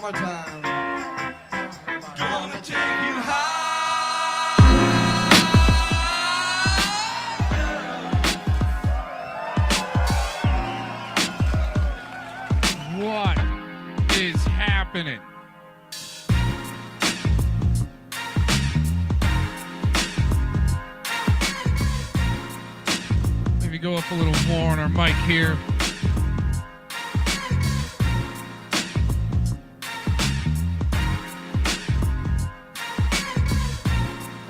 summertime. Gonna take you high. What is happening? Maybe go up a little more on our mic here.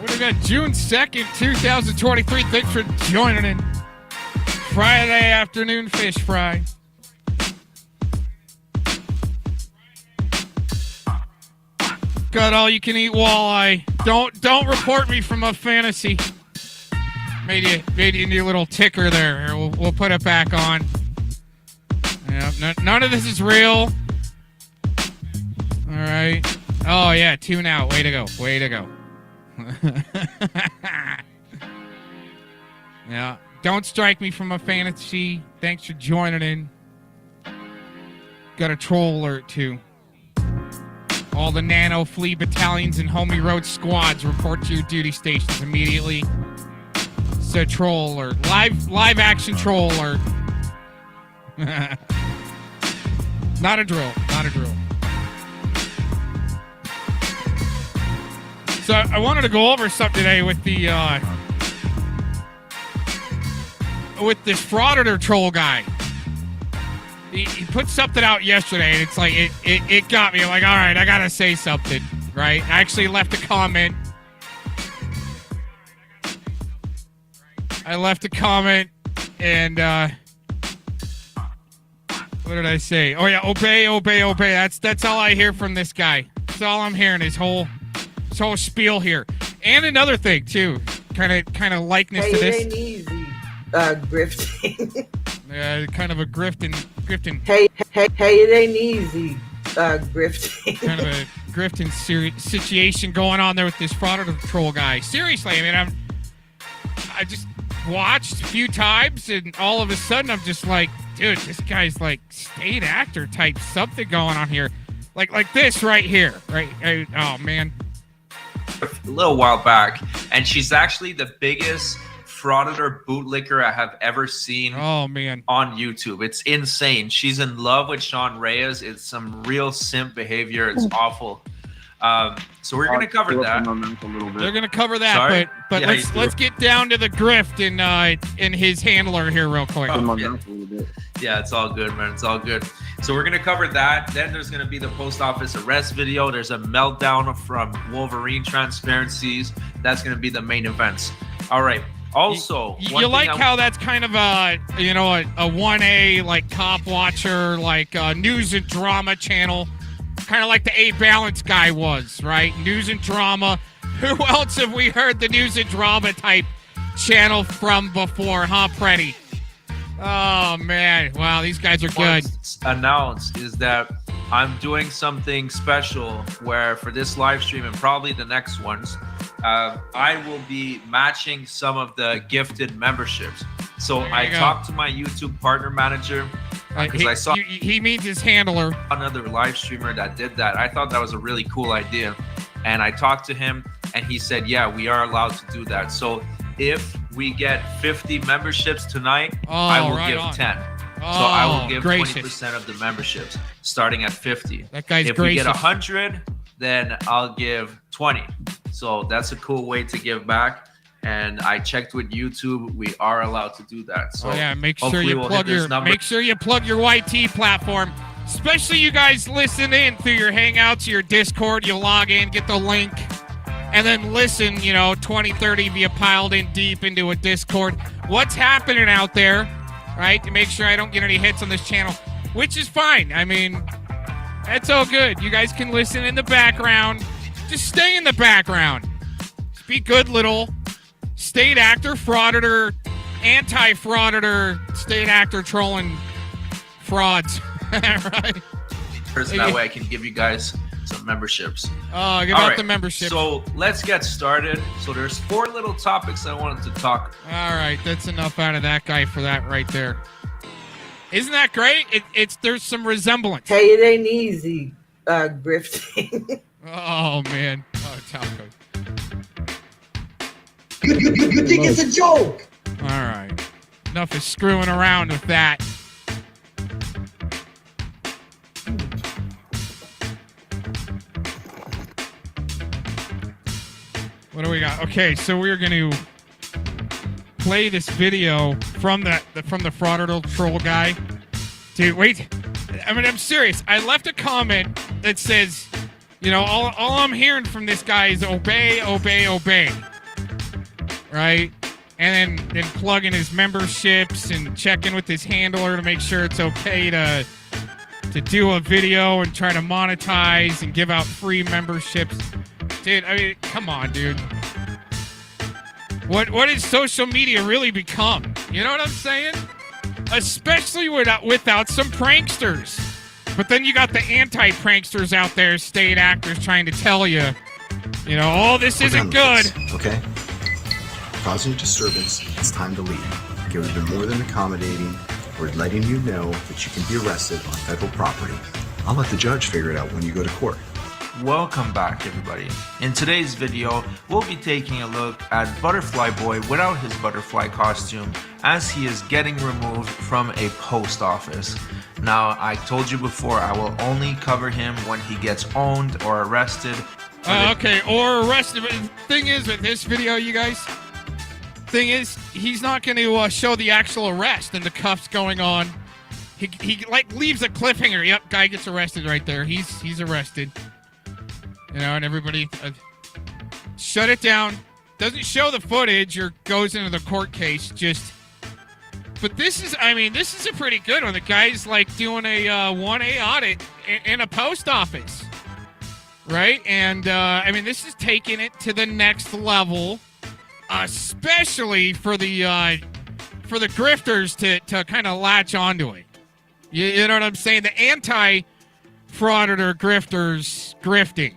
We got June 2nd, 2023. Thanks for joining in. Friday afternoon fish fry. Got all you can eat walleye. Don't report me from a fantasy. Made you a new little ticker there. Here, we'll put it back on. Yeah, none of this is real. All right. Oh yeah, tune out. Way to go. Way to go. Yeah. Don't strike me from a fantasy. Thanks for joining in. Got a troll alert too. All the nano flea battalions and homie road squads report to your duty stations immediately. So troll alert. Live action troll alert. Not a drill. Not a drill. So I wanted to go over something today with the with this frauditor troll guy. He put something out yesterday, and it's like it got me. I'm like, all right, I gotta say something, right? I actually left a comment. And what did I say? Oh yeah, obey. That's all I hear from this guy. That's all I'm hearing. His whole spiel here. And another thing too, kind of likeness to this. It ain't easy, grifting. Kind of a grifting. Hey, it ain't easy, grifting. Kind of a grifting situation going on there with this frauditor troll guy. Seriously, I mean, I just watched a few times, and all of a sudden I'm just like, dude, this guy's like state actor type something going on here, like this right here, right? Oh man. A little while back, and she's actually the biggest frauditor bootlicker I have ever seen. Oh man, on YouTube. It's insane. She's in love with Sean Reyes. It's some real simp behavior. It's awful. So we're gonna cover that. They're gonna cover that, but yeah, let's get down to the grift and his handler here real quick. Yeah, it's all good, man. It's all good. So we're gonna cover that. Then there's gonna be the post office arrest video. There's a meltdown from Wolverine Transparencies. That's gonna be the main events. All right. Also, you like how that's kind of a 1A like cop watcher, like news and drama channel, kind of like the A Balance guy was, right? News and drama. Who else have we heard the news and drama type channel from before, huh, Preddy? Oh man, wow, these guys are good. What's announced is that I'm doing something special where for this live stream and probably the next ones, I will be matching some of the gifted memberships. So I talked to my YouTube partner manager because I saw he means his handler, another live streamer that did that. I thought that was a really cool idea, and I talked to him, and he said, "Yeah, we are allowed to do that." So if we get 50 memberships tonight, I will give 10. So I will give 20% of the memberships, starting at 50. That guy's if we get 100, then I'll give 20. So that's a cool way to give back. And I checked with YouTube; we are allowed to do that. So yeah, make sure you plug your YT platform. Especially you guys listen in through your Hangouts, your Discord. You log in, get the link, and then listen. 20, 30 of you piled in deep into a Discord. What's happening out there, right? To make sure I don't get any hits on this channel, which is fine. I mean, that's all good. You guys can listen in the background. Just stay in the background. Just be good little state actor, frauditor, anti-frauditor, state actor trolling frauds. Right? That way I can give you guys some memberships. Oh, give out the membership. So let's get started. So there's 4 little topics I wanted to talk. All right, that's enough out of that guy for that right there. Isn't that great? There's some resemblance. Hey, it ain't easy, grifting. Oh, man. Oh, Taco. You think it's a joke? All right. Enough of screwing around with that. What do we got? Okay, so we're going to play this video from the FrYDay troll guy. Dude, wait. I mean, I'm serious. I left a comment that says, you know, all I'm hearing from this guy is obey, obey, obey. Right? And then plug in his memberships and check in with his handler to make sure it's okay to do a video and try to monetize and give out free memberships. Dude, I mean, come on, dude. What has social media really become? You know what I'm saying? Especially without some pranksters. But then you got the anti-pranksters out there, state actors trying to tell you, you know, oh, this isn't good. Okay? Causing a disturbance, it's time to leave. Okay, we've been more than accommodating. We're letting you know that you can be arrested on federal property. I'll let the judge figure it out when you go to court. Welcome back, everybody. In today's video, we'll be taking a look at Butterfly Boy without his butterfly costume as he is getting removed from a post office. Now, I told you before, I will only cover him when he gets owned or arrested. Okay, or arrested. But the thing is with this video, you guys, thing is, he's not going to show the actual arrest and the cuffs going on. He like leaves a cliffhanger. Yep, guy gets arrested right there. He's arrested. You know, and everybody shut it down. Doesn't show the footage or goes into the court case. But this is a pretty good one. The guy's like doing a 1A audit in a post office, right? And I mean, this is taking it to the next level, especially for the grifters to kind of latch onto it. You know what I'm saying? The anti-frauditor grifters grifting.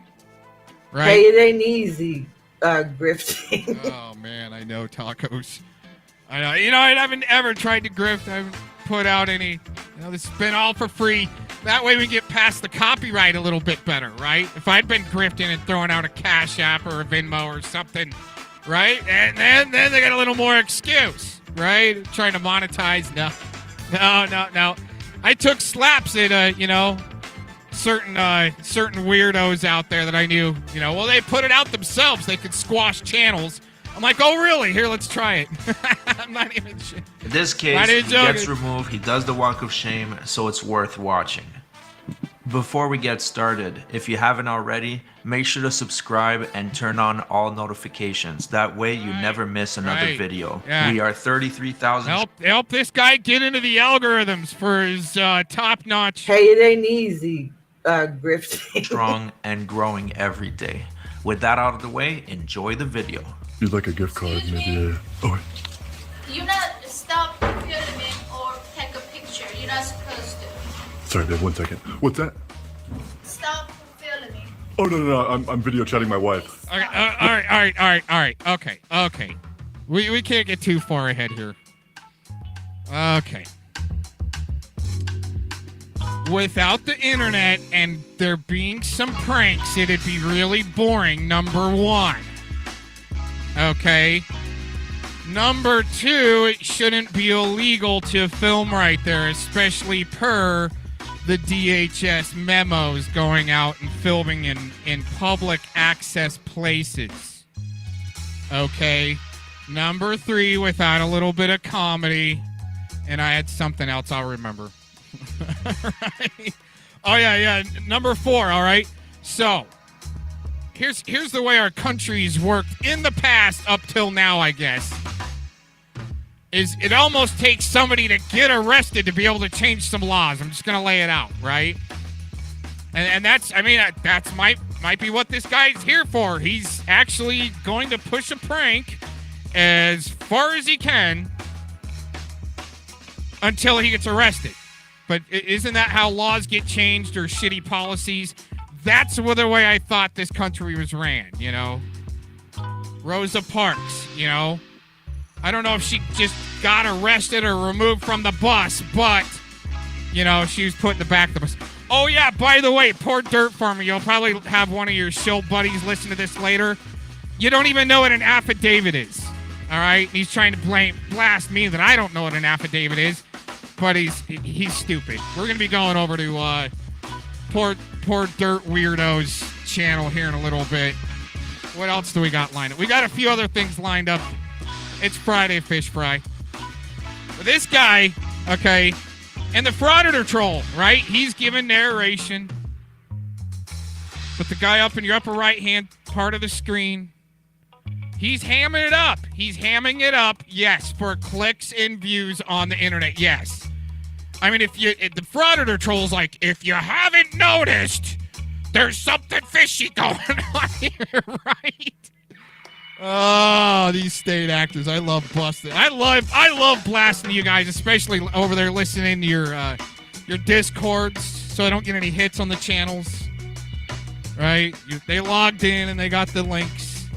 Right? Hey, it ain't easy, grifting. Oh, man, I know, tacos. I know. You know, I haven't ever tried to grift. I haven't put out any. You know, this has been all for free. That way we get past the copyright a little bit better, right? If I'd been grifting and throwing out a Cash App or a Venmo or something, right? And then they got a little more excuse, right? Trying to monetize. No. I took slaps at, you know, certain weirdos out there that I knew, you know, well, they put it out themselves. They could squash channels. I'm like, oh, really? Here, let's try it. I'm not even sure. In this case, he gets removed. He does the walk of shame, so it's worth watching. Before we get started, if you haven't already, make sure to subscribe and turn on all notifications. That way you never miss another video. Yeah. We are 33,000. Help this guy get into the algorithms for his top-notch. Hey, it ain't easy, grifting. Strong and growing every day. With that out of the way, enjoy the video. You'd like a gift card, maybe. Oh. You're not stop filming or take a picture. You're not supposed to. Sorry, babe, 1 second. What's that? Stop filming. Oh, no. I'm video chatting my wife. Okay, all right. Okay. We can't get too far ahead here. Okay. Without the internet and there being some pranks, it'd be really boring, number one. Okay. Number two, it shouldn't be illegal to film right there, especially per the DHS memos going out and filming in public access places. Okay. Number three, without a little bit of comedy. And I had something else I'll remember. Right. Oh, yeah. Number four, all right? So, here's the way our country's worked in the past up till now, I guess. Is it almost takes somebody to get arrested to be able to change some laws. I'm just going to lay it out, right? And that's might be what this guy's here for. He's actually going to push a prank as far as he can until he gets arrested. But isn't that how laws get changed or shitty policies? That's the way I thought this country was ran, you know? Rosa Parks, you know? I don't know if she just got arrested or removed from the bus, but, you know, she was put in the back of the bus. Oh, yeah, by the way, poor Dirt Farmer. You'll probably have one of your show buddies listen to this later. You don't even know what an affidavit is, all right? He's trying to blast me that I don't know what an affidavit is, but he's stupid. We're going to be going over to poor Dirt Weirdo's channel here in a little bit. What else do we got lined up? We got a few other things lined up. It's Friday Fish Fry. But this guy, okay, and the Frauditor Troll, right? He's giving narration. Put the guy up in your upper right-hand part of the screen. He's hamming it up. He's hamming it up, yes, for clicks and views on the internet, yes. I mean, the Frauditor Troll's like, if you haven't noticed, there's something fishy going on here, right? Oh, these state actors. I love busting. I love blasting you guys, especially over there listening to your Discords so I don't get any hits on the channels. Right? They logged in and they got the links.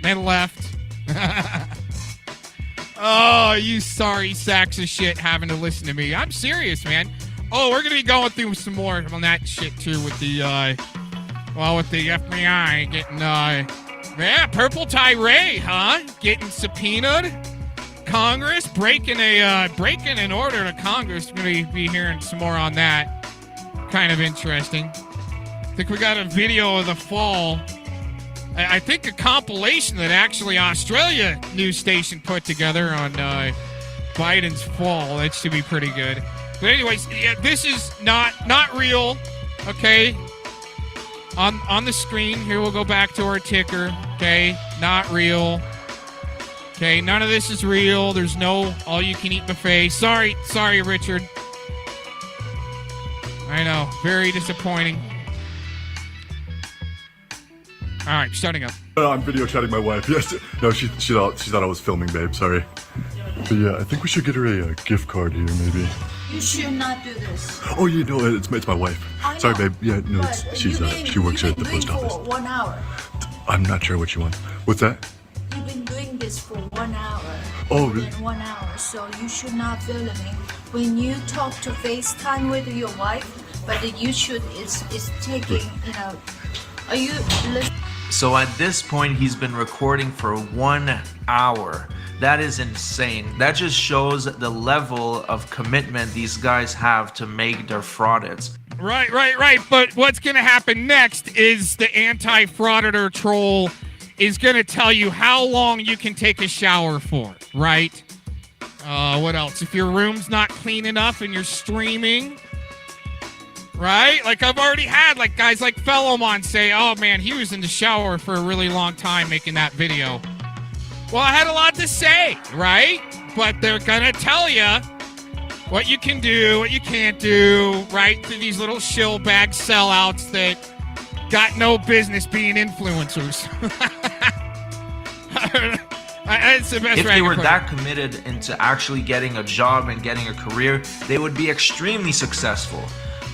They left. Oh, you sorry sacks of shit having to listen to me. I'm serious, man. Oh, we're going to be going through some more on that shit too with the FBI getting yeah, Purple Tirade, huh? Getting subpoenaed. Congress breaking an order to Congress. We're going to be hearing some more on that. Kind of interesting. I think we got a video of the fall. I think a compilation that actually Australia news station put together on Biden's fall. That should be pretty good. But anyways, yeah, this is not real. Okay. On the screen, here we'll go back to our ticker, okay? Not real. Okay, none of this is real. There's no all-you-can-eat buffet. Sorry, Richard. I know, very disappointing. All right, shutting up. I'm video chatting my wife. Yes. No, she thought I was filming, babe. Sorry. But yeah, I think we should get her a gift card here, maybe. You should not do this. Oh, yeah, no, it's my wife. I Sorry, know, babe. Yeah, no, she works at the post office. For 1 hour. I'm not sure what you want. What's that? You've been doing this for 1 hour. Oh, more really? than 1 hour, so you should not film it. When you talk to FaceTime with your wife, but you should, it's taking, are you listening? So at this point, he's been recording for 1 hour. That is insane. That just shows the level of commitment these guys have to make their fraudits. Right. But what's going to happen next is the anti-frauditor troll is going to tell you how long you can take a shower for, right? What else? If your room's not clean enough and you're streaming, right? Like I've already had like guys like Fellowmon say, oh man, he was in the shower for a really long time making that video. Well, I had a lot to say, right? But they're going to tell you what you can do, what you can't do, right? To these little shill bag sellouts that got no business being influencers. That's the best if they were that committed into actually getting a job and getting a career, they would be extremely successful.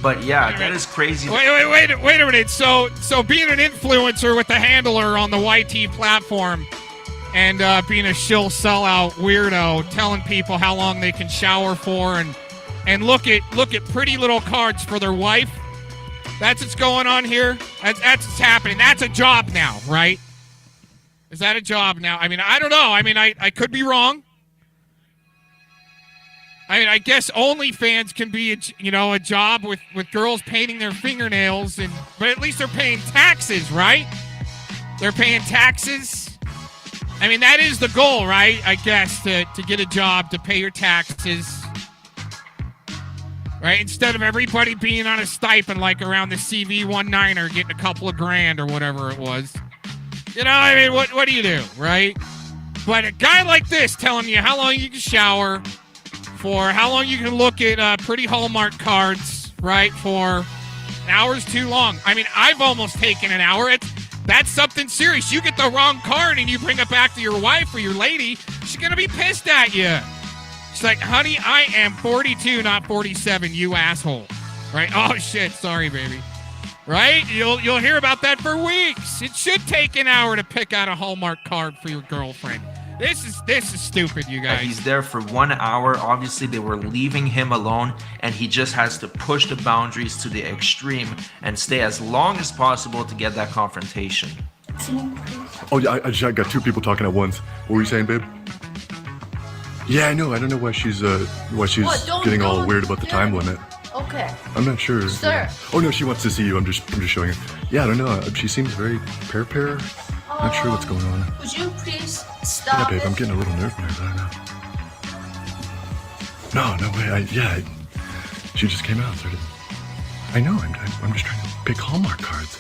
But yeah, that is crazy. Wait a minute. So being an influencer with the handler on the YT platform and being a shill sellout weirdo, telling people how long they can shower for and look at pretty little cards for their wife. That's what's going on here. That's what's happening. That's a job now, right? Is that a job now? I mean, I don't know. I mean, I could be wrong. I mean, I guess OnlyFans can be a job with girls painting their fingernails, but at least they're paying taxes, right? They're paying taxes. I mean, that is the goal, right? I guess to get a job, to pay your taxes, right? Instead of everybody being on a stipend like around the CV19er getting a couple of grand or whatever it was. I mean, what do you do, right? But a guy like this telling you how long you can shower for, how long you can look at pretty Hallmark cards, right? For an hour's too long. I mean, I've almost taken an hour. That's something serious. You get the wrong card and you bring it back to your wife or your lady, she's going to be pissed at you. She's like, honey, I am 42, not 47, you asshole. Right? Oh, shit. Sorry, baby. Right? You'll hear about that for weeks. It should take an hour to pick out a Hallmark card for your girlfriend. This is stupid, you that guys. he's there for 1 hour. Obviously, they were leaving him alone, and he just has to push the boundaries to the extreme and stay as long as possible to get that confrontation. Oh, yeah, I got two people talking at once. What were you saying, babe? Yeah, I know. I don't know why she's getting all weird about the time limit. Okay. I'm not sure. Sir. Oh no, she wants to see you. I'm just showing her. Yeah, I don't know. She seems very pair. Not sure what's going on. Would you please Yeah, stop babe, it? I'm getting a little nervous. I don't know. No way. She just came out. Started. I know. I'm just trying to pick Hallmark cards.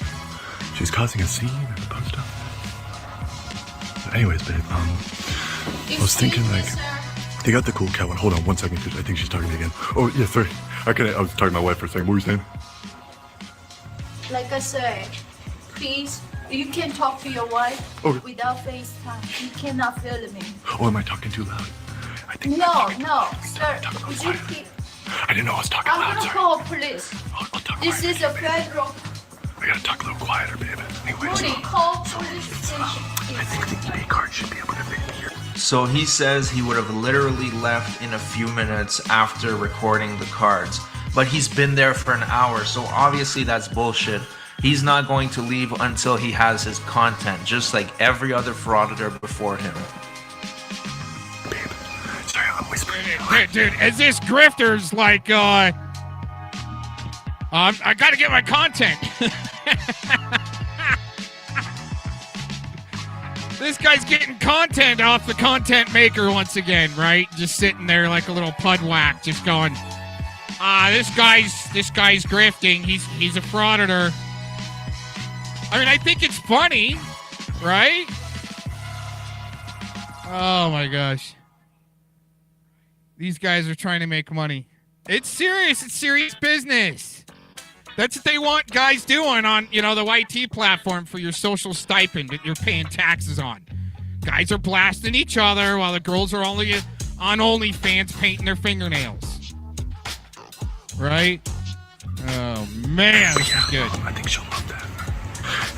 She's causing a scene and a bunch of stuff. But anyways, babe, I was thinking like, they got the cool cat one. Hold on 1 second, because I think she's talking to me again. Oh yeah, sorry. I was talking to my wife for a second. What were you saying? Like I say, please, you can talk to your wife Okay. without FaceTime. You cannot film me. Oh, am I talking too loud? I think. No, sir. talk a little Would you quieter. please? I didn't know I was talking I'm loud. gonna Sorry. call police. I'll talk This quieter. is a federal. I gotta talk a little quieter, babe. Anyways, Rudy, call police station. I think the eBay card should be able to fit here. So he says he would have literally left in a few minutes after recording the cards, but he's been there for an hour, so obviously that's bullshit. He's not going to leave until he has his content, just like every other frauditor before him. Babe, sorry, I'm whispering. Dude, as this grifter's like, I gotta get my content. This guy's getting content off the content maker once again, right? Just sitting there like a little pudwhack, just going, this guy's grifting. He's a frauditor. I mean, I think it's funny, right? Oh my gosh. These guys are trying to make money. It's serious. It's serious business. That's what they want guys doing on, the YT platform for your social stipend that you're paying taxes on. Guys are blasting each other while the girls are only on OnlyFans painting their fingernails. Right? Oh, man, this is good. I think she'll love that.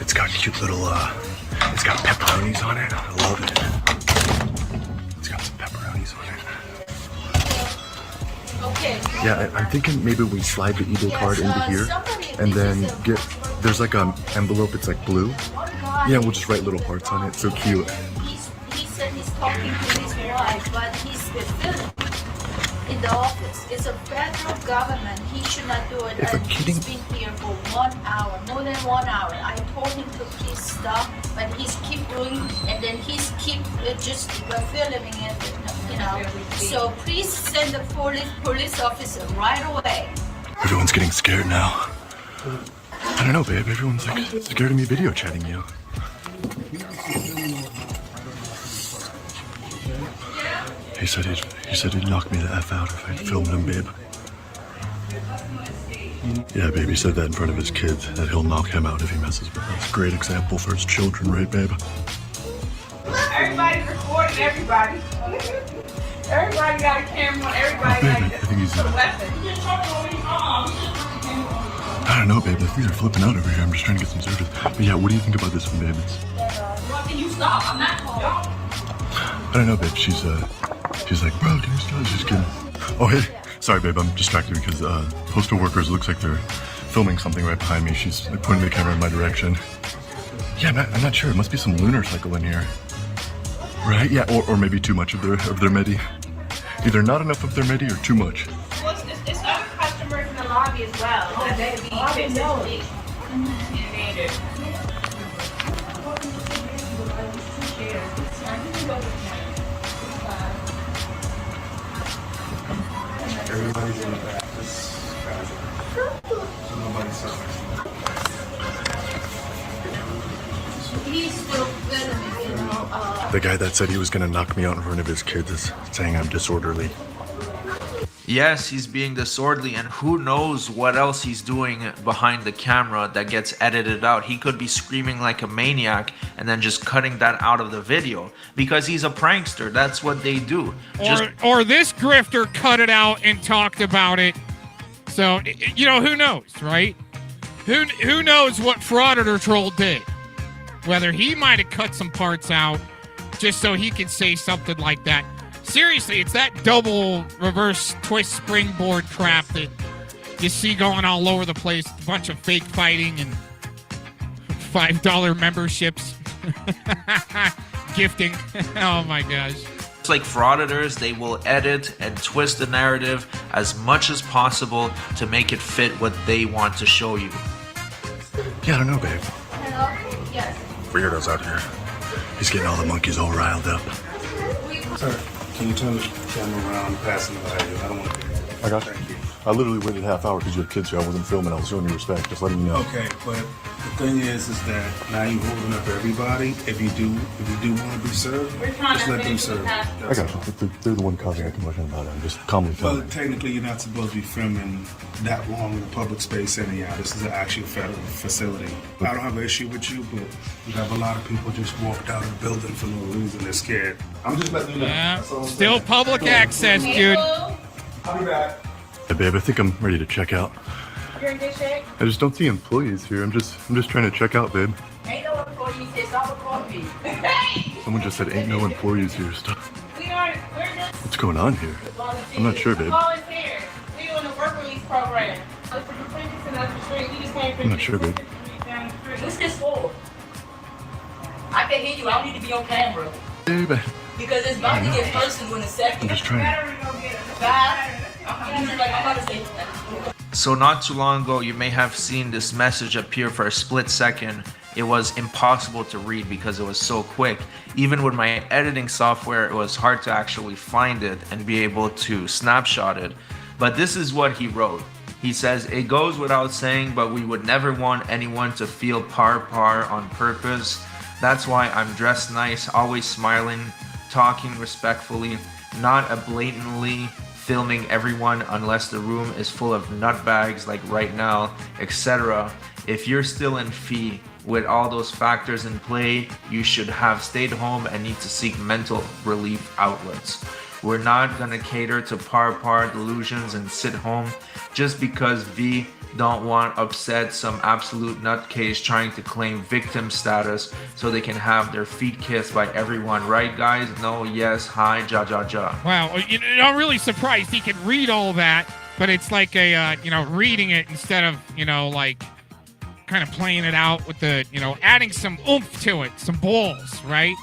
It's got cute little, it's got pepperonis on it. I love it. It's got some pepperonis on it. Okay. Yeah, I'm thinking maybe we slide the eBay card into here and then there's like an envelope, it's like blue. Yeah, we'll just write little hearts on it. So cute. He said he's talking to his wife, but he's filming in the office. It's a federal government. He should not do it. If And I'm kidding. he's been here for 1 hour, more than 1 hour. I told him to please stop, but he's keep doing, and then he's keep just filming it, So please send the police officer right away. Everyone's getting scared now. I don't know, babe. Everyone's like scared of me video chatting you. He said he'd knock me the F out if I filmed him, babe. Yeah, babe, he said that in front of his kids, that he'll knock him out if he messes with us. Great example for his children, right, babe? Everybody's recording everybody. Everybody got a camera on everybody Babe, like I think he's, a weapon. I don't know, babe. I think they're flipping out over here. I'm just trying to get some service. But yeah, what do you think about this one, babe? You stop. I'm not y'all. I don't know, babe. She's like, bro, can you stop? She's kidding. Oh, hey. Sorry, babe. I'm distracted because postal workers looks like they're filming something right behind me. She's like pointing the camera in my direction. Yeah, I'm not sure. It must be some lunar cycle in here. Right? Yeah, or maybe too much of their medi. Either not enough of their medi or too much. Well, it's other customers in the lobby as well. That they be fixing. Everybody's in the back. This casual. So nobody's suspect. He's still filming, The guy that said he was gonna knock me out in front of his kids is saying I'm disorderly. Yes, he's being disorderly, and who knows what else he's doing behind the camera that gets edited out. He could be screaming like a maniac and then just cutting that out of the video because he's a prankster. That's what they do. Or this grifter cut it out and talked about it. So, who knows, right? Who knows what Frauditor Troll did? Whether he might have cut some parts out just so he can say something like that. Seriously, it's that double reverse twist springboard crap that you see going all over the place. A bunch of fake fighting and $5 memberships. Gifting. Oh my gosh. It's like frauditors, they will edit and twist the narrative as much as possible to make it fit what they want to show you. Yeah, I don't know, babe. Hello? Yes. Weirdo's out here. He's getting all the monkeys all riled up. Sir, can you turn the camera around and pass it by you? I don't want to be. I got you. Thank you. I literally waited half hour because you had kids here. I wasn't filming. I was showing you respect. Just letting you know. Okay, but the thing is that now you're holding up everybody. If you do want to be served, just let them serve. I got you. They're the one causing a commotion about it. I'm just calmly Well, filming. technically, you're not supposed to be filming that long in a public space anyhow. This is an actual federal facility. I don't have an issue with you, but you have a lot of people just walked out of the building for no reason. They're scared. I'm just letting you know. Yeah, That's all I'm still saying. public access, dude. I'll be back. Hey, babe, I think I'm ready to check out. You're in good shape? I just don't see employees here. I'm just trying to check out, babe. Ain't no employees here. Stop recording me. Someone just said ain't no employees here. Stop. We're just What's going on here? I'm not sure, babe. volunteers. We're on the work release program. I'm not sure, babe. What's this for? I can hear you. I don't need to be on camera. Babe, Because it's about to get personal in a second. I'm just trying. Bye. I'm about to say. So not too long ago, you may have seen this message appear for a split second. It was impossible to read because it was so quick. Even with my editing software, it was hard to actually find it and be able to snapshot it. But this is what he wrote. He says, "It goes without saying, but we would never want anyone to feel par on purpose. That's why I'm dressed nice, always smiling, talking respectfully, not a blatantly filming everyone unless the room is full of nutbags like right now, etc. If you're still in fee with all those factors in play, you should have stayed home and need to seek mental relief outlets. We're not gonna cater to par delusions and sit home just because V don't want upset some absolute nutcase trying to claim victim status so they can have their feet kissed by everyone, right guys? No, yes, hi, ja. Wow, I'm really surprised he can read all that, but it's like a, reading it instead of, like kind of playing it out with the, adding some oomph to it, some balls, right?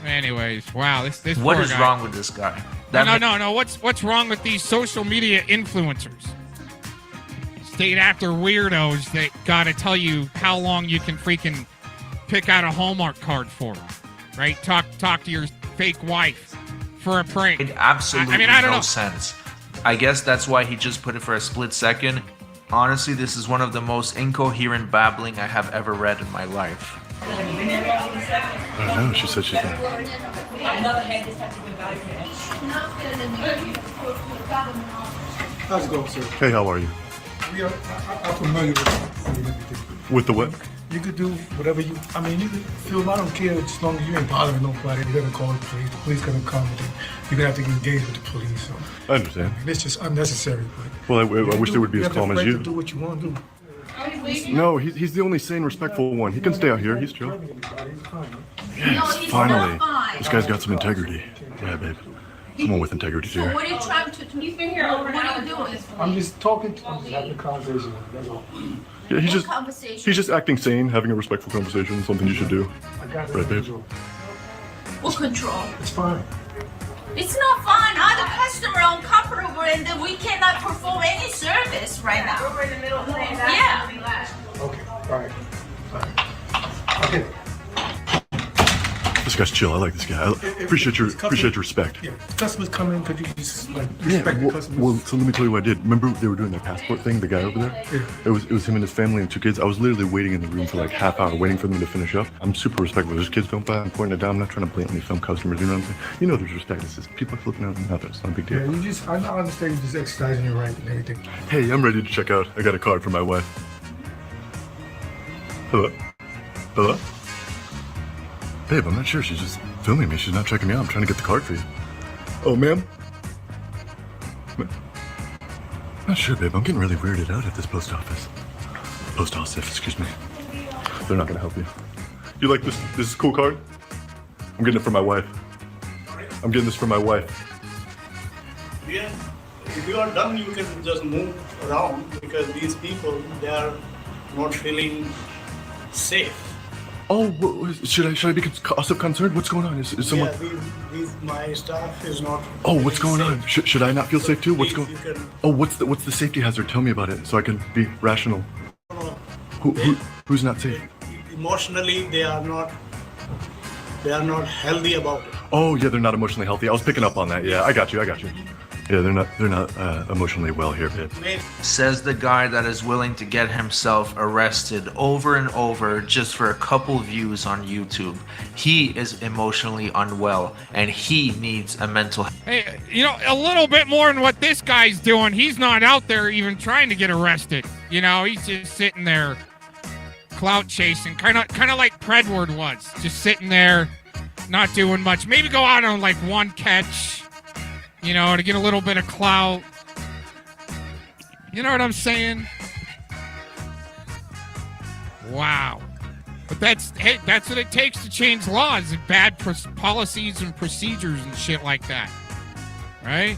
Anyways, wow, this What poor is guy. wrong with this guy? No. What's wrong with these social media influencers? Stayed after weirdos that gotta tell you how long you can freaking pick out a Hallmark card for, right? Talk to your fake wife for a prank. It absolutely I don't no know. sense. I guess that's why he just put it for a split second. Honestly, this is one of the most incoherent babbling I have ever read in my life. I don't know. She said she's not. How's it going, sir? Hey, how are you? I'm familiar with everything. With the what? You could do whatever you can film. I don't care as long as you ain't bothering nobody. You're gonna call the police. The police gonna come. You're gonna have to engage with the police. So I understand. it's just unnecessary. But Well, I wish they would be as calm as You you. have the right to do what you want to do. No, he's the only sane, respectful one. He can stay out here. He's chill. No, Yes, he's finally. not fine. This guy's got some integrity. Yeah, babe. Someone with integrity So here. what are you trying to do? He's been here over an hour. What are you doing? I'm just talking. I'm just having a conversation. That's all. Yeah, he's Conversation. just acting sane, having a respectful conversation. Something you should do. I got Right, babe. What control? It's fine. It's not fine. I'm the customer uncomfortable and then we cannot perform any service right now. We're in the middle of the Yeah. Okay. All right. Okay. This guy's chill. I like this guy. I appreciate your respect. Yeah. Customers come in. Could you just Yeah, respect the customers? well, so let me tell you what I did. Remember they were doing their passport thing, the guy over there? Yeah. It was him and his family and 2 kids. I was literally waiting in the room for like half hour, waiting for them to finish up. I'm super respectful. There's kids going by, I'm pointing it down. I'm not trying to blatantly film customers, you know what I'm saying? You know there's respect. This is people are flipping out and nothing. It's not a big Yeah, deal. I understand you just exercising your right and everything. Hey, I'm ready to check out. I got a card for my wife. Hello? Hello? Babe, I'm not sure. She's just filming me. She's not checking me out. I'm trying to get the card for you. Oh, ma'am? Not sure, babe. I'm getting really weirded out at this post office. Post office, excuse me. They're not gonna help you. You like this cool card? I'm getting it for my wife. I'm getting this for my wife. Yeah, if you are done, you can just move around because these people, they are not feeling safe. Oh, should I be also concerned? What's going on? Is someone? Yeah, my staff is not. Oh, what's going safe. on? Should I not feel safe too? What's Please, going? you can- Oh, what's the safety hazard? Tell me about it so I can be rational. No, Who's not safe? emotionally, they are not healthy about it. Oh yeah, they're not emotionally healthy. I was picking up on that. Yeah, I got you. Yeah, they're not emotionally well here, babe. Says the guy that is willing to get himself arrested over and over just for a couple views on YouTube. He is emotionally unwell and he needs a mental. Hey, you know, a little bit more than what this guy's doing. He's not out there even trying to get arrested. You know, he's just sitting there clout chasing, kind of like Predward was, just sitting there, not doing much. Maybe go out on like one catch, you know, to get a little bit of clout. You know what I'm saying? Wow. But that's what it takes to change laws and bad policies and procedures and shit like that. Right?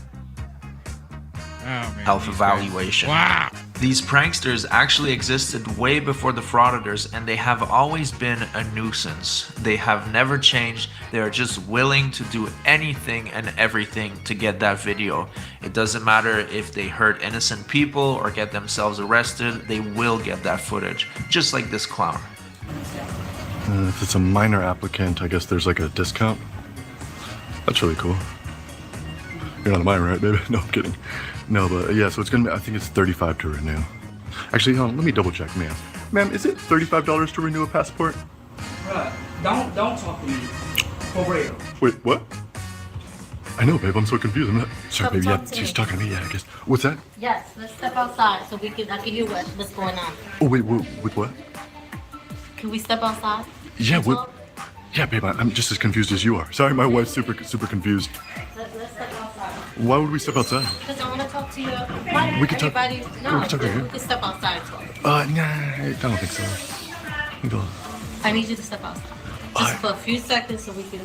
Oh, man. Health evaluation. Wow. These pranksters actually existed way before the frauditors and they have always been a nuisance. They have never changed. They are just willing to do anything and everything to get that video. It doesn't matter if they hurt innocent people or get themselves arrested, they will get that footage. Just like this clown. If it's a minor applicant, I guess there's like a discount. That's really cool. You're not a minor, right, baby? No, I'm kidding. No, but yeah, so it's gonna be, I think it's $35 to renew. Actually, hold on, let me double check, ma'am. Ma'am, is it $35 to renew a passport? Don't talk to me. For real. Wait, what? I know, babe, I'm so confused. I'm not. Sorry, Come baby, yeah, talk to she's me. talking to me, yeah, I guess. What's that? Yes, let's step outside so I can hear what's going on. Oh, wait, with what? Can we step outside? Yeah, and what? talk? Yeah, babe, I'm just as confused as you are. Sorry, my wife's super confused. Let's step outside. Why would we step outside? Because I want to talk to you. We can talk- Everybody, no, we can talk right here. we can step outside and talk. Nah, I don't think so. Go. I need you to step outside. Just for a few seconds so we can.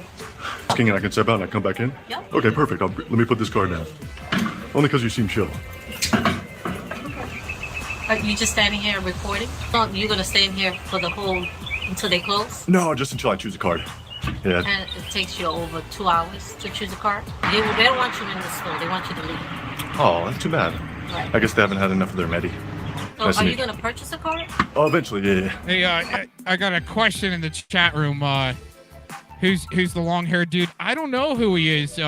King, I can step out and I come back in? Yep. Okay, perfect. Let me put this card down. Only because you seem chill. Are you just standing here recording? No, you're going to stay in here for the whole, until they close? No, just until I choose a card. Yeah. And it takes you over 2 hours to choose a card? They don't want you in the store. They want you to leave. Oh, that's too bad. Right. I guess they haven't had enough of their medi. So Nice to are meet you going to purchase a card? Oh, eventually, yeah. Hey, I got a question in the chat room. Who's the long-haired dude? I don't know who he is.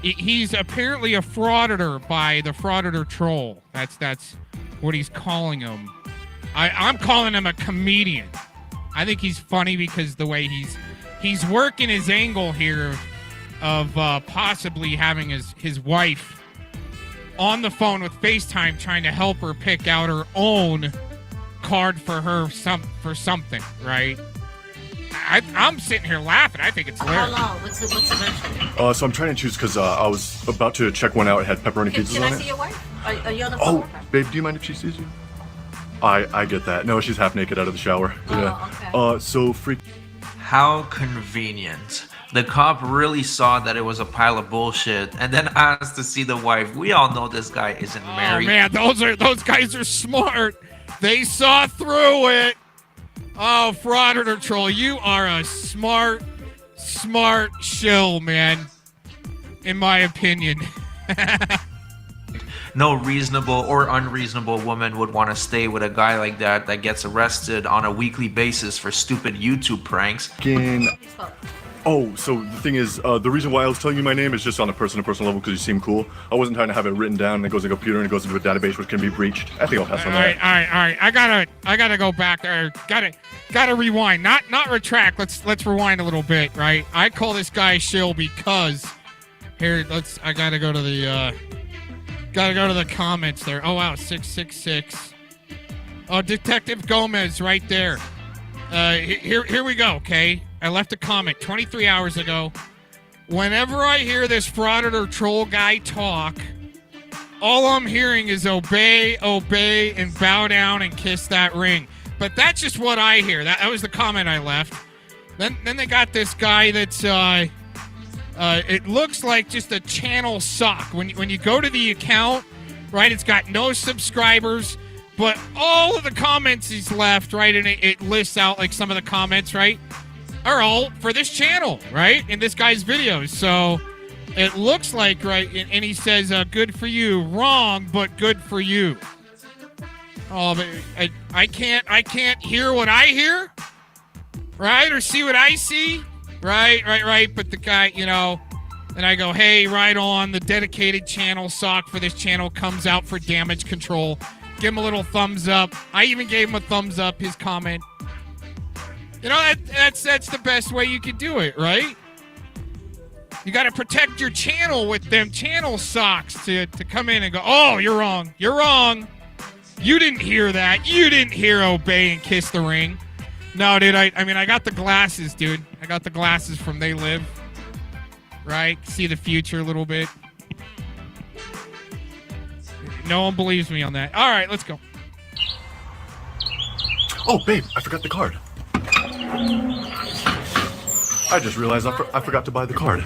He's apparently a frauditor by the frauditor troll. That's what he's calling him. I'm calling him a comedian. I think he's funny because the way he's working his angle here of possibly having his wife on the phone with FaceTime trying to help her pick out her own card for her for something, right? I'm sitting here laughing. I think it's hilarious. How long? What's eventually? So I'm trying to choose because I was about to check one out. It had pepperoni pizzas Can on I it. see your wife? Are you on the phone? Oh, with her? babe, do you mind if she sees you? I get that. No, she's half naked out of the shower. Yeah. Okay. So freak. How convenient. The cop really saw that it was a pile of bullshit and then asked to see the wife. We all know this guy isn't married. Oh man, those guys are smart. They saw through it. Oh, frauditor troll, you are a smart shill, man. In my opinion. No reasonable or unreasonable woman would want to stay with a guy like that gets arrested on a weekly basis for stupid YouTube pranks. Oh, so the thing is, the reason why I was telling you my name is just on a personal level because you seem cool. I wasn't trying to have it written down and it goes in a computer and it goes into a database which can be breached. I think I'll pass on All that. right. I gotta go back there. Gotta rewind. Not retract. Let's rewind a little bit, right? I call this guy shill because here. I gotta go to the comments there. Oh wow, 666. Oh, Detective Gomez right there. Here we go. Okay. I left a comment 23 hours ago. Whenever I hear this frauditor troll guy talk, all I'm hearing is obey, and bow down and kiss that ring. But that's just what I hear. That was the comment I left. Then they got this guy that's it looks like just a channel sock. When you go to the account, right, it's got no subscribers, but all of the comments he's left, right, and it lists out like some of the comments, right, are all for this channel, right, in this guy's videos. So it looks like, right, and he says, good for you. Wrong, but good for you. Oh, but I can't hear what I hear, right, or see what I see, right. But the guy, you know, and I go, hey, right on, the dedicated channel sock for this channel comes out for damage control. Give him a little thumbs up. I even gave him a thumbs up, his comment. You know, that's the best way you can do it, right? You got to protect your channel with them channel socks to come in and go, oh, you're wrong. You're wrong. You didn't hear that. You didn't hear obey and kiss the ring. No, dude, I mean, I got the glasses, dude. I got the glasses from They Live. Right? See the future a little bit. No one believes me on that. All right, let's go. Oh, babe, I forgot the card. I just realized I forgot to buy the card.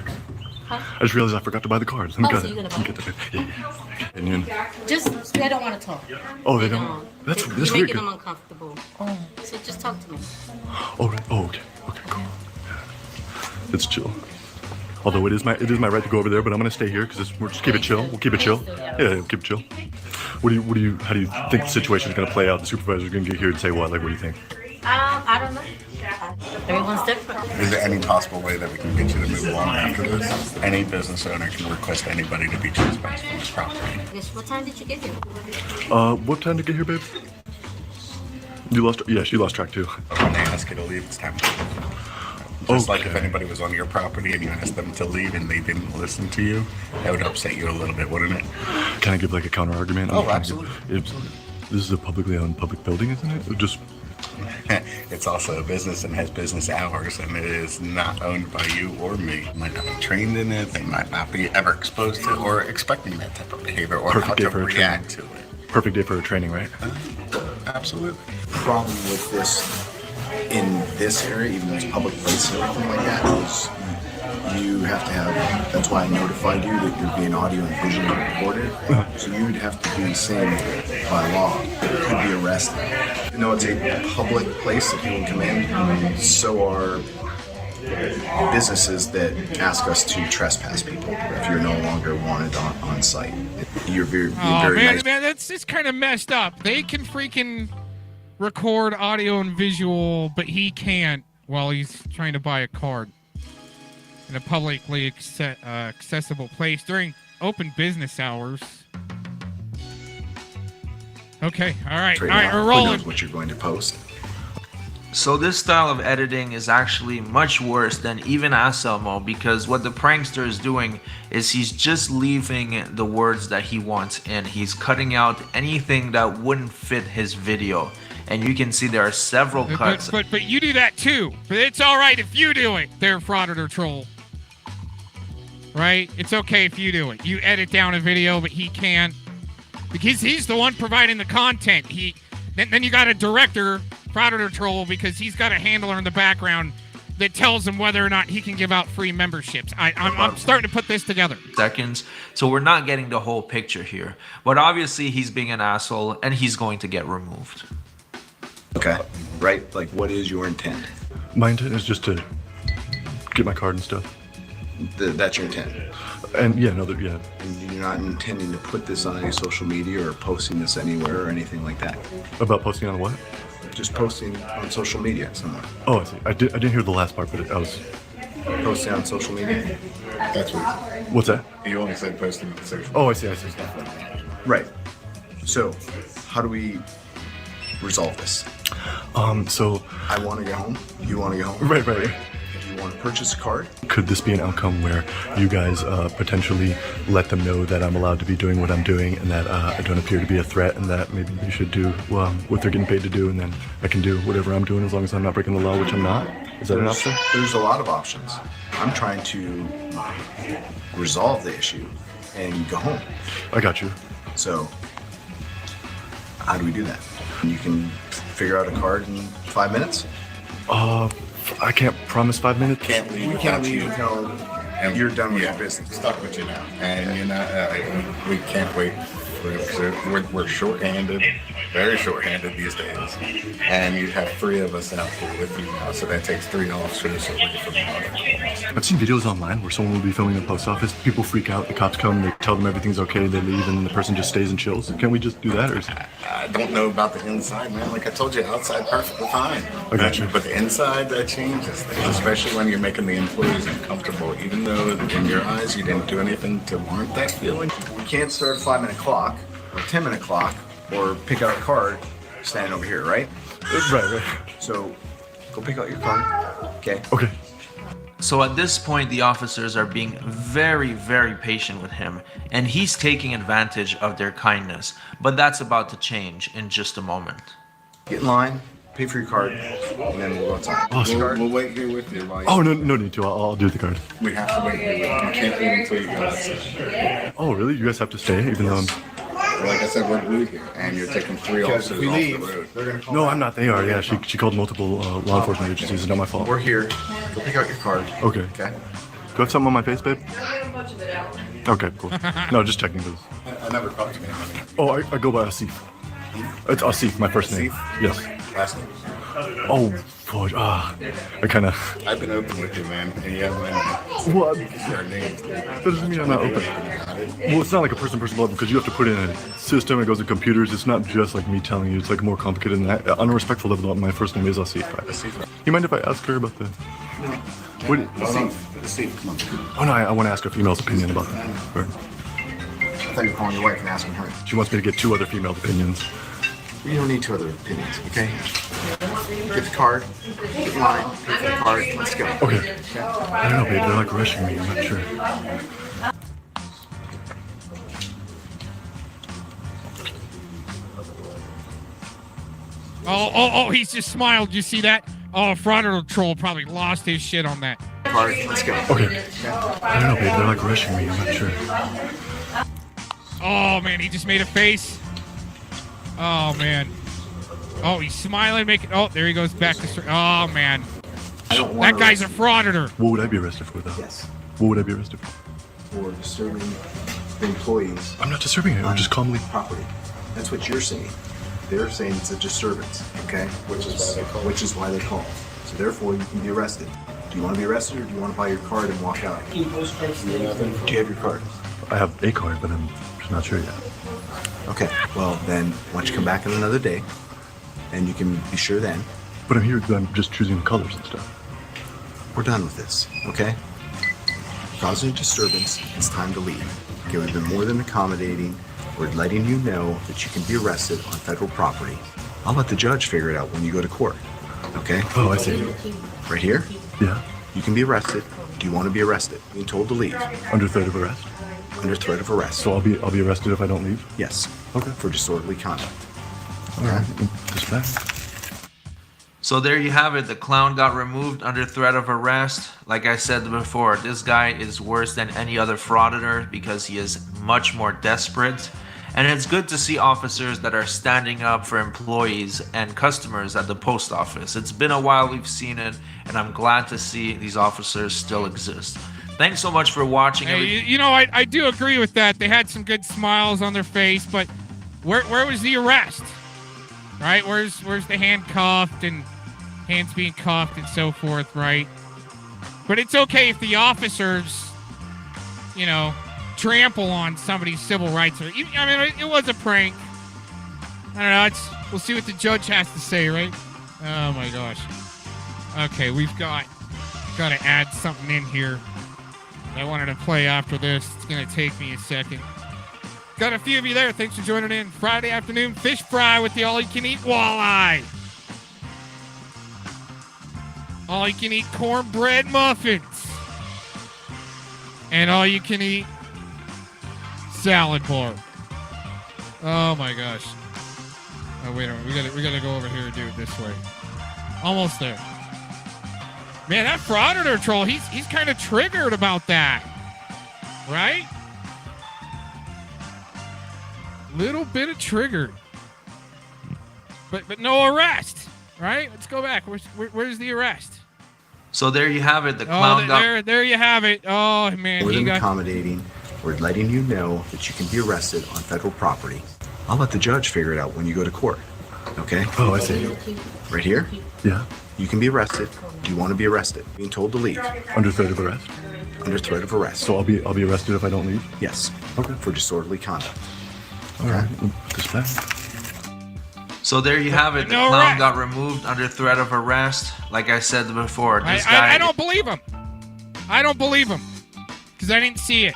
Huh? I just realized I forgot to buy the card. Let me get so it. you're Let gonna me get the yeah. And then, Just, they don't want to talk. oh, they don't. That's You're weird. making them uncomfortable. So just talk to me. Oh, right. Oh, okay. Okay, cool. Yeah. It's chill. Although it is my right to go over there, but I'm gonna stay here because we'll just keep it chill. We'll keep it chill. Yeah, we'll keep it chill. How do you think the situation is gonna play out? The supervisor's gonna get here and say what? Like, what do you think? I don't know. Everyone's different. Is there any possible way that we can get you to move on after this? Any business owner can request anybody to be trespassed from this property. What time did you get here? What time to get here, babe? You lost? Yeah, she lost track too. When they ask you to leave, it's time to leave. Just like if anybody was on your property and you asked them to leave and they didn't listen to you, that would upset you a little bit, wouldn't it? Can I give like a counter argument? Oh, absolutely. This is a publicly owned public building, isn't it? Just. It's also a business and has business hours, and it is not owned by you or me. They might not be trained in it. They might not be ever exposed to or expecting that type of behavior or how to react to it. Perfect day for a training, right? Absolutely. The problem with this in this area, even though it's a public place and everything like that, is you have to have, that's why I notified you that you're being audio and visually recorded. So you'd have to do the same by law. You could be arrested. You know, it's a public place that people can come in, and so are businesses that ask us to trespass people if you're no longer wanted on site. You're very nice. Man, it's kind of messed up. They can freaking record audio and visual, but he can't while he's trying to buy a card in a publicly accessible place during open business hours. Okay, all right, we're rolling. Knows what you're going to post. So this style of editing is actually much worse than even Anselmo, because what the prankster is doing is he's just leaving the words that he wants in. He's cutting out anything that wouldn't fit his video. And you can see there are several cuts. But you do that too. But it's all right if you do it, there, Frauditor Troll. Right? It's okay if you do it. You edit down a video, but he can't. Because he's the one providing the content. Then you got a director, Frauditor Troll, because he's got a handler in the background that tells him whether or not he can give out free memberships. I'm starting to put this together. Seconds. So we're not getting the whole picture here. But obviously he's being an asshole and he's going to get removed. Okay, right? Like, what is your intent? My intent is just to get my card and stuff. That's your intent? And yeah, yeah. And you're not intending to put this on any social media or posting this anywhere or anything like that? About posting on what? Just posting on social media somewhere. Oh, I see. I didn't hear the last part, but I was... Posting on social media? That's what What's that? you only said posting on social. Oh, I see. Right. So, how do we resolve this? So... I want to get home. You want to get home. Right. If you want to purchase a card. Could this be an outcome where you guys potentially let them know that I'm allowed to be doing what I'm doing and that I don't appear to be a threat and that maybe they should do what they're getting paid to do, and then I can do whatever I'm doing as long as I'm not breaking the law, which I'm not? Is that an option? There's a lot of options. I'm trying to resolve the issue and go home. I got you. So, how do we do that? You can figure out a card in 5 minutes? I can't promise 5 minutes. Can't leave. We can't leave until And you're done with yeah, your business. Stuck with you now, and you're not. We can't wait. We're short-handed, very short-handed these days, and you have 3 of us out here with you now, so that takes 3 officers away from the other. I've seen videos online where someone will be filming the post office. People freak out. The cops come. They tell them everything's okay. They leave, and the person just stays and chills. Can't we just do that, or? I don't know about the inside, man. Like I told you, outside perfectly fine. I got you. But the inside, that changes things, especially when you're making the employees uncomfortable. Even though in your eyes you didn't do anything to warrant that feeling. We can't start a 5-minute clock or 10-minute clock or pick out a card standing over here, right? Right. So go pick out your card. Okay. Okay. So at this point, the officers are being very, very patient with him, and he's taking advantage of their kindness. But that's about to change in just a moment. Get in line, pay for your card, and then we'll go outside. Awesome. We'll wait here with you. While Oh, no need to. I'll do the card. We have to wait here with you. You can't leave until you go outside. Oh, really? You guys have to stay, even though I'm... Like I said, we're blue here, and you're taking 3 Because officers if we off leave, the road. they're gonna call. No, I'm not. They are. Yeah, she called multiple law enforcement agencies. It's not my fault. We're here. Go pick out your card. Okay. Okay. Do I have something on my face, babe? Okay, cool. No, just checking this. I never caught you, man. Oh, I go by Asif. It's Asif, my first name. Asif? Yes. Last name. Oh, fudge. I kind of... I've been open with you, man, and you haven't. What? Your name. That doesn't mean I'm not open. Well, it's not like a person-person level because you have to put in a system. It goes to computers. It's not just like me telling you. It's like more complicated than that. On a respectful level, my first name is Asif. You mind if I ask her about the... What? Asif, come on. Oh, no, I want to ask a female's opinion about that. Or, I thought you were calling your wife and asking her. she wants me to get 2 other female opinions. You don't need 2 other opinions, okay? Get the card, get in line, pay for the card, let's go. Okay. I don't know, babe. They're like rushing me. I'm not sure. Oh, he's just smiled. You see that? Oh, FrYDay troll probably lost his shit on that. Card, let's go. Okay. I don't know, babe. They're like rushing me. I'm not sure. Oh, man, he just made a face. Oh, man. Oh, he's smiling, making... Oh, there he goes back to... Oh, man. That guy's a frauditor. What would I be arrested for, though? Yes. What would I be arrested for? For disturbing the employees. I'm not disturbing it. I'm just calmly... Property. That's what you're saying. They're saying it's a disturbance, okay? Which is why they call. So therefore, you can be arrested. Do you want to be arrested, or do you want to buy your card and walk out? Do you have your card? I have a card, but I'm just not sure yet. Okay. Well, then why don't you come back on another day, and you can be sure then. But I'm here because I'm just choosing colors and stuff. We're done with this, okay? Causing a disturbance, it's time to leave. Okay, we've been more than accommodating. We're letting you know that you can be arrested on federal property. I'll let the judge figure it out when you go to court, okay? Oh, I see. Right here, Yeah. you can be arrested. Do you want to be arrested? Being told to leave. Under threat of arrest. Under threat of arrest. So I'll be arrested if I don't leave? Yes. Okay. For disorderly conduct. All right. Dispatch. So there you have it. The clown got removed under threat of arrest. Like I said before, this guy is worse than any other frauditor because he is much more desperate. And it's good to see officers that are standing up for employees and customers at the post office. It's been a while we've seen it, and I'm glad to see these officers still exist. Thanks so much for watching. Hey, you know, I do agree with that. They had some good smiles on their face, but where was the arrest? Right? Where's the handcuffed and hands being cuffed and so forth, right? But it's okay if the officers, you know, trample on somebody's civil rights. I mean, it was a prank. I don't know. We'll see what the judge has to say, right? Oh my gosh. Okay, we've got to add something in here. I wanted to play after this. It's gonna take me a second. Got a few of you there. Thanks for joining in. Friday afternoon fish fry with the all-you-can-eat walleye. All-you-can-eat cornbread muffins. And all-you-can-eat salad bar. Oh my gosh. Oh, wait a minute. We gotta go over here and do it this way. Almost there. Man, that frauditor troll, he's kind of triggered about that. Right? Little bit of triggered. But no arrest. Right? Let's go back. Where's the arrest? So there you have it. The clown got... there you have it. Oh man, More than accommodating or letting you know that you can be arrested on federal property. I'll let the judge figure it out when you go to court. Okay? Oh, I see. Right here, Yeah. you can be arrested. Do you want to be arrested? Being told to leave. Under threat of arrest. Under threat of arrest. So I'll be arrested if I don't leave. Yes. Okay. For disorderly conduct. All right. Dispatch. So there you have it. The clown got removed under threat of arrest. Like I said before, this guy... I don't believe him. I don't believe him. Because I didn't see it.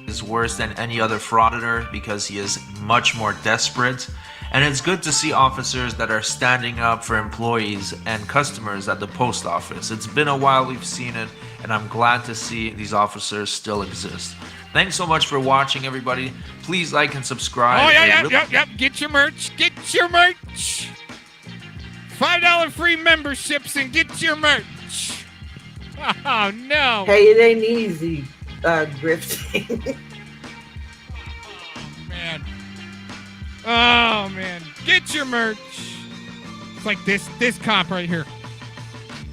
...is worse than any other frauditor because he is much more desperate. And it's good to see officers that are standing up for employees and customers at the post office. It's been a while we've seen it, and I'm glad to see these officers still exist. Thanks so much for watching, everybody. Please like and subscribe. Oh, yeah. Get your merch. Get your merch. $5 free memberships and get your merch. Oh, no. Hey, it ain't easy grifting. Man. Oh, man. Get your merch. It's like this cop right here.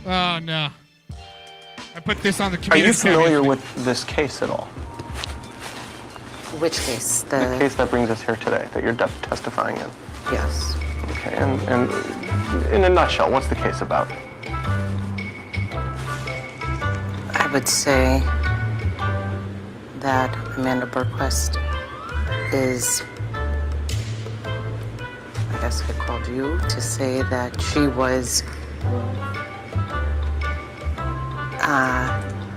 Oh, no. I put this on the community. Are you familiar with this case at all? Which case? The case that brings us here today, that you're testifying in? Yes. Okay, and in a nutshell, what's the case about? I would say that Amanda Berquist is, I guess I called you to say that she was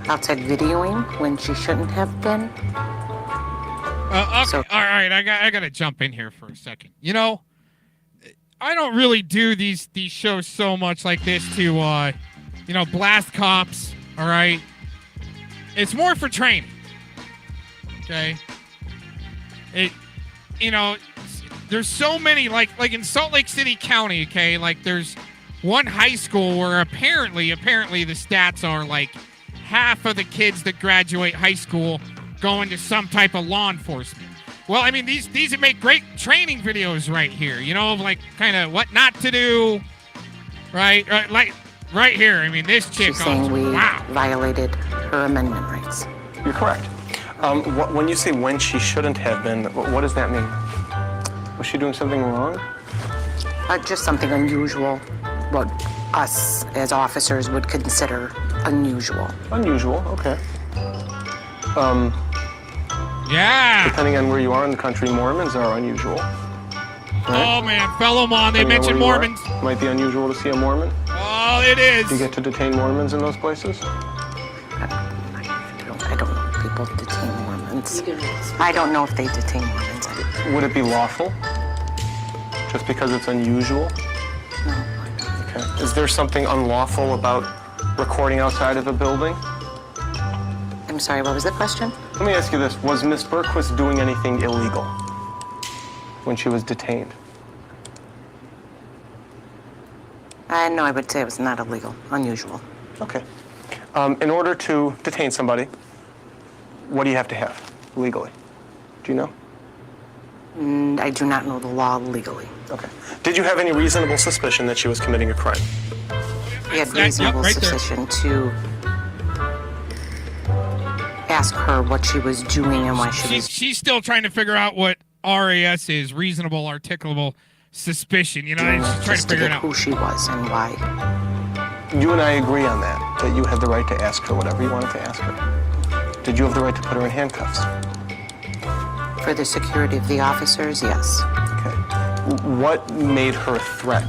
outside videoing when she shouldn't have been. Okay, all right, I got to jump in here for a second. You know, I don't really do these shows so much like this to, blast cops, all right? It's more for training, okay? There's so many, like in Salt Lake City County, okay? Like, there's one high school where apparently the stats are like half of the kids that graduate high school go into some type of law enforcement. Well, I mean, these make great training videos right here, of like kind of what not to do, right? Like right here. I mean, this chick. She's saying we violated her amendment rights. You're correct. When you say when she shouldn't have been, what does that mean? Was she doing something wrong? Just something unusual, what us as officers would consider unusual. Unusual, okay. Yeah. Depending on where you are in the country, Mormons are unusual. Right? Oh, man. Fellow Mon, they mentioned Mormons. Might be unusual to see a Mormon. Oh, it is. Do you get to detain Mormons in those places? I don't know if people detain Mormons. I don't know if they detain Mormons. Would it be lawful? Just because it's unusual? No. Okay. Is there something unlawful about recording outside of a building? I'm sorry, what was the question? Let me ask you this. Was Miss Berquist doing anything illegal when she was detained? No, I would say it was not illegal, unusual. Okay. In order to detain somebody, what do you have to have legally? Do you know? I do not know the law legally. Okay. Did you have any reasonable suspicion that she was committing a crime? We had reasonable suspicion to ask her what she was doing and why she was... She's still trying to figure out what RAS is, reasonable, articulable suspicion. She's trying to figure it out. Who she was and why. You and I agree on that you had the right to ask her whatever you wanted to ask her. Did you have the right to put her in handcuffs? For the security of the officers, yes. Okay. What made her a threat?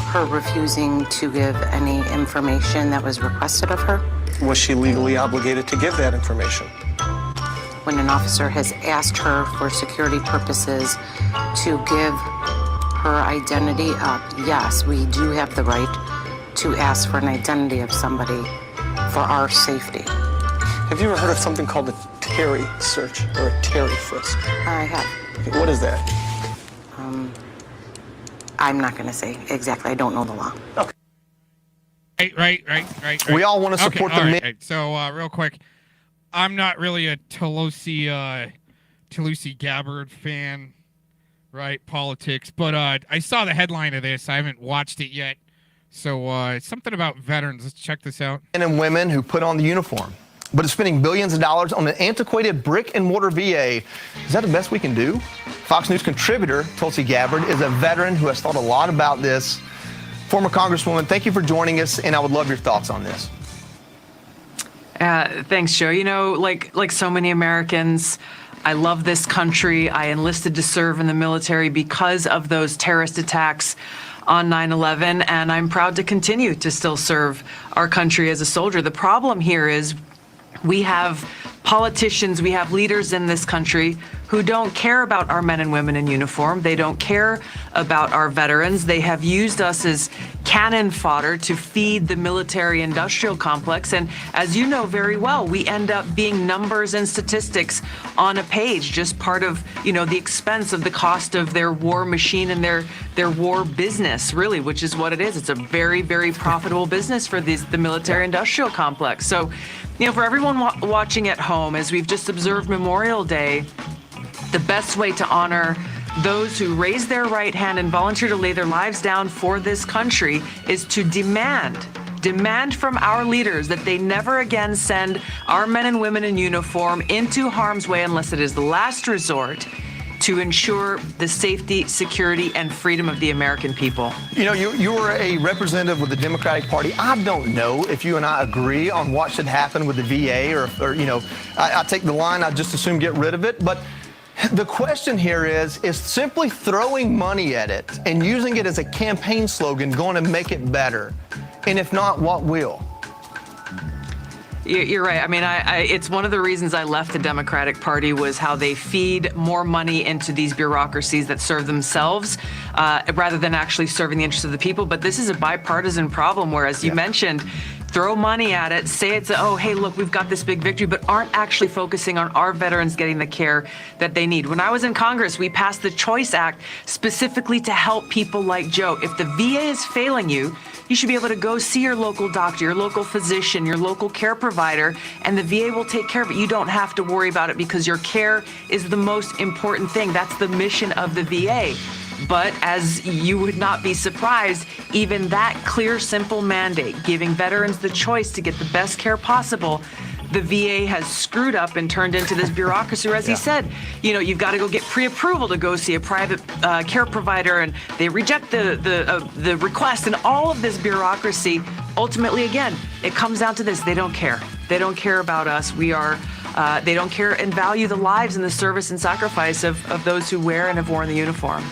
Her refusing to give any information that was requested of her. Was she legally obligated to give that information? When an officer has asked her for security purposes to give her identity up, yes, we do have the right to ask for an identity of somebody for our safety. Have you ever heard of something called a Terry search or a Terry frisk? I have. Okay, what is that? I'm not going to say exactly. I don't know the law. Okay. Right. We all want to support the... Right. So, real quick, I'm not really a Tulsi Gabbard fan, right? Politics. But I saw the headline of this. I haven't watched it yet. So it's something about veterans. Let's check this out. Men and women who put on the uniform, but is spending billions of dollars on an antiquated brick and mortar VA. Is that the best we can do? Fox News contributor Tulsi Gabbard is a veteran who has thought a lot about this. Former Congresswoman, thank you for joining us, and I would love your thoughts on this. Thanks, Joe. You know, like so many Americans, I love this country. I enlisted to serve in the military because of those terrorist attacks on 9/11, and I'm proud to continue to still serve our country as a soldier. The problem here is we have politicians, we have leaders in this country who don't care about our men and women in uniform. They don't care about our veterans. They have used us as cannon fodder to feed the military-industrial complex. And as you know very well, we end up being numbers and statistics on a page, just part of, you know, the expense of the cost of their war machine and their war business, really, which is what it is. It's a very, very profitable business for the military-industrial complex. So, you know, for everyone watching at home, as we've just observed Memorial Day, the best way to honor those who raise their right hand and volunteer to lay their lives down for this country is to demand from our leaders that they never again send our men and women in uniform into harm's way unless it is the last resort to ensure the safety, security, and freedom of the American people. You know, you were a representative with the Democratic Party. I don't know if you and I agree on what should happen with the VA or you know, I take the line, I just assume get rid of it. But the question here is simply throwing money at it and using it as a campaign slogan going to make it better? And if not, what will? You're right. I mean, it's one of the reasons I left the Democratic Party was how they feed more money into these bureaucracies that serve themselves rather than actually serving the interests of the people. But this is a bipartisan problem where, as you mentioned, throw money at it, say it's, oh, hey, look, we've got this big victory, but aren't actually focusing on our veterans getting the care that they need. When I was in Congress, we passed the Choice Act specifically to help people like Joe. If the VA is failing you, you should be able to go see your local doctor, your local physician, your local care provider, and the VA will take care of it. You don't have to worry about it because your care is the most important thing. That's the mission of the VA. But as you would not be surprised, even that clear, simple mandate, giving veterans the choice to get the best care possible, the VA has screwed up and turned into this bureaucracy. Or as he said, you know, you've got to go get pre-approval to go see a private care provider, and they reject the request, and all of this bureaucracy. Ultimately, again, it comes down to this: they don't care. They don't care about us. We are. They don't care and value the lives and the service and sacrifice of those who wear and have worn the uniform.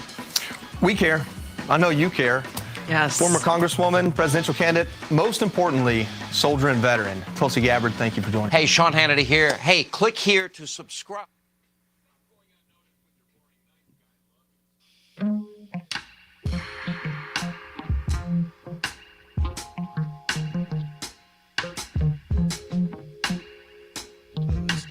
We care. I know you care. Yes. Former Congresswoman, presidential candidate, most importantly, soldier and veteran. Tulsi Gabbard, thank you for joining us. Hey, Sean Hannity here. Hey, click here to subscribe.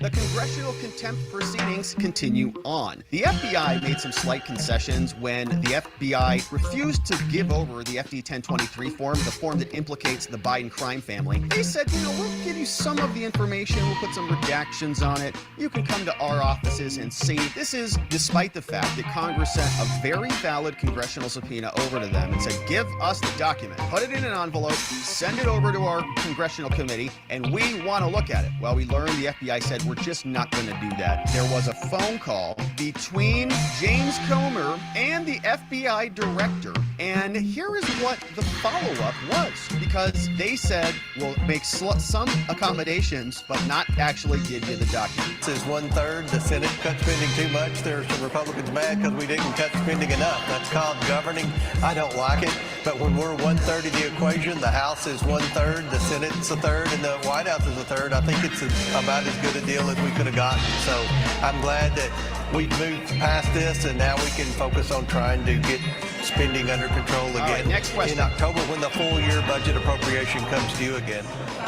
The congressional contempt proceedings continue on. The FBI made some slight concessions when the FBI refused to give over the FD 1023 form, the form that implicates the Biden crime family. They said, you know, we'll give you some of the information, we'll put some redactions on it. You can come to our offices and see. This is despite the fact that Congress sent a very valid congressional subpoena over to them and said, give us the document, put it in an envelope, send it over to our congressional committee, and we want to look at it. Well, we learned the FBI said, we're just not going to do that. There was a phone call between James Comer and the FBI director, and here is what the follow-up was, because they said, we'll make some accommodations, but not actually give you the document. This is 1/3. The Senate cut spending too much. There's some Republicans mad because we didn't cut spending enough. That's called governing. I don't like it, but when we're 1/3 of the equation, the House is 1/3, the Senate's 1/3, and the White House is 1/3. I think it's about as good a deal as we could have gotten. So I'm glad that we've moved past this, and now we can focus on trying to get spending under control again. All right, next question. In October, when the full year budget appropriation comes to you again.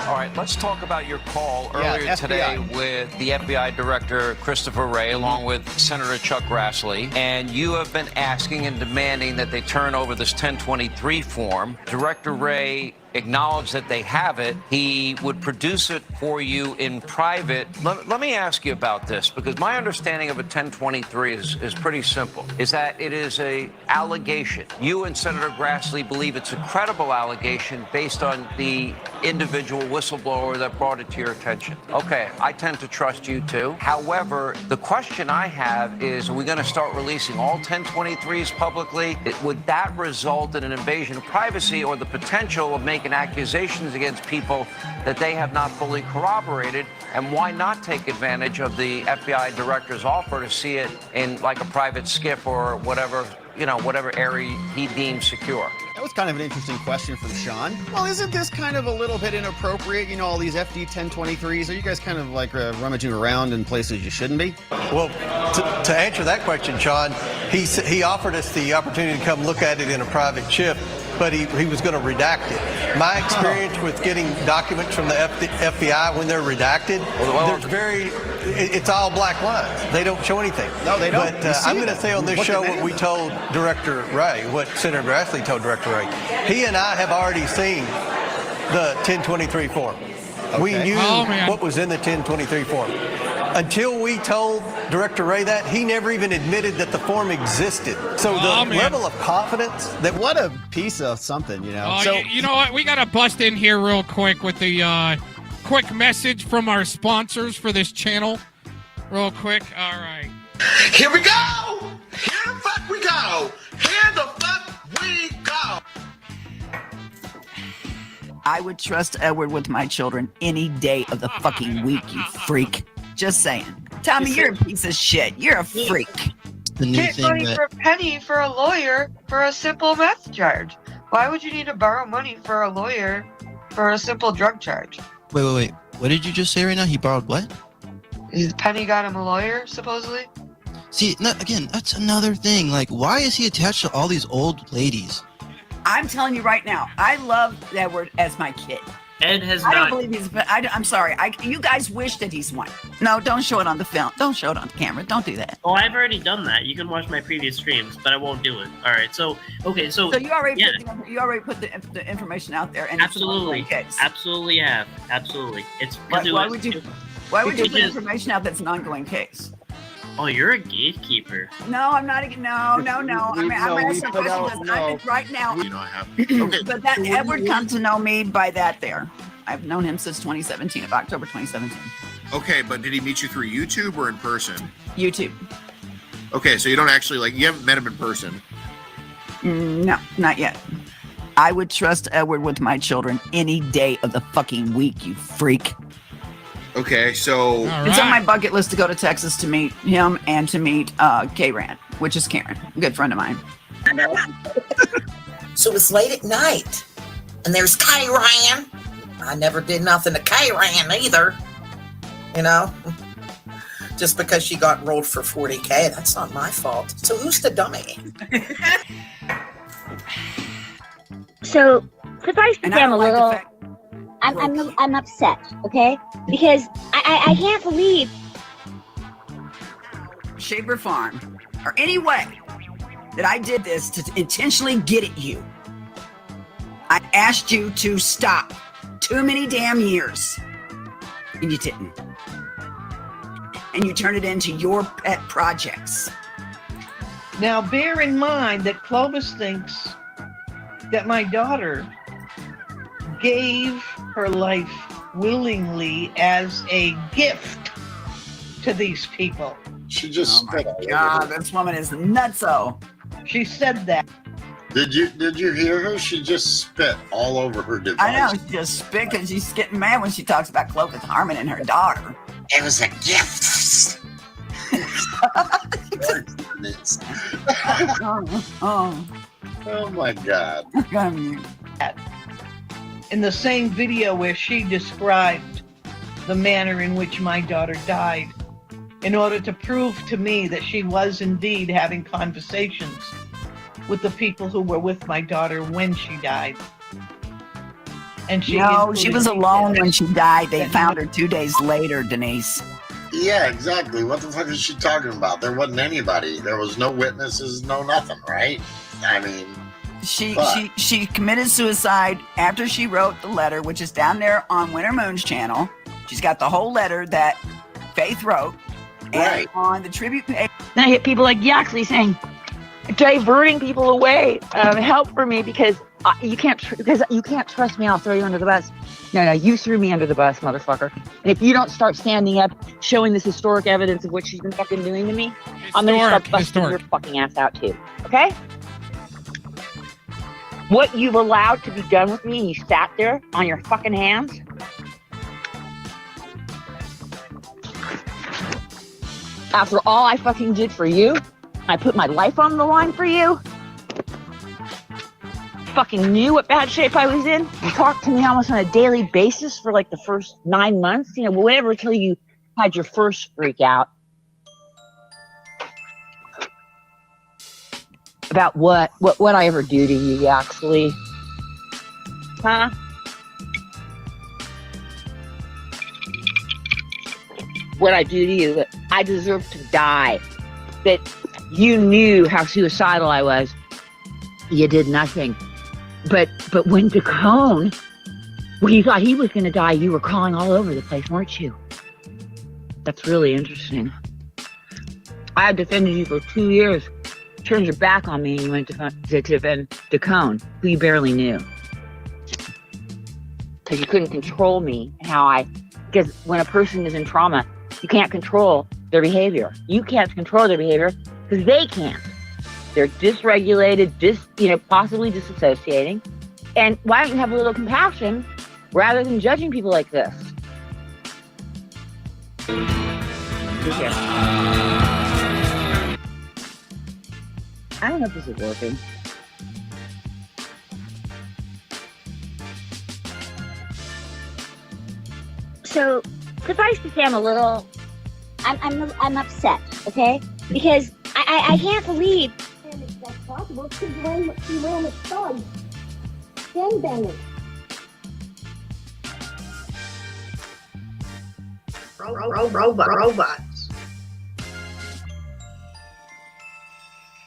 All right, let's talk about your call earlier today with the FBI Director Christopher Wray, along with Senator Chuck Grassley. And you have been asking and demanding that they turn over this 1023 form. Director Wray acknowledge that they have it, he would produce it for you in private. Let me ask you about this, because my understanding of a 1023 is pretty simple, is that it is a allegation. You and Senator Grassley believe it's a credible allegation based on the individual whistleblower that brought it to your attention. Okay, I tend to trust you too. However, the question I have is, are we going to start releasing all 1023s publicly? Would that result in an invasion of privacy or the potential of making accusations against people that they have not fully corroborated? And why not take advantage of the FBI director's offer to see it in like a private skiff or whatever, whatever area he deems secure? That was kind of an interesting question from Sean. Well, isn't this kind of a little bit inappropriate? All these FD 1023s. Are you guys kind of like rummaging around in places you shouldn't be? Well, to answer that question, Sean, he offered us the opportunity to come look at it in a private ship, but he was going to redact it. My experience with getting documents from the FBI when they're redacted, it's all black lines. They don't show anything. No, they don't. But I'm going to say on this show what we told Director Ray, what Senator Grassley told Director Ray. He and I have already seen the 1023 form. Okay. We knew what was in the 1023 form. Until we told Director Ray that, he never even admitted that the form existed. So the level of confidence that... What a piece of something, So, you know what? We got to bust in here real quick with the quick message from our sponsors for this channel. Real quick. All right. Here we go! Here the fuck we go! Here the fuck we go! I would trust Edward with my children any day of the fucking week, you freak. Just saying. Tommy, you're a piece of shit. You're a freak. Get money for a penny for a lawyer for a simple meth charge. Why would you need to borrow money for a lawyer for a simple drug charge? Wait. What did you just say right now? He borrowed what? Penny got him a lawyer, supposedly? See, again, that's another thing. Like, why is he attached to all these old ladies? I'm telling you right now, I love Edward as my kid. Ed has I not. don't believe he's. I'm sorry. You guys wish that he's one. No, don't show it on the film. Don't show it on the camera. Don't do that. Oh, I've already done that. You can watch my previous streams, but I won't do it. All right. So you already put the information out there, and absolutely, it's an ongoing case. Absolutely have. Absolutely. It's why would you put information out that's an ongoing case? Oh, you're a gatekeeper. No, I'm not. No. I'm asking questions right now. I have. But that Edward comes to know me by that there. I've known him since 2017, of October 2017. Okay, but did he meet you through YouTube or in person? YouTube. Okay, so you don't actually, you haven't met him in person? No, not yet. I would trust Edward with my children any day of the fucking week, you freak. Okay, so... It's on my bucket list to go to Texas to meet him and to meet K-Ran, which is Karen, a good friend of mine. So it's late at night, and there's K-Ran. I never did nothing to K-Ran either, Just because she got enrolled for $40K, that's not my fault. So who's the dummy? So, suffice to say, I'm a little... I'm upset, okay? Because I can't believe Shaver Farm, or any way that I did this to intentionally get at you. I asked you to stop. Too many damn years. And you didn't. And you turned it into your pet projects. Now, bear in mind that Clovis thinks that my daughter gave her life willingly as a gift to these people. She just spit all over God, this woman is nutso. She said that. Did you hear her? She just spit all over her device. I know, she just spit because she's getting mad when she talks about Clovis Harmon and her daughter. It was a gift. Oh my God. In the same video where she described the manner in which my daughter died, in order to prove to me that she was indeed having conversations with the people who were with my daughter when she died. And she was alone when she died. They found her 2 days later, Denise. Yeah, exactly. What the fuck is she talking about? There wasn't anybody. There was no witnesses, no nothing, right? I mean... She committed suicide after she wrote the letter, which is down there on Winter Moon's channel. She's got the whole letter that Faith wrote. And on the tribute page. Then I hit people like Yaxley saying, diverting people away, help for me because you can't trust me. I'll throw you under the bus. No, you threw me under the bus, motherfucker. And if you don't start standing up, showing this historic evidence of what she's been fucking doing to me, I'm gonna start busting your fucking ass out too. Okay? What you've allowed to be done with me, and you sat there on your fucking hands. After all I fucking did for you, I put my life on the line for you. Fucking knew what bad shape I was in. You talked to me almost on a daily basis for like the first 9 months, whatever, until you had your first freak out. About what I ever do to you, actually. Huh? What I do to you, that I deserve to die. That you knew how suicidal I was. You did nothing. But when Dacone, when you thought he was going to die, you were crawling all over the place, weren't you? That's really interesting. I had defended you for 2 years. Turned your back on me and you went to defend Dacone, who you barely knew. Because you couldn't control me and because when a person is in trauma, you can't control their behavior. You can't control their behavior because they can't. They're dysregulated, possibly disassociating. And why don't you have a little compassion rather than judging people like this? I don't know if this is working. So, suffice to say, I'm upset, okay? Because I can't believe that's possible. She ran with thugs, gangbangers. Robots.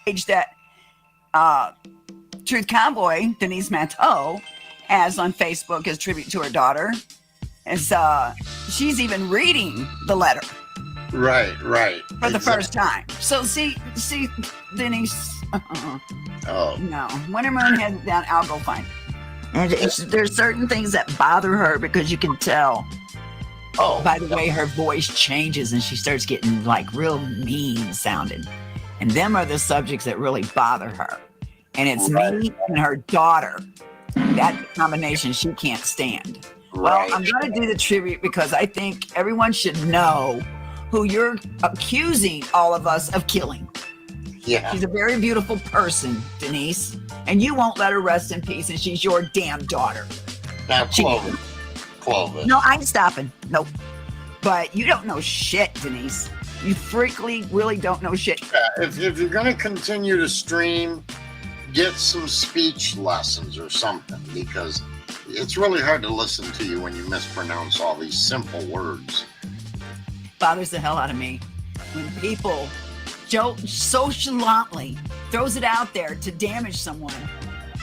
Page that Truth Cowboy Denise Matteau has on Facebook as tribute to her daughter. As she's even reading the letter. Right. For the first time. So see, Denise. Oh. No. Winter Moon has it down. I'll go find it. And there's certain things that bother her because you can tell by the way her voice changes and she starts getting like real mean sounding. And them are the subjects that really bother her. And it's me and her daughter. That combination she can't stand. Well, I'm going to do the tribute because I think everyone should know who you're accusing all of us of killing. Yeah. She's a very beautiful person, Denise, and you won't let her rest in peace, and she's your damn daughter. Now, Clovis. No, I'm stopping. Nope. But you don't know shit, Denise. You freakily really don't know shit. If you're going to continue to stream, get some speech lessons or something, because it's really hard to listen to you when you mispronounce all these simple words. Bothers the hell out of me when people socially throws it out there to damage someone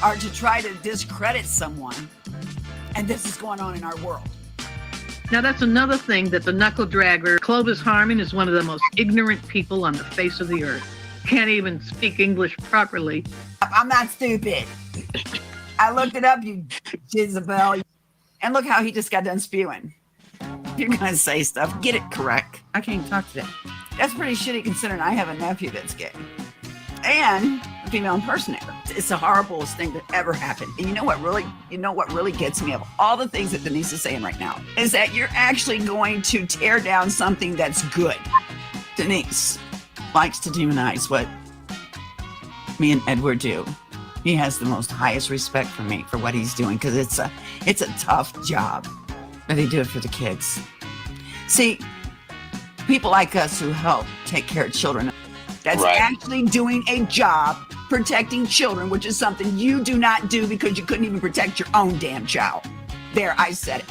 or to try to discredit someone, and this is going on in our world. Now that's another thing that the knuckle dragger Clovis Harmon is one of the most ignorant people on the face of the earth. Can't even speak English properly. I'm not stupid. I looked it up, you Jezebel. And look how he just got done spewing. If you're going to say stuff, get it correct. I can't even talk today. That's pretty shitty considering I have a nephew that's gay. And a female impersonator. It's the horriblest thing that ever happened. And you know what really gets me of all the things that Denise is saying right now is that you're actually going to tear down something that's good. Denise likes to demonize what me and Edward do. He has the most highest respect for me for what he's doing because it's a tough job, but they do it for the kids. See, people like us who help take care of children, that's actually doing a job protecting children, which is something you do not do because you couldn't even protect your own damn child. There, I said it.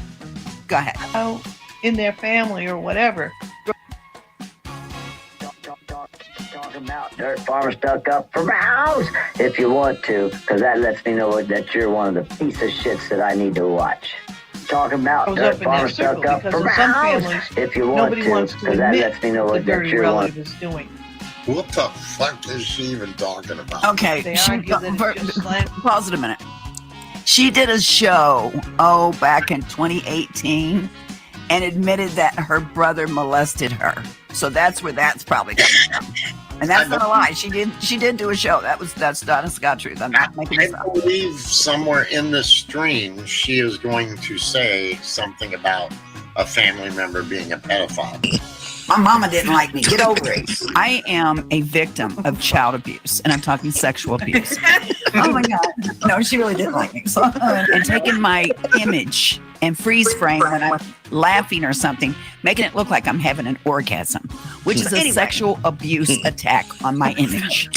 Go ahead. Oh, in their family or whatever. Talking about dirt farmer stuck up for house if you want to, because that lets me know that you're one of the piece of shits that I need to watch. Talking about dirt farmer stuck up for house if you want to, because that lets me know that you're one. Is doing. What the fuck is she even talking about? Okay, They argue that it's just pause it a minute. She did a show, back in 2018, and admitted that her brother molested her. So that's where that's probably coming from. And that's not a lie. She did do a show. That's honest God truth. I'm not making this up. I believe somewhere in the stream she is going to say something about a family member being a pedophile. My mama didn't like me. Get over it. I am a victim of child abuse, and I'm talking sexual abuse. Oh my God. No, she really didn't like me. So, and taking my image and freeze frame when I'm laughing or something, making it look like I'm having an orgasm, which is a sexual abuse attack on my image.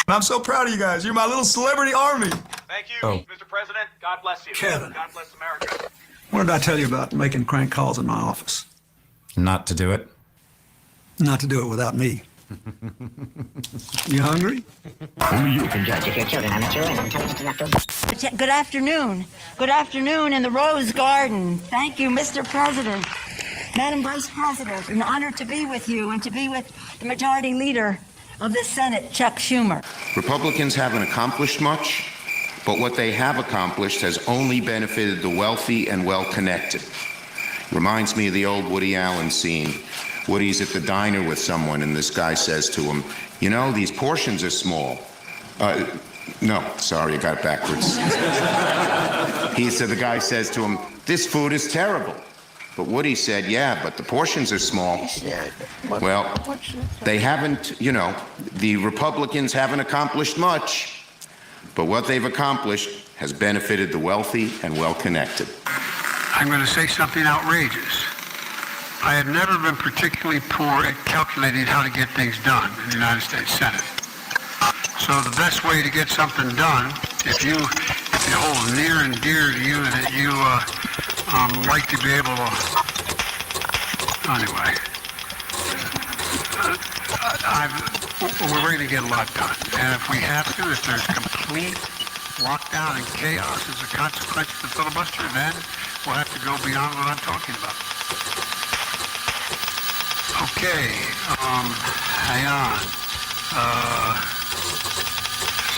I'm so proud of you guys. You're my little celebrity army. Thank you, Mr. President. God bless you. Kevin. God bless America. What did I tell you about making crank calls in my office? Not to do it. Not to do it without me. You hungry? Only you can judge if your children are mature and intelligent enough to... Good afternoon. Good afternoon in the Rose Garden. Thank you, Mr. President. Madam Vice President, an honor to be with you and to be with the Majority Leader of the Senate, Chuck Schumer. Republicans haven't accomplished much, but what they have accomplished has only benefited the wealthy and well-connected. Reminds me of the old Woody Allen scene. Woody's at the diner with someone, and this guy says to him, "You know, these portions are small." No, sorry, I got it backwards. The guy says to him, "This food is terrible." But Woody said, "Yeah, but the portions are small." Well, they haven't, the Republicans haven't accomplished much, but what they've accomplished has benefited the wealthy and well-connected. I'm going to say something outrageous. I have never been particularly poor at calculating how to get things done in the United States Senate. So the best way to get something done, if you hold near and dear to you that you like to be able to, anyway, we're going to get a lot done. And if we have to, if there's complete lockdown and chaos as a consequence of the filibuster, then we'll have to go beyond what I'm talking about. Okay, hang on.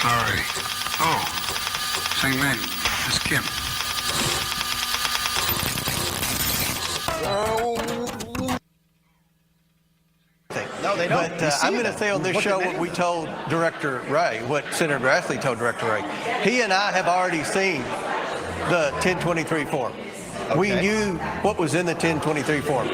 Sorry. Oh, same name, Miss Kim. No, they don't. But I'm going to say on this show what we told Director Wray, what Senator Grassley told Director Wray. He and I have already seen the 1023 form. Okay. We knew what was in the 1023 form.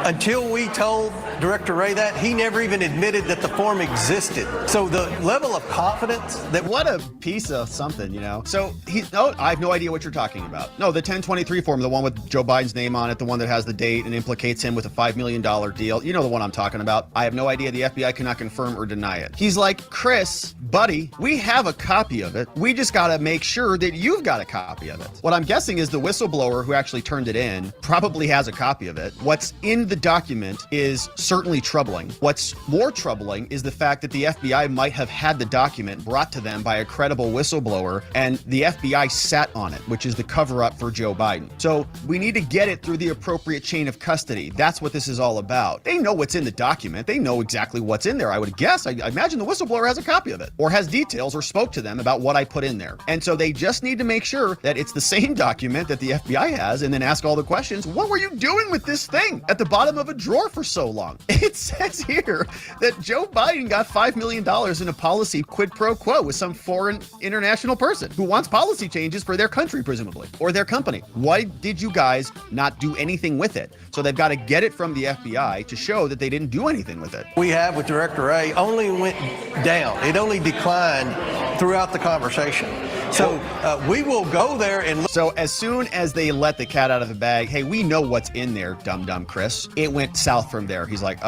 Until we told Director Wray that, he never even admitted that the form existed. So the level of confidence that... What a piece of something, So, I have no idea what you're talking about. No, the 1023 form, the one with Joe Biden's name on it, the one that has the date and implicates him with a $5 million deal. You know the one I'm talking about. I have no idea. The FBI cannot confirm or deny it. He's like, Chris, buddy, we have a copy of it. We just got to make sure that you've got a copy of it. What I'm guessing is the whistleblower who actually turned it in probably has a copy of it. What's in the document is certainly troubling. What's more troubling is the fact that the FBI might have had the document brought to them by a credible whistleblower, and the FBI sat on it, which is the cover-up for Joe Biden. So we need to get it through the appropriate chain of custody. That's what this is all about. They know what's in the document. They know exactly what's in there, I would guess. I imagine the whistleblower has a copy of it, or has details, or spoke to them about what I put in there. And so they just need to make sure that it's the same document that the FBI has, and then ask all the questions. What were you doing with this thing at the bottom of a drawer for so long? It says here that Joe Biden got $5 million in a policy quid pro quo with some foreign international person who wants policy changes for their country, presumably, or their company. Why did you guys not do anything with it? So they've got to get it from the FBI to show that they didn't do anything with it. We have with Director Wray only went down. It only declined throughout the conversation. So we will go there and look. So as soon as they let the cat out of the bag, hey, we know what's in there, dum-dum Chris. It went south from there. He's like,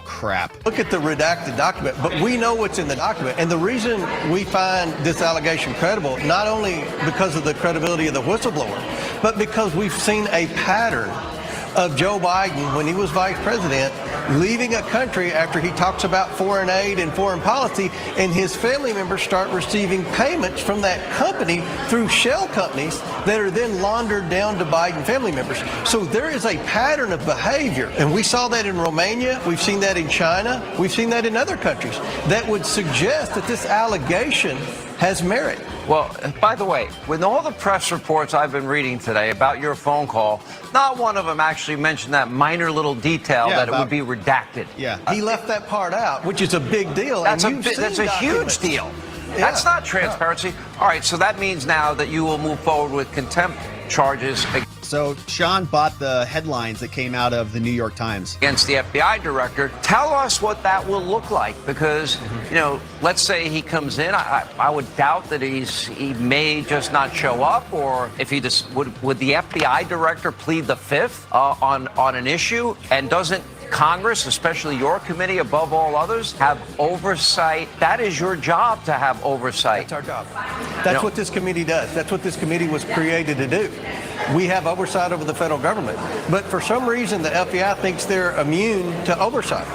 crap. Look at the redacted document, but we know what's in the document. And the reason we find this allegation credible, not only because of the credibility of the whistleblower, but because we've seen a pattern of Joe Biden, when he was vice president, leaving a country after he talks about foreign aid and foreign policy, and his family members start receiving payments from that company through shell companies that are then laundered down to Biden family members. So there is a pattern of behavior, and we saw that in Romania, we've seen that in China, we've seen that in other countries, that would suggest that this allegation has merit. Well, by the way, with all the press reports I've been reading today about your phone call, not one of them actually mentioned that minor little detail that it would be redacted. Yeah, he left that part out, which is a big deal. That's a huge deal. Yeah. That's not transparency. Yeah. All right, so that means now that you will move forward with contempt charges. So Sean bought the headlines that came out of the New York Times against the FBI director. Tell us what that will look like, because, you know, let's say he comes in. I would doubt that he may just not show up, or if he just would the FBI director plead the fifth on an issue, and doesn't Congress, especially your committee above all others, have oversight? That is your job to have oversight. That's our job. That's what this committee does. That's what this committee was created to do. We have oversight over the federal government. But for some reason, the FBI thinks they're immune to oversight.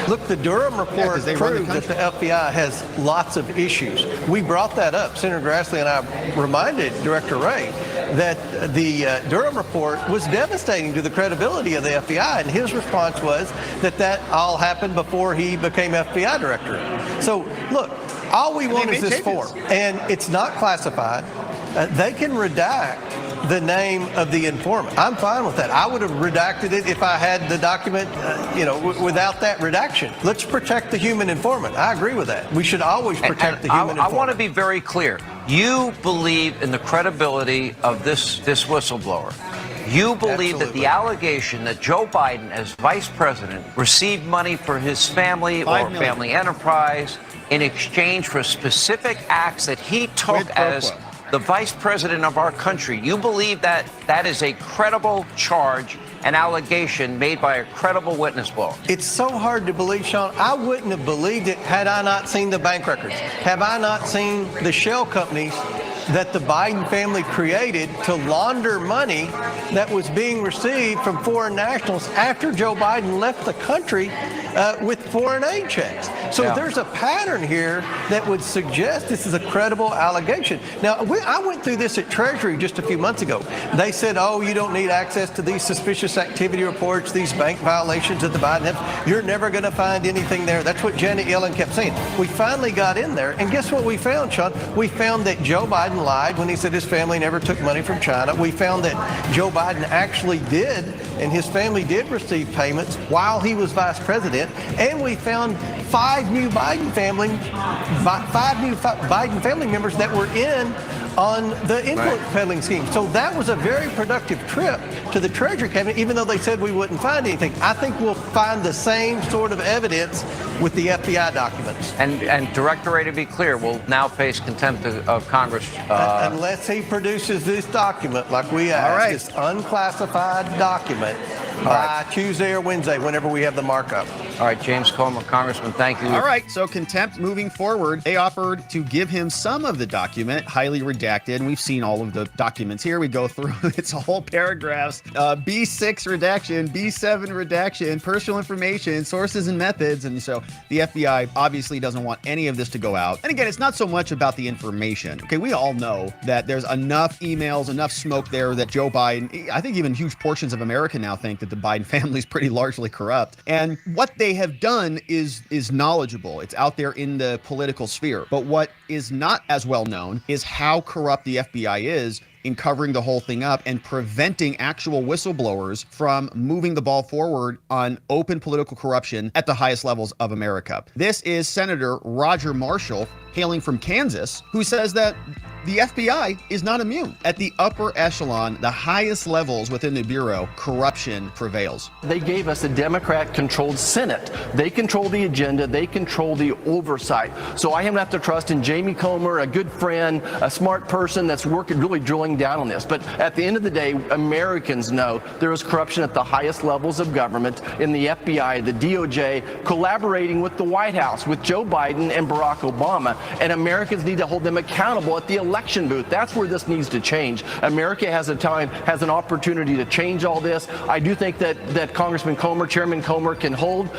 Look, the Durham report proved that the FBI has lots of issues. We brought that up. Senator Grassley and I reminded Director Wray that the Durham report was devastating to the credibility of the FBI, and his response was that all happened before he became FBI director. So, look, all we want is this form, and it's not classified. They can redact the name of the informant. I'm fine with that. I would have redacted it if I had the document, without that redaction. Let's protect the human informant. I agree with that. We should always protect the human informant. I want to be very clear. You believe in the credibility of this whistleblower. You believe that the allegation that Joe Biden, as vice president, received money for his family or family enterprise in exchange for specific acts that he took as the vice president of our country. You believe that that is a credible charge, an allegation made by a credible witness blower? It's so hard to believe, Sean. I wouldn't have believed it had I not seen the bank records. Have I not seen the shell companies that the Biden family created to launder money that was being received from foreign nationals after Joe Biden left the country with foreign aid checks? So there's a pattern here that would suggest this is a credible allegation. Now, I went through this at Treasury just a few months ago. They said, oh, you don't need access to these suspicious activity reports, these bank violations that the Biden have. You're never going to find anything there. That's what Janet Yellen kept saying. We finally got in there, and guess what we found, Sean? We found that Joe Biden lied when he said his family never took money from China. We found that Joe Biden actually did, and his family did receive payments while he was vice president. And we found five new Biden family members that were in on the influence peddling scheme. So that was a very productive trip to the Treasury Cabinet, even though they said we wouldn't find anything. I think we'll find the same sort of evidence with the FBI documents. And Director Wray, to be clear, will now face contempt of Congress. Unless he produces this document like we asked, this unclassified document by Tuesday or Wednesday, whenever we have the markup. All right, James Comer, Congressman, thank you. All right, so contempt moving forward. They offered to give him some of the document, highly redacted, and we've seen all of the documents here. We go through it's a whole paragraphs. B6 redaction, B7 redaction, personal information, sources and methods. And so the FBI obviously doesn't want any of this to go out. And again, it's not so much about the information. Okay, we all know that there's enough emails, enough smoke there that Joe Biden, I think even huge portions of America now think that the Biden family is pretty largely corrupt. And what they have done is knowledgeable. It's out there in the political sphere. But what is not as well known is how corrupt the FBI is in covering the whole thing up and preventing actual whistleblowers from moving the ball forward on open political corruption at the highest levels of America. This is Senator Roger Marshall, hailing from Kansas, who says that the FBI is not immune. At the upper echelon, the highest levels within the Bureau, corruption prevails. They gave us a Democrat-controlled Senate. They control the agenda. They control the oversight. So I have to trust in Jamie Comer, a good friend, a smart person that's working, really drilling down on this. But at the end of the day, Americans know there is corruption at the highest levels of government, in the FBI, the DOJ, collaborating with the White House, with Joe Biden and Barack Obama. And Americans need to hold them accountable at the election booth. That's where this needs to change. America has an opportunity to change all this. I do think that Congressman Comer, Chairman Comer, can hold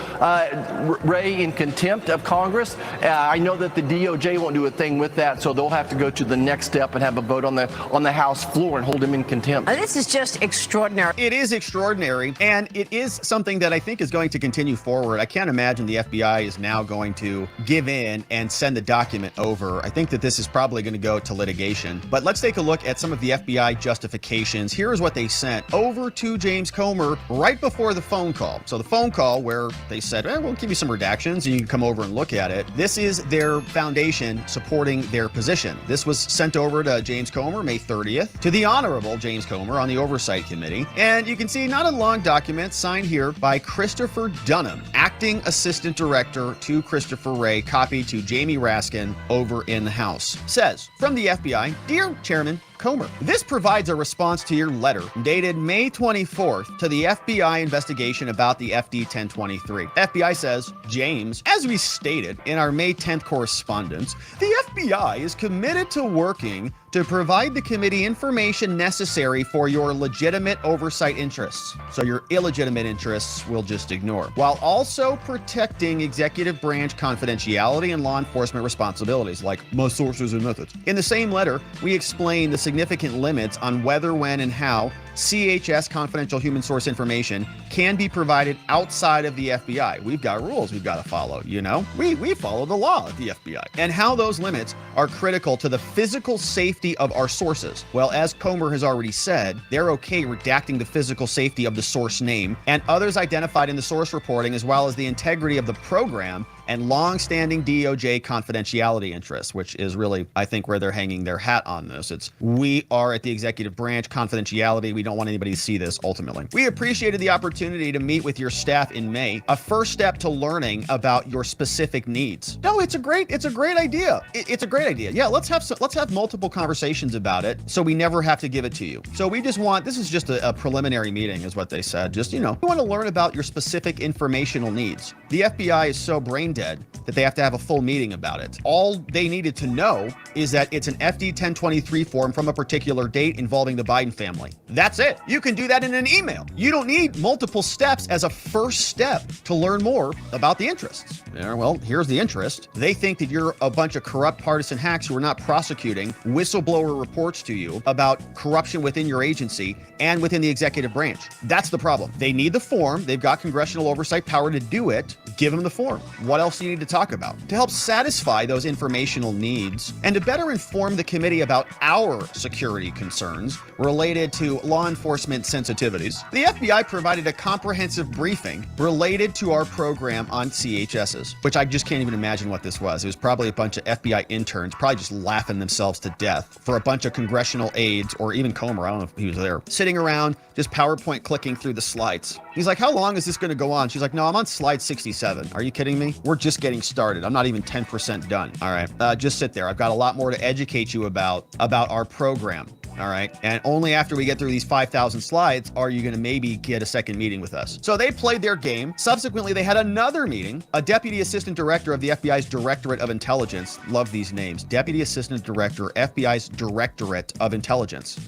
Wray in contempt of Congress. I know that the DOJ won't do a thing with that, so they'll have to go to the next step and have a vote on the House floor and hold him in contempt. This is just extraordinary. It is extraordinary, and it is something that I think is going to continue forward. I can't imagine the FBI is now going to give in and send the document over. I think that this is probably going to go to litigation. But let's take a look at some of the FBI justifications. Here is what they sent over to James Comer right before the phone call. So the phone call where they said, we'll give you some redactions and you can come over and look at it. This is their foundation supporting their position. This was sent over to James Comer May 30th to the Honorable James Comer on the Oversight Committee. And you can see not a long document signed here by Christopher Dunham, Acting Assistant Director to Christopher Wray, copied to Jamie Raskin over in the House. Says, from the FBI, Dear Chairman Comer, this provides a response to your letter dated May 24th to the FBI investigation about the FD 1023. FBI says, James, as we stated in our May 10th correspondence, the FBI is committed to working to provide the committee information necessary for your legitimate oversight interests. So your illegitimate interests we'll just ignore, while also protecting executive branch confidentiality and law enforcement responsibilities, like my sources and methods. In the same letter, we explain the significant limits on whether, when, and how CHS confidential human source information can be provided outside of the FBI. We've got rules we've got to follow, you know? We follow the law at the FBI. And how those limits are critical to the physical safety of our sources. Well, as Comer has already said, they're okay redacting the physical safety of the source name and others identified in the source reporting, as well as the integrity of the program and long-standing DOJ confidentiality interests, which is really, I think, where they're hanging their hat on this. It's, we are at the executive branch, confidentiality. We don't want anybody to see this ultimately. We appreciated the opportunity to meet with your staff in May, a first step to learning about your specific needs. No, it's a great idea. It's a great idea. Yeah, let's have multiple conversations about it so we never have to give it to you. So we just want, this is just a preliminary meeting is what they said. Just, you know, we want to learn about your specific informational needs. The FBI is so brain dead that they have to have a full meeting about it. All they needed to know is that it's an FD 1023 form from a particular date involving the Biden family. That's it. You can do that in an email. You don't need multiple steps as a first step to learn more about the interests. Yeah, well, here's the interest. They think that you're a bunch of corrupt partisan hacks who are not prosecuting whistleblower reports to you about corruption within your agency and within the executive branch. That's the problem. They need the form. They've got congressional oversight power to do it. Give them the form. What else do you need to talk about? To help satisfy those informational needs and to better inform the committee about our security concerns related to law enforcement sensitivities, the FBI provided a comprehensive briefing related to our program on CHSs, which I just can't even imagine what this was. It was probably a bunch of FBI interns, probably just laughing themselves to death for a bunch of congressional aides, or even Comer, I don't know if he was there, sitting around just PowerPoint clicking through the slides. He's like, how long is this going to go on? She's like, no, I'm on slide 67. Are you kidding me? We're just getting started. I'm not even 10% done. All right, just sit there. I've got a lot more to educate you about our program. all right? And only after we get through these 5,000 slides are you going to maybe get a second meeting with us. So they played their game. Subsequently, they had another meeting. A deputy assistant director of the FBI's Directorate of Intelligence. Love these names. Deputy assistant director, FBI's Directorate of Intelligence.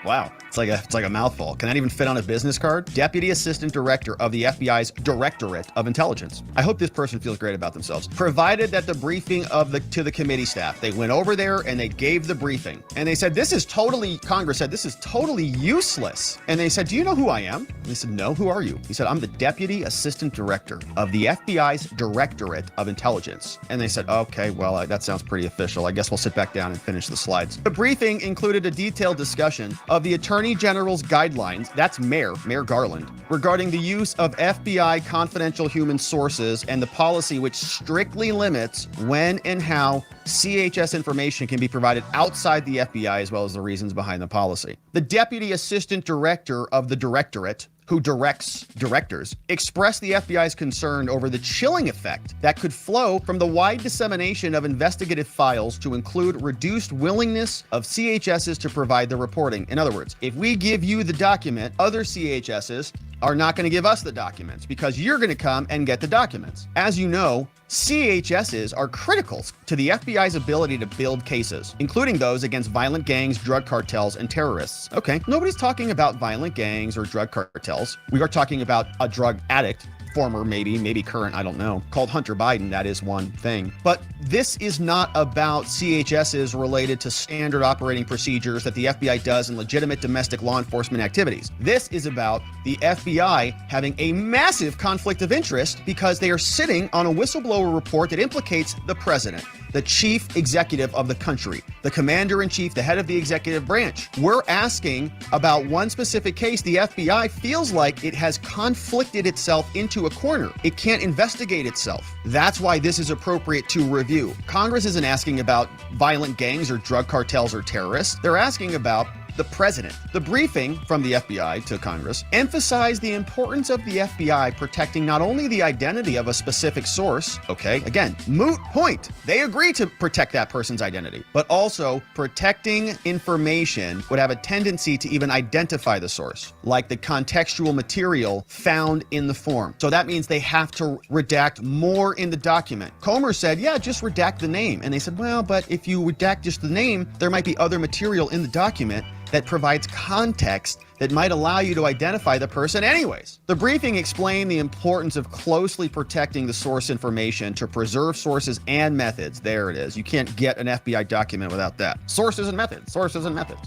Wow, it's like a mouthful. Can that even fit on a business card? Deputy assistant director of the FBI's Directorate of Intelligence. I hope this person feels great about themselves. Provided that the briefing to the committee staff. They went over there and they gave the briefing. And they said, Congress said, this is totally useless. And they said, do you know who I am? And they said, no, who are you? He said, I'm the Deputy Assistant Director of the FBI's Directorate of Intelligence. And they said, okay, well, that sounds pretty official. I guess we'll sit back down and finish the slides. The briefing included a detailed discussion of the Attorney General's guidelines, that's Mayor Garland, regarding the use of FBI confidential human sources and the policy which strictly limits when and how CHS information can be provided outside the FBI, as well as the reasons behind the policy. The Deputy Assistant Director of the Directorate, who directs directors, expressed the FBI's concern over the chilling effect that could flow from the wide dissemination of investigative files to include reduced willingness of CHSs to provide the reporting. In other words, if we give you the document, other CHSs are not going to give us the documents because you're going to come and get the documents. As you know, CHSs are critical to the FBI's ability to build cases, including those against violent gangs, drug cartels, and terrorists. Okay, nobody's talking about violent gangs or drug cartels. We are talking about a drug addict, former maybe current, I don't know, called Hunter Biden. That is one thing. But this is not about CHSs related to standard operating procedures that the FBI does in legitimate domestic law enforcement activities. This is about the FBI having a massive conflict of interest because they are sitting on a whistleblower report that implicates the president, the chief executive of the country, the commander-in-chief, the head of the executive branch. We're asking about one specific case. The FBI feels like it has conflicted itself into a corner. It can't investigate itself. That's why this is appropriate to review. Congress isn't asking about violent gangs or drug cartels or terrorists. They're asking about the president. The briefing from the FBI to Congress emphasized the importance of the FBI protecting not only the identity of a specific source, okay, again, moot point. They agree to protect that person's identity, but also protecting information would have a tendency to even identify the source, like the contextual material found in the form. So that means they have to redact more in the document. Comer said, yeah, just redact the name. And they said, well, but if you redact just the name, there might be other material in the document that provides context that might allow you to identify the person anyways. The briefing explained the importance of closely protecting the source information to preserve sources and methods. There it is. You can't get an FBI document without that. Sources and methods.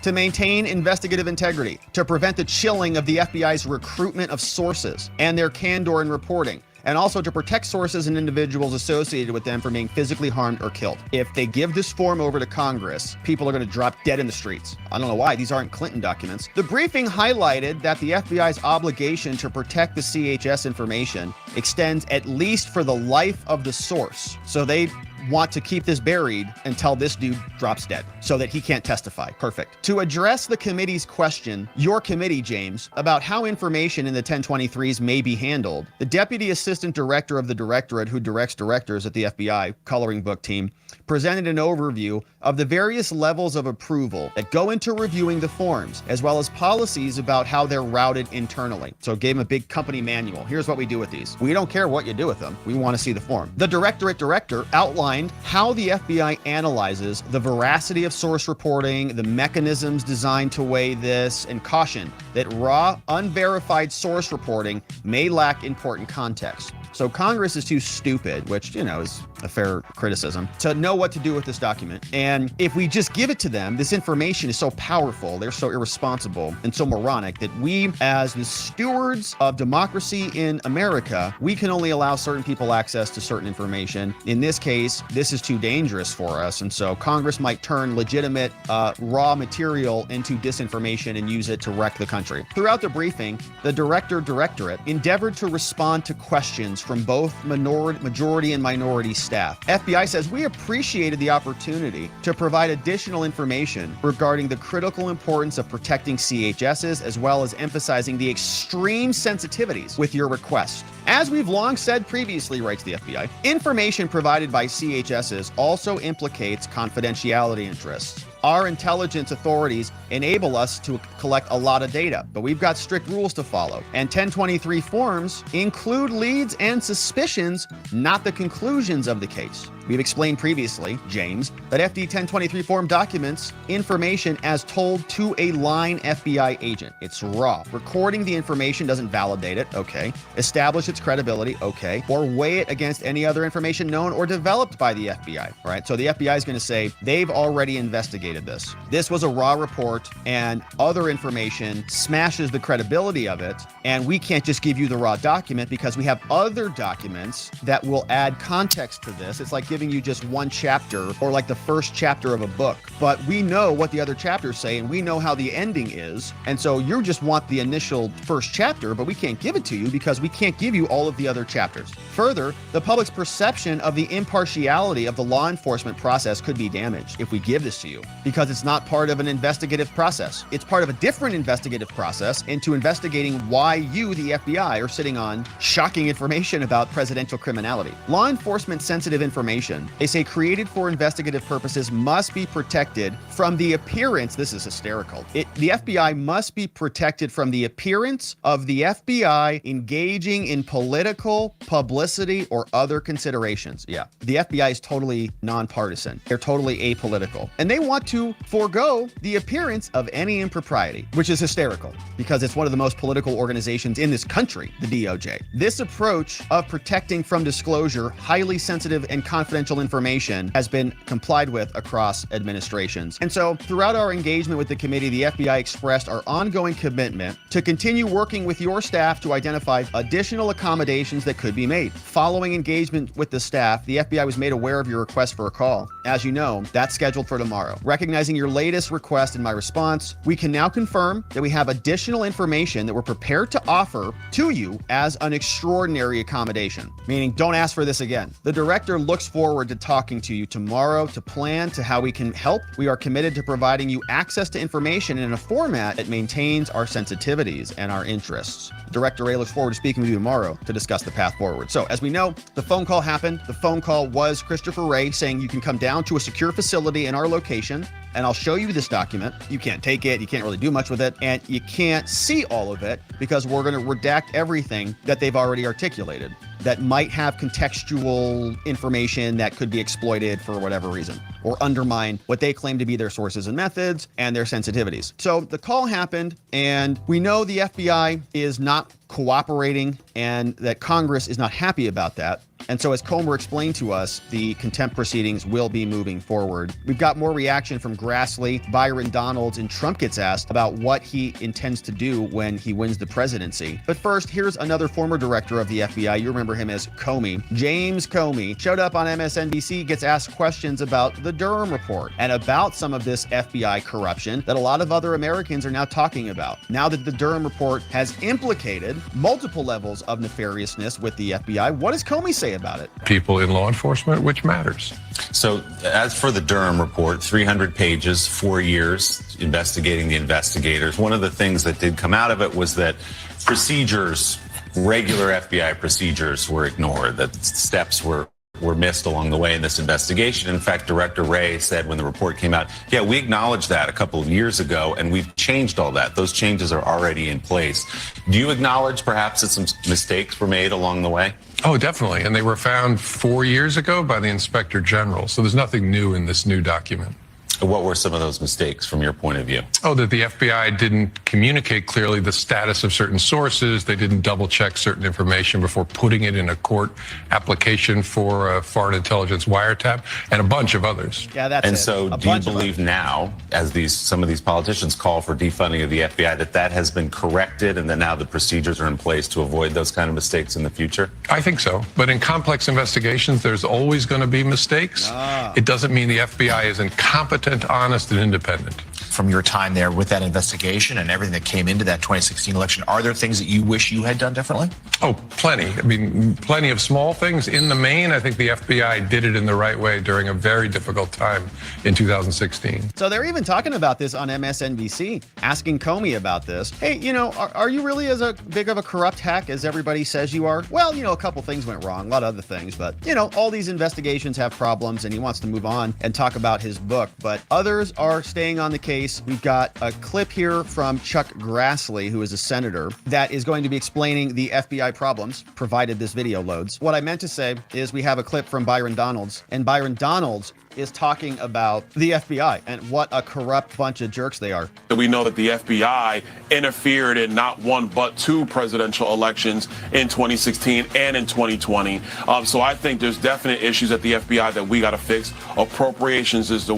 To maintain investigative integrity, to prevent the chilling of the FBI's recruitment of sources and their candor in reporting, and also to protect sources and individuals associated with them from being physically harmed or killed. If they give this form over to Congress, people are going to drop dead in the streets. I don't know why. These aren't Clinton documents. The briefing highlighted that the FBI's obligation to protect the CHS information extends at least for the life of the source. So they want to keep this buried until this dude drops dead so that he can't testify. Perfect. To address the committee's question, your committee, James, about how information in the 1023s may be handled, the Deputy Assistant Director of the Directorate, who directs directors at the FBI coloring book team, presented an overview of the various levels of approval that go into reviewing the forms, as well as policies about how they're routed internally. So gave him a big company manual. Here's what we do with these. We don't care what you do with them. We want to see the form. The Directorate Director outlined how the FBI analyzes the veracity of source reporting, the mechanisms designed to weigh this, and cautioned that raw, unverified source reporting may lack important context. So Congress is too stupid, which, you know, is a fair criticism, to know what to do with this document. And if we just give it to them, this information is so powerful, they're so irresponsible and so moronic that we, as the stewards of democracy in America, we can only allow certain people access to certain information. In this case, this is too dangerous for us. And so Congress might turn legitimate raw material into disinformation and use it to wreck the country. Throughout the briefing, the Directorate endeavored to respond to questions from both majority and minority staff. FBI says, we appreciated the opportunity to provide additional information regarding the critical importance of protecting CHSs, as well as emphasizing the extreme sensitivities with your request. As we've long said previously, writes the FBI, information provided by CHSs also implicates confidentiality interests. Our intelligence authorities enable us to collect a lot of data, but we've got strict rules to follow. And 1023 forms include leads and suspicions, not the conclusions of the case. We've explained previously, James, that FD 1023 form documents information as told to a line FBI agent. It's raw. Recording the information doesn't validate it, okay. Establish its credibility, okay. Or weigh it against any other information known or developed by the FBI, all right? So the FBI is going to say they've already investigated this. This was a raw report, and other information smashes the credibility of it, and we can't just give you the raw document because we have other documents that will add context to this. It's like giving you just one chapter or like the first chapter of a book, but we know what the other chapters say and we know how the ending is. And so you just want the initial first chapter, but we can't give it to you because we can't give you all of the other chapters. Further, the public's perception of the impartiality of the law enforcement process could be damaged if we give this to you because it's not part of an investigative process. It's part of a different investigative process into investigating why you, the FBI, are sitting on shocking information about presidential criminality. Law enforcement sensitive information, they say, created for investigative purposes must be protected from the appearance. This is hysterical. The FBI must be protected from the appearance of the FBI engaging in political, publicity, or other considerations. Yeah, the FBI is totally nonpartisan. They're totally apolitical. And they want to forego the appearance of any impropriety, which is hysterical because it's one of the most political organizations in this country, the DOJ. This approach of protecting from disclosure highly sensitive and confidential information has been complied with across administrations. And so throughout our engagement with the committee, the FBI expressed our ongoing commitment to continue working with your staff to identify additional accommodations that could be made. Following engagement with the staff, the FBI was made aware of your request for a call. As you know, that's scheduled for tomorrow. Recognizing your latest request and my response, we can now confirm that we have additional information that we're prepared to offer to you as an extraordinary accommodation, meaning don't ask for this again. The director looks forward to talking to you tomorrow to plan to how we can help. We are committed to providing you access to information in a format that maintains our sensitivities and our interests. Director Ray looks forward to speaking with you tomorrow to discuss the path forward. So as we know, the phone call happened. The phone call was Christopher Wray saying you can come down to a secure facility in our location and I'll show you this document. You can't take it. You can't really do much with it. And you can't see all of it because we're going to redact everything that they've already articulated that might have contextual information that could be exploited for whatever reason or undermine what they claim to be their sources and methods and their sensitivities. So the call happened, and we know the FBI is not cooperating and that Congress is not happy about that. And so as Comer explained to us, the contempt proceedings will be moving forward. We've got more reaction from Grassley, Byron Donalds, and Trump gets asked about what he intends to do when he wins the presidency. But first, here's another former director of the FBI. You remember him as Comey. James Comey showed up on MSNBC, gets asked questions about the Durham report and about some of this FBI corruption that a lot of other Americans are now talking about. Now that the Durham report has implicated multiple levels of nefariousness with the FBI, what does Comey say about it? People in law enforcement, which matters. So as for the Durham report, 300 pages, 4 years investigating the investigators. One of the things that did come out of it was that procedures, regular FBI procedures were ignored, that steps were missed along the way in this investigation. In fact, Director Wray said when the report came out, yeah, we acknowledged that a couple of years ago, and we've changed all that. Those changes are already in place. Do you acknowledge perhaps that some mistakes were made along the way? Oh, definitely. And they were found 4 years ago by the Inspector General. So there's nothing new in this new document. What were some of those mistakes from your point of view? Oh, that the FBI didn't communicate clearly the status of certain sources. They didn't double check certain information before putting it in a court application for a foreign intelligence wiretap, and a bunch of others. Yeah, that's and it. so A do you bunch of believe now, as some of these politicians call for defunding of the FBI, that has been corrected and that now the procedures are in place to avoid those kind of mistakes in the future? I think so. But in complex investigations, there's always going to be mistakes. It doesn't mean the FBI is incompetent, honest, and independent. from your time there with that investigation and everything that came into that 2016 election. Are there things that you wish you had done differently? Oh, plenty. I mean, plenty of small things. In the main, I think the FBI did it in the right way during a very difficult time in 2016. So they're even talking about this on MSNBC, asking Comey about this. Hey, you know, are you really as a big of a corrupt hack as everybody says you are? Well, you know, a couple things went wrong, a lot of other things, but, you know, all these investigations have problems, and he wants to move on and talk about his book, but others are staying on the case. We've got a clip here from Chuck Grassley, who is a senator, that is going to be explaining the FBI problems, provided this video loads. What I meant to say is we have a clip from Byron Donalds, and Byron Donalds is talking about the FBI and what a corrupt bunch of jerks they are. We know that the FBI interfered in not one but two presidential elections in 2016 and in 2020. So I think there's definite issues at the FBI that we got to fix. Appropriations is the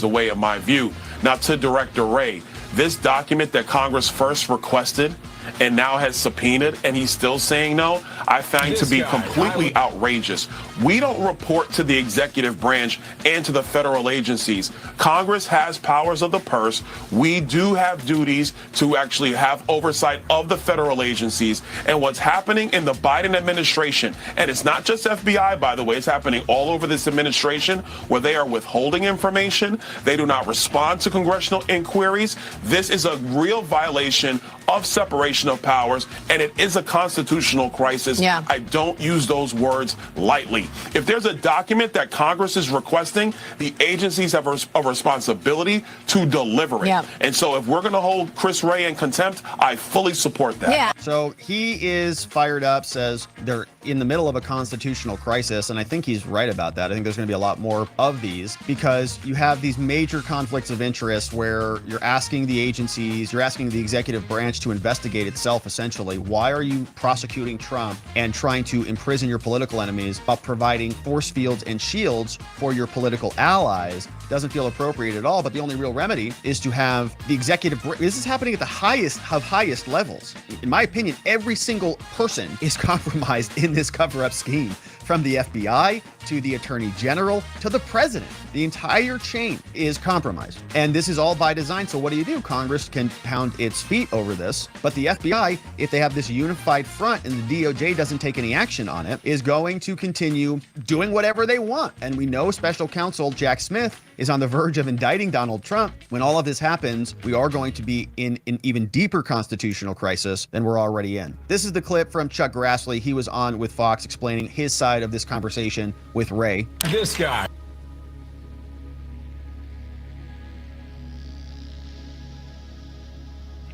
way, in my view. Now, to Director Wray, this document that Congress first requested and now has subpoenaed, and he's still saying no, I find to be completely outrageous. We don't report to the executive branch and to the federal agencies. Congress has powers of the purse. We do have duties to actually have oversight of the federal agencies. And what's happening in the Biden administration, and it's not just FBI, by the way, it's happening all over this administration, where they are withholding information. They do not respond to congressional inquiries. This is a real violation of separation of powers, and it is a constitutional crisis. Yeah. I don't use those words lightly. If there's a document that Congress is requesting, the agencies have a responsibility to deliver it. Yeah. And so if we're going to hold Chris Wray in contempt, I fully support that. Yeah. So he is fired up, says they're in the middle of a constitutional crisis, and I think he's right about that. I think there's going to be a lot more of these because you have these major conflicts of interest where you're asking the agencies, you're asking the executive branch to investigate itself, essentially. Why are you prosecuting Trump and trying to imprison your political enemies while providing force fields and shields for your political allies? Doesn't feel appropriate at all, but the only real remedy is to have the executive. This is happening at the highest of highest levels. In my opinion, every single person is compromised in this cover-up scheme, from the FBI to the Attorney General to the President. The entire chain is compromised. And this is all by design. So what do? Congress can pound its feet over this, but the FBI, if they have this unified front and the DOJ doesn't take any action on it, is going to continue doing whatever they want. And we know Special Counsel Jack Smith is on the verge of indicting Donald Trump. When all of this happens, we are going to be in an even deeper constitutional crisis than we're already in. This is the clip from Chuck Grassley. He was on with Fox explaining his side of this conversation with Wray. This guy.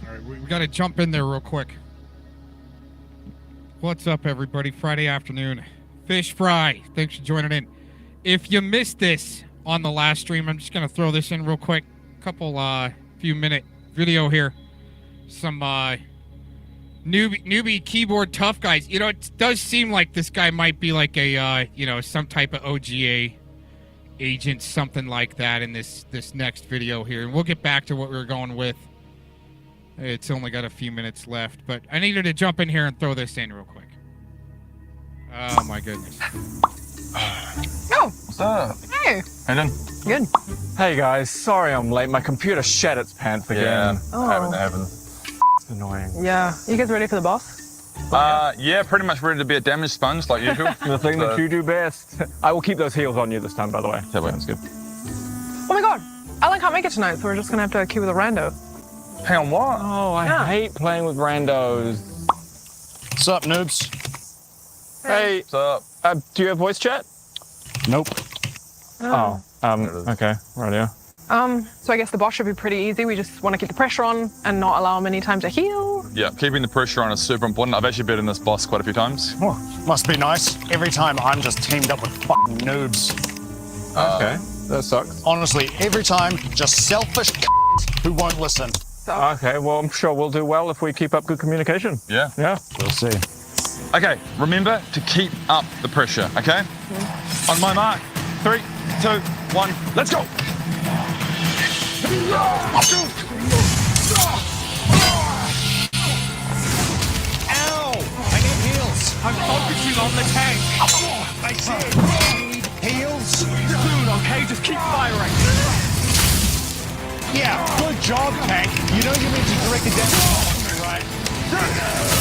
All right, we got to jump in there real quick. What's up, everybody? Friday afternoon. Fish Fry. Thanks for joining in. If you missed this on the last stream, I'm just going to throw this in real quick. Couple few minute video here. Some newbie keyboard tough guys. You know, it does seem like this guy might be like a some type of OGA agent, something like that in this next video here. And we'll get back to what we were going with. It's only got a few minutes left, but I needed to jump in here and throw this in real quick. Oh my goodness. Oh. What's up? Hey. How you doing? Good. Hey guys, sorry I'm late. My computer shat its pants again. Oh. It's annoying. Yeah. You guys ready for the boss? Yeah, pretty much ready to be a damage sponge like usual. The thing that you do best. I will keep those heels on you this time, by the way. That sounds good. Oh my god. Alan can't make it tonight, so we're just gonna have to queue with a rando. Hang on, what? Oh, I hate playing with randos. What's up, noobs? Hey. What's up? Do you have voice chat? Nope. Okay, radio. So I guess the boss should be pretty easy. We just want to keep the pressure on and not allow him any time to heal. Yeah, keeping the pressure on is super important. I've actually beaten this boss quite a few times. Oh, must be nice. Every time I'm just teamed up with fucking noobs. Okay, that sucks. Honestly, every time, just selfish who won't listen. Okay, well, I'm sure we'll do well if we keep up good communication. Yeah. Yeah. We'll see. Okay, remember to keep up the pressure, okay? Yeah. On my mark, 3, 2, 1, let's go! Ow! I need heals. I'm focusing on the tank. I need heals. Soon, okay? Just keep firing. Yeah. Good job, Tank. You know you meant to direct it down to me, right?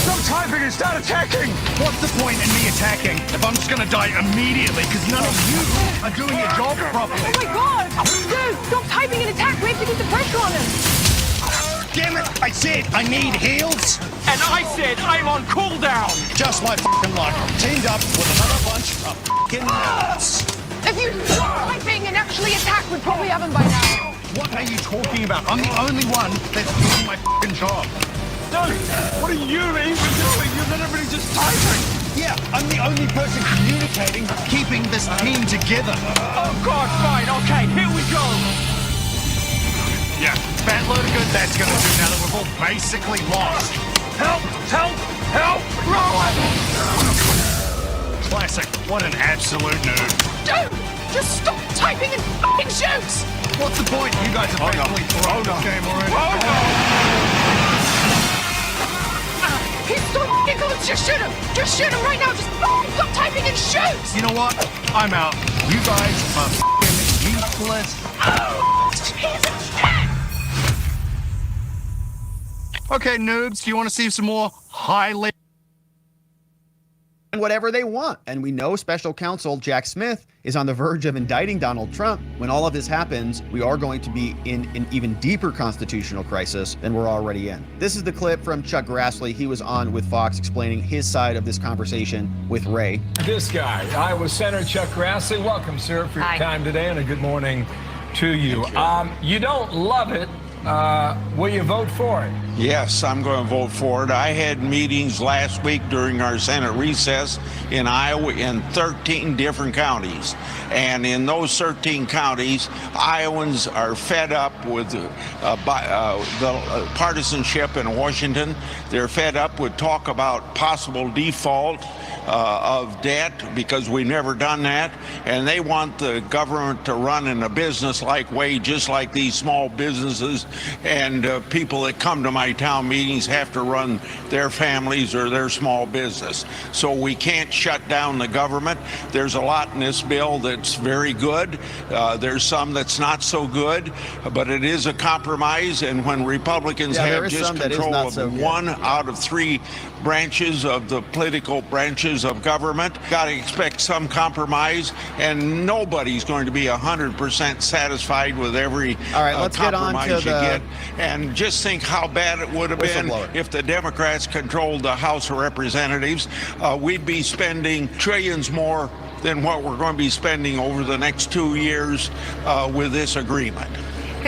Stop typing and start attacking! What's the point in me attacking if I'm just gonna die immediately because none of you are doing your job properly? Oh my god! Dude, stop typing and attack! We have to keep the pressure on him! Damn it! I said I need heals! And I said I'm on cooldown! Just my fucking luck. Teamed up with another bunch of fucking nuts. If you stop typing and actually attack, we'd probably have him by now. What are you talking about? I'm the only one that's doing my fucking job. Dude, what are you even doing? You're literally just typing. Yeah, I'm the only person communicating, keeping this team together. Oh, God, fine. Okay, here we go. Yeah, fat load of good that's gonna do now that we've all basically lost. Help! Help! Help! Rowan! Classic. What an absolute noob. Dude, just stop typing and fucking shoot! What's the point? You guys have basically thrown this game already. Oh, no! He's so fucking good! Just shoot him! Just shoot him right now! Just fucking stop typing and shoot! You know what? I'm out. You guys are fucking useless. Okay, noobs, do you want to see some more high-level? Whatever they want. And we know special counsel Jack Smith is on the verge of indicting Donald Trump. When all of this happens, we are going to be in an even deeper constitutional crisis than we're already in. This is the clip from Chuck Grassley. He was on with Fox explaining his side of this conversation with Ray. This guy, Iowa Senator Chuck Grassley. Welcome, sir, for your time today, and a good morning to you. You don't love it. Will you vote for it? Yes, I'm going to vote for it. I had meetings last week during our Senate recess in Iowa in 13 different counties. And in those 13 counties, Iowans are fed up with the partisanship in Washington. They're fed up with talk about possible default of debt because we've never done that. And they want the government to run in a business-like way, just like these small businesses and people that come to my town meetings have to run their families or their small business. So we can't shut down the government. There's a lot in this bill that's very good. There's some that's not so good, but it is a compromise. And when Republicans have just control of 1 out of 3 branches of the political branches of government, got to expect some compromise, and nobody's going to be 100% satisfied with every compromise you get. And just think how bad it would have been if the Democrats controlled the House of Representatives. We'd be spending trillions more than what we're going to be spending over the next 2 years with this agreement.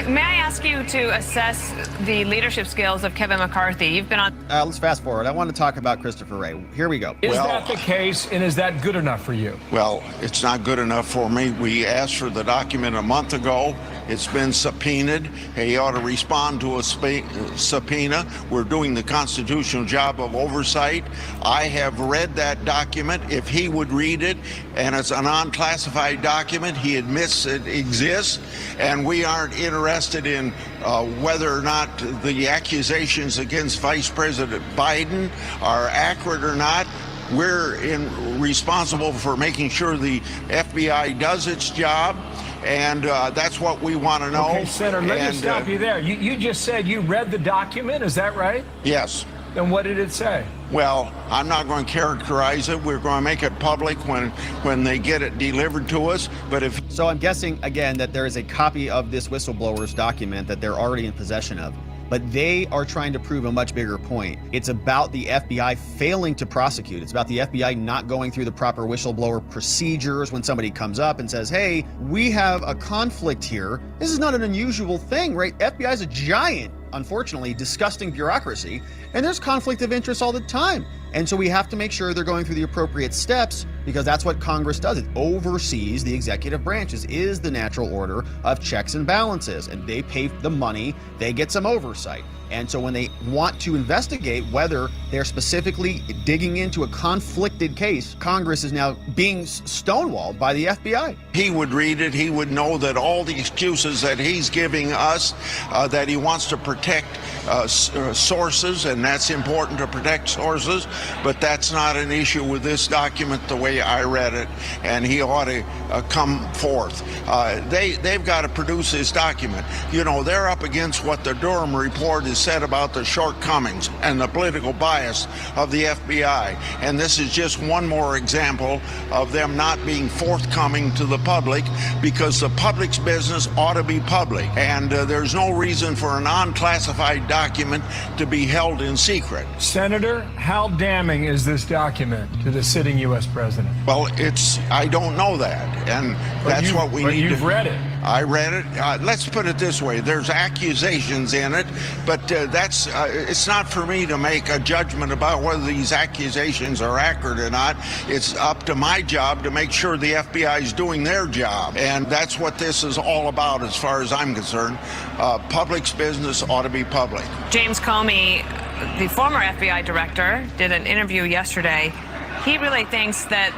May I ask you to assess the leadership skills of Kevin McCarthy? You've been on... Let's fast forward. I want to talk about Christopher Wray. Here we go. Is that the case, and is that good enough for you? Well, it's not good enough for me. We asked for the document a month ago. It's been subpoenaed. He ought to respond to a subpoena. We're doing the constitutional job of oversight. I have read that document. If he would read it, and it's an unclassified document, he admits it exists, and we aren't interested in whether or not the accusations against Vice President Biden are accurate or not. We're responsible for making sure the FBI does its job, and that's what we want to know. Okay, Senator, let me stop you there. You just said you read the document, is that right? Yes. Then what did it say? Well, I'm not going to characterize it. We're going to make it public when they get it delivered to us. But if... So I'm guessing, again, that there is a copy of this whistleblower's document that they're already in possession of. But they are trying to prove a much bigger point. It's about the FBI failing to prosecute. It's about the FBI not going through the proper whistleblower procedures when somebody comes up and says, hey, we have a conflict here. This is not an unusual thing, right? FBI is a giant, unfortunately, disgusting bureaucracy, and there's conflict of interest all the time. And so we have to make sure they're going through the appropriate steps, because that's what Congress does. It oversees the executive branches, is the natural order of checks and balances, and they pay the money, they get some oversight. And so when they want to investigate whether they're specifically digging into a conflicted case, Congress is now being stonewalled by the FBI. He would read it, he would know that all the excuses that he's giving us, that he wants to protect sources, and that's important to protect sources, but that's not an issue with this document the way I read it, and he ought to come forth. They've got to produce this document. You know, they're up against what the Durham report has said about the shortcomings and the political bias of the FBI, and this is just one more example of them not being forthcoming to the public, because the public's business ought to be public, and there's no reason for an unclassified document to be held in secret. Senator, how damning is this document to the sitting U.S. president? Well, I don't know that, and that's what we need. You've read it. I read it. Let's put it this way: there's accusations in it, but it's not for me to make a judgment about whether these accusations are accurate or not. It's up to my job to make sure the FBI is doing their job, and that's what this is all about, as far as I'm concerned. Public's business ought to be public. James Comey, the former FBI director, did an interview yesterday. He really thinks that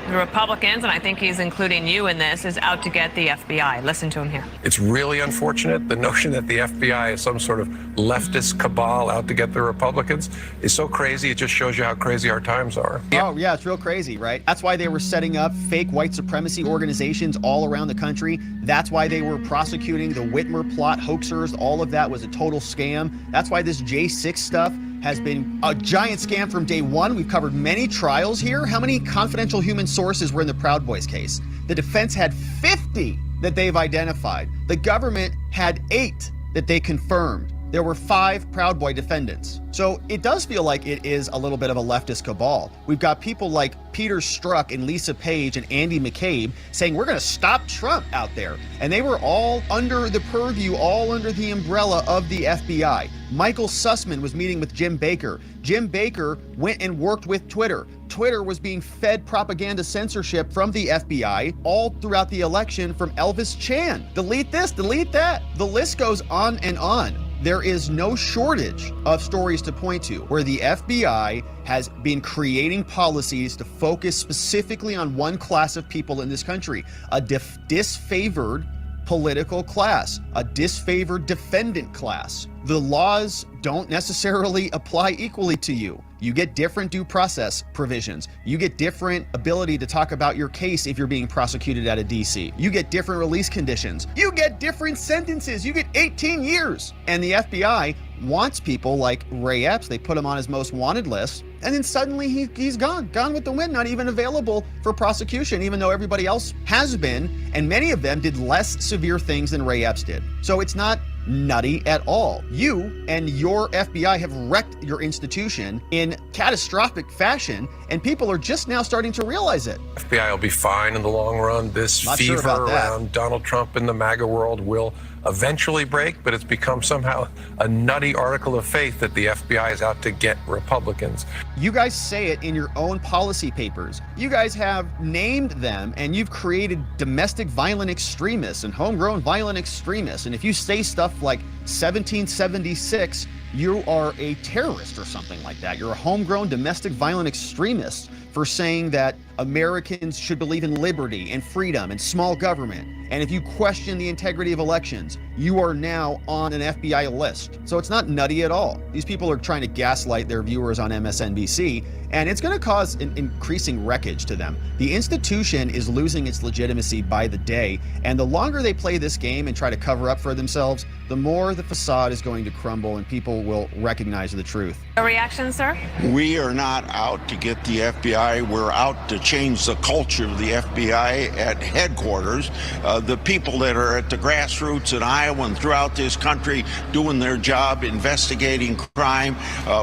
the Republicans, and I think he's including you in this, is out to get the FBI. Listen to him here. It's really unfortunate. The notion that the FBI is some sort of leftist cabal out to get the Republicans is so crazy. It just shows you how crazy our times are. Oh, yeah, it's real crazy, right? That's why they were setting up fake white supremacy organizations all around the country. That's why they were prosecuting the Whitmer plot hoaxers. All of that was a total scam. That's why this J6 stuff has been a giant scam from day one. We've covered many trials here. How many confidential human sources were in the Proud Boys case? The defense had 50 that they've identified. The government had 8 that they confirmed. There were 5 Proud Boy defendants. So it does feel like it is a little bit of a leftist cabal. We've got people like Peter Strzok and Lisa Page and Andy McCabe saying we're going to stop Trump out there. And they were all under the purview, all under the umbrella of the FBI. Michael Sussman was meeting with Jim Baker. Jim Baker went and worked with Twitter. Twitter was being fed propaganda censorship from the FBI all throughout the election from Elvis Chan. Delete this, delete that. The list goes on and on. There is no shortage of stories to point to where the FBI has been creating policies to focus specifically on one class of people in this country, a disfavored political class, a disfavored defendant class. The laws don't necessarily apply equally to you. You get different due process provisions. You get different ability to talk about your case if you're being prosecuted at a DC. You get different release conditions. You get different sentences. You get 18 years. And the FBI wants people like Ray Epps. They put him on his most wanted list. And then suddenly he's gone with the wind, not even available for prosecution, even though everybody else has been. And many of them did less severe things than Ray Epps did. So it's not nutty at all. You and your FBI have wrecked your institution in catastrophic fashion, and people are just now starting to realize it. FBI will be fine in the long run. This fever around Donald Trump in the MAGA world will eventually break, but it's become somehow a nutty article of faith that the FBI is out to get Republicans. You guys say it in your own policy papers. You guys have named them, and you've created domestic violent extremists and homegrown violent extremists. And if you say stuff like 1776, you are a terrorist or something like that. You're a homegrown domestic violent extremist for saying that Americans should believe in liberty and freedom and small government. And if you question the integrity of elections, you are now on an FBI list. So it's not nutty at all. These people are trying to gaslight their viewers on MSNBC, and it's going to cause an increasing wreckage to them. The institution is losing its legitimacy by the day, and the longer they play this game and try to cover up for themselves, the more the facade is going to crumble and people will recognize the truth. A reaction, sir? We are not out to get the FBI. We're out to change the culture of the FBI at headquarters. The people that are at the grassroots in Iowa and throughout this country doing their job, investigating crime,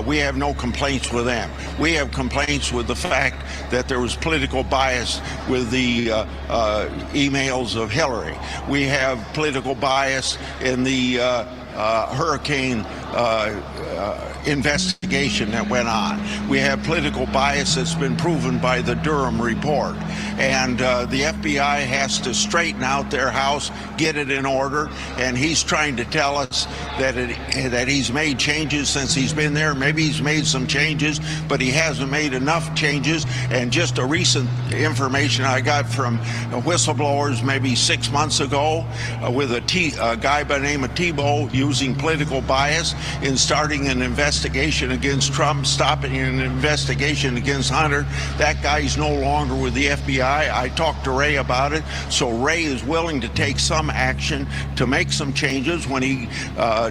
we have no complaints with them. We have complaints with the fact that there was political bias with the emails of Hillary. We have political bias in the hurricane investigation that went on. We have political bias that's been proven by the Durham report. and the FBI has to straighten out their house, get it in order, and he's trying to tell us that he's made changes since he's been there. Maybe he's made some changes, but he hasn't made enough changes. And just a recent information I got from whistleblowers maybe 6 months ago with a guy by the name of Tebow using political bias in starting an investigation against Trump, stopping an investigation against Hunter. That guy's no longer with the FBI. I talked to Ray about it, so Ray is willing to take some action to make some changes when he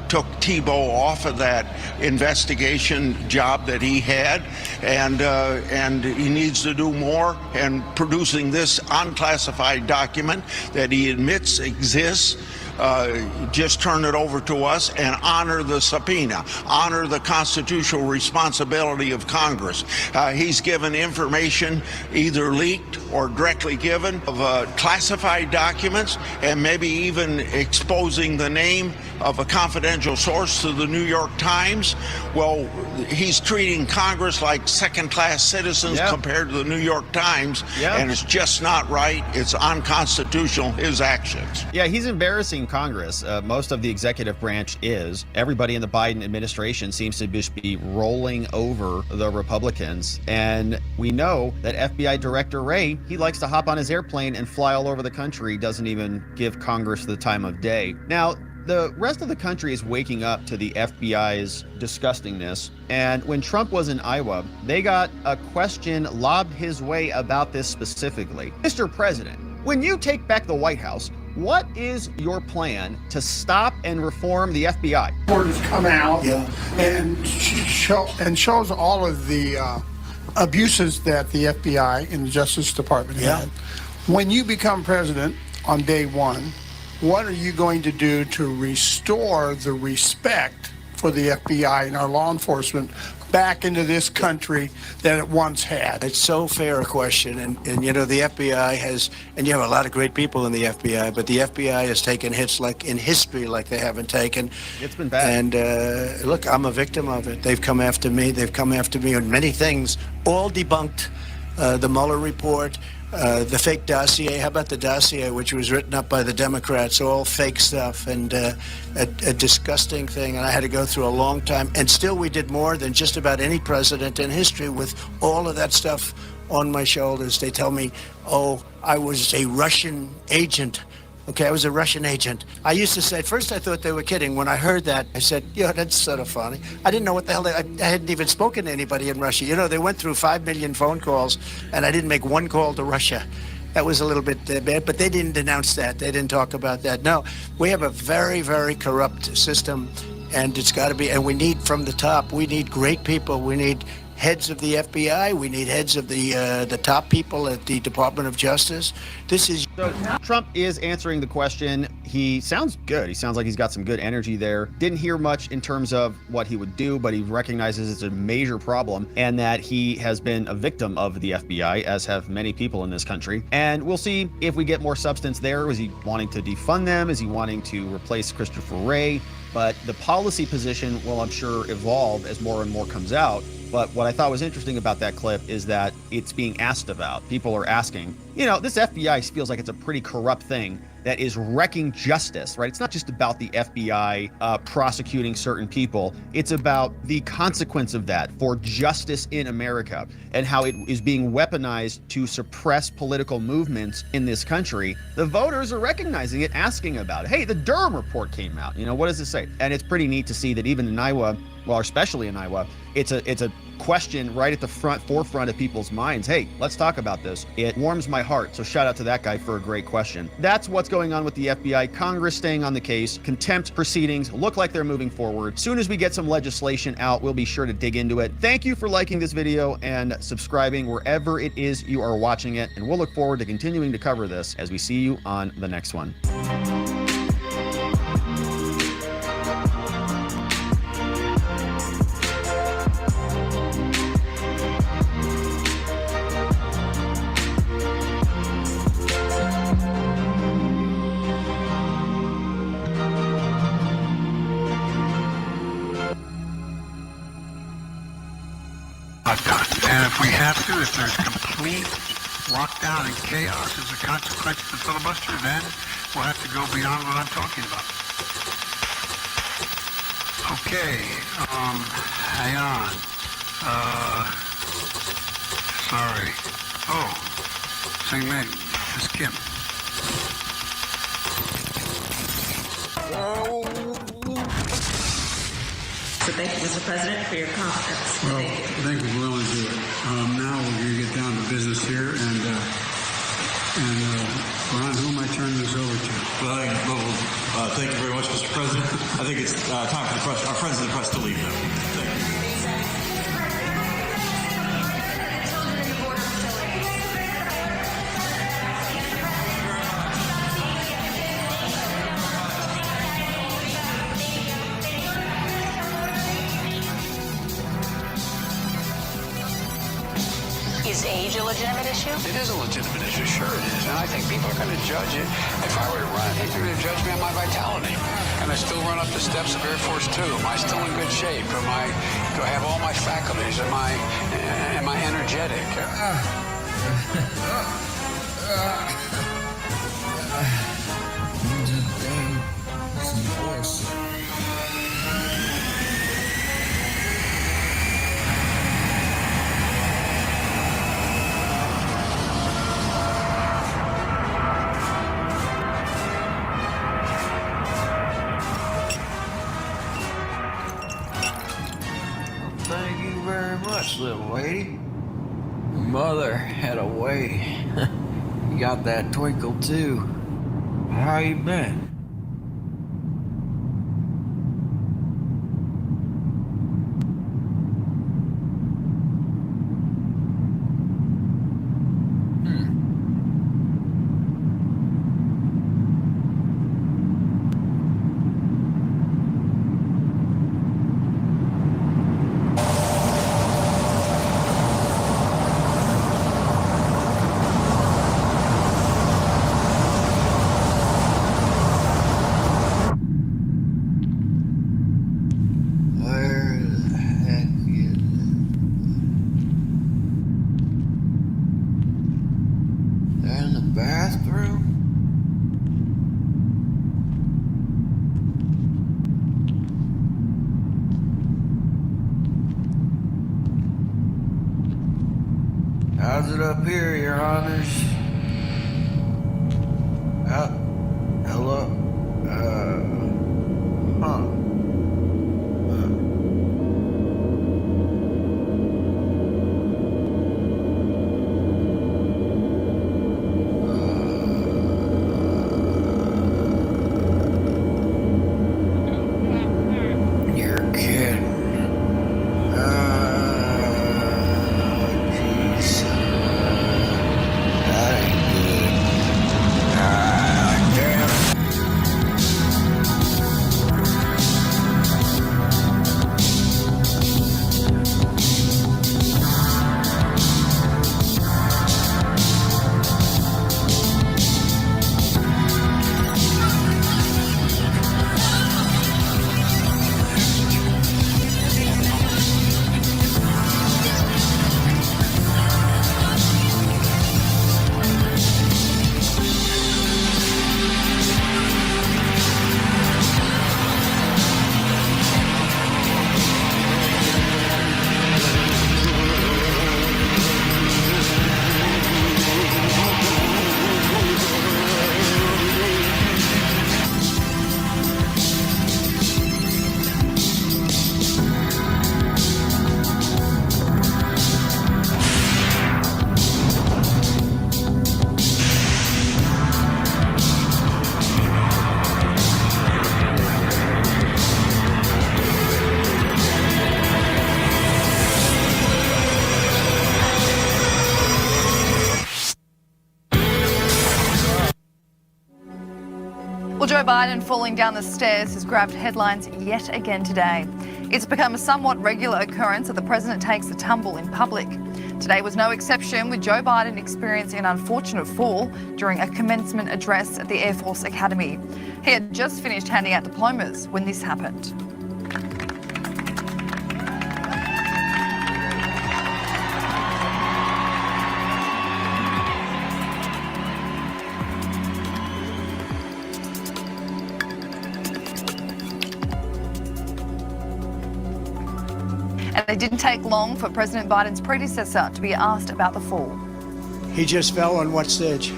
took Tebow off of that investigation job that he had, and he needs to do more. And producing this unclassified document that he admits exists, just turn it over to us and honor the subpoena, honor the constitutional responsibility of Congress. He's given information, either leaked or directly given, of classified documents, and maybe even exposing the name of a confidential source to the New York Times. Well, he's treating Congress like second-class citizens compared to the New York Times, and it's just not right. It's unconstitutional, his actions. Yeah, he's embarrassing Congress. Most of the executive branch is. Everybody in the Biden administration seems to just be rolling over the Republicans. And we know that FBI Director Wray, he likes to hop on his airplane and fly all over the country, doesn't even give Congress the time of day. Now, the rest of the country is waking up to the FBI's disgustingness. And when Trump was in Iowa, they got a question lobbed his way about this specifically. Mr. President, when you take back the White House, what is your plan to stop and reform the FBI? Report has come out and shows all of the abuses that the FBI and the Justice Department had. When you become president on day one, what are you going to do to restore the respect for the FBI and our law enforcement back into this country that it once had? It's so fair a question, and you know, the FBI has, and you have a lot of great people in the FBI, but the FBI has taken hits like in history like they haven't taken. It's been bad. And look, I'm a victim of it. They've come after me. They've come after me on many things, all debunked. The Mueller report, the fake dossier. How about the dossier, which was written up by the Democrats? All fake stuff, and a disgusting thing. And I had to go through a long time. And still, we did more than just about any president in history with all of that stuff on my shoulders. They tell me, oh, I was a Russian agent. Okay, I was a Russian agent. I used to say, at first I thought they were kidding. When I heard that, I said, yeah, that's sort of funny. I didn't know what the hell, I hadn't even spoken to anybody in Russia. You know, they went through 5 million phone calls, and I didn't make one call to Russia. That was a little bit bad, but they didn't denounce that. They didn't talk about that. No, we have a very, very corrupt system, and it's got to be, and we need from the top, we need great people. We need heads of the FBI. We need heads of the top people at the Department of Justice. This is... So Trump is answering the question. He sounds good. He sounds like he's got some good energy there. Didn't hear much in terms of what he would do, but he recognizes it's a major problem and that he has been a victim of the FBI, as have many people in this country. And we'll see if we get more substance there. Is he wanting to defund them? Is he wanting to replace Christopher Wray? But the policy position will, I'm sure, evolve as more and more comes out. But what I thought was interesting about that clip is that it's being asked about. People are asking, you know, this FBI feels like it's a pretty corrupt thing that is wrecking justice, right? It's not just about the FBI prosecuting certain people. It's about the consequence of that for justice in America and how it is being weaponized to suppress political movements in this country. The voters are recognizing it, asking about it. Hey, the Durham report came out. You know, what does it say? And it's pretty neat to see that even in Iowa, well, especially in Iowa, it's a question right at the forefront of people's minds. Hey, let's talk about this. It warms my heart. So shout out to that guy for a great question. That's what's going on with the FBI. Congress staying on the case. Contempt proceedings look like they're moving forward. Soon as we get some legislation out, we'll be sure to dig into it. Thank you for liking this video and subscribing wherever it is you are watching it. And we'll look forward to continuing to cover this as we see you on the next one. And if we have to, if there's complete lockdown and chaos as a consequence of the filibuster, then we'll have to go beyond what I'm talking about. Okay, hang on. Sorry. Oh, sing me, Miss Kim. So thank you, Mr. President, for your comments. Well, thank you for willing to do it. Now we're going to get down to business here, and Ron, who am I turning this over to? Well, thank you very much, Mr. President. I think it's time for the press, our friends in the press to leave now. Thank you. Is age a legitimate issue? It is a legitimate issue, sure it is. And I think people are going to judge it. If I were to run, I think they're going to judge me on my vitality. Can I still run up the steps of Air Force 2? Am I still in good shape? Do I have all my faculties? Am I energetic? Thank you very much, little lady. Mother had a way. You got that twinkle, too. How you been? How's it up here, Your Honors? Hello? You're kidding. Jeez. That ain't good. Damn it. Well, Joe Biden falling down the stairs has grabbed headlines yet again today. It's become a somewhat regular occurrence that the president takes a tumble in public. Today was no exception, with Joe Biden experiencing an unfortunate fall during a commencement address at the Air Force Academy. He had just finished handing out diplomas when this happened. And it didn't take long for President Biden's predecessor to be asked about the fall. He just fell on what stage?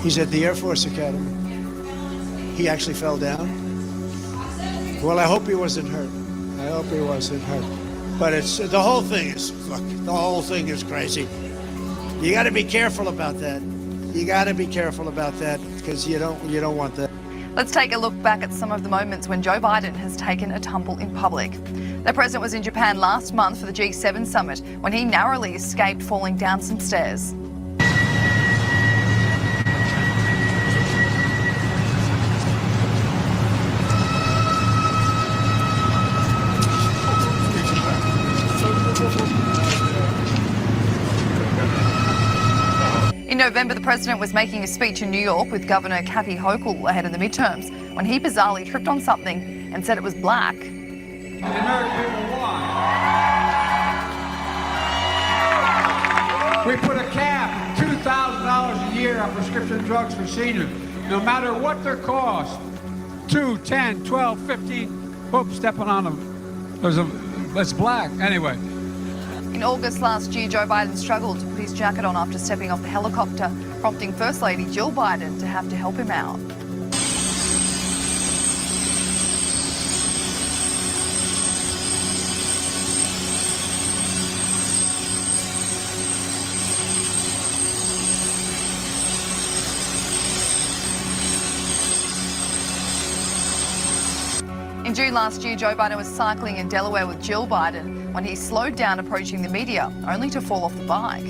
He's at the Air Force Academy. He actually fell down. Well, I hope he wasn't hurt. I hope he wasn't hurt. But it's the whole thing is crazy. You got to be careful about that. You got to be careful about that because you don't want that. Let's take a look back at some of the moments when Joe Biden has taken a tumble in public. The president was in Japan last month for the G7 summit when he narrowly escaped falling down some stairs. In November, the president was making a speech in New York with Governor Kathy Hochul ahead of the midterms when he bizarrely tripped on something and said it was black. The American people want. We put a cap, $2,000 a year on prescription drugs for seniors, no matter what their cost. 2, 10, 12, 15. Oops, stepping on them. That's black. Anyway. In August last year, Joe Biden struggled to put his jacket on after stepping off the helicopter, prompting First Lady Jill Biden to have to help him out. In June last year, Joe Biden was cycling in Delaware with Jill Biden when he slowed down approaching the media, only to fall off the bike.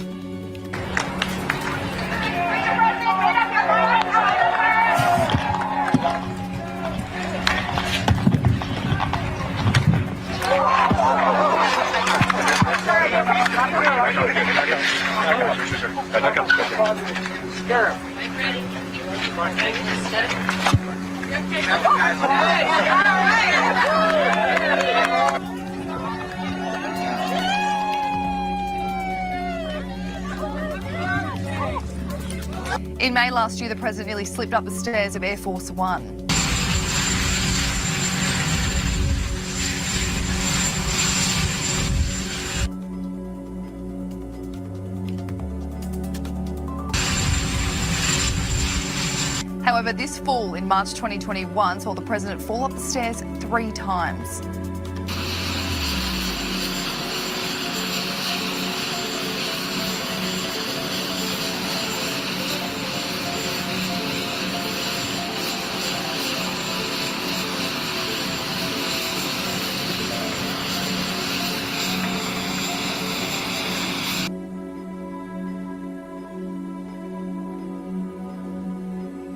In May last year, the president nearly slipped up the stairs of Air Force One. However, this fall in March 2021 saw the president fall up the stairs 3 times.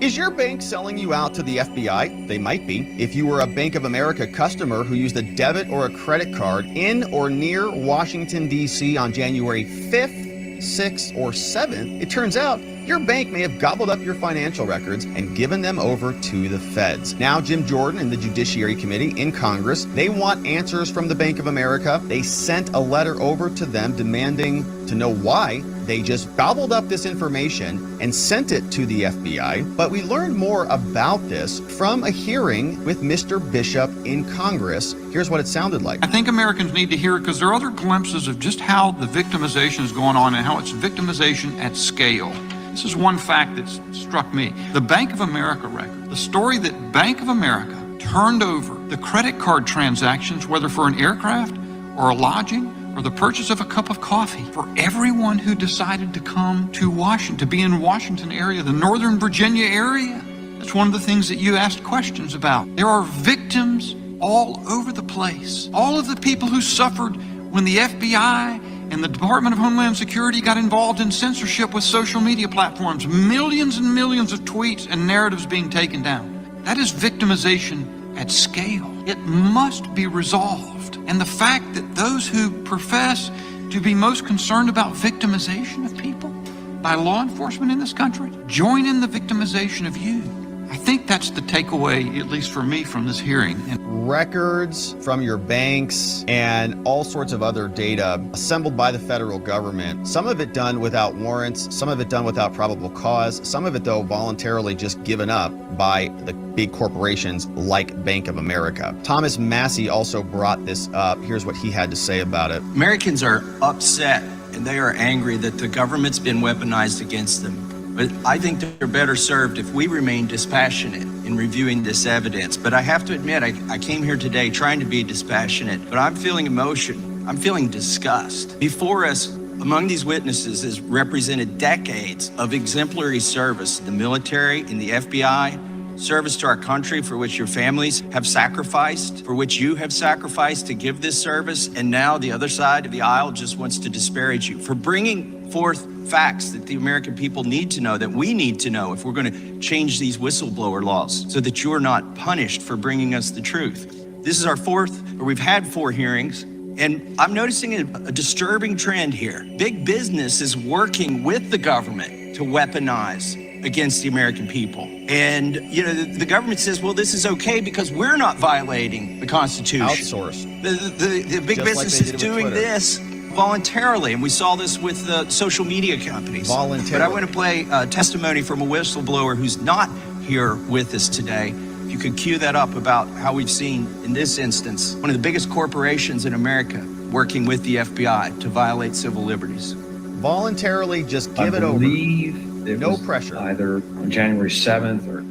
Is your bank selling you out to the FBI? They might be. If you were a Bank of America customer who used a debit or a credit card in or near Washington, D.C. on January 5th, 6th, or 7th, it turns out your bank may have gobbled up your financial records and given them over to the feds. Now, Jim Jordan and the Judiciary Committee in Congress, they want answers from the Bank of America. They sent a letter over to them demanding to know why they just gobbled up this information and sent it to the FBI. But we learned more about this from a hearing with Mr. Bishop in Congress. Here's what it sounded like. I think Americans need to hear it because there are other glimpses of just how the victimization is going on and how it's victimization at scale. This is one fact that struck me. The Bank of America record, the story that Bank of America turned over the credit card transactions, whether for an aircraft or a lodging or the purchase of a cup of coffee, for everyone who decided to come to Washington, to be in Washington area, the Northern Virginia area. That's one of the things that you asked questions about. There are victims all over the place. All of the people who suffered when the FBI and the Department of Homeland Security got involved in censorship with social media platforms, millions and millions of tweets and narratives being taken down. That is victimization at scale. It must be resolved. And the fact that those who profess to be most concerned about victimization of people by law enforcement in this country join in the victimization of you I think that's the takeaway, at least for me, from this hearing. Records from your banks and all sorts of other data assembled by the federal government. Some of it done without warrants, some of it done without probable cause, some of it, though, voluntarily just given up by the big corporations like Bank of America. Thomas Massey also brought this up. Here's what he had to say about it. Americans are upset and they are angry that the government's been weaponized against them. But I think they're better served if we remain dispassionate in reviewing this evidence. But I have to admit, I came here today trying to be dispassionate, but I'm feeling emotion. I'm feeling disgust. Before us, among these witnesses, is represented decades of exemplary service in the military, in the FBI, service to our country for which your families have sacrificed, for which you have sacrificed to give this service, and now the other side of the aisle just wants to disparage you for bringing forth facts that the American people need to know, that we need to know if we're going to change these whistleblower laws so that you're not punished for bringing us the truth. This is our we've had 4 hearings, and I'm noticing a disturbing trend here. Big business is working with the government to weaponize against the American people. And, the government says, well, this is okay because we're not violating the Constitution. Outsource. The big Just business like is doing this voluntarily, and we saw this with the social media companies. Voluntarily. But I want to play testimony from a whistleblower who's not here with us today. If you could cue that up about how we've seen, in this instance, one of the biggest corporations in America working with the FBI to violate civil liberties. Voluntarily just give it over. No pressure. Either on January 7th or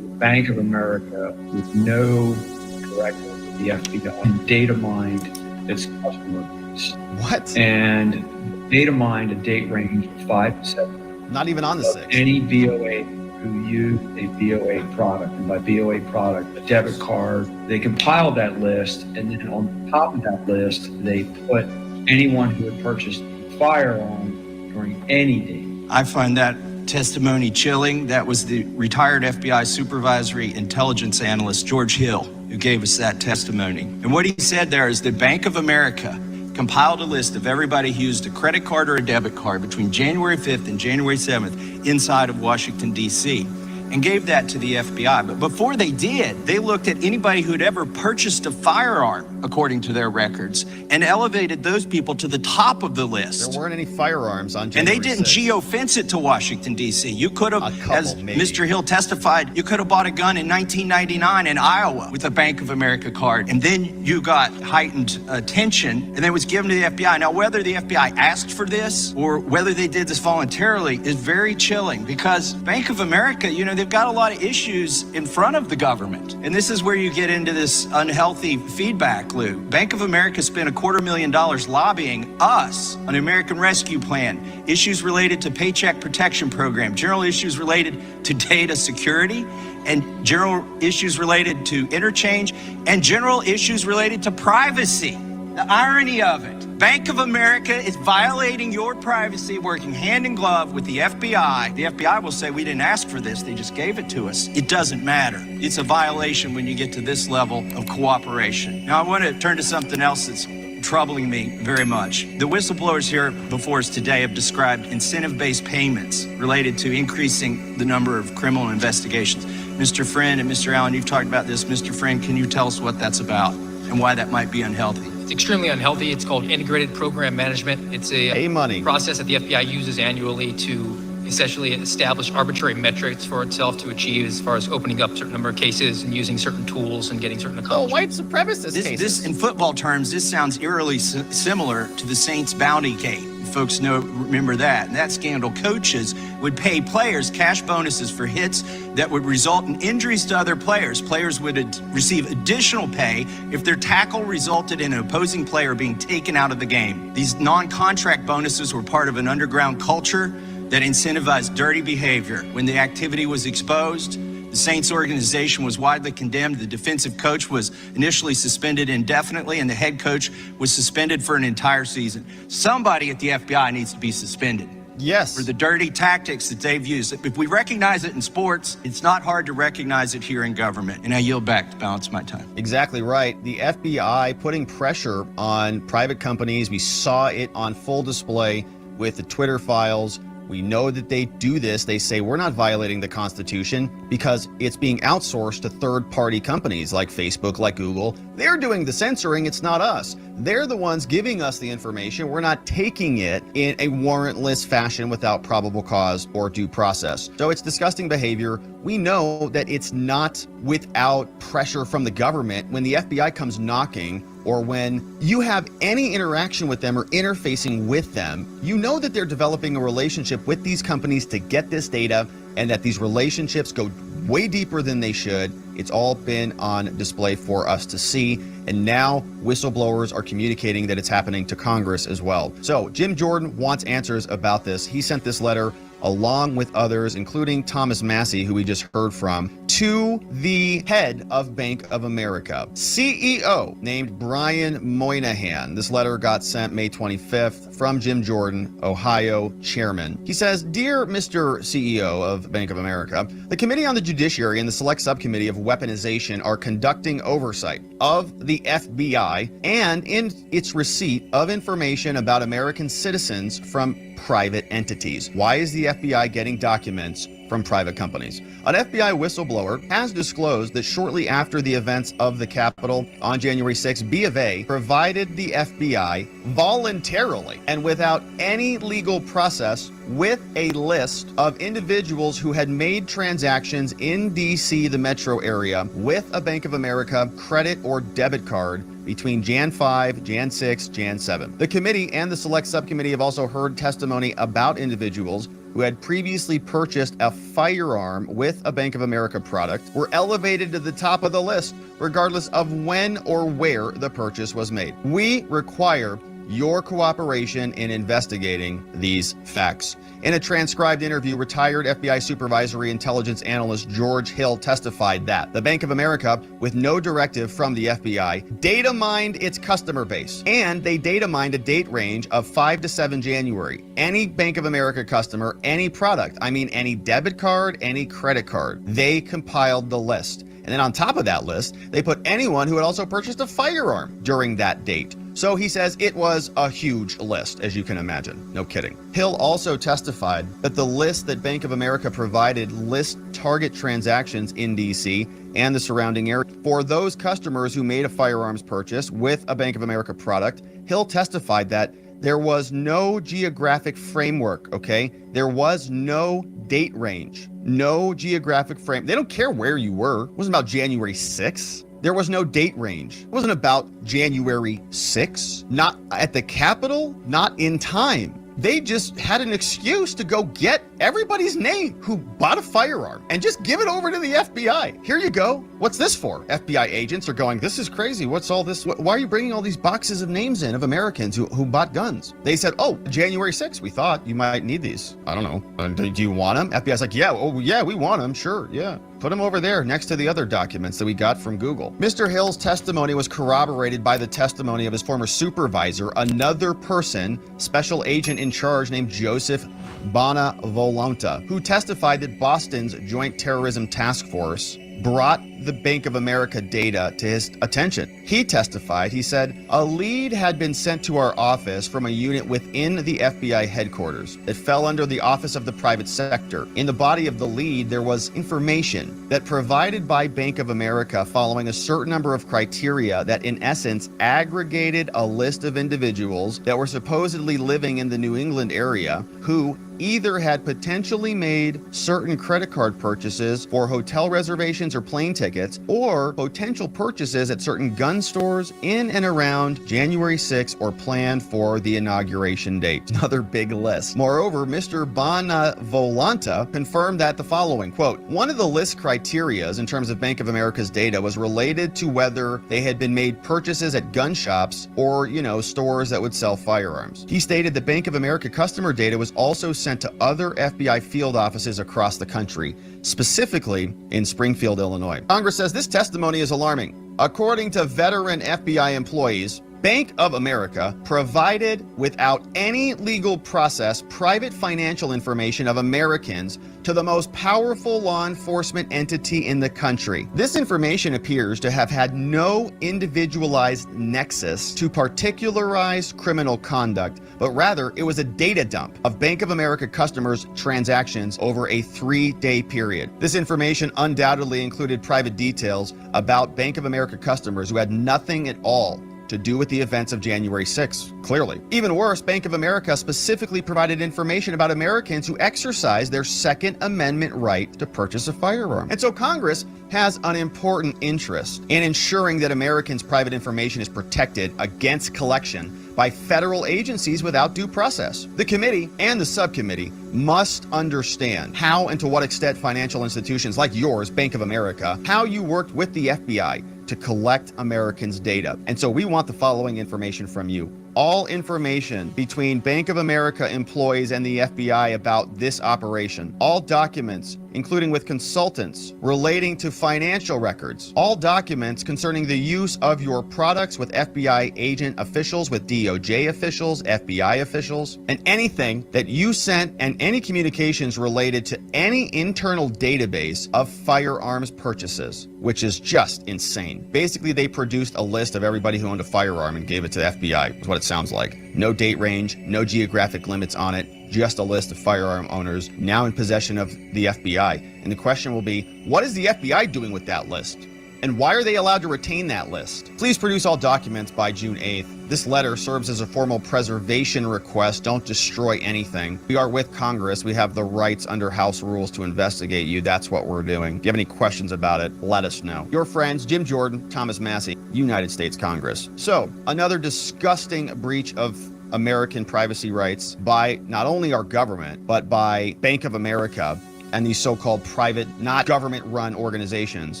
Bank of America with no directive of the FBI and data mined its customer base. What? And data mined a date range of 5 to 7. Not even on the 6. Any BOA who used a BOA product, and by BOA product, a debit card, they compiled that list, and then on top of that list, they put anyone who had purchased a firearm during any date. I find that testimony chilling. That was the retired FBI supervisory intelligence analyst, George Hill, who gave us that testimony. And what he said there is that Bank of America compiled a list of everybody who used a credit card or a debit card between January 5th and January 7th inside of Washington, D.C., and gave that to the FBI. But before they did, they looked at anybody who'd ever purchased a firearm, according to their records, and elevated those people to the top of the list. There weren't any firearms on January And they didn't 6th. geofence it to Washington, D.C. You could have, as Mr. Hill testified, you could have bought a gun in 1999 in Iowa with a Bank of America card, and then you got heightened attention, and then it was given to the FBI. Now, whether the FBI asked for this or whether they did this voluntarily is very chilling, because Bank of America, they've got a lot of issues in front of the government. And this is where you get into this unhealthy feedback loop. Bank of America spent $250,000 lobbying us on an American Rescue Plan, issues related to Paycheck Protection Program, general issues related to data security, and general issues related to interchange, and general issues related to privacy. The irony of it. Bank of America is violating your privacy, working hand in glove with the FBI. The FBI will say, we didn't ask for this, they just gave it to us. It doesn't matter. It's a violation when you get to this level of cooperation. Now, I want to turn to something else that's troubling me very much. The whistleblowers here before us today have described incentive-based payments related to increasing the number of criminal investigations. Mr. Friend and Mr. Allen, you've talked about this. Mr. Friend, can you tell us what that's about and why that might be unhealthy? It's extremely unhealthy. It's called integrated program management. It's a process that the FBI uses annually to essentially establish arbitrary metrics for itself to achieve as far as opening up a certain number of cases and using certain tools and getting certain accomplishments. White supremacist cases. This, in football terms, this sounds eerily similar to the Saints bounty gate. Folks remember that. And that scandal, coaches would pay players cash bonuses for hits that would result in injuries to other players. Players would receive additional pay if their tackle resulted in an opposing player being taken out of the game. These non-contract bonuses were part of an underground culture that incentivized dirty behavior. When the activity was exposed, the Saints organization was widely condemned. The defensive coach was initially suspended indefinitely, and the head coach was suspended for an entire season. Somebody at the FBI needs to be suspended. Yes. For the dirty tactics that they've used. If we recognize it in sports, it's not hard to recognize it here in government. And I yield back to balance my time. Exactly right. The FBI putting pressure on private companies. We saw it on full display with the Twitter files, We know that they do this. They say we're not violating the Constitution because it's being outsourced to third-party companies like Facebook, like Google. They're doing the censoring. It's not us. They're the ones giving us the information. We're not taking it in a warrantless fashion without probable cause or due process. So it's disgusting behavior. We know that it's not without pressure from the government when the FBI comes knocking, or when you have any interaction with them or interfacing with them. You know that they're developing a relationship with these companies to get this data, and that these relationships go way deeper than they should. It's all been on display for us to see, and now whistleblowers are communicating that it's happening to Congress as well. So Jim Jordan wants answers about this. He sent this letter along with others, including Thomas Massey, who we just heard from, to the head of Bank of America, CEO named Brian Moynihan. This letter got sent May 25th from Jim Jordan, Ohio chairman. He says, "Dear Mr. CEO of Bank of America, the Committee on the Judiciary and the Select Subcommittee of Weaponization are conducting oversight of the FBI and in its receipt of information about American citizens from private entities." Why is the FBI getting documents from private companies? An FBI whistleblower has disclosed that shortly after the events of the Capitol on January 6, B of A provided the FBI voluntarily and without any legal process with a list of individuals who had made transactions in DC, the metro area, with a Bank of America credit or debit card between Jan 5, Jan 6, Jan 7. The committee and the select subcommittee have also heard testimony about individuals who had previously purchased a firearm with a Bank of America product were elevated to the top of the list, regardless of when or where the purchase was made. We require your cooperation in investigating these facts. In a transcribed interview, retired FBI Supervisory Intelligence Analyst George Hill testified that the Bank of America, with no directive from the FBI, data mined its customer base, and they data mined a date range of 5 to 7 January. Any Bank of America customer, any product, I mean any debit card, any credit card, they compiled the list. And then on top of that list, they put anyone who had also purchased a firearm during that date. So he says it was a huge list, as you can imagine. No kidding. Hill also testified that the list that Bank of America provided lists target transactions in DC and the surrounding area. For those customers who made a firearms purchase with a Bank of America product, Hill testified that there was no geographic framework, okay? There was no date range, no geographic frame. They don't care where you were. It wasn't about January 6th. There was no date range. It wasn't about January 6th, not at the Capitol, not in time. They just had an excuse to go get everybody's name who bought a firearm and just give it over to the FBI. Here you go. What's this for? FBI agents are going, this is crazy. What's all this? Why are you bringing all these boxes of names in of Americans who bought guns? They said, oh, January 6th, we thought you might need these. I don't know. Do you want them? FBI's like, yeah, oh yeah, we want them. Sure, yeah. Put them over there next to the other documents that we got from Google. Mr. Hill's testimony was corroborated by the testimony of his former supervisor, another person, special agent in charge named Joseph Bonavolonta, who testified that Boston's Joint Terrorism Task Force brought the Bank of America data to his attention. He testified, he said, a lead had been sent to our office from a unit within the FBI headquarters. It fell under the Office of the Private Sector. In the body of the lead, there was information that provided by Bank of America following a certain number of criteria that in essence aggregated a list of individuals that were supposedly living in the New England area who either had potentially made certain credit card purchases for hotel reservations or plane tickets, or potential purchases at certain gun stores in and around January 6th or planned for the inauguration date. Another big list. Moreover, Mr. Bonavolonta confirmed that the following, quote, one of the list criterias in terms of Bank of America's data was related to whether they had been made purchases at gun shops or, stores that would sell firearms. He stated that Bank of America customer data was also sent to other FBI field offices across the country, specifically in Springfield, Illinois. Congress says this testimony is alarming. According to veteran FBI employees, Bank of America provided without any legal process private financial information of Americans to the most powerful law enforcement entity in the country. This information appears to have had no individualized nexus to particularized criminal conduct, but rather it was a data dump of Bank of America customers' transactions over a 3-day period. This information undoubtedly included private details about Bank of America customers who had nothing at all to do with the events of January 6th, clearly. Even worse, Bank of America specifically provided information about Americans who exercised their Second Amendment right to purchase a firearm. And so Congress has an important interest in ensuring that Americans' private information is protected against collection by federal agencies without due process. The committee and the subcommittee must understand how and to what extent financial institutions like yours, Bank of America, how you worked with the FBI to collect Americans' data. And so we want the following information from you. All information between Bank of America employees and the FBI about this operation. All documents, including with consultants relating to financial records. All documents concerning the use of your products with FBI agent officials, with DOJ officials, FBI officials, and anything that you sent and any communications related to any internal database of firearms purchases, which is just insane. Basically, they produced a list of everybody who owned a firearm and gave it to the FBI, is what it sounds like. No date range, no geographic limits on it, just a list of firearm owners now in possession of the FBI. And the question will be, what is the FBI doing with that list? And why are they allowed to retain that list? Please produce all documents by June 8th. This letter serves as a formal preservation request. Don't destroy anything. We are with Congress. We have the rights under House rules to investigate you. That's what we're doing. If you have any questions about it, let us know. Your friends, Jim Jordan, Thomas Massey, United States Congress. So, another disgusting breach of American privacy rights by not only our government, but by Bank of America and these so-called private, not government-run organizations.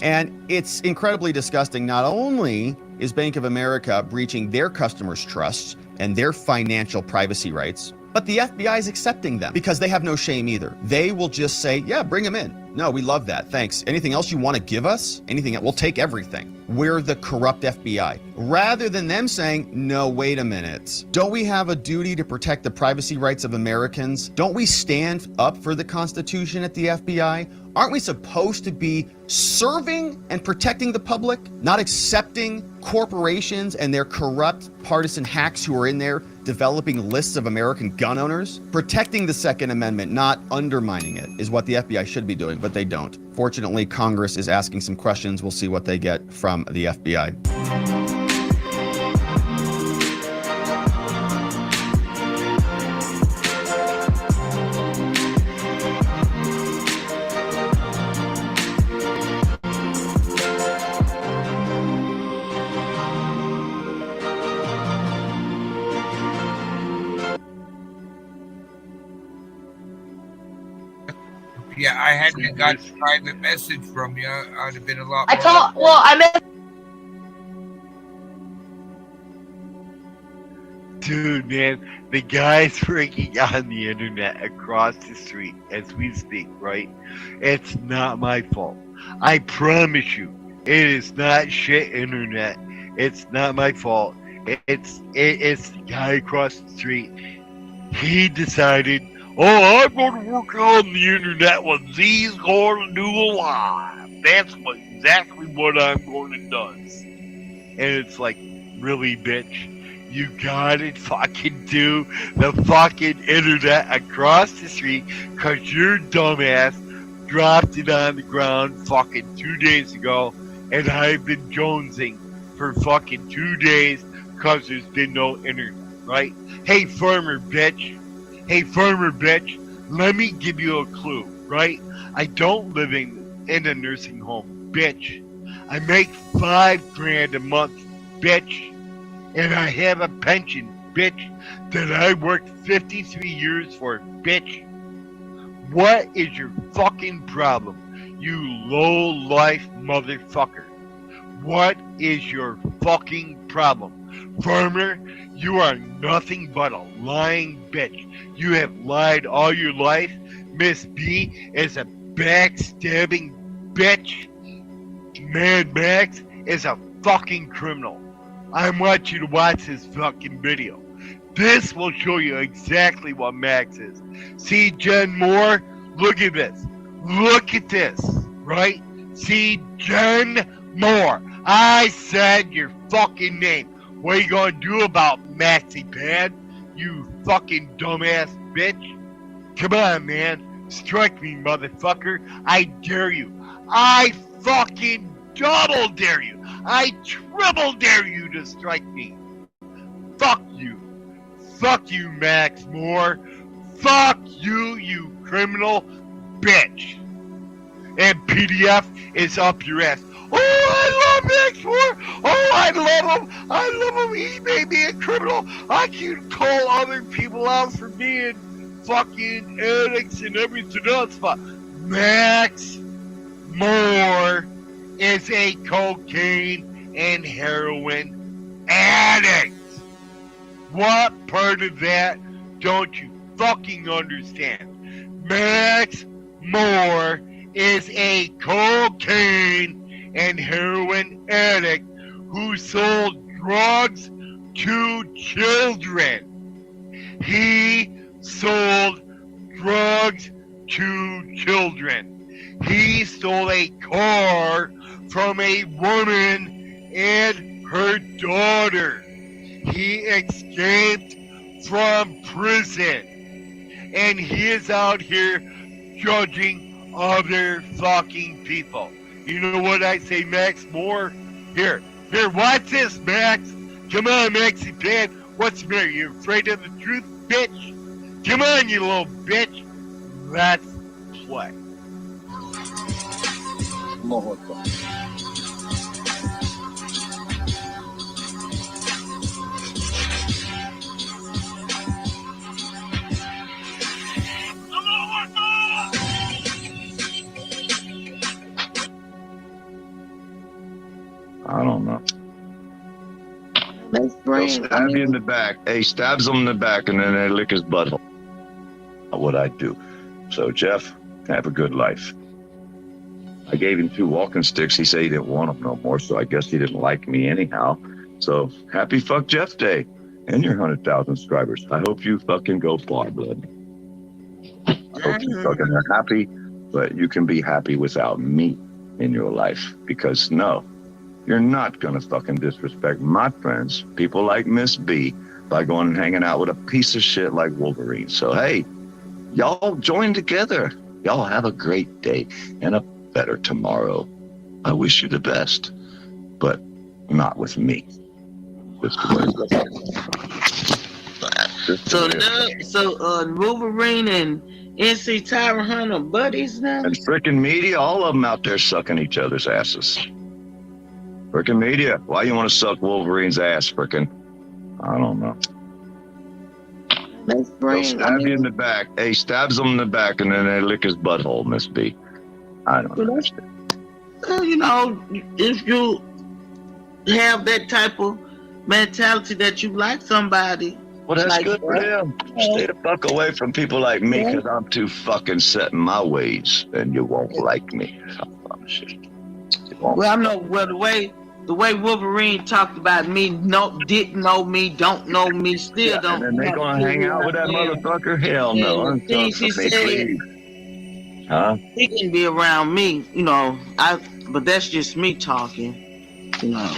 And it's incredibly disgusting. Not only is Bank of America breaching their customers' trusts and their financial privacy rights, but the FBI is accepting them because they have no shame either. They will just say, yeah, bring them in. No, we love that. Thanks. Anything else you want to give us? Anything? We'll take everything. We're the corrupt FBI. Rather than them saying, no, wait a minute. Don't we have a duty to protect the privacy rights of Americans? Don't we stand up for the Constitution at the FBI? Aren't we supposed to be serving and protecting the public, not accepting corporations and their corrupt partisan hacks who are in there developing lists of American gun owners? Protecting the Second Amendment, not undermining it, is what the FBI should be doing, but they don't. Fortunately, Congress is asking some questions. We'll see what they get from the FBI. Yeah, I hadn't got a private message from you. I'd have been a lot I more. thought, well, I meant. Dude, man, the guy's freaking on the internet across the street as we speak, right? It's not my fault. I promise you, it is not shit internet. It's not my fault. It's the guy across the street. He decided, oh, I'm going to work on the internet with these going to do a live. That's exactly what I'm going to do. And it's like, really, bitch? You gotta fucking do the fucking internet across the street because your dumbass dropped it on the ground fucking 2 days ago, and I've been jonesing for fucking 2 days because there's been no internet, right? Hey, farmer bitch. Hey, farmer bitch, let me give you a clue, right? I don't live in a nursing home, bitch. I make $5,000 a month, bitch. And I have a pension, bitch, that I worked 53 years for, bitch. What is your fucking problem, you low-life motherfucker? What is your fucking problem? Farmer, you are nothing but a lying bitch. You have lied all your life. Miss B is a backstabbing bitch. Mad Max is a fucking criminal. I want you to watch this fucking video. This will show you exactly what Max is. See Jen Moore? Look at this. Look at this, right? See Jen Moore. I said your fucking name. What are you gonna do about Maxie Pad? You fucking dumbass bitch. Come on, man. Strike me, motherfucker. I dare you. I fucking double dare you. I triple dare you to strike me. Fuck you. Fuck you, Max Moore. Fuck you, you criminal bitch. And PDF is up your ass. Oh, I love Max Moore. Oh, I love him. I love him. He made me a criminal. I can call other people out for being fucking addicts and everything else. But Max Moore is a cocaine and heroin addict. What part of that don't you fucking understand? Max Moore is a cocaine and heroin addict who sold drugs to children. He sold drugs to children. He stole a car from a woman and her daughter. He escaped from prison. And he is out here judging other fucking people. You know what I say, Max Moore? Here, watch this, Max. Come on, Maxie Pan. What's the matter? You afraid of the truth, bitch? Come on, you little bitch. Let's play. I don't know. They'll stab you in the back. He stabs him in the back and then they lick his butthole. Not what I do. So, Jeff, have a good life. I gave him 2 walking sticks. He said he didn't want them no more, so I guess he didn't like me anyhow. So, happy Fuck Jeff Day and your 100,000 subscribers. I hope you fucking go far, blood. I hope you fucking are happy, but you can be happy without me in your life. Because, no, you're not going to fucking disrespect my friends, people like Miss B, by going and hanging out with a piece of shit like Wolverine. So, hey, y'all join together. Y'all have a great day and a better tomorrow. I wish you the best, but not with me. So Wolverine and NC Tyra Hunt are buddies now? And frickin' media, all of them out there sucking each other's asses. Frickin' media, why you want to suck Wolverine's ass, frickin'? I don't know. They'll stab you in the back. He stabs him in the back and then they lick his butthole, Miss B. I don't understand. You know, if you have that type of mentality that you like somebody. Well, that's like good for them. Stay the fuck away from people like me because I'm too fucking set in my ways and you won't like me. I promise you. Well, I know the way Wolverine talked about me, didn't know me, don't know me, still don't. And then they gonna hang out with that motherfucker? Hell no. And the things he said, huh? He can be around me, you know. But that's just me talking, you know.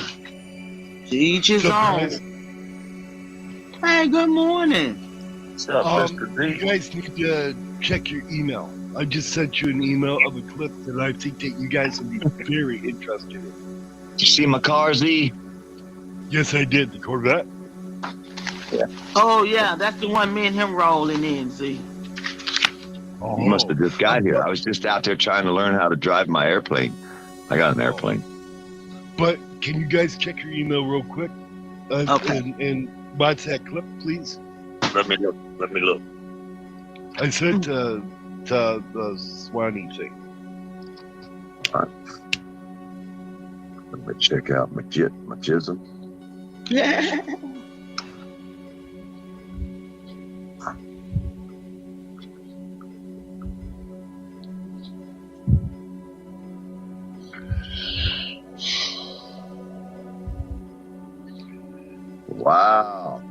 To each his own. Hey, good morning. What's up, Mr. D? You guys need to check your email. I just sent you an email of a clip that I think that you guys would be very interested in. Did you see my car, Z? Yes, I did. The Corvette. Yeah. Oh, yeah. That's the one me and him rolling in, Z. Oh. You must have just got here. I was just out there trying to learn how to drive my airplane. I got an airplane. But can you guys check your email real quick? Okay. And watch that clip, please. Let me look. I sent to the Swanee thing. All right. Let me check out my jism. Yeah. Wow.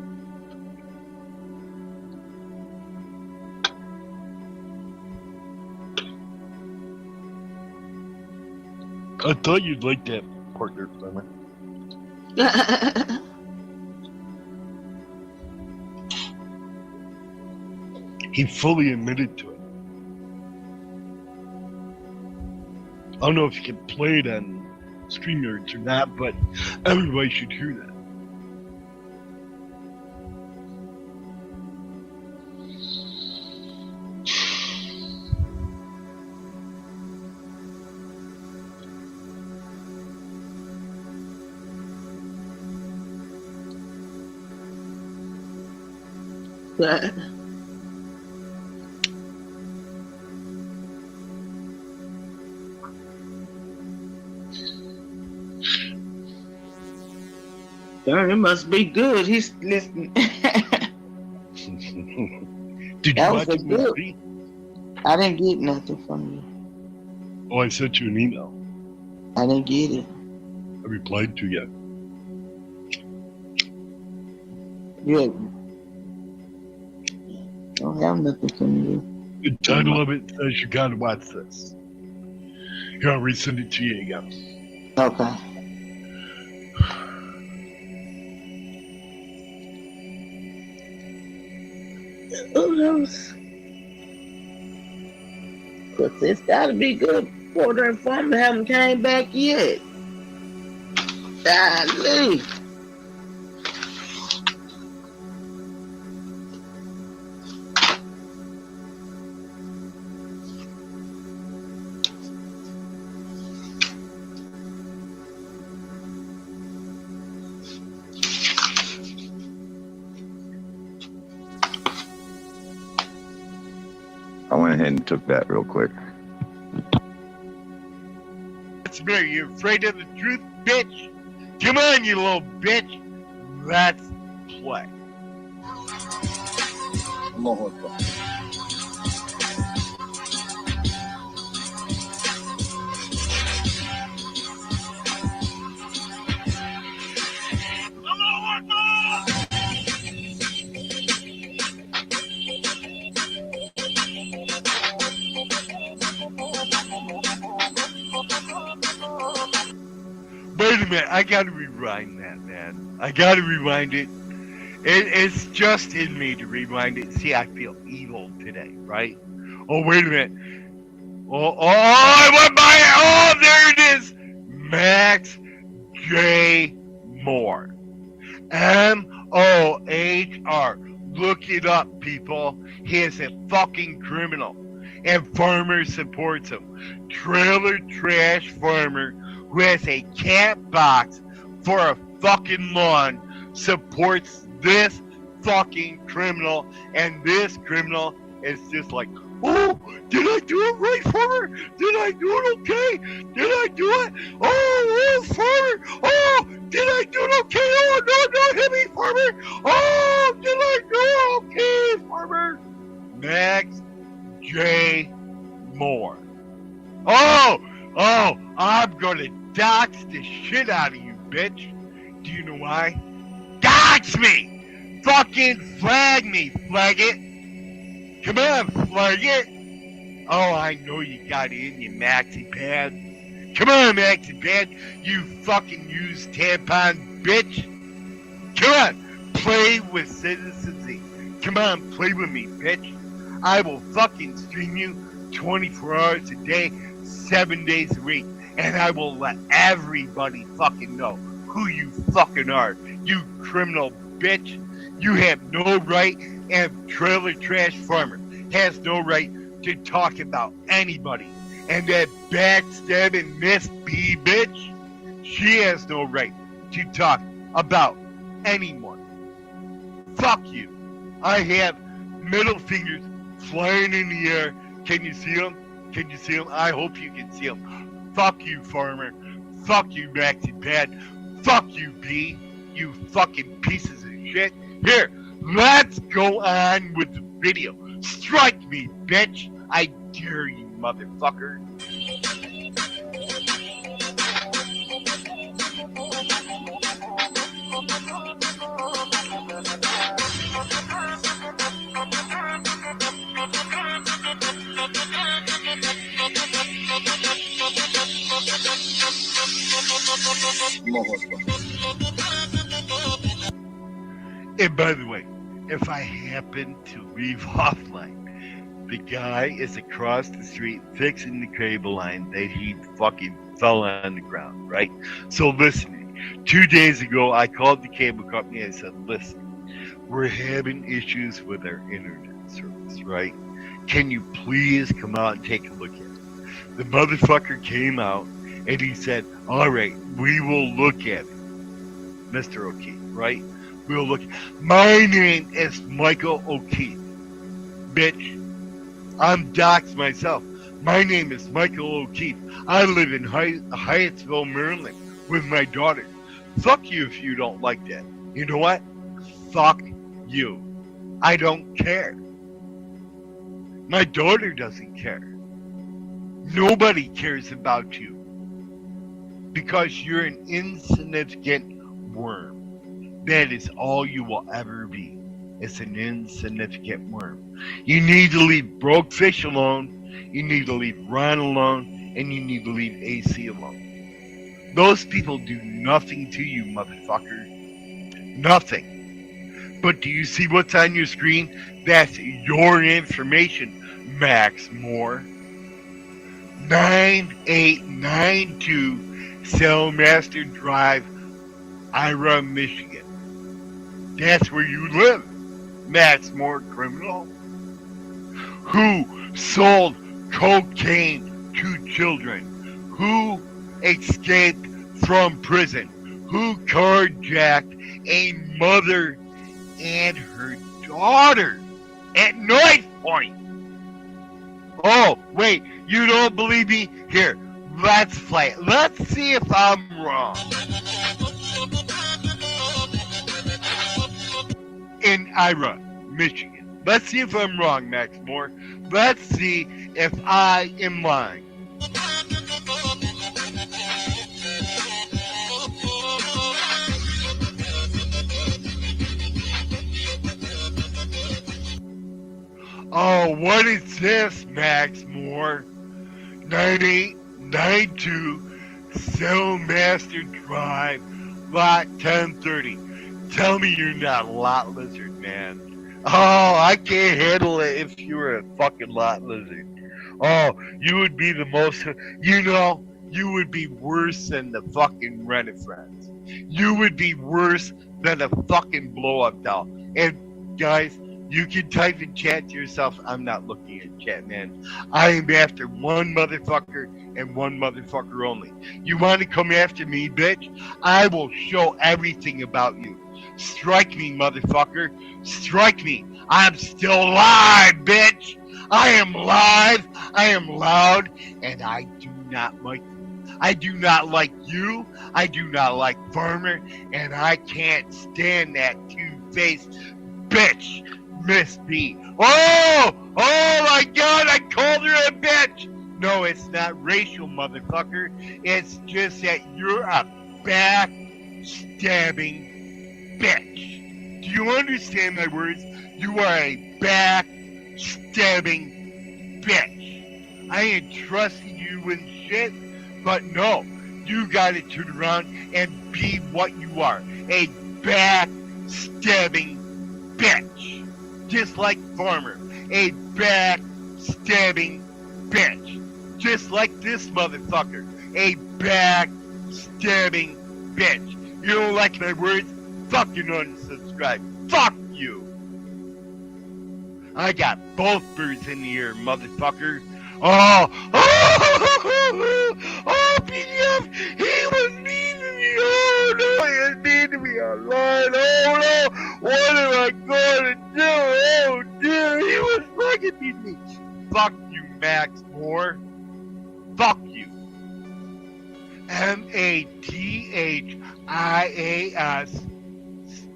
I thought you'd like that partner, Clement. He fully admitted to it. I don't know if you can play it on StreamYards or not, but everybody should hear that. Darn, it must be good. He's listening. Did you watch the movie? I didn't get nothing from you. Oh, I sent you an email. I didn't get it. I replied to you. Yeah. I don't have nothing from you. The title of it says you gotta watch this. Here, I'll resend it to you again. Okay. Who knows? Cause it's gotta be good for the informant haven't came back yet. Golly. I went ahead and took that real quick. What's the matter? You afraid of the truth, bitch? Come on, you little bitch. Let's play. Wait a minute, I gotta rewind that, man. I gotta rewind it. It's just in me to rewind it. See, I feel evil today, right? Oh, wait a minute. I went by it. Oh, there it is. Max J. Moore. M-O-H-R. Look it up, people. He is a fucking criminal. And farmer supports him. Trailer trash farmer who has a cat box for a fucking lawn supports this fucking criminal, and this criminal is just like, oh, did I do it right, farmer? Did I do it okay? Did I do it? Oh, farmer. Oh, did I do it okay? Oh, no, hit me, farmer. Oh, did I do it okay, farmer? Max J. Moore. Oh, I'm gonna dox the shit out of you, bitch. Do you know why? Dox me! Fucking flag me, flag it! Come on, flag it! Oh, I know you got it in your maxi pad. Come on, maxi pad, you fucking used tampon, bitch! Come on, play with Citizen Z. Come on, play with me, bitch. I will fucking stream you 24 hours a day, 7 days a week. And I will let everybody fucking know who you fucking are. You criminal bitch. You have no right, and Trailer Trash Farmer has no right to talk about anybody. And that backstabbing Miss B bitch, she has no right to talk about anyone. Fuck you. I have middle fingers flying in the air. Can you see them? Can you see them? I hope you can see them. Fuck you, farmer. Fuck you, Maxi Pad. Fuck you, B. You fucking pieces of shit. Here, let's go on with the video. Strike me, bitch. I dare you, motherfucker. And by the way, if I happen to leave offline, the guy is across the street fixing the cable line that he fucking fell on the ground, right? So listen, 2 days ago, I called the cable company and I said, listen, we're having issues with our internet service, right? Can you please come out and take a look at it? The motherfucker came out and he said, all right, we will look at it, Mr. O'Keefe, right? We'll look. My name is Michael O'Keefe, bitch. I'm doxed myself. My name is Michael O'Keefe. I live in Hyattsville, Maryland with my daughter. Fuck you if you don't like that. You know what? Fuck you. I don't care. My daughter doesn't care. Nobody cares about you because you're an insignificant worm. That is all you will ever be. It's an insignificant worm. You need to leave Broke Fish alone. You need to leave Ron alone. And you need to leave AC alone. Those people do nothing to you, motherfucker. Nothing. But do you see what's on your screen? That's your information, Max Moore. 9892 Sailmaster Drive, Ira, Michigan. That's where you live, Max Moore criminal. Who sold cocaine to children? Who escaped from prison? Who carjacked a mother and her daughter at North Point? Oh, wait, you don't believe me? Here, let's play it. Let's see if I'm wrong. In Ira, Michigan. Let's see if I'm wrong, Max Moore. Let's see if I am lying. Oh, what is this, Max Moore? 9892 Sailmaster Drive, Lot 1030. Tell me you're not a lot lizard, man. Oh, I can't handle it if you were a fucking lot lizard. Oh, you would be the most, you would be worse than the fucking Reddit friends. You would be worse than a fucking blow-up doll. And guys, you can type in chat to yourself. I'm not looking at chat, man. I am after one motherfucker and one motherfucker only. You want to come after me, bitch? I will show everything about you. Strike me, motherfucker. Strike me. I'm still alive, bitch. I am live. I am loud. And I do not like you. I do not like you. I do not like Farmer. And I can't stand that two-faced bitch, Miss B. Oh my God, I called her a bitch. No, it's not racial, motherfucker. It's just that you're a backstabbing bitch. Do you understand my words? You are a backstabbing bitch. I ain't trusting you with shit, but no, you gotta turn around and be what you are, a backstabbing bitch. Just like Farmer, a backstabbing bitch. Just like this motherfucker, a backstabbing bitch. You don't like my words? Fucking unsubscribe. Fuck you. I got both birds in the air, motherfucker. Oh, PDF, he was mean to me. Oh, no, he was mean to me online. Oh, no, what am I going to do? Oh, dear, he was fucking mean to me. Fuck you, Max Moore. Fuck you. MATHIAS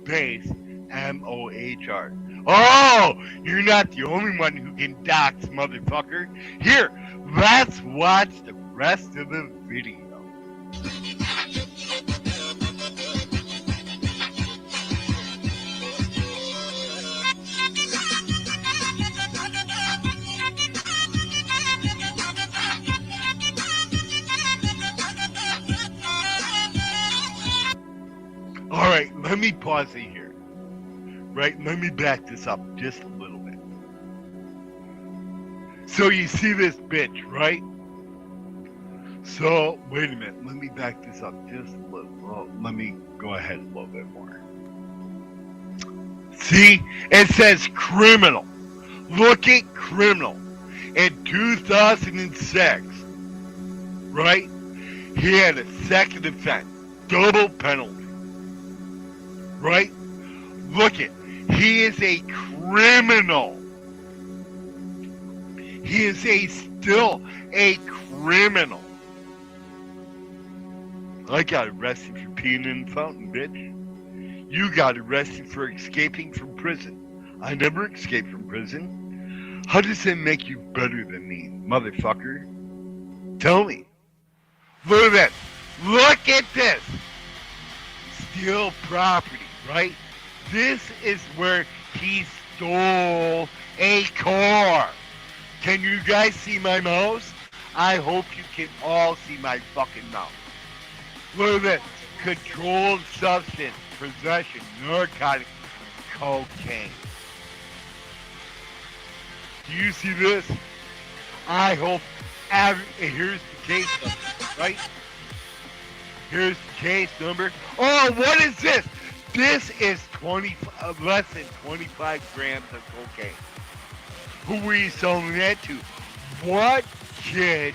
space MOHR. Oh, you're not the only one who can dox, motherfucker. Here, let's watch the rest of the video. All right, let me pause it here. Right, let me back this up just a little bit. So you see this bitch, right? So, wait a minute, let me back this up just a little. Well, let me go ahead a little bit more. See, it says criminal. Look at criminal. In 2006, right? He had a second offense, double penalty, right? Look it, he is a criminal. He is still a criminal. I got arrested for peeing in the fountain, bitch. You got arrested for escaping from prison. I never escaped from prison. How does that make you better than me, motherfucker? Tell me. Look at this. Look at this. Steal property, right? This is where he stole a car. Can you guys see my mouse? I hope you can all see my fucking mouse. Look at this. Controlled substance, possession, narcotic, cocaine. Do you see this? I hope here's the case number, right? Here's the case number. Oh, what is this? This is less than 25 grams of cocaine. Who were you selling that to? What kid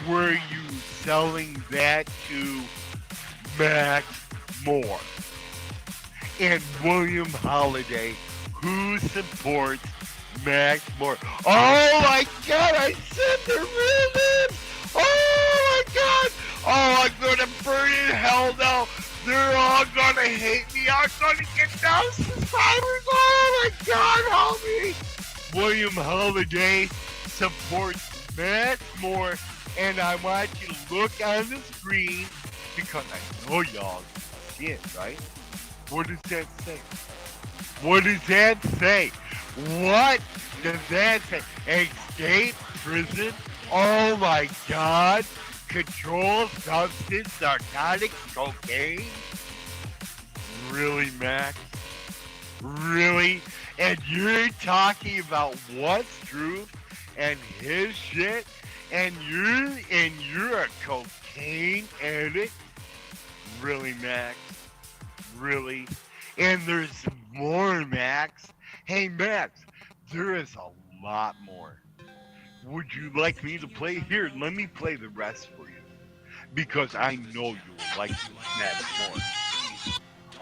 were you selling that to? Max Moore and William Holiday, who supports Max Moore. Oh my God, I said their real names. Oh my God. Oh, I'm gonna burn in hell now. They're all gonna hate me. I'm gonna get down subscribers. Oh my God, help me. William Holiday supports Max Moore, and I want you to look on the screen because I know y'all see it, right? What does that say? What does that say? What does that say? Escape prison? Oh my God. Controlled substance, narcotics, cocaine? Really, Max? Really? And you're talking about what's truth and his shit? And you're a cocaine addict? Really, Max? Really? And there's more, Max. Hey, Max, there is a lot more. Would you like me to play? Here, let me play the rest for you. Because I know you will like Max more.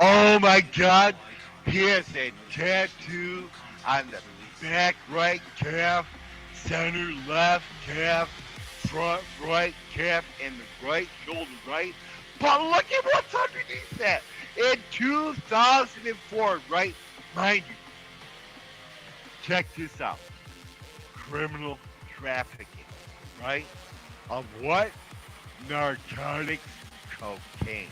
Oh my God. He has a tattoo on the back right calf, center left calf, front right calf, and the right shoulder right. But look at what's underneath that. In 2004, right? Mind you, check this out. Criminal trafficking, right? Of what? Narcotics, cocaine.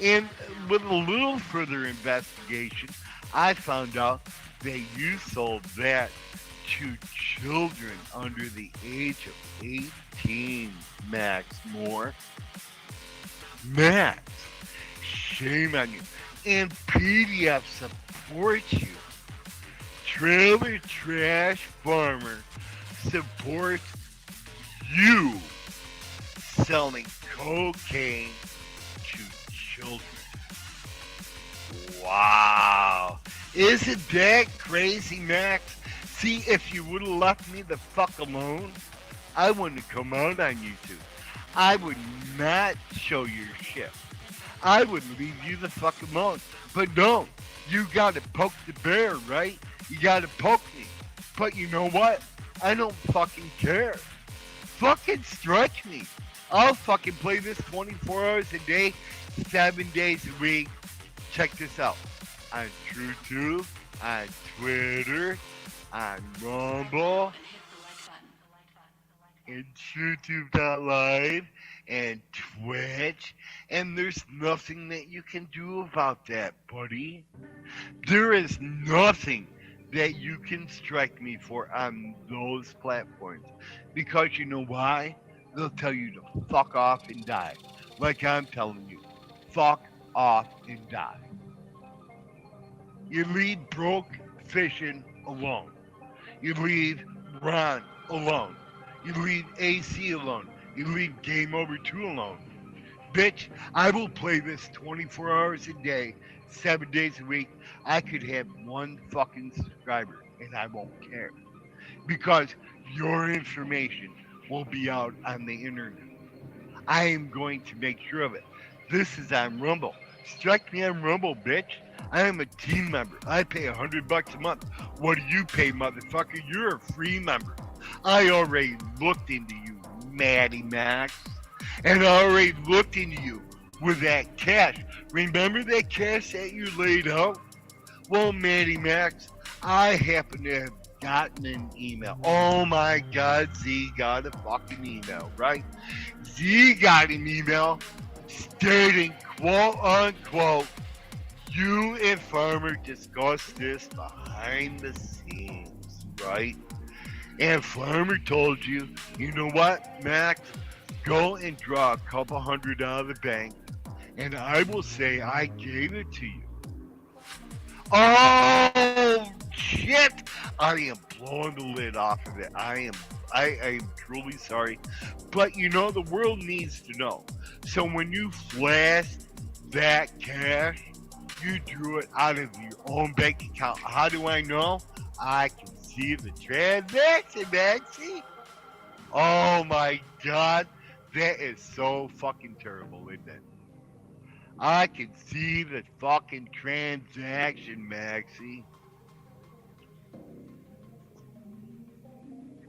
And with a little further investigation, I found out that you sold that to children under the age of 18, Max Moore. Max, shame on you. And PDF supports you. Trailer Trash Farmer supports you selling cocaine to children. Wow. Isn't that crazy, Max? See, if you would have left me the fuck alone, I wouldn't have come out on YouTube. I would not show your shit. I would leave you the fuck alone. But no, you gotta poke the bear, right? You gotta poke me. But you know what? I don't fucking care. Fucking stretch me. I'll fucking play this 24 hours a day, 7 days a week. Check this out. On TrueTube, on Twitter, on Rumble, and TrueTube.live, and Twitch, and there's nothing that you can do about that, buddy. There is nothing that you can strike me for on those platforms. Because you know why? They'll tell you to fuck off and die. Like I'm telling you. Fuck off and die. You leave Broke fishing alone. You leave Ron alone. You leave AC alone. You leave Game Over 2 alone. Bitch, I will play this 24 hours a day, 7 days a week. I could have one fucking subscriber and I won't care. Because your information will be out on the internet. I am going to make sure of it. This is on Rumble. Strike me on Rumble, bitch. I am a team member. I pay $100 a month. What do you pay, motherfucker? You're a free member. I already looked into you, Maddie Max. And I already looked into you with that cash. Remember that cash that you laid out? Well, Maddie Max, I happen to have gotten an email. Oh my God, Z got a fucking email, right? Z got an email stating, quote unquote, you and Farmer discussed this behind the scenes, right? And Farmer told you, you know what, Max? Go and draw a couple hundred out of the bank, and I will say I gave it to you. Oh, shit! I am blowing the lid off of it. I am truly sorry. But you know, the world needs to know. So when you flashed that cash, you drew it out of your own bank account. How do I know? I can see the transaction, Maxie. Oh my God. That is so fucking terrible, isn't it? I can see the fucking transaction, Maxie.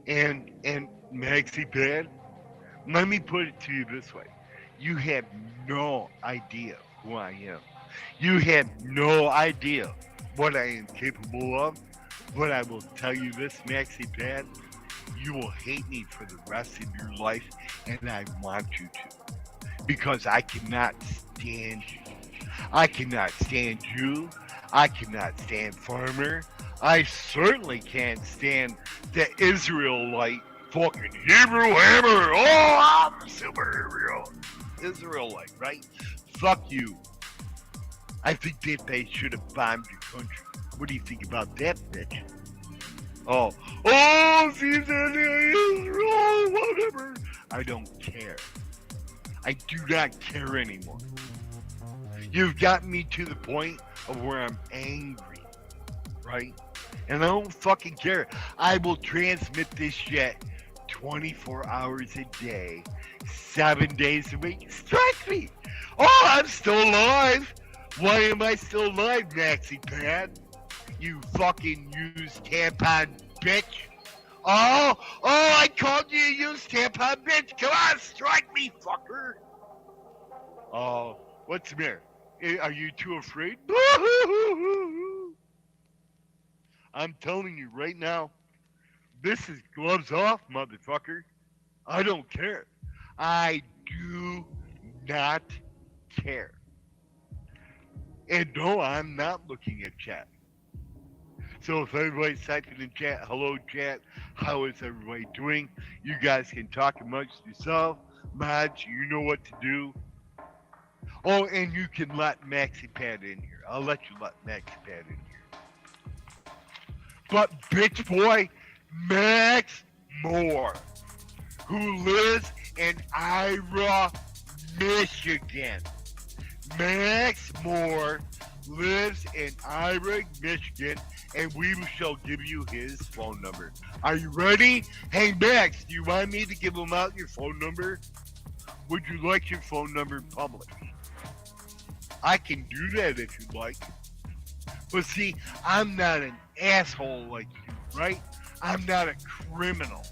And Maxie Bad, let me put it to you this way. You have no idea who I am. You have no idea what I am capable of. But I will tell you this, Maxie Bad, you will hate me for the rest of your life, and I want you to. Because I cannot stand you. I cannot stand you. I cannot stand Farmer. I certainly can't stand the Israelite fucking Hebrew Hammer. Oh, I'm a super Israelite, right? Fuck you. I think that they should have bombed your country. What do you think about that, bitch? Oh, she's in Israel, whatever. I don't care. I do not care anymore. You've gotten me to the point of where I'm angry, right? And I don't fucking care. I will transmit this shit 24 hours a day, 7 days a week. Strike me! Oh, I'm still alive! Why am I still alive, Maxie Pad? You fucking used tampon bitch. Oh, I called you a used tampon bitch. Come on, strike me, fucker. Oh, what's the matter? Are you too afraid? I'm telling you right now, this is gloves off, motherfucker. I don't care. I do not care. And no, I'm not looking at chat. So if everybody's typing in chat, hello chat, how is everybody doing? You guys can talk amongst yourself. Mods, you know what to do. Oh, and you can let Maxie Pad in here. I'll let you let Maxie Pad in here. But bitch boy, Max Moore, who lives in Ira, Michigan. Max Moore lives in Ira, Michigan, and we shall give you his phone number. Are you ready? Hey Max, do you want me to give him out your phone number? Would you like your phone number public? I can do that if you like. But see, I'm not an asshole like you, right? I'm not a criminal.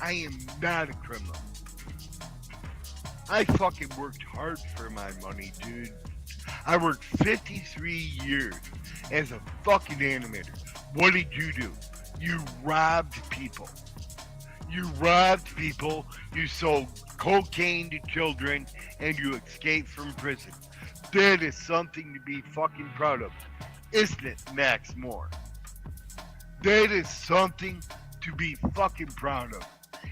I am not a criminal. I fucking worked hard for my money, dude. I worked 53 years as a fucking animator. What did you do? You robbed people. You robbed people, you sold cocaine to children, and you escaped from prison. That is something to be fucking proud of. Isn't it, Max Moore? That is something to be fucking proud of.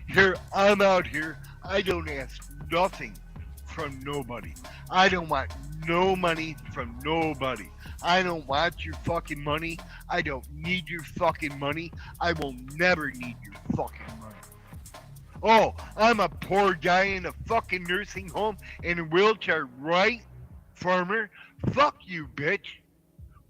Here, I'm out here. I don't ask nothing from nobody. I don't want no money from nobody. I don't want your fucking money. I don't need your fucking money. I will never need your fucking money. Oh, I'm a poor guy in a fucking nursing home in a wheelchair, right, farmer? Fuck you, bitch.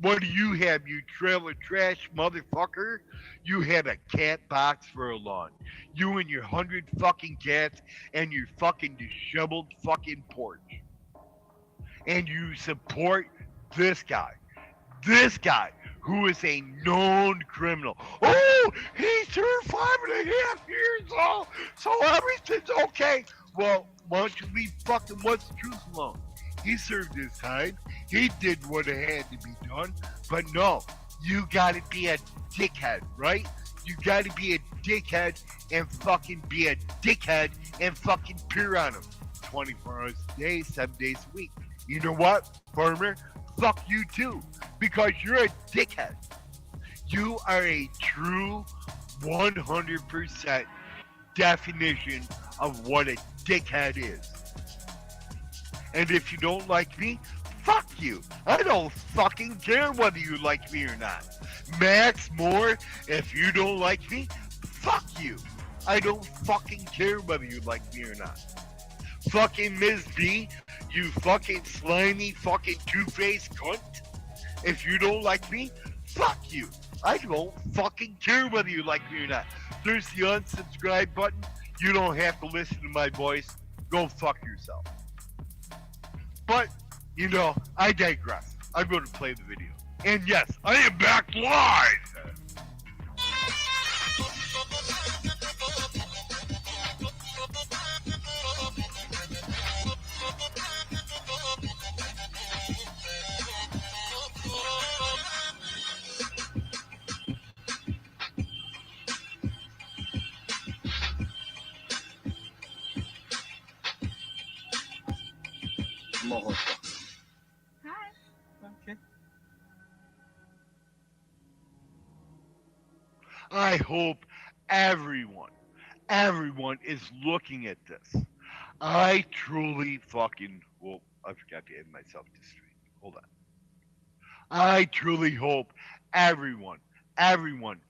What do you have, you trailer trash motherfucker? You have a cat box for a lawn. You and your 100 fucking cats and your fucking disheveled fucking porch. And you support this guy. This guy who is a known criminal. Oh, he served 5.5 years old, so everything's okay. Well, why don't you leave fucking what's the truth alone? He served his time. He did what had to be done. But no, you gotta be a dickhead, right? You gotta be a dickhead and fucking be a dickhead and fucking peer on him. 24 hours a day, 7 days a week. You know what, farmer? Fuck you too, because you're a dickhead. You are a true 100% definition of what a dickhead is. And if you don't like me, fuck you. I don't fucking care whether you like me or not. Max Moore, if you don't like me, fuck you. I don't fucking care whether you like me or not. Fucking Ms. B, you fucking slimy fucking two-faced cunt. If you don't like me, fuck you. I don't fucking care whether you like me or not. There's the unsubscribe button. You don't have to listen to my voice. Go fuck yourself. But, you know, I digress. I'm going to play the video. And yes, I am back live! I hope everyone is looking at this. I truly fucking, well, I forgot to end myself to stream. Hold on. I truly hope everyone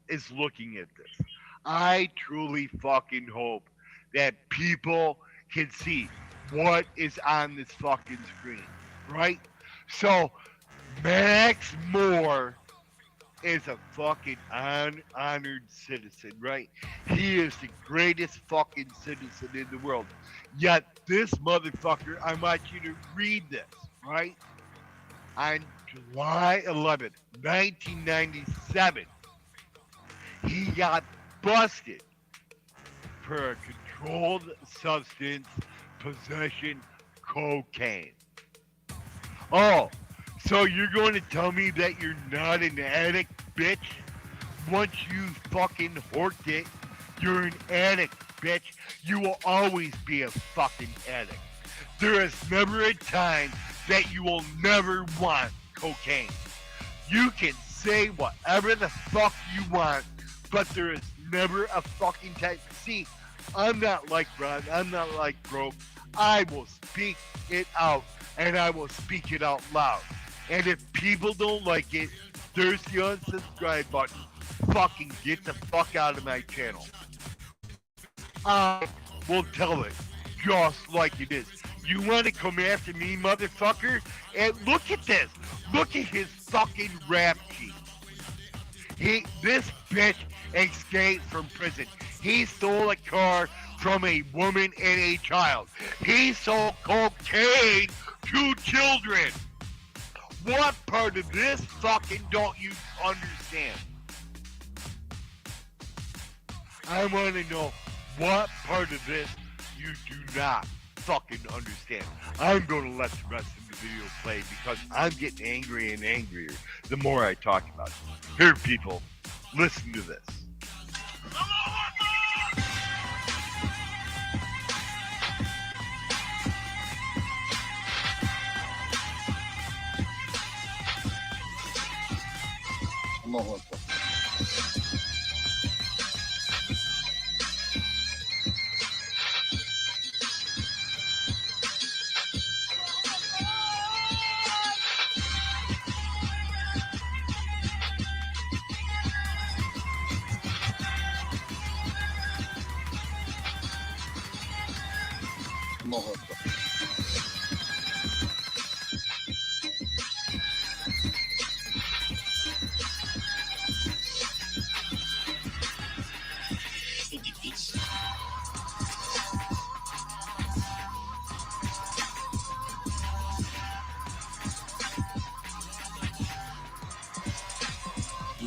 is looking at this. I truly fucking hope that people can see what is on this fucking screen, right? So, Max Moore is a fucking honored citizen, right? He is the greatest fucking citizen in the world. Yet this motherfucker, I want you to read this, right? On July 11th, 1997, he got busted for a controlled substance possession cocaine. Oh, so you're going to tell me that you're not an addict, bitch? Once you fucking horked it, you're an addict, bitch. You will always be a fucking addict. There is never a time that you will never want cocaine. You can say whatever the fuck you want, but there is never a fucking time. See, I'm not like Ron. I'm not like Broke. I will speak it out, and I will speak it out loud. And if people don't like it, there's the unsubscribe button. Fucking get the fuck out of my channel. I will tell it just like it is. You want to come after me, motherfucker? And look at this. Look at his fucking rap sheet. This bitch escaped from prison. He stole a car from a woman and a child. He sold cocaine to children. What part of this fucking don't you understand? I want to know what part of this you do not fucking understand. I'm going to let the rest of the video play because I'm getting angry and angrier the more I talk about it. Here, people, listen to this.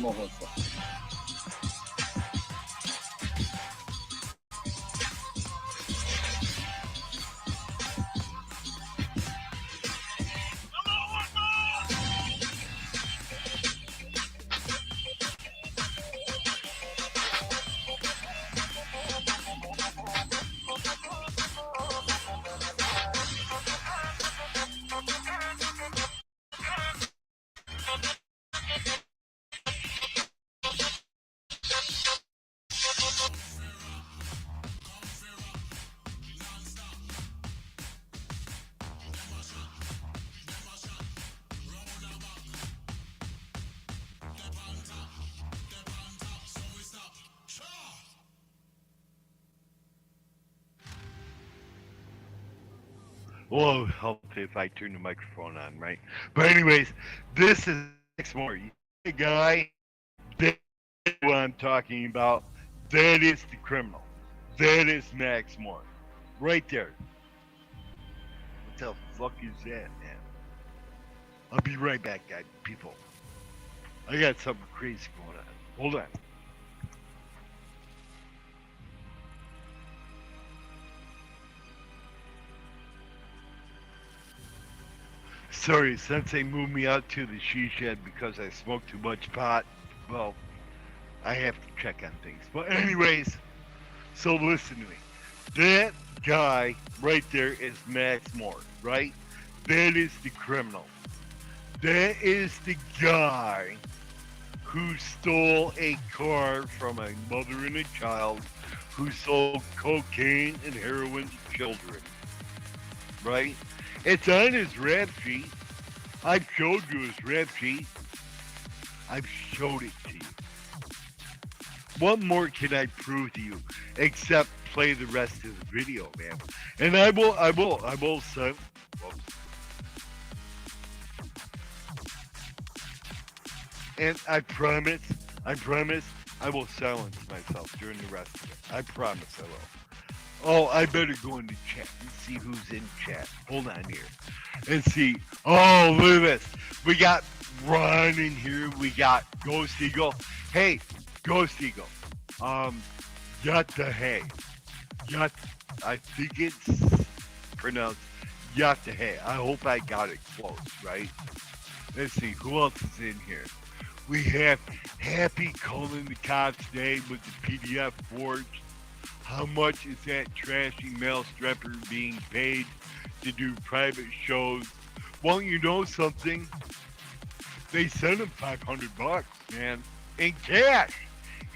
Melissa. Well, help if I turn the microphone on, right? But anyways, this is Max Moore. The guy, that's what I'm talking about. That is the criminal. That is Max Moore. Right there. What the fuck is that, man? I'll be right back, guys, people. I got something crazy going on. Hold on. Sorry, since they moved me out to the she shed because I smoked too much pot, well, I have to check on things. But anyways, so listen to me. That guy right there is Max Moore, right? That is the criminal. That is the guy who stole a car from a mother and a child who sold cocaine and heroin to children, right? It's on his rap sheet. I've showed you his rap sheet. I've showed it to you. What more can I prove to you except play the rest of the video, man? And I will send. And I promise, I will silence myself during the rest of it. I promise I will. Oh, I better go into chat and see who's in chat. Hold on here. And see. Oh, look at this. We got Ron in here. We got Ghost Eagle. Hey, Ghost Eagle. Yatta Hey. I think it's pronounced Yatta Hey. I hope I got it close, right? Let's see. Who else is in here? We have Happy calling the cops today with the PDF forged. How much is that trashy male stripper being paid to do private shows? Well, you know something? They sent him $500, man, in cash,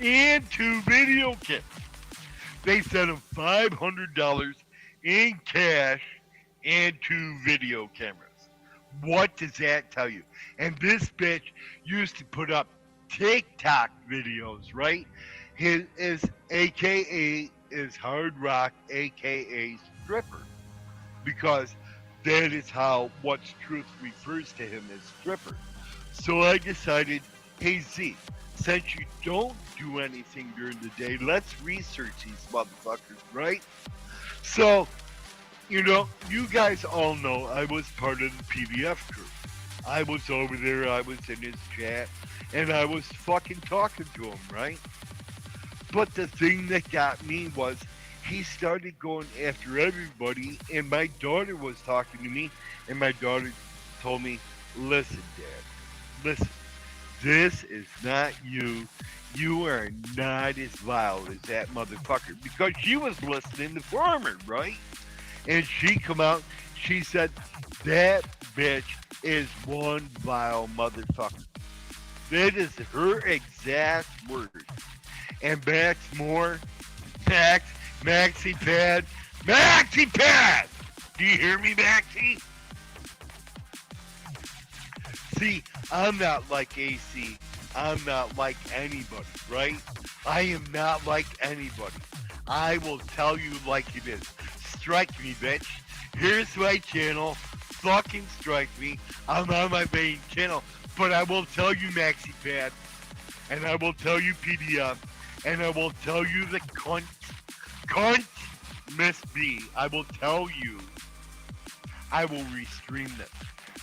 and 2 video kits. They sent him $500 in cash and 2 video cameras. What does that tell you? And this bitch used to put up TikTok videos, right? His AKA is Hard Rock, AKA Stripper, because that is how What's Truth refers to him as Stripper. So I decided, hey Z, since you don't do anything during the day, let's research these motherfuckers, right? So, you know, you guys all know I was part of the PDF crew. I was over there, I was in his chat, and I was fucking talking to him, right? But the thing that got me was he started going after everybody, and my daughter was talking to me, and my daughter told me, listen, Dad, listen, this is not you. You are not as vile as that motherfucker. Because she was listening to Farmer, right? And she come out, she said, that bitch is one vile motherfucker. That is her exact word. And Max Moore, Maxi Pad, do you hear me, Maxie? See, I'm not like AC. I'm not like anybody, right? I am not like anybody. I will tell you like it is. Strike me, bitch. Here's my channel. Fucking strike me. I'm on my main channel. But I will tell you, Maxi Pad, and I will tell you PDF, and I will tell you the cunt Miss B. I will tell you, I will restream this.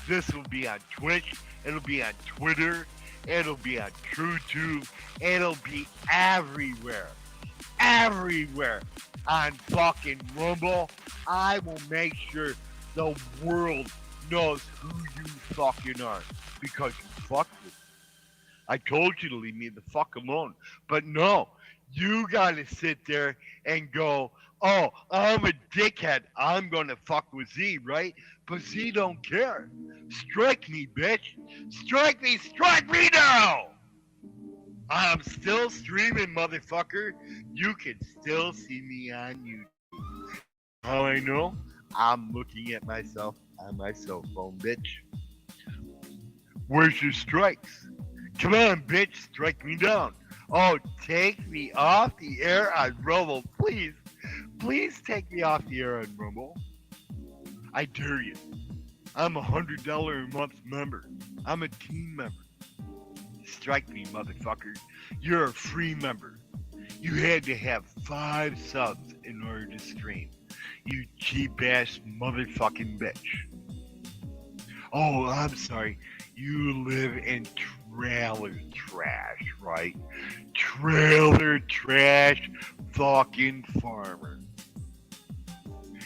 This will be on Twitch, it'll be on Twitter, It'll be on TrueTube. It'll be everywhere. Everywhere. On fucking Rumble. I will make sure the world knows who you fucking are. Because you fucked with me. I told you to leave me the fuck alone. But no, you gotta sit there and go, oh, I'm a dickhead. I'm gonna fuck with Z, right? But Z don't care. Strike me, bitch. Strike me now! I'm still streaming, motherfucker. You can still see me on YouTube. How I know? I'm looking at myself on my cell phone, bitch. Where's your strikes? Come on, bitch, strike me down. Oh, take me off the air on Rumble, please. Please take me off the air on Rumble. I dare you. I'm a $100 a month member. I'm a team member. Strike me, motherfucker. You're a free member. You had to have 5 subs in order to stream. You cheap ass motherfucking bitch. Oh, I'm sorry. You live in trailer trash, right? Trailer trash fucking farmer.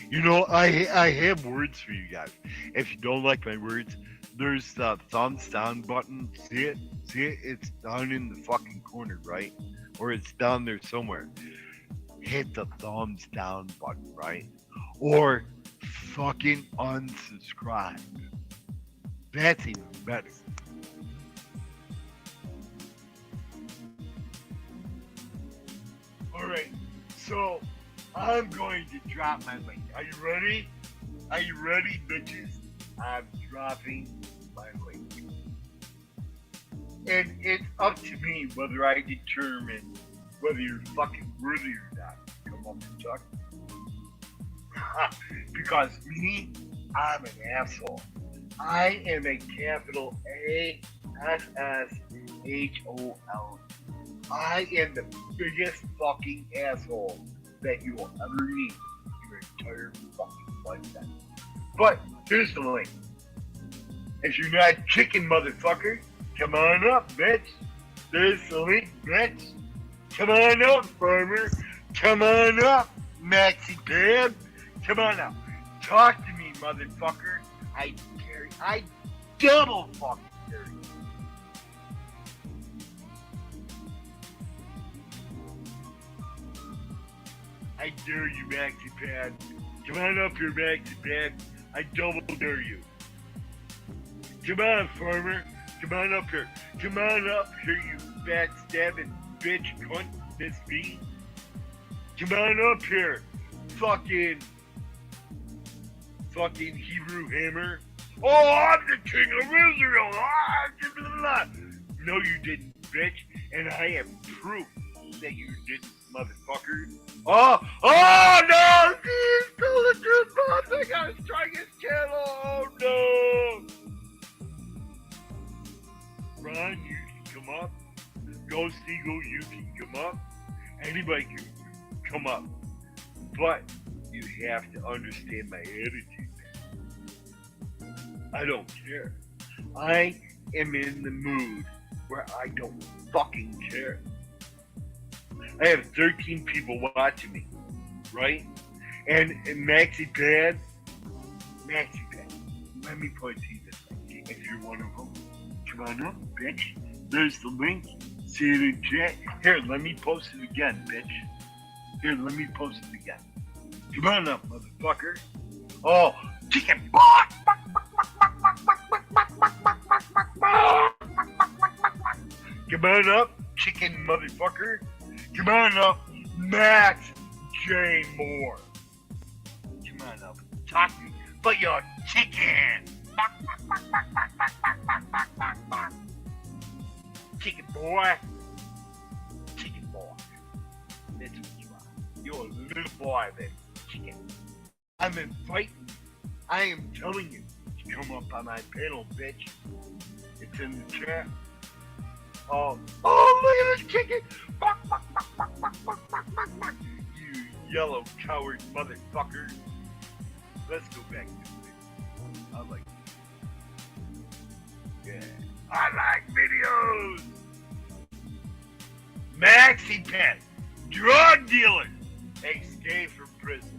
You know, I have words for you guys. If you don't like my words, there's the thumbs down button. See it? See it? It's down in the fucking corner, right? Or it's down there somewhere. Hit the thumbs down button, right? Or fucking unsubscribe. That's even better. Alright, so I'm going to drop my link. Are you ready? Are you ready, bitches? I'm dropping my link. And it's up to me whether I determine whether you're fucking worthy or not. Come on, Chuck. Because me, I'm an asshole. I am a capital ASSHOL. I am the biggest fucking asshole that you will ever meet in your entire fucking lifetime. But here's the link. If you're not chicken, motherfucker, come on up, bitch. There's the link, bitch. Come on up, farmer. Come on up, Maxi Pad. Come on up. Talk to me, motherfucker. I dare you. I double fucking dare you. I dare you, Maxi Pad. Come on up here, Maxi Pad. I double dare you. Come on, farmer. Come on up here. Come on up here, you backstabbing bitch cunt, Miss B. Come on up here. Fucking Hebrew hammer. Oh, I'm the king of Israel. No, you didn't, bitch. And I have proof that you didn't, motherfucker. Oh no! He's told the truth, boss. I gotta strike his channel. Oh no! Ron, you can come up. Ghost Eagle, you can come up. Anybody can come up. But you have to understand my attitude, man. I don't care. I am in the mood where I don't fucking care. I have 13 people watching me, right? And Maxi Pad, let me put it to you this way. If you're one of them, come on up, bitch. There's the link. See it in chat. Here, let me post it again, bitch. Here, let me post it again. Come on up, motherfucker. Oh, chicken boy! Come on up, chicken motherfucker. Come on up, Max J. Moore. Come on up, talk to me, but you're chicken. Chicken boy. Chicken boy. That's what you are. You're a little boy, baby. Chicken. I'm inviting you. I am telling you to come up on my panel, bitch. It's in the chat. Oh, look at this chicken! You yellow coward motherfucker. Let's go back to it. I like it. Yeah. I like videos! news. Maxi Pet, drug dealer, escaped from prison,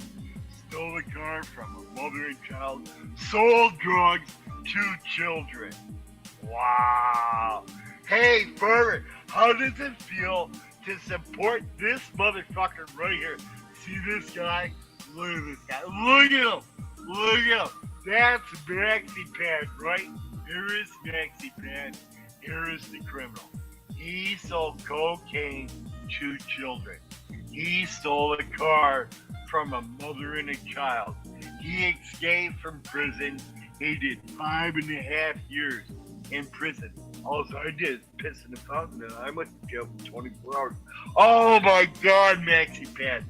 stole a car from a mother and child, sold drugs to children. Wow. Hey, Ferber, how does it feel to support this motherfucker right here? See this guy? Look at this guy. Look at him. Look at him. That's Maxi Pad, right? Here is Maxi Pad. Here is the criminal. He sold cocaine to children. He stole a car from a mother and a child. He escaped from prison. He did 5.5 years in prison. All I did is piss in the fountain, and I went to jail for 24 hours. Oh my God, Maxi Pad.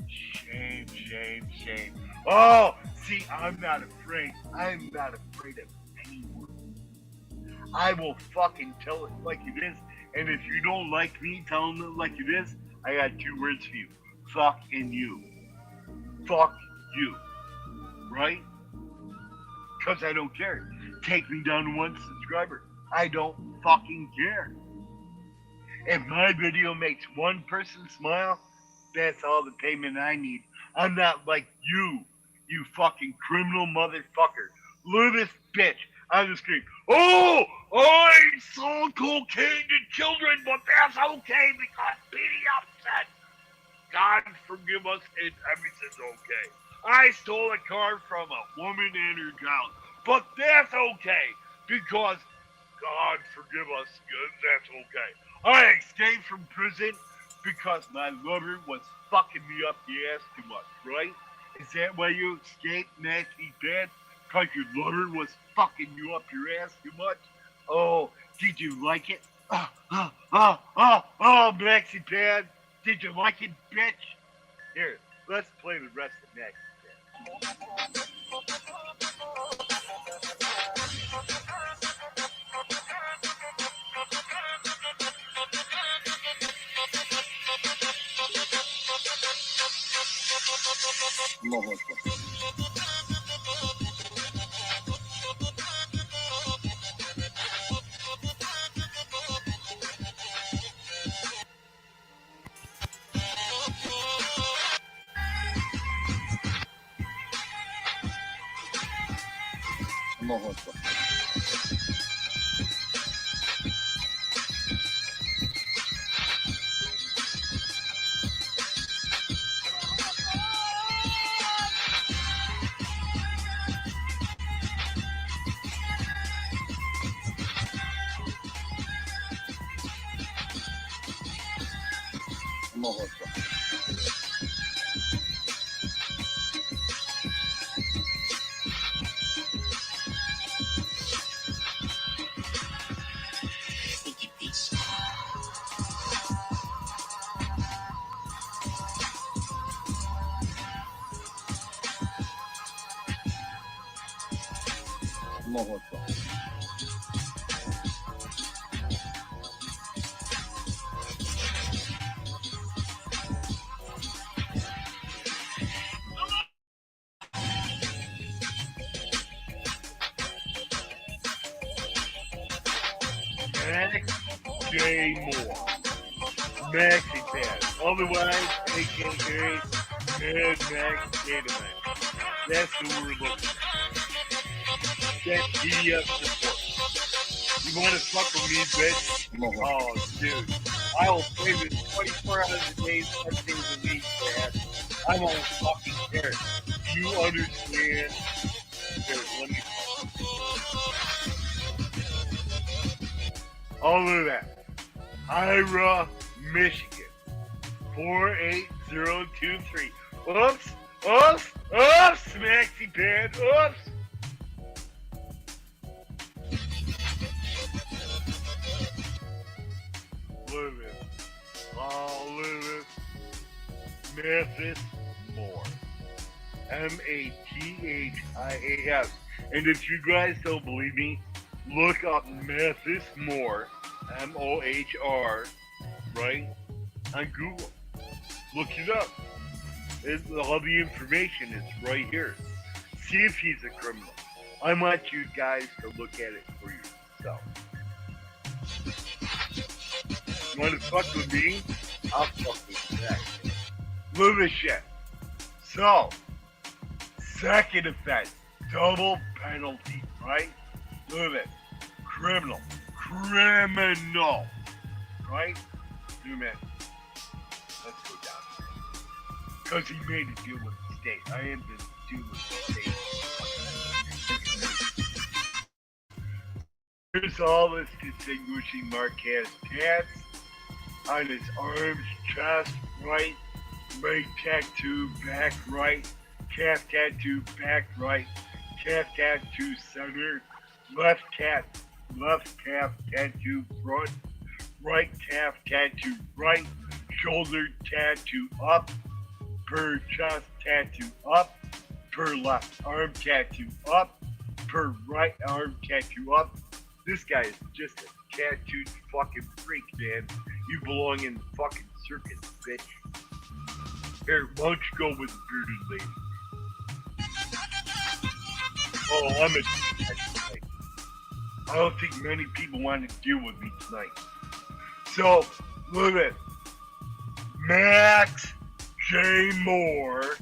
Shame, shame, shame. Oh, see, I'm not afraid. I'm not afraid of anyone. I will fucking tell it like it is. And if you don't like me telling it like it is, I got 2 words for you. Fuck and you. Fuck you. Right? Because I don't care. Take me down to 1 subscriber. I don't fucking care. If my video makes 1 person smile, that's all the payment I need. I'm not like you fucking criminal motherfucker. Look at this bitch on the screen. Oh, I sold cocaine to children, but that's okay because Petey upset. God forgive us and everything's okay. I stole a car from a woman and her child, but that's okay because God forgive us, that's okay. I escaped from prison because my lover was fucking me up the ass too much, right? Is that why you escaped, Maxi Pad? Because your lover was fucking you up your ass too much? Oh, did you like it? Maxi Pad, did you like it, bitch? Here, let's play the rest of Maxi Pad. FrYDay more. Maxi Pad. Otherwise, aka Mad Max Datamite. That's who we're looking at. That PDF support. You want to fuck with me, bitch? Oh, dude. I will play this 24 hours a day, 7 days a week, man. I won't fucking care. Do you understand? Here, let me. All of that. Ira, Michigan. 48023. Oops. Oops. Oops. Maxi Pad. Oops. Look at this. Oh, look at this. Mathis Moore. Mathias. And if you guys don't believe me, look up Mathis Moore, M-O-H-R, right, on Google. Look it up. All the information is right here. See if he's a criminal. I want you guys to look at it for yourself. want to fuck with me? I'll fuck with you back. Look at this shit. So, second offense, double penalty, right? Look at this. Criminal, right? Zoom in. Let's go down here. Because he made a deal with the state. I am the deal with the state. Here's all this distinguishing mark has tats on his arms, chest, right, leg tattoo, back right, calf tattoo, back right, calf tattoo, center, left calf tattoo, front, right calf tattoo, right, shoulder tattoo up, per chest tattoo up, per left arm tattoo up, per right arm tattoo up. This guy is just a tattooed fucking freak, man. You belong in the fucking circus, bitch. Here, why don't you go with the bearded lady? Oh, I'm a tonight. I don't think many people want to deal with me tonight. So, look at it. Max J. Moore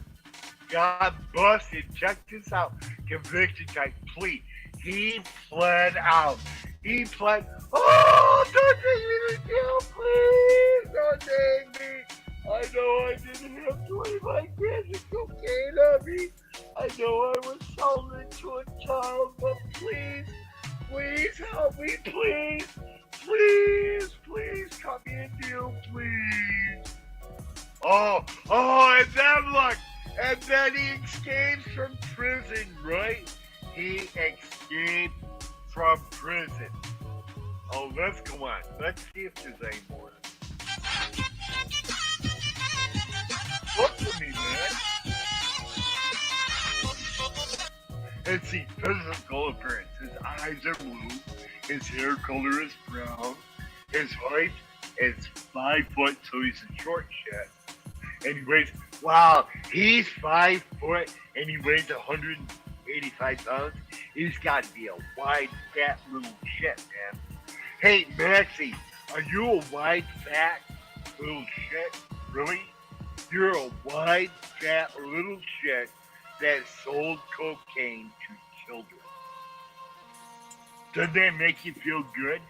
got busted. Check this out. Conviction type plea. He pled out. He pled, oh, don't take me to jail, please. Don't take me. I know I didn't have 25 grams of cocaine on me. I know I was sold into a child, but please help me, please. Please, cut me a deal, please. Oh, and then look, and then he escapes from prison, right? He escaped from prison. Oh, let's go on. Let's see if there's any more. Look at me, man. Let's see, physical appearance. His eyes are blue. His hair color is brown. His height is 5 foot, so he's a short shit. And he weighs, wow, he's 5 foot and he weighs 185 pounds. He's got to be a wide, fat little shit, man. Hey, Maxie, are you a wide, fat little shit? Really? You're a wide, fat little shit that sold cocaine to children. Does that make you feel good?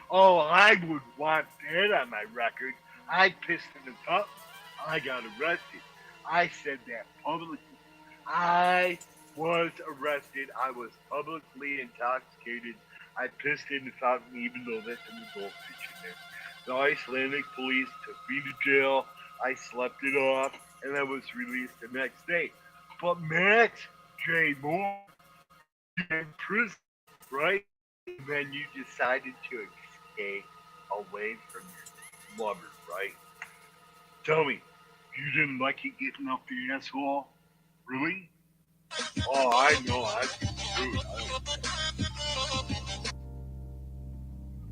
Oh, I would want that on my record. I pissed in the cup. I got arrested. I said that publicly. I was arrested. I was publicly intoxicated. I pissed in the fountain even though that's an adult fiction there. The Icelandic police took me to jail. I slept it off and I was released the next day. But Max J. Moore, you're in prison, right? And then you decided to escape away from your lover, right? Tell me, you didn't like it getting up the asshole? Really? Oh, I know. I've been screwed.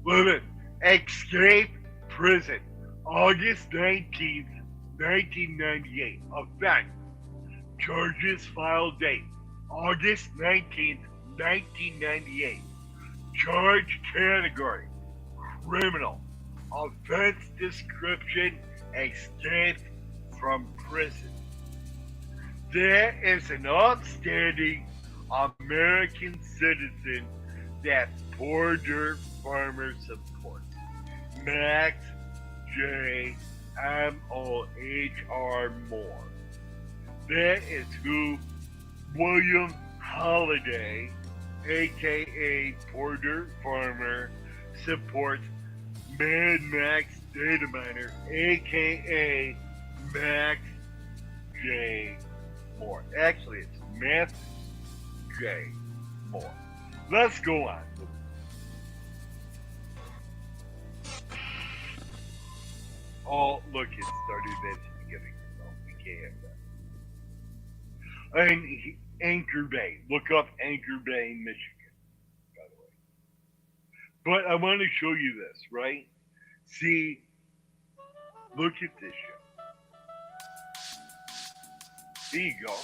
Listen, escape prison. August 19th, 1998. Offense. Charges filed date. August 19th, 1998. Charge category. Criminal. Offense description. Escape from prison. There is an upstanding American citizen that poor dirt farmers support. Max J. M-O-H-R Moore. That is who William Holiday, aka poor dirt farmer, supports. Mad Max Data Miner, aka Max J. Moore. Actually, it's Matthew J. Moore. Let's go on. Oh, look, it started at the beginning. No, we can't have that. And Anchor Bay. Look up Anchor Bay, Michigan, by the way. But I want to show you this, right? See, look at this shit. There you go.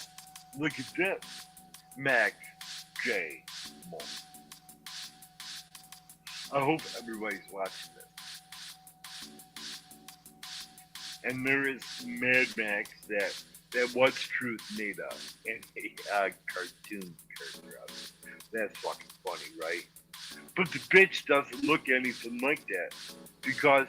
Look at this. Max J. Moore. I hope everybody's watching this. and there is Mad Max that was truth made up and a cartoon character out of it. That's fucking funny, right? But the bitch doesn't look anything like that because,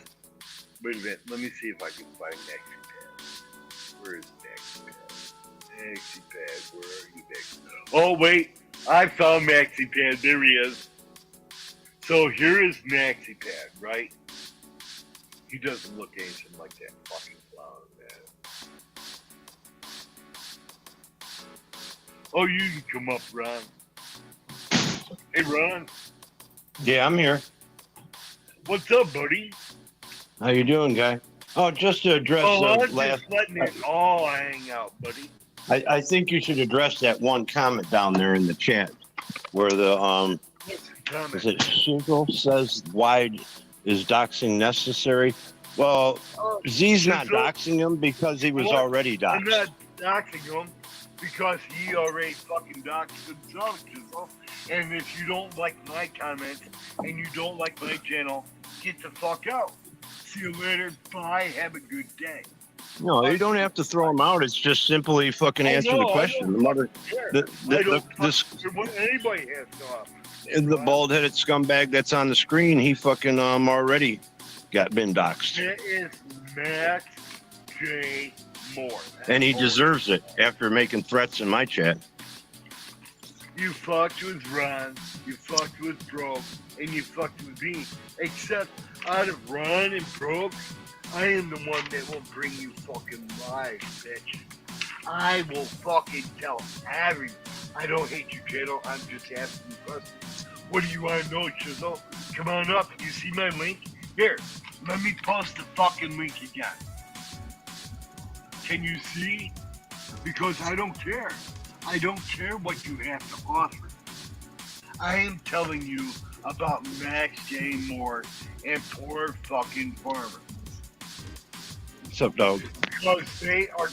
wait a minute, let me see if I can find MaxiPad. Where is MaxiPad? MaxiPad, where are you, Maxi? Oh, wait, I found MaxiPad. There he is. So here is MaxiPad, right? He doesn't look anything like that fucking clown, man. Oh, you can come up, Ron. Hey, Ron. Yeah, I'm here. What's up, buddy? How you doing, guy? Oh, just to address I'm last. just letting it all hang out, buddy. I think you should address that one comment down there in the chat, where the What's the comment? is it Shingle says, "Why is doxing necessary?" Well, Z's not doxing him because he was already I'm doxed. not doxing him because he already fucking doxed himself, Jizzle. And if you don't like my comments and you don't like my channel, get the fuck out. See you later. Bye. Have a good day. No, you don't have to throw him out. It's just simply fucking answer the question. The mother, this What anybody has to offer. the bald-headed scumbag that's on the screen, he fucking already been doxed, It is Max J. Moore. and he deserves it after making threats in my chat. You fucked with Ron, you fucked with Broke, and you fucked with me. Except out of Ron and Broke, I am the one that will bring you fucking live, bitch. I will fucking tell everyone. I don't hate your channel, I'm just asking you questions. What do you want to know, Chisel? Come on up. You see my link? Here, let me post the fucking link again. Can you see? Because I don't care. I don't care what you have to offer. I am telling you about Max J. Moore and poor fucking farmers. What's up, dog? Because they are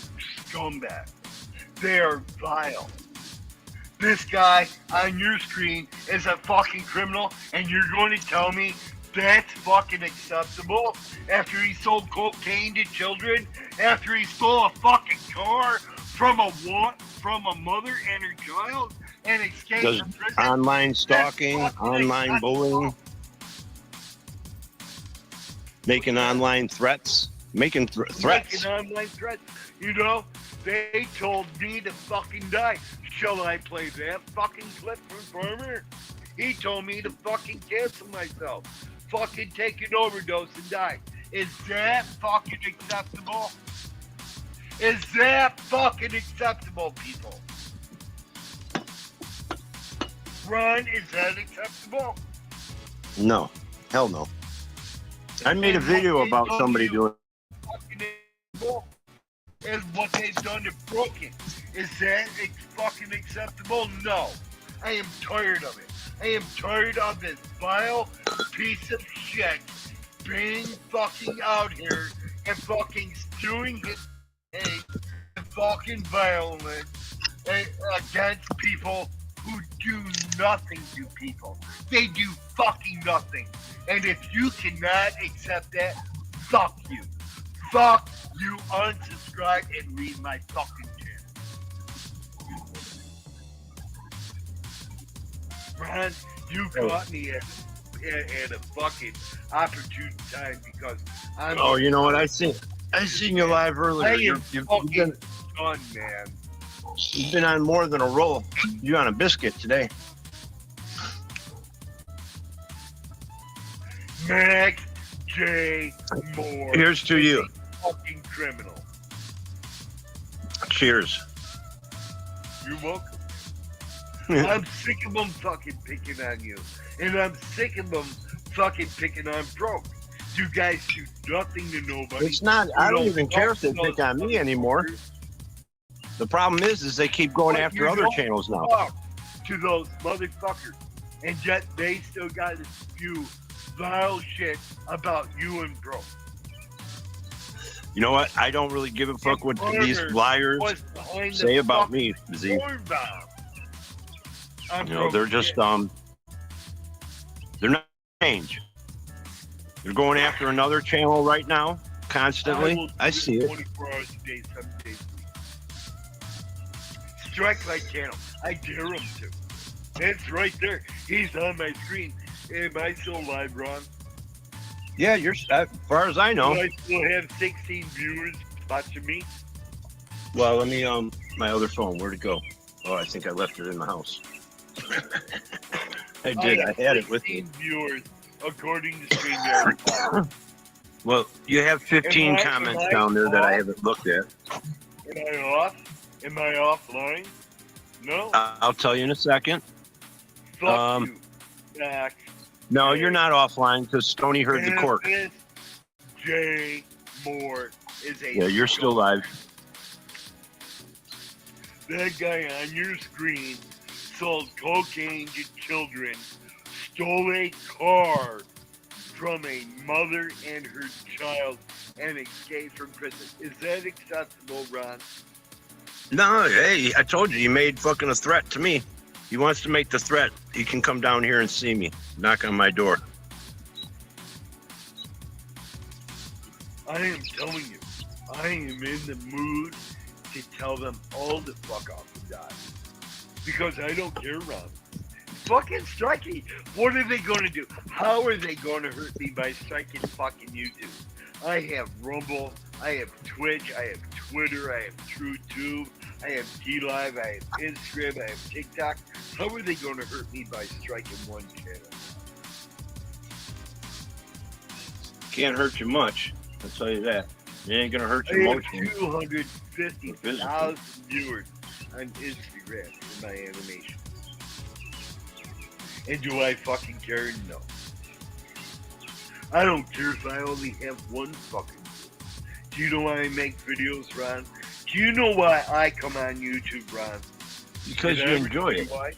scumbags. They are vile. This guy on your screen is a fucking criminal, and you're going to tell me that's fucking acceptable after he sold cocaine to children, after he stole a fucking car from a mother and her child and escaped Does from prison? online stalking, online bullying, making online threats, making threats. Making online threats. You know, they told me to fucking die. Shall I play that fucking clip from Farmer? He told me to fucking cancel myself. Fucking take an overdose and die. Is that fucking acceptable? Is that fucking acceptable, people? Ron, is that acceptable? No, hell no. I made a video about somebody doing. Is what they've done to Broken. Is that fucking acceptable? No. I am tired of it. I am tired of this vile piece of shit being fucking out here and fucking spewing his hate and fucking violence against people who do nothing to people. They do fucking nothing. And if you cannot accept that, fuck you. Fuck you, unsubscribe and read my fucking channel. Ron, you caught me at a fucking opportune time because I'm. Oh, you know what? I seen you live earlier. I am You've fucking been, done, man. you've been on more than a roll. You're on a biscuit today. Max J. Moore. Here's to you. Fucking criminal. Cheers. You're welcome. I'm sick of them fucking picking on you. And I'm sick of them fucking picking on Broke. You guys do nothing to nobody. It's not. I don't even care if they pick on me anymore. The problem is they keep going But after you other don't channels now. talk to those motherfuckers. And yet they still got to spew vile shit about you and Broke. You know what? I don't really give a fuck what these liars say about me, Z. You know, they're just they're not change. They're going after another channel right now constantly. I see it. 24 hours a day, 7 days a week. Strike my channel. I dare him to. It's right there. He's on my screen. Am I still live, Ron? Yeah, you're as far as I know. Do I still have 16 viewers watching me? Well, let me my other phone. Where'd it go? Oh, I think I left it in the house. I did. I had it with me. 16 viewers, according to StreamYard. Well, you have 15 Am I comments down there that I haven't looked at. Am I off? Am I offline? No. I'll tell you in a second. Fuck you. Back. No, you're not offline because Stoney heard the cork. Jay Moore is a. Yeah, you're still live. That guy on your screen sold cocaine to children, stole a car from a mother and her child, and escaped from prison. Is that acceptable, Ron? No, hey, I told you, he made fucking a threat to me. He wants to make the threat. He can come down here and see me. Knock on my door. I am telling you, I am in the mood to tell them all to fuck off and die. Because I don't care, Ron. Fucking strike me. What are they going to do? How are they going to hurt me by striking fucking YouTube? I have Rumble, I have Twitch, I have Twitter, I have TrueTube, I have DLive, I have Instagram, I have TikTok. How are they going to hurt me by striking one channel? Can't hurt you much. I'll tell you that. It ain't gonna hurt you I much. have 250,000 viewers on Instagram for my animation. And do I fucking care? No. I don't care if I only have one fucking view. Do you know why I make videos, Ron? Do you know why I come on YouTube, Ron? Because you enjoy it. Why?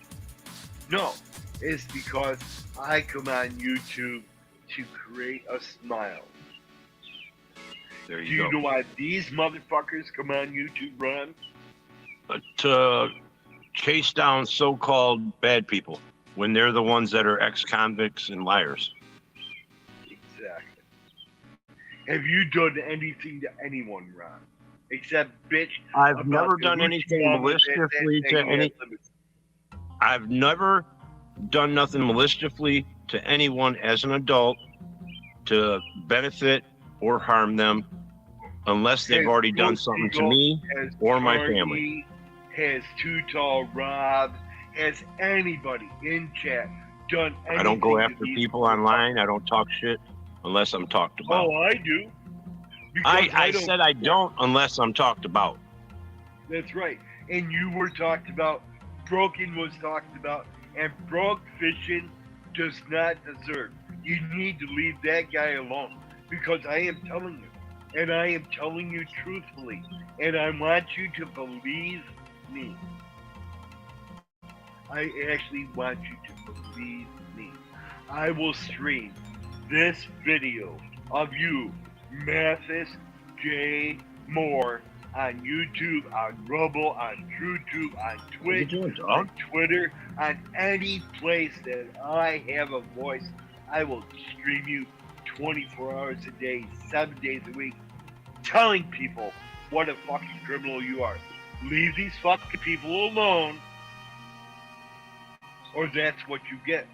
No, it's because I come on YouTube to create a smile. There Do you you go. know why these motherfuckers come on YouTube, Ron? To chase down so-called bad people when they're the ones that are ex-convicts and liars. Exactly. Have you done anything to anyone, Ron? Except bitch. I've never done anything maliciously to any. I've never done nothing maliciously to anyone as an adult to benefit or harm them unless they've already done something to me or my family. Has Too Tall Rob, has anybody in chat done anything? I don't go after people online. I don't talk shit unless I'm talked about. Oh, I do. I said I don't unless I'm talked about. That's right. And you were talked about, Broken was talked about, and broke fishing does not deserve. You need to leave that guy alone because I am telling you, and I am telling you truthfully, and I want you to believe me. I actually want you to believe me. I will stream this video of you, Mathis J. Moore, on YouTube, on Rumble, on TrueTube, on Twitch, on Twitter, on any place that I have a voice. I will stream you 24 hours a day, 7 days a week, telling people what a fucking criminal you are. Leave these fucking people alone, or that's what you get.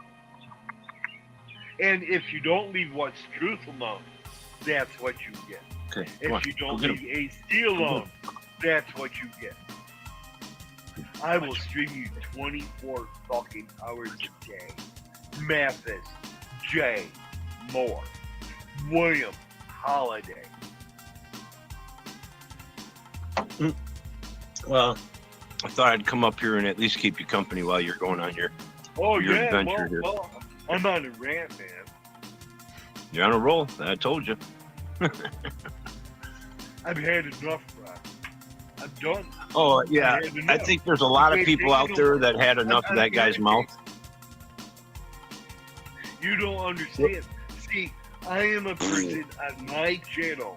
And if you don't leave what's truth alone, that's what you get. Okay, if you don't leave AC alone, that's what you get. I will stream you 24 fucking hours a day. Mathis J. Moore. William Holiday. Well, I thought I'd come up here and at least keep you company while you're going on your adventure here. Well, I'm on a rant, man. You're on a roll. I told you. I've had enough, Ron. I'm done. Oh, yeah. I think there's a lot of people out there that had enough of that guy's mouth. You don't understand. See, I am a person on my channel.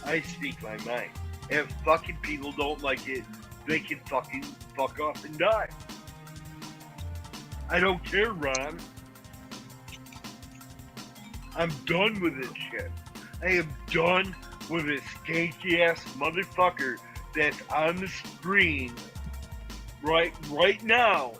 I speak my mind. If fucking people don't like it, they can fucking fuck off and die. I don't care, Ron. I'm done with this shit. I am done with a skanky ass motherfucker that's on the screen right now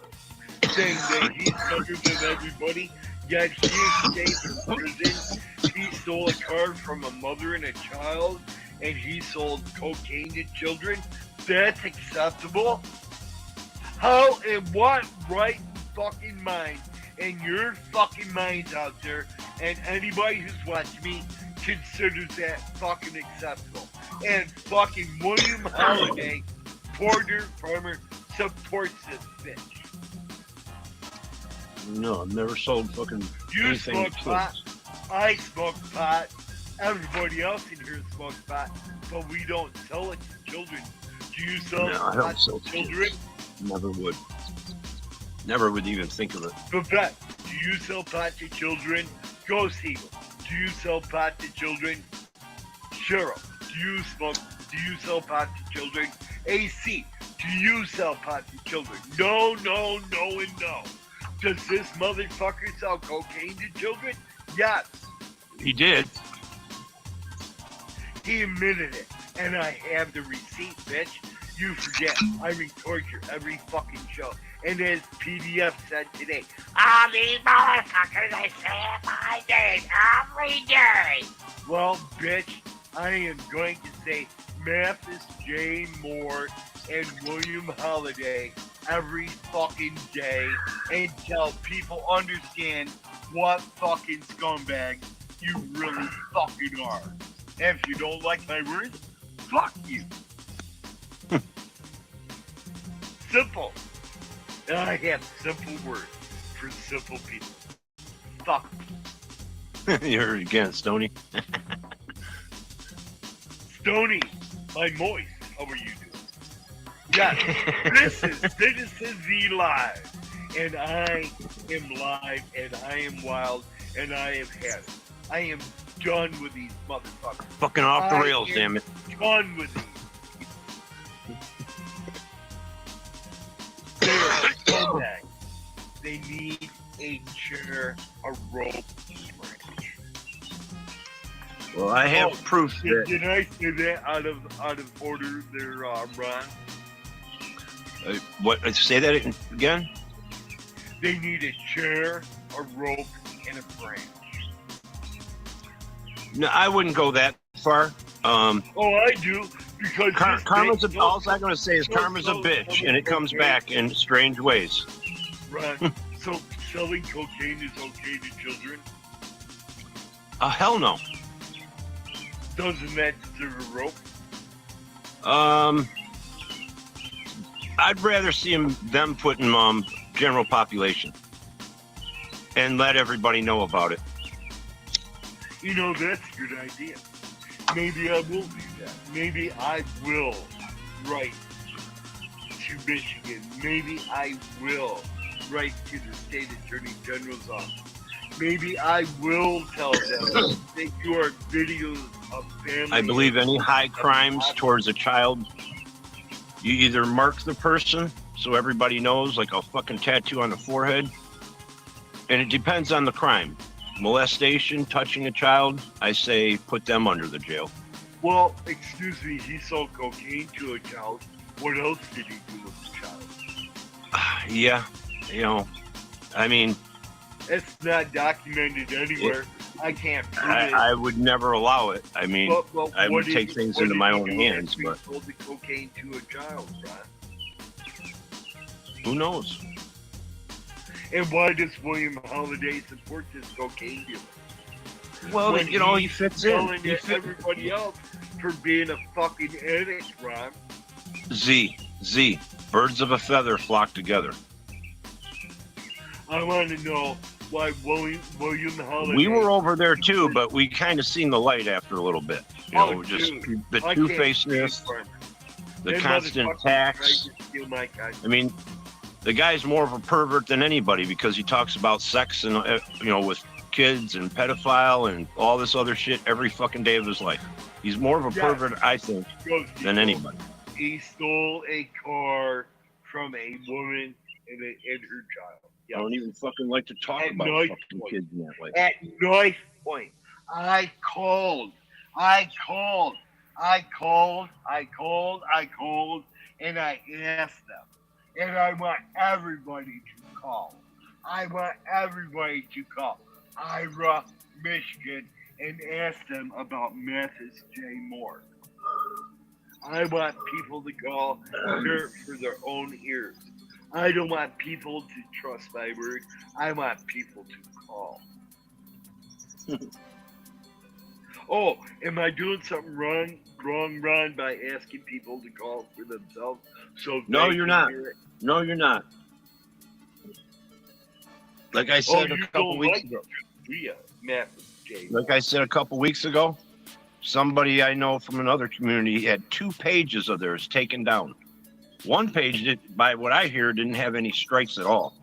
saying that he's better than everybody, yet he escaped from prison. He stole a car from a mother and a child, and he sold cocaine to children. That's acceptable? How, in what right fucking mind, and your fucking minds out there, and anybody who's watching me considers that fucking acceptable? And fucking William Holiday, Porter Farmer, supports this bitch. No, I've never sold fucking You anything. smoke pot. I smoke pot. Everybody else in here smokes pot, but we don't sell it to children. Do you sell No, I pot don't sell to children? Never would. Never would even think of it. Babette, do you sell pot to children? Ghost Eagle, do you sell pot to children? Cheryl, do you sell pot to children? AC, do you sell pot to children? No, no, no, and no. Does this motherfucker sell cocaine to children? Yes. He did. He admitted it, and I have the receipt, bitch. You forget, I record your every fucking show. And as PDF said today, all these motherfuckers, they say my name every day. Well, bitch, I am going to say Mathis J. Moore and William Holiday every fucking day until people understand what fucking scumbag you really fucking are. And if you don't like my words, fuck you. Simple. And I have simple words for simple people. Fuck. You're again, Stoney. Stoney, my moist, how are you doing? Yes, this is Citizen Z Live. And I am live, and I am wild, and I have had it. I am done with these motherfuckers. Fucking off the rails, damn it. Done with these. They're scumbags. They need a chair, a rope, branch. Well, I have proof that. Did I say that out of order there, Ron? What? Say that again? They need a chair, a rope, and a branch. No, I wouldn't go that far. Oh, I do, because karma's a. All I'm going to say is karma's a bitch, and it comes back in strange ways. Right. So selling cocaine is okay to children? Hell no. Doesn't that deserve a rope? I'd rather see them put in general population and let everybody know about it. You know, that's a good idea. Maybe I will do that. Maybe I will write to Michigan. Maybe I will write to the state attorney general's office. Maybe I will tell them that your videos of family. I believe any high crimes towards a child, you either mark the person so everybody knows, like a fucking tattoo on the forehead, and it depends on the crime. Molestation, touching a child, I say put them under the jail. Well, excuse me, he sold cocaine to a child. What else did he do with the child? Yeah, I mean, it's not documented anywhere. I can't prove it. I would never allow it. I mean, I would take things into my own hands, but he sold the cocaine to a child, right? Who knows? And why does William Holiday support this cocaine dealer? Well, when he fits in. He fits everybody else for being a fucking addict, Ron. Z. Birds of a feather flock together. I want to know why William Holiday... We were over there too, but we kind of seen the light after a little bit. Just the two-facedness, the constant attacks. I mean, the guy's more of a pervert than anybody because he talks about sex and with kids and pedophile and all this other shit every fucking day of his life. He's more of a pervert, I think, than anybody. He stole a car from a woman and her child. I don't even fucking like to talk about fucking kids in that way. At knife point, I called I called, and I asked them. And I want everybody to call. I want everybody to call Ira, Michigan, and ask them about Mathis J. Moore. I want people to call dirt for their own ears. I don't want people to trust my word. I want people to call. Oh, am I doing something wrong, Ron, by asking people to call for themselves? So No, they you're can not. hear it? No, you're not. Like I said a couple weeks ago. Like I said a couple weeks ago, somebody I know from another community had 2 pages of theirs taken down. One page, by what I hear, didn't have any strikes at all.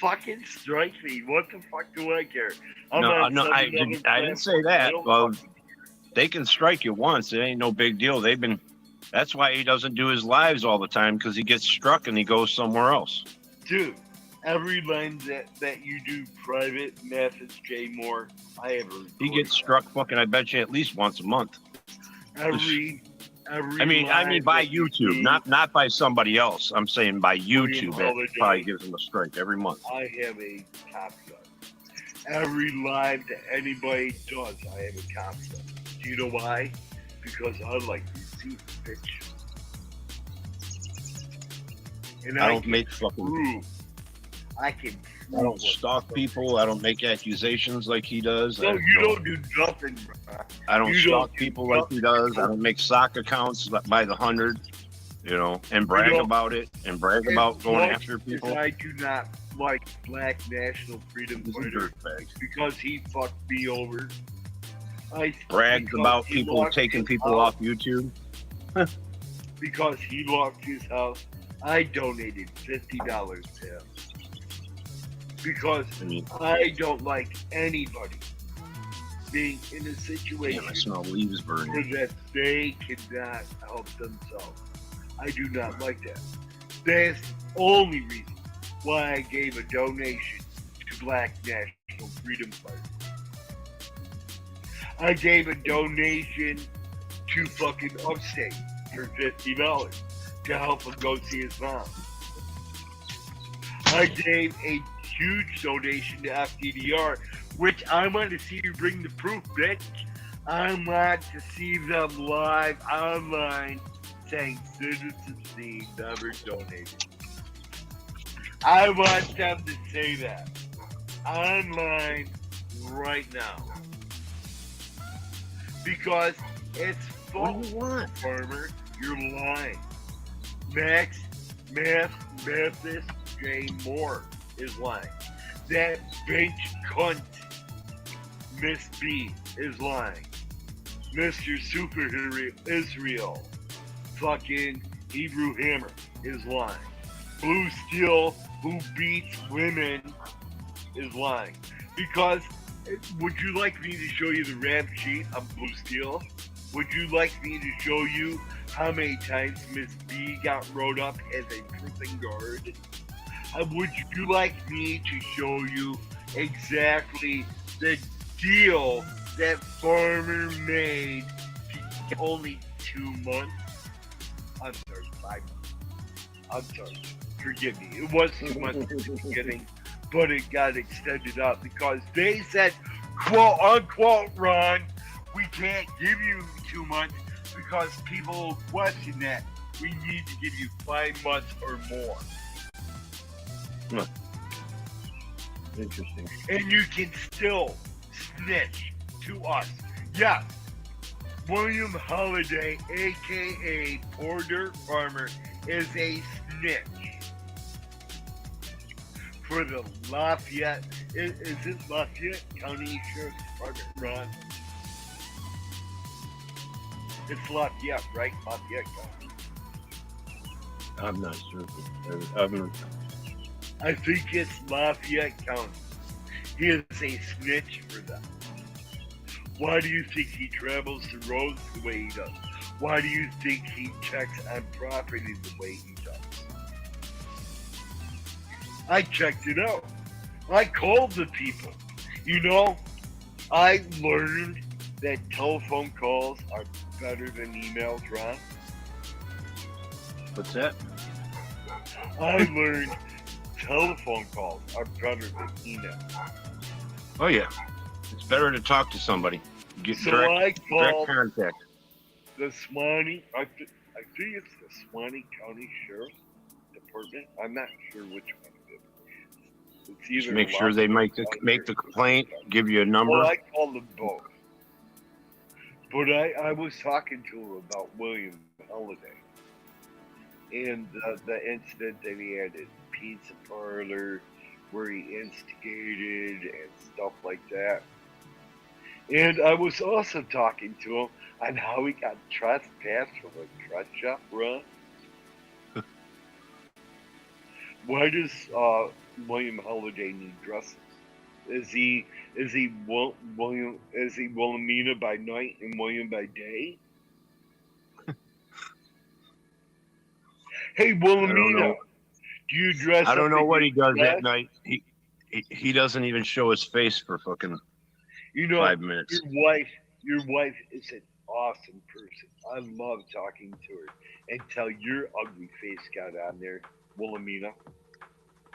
Fucking strike me. What the fuck do I care? No, I didn't say that. Well, they can strike you once. It ain't no big deal. That's why he doesn't do his lives all the time, because he gets struck and he goes somewhere else. Dude, every line that you do private, Mathis J. Moore, I have a He gets struck fucking, I bet you, at least once a month. Every I mean by YouTube, not by somebody else. I'm saying by YouTube, it probably gives him a strike every month. I have a copy of it. Every live that anybody does, I have a copy of it. Do you know why? Because I like receipts, bitch. And I don't make fucking. Prove. I can. I don't stalk people. I don't make accusations like he does. No, you don't do nothing, bro. I don't stalk people like he does. I don't make sock accounts by the 100, and brag about it and brag about going after people. I do not like Black National Freedom Fighter because he fucked me over. Brags about people taking people off YouTube. Because he locked his house. I donated $50 to him. Because I don't like anybody being in a situation where that they cannot help themselves. I do not like that. That's the only reason why I gave a donation to Black National Freedom Fighters. I gave a donation to fucking Upstate for $50 to help him go see his mom. I gave a huge donation to FDDR, which I want to see you bring the proof, bitch. I want to see them live online saying Citizen C never donated. I want them to say that online right now. Because it's false, farmer. You're lying. Mathis J. Moore is lying. That bench cunt, Miss B, is lying. Mr. Superhero Israel, fucking Hebrew Hammer, is lying. Blue Steel, who beats women, is lying. Because, would you like me to show you the rap sheet of Blue Steel? Would you like me to show you how many times Miss B got rode up as a prison guard? Would you like me to show you exactly the deal that Farmer made only 2 months? I'm sorry, 5 months. I'm sorry, forgive me. It was 2 months at the beginning, but it got extended up because they said, quote unquote, Ron, we can't give you 2 months because people will question that. We need to give you 5 months or more. Interesting. And you can still snitch to us. Yes, William Holiday, a.k.a. Poor Dirt Farmer, is a snitch. For the Lafayette, is it Lafayette County Sheriff's Department, Ron? It's Lafayette, right? Lafayette County. I'm not sure. I think it's Lafayette County. He is a snitch for them. Why do you think he travels the roads the way he does? Why do you think he checks on property the way he does? I checked it out. I called the people. I learned that telephone calls are better than emails, Ron? What's that? I learned telephone calls are better than emails. Oh yeah, it's better to talk to somebody. Get So direct I called contact. the Swanee, I think it's the Swanee County Sheriff's Department. I'm not sure which one it is. It's Just either make sure they make the complaint. Give you a number. Well, I called them both. But I was talking to him about William Holiday and the incident that he had at Pizza Parlor where he instigated and stuff like that. And I was also talking to him on how he got trespassed from a dress shop run. Why does William Holiday need dresses? Is he Wilhelmina by night and William by day? Hey, Wilhelmina, do you dress? I don't know what he does dress? at night. He doesn't even show his face for fucking 5 minutes. Your wife is an awesome person. I love talking to her until your ugly face got on there, Wilhelmina.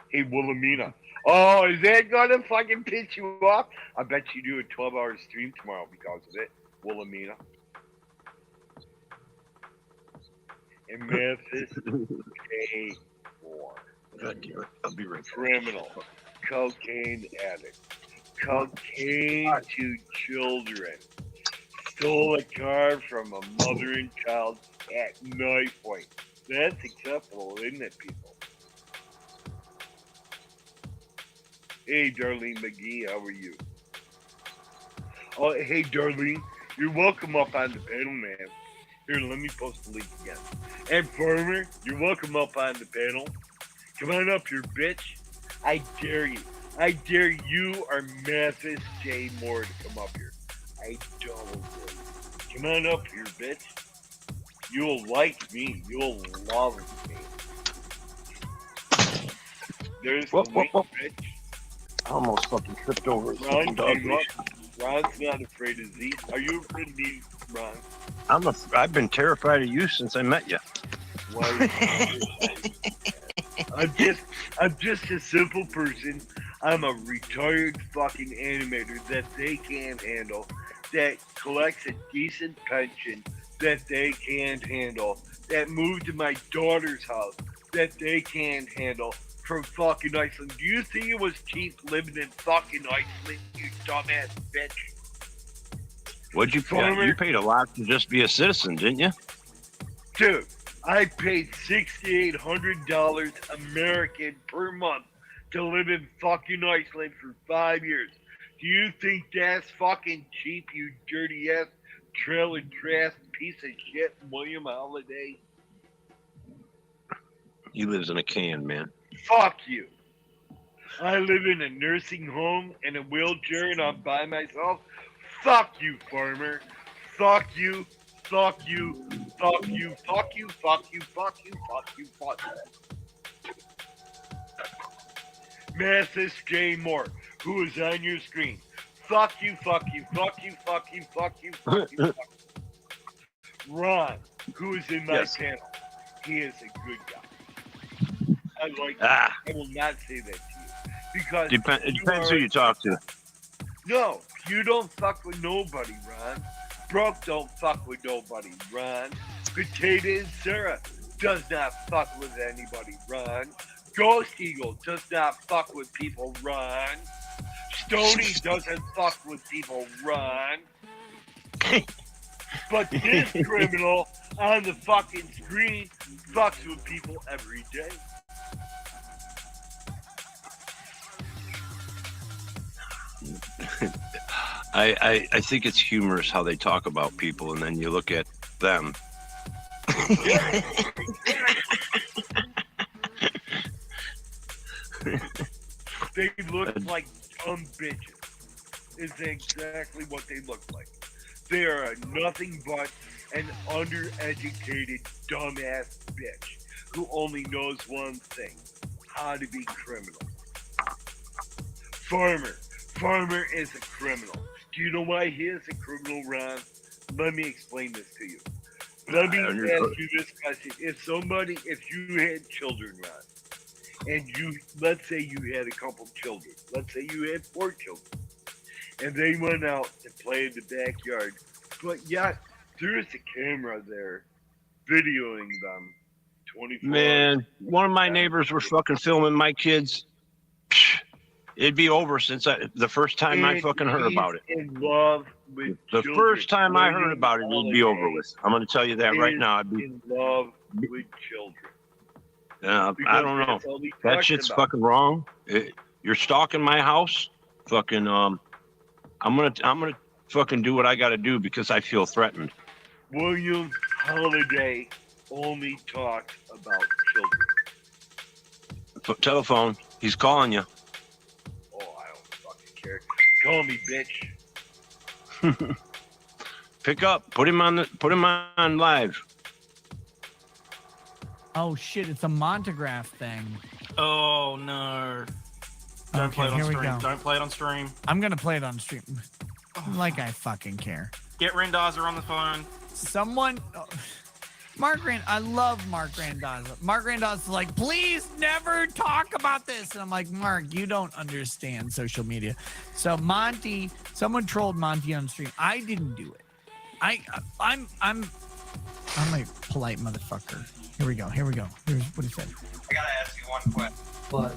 Hey, Wilhelmina. Oh, is that gonna fucking piss you off? I bet you do a 12-hour stream tomorrow because of it, Wilhelmina. And Memphis, pay more. God damn it. I'll be right back. Criminal, cocaine addict, cocaine to children, stole a car from a mother and child at knife point. That's acceptable, isn't it, people? Hey, Darlene McGee, how are you? Oh, hey, Darlene, you're welcome up on the panel, man. Here, let me post the link again. And Farmer, you're welcome up on the panel. Come on up here, bitch. I dare you. I dare you or Memphis J. Moore to come up here. I double dare you. Come on up here, bitch. You'll like me. You'll love me. There's the link, bitch. I almost fucking tripped over. Ron came up. Ron's not afraid of Z. Are you afraid of me, Ron? I've been terrified of you since I met you. I'm just a simple person. I'm a retired fucking animator that they can't handle, that collects a decent pension that they can't handle, that moved to my daughter's house that they can't handle from fucking Iceland. Do you think it was cheap living in fucking Iceland, you dumbass bitch? What'd you pay? You paid a lot to just be a citizen, didn't you? Dude, I paid $6,800 American per month to live in fucking Iceland for 5 years. Do you think that's fucking cheap, you dirty ass trailer trash piece of shit, William Holiday? He lives in a can, man. Fuck you. I live in a nursing home in a wheelchair and I'm by myself. Fuck you, Farmer. Fuck you. Fuck you. Fuck you. Fuck you. Fuck you. Fuck you. Fuck you. Fuck you. Memphis J. Moore, who is on your screen. Fuck you. Fuck you. Fuck you. Fuck you. Fuck you. Fuck you. Fuck you. Ron, who is in my panel. He is a good guy. I like that. I will not say that to you. Because it depends who you talk to. No, you don't fuck with nobody, Ron. Broke don't fuck with nobody, Ron. Potato and Sarah does not fuck with anybody, Ron. Ghost Eagle does not fuck with people, Ron. Stony doesn't fuck with people, Ron. But this criminal on the fucking screen fucks with people every day. I think it's humorous how they talk about people, and then you look at them. They look like dumb bitches. Is exactly what they look like. They are nothing but an undereducated dumbass bitch who only knows one thing: how to be criminal. Farmer is a criminal. Do Do you know why he is a criminal, Ron? Let me explain this to you. Let me ask you this question. If you had children, Ron, and let's say you had a couple children. Let's say you had 4 children. And they went out and played in the backyard. But yet, there is a camera there videoing them 24 Man, hours. one of my neighbors was fucking filming my kids. It'd be over since the first time I fucking heard about it. In love with The children. first time I heard about it, it'd be over with. I'm going to tell you that right now. I'd be in love with children. I don't know. That shit's fucking wrong. You're stalking my house. Fucking I'm gonna fucking do what I got to do because I feel threatened. William Holiday only talks about children. Telephone. He's calling you. Oh, I don't fucking care. Call me, bitch. Pick up. Put him on live. Oh shit! It's a Montagraph thing. Oh no! Don't play it on stream. Don't play it on stream. I'm gonna play it on stream. Like I fucking care. Get Randazza on the phone. Someone, I love Mark Randazza. Mark Randazza's like, please never talk about this. And I'm like, Mark, you don't understand social media. So Monty, someone trolled Monty on stream. I didn't do it. I'm a polite motherfucker. Here we go. Here's what he said. I gotta ask you one question. What?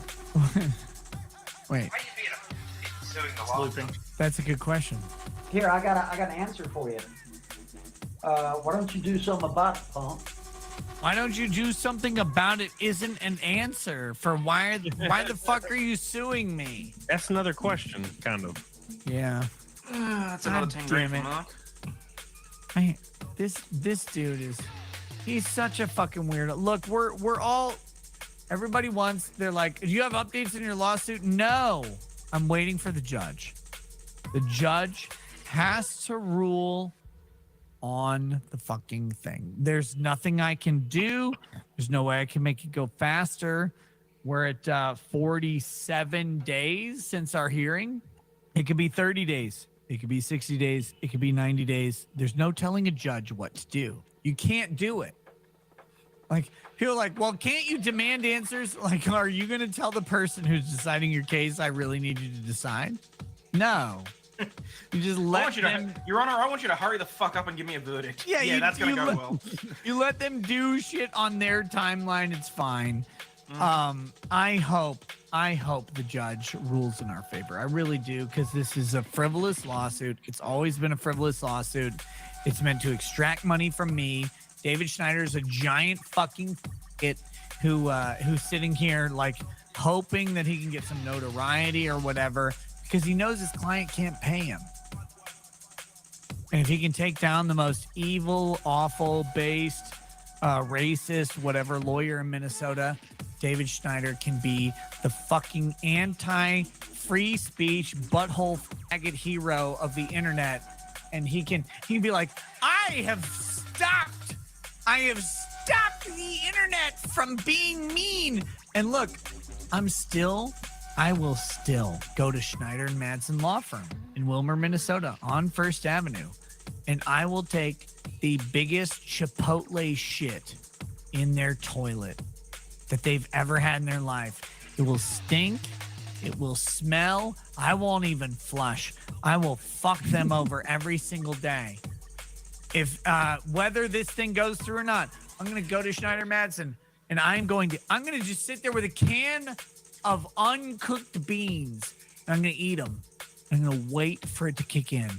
Wait. Why are you suing the law? That's a good question. Here, I got an answer for you. Why don't you do something about it, punk? Why don't you do something about it isn't an answer for why the fuck are you suing me? That's another question, kind of. Yeah. That's another 10 grand from Mark. This dude he's such a fucking weirdo. Look, we're all, everybody wants, they're like, do you have updates in your lawsuit? No, I'm waiting for the judge. The judge has to rule on the fucking thing. There's nothing I can do. There's no way I can make it go faster. We're at 47 days since our hearing. It could be 30 days. It could be 60 days. It could be 90 days. There's no telling a judge what to do. You can't do it. Like, people are like, well, can't you demand answers? Like, are you going to tell the person who's deciding your case, I really need you to decide? No. You just let them... Your Honor, I want you to hurry the fuck up and give me a verdict. Yeah, that's going to go well. You let them do shit on their timeline. It's fine. I hope the judge rules in our favor. I really do, because this is a frivolous lawsuit. It's always been a frivolous lawsuit. It's meant to extract money from me. David Schneider is a giant fucking who's sitting here like hoping that he can get some notoriety or whatever, because he knows his client can't pay him. And if he can take down the most evil, awful, based, racist, whatever lawyer in Minnesota, David Schneider can be the fucking anti-free speech butthole faggot hero of the internet. And he can be like, I have stopped the internet from being mean. And look, I will still go to Schneider and Madsen Law Firm in Wilmer, Minnesota on First Avenue. And I will take the biggest Chipotle shit in their toilet that they've ever had in their life. It will stink. It will smell. I won't even flush. I will fuck them over every single day. If whether this thing goes through or not, I'm going to go to Schneider Madsen and I'm going to just sit there with a can of uncooked beans. And I'm going to eat them. I'm going to wait for it to kick in.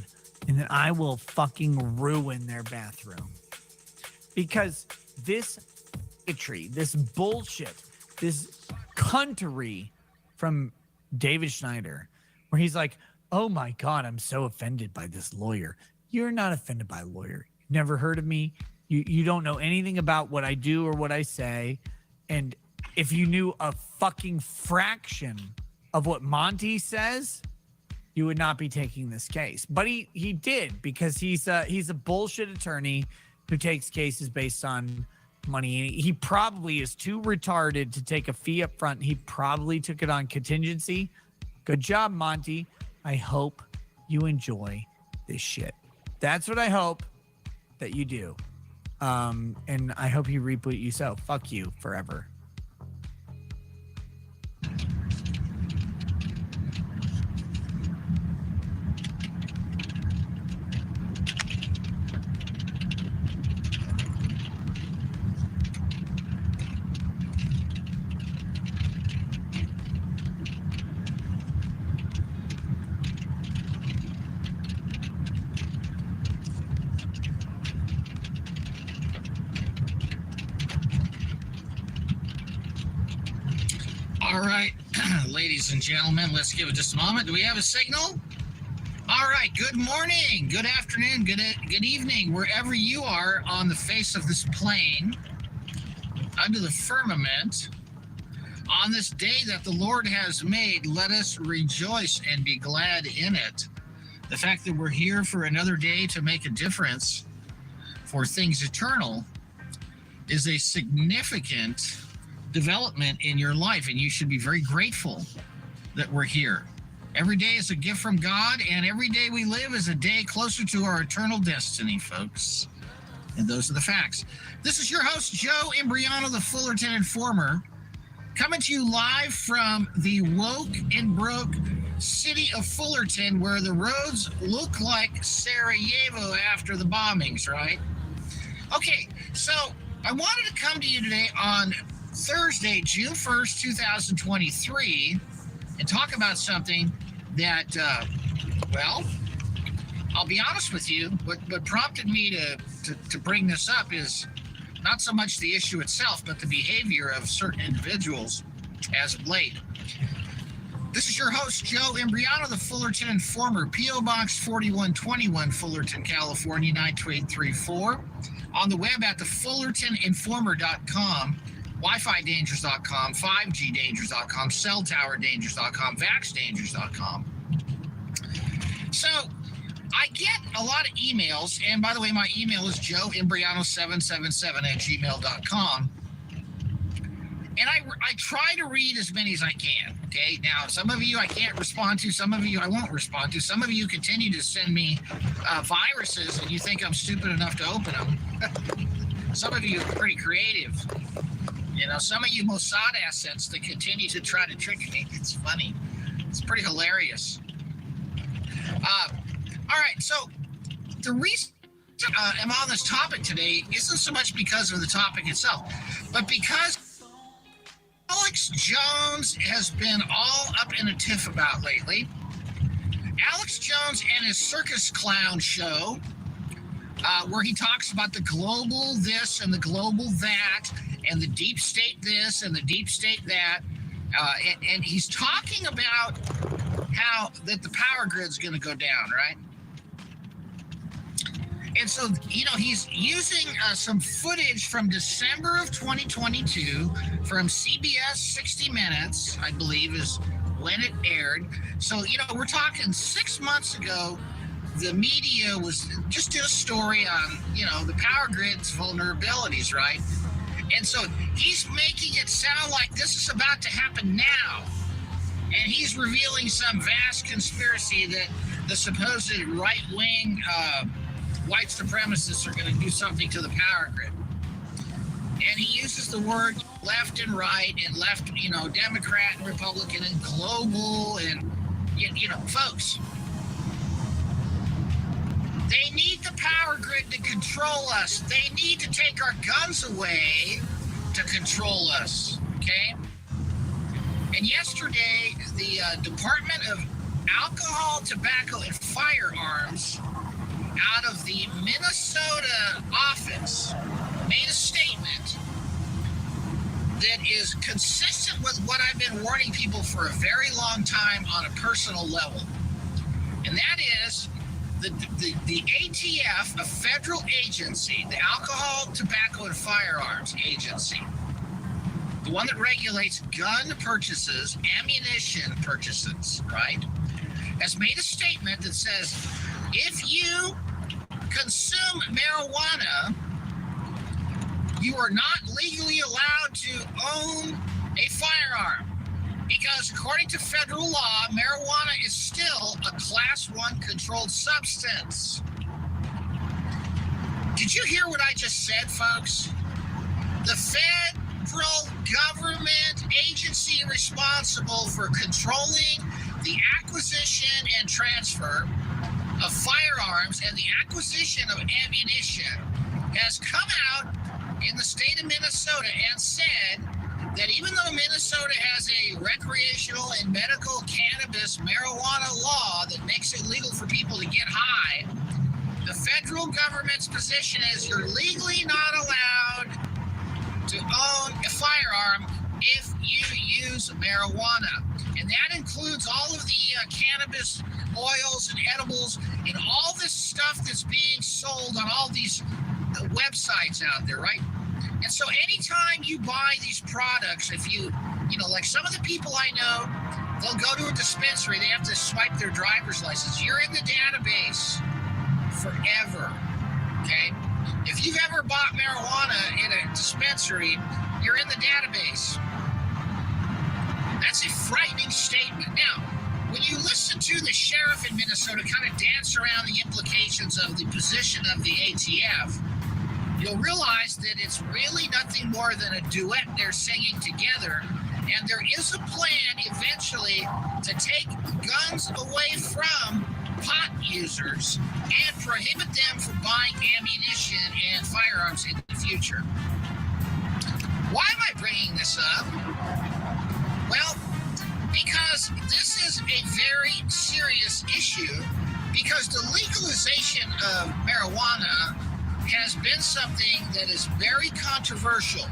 And then I will fucking ruin their bathroom. Because this bigotry, this bullshit, this cuntery from David Schneider, where he's like, oh my God, I'm so offended by this lawyer. You're not offended by a lawyer. You've never heard of me. You don't know anything about what I do or what I say. And if you knew a fucking fraction of what Monty says, you would not be taking this case. But he did, because he's a bullshit attorney who takes cases based on money. He probably is too retarded to take a fee up front. He probably took it on contingency. Good job, Monty. I hope you enjoy this shit. That's what I hope that you do. And I hope you reboot you. So fuck you forever. All right, ladies and gentlemen, let's give it just a moment. Do we have a signal? All right, good morning, good afternoon, good evening, wherever you are on the face of this plane, under the firmament. On this day that the Lord has made, let us rejoice and be glad in it. The fact that we're here for another day to make a difference for things eternal is a significant development in your life, and you should be very grateful that we're here. Every day is a gift from God, and every day we live is a day closer to our eternal destiny, folks. And those are the facts. This is your host, Joe Imbriano, the Fullerton Informer, coming to you live from the woke and broke city of Fullerton, where the roads look like Sarajevo after the bombings, right? Okay, so I wanted to come to you today on Thursday, June 1st, 2023, and talk about something that, well, I'll be honest with you, what prompted me to bring this up is not so much the issue itself, but the behavior of certain individuals as of late. This is your host, Joe Imbriano, the Fullerton Informer, P.O. Box 4121, Fullerton, California, 92834. On the web at thefullertoninformer.com. WiFiDangers.com, 5GDangers.com, CellTowerDangers.com, VaxDangers.com. So I get a lot of emails, and by the way, my email is joeimbriano777@gmail.com. And I try to read as many as I can, okay? Now, some of you I can't respond to, some of you I won't respond to. Some of you continue to send me viruses, and you think I'm stupid enough to open them. Some of you are pretty creative. You know, some of you Mossad assets that continue to try to trick me. It's funny. It's pretty hilarious. All right, so the reason I'm on this topic today isn't so much because of the topic itself, but because Alex Jones has been all up in a tiff about lately. Alex Jones and his circus clown show, where he talks about the global this and the global that, and the deep state this and the deep state that, and he's talking about how that the power grid's going to go down, right? And so, you know, he's using some footage from December of 2022 from CBS 60 Minutes, I believe is when it aired. So, you know, we're talking 6 months ago, the media was just did a story on, you know, the power grid's vulnerabilities, right? And so he's making it sound like this is about to happen now. And he's revealing some vast conspiracy that the supposed right-wing white supremacists are going to do something to the power grid. And he uses the word left and right and left, you know, Democrat and Republican and global and, you know, folks. They need the power grid to control us. They need to take our guns away to control us, okay? And yesterday, the Department of Alcohol, Tobacco, and Firearms out of the Minnesota office made a statement that is consistent with what I've been warning people for a very long time on a personal level. And that is the ATF, a federal agency, the Alcohol, Tobacco, and Firearms Agency, the one that regulates gun purchases, ammunition purchases, right, has made a statement that says if you consume marijuana, you are not legally allowed to own a firearm. Because according to federal law, marijuana is still a Class 1 controlled substance. Did you hear what I just said, folks? The federal government agency responsible for controlling the acquisition and transfer of firearms and the acquisition of ammunition has come out in the state of Minnesota and said that even though Minnesota has a recreational and medical cannabis marijuana law that makes it legal for people to get high, the federal government's position is you're legally not allowed to own a firearm if you use marijuana. And that includes all of the cannabis oils and edibles and all this stuff that's being sold on all these websites out there, right? And so anytime you buy these products, if you know, like some of the people I know, they'll go to a dispensary, they have to swipe their driver's license. You're in the database forever, okay? If you've ever bought marijuana in a dispensary, you're in the database. That's a frightening statement. Now, when you listen to the sheriff in Minnesota kind of dance around the implications of the position of the ATF, you'll realize that it's really nothing more than a duet they're singing together. And there is a plan eventually to take guns away from pot users and prohibit them from buying ammunition and firearms in the future. Why am I bringing this up? Well, because this is a very serious issue, because the legalization of marijuana has been something that is very controversial.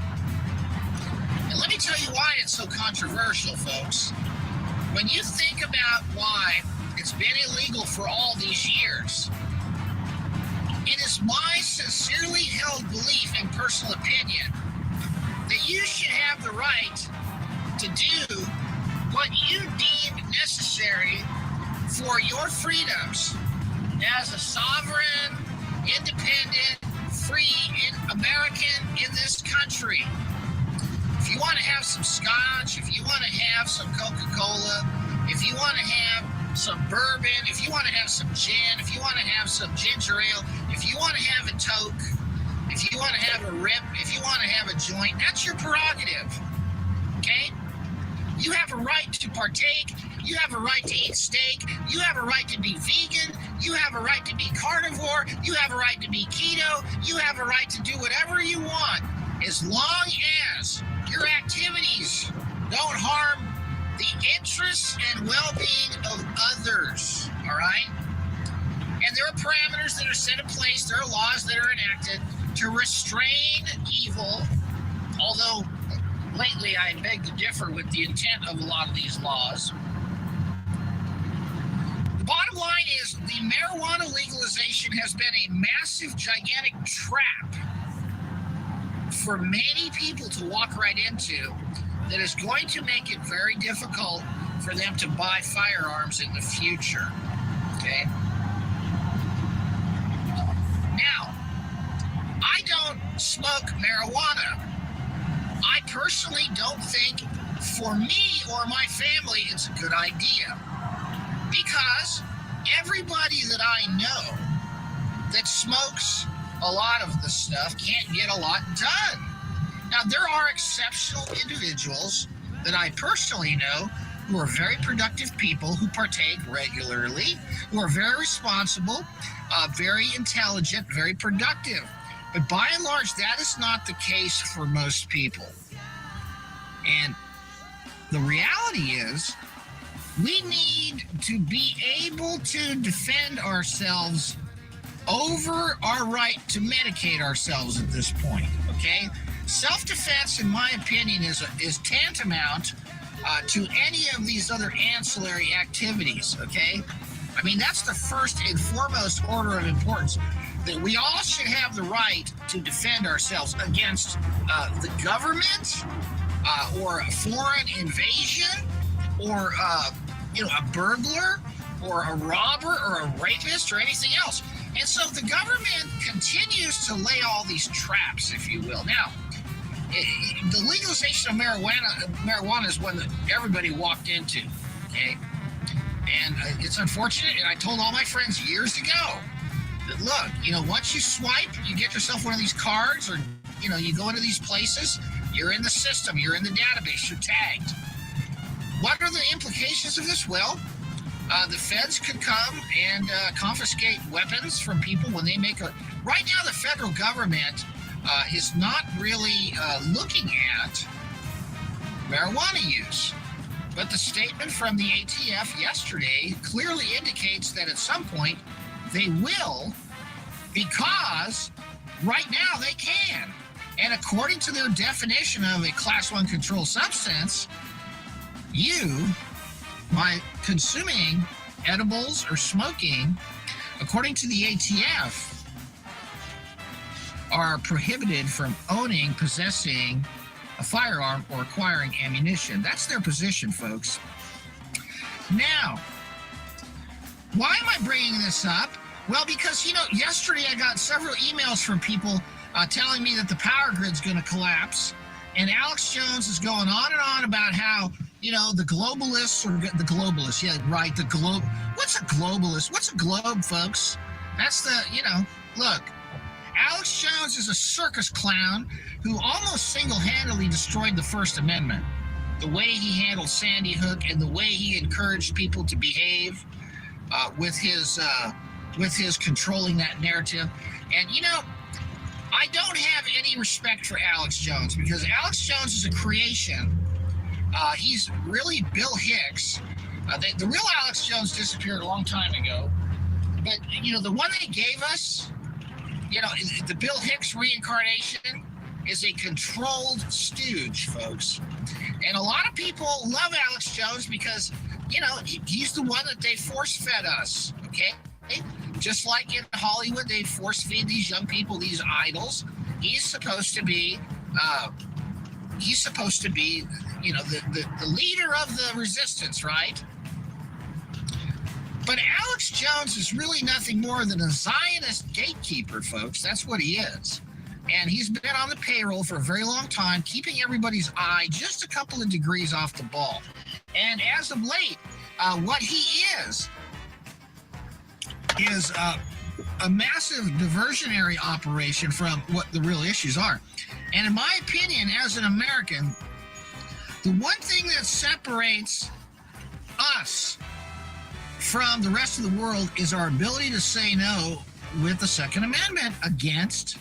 And let me tell you why it's so controversial, folks. When you think about why it's been illegal for all these years, it is my sincerely held belief and personal opinion that you should have the right to do what you deem necessary for your freedoms as a sovereign, independent, free American in this country. If you want to have some scotch, if you want to have some Coca-Cola, if you want to have some bourbon, if you want to have some gin, if you want to have some ginger ale, if you want to have a toke, if you want to have a rip, if you want to have a joint, that's your prerogative, okay? You have a right to partake. You have a right to eat steak. You have a right to be vegan. You have a right to be carnivore. You have a right to be keto. You have a right to do whatever you want, as long as your activities don't harm the interests and well-being of others, all right? And there are parameters that are set in place. There are laws that are enacted to restrain evil, although lately I beg to differ with the intent of a lot of these laws. The bottom line is the marijuana legalization has been a massive, gigantic trap for many people to walk right into that is going to make it very difficult for them to buy firearms in the future, okay? Now, I don't smoke marijuana. I personally don't think for me or my family it's a good idea, because everybody that I know that smokes a lot of the stuff can't get a lot done. Now, there are exceptional individuals that I personally know who are very productive people who partake regularly, who are very responsible, very intelligent, very productive. But by and large, that is not the case for most people. And the reality is, we need to be able to defend ourselves over our right to medicate ourselves at this point, okay? Self-defense, in my opinion, is tantamount to any of these other ancillary activities, okay? I mean, that's the first and foremost order of importance, that we all should have the right to defend ourselves against the government or a foreign invasion or, a burglar or a robber or a rapist or anything else. And so the government continues to lay all these traps, if you will. Now, the legalization of marijuana is one that everybody walked into, okay? And it's unfortunate, and I told all my friends years ago that, look, once you swipe, you get yourself one of these cards, or, you go into these places, you're in the system, you're in the database, you're tagged. What are the implications of this? Well, the feds could come and confiscate weapons from people when they make a... Right now, the federal government is not really looking at marijuana use. But the statement from the ATF yesterday clearly indicates that at some point they will, because right now they can. And according to their definition of a Class 1 controlled substance, you, by consuming edibles or smoking, according to the ATF, are prohibited from owning, possessing a firearm or acquiring ammunition. That's their position, folks. Now, why am I bringing this up? Well, because, yesterday I got several emails from people telling me that the power grid's going to collapse, and Alex Jones is going on and on about how, the globalists, yeah, right, the globe. What's a globalist? What's a globe, folks? That's the, look, Alex Jones is a circus clown who almost single-handedly destroyed the First Amendment. The way he handled Sandy Hook and the way he encouraged people to behave with his controlling that narrative. And, I don't have any respect for Alex Jones, because Alex Jones is a creation. He's really Bill Hicks. The real Alex Jones disappeared a long time ago. But, the one they gave us, the Bill Hicks reincarnation is a controlled stooge, folks. And a lot of people love Alex Jones because, he's the one that they force-fed us, okay? Just like in Hollywood, they force-feed these young people these idols. He's supposed to be, the leader of the resistance, right? But Alex Jones is really nothing more than a Zionist gatekeeper, folks. That's what he is. And he's been on the payroll for a very long time, keeping everybody's eye just a couple of degrees off the ball. And as of late, what he is a massive diversionary operation from what the real issues are. And in my opinion, as an American, the one thing that separates us from the rest of the world is our ability to say no with the Second Amendment against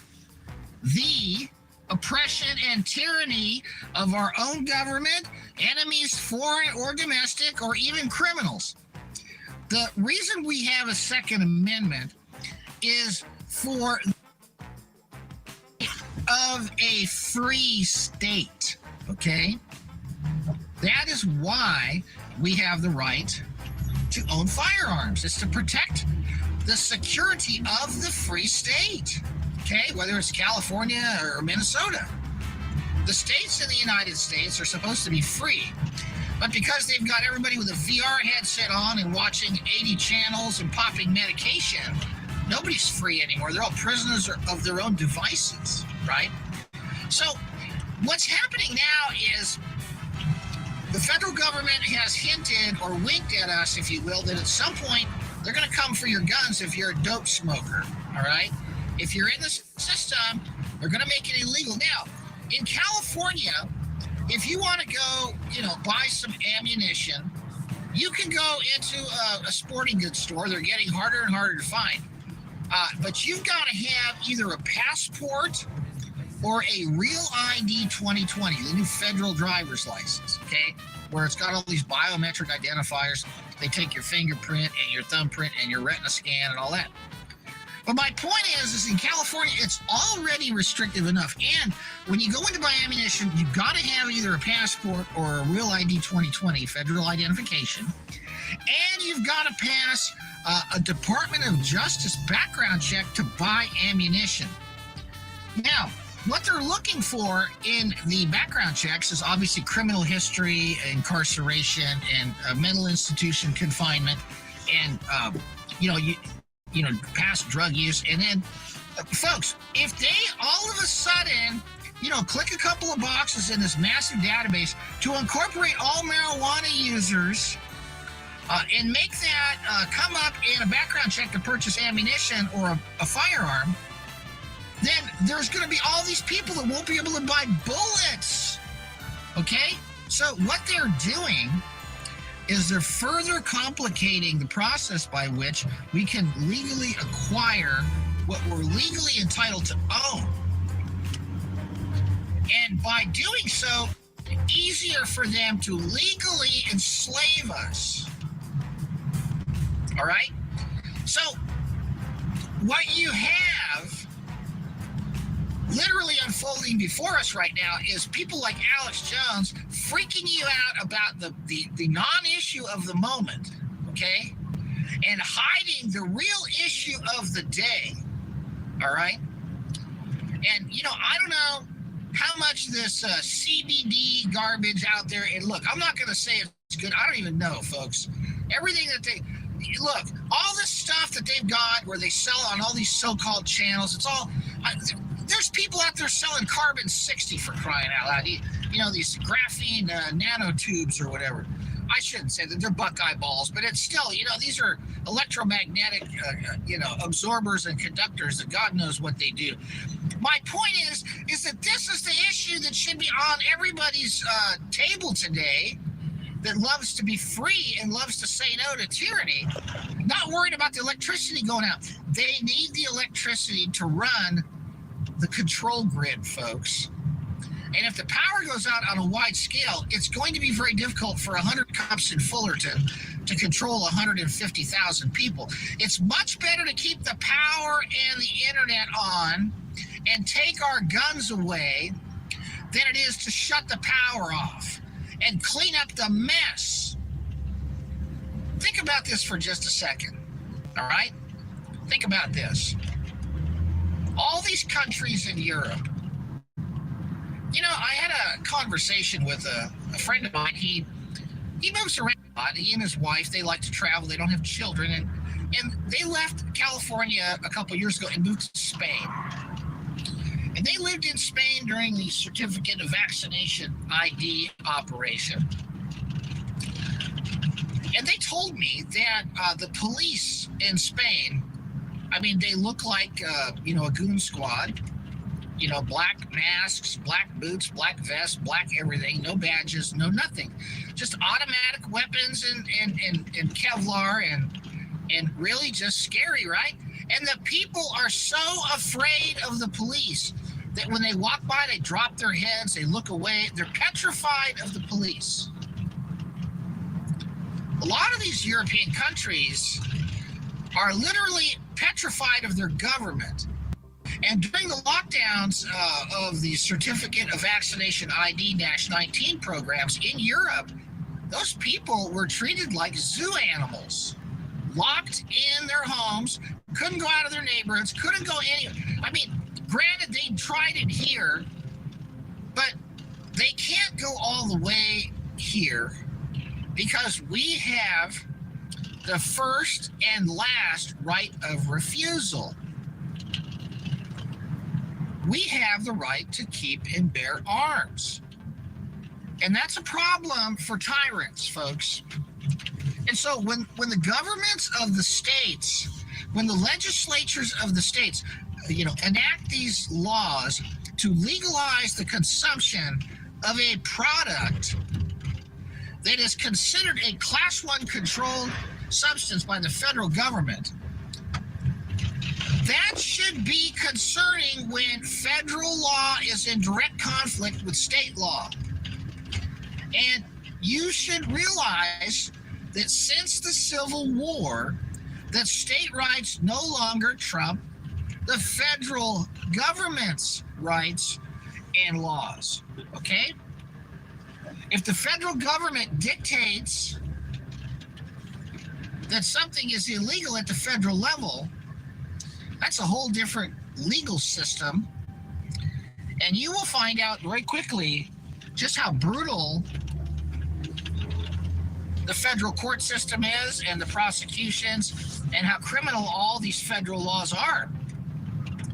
the oppression and tyranny of our own government, enemies, foreign or domestic, or even criminals. The reason we have a Second Amendment is for of a free state, okay? That is why we have the right to own firearms. It's to protect the security of the free state, okay? Whether it's California or Minnesota. The states in the United States are supposed to be free, but because they've got everybody with a VR headset on and watching 80 channels and popping medication, nobody's free anymore. They're all prisoners of their own devices, right? So what's happening now is the federal government has hinted or winked at us, if you will, that at some point they're going to come for your guns if you're a dope smoker, all right? If you're in the system, they're going to make it illegal. Now, in California, if you want to go, buy some ammunition, you can go into a sporting goods store. They're getting harder and harder to find. But you've got to have either a passport or a Real ID 2020, the new federal driver's license, okay? Where it's got all these biometric identifiers. They take your fingerprint and your thumbprint and your retina scan and all that. But my point is in California, it's already restrictive enough. And when you go in to buy ammunition, you've got to have either a passport or a Real ID 2020, federal identification. And you've got to pass a Department of Justice background check to buy ammunition. Now, what they're looking for in the background checks is obviously criminal history, incarceration, and mental institution confinement, and past drug use. And then, folks, if they all of a sudden click a couple of boxes in this massive database to incorporate all marijuana users and make that come up in a background check to purchase ammunition or a firearm, then there's going to be all these people that won't be able to buy bullets. Okay? So what they're doing is they're further complicating the process by which we can legally acquire what we're legally entitled to own. And by doing so, easier for them to legally enslave us. All right? So what you have literally unfolding before us right now is people like Alex Jones freaking you out about the non-issue of the moment, okay? And hiding the real issue of the day, all right? And, I don't know how much this CBD garbage out there, and look, I'm not going to say it's good. I don't even know, folks. Everything that look, all this stuff that they've got where they sell on all these so-called channels, it's all... There's people out there selling carbon 60 for crying out loud. These graphene nanotubes or whatever. I shouldn't say that they're buckeye balls, but it's still, these are electromagnetic, absorbers and conductors that God knows what they do. My point is that this is the issue that should be on everybody's table today that loves to be free and loves to say no to tyranny, not worried about the electricity going out. They need the electricity to run the control grid, folks. And if the power goes out on a wide scale, it's going to be very difficult for 100 cops in Fullerton to control 150,000 people. It's much better to keep the power and the internet on and take our guns away than it is to shut the power off and clean up the mess. Think about this for just a second, all right? Think about this. All these countries in Europe, I had a conversation with a friend of mine. He moves around a lot. He and his wife, they like to travel. They don't have children. And they left California a couple years ago and moved to Spain. And they lived in Spain during the certificate of vaccination ID operation. And they told me that the police in Spain, they look like, a goon squad, black masks, black boots, black vests, black everything, no badges, no nothing. Just automatic weapons and Kevlar and really just scary, right? And the people are so afraid of the police that when they walk by, they drop their heads, they look away, they're petrified of the police. A lot of these European countries are literally petrified of their government. And during the lockdowns of the Certificate of Vaccination ID-19 programs in Europe, those people were treated like zoo animals, locked in their homes, couldn't go out of their neighborhoods, couldn't go anywhere. Granted, they tried it here, but they can't go all the way here because we have the first and last right of refusal. We have the right to keep and bear arms. And that's a problem for tyrants, folks. And so when the governments of the states, when the legislatures of the states, enact these laws to legalize the consumption of a product that is considered a Class 1 controlled substance by the federal government, that should be concerning when federal law is in direct conflict with state law. And you should realize that since the Civil War, that state rights no longer trump the federal government's rights and laws, okay? If the federal government dictates that something is illegal at the federal level, that's a whole different legal system. And you will find out very quickly just how brutal the federal court system is and the prosecutions and how criminal all these federal laws are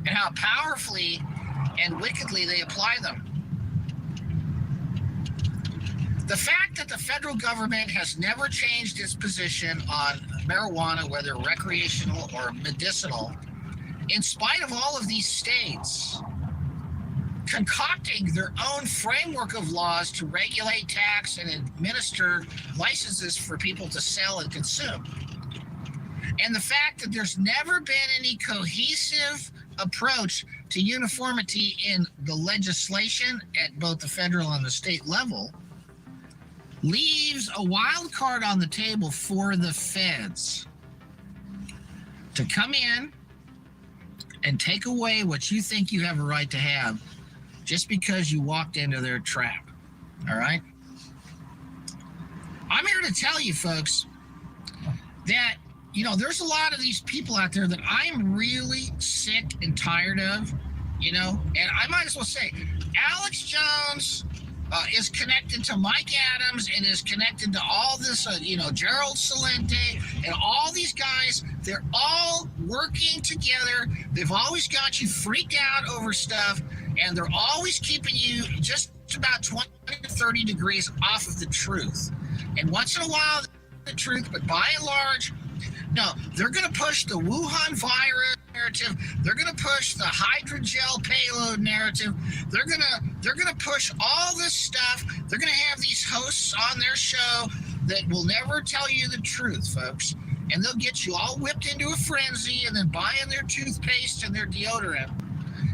and how powerfully and wickedly they apply them. The fact that the federal government has never changed its position on marijuana, whether recreational or medicinal, in spite of all of these states concocting their own framework of laws to regulate, tax, and administer licenses for people to sell and consume. And the fact that there's never been any cohesive approach to uniformity in the legislation at both the federal and the state level leaves a wild card on the table for the feds to come in and take away what you think you have a right to have just because you walked into their trap. All right? I'm here to tell you, folks, that, you know, there's a lot of these people out there that I'm really sick and tired of, you know, and I might as well say Alex Jones is connected to Mike Adams and is connected to all this, you know, Gerald Celente and all these guys. They're all working together. They've always got you freaked out over stuff, and they're always keeping you just about 20 to 30 degrees off of the truth. And once in a while, the truth, but by and large, no, they're going to push the Wuhan virus narrative. They're going to push the hydrogel payload narrative. They're going to push all this stuff. They're going to have these hosts on their show that will never tell you the truth, folks. And they'll get you all whipped into a frenzy and then buying their toothpaste and their deodorant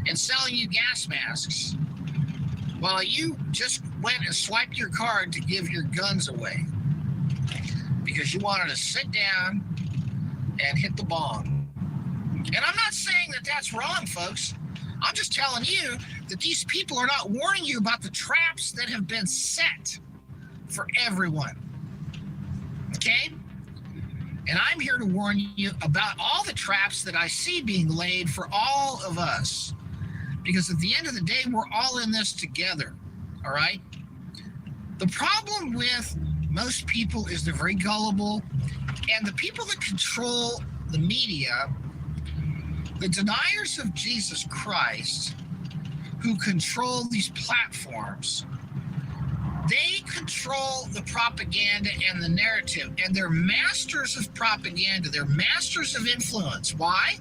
and selling you gas masks while you just went and swiped your card to give your guns away because you wanted to sit down and hit the bong. And I'm not saying that that's wrong, folks. I'm just telling you that these people are not warning you about the traps that have been set for everyone. Okay? And I'm here to warn you about all the traps that I see being laid for all of us. Because at the end of the day, we're all in this together. All right? The problem with most people is they're very gullible. And the people that control the media, the deniers of Jesus Christ, who control these platforms, they control the propaganda and the narrative, and they're masters of propaganda. They're masters of influence. Why?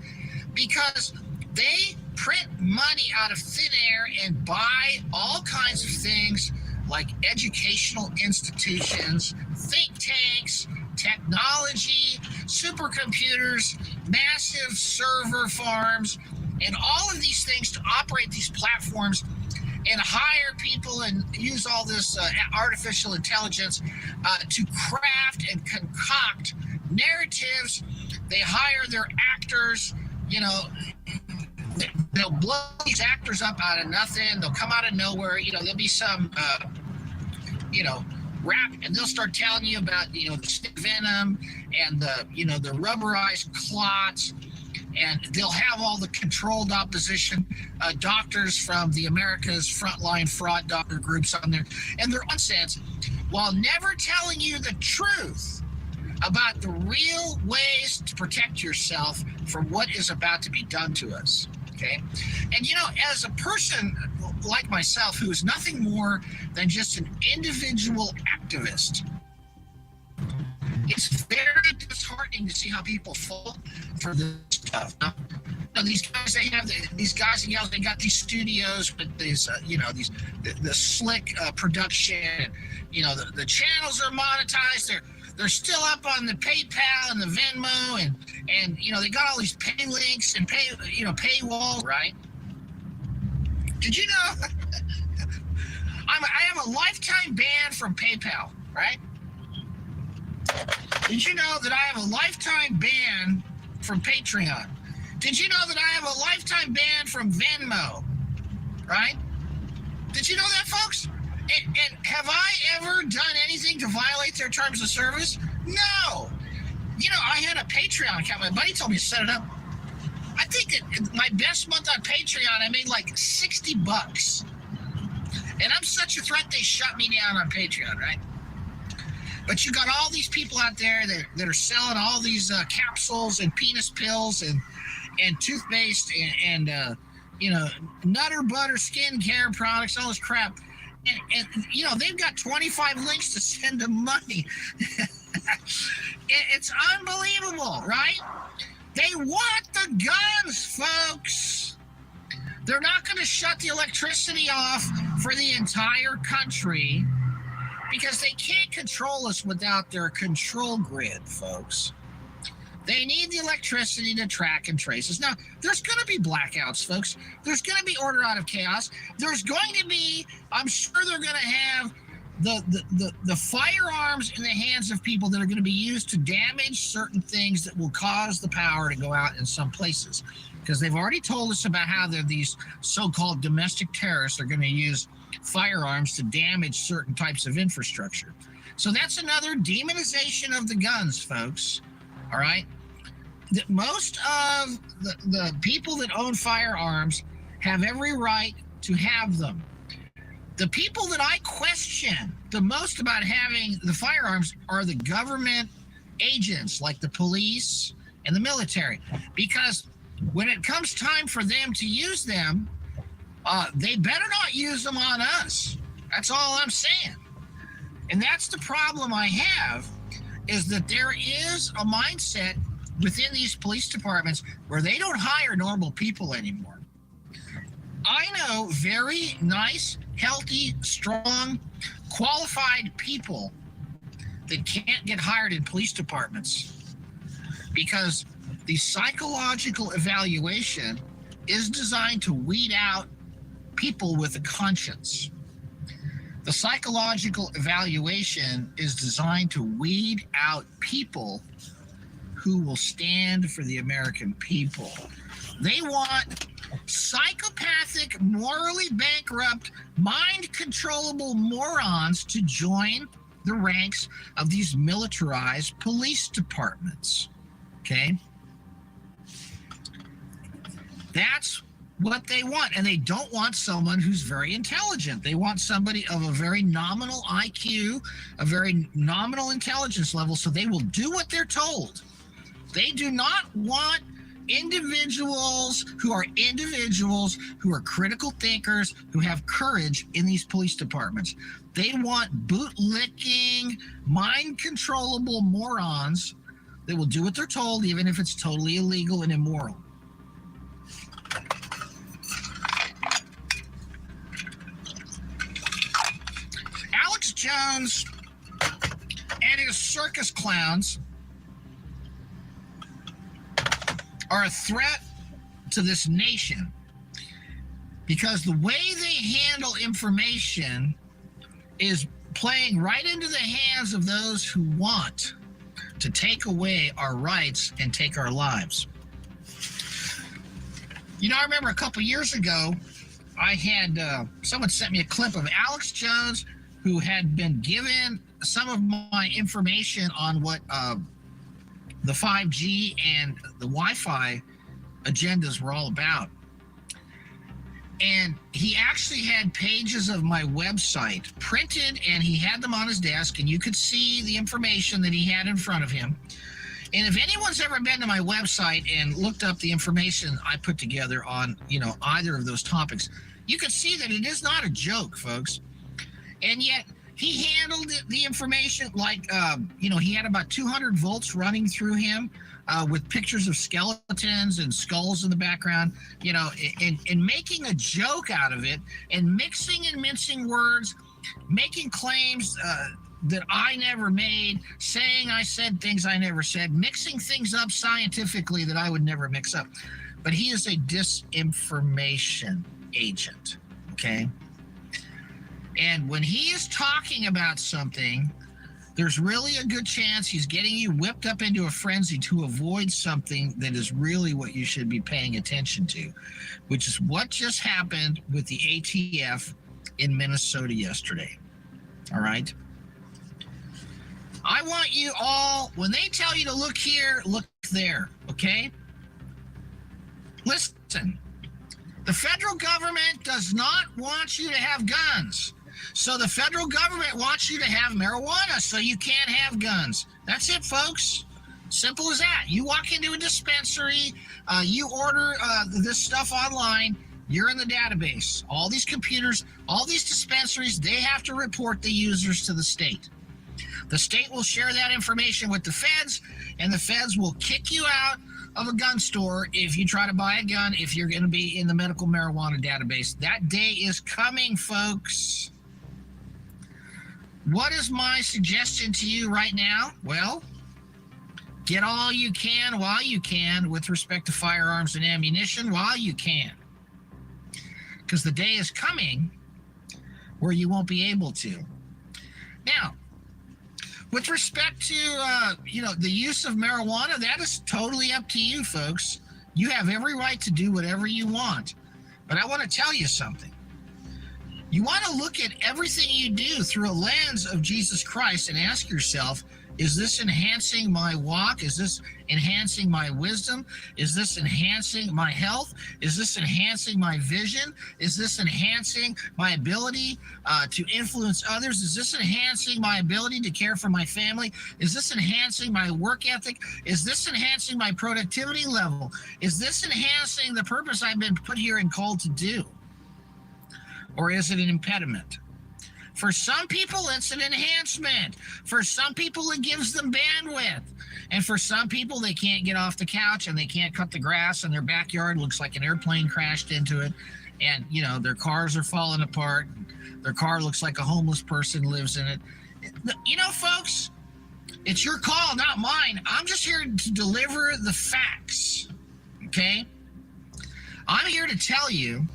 Because they print money out of thin air and buy all kinds of things like educational institutions, think tanks, technology, supercomputers, massive server farms, and all of these things to operate these platforms and hire people and use all this artificial intelligence to craft and concoct narratives. They hire their actors, you know, they'll blow these actors up out of nothing. They'll come out of nowhere. You know, there'll be some, you know, rap, and they'll start telling you about, you know, the stick venom and the, you know, the rubberized clots, and they'll have all the controlled opposition doctors from the America's Frontline Fraud Doctor groups on there, and their nonsense, while never telling you the truth about the real ways to protect yourself from what is about to be done to us. Okay. And, you know, as a person like myself, who is nothing more than just an individual activist, it's very disheartening to see how people fall for this stuff. Now, these guys, these guys and gals, they got these studios with these, you know, the slick production. You know, the channels are monetized. They're still up on the PayPal and the Venmo, and you know, they got all these pay links and paywall, right? Did you know I have a lifetime ban from PayPal, right? Did you know that I have a lifetime ban from Patreon? Did you know that I have a lifetime ban from Venmo, right? Did you know that, folks? And have I ever done anything to violate their terms of service? No. You know, I had a Patreon account. My buddy told me to set it up. I think that my best month on Patreon, I made like $60. And I'm such a threat, they shut me down on Patreon, right? But you got all these people out there that are selling all these capsules and penis pills and toothpaste and Nutter Butter skincare products, all this crap. And they've got 25 links to send them money. It's unbelievable, right? They want the guns, folks. They're not going to shut the electricity off for the entire country because they can't control us without their control grid, folks. They need the electricity to track and trace us. Now, there's going to be blackouts, folks. There's going to be order out of chaos. There's going to be, I'm sure they're going to have the firearms in the hands of people that are going to be used to damage certain things that will cause the power to go out in some places. Because they've already told us about how these so-called domestic terrorists are going to use firearms to damage certain types of infrastructure. So that's another demonization of the guns, folks. All right? Most of the people that own firearms have every right to have them. The people that I question the most about having the firearms are the government agents, like the police and the military, because when it comes time for them to use them, they better not use them on us. That's all I'm saying. And that's the problem I have, is that there is a mindset within these police departments where they don't hire normal people anymore. I know very nice, healthy, strong, qualified people that can't get hired in police departments because the psychological evaluation is designed to weed out people with a conscience. The psychological evaluation is designed to weed out people who will stand for the American people. They want psychopathic, morally bankrupt, mind-controllable morons to join the ranks of these militarized police departments. Okay? That's what they want. And they don't want someone who's very intelligent. They want somebody of a very nominal IQ, a very nominal intelligence level, so they will do what they're told. They do not want individuals who are critical thinkers, who have courage in these police departments. They want bootlicking, mind-controllable morons that will do what they're told, even if it's totally illegal and immoral. Alex Jones and his circus clowns are a threat to this nation because the way they handle information is playing right into the hands of those who want to take away our rights and take our lives. I remember a couple years ago, I had someone sent me a clip of Alex Jones, who had been given some of my information on what the 5G and the Wi-Fi agendas were all about. And he actually had pages of my website printed, and he had them on his desk, and you could see the information that he had in front of him. And if anyone's ever been to my website and looked up the information I put together on, either of those topics, you could see that it is not a joke, folks. And yet he handled the information like, he had about 200 volts running through him with pictures of skeletons and skulls in the background, and making a joke out of it and mixing and mincing words, making claims that I never made, saying I said things I never said, mixing things up scientifically that I would never mix up. But he is a disinformation agent, okay? And when he is talking about something, there's really a good chance he's getting you whipped up into a frenzy to avoid something that is really what you should be paying attention to, which is what just happened with the ATF in Minnesota yesterday. All right? I want you all, when they tell you to look here, look there, okay? Listen, the federal government does not want you to have guns. So the federal government wants you to have marijuana so you can't have guns. That's it, folks. Simple as that. You walk into a dispensary, you order this stuff online, You're in the database. All these computers, all these dispensaries, they have to report the users to the state. The state will share that information with the feds, and the feds will kick you out of a gun store if you try to buy a gun, if you're going to be in the medical marijuana database. That day is coming, folks. What is my suggestion to you right now? Well, get all you can while you can with respect to firearms and ammunition while you can. Because the day is coming where you won't be able to. Now, with respect to, the use of marijuana, that is totally up to you, folks. You have every right to do whatever you want. But I want to tell you something. You want to look at everything you do through a lens of Jesus Christ and ask yourself, is this enhancing my walk? Is this enhancing my wisdom? Is this enhancing my health? Is this enhancing my vision? Is this enhancing my ability to influence others? Is this enhancing my ability to care for my family? Is this enhancing my work ethic? Is this enhancing my productivity level? Is this enhancing the purpose I've been put here and called to do? Or is it an impediment? For some people, it's an enhancement. For some people, it gives them bandwidth. And for some people, they can't get off the couch and they can't cut the grass and their backyard looks like an airplane crashed into it. And, their cars are falling apart. Their car looks like a homeless person lives in it. Folks, it's your call, not mine. I'm just here to deliver the facts, okay? I'm here to tell you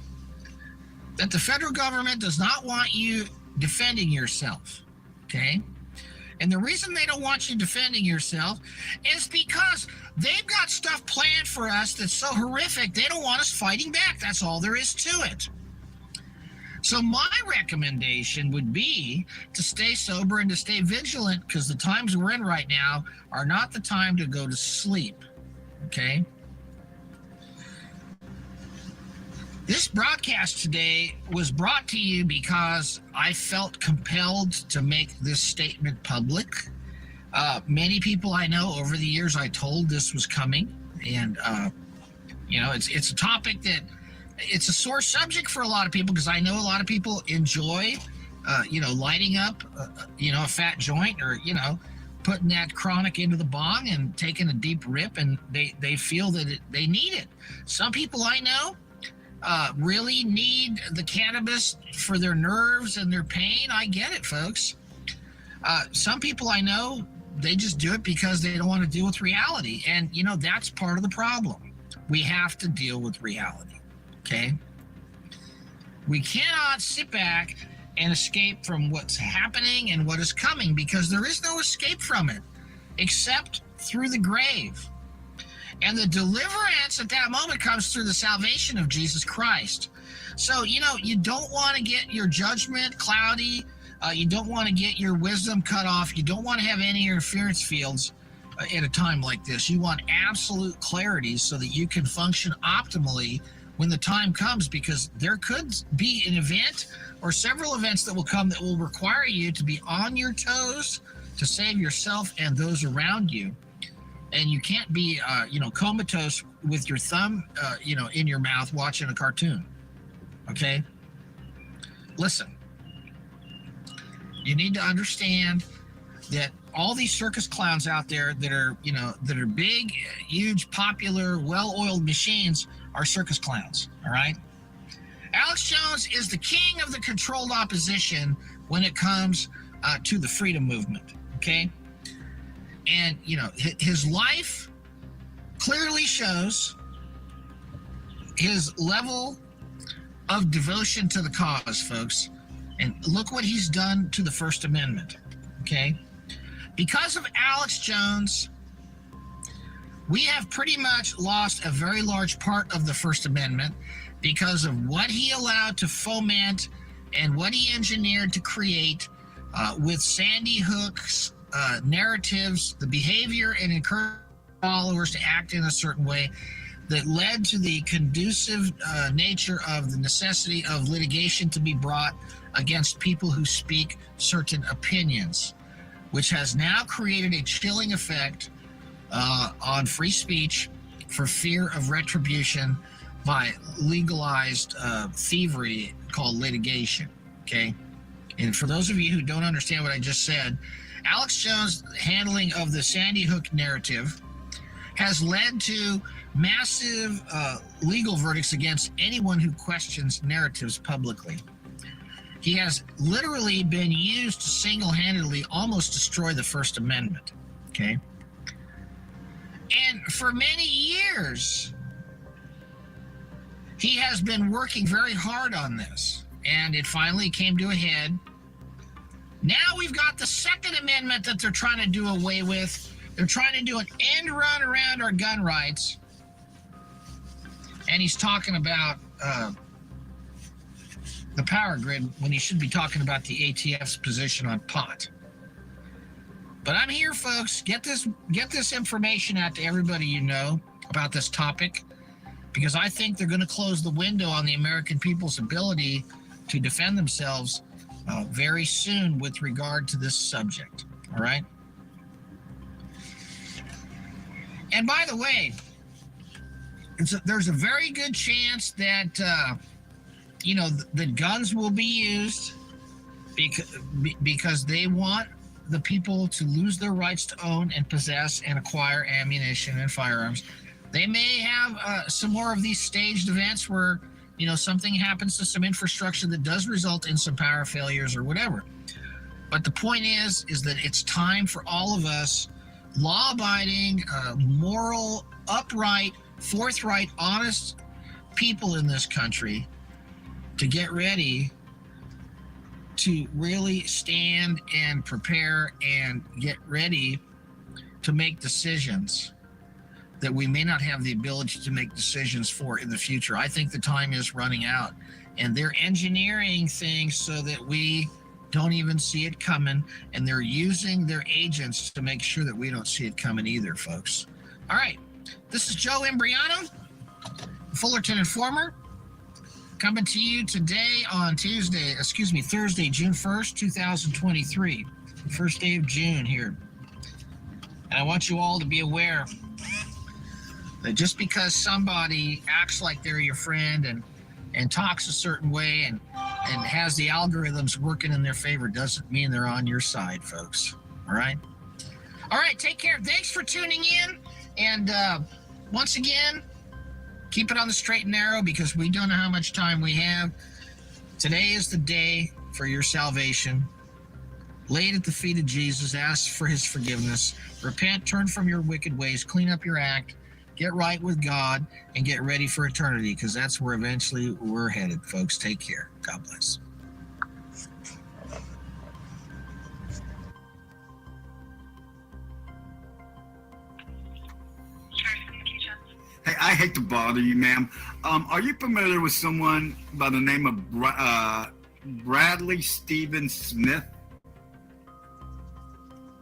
that the federal government does not want you defending yourself, okay? And the reason they don't want you defending yourself is because they've got stuff planned for us that's so horrific, they don't want us fighting back. That's all there is to it. So my recommendation would be to stay sober and to stay vigilant, because the times we're in right now are not the time to go to sleep, okay? This broadcast today was brought to you because I felt compelled to make this statement public. Many people I know over the years I told this was coming, and it's a topic that it's a sore subject for a lot of people, because I know a lot of people enjoy lighting up a fat joint, or putting that chronic into the bong and taking a deep rip, and they feel that they need it. Some people I know really need the cannabis for their nerves and their pain. I get it, folks. Some people I know, they just do it because they don't want to deal with reality. And, that's part of the problem. We have to deal with reality, okay? We cannot sit back and escape from what's happening and what is coming, because there is no escape from it except through the grave. And the deliverance at that moment comes through the salvation of Jesus Christ. So, you don't want to get your judgment cloudy. You don't want to get your wisdom cut off. You don't want to have any interference fields at a time like this. You want absolute clarity so that you can function optimally when the time comes, because there could be an event or several events that will come that will require you to be on your toes to save yourself and those around you. And you can't be, comatose with your thumb, in your mouth watching a cartoon. Okay? Listen, you need to understand that all these circus clowns out there that are big, huge, popular, well-oiled machines are circus clowns. All right? Alex Jones is the king of the controlled opposition when it comes to the freedom movement. Okay? And, his life clearly shows his level of devotion to the cause, folks. And look what he's done to the First Amendment, okay? Because of Alex Jones, we have pretty much lost a very large part of the First Amendment because of what he allowed to foment and what he engineered to create with Sandy Hook's narratives, the behavior, and encourage followers to act in a certain way that led to the conducive nature of the necessity of litigation to be brought against people who speak certain opinions, which has now created a chilling effect on free speech for fear of retribution by legalized thievery called litigation, okay? And for those of you who don't understand what I just said, Alex Jones' handling of the Sandy Hook narrative has led to massive legal verdicts against anyone who questions narratives publicly. He has literally been used to single-handedly almost destroy the First Amendment, okay? And for many years, he has been working very hard on this, and it finally came to a head. Now we've got the Second Amendment that they're trying to do away with. They're trying to do an end run around our gun rights. And he's talking about the power grid when he should be talking about the ATF's position on pot. But I'm here, folks. Get this information out to everybody you know about this topic, because I think they're going to close the window on the American people's ability to defend themselves very soon with regard to this subject. All right? And by the way, there's a very good chance that, the guns will be used because they want the people to lose their rights to own and possess and acquire ammunition and firearms. They may have some more of these staged events where, something happens to some infrastructure that does result in some power failures or whatever. But the point is that it's time for all of us, law-abiding, moral, upright, forthright, honest people in this country, to get ready to really stand and prepare and get ready to make decisions that we may not have the ability to make decisions for in the future. I think the time is running out, and they're engineering things so that we don't even see it coming, and they're using their agents to make sure that we don't see it coming either, folks. All right, this is Joe Imbriano, Fullerton Informer, coming to you today on Thursday, June 1st, 2023, first day of June here. And I want you all to be aware that just because somebody acts like they're your friend and talks a certain way and has the algorithms working in their favor doesn't mean they're on your side, folks. All right? All right, take care. Thanks for tuning in. And once again, keep it on the straight and narrow, because we don't know how much time we have. Today is the day for your salvation. Lay it at the feet of Jesus. Ask for his forgiveness. Repent, turn from your wicked ways, clean up your act, get right with God, and get ready for eternity, because that's where eventually we're headed, folks. Take care. God bless. Hey, I hate to bother you, ma'am. Are you familiar with someone by the name of Bradley Stephen Smith?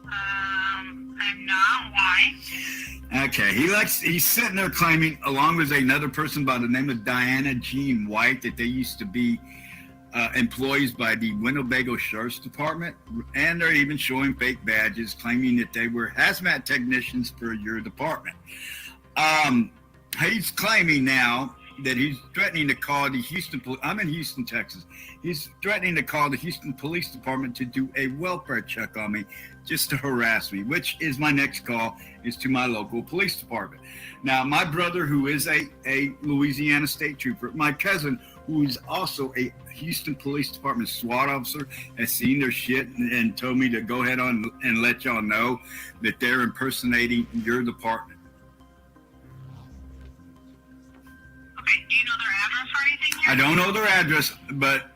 I'm not. Why? Okay, he's sitting there claiming, along with another person by the name of Diana Jean White, that they used to be employees by the Winnebago Sheriff's Department, and they're even showing fake badges, claiming that they were hazmat technicians for your department. He's claiming now that he's threatening to call the I'm in Houston, Texas. He's threatening to call the Houston Police Department to do a welfare check on me, just to harass me, which is my next call is to my local police department. Now, my brother, who is a Louisiana State Trooper, my cousin, who is also a Houston Police Department SWAT officer, has seen their shit and told me to go ahead on and let y'all know that they're impersonating your department. Okay, do you know their address or anything here? I don't know their address, but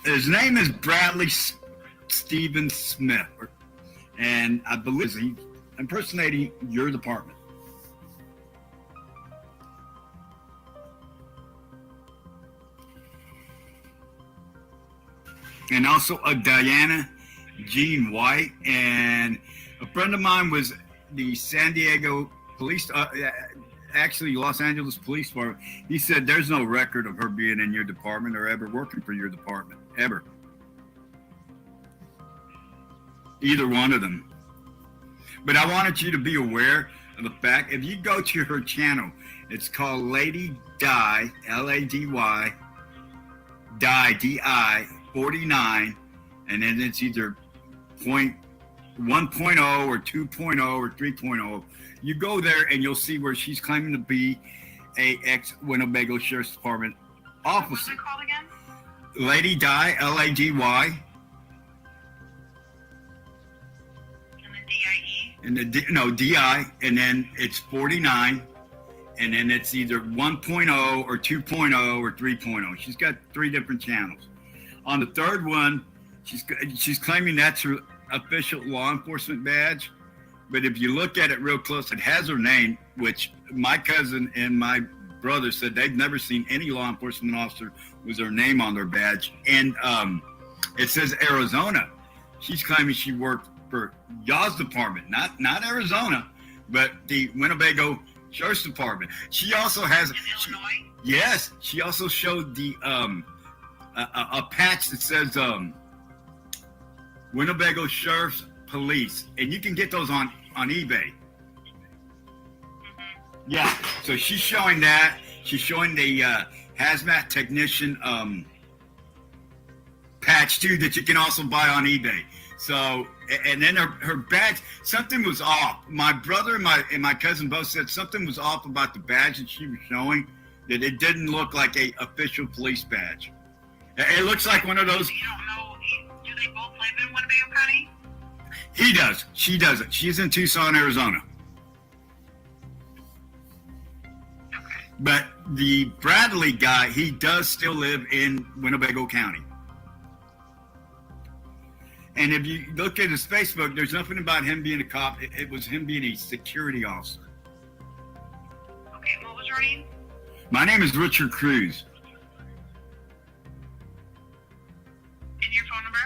his name is Bradley Stephen Smith, and I believe he's impersonating your department. And also a Diana Jean White, and a friend of mine was the San Diego police, actually Los Angeles Police Department. He said there's no record of her being in your department or ever working for your department, ever. Either one of them. But I wanted you to be aware of the fact, if you go to her channel It's called Lady Di, Lady, Di, DI 49, and then it's either 1.0 or 2.0 or 3.0. You go there and you'll see where she's claiming to be a ex-Winnebago Sheriff's Department officer. What's it called again? Lady Di, Lady. And the DI, and then it's 49, and then it's either 1.0 or 2.0 or 3.0. She's got 3 different channels. On the third one, she's claiming that's her official law enforcement badge, but if you look at it real close, it has her name, which my cousin and my brother said they've never seen any law enforcement officer with her name on their badge, and it says Arizona. She's claiming she worked for y'all's department, not Arizona, but the Winnebago Sheriff's Department. She also has, yes, she also showed the a patch that says Winnebago Sheriff's Police, and you can get those on eBay. Yeah, so she's showing that. She's showing the hazmat technician patch too that you can also buy on eBay. So, and then her badge, something was off. My brother and my cousin both said something was off about the badge that she was showing, that it didn't look like a official police badge. It looks like one of those. You don't know, do they both live in Winnebago County? He does. She doesn't. She's in Tucson, Arizona. Okay. But the Bradley guy, he does still live in Winnebago County. And if you look at his Facebook, there's nothing about him being a cop. It was him being a security officer. Okay, what was your name? My name is Richard Cruz. And your phone number?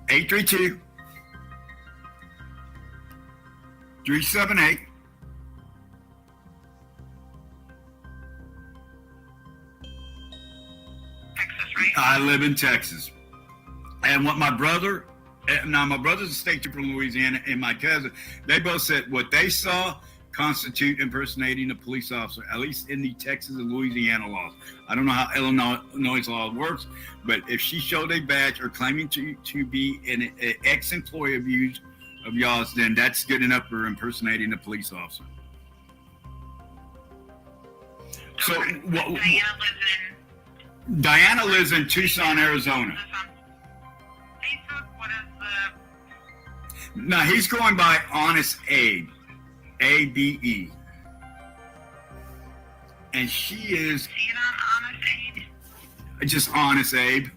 832 378 Texas, right? I live in Texas. And what my brother, now my brother's a state trooper from Louisiana, and my cousin, they both said what they saw constitute impersonating a police officer, at least in the Texas and Louisiana laws. I don't know how Illinois law works, but if she showed a badge or claiming to be an ex-employee of y'all's, then that's good enough for impersonating a police officer. So Diana lives in Tucson, Arizona. Facebook, what is the... No, he's going by Honest Abe. ABE. And she is... See it on Honest Abe? Just Honest Abe.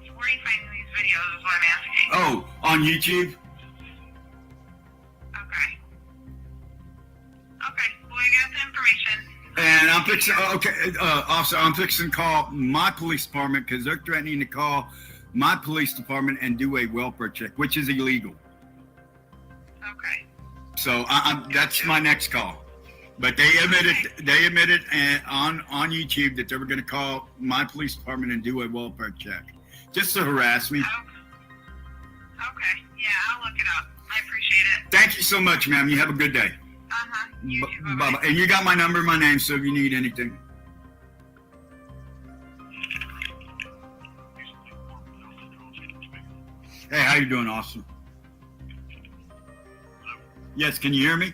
Where are you finding these videos is what I'm asking. Oh, on YouTube? Okay. Okay, well, I got the information. And I'm fixing, officer, I'm fixing to call my police department because they're threatening to call my police department and do a welfare check, which is illegal. Okay. So that's my next call. But they admitted on YouTube that they were going to call my police department and do a welfare check, just to harass me. Okay, yeah, I'll look it up. I appreciate it. Thank you so much, ma'am. You have a good day. You too, bye-bye. Bye-bye. And you got my number, my name, so if you need anything. Hey, how you doing, Austin? Yes, can you hear me?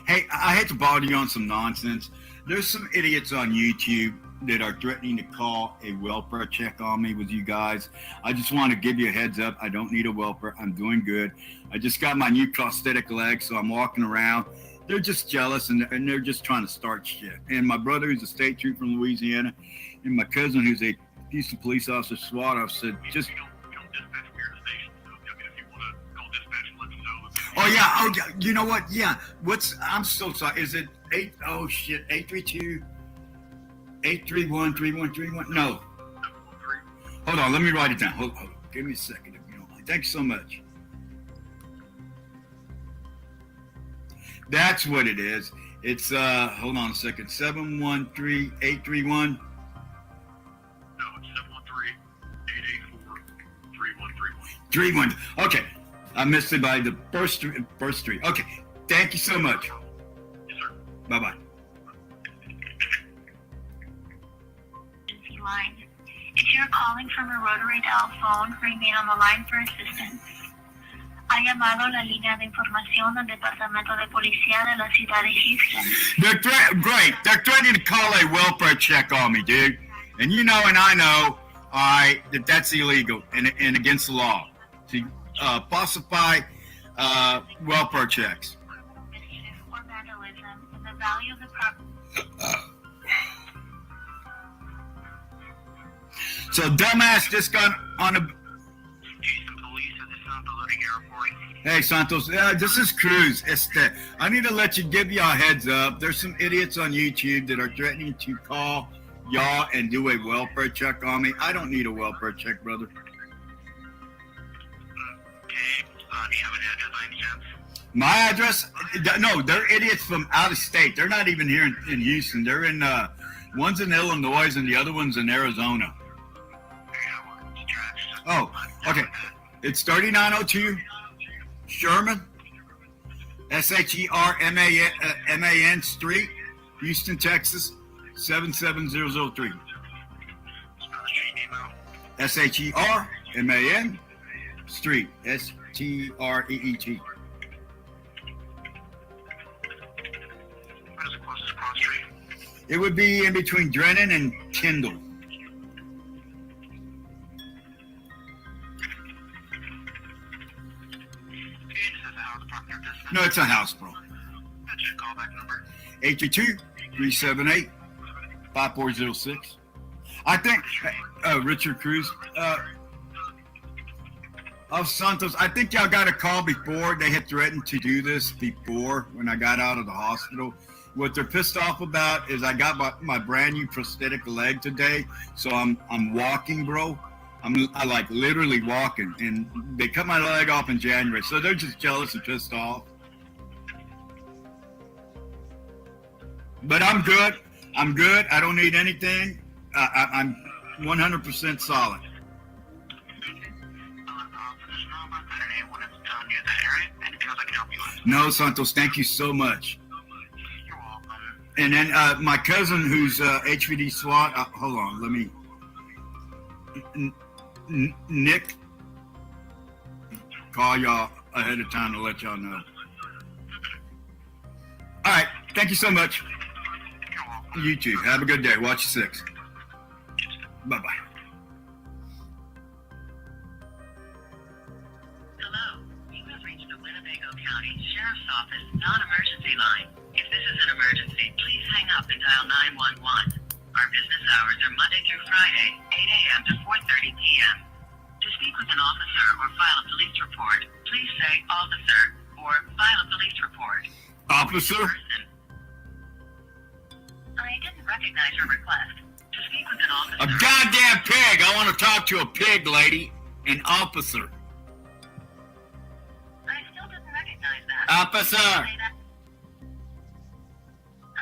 Hey, I hate to bother you on some nonsense. There's some idiots on YouTube that are threatening to call a welfare check on me with you guys. I just want to give you a heads up. I don't need a welfare. I'm doing good. I just got my new prosthetic leg, so I'm walking around. They're just jealous, and they're just trying to start shit. And my brother, who's a state trooper from Louisiana, and my cousin, who's a police officer, SWAT officer, just... Oh yeah, you know what? Yeah, I'm so sorry. Is it 832 831 3131? No. Hold on, let me write it down. Hold on. Give me a second if you don't mind. Thanks so much. That's what it is. It's hold on a second. 713 831. No, it's 713-884-3131. 31. Okay. I missed it by the first three. Okay. Thank you so much. Bye-bye. Line. If you're calling from a rotary dial phone, remain on the line for assistance. Ha llamado la línea de información del Departamento de Policía de la Ciudad de Houston. Great. They're threatening to call a welfare check on me, dude. And you know, and I know, all right, that's illegal and against the law to falsify welfare checks. Or vandalism, and the value of the property. So dumbass just got on a. Hey Santos, this is Cruz. I need to give y'all a heads up. There's some idiots on YouTube that are threatening to call y'all and do a welfare check on me. I don't need a welfare check, brother. Do you have an address by any chance? My address? No, they're idiots from out of state. They're not even here in Houston. They're in one's in Illinois and the other one's in Arizona. Oh, okay. It's 3902 Sherman, SHERMAN Street, Houston, Texas, 77003. SHERMAN Street, STREET. Where's the closest cross street? It would be in between Drennan and Kendall. No, it's a house, bro. That's your callback number. 822-378-5406. I think, Richard Cruz, of Santos, I think y'all got a call before. They had threatened to do this before when I got out of the hospital. What they're pissed off about is I got my brand new prosthetic leg today, so I'm walking, bro. I like literally walking, and they cut my leg off in January, so they're just jealous and pissed off. But I'm good. I don't need anything. I'm 100% solid. No, Santos, thank you so much. And then my cousin who's HVD SWAT, hold on, let me, Nick, call y'all ahead of time to let y'all know. All right, thank you so much. You too. Have a good day. Watch 6. Bye-bye. Hello, you have reached the Winnebago County Sheriff's Office non-emergency line. If this is an emergency, please hang up and dial 911. Our business hours are Monday through Friday, 8 a.m. to 4:30 p.m. To speak with an officer or file a police report, please say officer or file a police report. Officer? I didn't recognize your request. To speak with an officer... A goddamn pig! I want to talk to a pig, lady. An officer. I still didn't recognize that. Officer! I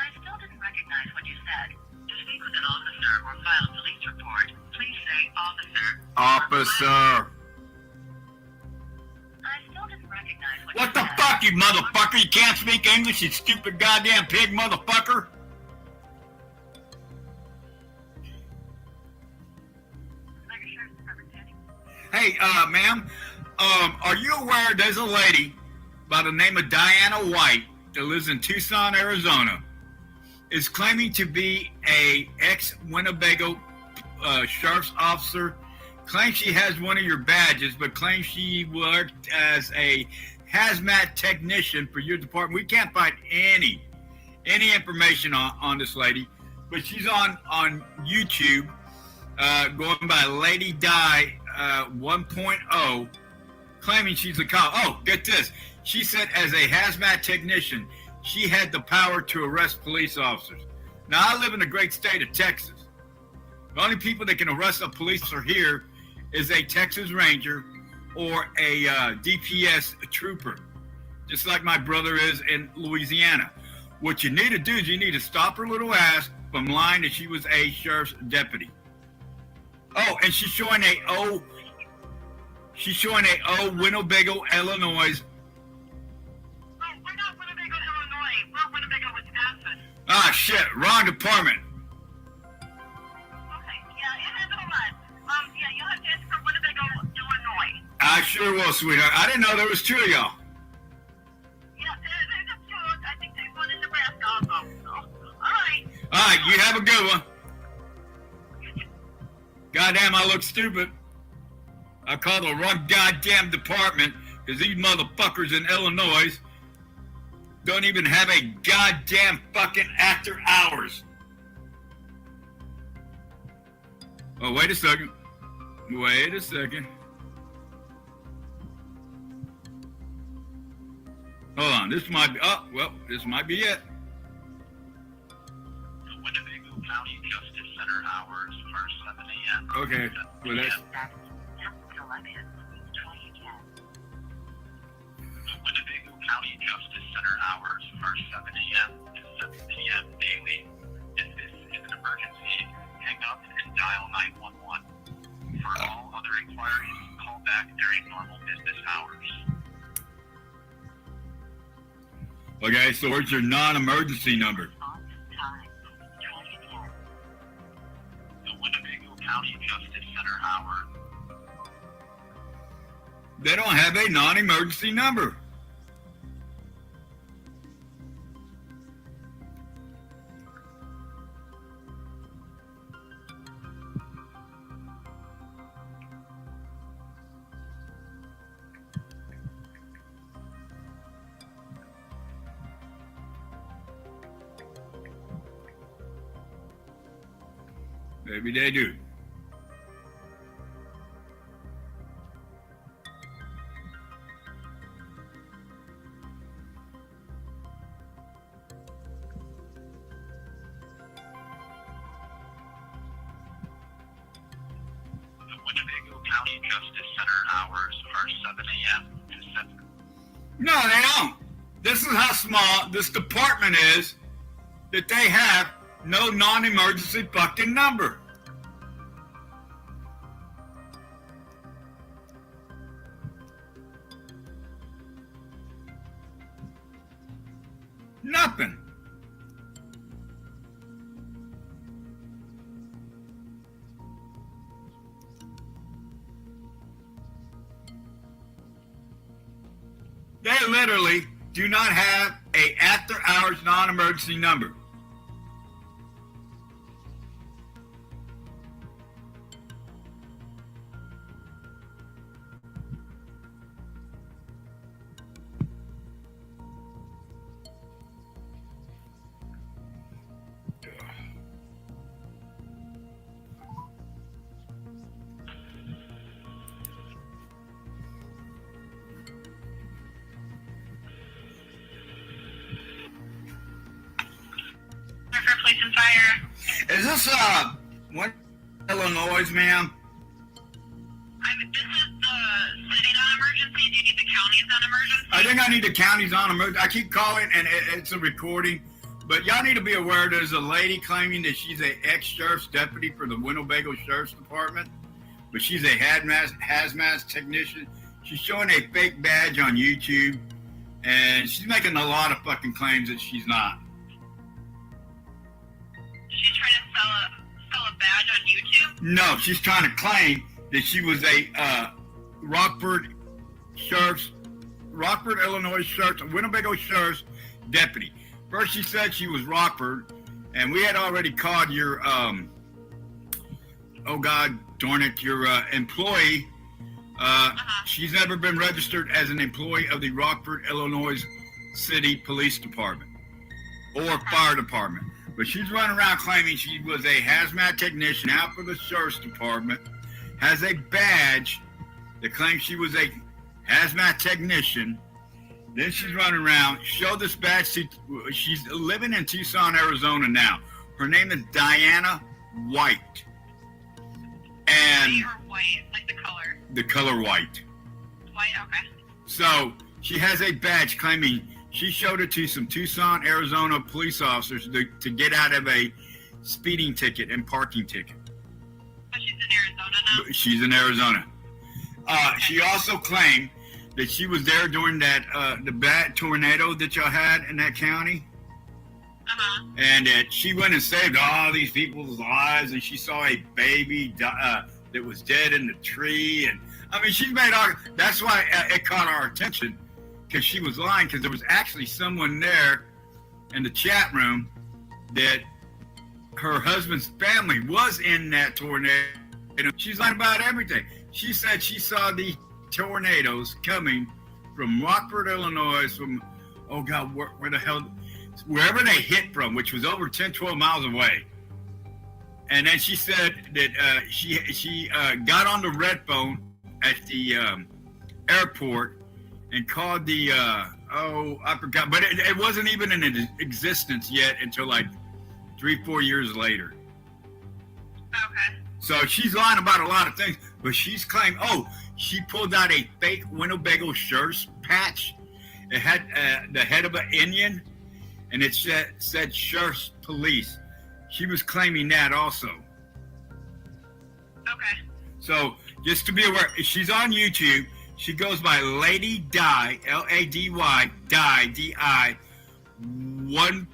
still didn't recognize what you said. To speak with an officer or file a police report, please say officer. Officer. I still didn't recognize What the fuck, you motherfucker? You can't speak English, you stupid goddamn pig motherfucker? Hey, ma'am, are you aware there's a lady by the name of Diana White that lives in Tucson, Arizona, is claiming to be a ex-Winnebago sheriff's officer, claims she has one of your badges, but claims she worked as a hazmat technician for your department. We can't find any information on this lady, but she's on YouTube, going by Lady Di 1.0, claiming she's a cop. Oh, get this. She said as a hazmat technician, she had the power to arrest police officers. Now, I live in the great state of Texas. The only people that can arrest a police officer here is a Texas Ranger or a DPS trooper, just like my brother is in Louisiana. What you need to do is you need to stop her little ass from lying that she was a sheriff's deputy. Oh, and she's showing a Winnebago, Illinois. We're not Winnebago shit, wrong department. Yeah, you'll have to ask for Winnebago, Illinois. I sure will, sweetheart. I didn't know there was 2 of y'all. Yeah, there's a few. I think there's one in Nebraska also. So, all right. All right, you have a good one. Goddamn, I look stupid. I call the wrong goddamn department because these motherfuckers in Illinois don't even have a goddamn fucking after hours. Oh, wait a second. Wait a second. Hold on, this might be, oh, well, this might be it. The Winnebago County Justice Center hours are 7 a.m. Okay, well, that's, The Winnebago County Justice Center hours are 7 a.m. to 7 p.m. daily. If this is an emergency, hang up and dial 911. For all other inquiries, call back during normal business hours. okay, so where's your non-emergency number? The Winnebago County Justice Center hour. They don't have a non-emergency number. Maybe they do. The Winnebago County Justice Center hours are 7 a.m. to 7. No, they don't. This is how small this department is that they have no non-emergency fucking number. Nothing. They literally do not have a after hours non-emergency number. For police and fire. Is this what Illinois, ma'am? This is the city non-emergency. Do you need the county's non-emergency? I think I need the county's on emergency. I keep calling and it's a recording, but y'all need to be aware there's a lady claiming that she's a ex-sheriff's deputy for the Winnebago Sheriff's Department, but she's a hazmat technician. She's showing a fake badge on YouTube, and she's making a lot of fucking claims that she's not. She's trying to sell a badge on YouTube? No, she's trying to claim that she was a Rockford, Illinois Sheriff's, Winnebago Sheriff's deputy. First, she said she was Rockford, and we had already called your, oh God darn it, your employee. She's never been registered as an employee of the Rockford, Illinois City Police Department or Fire Department. But she's running around claiming she was a hazmat technician out for the Sheriff's Department, has a badge that claims she was a hazmat technician. Then she's running around, show this badge. She's living in Tucson, Arizona now. Her name is Diana White. And White or white, like the color? The color white. White, okay. So she has a badge claiming she showed it to some Tucson, Arizona police officers to get out of a speeding ticket and parking ticket. But she's in Arizona now? She's in Arizona. She also claimed that she was there during that the bad tornado that y'all had in that county. and that she went and saved all these people's lives, and she saw a baby that was dead in the tree, and I mean, she's made all. That's why it caught our attention, because she was lying. Because there was actually someone there in the chat room that her husband's family was in that tornado. She's lying about everything. She said she saw the tornadoes coming from Rockford, Illinois, from, oh God, where the hell, wherever they hit from, which was over 10, 12 miles away. And then she said that she got on the red phone at the airport and called the, I forgot, but it wasn't even in existence yet until like 3-4 years later. Okay. So she's lying about a lot of things, but she's claimed, she pulled out a fake Winnebago Sheriff's patch. It had the head of an Indian, and it said Sheriff's Police. She was claiming that also. Okay. So just to be aware, she's on YouTube. She goes by Lady Di, Lady, Di, 0.1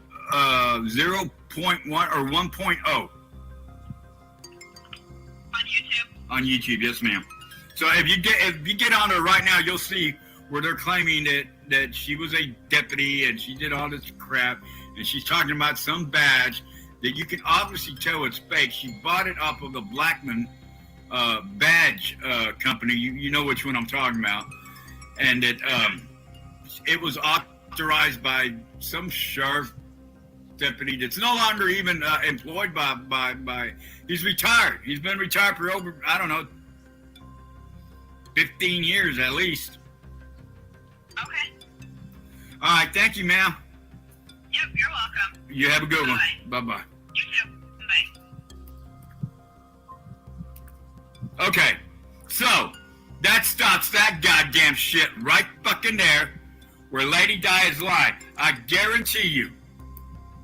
or 1.0. On YouTube? On YouTube, yes, ma'am. So if you get on her right now, you'll see where they're claiming that she was a deputy and she did all this crap, and she's talking about some badge that you can obviously tell it's fake. She bought it off of the Blackman badge company. You know which one I'm talking about, and it was authorized by some sheriff deputy that's no longer even employed by. He's retired. He's been retired for over, I don't know, 15 years at least. Okay. All right, thank you, ma'am. Yep, you're welcome. You have a good one. Bye-bye. You too. Bye. Okay, so that stops that goddamn shit right fucking there where Lady Di is lying. I guarantee you,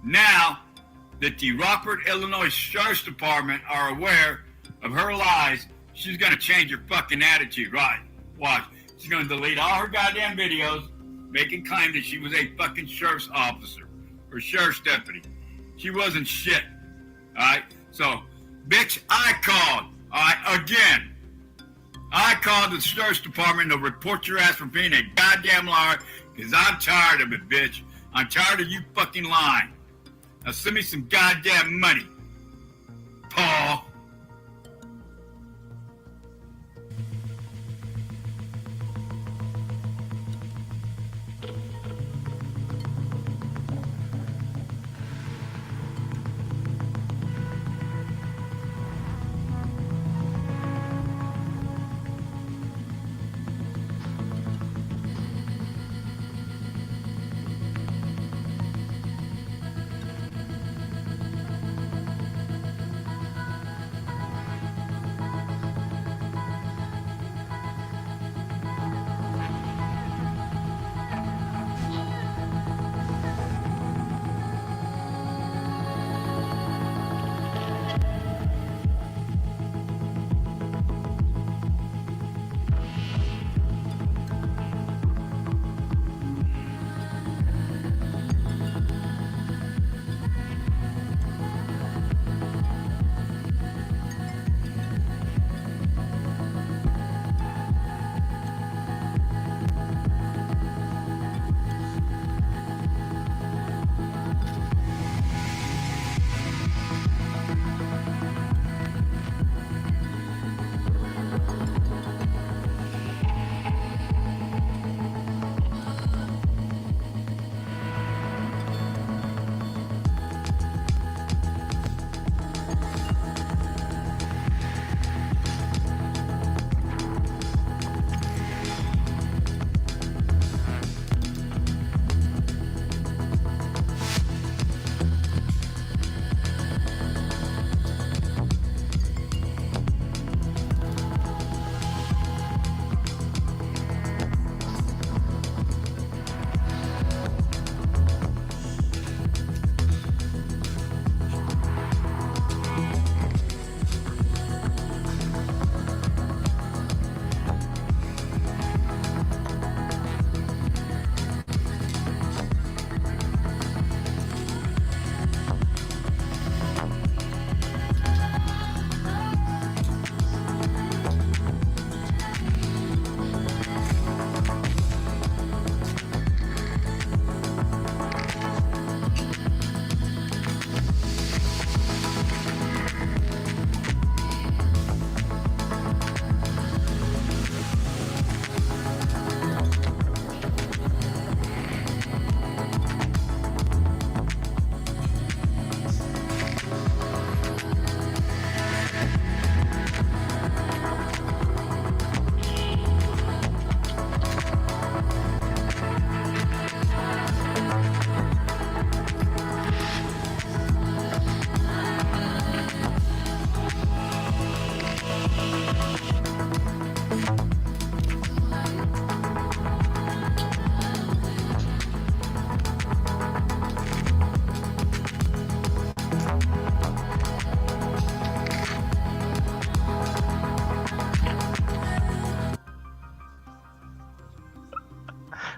now that the Rockford, Illinois Sheriff's Department are aware of her lies, she's going to change her fucking attitude, right? Watch. She's going to delete all her goddamn videos making claim that she was a fucking sheriff's officer or sheriff's deputy. She wasn't shit, all right? So, bitch, I called, all right, again. I called the sheriff's department to report your ass for being a goddamn liar because I'm tired of it, bitch. I'm tired of you fucking lying. Now send me some goddamn money, Paul.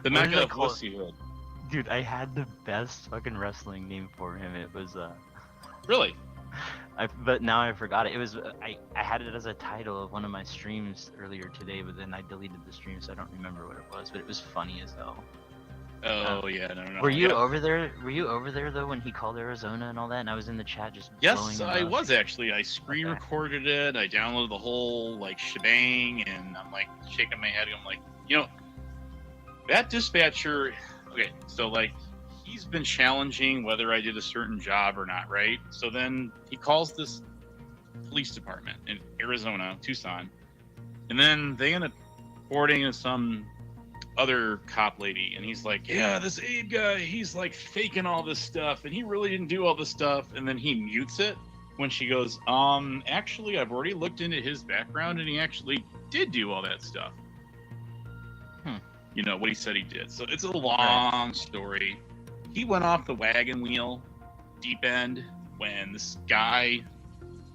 The What did Mecca I of call it? Pussyhood. Dude, I had the best fucking wrestling name for him. It was Really? but now I forgot it. It was I had it as a title of one of my streams earlier today, but then I deleted the stream, so I don't remember what it was. But it was funny as hell. Oh yeah, no. Were you over there? Were you over there though when he called Arizona and all that? And I was in the chat just blowing Yes, him I up? was actually. I screen recorded it. I downloaded the whole like shebang, and I'm like shaking my head. I'm like, that dispatcher. Okay, so like he's been challenging whether I did a certain job or not, right? So then he calls this police department in Arizona, Tucson, and then they end up forwarding to some other cop lady, and he's like, yeah, this Abe guy, he's like faking all this stuff, and he really didn't do all this stuff, and then he mutes it when she goes, actually, I've already looked into his background, and he actually did do all that stuff. What he said he did. So it's a long story. He went off the wagon wheel, deep end, when this guy,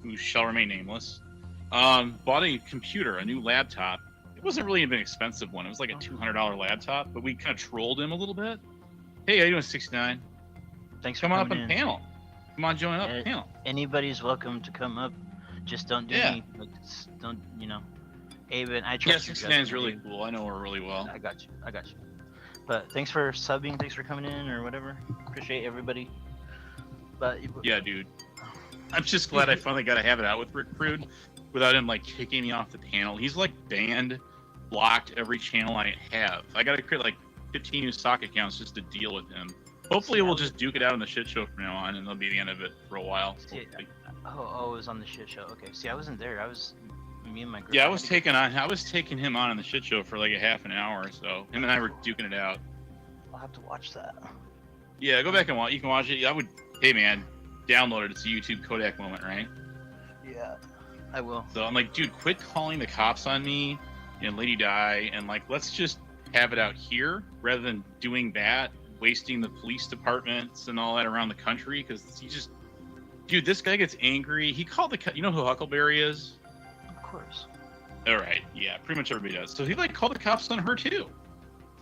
who shall remain nameless, bought a computer, a new laptop. It wasn't really an expensive one. It was like a $200 laptop, but we kind of trolled him a little bit. Hey, how you doing, 69? Thanks Come for on up coming on in. panel. Come on, join up panel. Anybody's welcome to come up. Just don't do any. Like, don't Abe and I Yeah, trust you. 69 is really cool. I know her really well. I got you. But thanks for subbing. Thanks for coming in or whatever. Appreciate everybody. But Yeah, dude. I'm just glad I finally got to have it out with Rick Prude without him like kicking me off the panel. He's like blocked every channel I have. I got to create like 15 new stock accounts just to deal with him. Hopefully we'll just duke it out on the shit show from now on, and that'll be the end of it for a while. See, it was on the shit show. Okay. See, I wasn't there. I was me and my group. Yeah, I was taking him on the shit show for like a half an hour or so. Him and I were duking it out. I'll have to watch that. Yeah, go back and watch. You can watch it. I would. Hey man, download it. It's a YouTube Kodak moment, right? Yeah, I will. So I'm like, dude, quit calling the cops on me and Lady Di, and like, let's just have it out here rather than doing that, wasting the police departments and all that around the country. Because dude, this guy gets angry. He called you know who Huckleberry is? Of course. All right, yeah, pretty much everybody does. So he like called the cops on her too.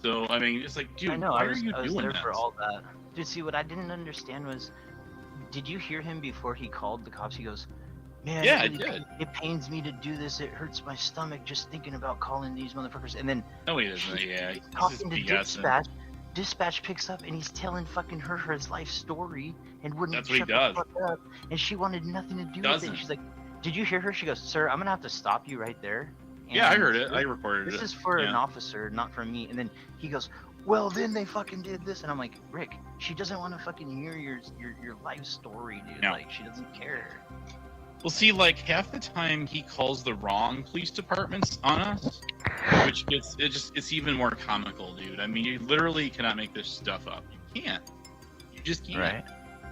So I mean, it's like, dude, I know. why I was are you doing there this? for all that. Dude, see, what I didn't understand was, did you hear him before he called the cops? He goes, man, Yeah, I it really did. It pains me to do this. It hurts my stomach just thinking about calling these motherfuckers. And then No, he doesn't. Yeah, he's just talking to BSing. Dispatch picks up and he's telling fucking her his life story and wouldn't That's what he shut does. the fuck up. And she wanted nothing to do with Doesn't. it. She's like, did you hear her? She goes, sir, I'm gonna have to stop you right there. Yeah, I And heard it. I recorded this it. is for an Yeah. officer, not for me. And then he goes, well, then they fucking did this. And I'm like, Rick, she doesn't want to fucking hear your life story, dude. No. Like, she doesn't care. Well, see, like half the time he calls the wrong police departments on us, which it's even more comical, dude. I mean, you literally cannot make this stuff up. You can't. You just can't. Right.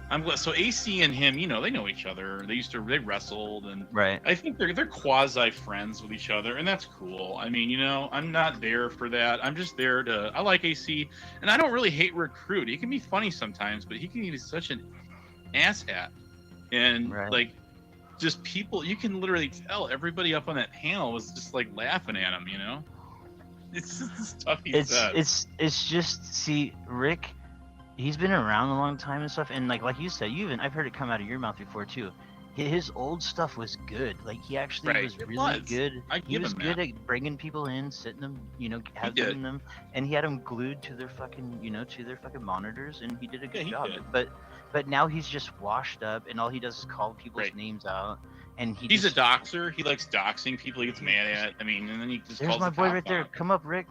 I'm glad. So AC and him, they know each other. They wrestled, and Right. I think they're quasi friends with each other, and that's cool. I mean, I'm not there for that. I'm just there I like AC, and I don't really hate Recruit. He can be funny sometimes, but he can be such an asshat, and like, just people. You can literally tell everybody up on that panel was just like laughing at him. It's just the stuff he says. It's just, see, Rick, he's been around a long time and stuff, and like you said, I've heard it come out of your mouth before too. His old stuff was good. Like, he actually was really good. He was good at bringing people in, sitting them, having them, and he had them glued to their fucking, monitors, and he did a good job. But now he's just washed up, and all he does is call people's names out, and He's a doxer. He likes doxing people. He gets mad at. I mean, and then he just There's calls my the boy cop right there. on. Come up, Rick.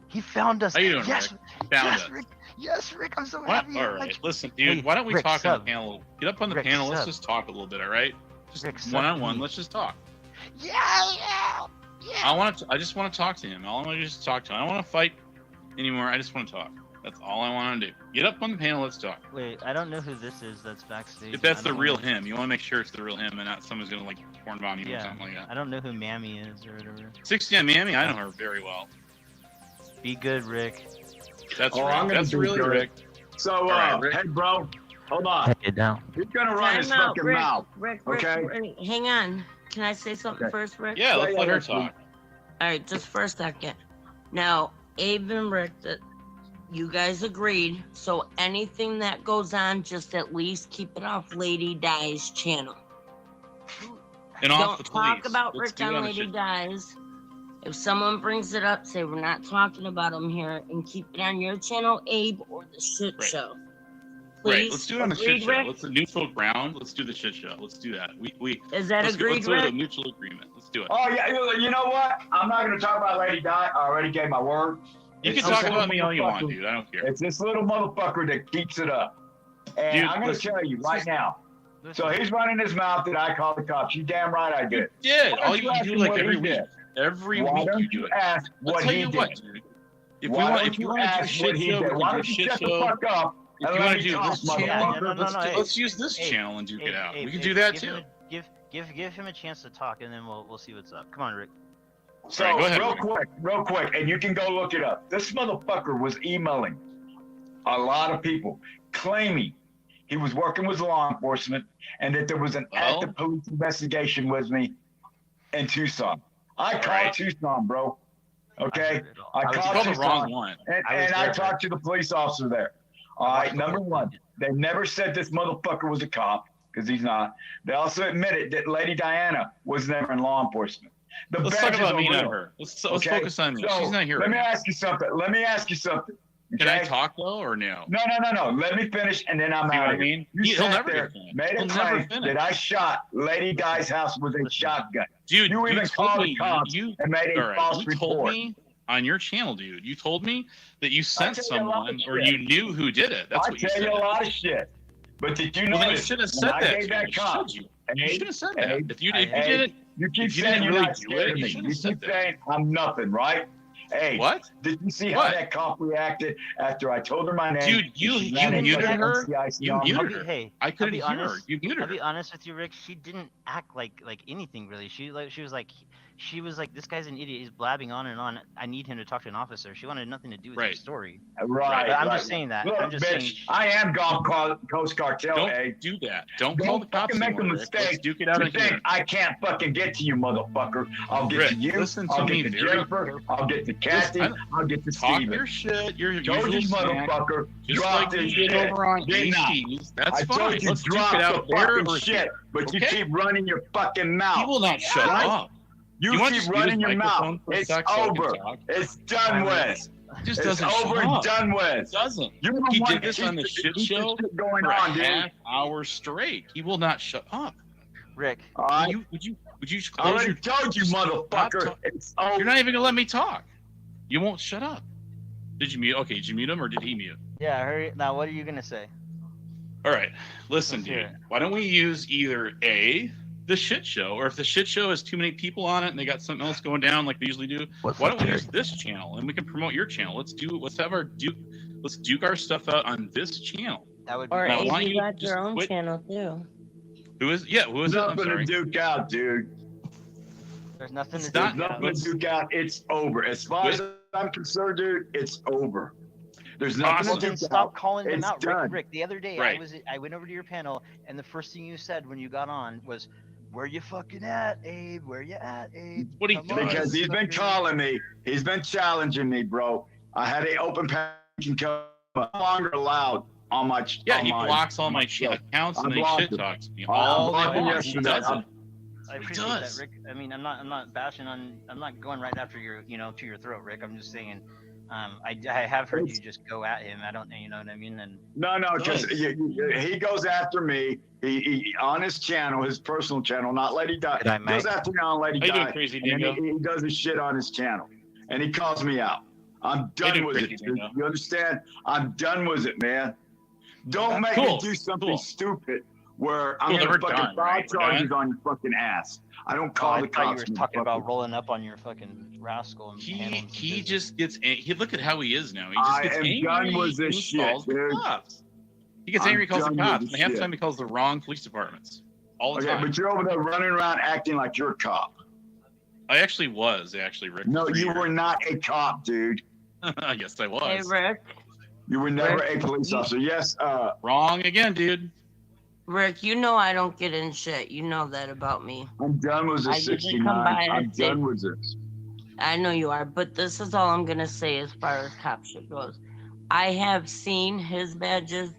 He found us. How you doing, yes, Rick? Found yes, us. Rick. Yes, Rick. I'm so What? happy. All right, listen, dude. Hey, why don't we Rick, talk on sub. the panel? Get up on the Rick, panel. Let's sub. just talk a little bit. All right, just Rick, sub one on to one. me. Let's just talk. Yeah. I just want to talk to him. All I want to do is talk to him. I don't want to fight anymore. I just want to talk. That's all I want to do. Get up on the panel. Let's talk. Wait, I don't know who this is. That's backstage. If that's I the don't real know- him, you want to make sure it's the real him and not someone's gonna like porn bomb you or Yeah. something like that. I don't know who Mammy is or whatever. 69 Miami, I know her very well. Be good, Rick. That's Oh, Rick. I'm gonna That's do really good. Rick. So, All right, Rick. hey, bro, hold on. Hey, down. Who's gonna run his Time out, fucking Rick, mouth? Rick, okay? Rick, hang on. Can I say something Okay. first, Rick? Yeah, let's let her that's talk. All right, just for a second. Now, Abe and Rick that you guys agreed. So anything that goes on, just at least keep it off Lady Di's channel. And off Don't the talk police. about Let's Rick do it on on the Lady shit. Di's. If someone brings it up, say we're not talking about him here, and keep it on your channel, Abe, or the shit Right. show. Right, Please? let's do it on the shit Agreed, show. Rick? Let's do neutral ground. Let's do the shit show. Let's do that. We Is that let's agreed, let's do a Rick? mutual agreement. Let's do it. Oh yeah, you know what? I'm not going to talk about Lady Di. I already gave my word. You It's can talk this about little me all you want, motherfucker- dude. I don't care. It's this little motherfucker that keeps it up. And Dude, I'm going to listen, tell you right now. So he's running his mouth that I call the cops. You damn right I did. did. Why All don't you ask do him like what every he week. did? Every Why week don't you do you it. ask I'll what tell he you did? what, dude. If Why we want don't to do you a ask shit what he show, did? we Why can do a don't you shit shut the show. fuck up If and you let want me to do talk, this channel, motherfucker? let's use this channel and duke it out. We can do Abe, that give too. him give him a chance to talk, and then we'll see what's up. Come on, Rick. So All right, go ahead, real quick, and you can go look it up. This motherfucker was emailing a lot of people claiming he was working with law enforcement and that there was an active police investigation with me in Tucson. I called Tucson, bro. Okay, I called the Tucson, wrong one. and I talked to the police officer there. All right, number one, they never said this motherfucker was a cop because he's not. They also admitted that Lady Diana was never in law enforcement. The Let's talk badges about are me, not real. her. Let's Okay? focus on me. So, She's not here. Let right me now. ask you something. Can I okay? talk though, or no? No. Let me finish, and then I'm See out what I of here. mean? You He'll sat never there, get finished. made a He'll never claim finish. that I shot Lady Di's house with a shotgun. Dude, you even told called me the cops you and made a all right, false you told report. me on your channel, dude. You told me that you sent tell you a lot of someone or shit. you knew who did it. That's I what you tell said. you a lot of shit. But did you know Well, then you that should have when said I that. gave that cop? You should have said that. Hey, If you hey, didn't, you keep if you saying didn't you're really not do scared it, of you me. should You have said keep that. saying I'm nothing, right? Hey, What? Did you see What? how that cop reacted after I told her my name? Dude, you muted her. You muted her. Hey, I couldn't I'll be hear her. honest, You muted I'll be her. honest with you, Rick. She didn't act like anything really. She was like, this guy's an idiot. He's blabbing on and on. I need him to talk to an officer. She wanted nothing to do with your story. Right. But I'm right. just saying that. Look, I'm just bitch, saying. I am Golf Coast Cartel. Don't do that. Don't call the cops fucking make the anymore, Rick. Let's mistake duke it out to in think here. I can't fucking get to you, motherfucker. I'll get Rick, to you. listen to I'll me get to very Jennifer. carefully. I'll get to Kathy. I'll get to Talk Steven. your shit. Your Told you, usual snack. motherfucker. Just Drop like you this did shit. over on Didn't I? ACs. That's I fine. told you Let's duke drop it out the there fucking or shit, here. but you Okay? keep running your fucking mouth. He will not shut Right? up. You You want to keep just mute his running your microphone mouth. for a It's sec so I can over. talk? It's done with. He just It's doesn't over shut and up. done with. He doesn't. You're the He one did this that on the keeps shit this show shit going for on, a dude. half hour straight. He will not shut up. Rick, I Would you close already your told you, motherfucker. It's over. You're not even gonna let me talk. You won't shut up. Did you mute? Okay, did you mute him or did he mute? Yeah, hurry. Now, what are you gonna say? All right, listen, Let's hear dude. Why don't we use either the shit show, or if the shit show has too many people on it and they got something else going down like they usually do, why don't we use this channel and we can promote your channel? Let's duke our stuff out on this channel. That would Or Now, Abe, why don't you you got just your own quit? channel too. Who is it? I'm Nothing sorry. to duke out, dude. There's nothing to There's do. nothing to duke out. It's over. As far as I'm concerned, dude, it's over. There's nothing Well, to then duke stop out. calling them It's out, done. Rick. The other day, Right. I went over to your panel, and the first thing you said when you got on was, "Where you fucking at, Abe? Where you at, Abe?" What are you Come doing? on, Because he's been fucker." calling me. He's been challenging me, bro. I had an open packing come no longer allowed on my Yeah, on he my- blocks all my show. accounts I and then he blocked shit him. talks me I all blocked day him long. He yesterday. does it. I He appreciate does. that, Rick. I mean, I'm not bashing on. I'm not going right after your, to your throat, Rick. I'm just saying. I have heard you just go at him. I don't, you know what I mean? And No, because he goes after me. He on his channel, his personal channel, not Lady Di. Good night, He goes mate. after me on Lady How you Di. doing, Crazy and Dingo? he does his shit on his channel, and he calls me out. I'm you done doing, with Crazy it. Dingo? You understand? I'm done with it, man. Don't make me Cool, do something cool. stupid where I'm Cool, gonna we're fucking done, file right? We're charges done? on your fucking ass. I don't oh, call I the thought you cops. were talking about motherfucker. rolling up on your fucking rascal. And handling some He business. just gets look at how he is now. He just I gets am angry. done with this he shit, calls the dude. cops. He gets I'm angry, he calls the done with cops, this and half the shit. time he calls the wrong police departments. All the Okay, time. but you're over there running around acting like you're a cop. I actually was, Rick. No, for you years. were not a cop, dude. Yes, I Hey, was. Rick. You were never a police officer. Yes, Wrong again, dude. Rick, you know I don't get in shit. You know that about me. I'm done with I this usually come 69. by and I'm say- done with this. I know you are, but this is all I'm gonna say as far as cop shit goes. I have seen his badges,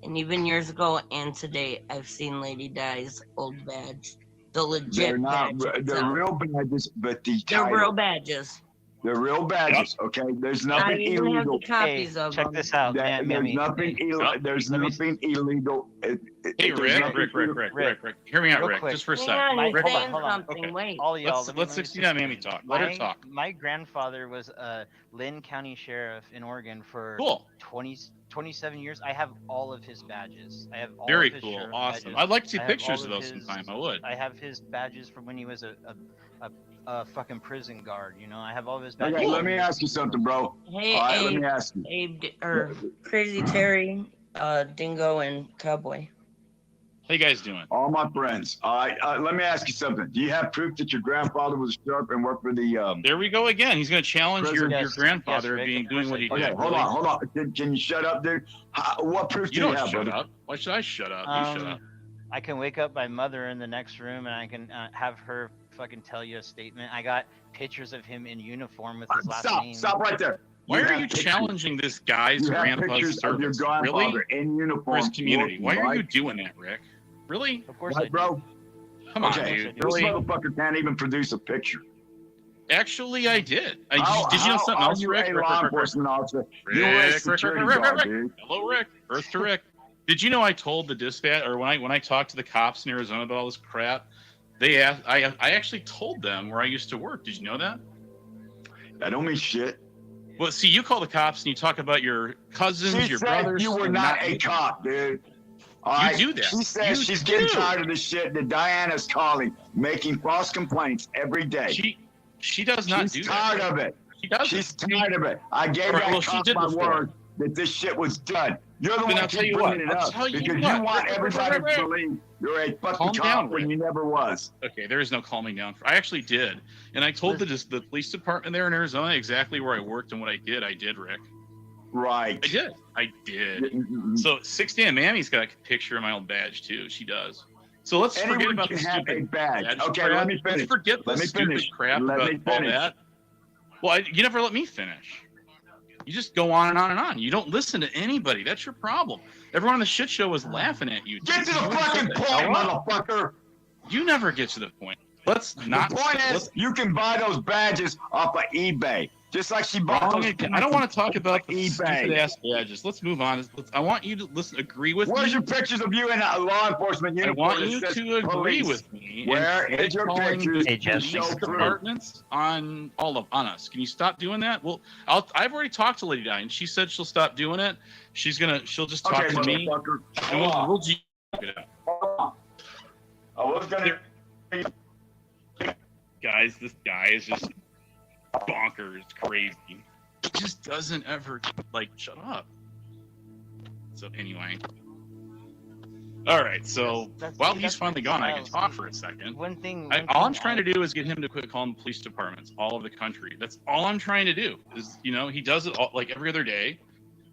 and even years ago and today, I've seen Lady Di's old badge, the legit They're not. badge. They're itself. real badges, but the They're title. real badges. They're real badges. Okay. There's I nothing even have illegal. the copies of check them. this out, man. There's nothing. There's nothing illegal. Hey, Rick, hear me out, Real Rick, quick. just for a Hang second. on, he's Rick, saying hold on. something. Okay. Wait. All y'all, Let's 69 Mammy talk. Let her talk. My grandfather was a Lynn County sheriff in Oregon for Cool. 27 years. I have all of his badges. I have all Very of his cool. sheriff Awesome. badges. I'd like to see I have pictures all of those his- sometime. I would. I have his badges from when he was a fucking prison guard. You know, I have all of his badges. Okay, let me ask you something, bro. Hey, All right, Abe, let me ask you. or Crazy Terry, Dingo, and Cowboy. How you guys doing? All my friends. All right, let me ask you something. Do you have proof that your grandfather was a sheriff and worked for the? There we go again. He's going to challenge your Yes. grandfather Yes, being Rick, doing what he Okay, did. hold on. Can you shut up, dude? What proof do You you don't have, shut brother? up. Why should I shut up? You shut up. I can wake up my mother in the next room and I can have her fucking tell you a statement. I got pictures of him in uniform with his last name. Stop right there. Why are have you pictures. challenging this guy's You have grandpa's pictures of your service? grandfather Really? in uniform For his community. Why are you right? doing that, Rick? Really? Of course Right, bro? Come on, Okay, dude. this Really? motherfucker can't even produce a picture. Actually, I did. How- Did you know how something are else, you Rick? a Rick, law Rick, Rick, enforcement officer? Rick, You're a Rick, security Rick, guard, Rick. dude. Hello, Rick. Earth to Rick. Did you know I told the dispatch, or when I talked to the cops in Arizona about all this crap, they asked, I actually told them where I used to work. Did you know that? That don't mean shit. Well, see, you call the cops and you talk about your cousins, She your said brothers. you were and not a me. cop, dude. All You right? do that. She says You she's getting do. tired of this shit that Diana's calling, making false complaints every day. She does not do She's that. tired of it. She doesn't. She's tired of it. I gave All right, that well, she cop did my before. word that this shit was done. You're the Then one I'll that tell keeps you what. bringing it I'll up tell you because what. you want Rick, everybody Rick. to believe you're a fucking Calm cop down, when Rick. you never was. Okay, there is no calming down. I actually did, and I told the police department there in Arizona exactly where I worked and what I did. I did, Rick. Right. I did. So 60 Mammy's got a picture of my old badge too. She does. So let's forget Anyone about can the have stupid a badge. Okay, crap. let me finish. Let's forget Let the me stupid finish. crap Let about me all finish. that. Well, you never let me finish. You just go on and on and on. You don't listen to anybody. That's your problem. Everyone on the shit show was laughing at you. Get to the You fucking said point, that. motherfucker. You never get to the point. Let's not. The point is, you can buy those badges off of eBay, just like she bought Wrong those. again. I don't want to talk about the eBay. stupid ass badges. Let's move on. I want you to agree with Where's me. your pictures of you in a law enforcement I uniform? want that you says to agree police? with me. Where and is your calling pictures? the to show police proof? departments on us? Can you stop doing that? Well, I've already talked to Lady Di, and she said she'll stop doing it. She'll just talk Okay, to me, motherfucker. and we'll G it out. Hold on. I was gonna. Guys, this guy is just bonkers, crazy. He just doesn't ever shut up. So anyway. All right, so while he's finally gone, I can talk for a second. One thing. All I'm trying to do is get him to quit calling the police departments all over the country. That's all I'm trying to do. Is he does it all, like every other day,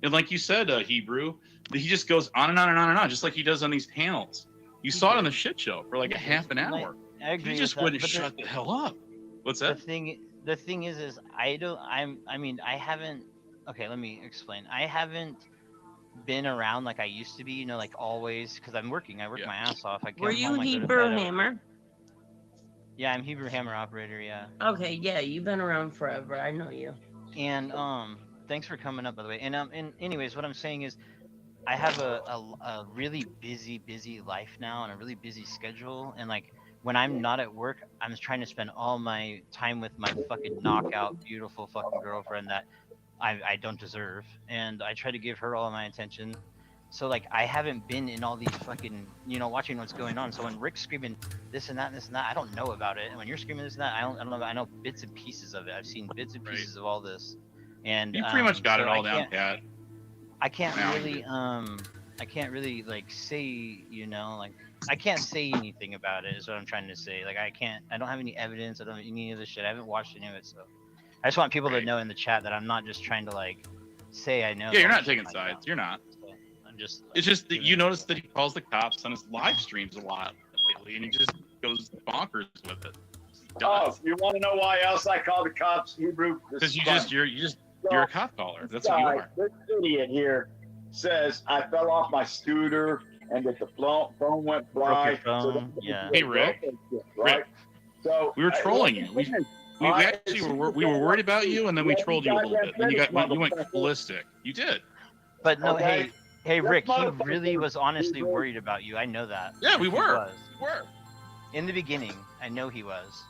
and like you said, Hebrew, he just goes on and on and on and on, just like he does on these panels. You saw it on the shit show for like a half an hour. I agree He just with that, wouldn't but shut the hell up. What's that? The thing is I haven't. Okay, let me explain. I haven't been around like I used to be, like always, because I'm working. I work my ass off. Were you Hebrew Hammer? Yeah, I'm Hebrew Hammer operator. Yeah. Okay, yeah, you've been around forever. I know you. And thanks for coming up, by the way. And anyways, what I'm saying is, I have a really busy life now and a really busy schedule, and like when I'm not at work, I'm trying to spend all my time with my fucking knockout, beautiful fucking girlfriend that I don't deserve, and I try to give her all my attention. So like I haven't been in all these fucking, watching what's going on. So when Rick's screaming this and that and this and that, I don't know about it. And when you're screaming this and that, I don't know. I know bits and pieces of it. I've seen bits and pieces of all this. And You pretty much got so it all down, Pat. I can't Now really like say, I can't say anything about it is what I'm trying to say. Like I don't have any evidence. I don't have any of this shit. I haven't watched any of it, so I just want people to know in the chat that I'm not just trying to like say I know. Yeah, you're not taking sides. You're not. So I'm just. It's just that you notice that he calls the cops on his live streams a lot lately, and he just goes bonkers with it. Oh, you want to know why else I call the cops Hebrew? Because you're a cop caller. That's what you are. This idiot here says I fell off my scooter and that the phone went fly. Hey, Rick. Right? Rick. So We were trolling you. We actually we were worried about you, and then we trolled you a little bit. Then you went ballistic. You did. But no, hey, Rick, he really was honestly worried about you. I know that. Yeah, we He were. was. We were. In the beginning, I know he was.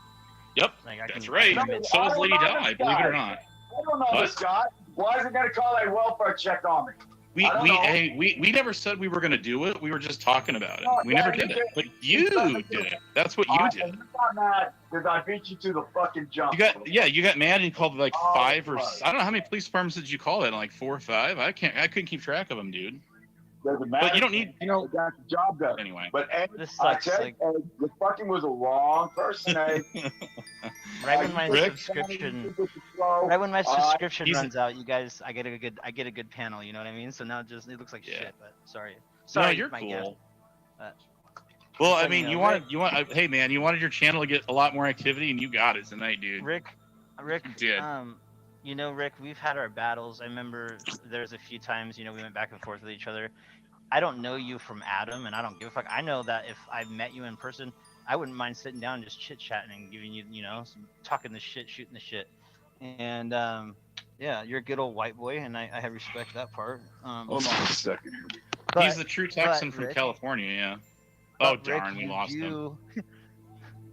Yep. That's right. So was Lady Di, believe it or not. I don't know this guy. Why is he going to call a welfare check on me? We never said we were going to do it. We were just talking about it. We never did it. But you did it. That's what you did. I'm not mad because I beat you to the fucking jump. You got mad and called like 5 or I don't know how many police departments did you call that? Like 4 or 5? I couldn't keep track of them, dude. Doesn't matter. But you don't need, got the job done. Anyway. But this sucks. the fucking was a wrong person, Right when my subscription runs out, you guys, I get a good panel. You know what I mean? So now it looks like shit. But sorry. No, you're cool. Well, I mean, hey man, you wanted your channel to get a lot more activity, and you got it tonight, dude. Rick, did. You know, Rick, we've had our battles. I remember there's a few times, we went back and forth with each other. I don't know you from Adam, and I don't give a fuck. I know that if I met you in person, I wouldn't mind sitting down and just chit-chatting and giving you, some talking the shit, shooting the shit. And, yeah, you're a good old white boy, and I respect that part. Hold on a second. He's the true Texan from California, yeah. Oh, darn, we lost him.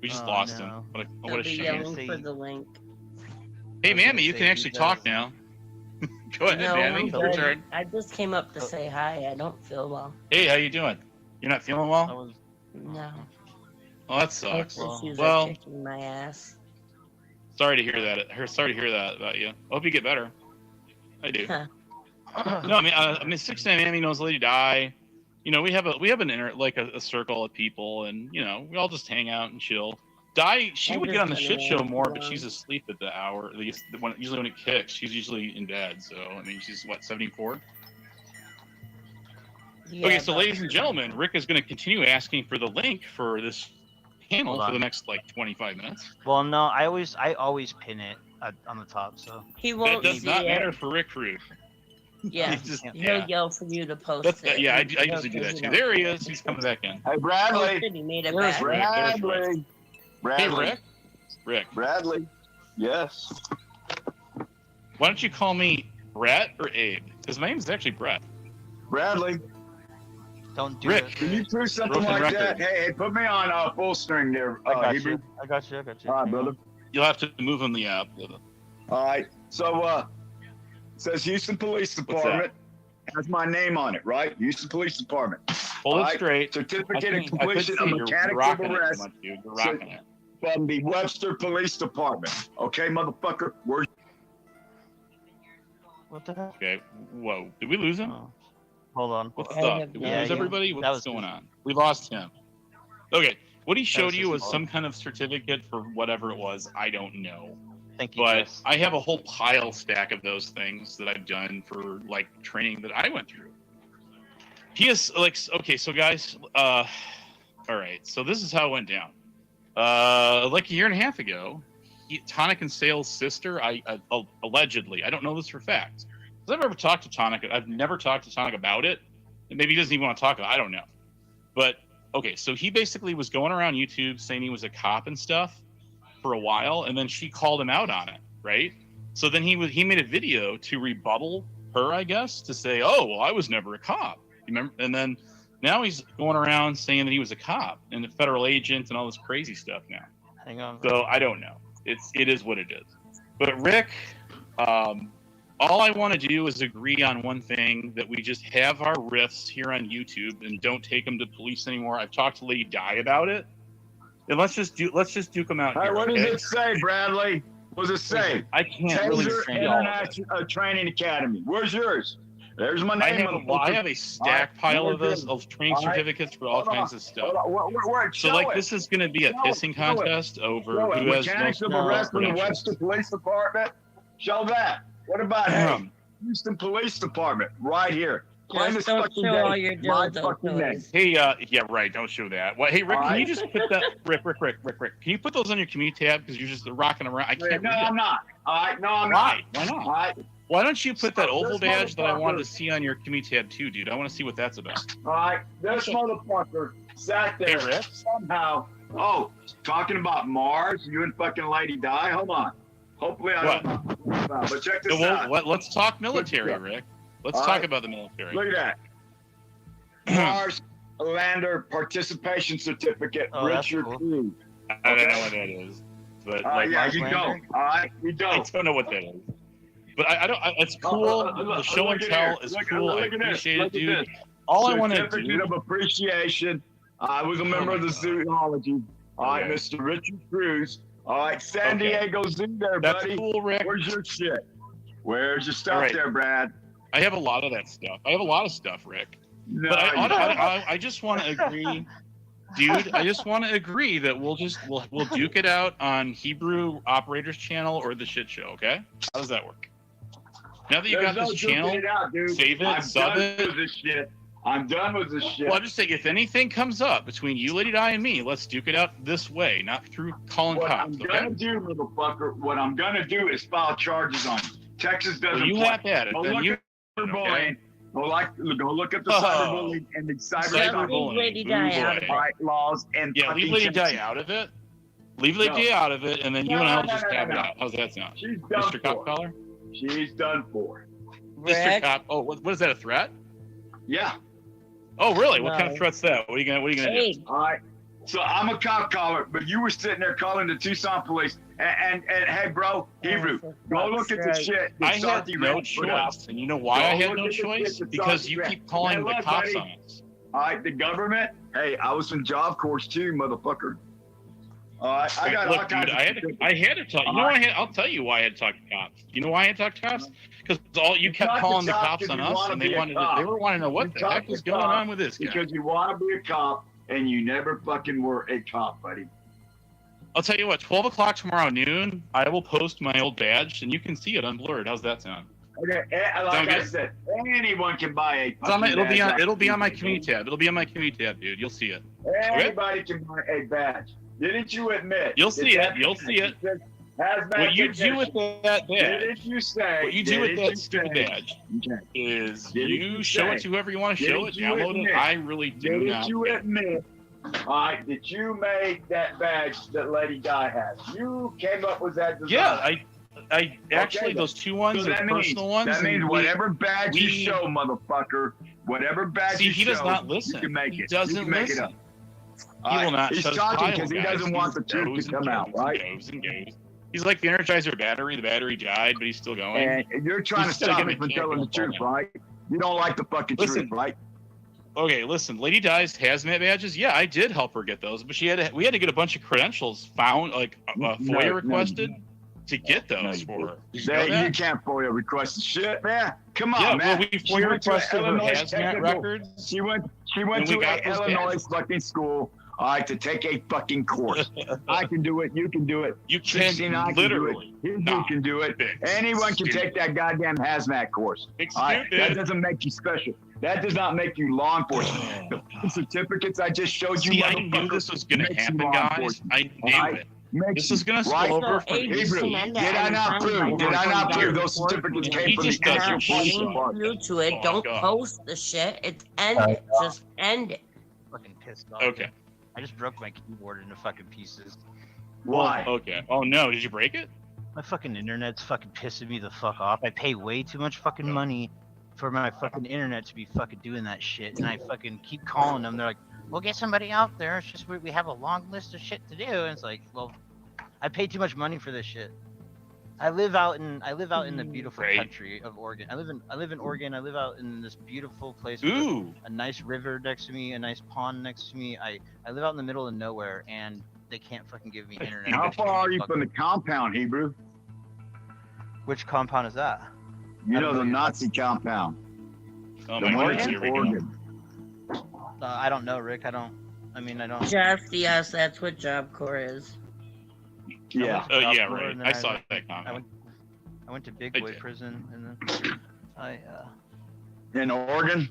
We just lost him. What a shame. For the link. Hey, Mammy, you can actually talk now. Go ahead, Mammy. Your turn. I just came up to say hi. I don't feel well. Hey, how you doing? You're not feeling well? No. Oh, that sucks. Well, kicking my ass. Sorry to hear that. Sorry to hear that about you. I hope you get better. I do. No, I mean, 6'9" Mammy knows Lady Di. We have a circle of people, and we all just hang out and chill. Di, she would get on the shit show more, but she's asleep at the hour. Usually when it kicks, she's usually in bed. So I mean, she's what, 74? Yeah, okay, so ladies and gentlemen, Rick is going to continue asking for the link for this panel for the next 25 minutes. Well, no, I always pin it on the top, so he won't. That does not matter for Rick Fruit. Yeah, he'll yell for you to post it. Yeah, I usually do that too. There he is. He's coming back in. Hey, Bradley. He made it back. Bradley. Hey, Rick. Bradley. Yes. Why don't you call me Brett or Abe? Because my name is actually Brett. Bradley. Don't do Rick. it. Can you do something like that? Hey, put me on full string there. I Hebrew. got you. All right, brother. You'll have to move on the app. All right. So, it says Houston Police Department. Has my name on it, right? Houston Police Department. Hold it straight. Certificate of completion of mechanics of arrest. You're rocking it. From the Webster Police Department. Okay, motherfucker. Where's... What the heck? Okay. Whoa. Did we lose him? Oh. Hold on. What's up? Did we lose everybody? What's going on? We lost him. Okay. What he showed you was some kind of certificate for whatever it was. I don't know. Thank you. But I have a whole pile stack of those things that I've done for training that I went through. He is okay, so guys, all right, so this is how it went down. A year and a half ago, Tonic and Sale's sister, I allegedly, I don't know this for fact, because I've never talked to Tonic. I've never talked to Tonic about it, and maybe he doesn't even want to talk about it. I don't know. But okay, so he basically was going around YouTube saying he was a cop and stuff for a while, and then she called him out on it, right? So then he made a video to rebuttal her, I guess, to say, oh, well, I was never a cop. You remember? And then now he's going around saying that he was a cop and a federal agent and all this crazy stuff now. Hang on. So I don't know. It is what it is. But Rick, all I want to do is agree on one thing, that we just have our riffs here on YouTube and don't take them to police anymore. I've talked to Lady Di about it. And let's just duke them out. All right, here, what okay? does it say, Bradley? What does it say? I can't really say all of it. International Training Academy. Where's yours? There's my name. I have a stack pile of this, of training certificates for all kinds of stuff. So this is going to be a pissing contest over who has mechanics of arrest in the Webster Police Department. Show that. What about Houston Police Department? Right here. Claim this don't fucking show day. all your My dildo fucking name. toys. Hey, yeah, right. Don't show that. What? Hey, Rick, All can you right. just put that? Rick. Can you put those on your community tab because you're just rocking around? I can't. No, read it. I'm not. All right, no, I'm Why? not. Why not? All right. Why don't you put that oval This badge that I wanted to motherfucker- see on your community tab too, dude? I want to see what that's about. All right, this motherfucker sat there Hey, Rick. somehow. Oh, talking about Mars, you and fucking Lady Di. Hold on. Hopefully I What? don't know. But check this So, out. let's talk military, Rick. Let's All talk right. about the military. Look at that. Mars Lander Participation Certificate, Oh, that's Richard cool. Cruz. I don't know what that is, but like, Yeah, Mars you Lander? don't. All right, you I don't. don't know what that is. But I don't. It's cool. The show and tell is cool. I appreciate it, dude. All I want to Certificate do. of Appreciation. I was a member of the zoology. All right, Okay. Mr. Richard Cruz. All right, San Okay. Diego Zoo there, That's buddy. cool, Rick. Where's your shit? Where's your stuff All right. there, Brad? I have a lot of that stuff. I have a lot of stuff, Rick. No, But you don't. I just want to agree, dude. I just want to agree that we'll duke it out on Hebrew Operators Channel or the Shit Show. Okay? How does that work? Now that you There's got no this duking channel, it out, dude. save it, I'm sub done it. with this shit. I'm done with this shit. Well, I'm just saying, if anything comes up between you, Lady Di, and me, let's duke it out this way, not through calling What cops. I'm Okay? gonna do, motherfucker, what I'm gonna do is file charges on you. Texas doesn't Well, you play. have at it. Go Then look you. at cyberbullying. Okay? Go look at the Oh. cyberbullying and the Cyberbullying. Lady Di out of it. laws and Yeah, leave fucking Lady Di Texas. out of it. Leave Lady Di out of it, and then you and I'll just have it out. How's that sound, She's done Mr. Cop for. Caller? She's done for. Mr. Rick, Cop. Oh, what is that? A threat? Yeah. Oh, really? What kind No. of threat's that? What are you gonna hey, do? All right. So I'm a cop caller, but you were sitting there calling the Tucson police. And hey, bro, Hebrew, go look at the shit that I had Santi no Ram put out. choice, and you know why Go I had look no at the shit choice? that Because Santi you Ram- keep calling Hey, the look, cops buddy. on us. All right, the government. Hey, I was in job corps too, motherfucker. All right, I got all Look, kinds dude, of I had to talk. You know, I'll tell you why I had to talk to cops. You know why I had to talk to cops? Because you kept talked to calling the cops cops 'cause on you us, wanna and be they a wanted cop. they were wanting to know what You the talked heck to was going cops on with this guy. Because you want to be a cop and you never fucking were a cop, buddy. I'll tell you what. 12 o'clock tomorrow noon, I will post my old badge, and you can see it unblurred. How's that sound? Okay, like Sound I good? said, anyone can buy a. It's on my, it'll be on badge. it'll be on my community tab. It'll be on my community tab, dude. You'll see it. Anybody can buy a badge. Didn't you admit? You'll see that it. You'll see it. Hazmat What you do with technician. that badge? Didn't you say? What you do with didn't that you stupid say- badge Okay. is Didn't you you show say- it to whoever you want to show it, didn't you download it. admit- I really do Didn't not. you admit, all right, that you made that badge that Lady Di has? You came up with that design. Yeah, I actually then. those two ones So are that means- personal ones. That means and whatever badge you we- show, motherfucker, whatever badge See, you he show, does not you listen. can make He it. doesn't you can make listen. it up. He will not. He's shut his talking pile, because he guys. doesn't want the He truth goes to and come out, goes and right? goes and goes. He's like the Energizer battery. The battery died, but he's still going. And you're trying He's to still stop gonna me from keep telling the going truth, on. right? You don't like the fucking Listen. truth, right? Okay, listen. Lady Di's hazmat badges. Yeah, I did help her get those, but we had to get a bunch of credentials found, like FOIA requested, to get those for her. Did you know You that? can't FOIA request the shit, man. Come on, Yeah, man. well, we She FOIA went to requested her Illinois hazmat technical- records. She went and we to got a those Illinois badges. fucking school, all right, to take a fucking course. I can do it. You can do it. You 69 can can do it. literally. You not can do it. big Anyone can stupid. take that goddamn hazmat course. Big All right? stupid. That doesn't make you special. That does not make you law enforcement. The fucking certificates I just showed you, See, I knew motherfucker, this was going to makes you happen, law guys. enforcement. I knew All right? it. Makes This is going to you- spill right? over for Hebrew, you. did I not prove? Did I not prove those certificates He came from just the does your actual shit. police adding department? you to it. Oh, Don't God. post the shit. It's end it. Just end it. Fucking pissed off. Okay. I just broke my keyboard into fucking pieces. Why? Okay. Oh no, did you break it? My fucking internet's fucking pissing me the fuck off. I pay way too much fucking money for my fucking internet to be fucking doing that shit, and I fucking keep calling them. They're like, "We'll get somebody out there. It's just we have a long list of shit to do." And it's like, well, I pay too much money for this shit. I live out in the beautiful Right. country of Oregon. I live in Oregon. I live out in this beautiful place with Ooh. a nice river next to me, a nice pond next to me. I live out in the middle of nowhere, and they can't fucking give me internet. How far are you from the compound, Hebrew? Which compound is that? You I know don't the know. Nazi compound. Oh The my one God. that's Here in we go. Oregon. I don't know, Rick. I don't. Jeff, yes, that's what Job Corps is. Yeah. Oh yeah, Job Corps, right. and then I saw that comment. I went to Big I Boy did. prison, and then I In Oregon?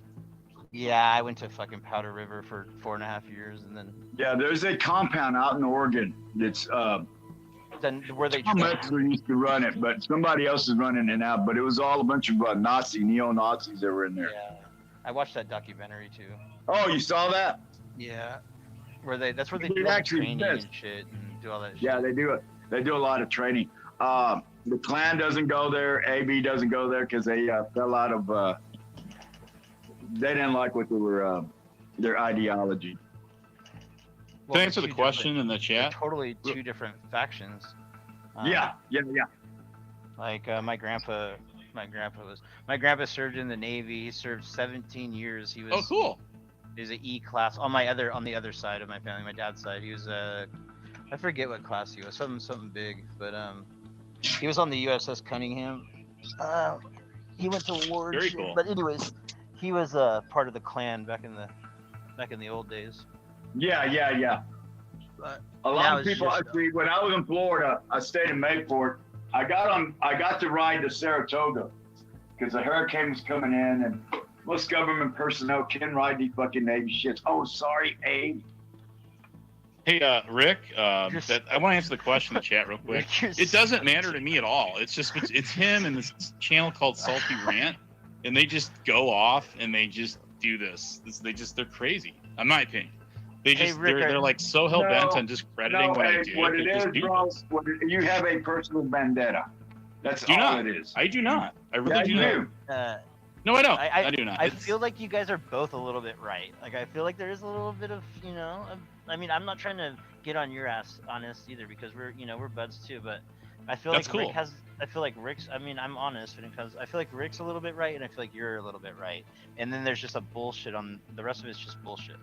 Yeah, I went to fucking Powder River for 4.5 years, and then Yeah, there's a compound out in Oregon that's then where they Tom Metzler used to run it, but somebody else is running it now. But it was all a bunch of neo-Nazis that were in there. Yeah, I watched that documentary too. Oh, you saw that? Yeah, that's where they It do all the actually training does. and shit and do all that shit. Yeah, they do it. They do a lot of training. The Klan doesn't go there. AB doesn't go there because they fell out of. They didn't like what they were their ideology. Can I answer the question in the chat? Totally two different factions. Yeah. Like my grandpa served in the Navy. He served 17 years. He was. Oh, cool. He was an E class on the other side of my family, my dad's side. He was I forget what class he was, something big, but he was on the USS Cunningham. He went to war. Very cool. But anyways, he was part of the Klan back in the old days. Yeah. But A lot of people. Actually, when I was in Florida, I stayed in Mayport. I got to ride to Saratoga because the hurricane was coming in, and most government personnel can ride these fucking Navy ships. Oh, sorry, Abe. Hey, Rick, I want to answer the question in the chat real quick. It doesn't matter to me at all. It's just it's him and this channel called Salty Rant, and they just go off and they just do this. They're crazy. In my opinion, they're like so hell bent on discrediting what I do. What it They just is, do bro, this. you have a personal vendetta. That's Do all not. it is. I do not. I really do you not. No, I don't. I do not. I feel like you guys are both a little bit right. Like I feel like there is a little bit of, I mean, I'm not trying to get on your ass, honest, either, because we're buds too. But I feel That's like cool. Rick has. I feel like Rick's. I mean, I'm honest because I feel like Rick's a little bit right, and I feel like you're a little bit right. And then there's just a bullshit on the rest of it's just bullshit.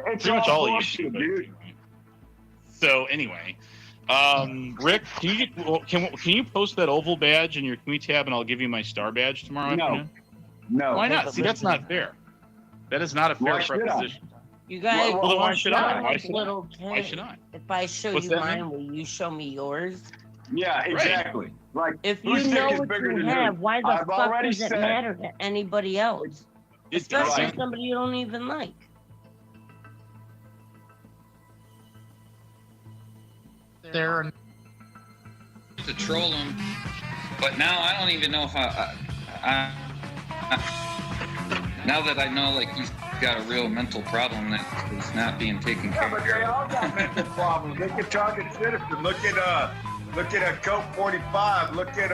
It's Pretty much all of bullshit, you, dude. So anyway, Rick, can you post that oval badge in your Community tab, and I'll give you my star badge tomorrow afternoon? No. Why not? See, that's not fair. That is not a fair Why should I? proposition. You guys, Well, then why should I? not Why like should I? little Why kids. should I? If I show What's you that mine, mean? will you show me yours? Yeah, exactly. Like If whose you know dick is what bigger you than have, whose? why the I've fuck already does it said matter to anybody else? It Especially doesn't. somebody you don't even like. There to troll him, but now I don't even know how. Now that I know, like, he's got a real mental problem that is not being taken Yeah, care but of. they all got mental problems. Look at Target Citizen. Look at Coke 45. Look at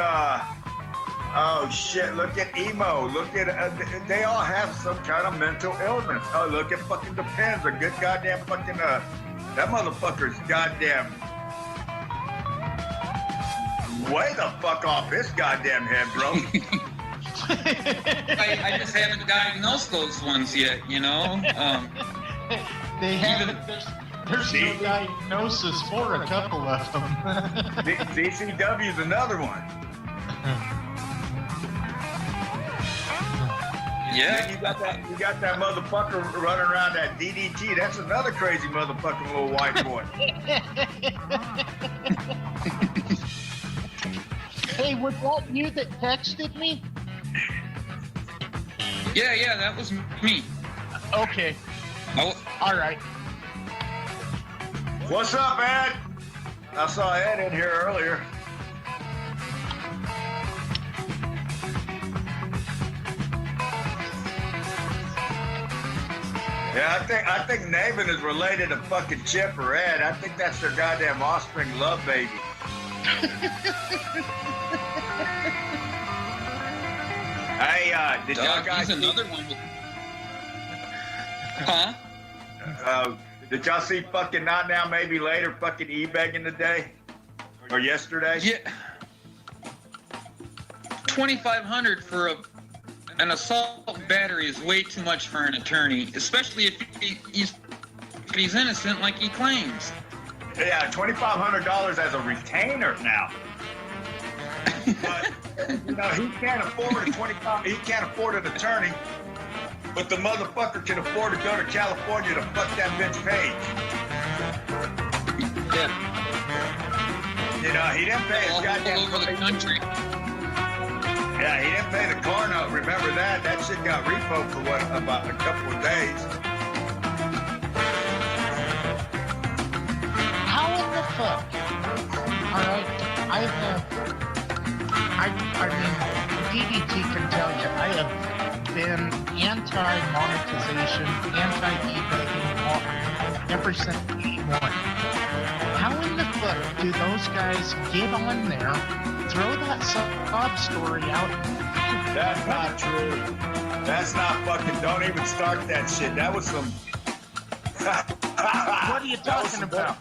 oh shit. Look at emo. Look at they all have some kind of mental illness. Oh, look at fucking Depends. A good goddamn fucking that motherfucker's goddamn way the fuck off his goddamn head, bro. I just haven't diagnosed those ones yet, They haven't. There's no diagnosis for a couple of them. DCW's another one. Yeah. You got that motherfucker running around that DDT. That's another crazy motherfucking little white boy. Hey, was that you that texted me? Yeah, that was me. Okay. All right. What's up, Ed? I saw Ed in here earlier. Yeah, I think Navin is related to fucking Chip or Ed. I think that's their goddamn offspring love baby. Hey, did y'all guys He's another one with... Huh? Did y'all see fucking Not Now Maybe Later fucking e-begging today? Or yesterday? Yeah. $2,500 for an assault battery is way too much for an attorney, especially if he's innocent like he claims. Yeah, $2,500 as a retainer now. But he can't afford he can't afford an attorney, but the motherfucker can afford to go to California to fuck that bitch Paige. Yeah. He didn't pay his All goddamn over the country. Yeah, he didn't pay the car note. Remember that? That shit got repo for what, about a couple of days. How in the fuck? Alright, I mean, DDT can tell you, I have been anti-monetization, anti-eBay ever since '81. How in the fuck do those guys get on there, throw that sob story out? That's not true. That's not fucking, don't even start that shit. That was some... What are you talking about?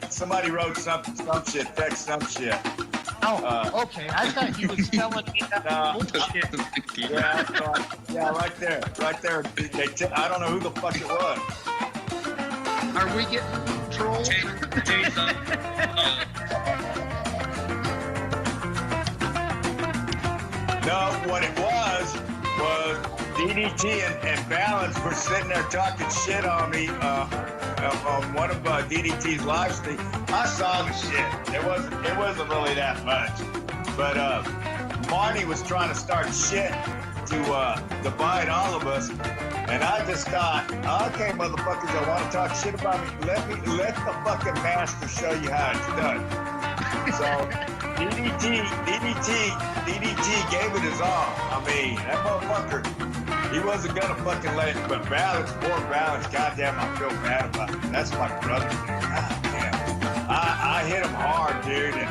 Somebody wrote some shit, text some shit. Oh, okay. I thought he was telling me that bullshit. Yeah, right there. I don't know who the fuck it was. Are we getting trolled? No, what it was DDT and Balance were sitting there talking shit on me on one of DDT's live streams. I saw the shit. It wasn't really that much, but Marnie was trying to start shit to divide all of us, and I just thought, okay, motherfuckers, I want to talk shit about me. Let the fucking master show you how it's done. So. DDT gave it his all. I mean, that motherfucker, he wasn't gonna fucking let it, but Balance, poor Balance, goddamn, I feel bad about it. That's my brother. Goddamn. I hit him hard, dude, and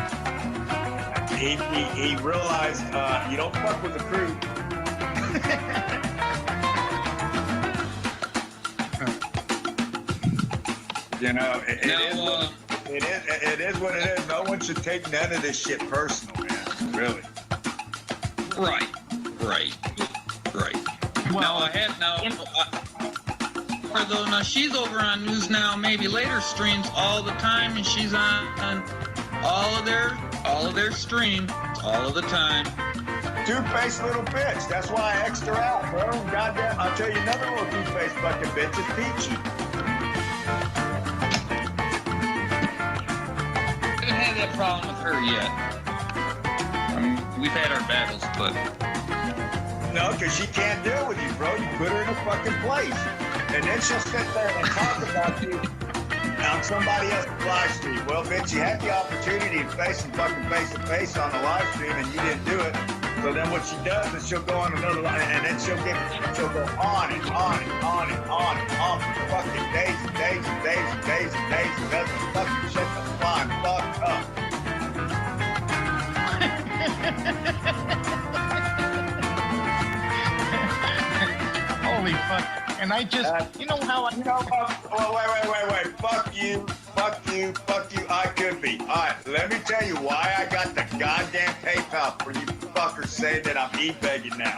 he realized, you don't fuck with the crew. You know, it is what it is. No one should take none of this shit personal, man. Really. Right. Well, Now she's over on News Now, maybe later streams all the time, and she's on all of their streams all of the time. Two-faced little bitch. That's why I X'd her out, bro. Goddamn, I'll tell you another little two-faced fucking bitch is Peachy. Had that problem with her yet. I mean, we've had our battles, but no, because she can't deal with you, bro. You put her in a fucking place, and then she'll sit there and talk about you on somebody else's live stream. Well, bitch, you had the opportunity to face them fucking face to face on the live stream, and you didn't do it. So then what she does is she'll go on another line, and then she'll go on and on and on and on and on for fucking days and days and days and days and days and doesn't fucking shut the fuck up. Holy fuck. And I just, you know how I... Wait. Fuck you. I could be. All right, let me tell you why I got the goddamn PayPal for you fuckers saying that I'm e-begging now.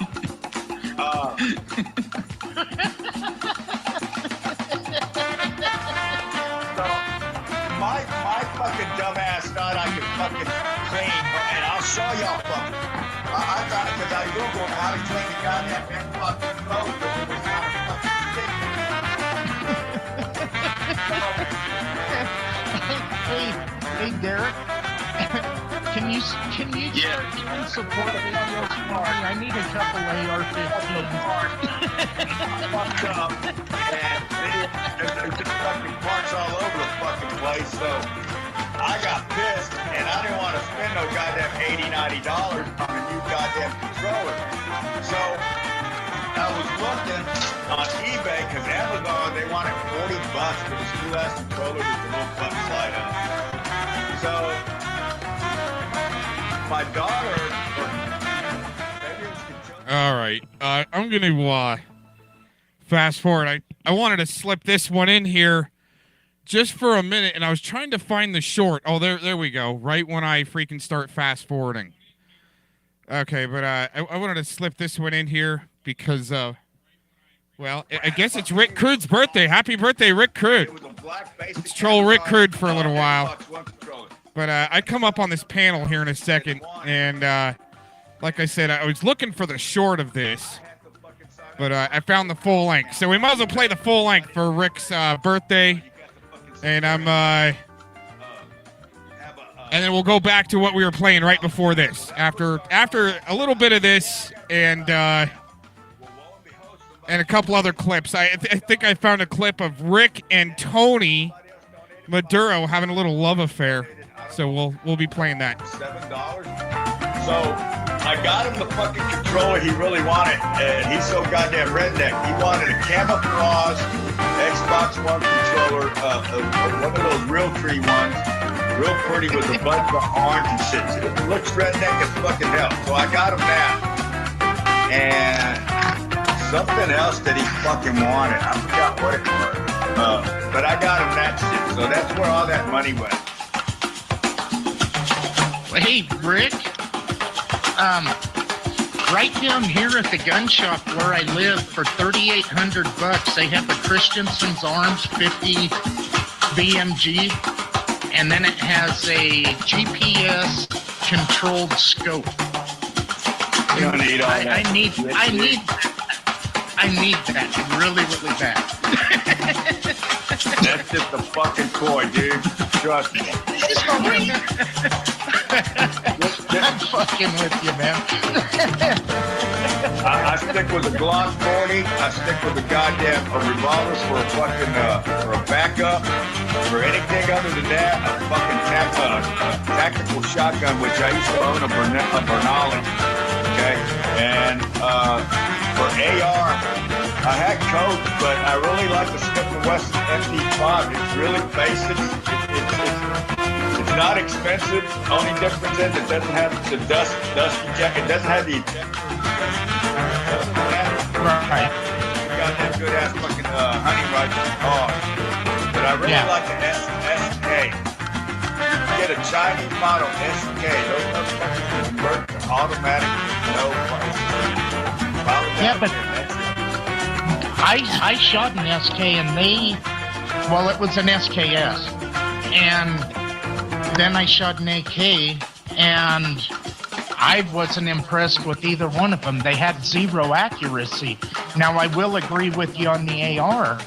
So, my fucking dumbass thought I could fucking clean, and I'll show y'all fucking. I thought, because I Googled how to clean the goddamn fucking clothes, but it was not a fucking stick. Hey, Derek. Can you start doing support videos for me? I need a couple AR-15s. Fucked up, and there's just fucking parts all over the fucking place. So I got pissed, and I didn't want to spend no goddamn $80-$90 on a new goddamn controller. So I was looking on eBay because Amazon, they wanted $40 for this new ass controller with the little button slide up. So my daughter. All right, I'm gonna fast forward. I wanted to slip this one in here just for a minute, and I was trying to find the short. Oh, there we go. Right when I freaking start fast forwarding. Okay, but I wanted to slip this one in here because, well, I guess it's Rick Crude's birthday. Happy birthday, Rick Crude. Let's troll Rick Crude for a little while. But I come up on this panel here in a second, and like I said, I was looking for the short of this, but I found the full length. So we might as well play the full length for Rick's birthday, and I'm And then we'll go back to what we were playing right before this. After a little bit of this and a couple other clips. I think I found a clip of Rick and Tony Maduro having a little love affair. So we'll be playing that. $7. So I got him the fucking controller he really wanted, and he's so goddamn redneck. He wanted a camouflage Xbox One controller, one of those real tree ones, real pretty with a bunch of orange and shit. It looks redneck as fucking hell. So I got him that, and something else that he fucking wanted. I forgot what it was, but I got him that shit. So that's where all that money went. Hey, Rick. Right down here at the gun shop where I live, for $3,800, they have a Christensen's Arms 50 BMG, and then it has a GPS controlled scope. You don't need all that. I need that really, really bad. That's just a fucking toy, dude. Trust me. I'm fucking with you, man. I stick with a Glock 40. I stick with the goddamn revolvers for a fucking for a backup. For anything other than that, a fucking tactical shotgun, which I used to own a Bernali. Okay, and for AR, I had codes, but I really like the Smith & Wesson MD5. It's really basic. It's not expensive. Only difference is it doesn't have the dusty jacket. It doesn't have the right. Got that good ass fucking hunting rifle dog. But I really like the SK. Get a Chinese model SK. Those motherfuckers convert to automatic. No price. Yeah, but I shot an SK and it was an SKS, and then I shot an AK, and I wasn't impressed with either one of them. They had zero accuracy. Now, I will agree with you on the AR.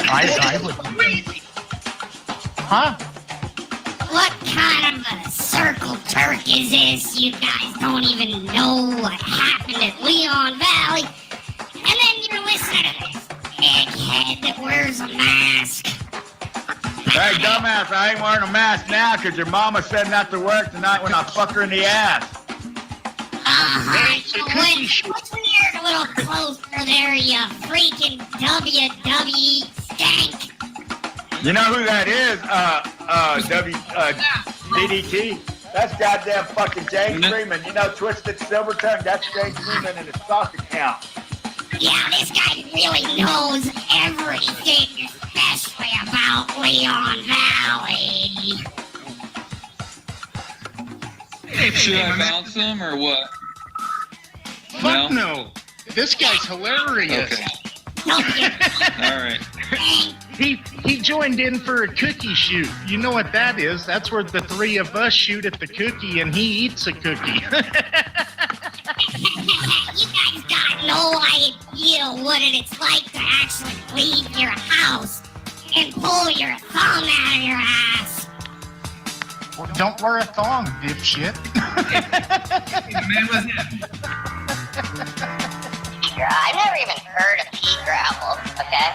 I would. Huh? What kind of a circle jerk is this? You guys don't even know what happened at Leon Valley. And then you're listening to this egghead that wears a mask. Hey, dumbass, I ain't wearing a mask now because your mama said not to work tonight when I fuck her in the ass. What's weird? A little closer there, you freaking WWE stank. You know who that is? DDT. That's goddamn fucking James Freeman. You know, Twisted Silver Tongue. That's James Freeman in his stock account. Yeah, this guy really knows everything, especially about Leon Valley. Should I bounce him or what? Fuck no. This guy's hilarious. Okay. All right. He joined in for a cookie shoot. You know what that is? That's where the three of us shoot at the cookie and he eats a cookie. You guys got no idea what it's like to actually leave your house and pull your thumb out of your ass. Well, don't wear a thong, dipshit. I've never even heard of pea gravel, okay?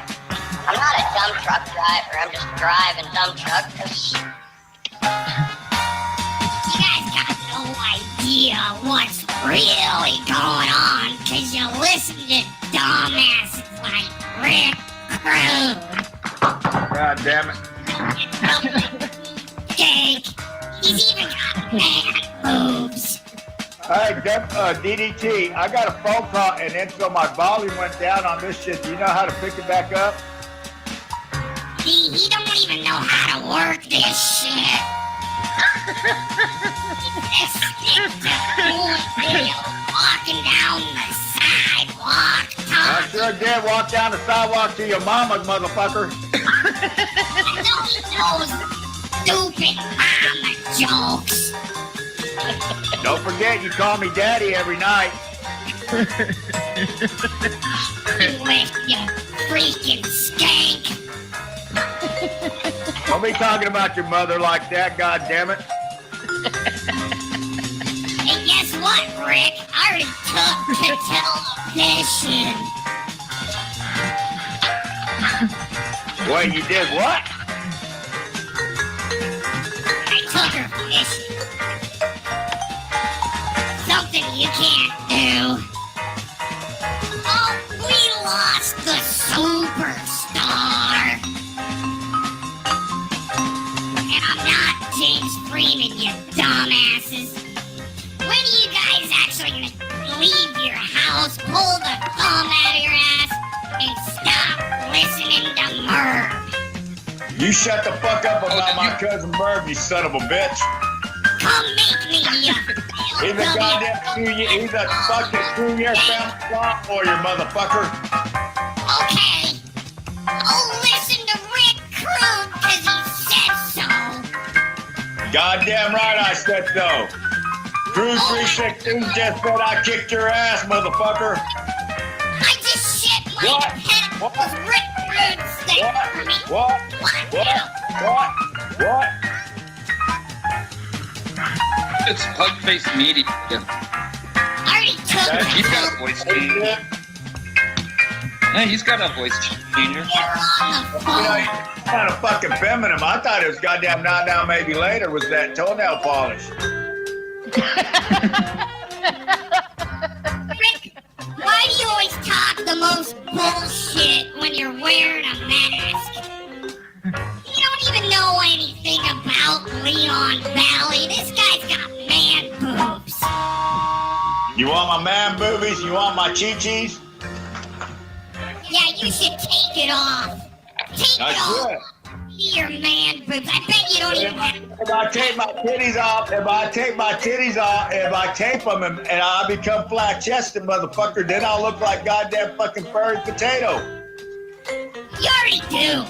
I'm not a dump truck driver, I'm just driving dump truck because you guys got no idea what's really going on because you listen to dumbasses like Rick Crude. God damn it. Jake, he's even got man boobs. Hey, DDT, I got a phone call and then so my volume went down on this shit. Do you know how to pick it back up? He don't even know how to work this shit. Walking down the sidewalk. I sure did walk down the sidewalk to your mama's, motherfucker. Those stupid mama jokes. Don't forget, you call me daddy every night. With you freaking skank. Don't be be talking about your mother like that, God damn it. Hey, guess what, Rick? I already took Catella fishing. Wait, you did what? I took her fishing. Something you can't do. Oh, we lost the superstar. And I'm not James Freeman, you dumbasses. When are you guys actually gonna leave your house, pull the thumb out of your ass, and stop listening to Merv? You shut the fuck up about my cousin Merv, you son of a bitch. Come make me, you He's a goddamn he's a fucking 2-year family law lawyer, motherfucker. Okay. Oh, listen to Rick Crude, cause he said so. Goddamn right I said so. Cruise 316 just said I kicked your ass, motherfucker. I just shit my pants with Rick Crude said for me. What? It's pug-faced meaty. Yeah. I already took He's got a voice change. Yeah, he's got a voice changer. You know, he's kind of fucking feminine. I thought it was goddamn Now Maybe Later was that toenail polish. Rick, why do you always talk the most bullshit when you're wearing a mask? You don't even know anything about Leon Valley. This guy's got man boobs. You want my man boobies? You want my chi-chis? Yeah, you should take it off. Take I it should. off. Your man boobs. I bet you don't even have... If I take my titties off, if I tape them and I become flat-chested, motherfucker, then I'll look like goddamn fucking furry potato. You already do.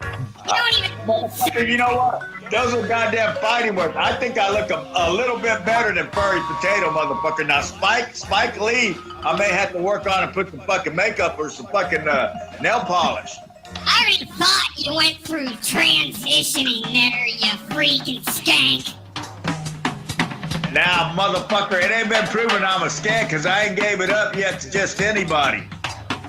You don't even... Motherfucker, you know what? Those are goddamn fighting words. I think I look a little bit better than furry potato, motherfucker. Now, Spike Lee, I may have to work on and put some fucking makeup or some fucking nail polish. I already thought you went through transitioning there, you freaking skank. Now, motherfucker, it ain't been proven I'm a skank because I ain't gave it up yet to just anybody.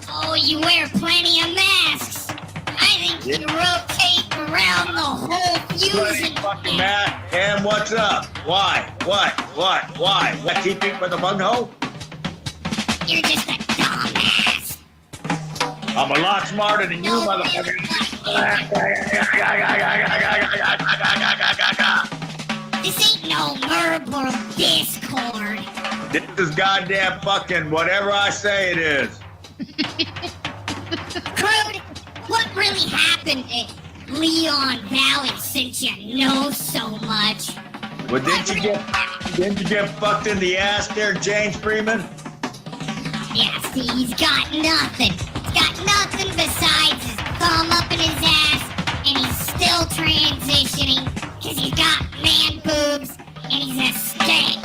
Oh, you wear plenty of masks. I think you rotate around the whole fusing. Fucking mask. And what's up? Why? What? Why? What? Keep it with a bunghole? You're just a dumbass. I'm a lot smarter than you, motherfucker. This ain't no Merb or Discord. This is goddamn fucking whatever I say it is. Crude, what really happened at Leon Valley since you know so much? Well, didn't you get fucked in the ass there, James Freeman? Yeah, see, he's got nothing. He's got nothing besides his thumb up in his ass, and he's still transitioning because he's got man boobs and he's a skank.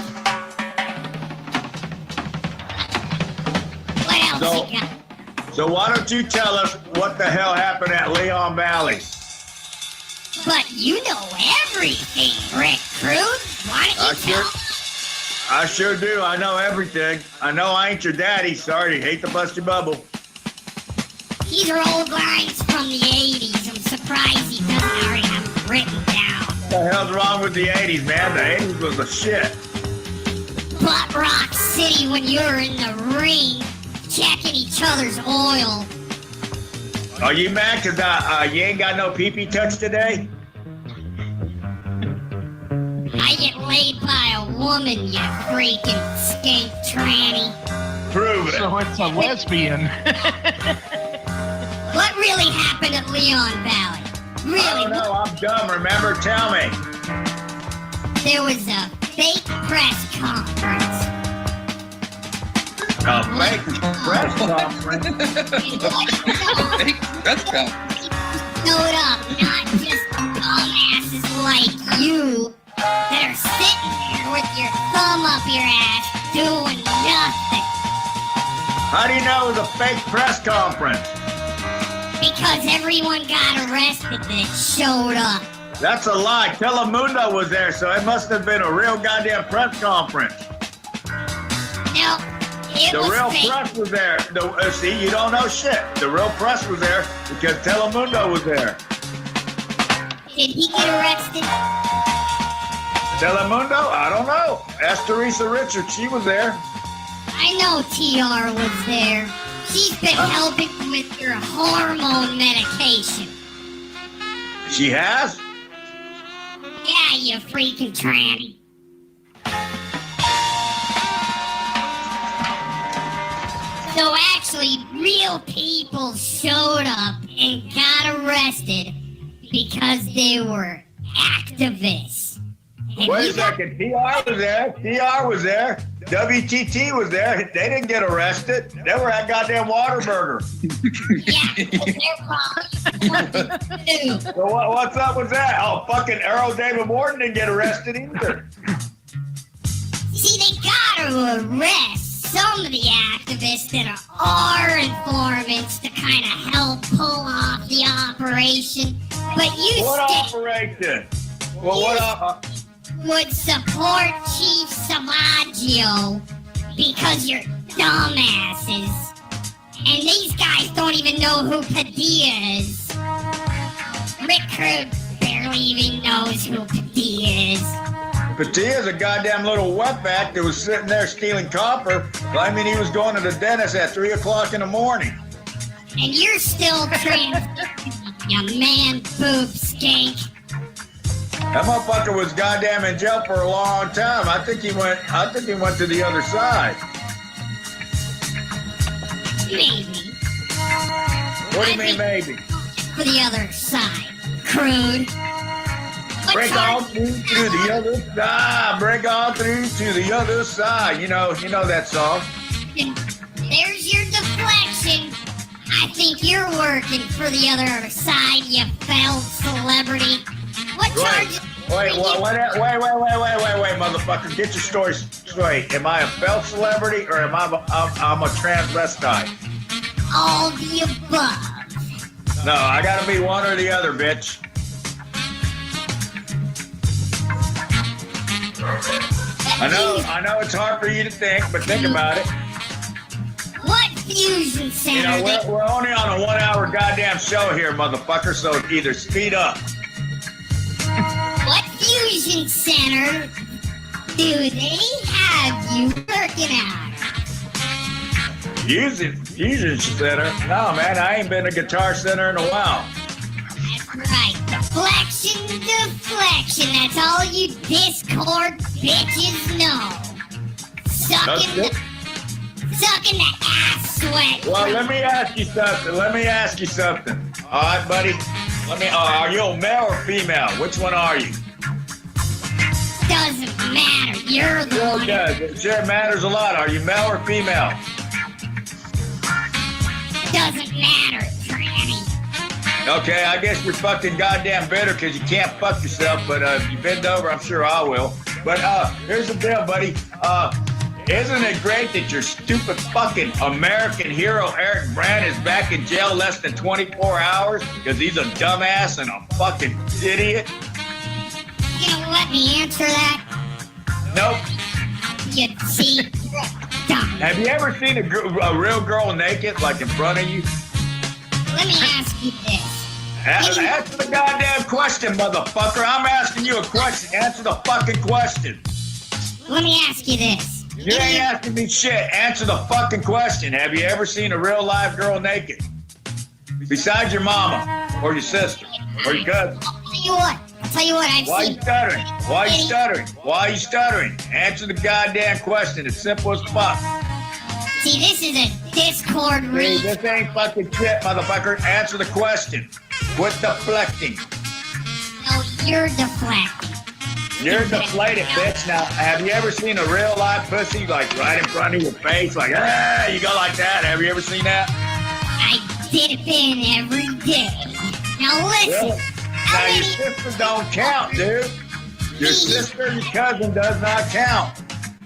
What else you got? So why don't you tell us what the hell happened at Leon Valley? But you know everything, Rick Crude. Why don't you tell us? I sure do. I know everything. I know I ain't your daddy. Sorry, hate to bust your bubble. These are old lines from the 80s. I'm surprised he doesn't already have them written down. What the hell's wrong with the 80s, man? The 80s was the shit. Butt Rock City when you're in the ring, checking each other's oil. Are you mad because you ain't got no pee-pee touch today? I get laid by a woman, you freaking skate tranny. Prove it. So it's a lesbian. What really happened at Leon Valley? Really? I don't know. I'm dumb. Remember? Tell me. There was a fake press conference. A fake press conference? Fake press conference. Showed up, not just dumbasses like you that are sitting there with your thumb up your ass doing nothing. How do you know it was a fake press conference? because everyone got arrested that showed up. That's a lie. Telemundo was there, so it must have been a real goddamn press conference. No, it The was real fake. press was there. See, you don't know shit. The real press was there because Telemundo was there. Did he get arrested? Telemundo? I don't know. Ask Teresa Richards. She was there. I know TR was there. She's been helping with your hormone medication. She has? Yeah, you freaking tranny. So actually, real people showed up and got arrested because they were activists. And Wait you a second. TR was there. TR was there. WTT was there. They didn't get arrested. They were at goddamn Whataburger. So what's up with that? Oh, fucking Earl David Morton didn't get arrested either. See, they gotta arrest some of the activists that are informants to kind of help pull off the operation. But you What operation? Well, what up? would support Chief Savaggio because you're dumbasses. And these guys don't even know who Padilla is. Rick Crude barely even knows who Padilla is. Padilla's a goddamn little wetback that was sitting there stealing copper, claiming he was going to the dentist at 3 o'clock in the morning. And you're still trans, you man boob skank. That motherfucker was goddamn in jail for a long time. I think he went to the other side. Maybe. What do you mean maybe? For the other side. Crude. Break on through to the other side. Break on through to the other side. You know that song. There's your deflection. I think you're working for the other side, you failed celebrity. What charges? Wait, motherfucker! Get your story straight. Am I a felt celebrity or am I'm a transvestite? All the above. No, I gotta be one or the other, bitch. I know it's hard for you to think, but think about it. What fusion center? You know, we're only on a 1 hour goddamn show here, motherfucker, so either speed up. What fusion center do they have you working at? Fusion center? No, man, I ain't been to Guitar Center in a while. That's right. Deflection. That's all you Discord bitches know. Sucking the ass sweat. Well, let me ask you something. All right, buddy. Are you a male or female? Which one are you? Doesn't matter. You're the one. It does. It sure matters a lot. Are you male or female? Doesn't matter, tranny. Okay, I guess you're fucking goddamn bitter because you can't fuck yourself, but if you bend over, I'm sure I will. But here's the deal, buddy. Isn't it great that your stupid fucking American hero Eric Brandt is back in jail less than 24 hours because he's a dumbass and a fucking idiot? You gonna let me answer that? Nope. You see, dumb. Have you ever seen a real girl naked, like in front of you? Let me ask you this. Answer the goddamn question, motherfucker. I'm asking you a question. Answer the fucking question. Let me ask you this. You ain't asking me shit. Answer the fucking question. Have you ever seen a real live girl naked? Besides your mama, or your sister, or your cousin. I'll tell you what, I've Why seen... Why are you stuttering? Answer the goddamn question. It's simple as fuck. See, this is a Discord read. This ain't fucking shit, motherfucker. Answer the question. Quit deflecting. No, you're deflecting. You're deflated, bitch. Now, have you ever seen a real live pussy, like, right in front of your face? Like, you go like that. Have you ever seen that? I dip in every day. Now listen. Really? Now, your sister don't count, dude. Your sister and your cousin does not count.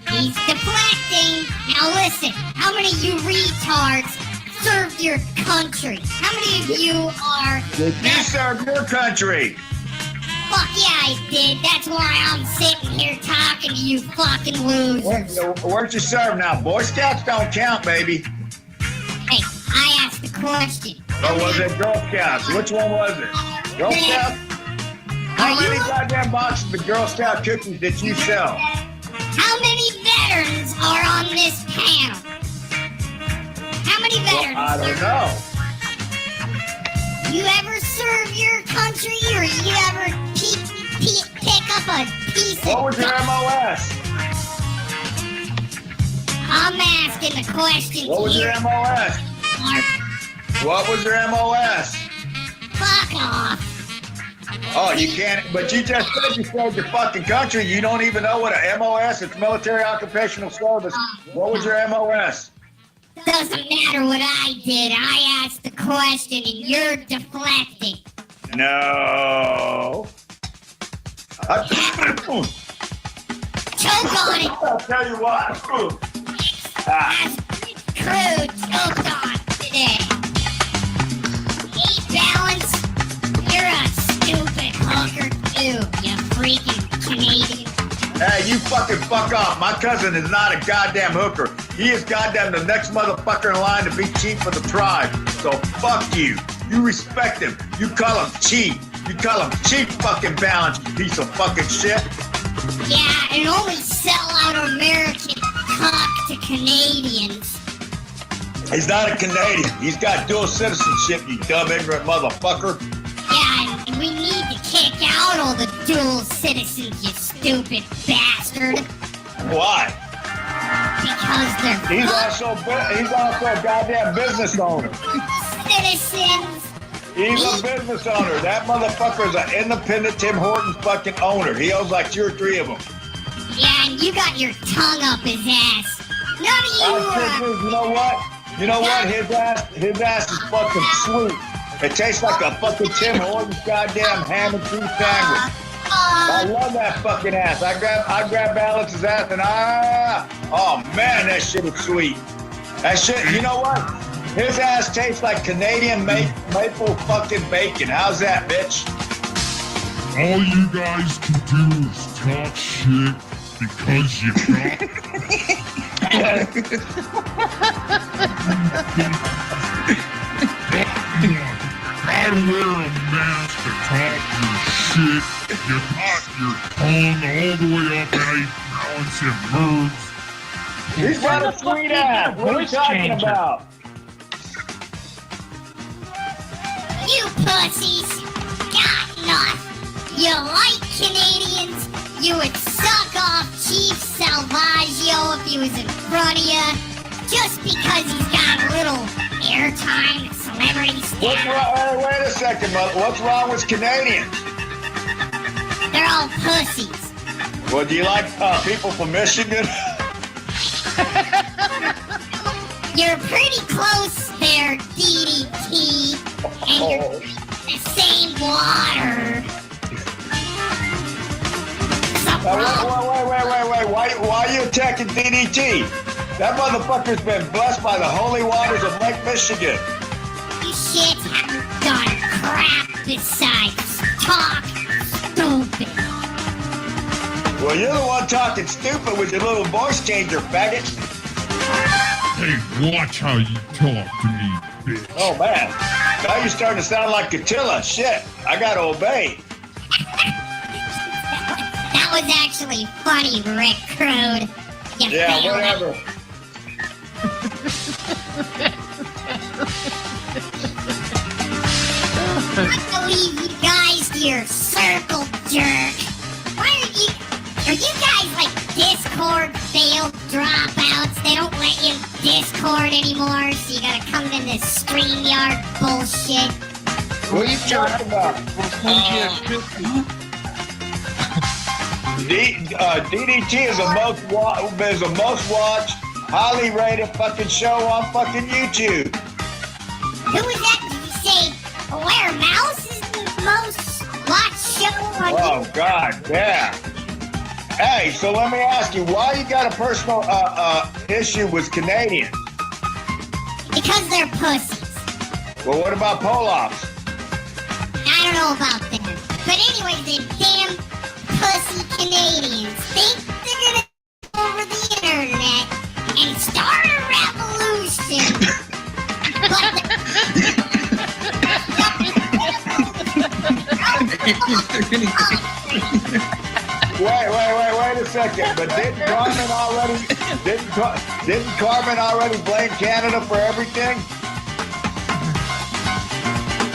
He's deflecting. Now listen, how many of you retards served your country? How many of you are... Did you serve your country? Fuck yeah, I did. That's why I'm sitting here talking to you fucking losers. Where'd you serve now? Boy Scouts don't count, baby. Hey, I asked the question. Or was it Girl Scouts? Which one was it? Girl Scouts? How many goddamn boxes of Girl Scout cookies did you sell? How many veterans are on this panel? How many veterans? Well, I don't know. You ever serve your country, or you ever pick up a piece of... What was your MOS? I'm asking the question. What was your MOS? What was your MOS? Fuck off. Oh, you can't, but you just said you served your fucking country. You don't even know what a MOS, it's military occupational service. What was your MOS? Doesn't matter what I did. I asked the question and you're deflecting. No. Choke on it. I'll tell you what. Crew choked on today. Eat balance. You're a stupid hooker too, you freaking Canadian. Hey, you fucking fuck off. My cousin is not a goddamn hooker. He is goddamn the next motherfucker in line to be chief for the tribe. So fuck you. You respect him. You call him chief. You call him chief fucking balance, you piece of fucking shit. Yeah, and only sell out American cock to Canadians. He's not a Canadian. He's got dual citizenship, you dumb ignorant motherfucker. Yeah, and we need to kick out all the dual citizens, you stupid bastard. Why? Because they're He's also a goddamn business owner. citizens. He's a business owner. That motherfucker is an independent Tim Hortons fucking owner. He owns like 2 or 3 of them. Yeah, and you got your tongue up his ass. None of you You know what? You know what? His ass is fucking sweet. It tastes like a fucking Tim Hortons goddamn ham and cheese sandwich. I love that fucking ass. I grab Balance's ass and oh man, that shit is sweet. That shit, you know what? His ass tastes like Canadian maple fucking bacon. How's that, bitch? All you guys can do is talk shit because you got... Gotta wear a mask to talk your shit. You got your tongue all the way up and I balance and moves. He's got a sweet ass. What are you talking about? You pussies got nothing. You like Canadians. You would suck off Chief Salvaggio if he was in front of you. Just because he's got a little airtime and celebrity status. Wait a second, mother. What's wrong with Canadians? They're all pussies. Well, do you like people from Michigan? You're pretty close there, DDT. And you're the same water. Wait. Why are you attacking DDT? That motherfucker's been blessed by the holy waters of Lake Michigan. You shit haven't done crap besides talk stupid. Well, you're the one talking stupid with your little voice changer, faggot. Hey, watch how you talk to me, bitch. Oh, man. Now you're starting to sound like Catilla. Shit, I gotta obey. That was actually funny, Rick Crude. Yeah, whatever. I believe you guys, you circle jerk. Why are you guys like Discord failed dropouts? They don't let you Discord anymore, so you gotta come in this StreamYard bullshit. What are you talking about? DDT is a most watched, highly rated fucking show on fucking YouTube. Who is that? Did you say Blair Mouse is the most watched show on YouTube? Oh God, yeah. Hey, so let me ask you, why you got a personal issue with Canadians? Because they're pussies. Well, what about Polofs? I don't know about them. But anyways, them damn pussy Canadians think they're gonna go over the internet and start a revolution. Wait a second. But didn't Carmen already blame Canada for everything?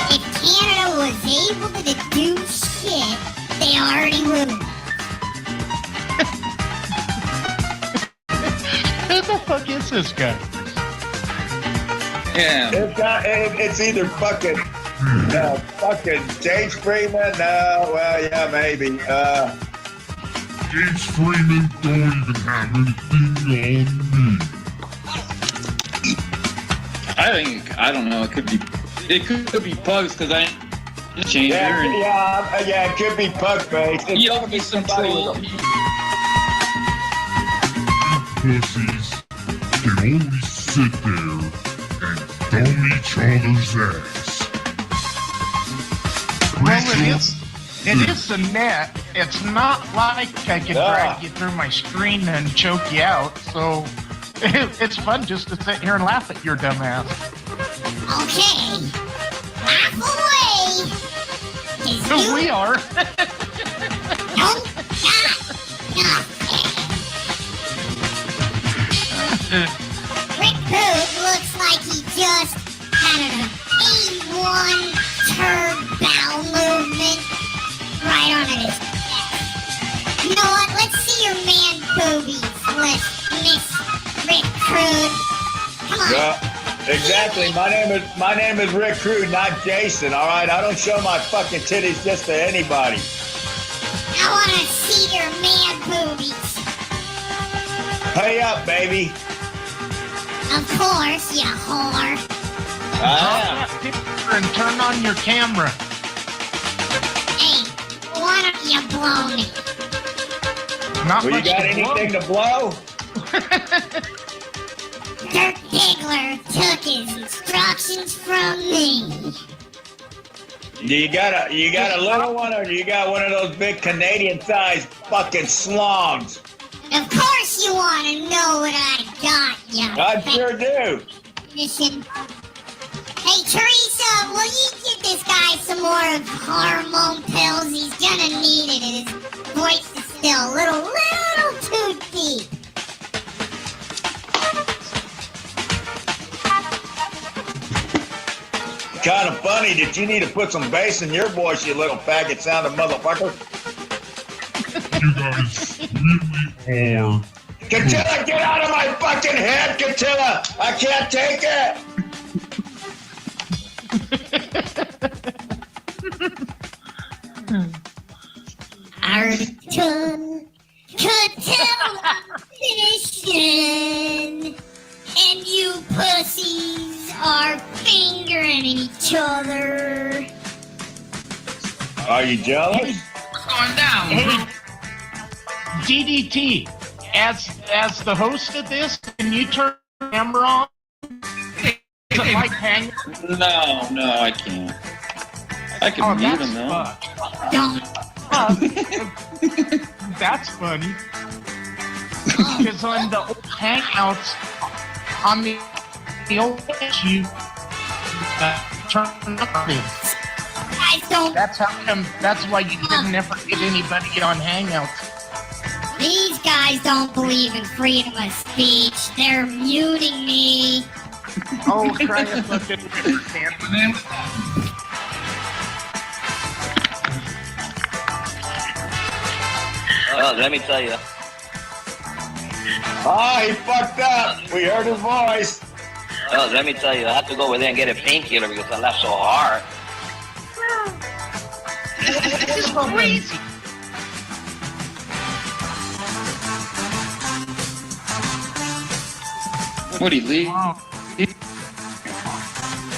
If Canada was able to do shit, they already would. Who the fuck is this guy? Yeah. It's either fucking James Freeman. Well, yeah, maybe. James Freeman don't even have anything on me. I don't know. It could be Pugs because I changed her. Yeah, it could be Pug-Face. You have to be some troll. Pussies can only sit there and thumb each other's ass. Well, it is the net. It's not like I can drag you through my screen and choke you out. So it's fun just to sit here and laugh at your dumb ass. Okay. Laugh away. Who we are. Don't stop Rick Hood looks like he just had an A1 turd bowel movement right on his chest. You know what? Let's see your man boobies, Miss Rick Hood. Come on. Yeah, exactly. My name is Rick Crude, not Jason. All right, I don't show my fucking titties just to anybody. I want to see your man boobies. Pay up, baby. Of course, you whore. And turn on your camera. Hey, why don't you blow me? Not Well, you got anything to blow? Dirk Diggler took his instructions from me. You got a little one, or you got one of those big Canadian-sized fucking slogs? Of course you want to know what I got, you I sure do. Mission. Hey, Teresa, will you give this guy some more of hormone pills? He's gonna need it. His voice is still a little too deep. Kind of funny that you need to put some bass in your voice, you little faggot-sounding motherfucker. You guys really are. Catilla, get out of my fucking head, Catilla! I can't take it! Mission, and you pussies are fingering each other. Are you jealous? On down. Hey, DDT, as the host of this, can you turn the camera on? Is it like hang? No, I can't. I can mute him though. That's funny. Because on the old Hangouts, on the old you turn up this. Guys don't. That's how come. That's why you didn't ever get anybody on Hangouts. These guys don't believe in freedom of speech. They're muting me. Oh, try to fucking stand for them. Well, let me tell you. Oh, he fucked up. We heard his voice. Well, let me tell you, I have to go over there and get a painkiller because I laughed so hard. This is crazy. What'd he leave? Wow.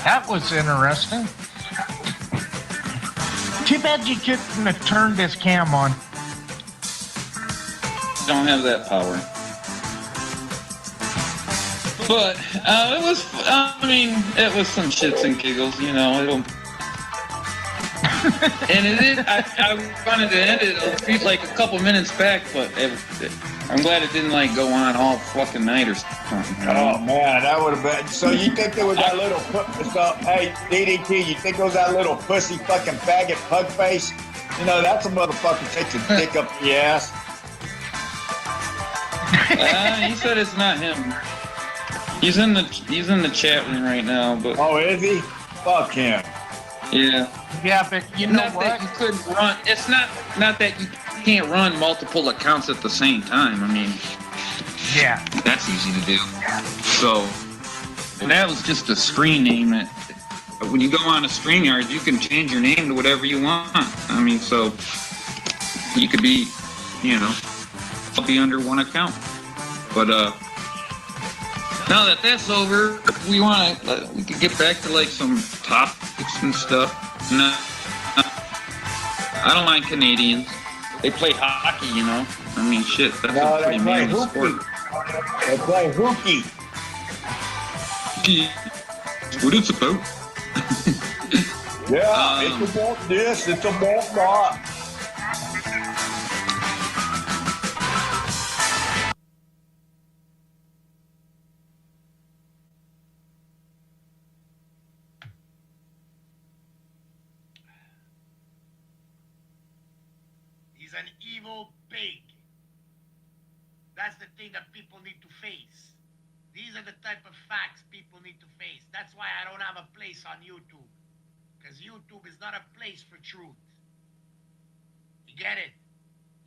That was interesting. Too bad you couldn't have turned this cam on. Don't have that power. But it was, I mean, it was some shits and giggles, you know. And I wanted to end it like a couple minutes back, but I'm glad it didn't like go on all fucking night or something. Oh man, that would have been. So you think there was that little? So hey, DDT, you think it was that little pussy fucking faggot pug face? You know that's a motherfucker takes a dick up the ass. He said it's not him. He's in the chat room right now, but is he? Fuck him. Yeah. Yeah, but you know not what? That you couldn't run. It's not that you can't run multiple accounts at the same time. I mean, yeah, that's easy to do. So that was just a screen name. When you go on a StreamYard, you can change your name to whatever you want. I mean, so you could be, you know, I'll be under one account. But now that that's over, we could get back to like some topics and stuff. No, I don't mind Canadians. They play hockey, you know. I mean, shit, that's a pretty manly sport. They play hooky. That's what it's about. Yeah, it's about this, it's about that. He's an evil pig. That's the thing that people need to face. These are the type of facts people need to face. That's why I don't have a place on YouTube. Because YouTube is not a place for truth. You get it?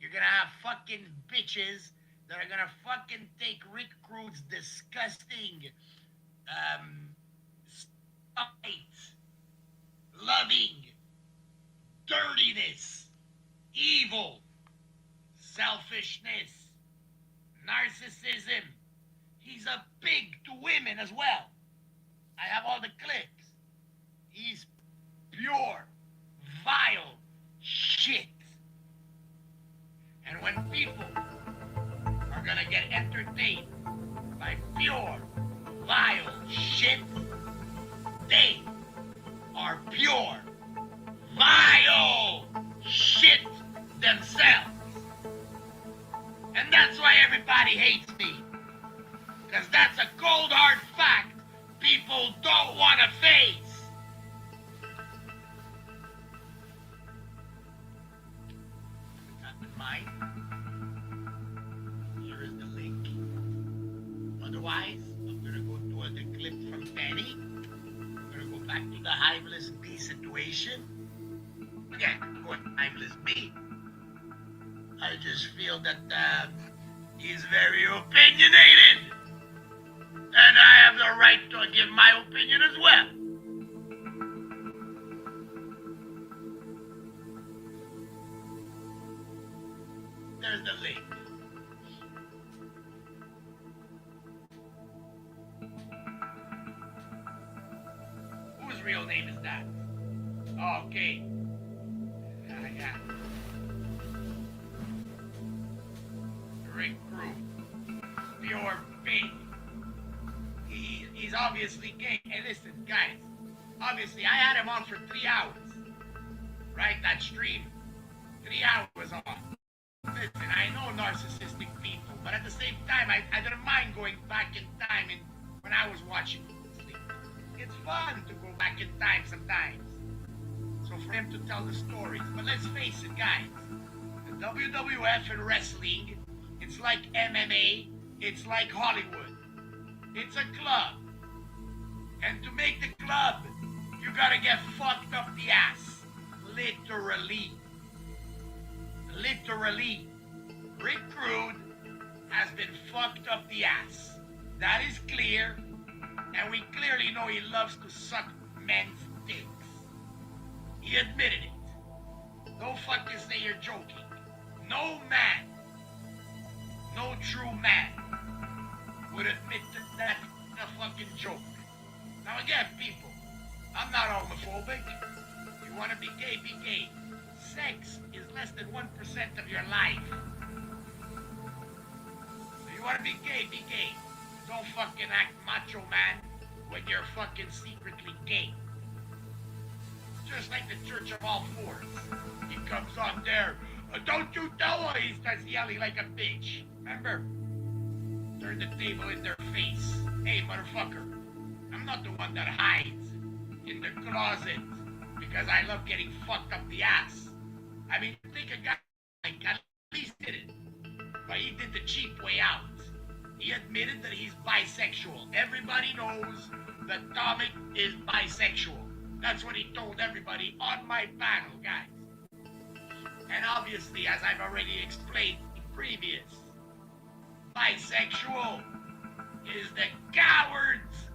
You're gonna have fucking bitches that are gonna fucking take Rick Crude's disgusting, spite, loving, dirtiness, evil, selfishness, narcissism. He's a pig to women as well. I have all the clips. He's pure, vile shit. And when people are gonna get entertained by pure, vile shit, they are pure, vile shit themselves. And that's why everybody hates me. Because that's a cold hard fact people don't want to face. With that in mind, here is the link. Otherwise, I'm going to go to the clip from Penny. I'm going to go back to the Hiveless B situation. Again, I'm going Hiveless B. I just feel that he's very opinionated. And I have the right to give my opinion as well. There's the link. Whose real name is that? Okay. Yeah. Rick Crude. Pure pig. He's obviously gay. Hey, listen, guys. Obviously, I had him on for 3 hours. Right? That stream. 3 hours on. Listen, I know narcissistic people, but at the same time, I didn't mind going back in time and when I was watching it. It's fun to go back in time sometimes. So for him to tell the stories. But let's face it, guys. The WWF and wrestling, it's like MMA, it's like Hollywood. It's a club. And to make the club, you gotta get fucked up the ass. Literally. Literally. Rick Crude has been fucked up the ass. That is clear. And we clearly know he loves to suck men's dicks. He admitted it. Don't fucking say you're joking. No man, no true man would admit that that's a fucking joke. Now again, people, I'm not homophobic. If you want to be gay, be gay. Sex is less than 1% of your life. If you want to be gay, be gay. Don't fucking act macho man when you're fucking secretly gay. Just like the Church of All Fours. He comes on there. Don't you know it? He starts yelling like a bitch. Remember? Turn the table in their face. Hey, motherfucker. I'm not the one that hides in the closet because I love getting fucked up the ass. I mean, think a guy like at least did it. But he did the cheap way out. He admitted that he's bisexual. Everybody knows that Tomic is bisexual. That's what he told everybody on my panel, guys. And obviously, as I've already explained previous, bisexual is the coward's,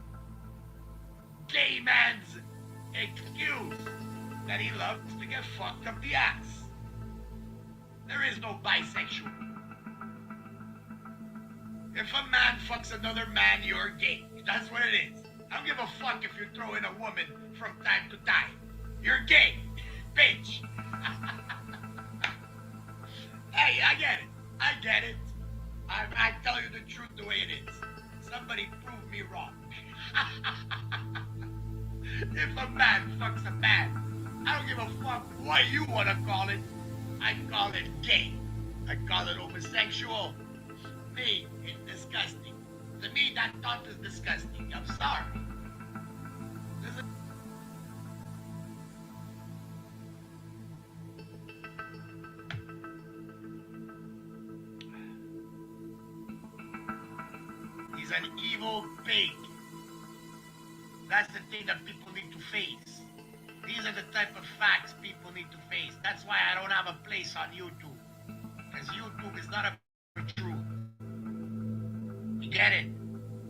gay man's excuse that he loves to get fucked up the ass. There is no bisexual. If a man fucks another man, you're gay. That's what it is. I don't give a fuck if you throw in a woman from time to time. You're gay, bitch. Hey, I get it. I get it. I tell you the truth the way it is. Somebody prove me wrong. If a man fucks a man, I don't give a fuck what you want to call it. I call it gay. I call it homosexual. Me, it's disgusting. To me, that thought is disgusting. I'm sorry. He's an evil pig. That's the thing that people need to face. These are the type of facts people need to face. That's why I don't have a place on YouTube. Because YouTube is not a truth. You get it?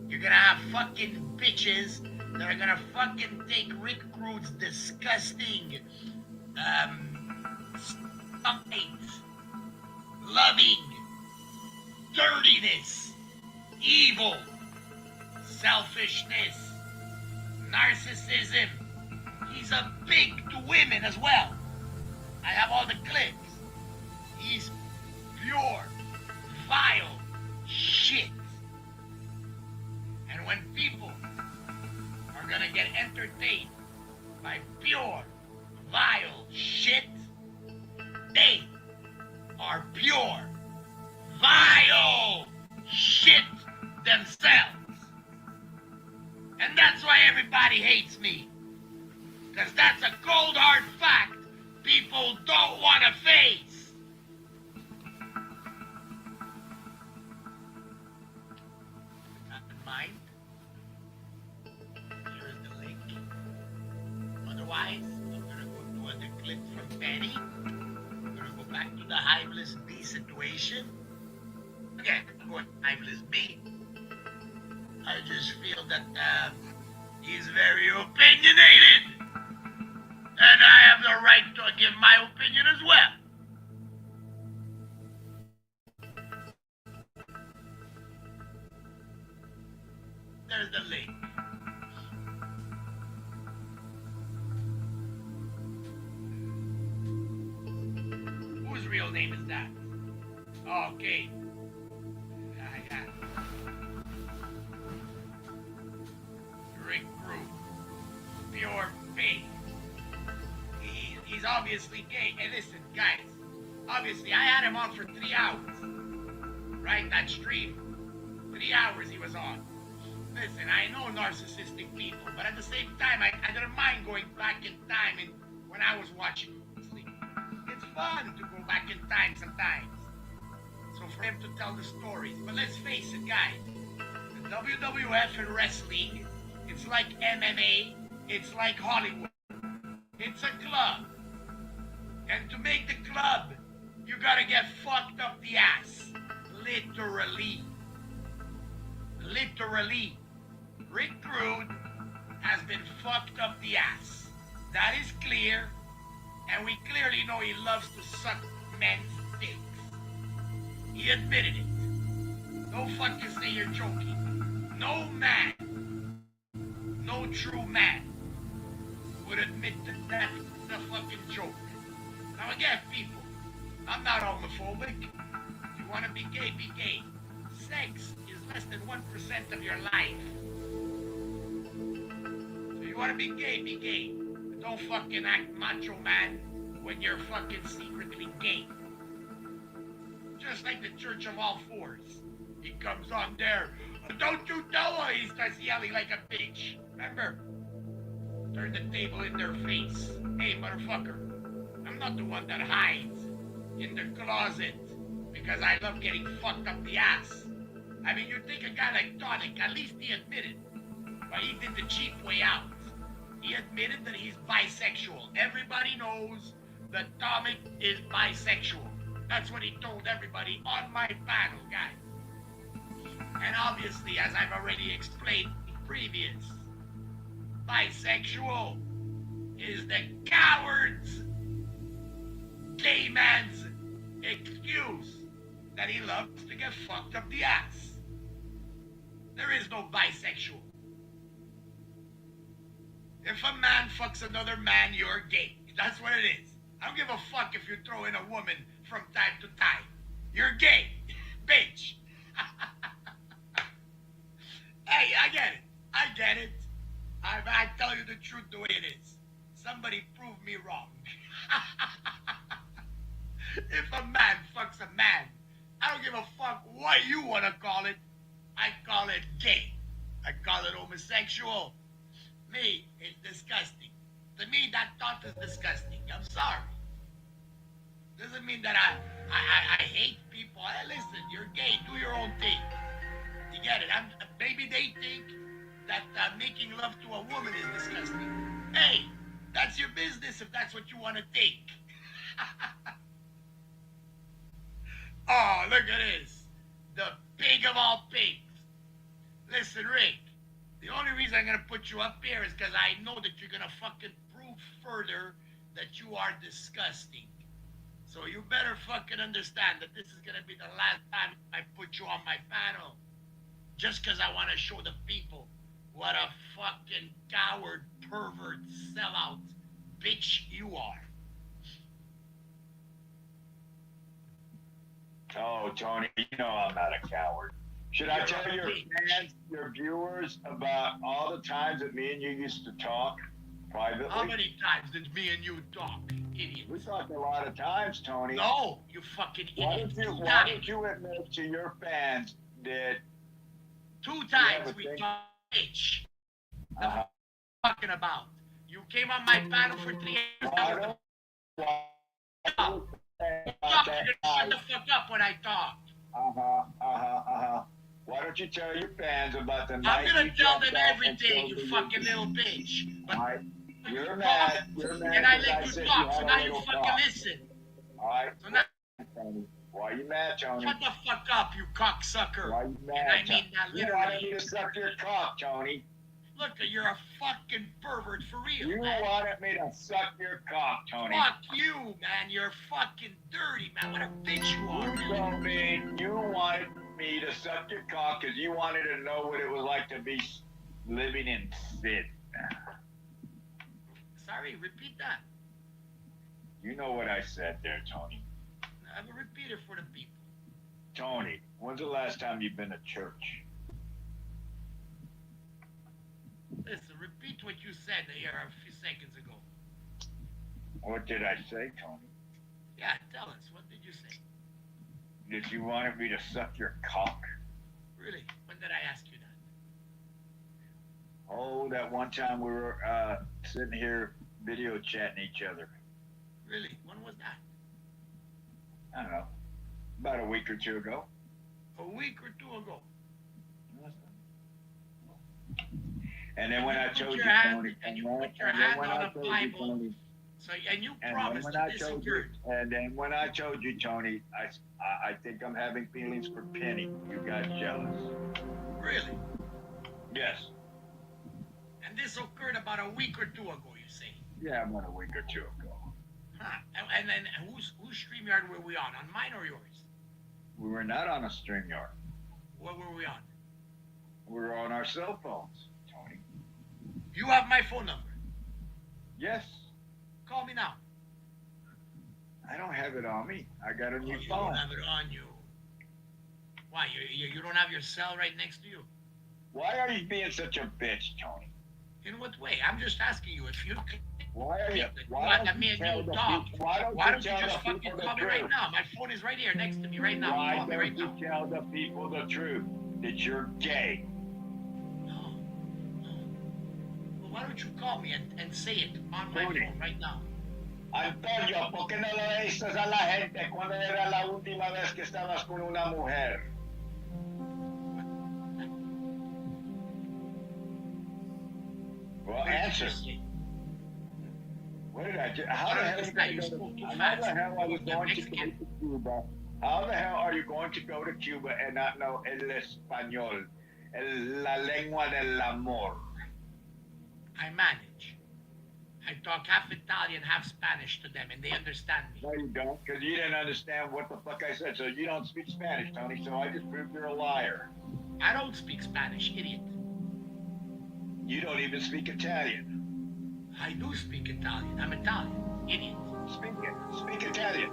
You're gonna have fucking bitches that are gonna fucking take Rick Rude's disgusting, spite, loving, dirtiness, evil, selfishness, narcissism. He's a pig to women as well. I have all the clips. He's pure, vile shit. And when people are gonna get entertained by pure, vile shit, they are pure, vile shit themselves. And that's why everybody hates me. Because that's a cold hard fact people don't want to face. With that in mind, here is the link. Otherwise, I'm going to go to other clips from Penny. I'm going to go back to the Hiveless B situation. Again, I'm going Hiveless B. I just feel that he's very opinionated. And I have the right to give my opinion as well. There's the link. Whose real name is that? Okay. I got it. Rick Rude. Pure faith. He's obviously gay. Hey, listen, guys. Obviously, I had him on for 3 hours. Right? That stream. 3 hours he was on. Listen, I know narcissistic people, but at the same time, I didn't mind going back in time and when I was watching sleep. It's fun to go back in time sometimes. So for him to tell the stories. But let's face it, guys. The WWF and wrestling, it's like MMA, it's like Hollywood. It's a club. And to make the club, you gotta get fucked up the ass. Literally. Literally. Rick Rude has been fucked up the ass. That is clear. And we clearly know he loves to suck men's dicks. He admitted it. Don't fucking say you're joking. No man, no true man would admit that that's a fucking joke. Now again, people, I'm not homophobic. If you want to be gay, be gay. Sex is less than 1% of your life. So you want to be gay, be gay. But don't fucking act macho man when you're fucking secretly gay. Just like the Church of All Fours. He comes on there. Don't you know? He starts yelling like a bitch. Remember? Turn the table in their face. Hey, motherfucker. I'm not the one that hides in the closet because I love getting fucked up the ass. I mean, you think a guy like Tonic, at least he admitted. But he did the cheap way out. He admitted that he's bisexual. Everybody knows that Tonic is bisexual. That's what he told everybody on my panel, guys. And obviously, as I've already explained previous, bisexual is the coward's, gay man's excuse that he loves to get fucked up the ass. There is no bisexual. If a man fucks another man, you're gay. That's what it is. I don't give a fuck if you throw in a woman from time to time. You're gay, bitch. Hey, I get it. I get it. I tell you the truth the way it is. Somebody prove me wrong. If a man fucks a man, I don't give a fuck what you want to call it. I call it gay. I call it homosexual. Me, it's disgusting. To me, that thought is disgusting. I'm sorry. Doesn't mean that I hate people. Hey, listen, you're gay. Do your own thing. You get it? Maybe they think that making love to a woman is disgusting. Hey, that's your business if that's what you want to think. Oh, look at this. The pig of all pigs. Listen, Rick, the only reason I'm going to put you up here is because I know that you're going to fucking prove further that you are disgusting. So you better fucking understand that this is going to be the last time I put you on my panel. Just because I want to show the people what a fucking coward, pervert, sellout bitch you are. Oh, Tony, you know I'm not a coward. Should I tell your fans, your viewers, about all the times that me and you used to talk privately? How many times did me and you talk, idiot? We talked a lot of times, Tony. No, you fucking idiot. Why don't you admit to your fans that 2 times we talked, bitch. What are you talking about? You came on my panel for 3 hours. Shut the fuck up when I talk. Why don't you tell your fans about the I'm night gonna you tell them jumped off everything, and you told fucking little bitch. But you're mad. You're mad. and I because let you said talk, so had a now you little fucking talk. listen. All right. So now, Why are you mad, Tony? shut the fuck up, you cocksucker. Why are you mad? And I mean that You wanted literally. me to suck your cock, Tony. Look, you're a fucking pervert for real, You man. wanted me to suck your cock, Tony. Fuck you, man. You're fucking dirty, man. What a bitch you are. You told me you wanted me to suck your cock because you wanted to know what it was like to be living in sin. Sorry, repeat that. You know what I said there, Tony. I will repeat it for the people. Tony, when's the last time you've been to church? Listen, repeat what you said here a few seconds ago. What did I say, Tony? Yeah, tell us. What did you say? That you wanted me to suck your cock? Really? When did I ask you that? Oh, that one time we were sitting here video chatting each other. Really? When was that? I don't know. About a week or 2 ago. A week or 2 ago. And then when I told you, Tony, and when I told you, Tony, so, and you promised to disappear. And then when I told you, Tony, I think I'm having feelings for Penny. You got jealous. Really? Yes. And this occurred about a week or 2 ago, you say? Yeah, about a week or 2 ago. Huh. And then whose StreamYard were we on? On mine or yours? We were not on a StreamYard. What were we on? We were on our cell phones, Tony. You have my phone number. Yes. Call me now. I don't have it on me. I got a new You phone. don't have it on you. Why? You don't have your cell right next to you? Why are you being such a bitch, Tony? In what way? I'm just asking you if you. Why are you? Why don't you just fucking call me right now? My phone is right here next to me right now. Why Call me right now. don't you tell the people the truth that you're gay? No. Well, why don't you call me and say it on my phone right now? Antonio, ¿por qué no le dices a la gente cuando era la última vez que estabas con una mujer? Well, answer. What did I do? How the hell are you going to Cuba? How the hell are you going to go to Cuba and not know el español, la lengua del amor? I manage. I talk half Italian, half Spanish to them, and they understand me. No, you don't, because you didn't understand what the fuck I said. So you don't speak Spanish, Tony. So I just proved you're a liar. I don't speak Spanish, idiot. You don't even speak Italian. I do speak Italian. I'm Italian, idiot. Speak Italian.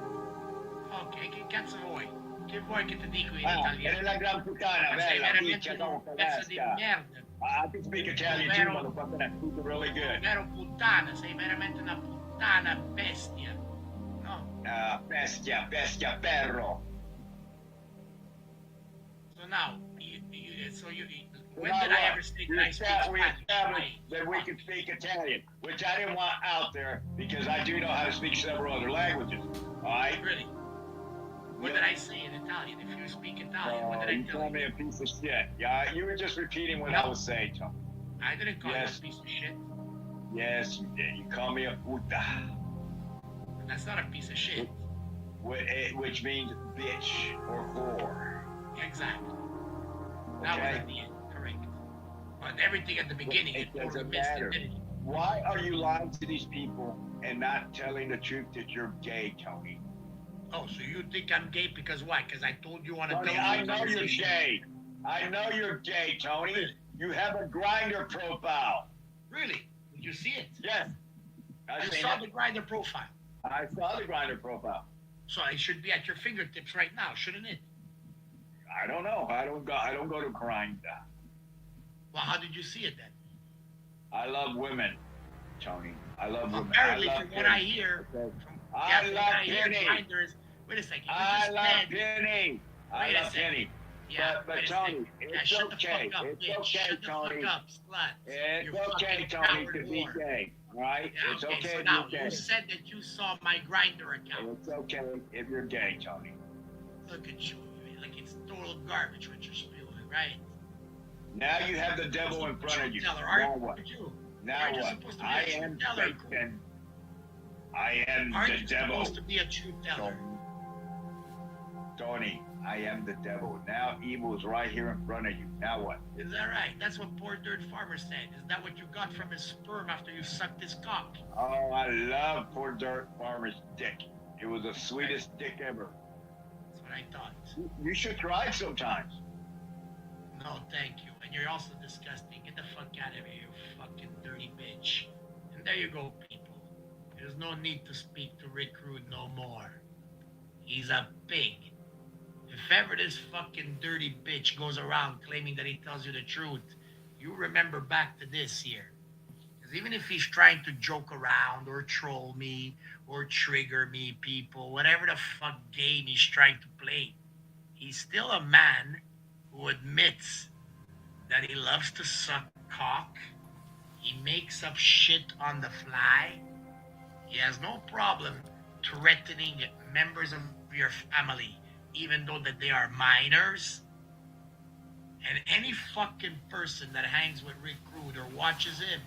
Ok, che cazzo vuoi? Che vuoi che ti dico in Ah, italiano? eres la gran puttana, Ma sei bella, veramente piccia, un pezzo di merda. I can speak Italian too, motherfucker. I speak it really good. Vero puttana, sei veramente una puttana bestia. No? Bestia, perro. So now, when did I ever say that I speak We Spanish? established that we can speak Italian, which I didn't want out there because I do know how to speak several other languages. All right? Really? What did I say in Italian? If you speak Italian, what did I You tell called me a piece of shit. Yeah, you were just repeating what I was saying, Tom. I didn't call you a piece of shit. Yes, you did. You called me a puta. That's not a piece of shit. Which means bitch or whore. Exactly. That was at the end, correct. But everything at the beginning, it totally missed it, didn't it? Why are you lying to these people and not telling the truth that you're gay, Tony? Oh, so you think I'm gay because why? Because I told you on a Tony, telephone I know you're conversation. gay. I know you're gay, Tony. Really? You have a Grindr profile. Really? Did you see it? Yes. I saw the Grindr profile. I saw the Grindr profile. So it should be at your fingertips right now, shouldn't it? I don't know. I don't go to Grindr. Well, how did you see it then? I love women, Tony. I love women. Apparently, I love from what I hear, I love Penny. Grindr is, wait a second. You I just love said, Penny. I Wait a love second. Penny. Yeah, But wait a Tony, second. it's Shut okay. the fuck up, It's bitch. okay, Shut the Tony. fuck up, slut. It's You okay, fucking Tony, coward to be whore. gay. All right? Yeah, It's okay, okay so if now you're you gay. said that you saw my Grindr account. It's okay if you're gay, Tony. Look at you. Like it's total garbage what you're spewing, right? Now you have the devil in front of you. Teller, Now aren't what? you? Now Aren't you what? supposed to be I a am truth teller? Satan. I am Aren't the you devil. supposed to be a truth teller? Tony, I am the devil. Now evil is right here in front of you. Now what? Is that right? That's what poor dirt farmer said. Is that what you got from his sperm after you sucked his cock? Oh, I love poor dirt farmer's dick. It was the sweetest dick ever. That's what I thought. You should try it sometimes. No, thank you. And you're also disgusting. Get the fuck out of here, you fucking dirty bitch. And there you go, people. There's no need to speak to Rick Rude no more. He's a pig. If ever this fucking dirty bitch goes around claiming that he tells you the truth, you remember back to this here. Because even if he's trying to joke around or troll me or trigger me, people, whatever the fuck game he's trying to play, he's still a man who admits that he loves to suck cock. He makes up shit on the fly. He has no problem threatening members of your family, even though that they are minors. And any fucking person that hangs with Rick Rude or watches him,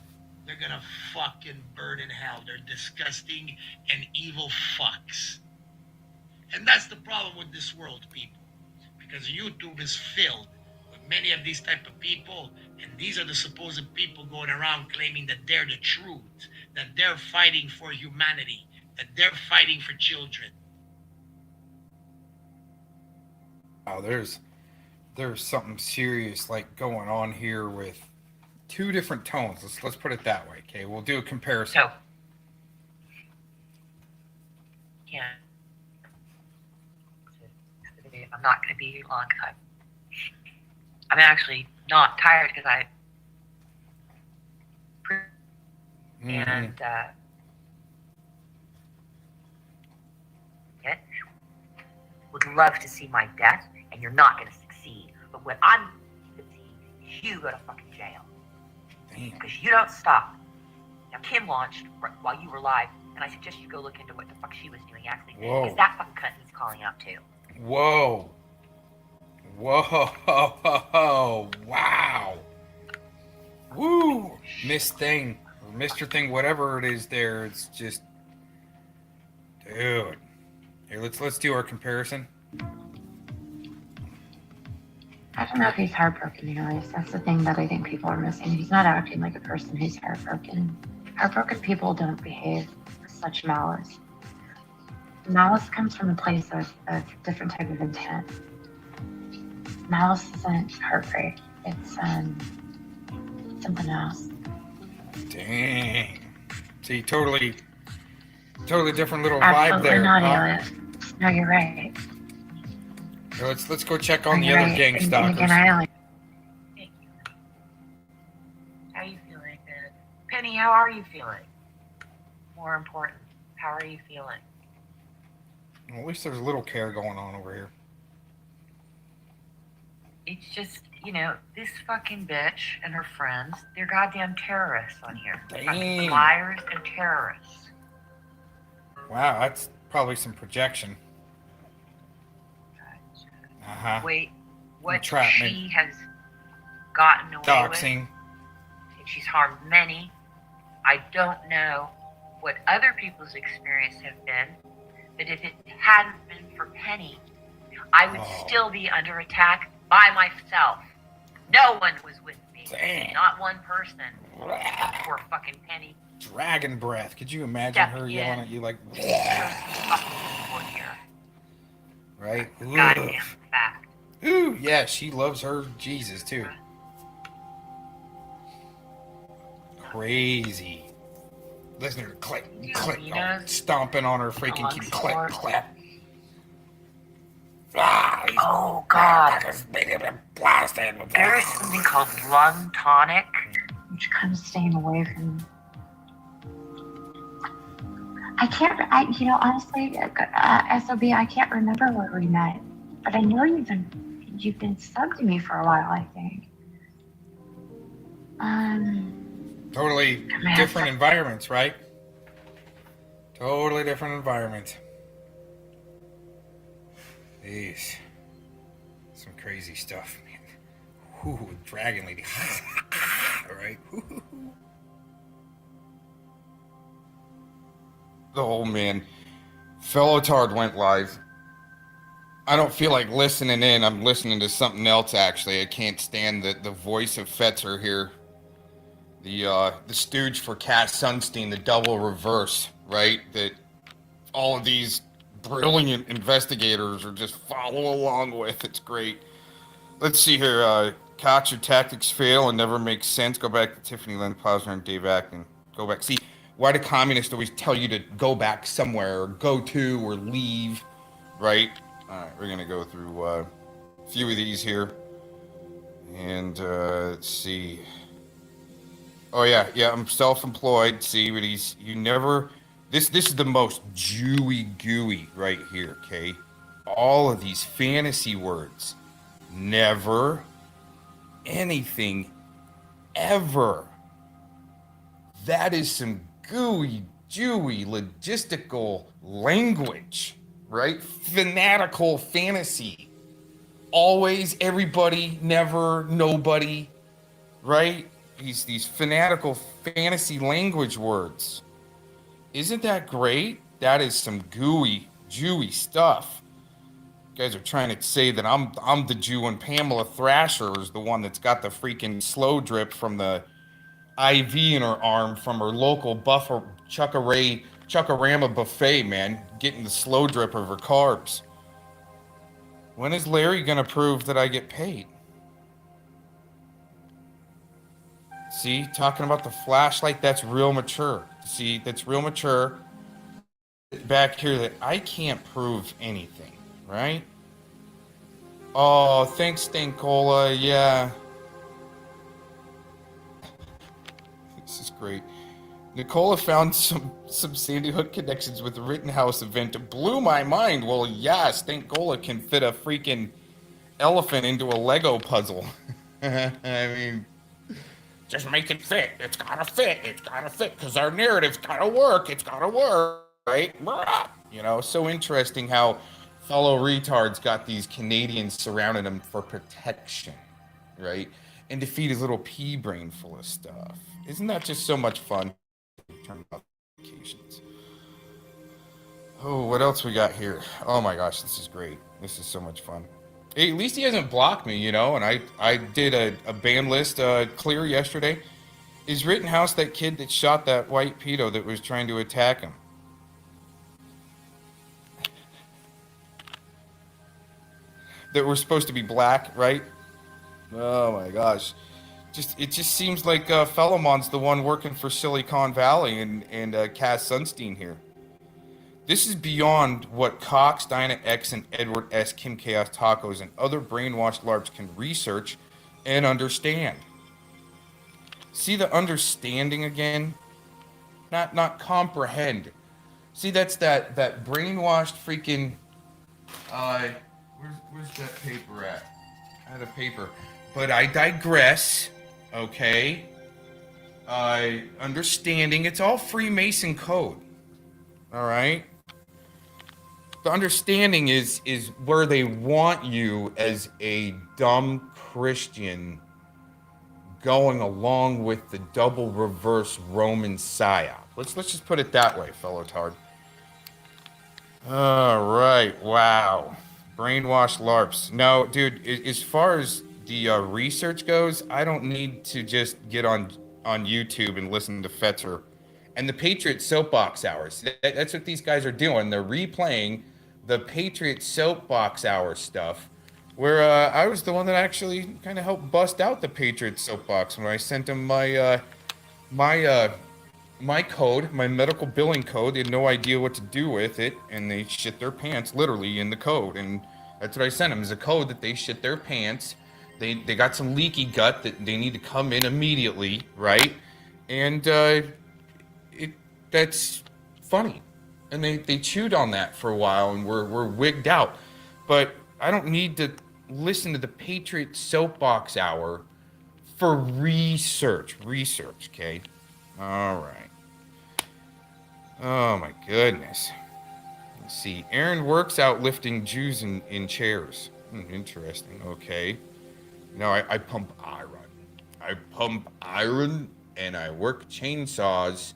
they're gonna fucking burn in hell. They're disgusting and evil fucks. And that's the problem with this world, people. Because YouTube is filled with many of these type of people, and these are the supposed people going around claiming that they're the truth, that they're fighting for humanity, that they're fighting for children. Oh, there's something serious like going on here with two different tones. Let's put it that way. Okay, we'll do a comparison. No. Yeah. I'm not going to be here long. I'm actually not tired because and would love to see my death, and you're not going to succeed. But what I'm going to see, you go to fucking jail. Because you don't stop. Now, Kim launched while you were live, and I suggest you go look into what the fuck she was doing actually. Whoa. Because that fucking cunt he's calling out too. Whoa. Whoa. Wow. Woo. Miss Thing. Or Mr. Thing, whatever it is there. It's just... Dude. Here, let's do our comparison. I don't know if he's heartbroken, anyways. That's the thing that I think people are missing. He's not acting like a person who's heartbroken. Heartbroken people don't behave with such malice. Malice comes from a place of different type of intent. Malice isn't heartbreak. It's something else. Dang. See, totally different little vibe Absolutely there. not, Elliot. No, you're right. Here, let's go check on the You're other right. gang And stalkers. again, I only... How are you feeling, man? Penny, how are you feeling? More important, how are you feeling? Well, at least there's a little care going on over here. It's just, this fucking bitch and her friends, they're goddamn terrorists on here. Fucking Dang. liars and terrorists. Wow, that's probably some projection. Uh-huh. Wait, what Entrapment. she has gotten away Doxing. with, and she's harmed many. I don't know what other people's experience have been, but if it hadn't been for Penny, I would still be under attack by myself. No one was with me. Damn. Not one person. Poor fucking Penny. Dragon breath. Could you imagine Step her in. yelling at you like... Right? Goddamn Ugh. fact. Ooh, yeah, she loves her Jesus, too. Crazy. Listen to her click, click, stomping on her freaking key. Click, click. Oh, God. There's something called lung tonic. Which kind of staying away from... honestly, SOB, I can't remember where we met, but I know you've been subbed to me for a while, I think. Totally different environments, right? Totally different environment. Jeez. Some crazy stuff, man. Ooh, dragon lady. Alright. Oh, man. Fellow Tard went live. I don't feel like listening in. I'm listening to something else, actually. I can't stand the voice of Fetzer here. The stooge for Cass Sunstein, the double reverse, right? That all of these brilliant investigators are just follow along with. It's great. Let's see here. Koch, your tactics fail and never make sense. Go back to Tiffany Lynn Posner and Dave Acton. Go back. See, why do communists always tell you to go back somewhere or go to or leave, right? All right, we're going to go through a few of these here. And let's see. Oh, yeah, I'm self-employed. See, but you never... This is the most gooey right here, okay? All of these fantasy words. Never, anything, ever. That is some gooey, logistical language, right? Fanatical fantasy. Always, everybody, never, nobody, right? These fanatical fantasy language words. Isn't that great? That is some gooey stuff. You guys are trying to say that I'm the Jew and Pamela Thrasher is the one that's got the freaking slow drip from the IV in her arm from her local Chuckarama buffet, man, getting the slow drip of her carbs. When is Larry gonna prove that I get paid? See, talking about the flashlight, that's real mature. See, that's real mature. Back here that I can't prove anything, right? Oh, thanks, Stankola. Yeah. This is great. Nicola found some Sandy Hook connections with the Rittenhouse event. It blew my mind. Well, yeah, Stankola can fit a freaking elephant into a Lego puzzle. I mean, just make it fit. It's gotta fit. It's gotta fit because our narrative's gotta work. It's gotta work, right? You know, so interesting how fellow retards got these Canadians surrounding them for protection, right? And to feed his little pea brain full of stuff. Isn't that just so much fun? Turn notifications. Oh, what else we got here? Oh my gosh, this is great. This is so much fun. Hey, at least he hasn't blocked me, you know, and I did a ban list clear yesterday. Is Rittenhouse that kid that shot that white pedo that was trying to attack him? That were supposed to be black, right? Oh my gosh. It just seems like Philemon's the one working for Silicon Valley and Cass Sunstein here. This is beyond what Cox, Dinah X, and Edward S. Kim Chaos Tacos and other brainwashed LARPs can research and understand. See the understanding again? Not comprehend. See, that's that brainwashed freaking where's that paper at? I had a paper. But I digress. Okay. Understanding. It's all Freemason code. All right. The understanding is where they want you as a dumb Christian going along with the double reverse Roman psyop. Let's just put it that way, fellow tard. All right. Wow. Brainwashed LARPs. No, dude, as far as the research goes, I don't need to just get on YouTube and listen to Fetzer and the Patriot Soapbox Hours. That's what these guys are doing. They're replaying the Patriot Soapbox Hour stuff, where I was the one that actually kind of helped bust out the Patriot Soapbox when I sent them my code, my medical billing code. They had no idea what to do with it, and they shit their pants literally in the code. And that's what I sent them, is a code that they shit their pants. They got some leaky gut that they need to come in immediately, right? And that's funny. And they chewed on that for a while and were wigged out. But I don't need to listen to the Patriot Soapbox Hour for research, okay? All right. Oh my goodness. Let's see. Aaron works out lifting Jews in chairs. Interesting. Okay. No, I pump iron. I pump iron and I work chainsaws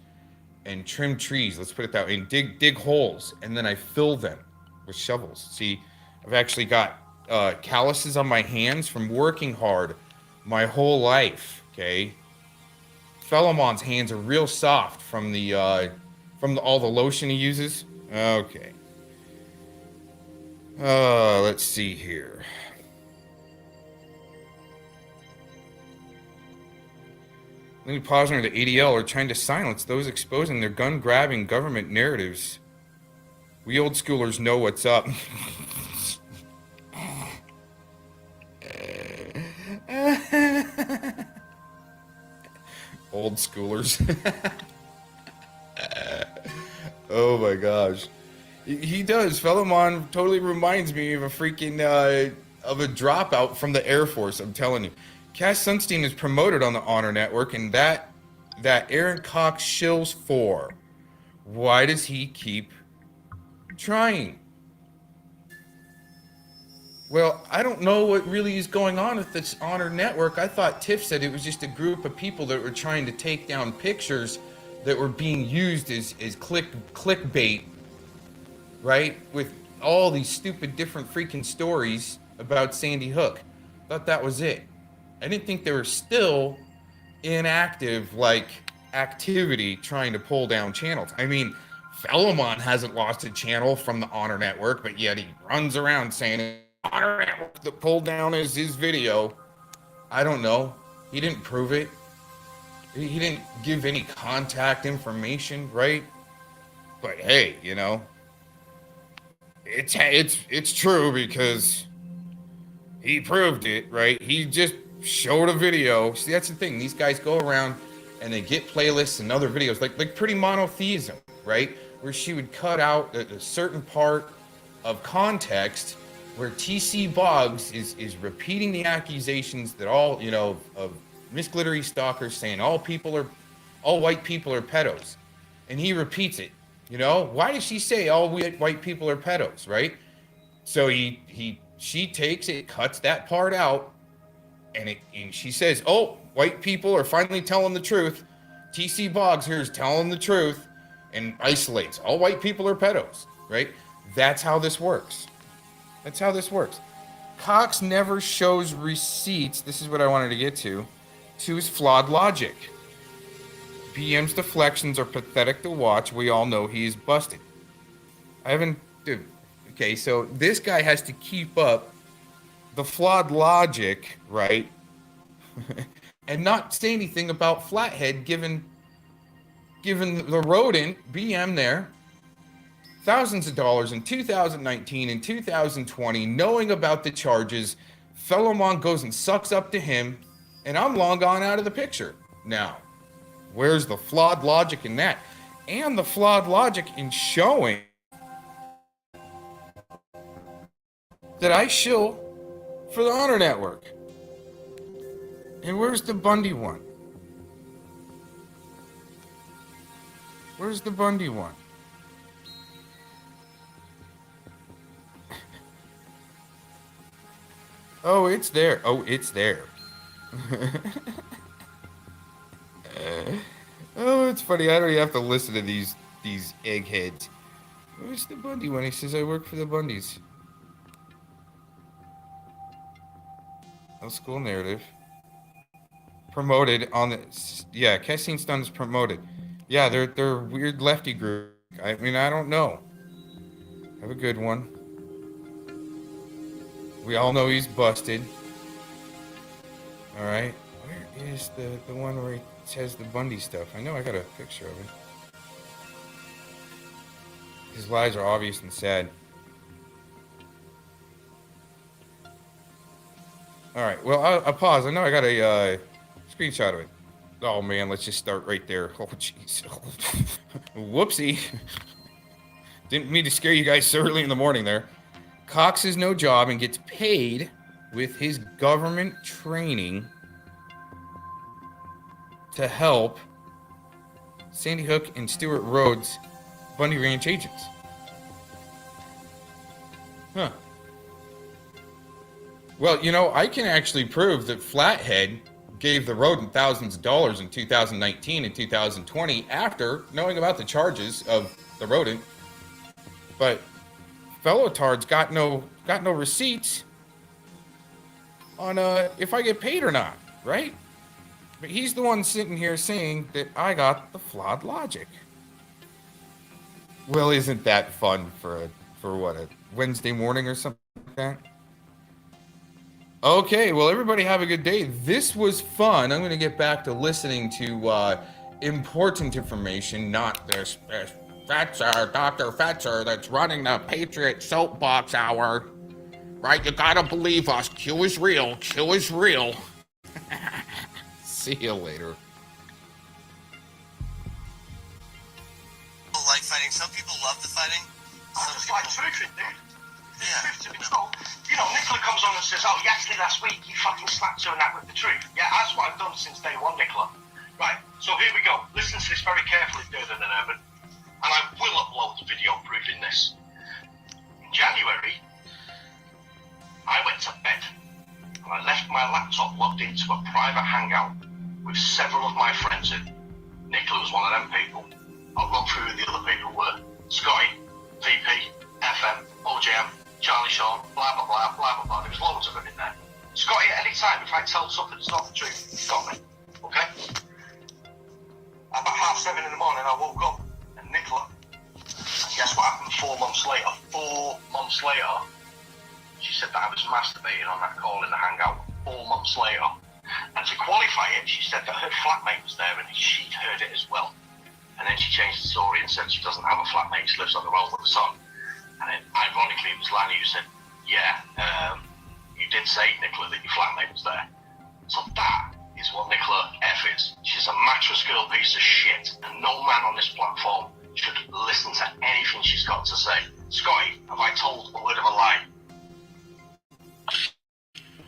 and trim trees. Let's put it that way. And dig holes, and then I fill them with shovels. See, I've actually got calluses on my hands from working hard my whole life. Okay. Philemon's hands are real soft from all the lotion he uses. Okay. Let's see here. Lenny Posner and the ADL are trying to silence those exposing their gun-grabbing government narratives. We old schoolers know what's up. Old schoolers. Oh my gosh. He does. Philemon totally reminds me of a freaking, of a dropout from the Air Force, I'm telling you. Cass Sunstein is promoted on the Honor Network, and that Aaron Cox shills for. Why does he keep trying? Well, I don't know what really is going on with this Honor Network. I thought Tiff said it was just a group of people that were trying to take down pictures that were being used as clickbait, right? With all these stupid different freaking stories about Sandy Hook. Thought that was it. I didn't think they were still inactive, like, activity trying to pull down channels. I mean, Philemon hasn't lost a channel from the Honor Network, but yet he runs around saying Honor Network that pulled down his video. I don't know. He didn't prove it. He didn't give any contact information, right? But hey, you know, it's true because He proved it, right? He just showed a video. See, that's the thing. These guys go around and they get playlists and other videos, like Pretty Monotheism, right? Where she would cut out a certain part of context where TC Boggs is repeating the accusations that all, of Miss Glittery stalkers saying all white people are pedos. And he repeats it, Why does she say all white people are pedos, right? So she takes it, cuts that part out, and she says, oh, white people are finally telling the truth. TC Boggs here is telling the truth, and isolates. All white people are pedos, right? That's how this works. Cox never shows receipts, this is what I wanted to get to his flawed logic. BM's deflections are pathetic to watch. We all know he is busted. Okay, so this guy has to keep up the flawed logic, right? And not say anything about Flathead given the rodent, BM there, thousands of dollars in 2019 and 2020, knowing about the charges. Fellowmon goes and sucks up to him, and I'm long gone out of the picture. Now, where's the flawed logic in that? And the flawed logic in showing that I shill for the Honor Network. And where's the Bundy one? Oh, it's there. Oh, it's funny. I don't even have to listen to these eggheads. Where's the Bundy one? He says I work for the Bundys. No school narrative. Promoted on the... Yeah, Cassine Stun is promoted. Yeah, they're a weird lefty group. I mean, I don't know. Have a good one. We all know he's busted. All right. Where is the one where he says the Bundy stuff? I know I got a picture of it. His lies are obvious and sad. All right. Well, I'll pause. I know I got a screenshot of it. Oh, man. Let's just start right there. Oh, jeez. Whoopsie. Didn't mean to scare you guys so early in the morning there. Cox has no job and gets paid with his government training to help Sandy Hook and Stuart Rhodes Bundy Ranch agents. Huh. Well, I can actually prove that Flathead gave the rodent thousands of dollars in 2019 and 2020 after knowing about the charges of the rodent. But fellow tards got no receipts on if I get paid or not, right? But he's the one sitting here saying that I got the flawed logic. Well, isn't that fun for what, a Wednesday morning or something like that? Okay, well, everybody have a good day. This was fun. I'm going to get back to listening to important information, not this Fetzer, Dr. Fetzer, that's running the Patriot Soapbox Hour. Right, you gotta believe us. Q is real. Q is real. See you later. People like fighting. Some people love the fighting. I just like truthing, dude. Yeah. So, Nicola comes on and says, oh, actually last week you fucking slapped her and that with the truth. Yeah, that's what I've done since day one, Nicola. Right, so here we go. Listen to this very carefully, Durden and Urban. And I will upload the video proving this. In January, I went to bed and I left my laptop logged into a private hangout with several of my friends in. Nicola was one of them people. I'll run through who the other people were. Scotty, VP, FM, OJM, Charlie Shawn, blah, blah, blah, blah, blah, blah. There was loads of them in there. Scotty, at any time, if I tell something that's not the truth, stop me. Okay? About 7:30 in the morning, I woke up and Nicola, guess what happened 4 months later? 4 months later, she said that I was masturbating on that call in the hangout 4 months later. And to qualify it, she said that her flatmate was there and she'd heard it as well. And then she changed the story and said she doesn't have a flatmate, she lives on her own with a son. And then, ironically, it was Lanny who said, yeah, you did say, Nicola, that your flatmate was there. So that is what Nicola F is. She's a mattress girl piece of shit, and no man on this platform should listen to anything she's got to say. Scotty, have I told a word of a lie?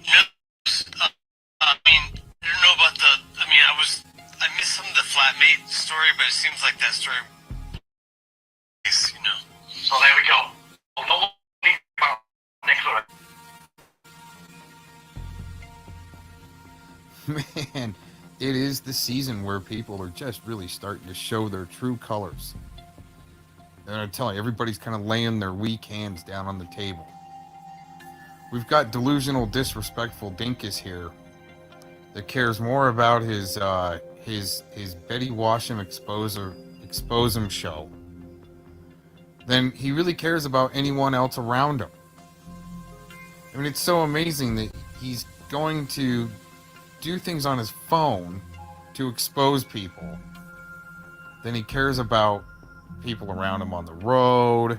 No, I mean, I don't know about I missed some of the flatmate story, but it seems like that story is, So there we go. Well, no one needs about Nicola. Man, it is the season where people are just really starting to show their true colors. And I'm telling you, everybody's kind of laying their weak hands down on the table. We've got delusional, disrespectful Dinkus here that cares more about his Betty Washam expose him show than he really cares about anyone else around him. I mean, it's so amazing that he's going to do things on his phone to expose people. Then he cares about people around him on the road,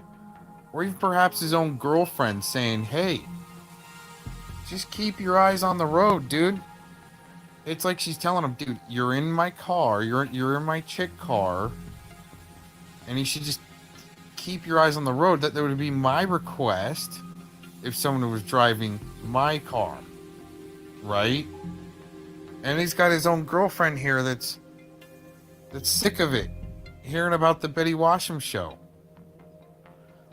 or even perhaps his own girlfriend saying, hey, just keep your eyes on the road, dude. It's like she's telling him, dude, you're in my car, you're in my chick car, and you should just keep your eyes on the road. That would be my request if someone was driving my car, right? And he's got his own girlfriend here that's sick of it, hearing about the Betty Washam show.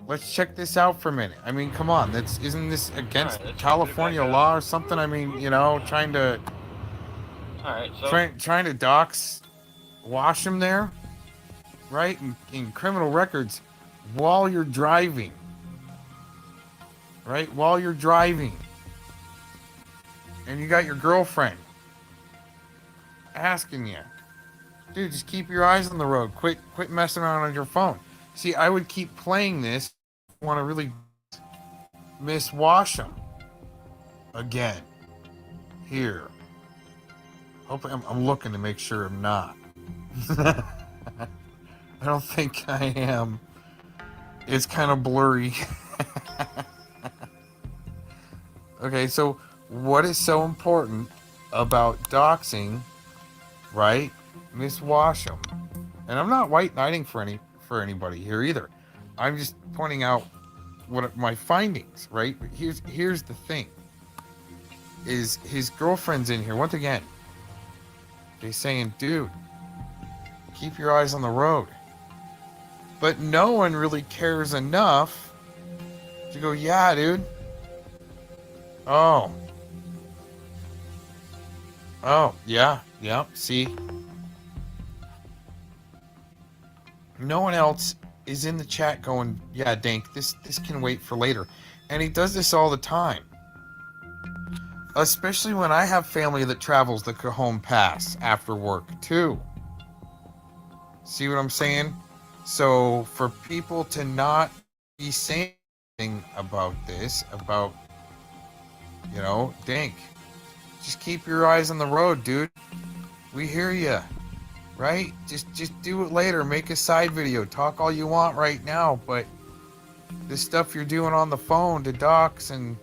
Let's check this out for a minute. I mean, come on, isn't this against California law or something? I mean, trying to trying to dox Washam there, right? In criminal records while you're driving. Right? While you're driving. And you got your girlfriend asking you, dude, just keep your eyes on the road. Quit messing around on your phone. See, I would keep playing this. I want to really miss Washam again. Here. Hope I'm looking to make sure I'm not. I don't think I am. It's kind of blurry. Okay, so what is so important about doxing, right, Miss Washam? And I'm not white knighting for anybody here either. I'm just pointing out what my findings, right? But here's the thing. Is his girlfriend's in here once again. They're saying, dude, keep your eyes on the road. But no one really cares enough to go, yeah, dude. Oh, yeah, see? No one else is in the chat going, yeah, Dink, this can wait for later. And he does this all the time. Especially when I have family that travels the Cajon Pass after work, too. See what I'm saying? So, for people to not be saying anything about this, about, Dink, just keep your eyes on the road, dude. We hear you, right? Just do it later. Make a side video. Talk all you want right now, but the stuff you're doing on the phone to docs and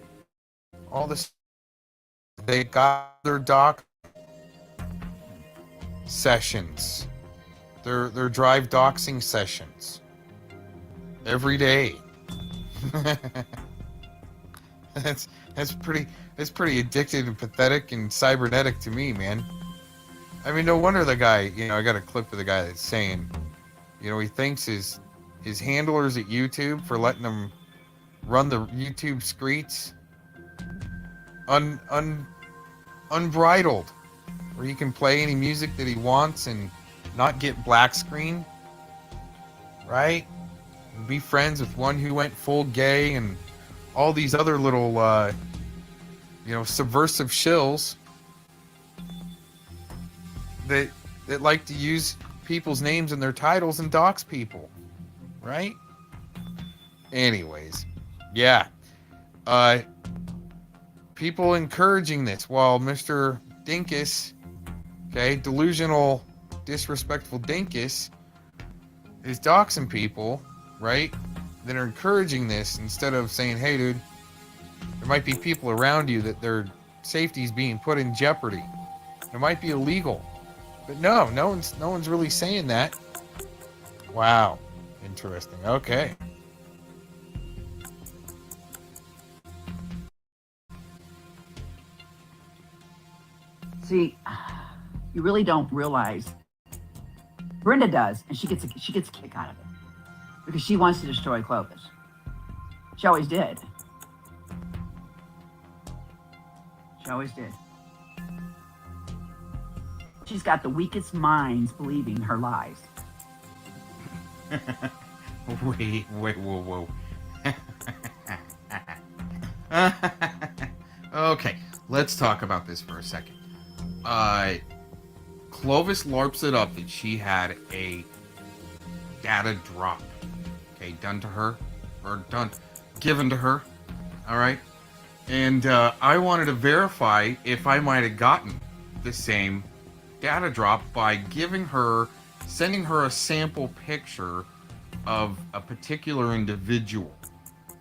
all this, they got their doc sessions. Their drive doxing sessions every day. That's pretty addicted and pathetic and cybernetic to me, man. I mean, no wonder the guy, I got a clip of the guy that's saying, he thanks his handlers at YouTube for letting him run the YouTube screeds unbridled, where he can play any music that he wants and not get black screen, right? And be friends with one who went full gay and all these other little, subversive shills that like to use people's names and their titles and dox people, right? Anyways, yeah. People encouraging this while Mr. Dinkus, delusional, disrespectful Dinkus, is doxing people, right? That are encouraging this instead of saying, hey, dude, might be people around you that their safety is being put in jeopardy. It might be illegal, but no one's really saying that. Wow, interesting. Okay. See, you really don't realize. Brenda does, and she gets a kick out of it because she wants to destroy Clovis. She always did. She always did. She's got the weakest minds believing her lies. Wait, whoa. Okay, let's talk about this for a second. Clovis LARPs it up that she had a data drop, okay, given to her, all right? And I wanted to verify if I might have gotten the same data drop by sending her a sample picture of a particular individual,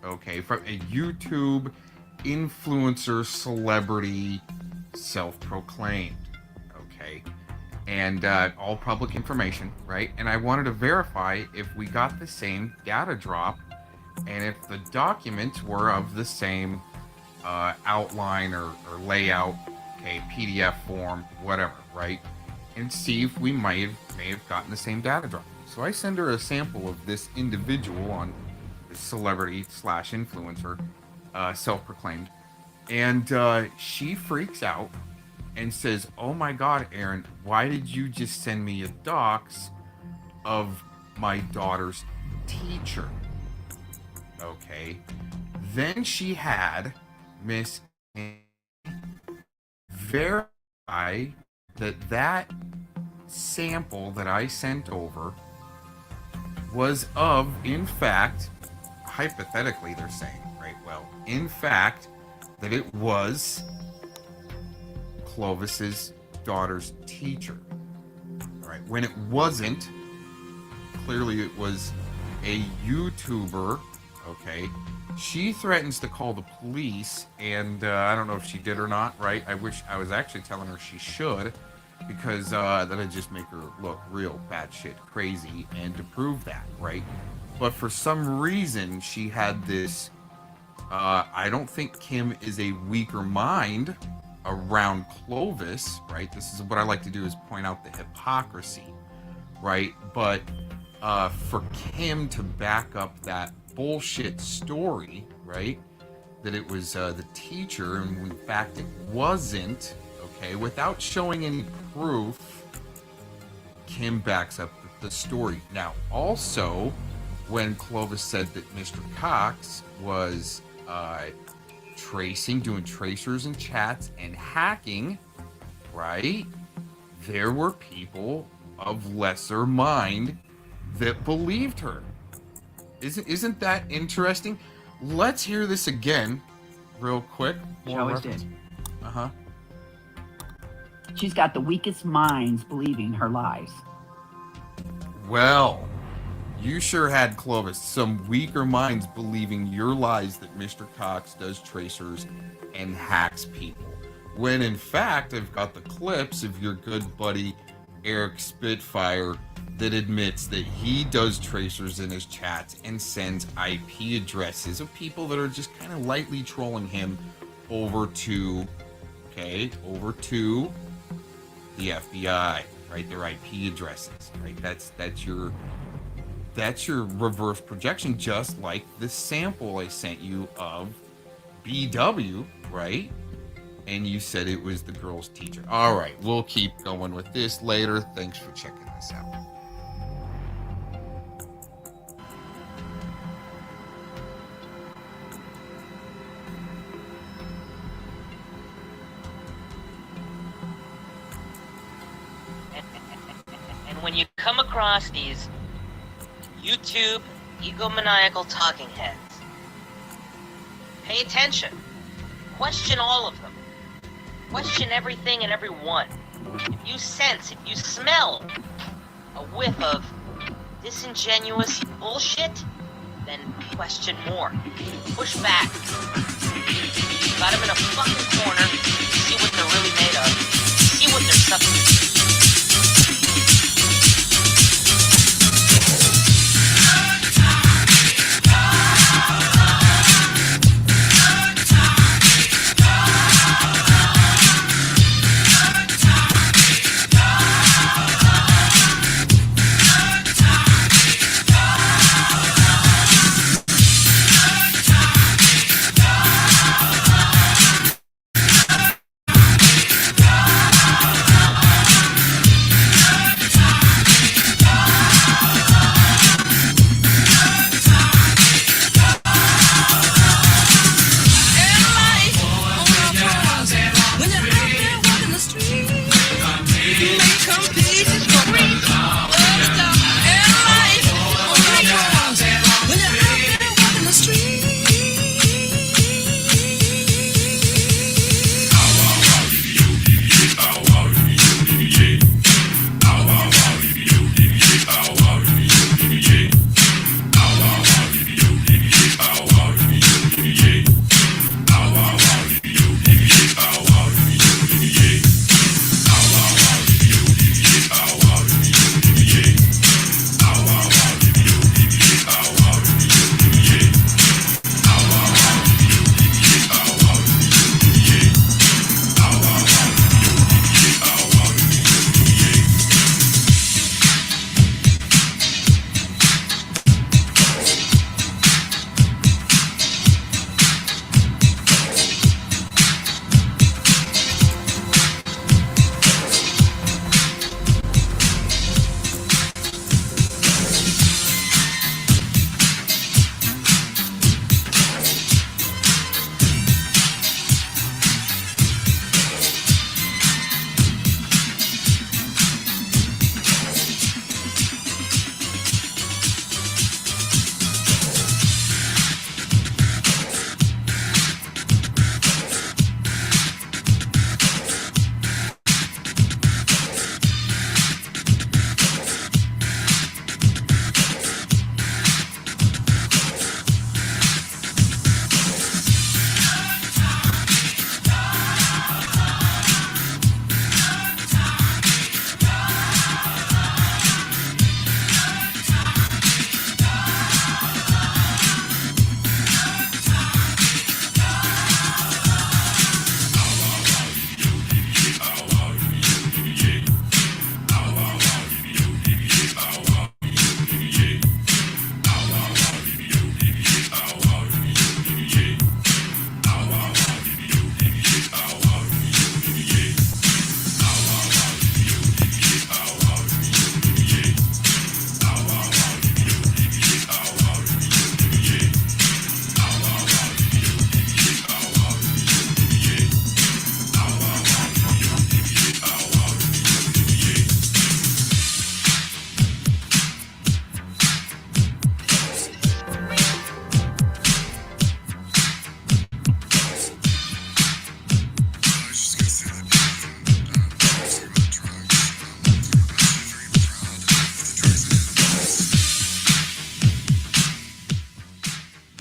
okay, from a YouTube influencer, celebrity, self-proclaimed, okay, and all public information, right? And I wanted to verify if we got the same data drop and if the documents were of the same outline or layout, okay, PDF form, whatever, right? And see if we may have gotten the same data drop. So I send her a sample of this individual on this celebrity / influencer, self-proclaimed, and she freaks out and says, "Oh my God, Aaron, why did you just send me a dox of my daughter's teacher?" Okay. Then she had Miss verify that sample that I sent over was of, in fact, hypothetically they're saying, right? Well, in fact, that it was Clovis's daughter's teacher. All right. When it wasn't, clearly it was a YouTuber. Okay. She threatens to call the police, and I don't know if she did or not, right? I wish I was actually telling her she should, because that'd just make her look real batshit crazy, and to prove that, right? But for some reason, she had this, I don't think Kim is a weaker mind around Clovis, right? This is what I like to do, is point out the hypocrisy, right? But for Kim to back up that bullshit story, right, that it was the teacher, and in fact it wasn't, okay, without showing any proof, Kim backs up the story. Now, also, when Clovis said that Mr. Cox was doing tracers and chats and hacking, right, there were people of lesser mind that believed her. Isn't that interesting? Let's hear this again, real quick. She always did. Uh-huh. She's got the weakest minds believing her lies. Well, you sure had, Clovis, some weaker minds believing your lies that Mr. Cox does tracers and hacks people. When in fact, I've got the clips of your good buddy Eric Spitfire that admits that he does tracers in his chats and sends IP addresses of people that are just kind of lightly trolling him over to the FBI, right? Their IP addresses, right? That's your reverse projection, just like the sample I sent you of BW, right? And you said it was the girl's teacher. All right, we'll keep going with this later. Thanks for checking this out. And when you come across these YouTube egomaniacal talking heads, pay attention. Question all of them. Question everything and everyone. If you sense, if you smell a whiff of disingenuous bullshit, then question more. Push back. Got them in a fucking corner. See what they're really made of. See what they're substitute.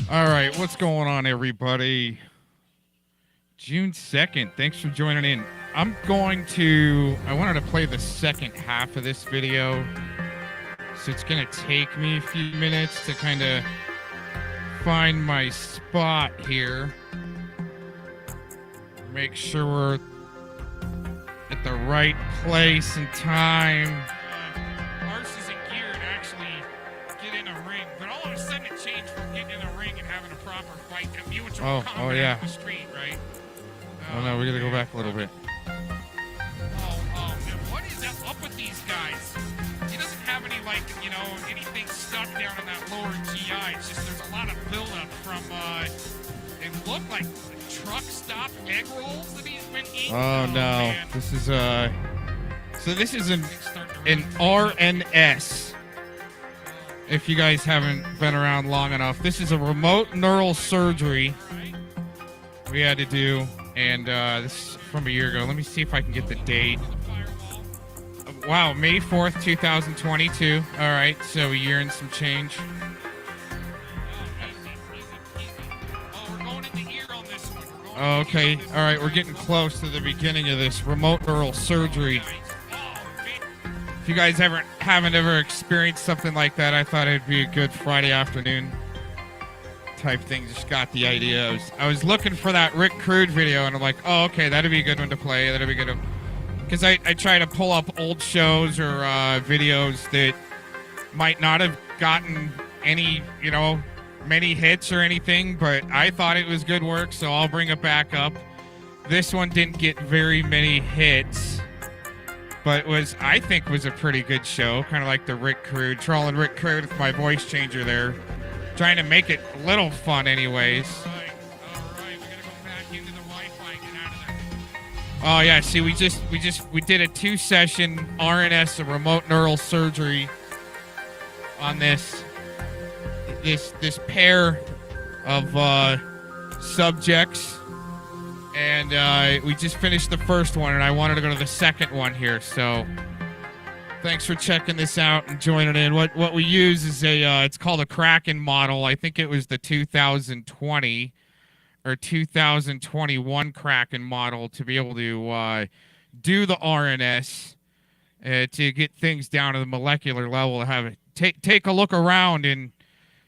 All right, what's going on, everybody? June 2nd, thanks for joining in. I wanted to play the second half of this video, so it's going to take me a few minutes to kind of find my spot here. Make sure we're at the right place and time. Lars isn't geared to actually get in a ring, but all of a sudden it changed from getting in a ring and having a proper fight to you and Oh yeah. on the street, right? Oh no, we gotta go back a little bit. Oh man, what is up with these guys? He doesn't have any, like, you know, anything stuck down in that lower GI. It's just there's a lot of buildup from, they look like truck stop egg rolls that he's been eating. Oh no, man. this is so this is an RNS. If you guys haven't been around long enough, this is a remote neural surgery we had to do, and this is from a year ago. Let me see if I can get the date. Wow, May 4th, 2022. All right, so a year and some change. Okay, all right, we're getting close to the beginning of this remote neural surgery. If you guys haven't ever experienced something like that, I thought it'd be a good Friday afternoon type thing. Just got the idea. I was looking for that Rick Crude video, and I'm like, oh, okay, that'd be a good one to play. That'd be good. Because I try to pull up old shows or videos that might not have gotten any, many hits or anything, but I thought it was good work, so I'll bring it back up. This one didn't get very many hits, but I think was a pretty good show, kind of like the Rick Crude, trolling Rick Crude with my voice changer there, trying to make it a little fun anyways. All right, we gotta go back into the Wi-Fi, get out of there. Oh yeah, see, we did a 2-session RNS, a remote neural surgery on this pair of subjects, and we just finished the first one, and I wanted to go to the second one here. So thanks for checking this out and joining in. What we use is it's called a Kraken model. I think it was the 2020 or 2021 Kraken model to be able to do the RNS to get things down to the molecular level, to have it take a look around and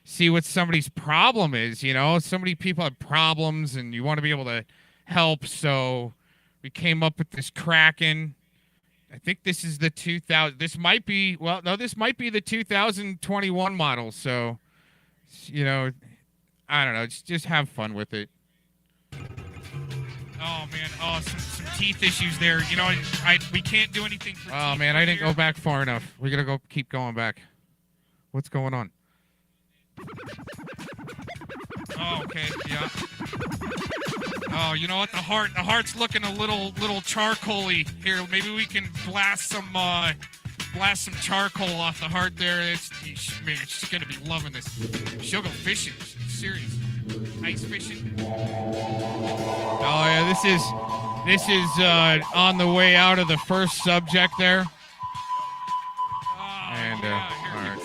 see what somebody's problem is. So many people have problems and you want to be able to help. So we came up with this Kraken. I think this is the 2000. This might be the 2021 model. So, I don't know. Just have fun with it. Oh man. Oh, some teeth issues there. We can't do anything for teeth. Oh man, I didn't go back far enough. We gotta keep going back. What's going on? Oh, okay, yeah. Oh, you know what? The heart's looking a little charcoaly here. Maybe we can blast some charcoal off the heart there. She's gonna be loving this. She'll go fishing. She's serious. Ice fishing. Oh yeah, this is on the way out of the first subject there. Oh, and all right.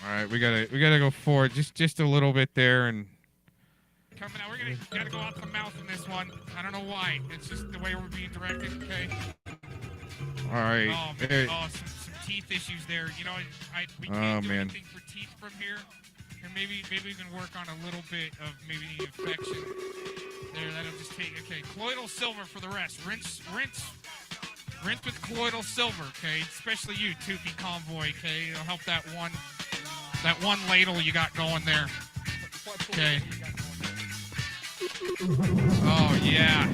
All right, we gotta go forward just a little bit there, and coming out. We gotta go out the mouth in this one. I don't know why. It's just the way we're being directed. Okay. All right. Oh man. Some teeth issues there. We can't do anything for teeth from here, and maybe we can work on a little bit of maybe the infection there. That'll just take. Okay, colloidal silver for the rest. Rinse with colloidal silver. Okay, especially you, Toothy Convoy. Okay, it'll help that one ladle you got going there. Okay. Oh, yeah.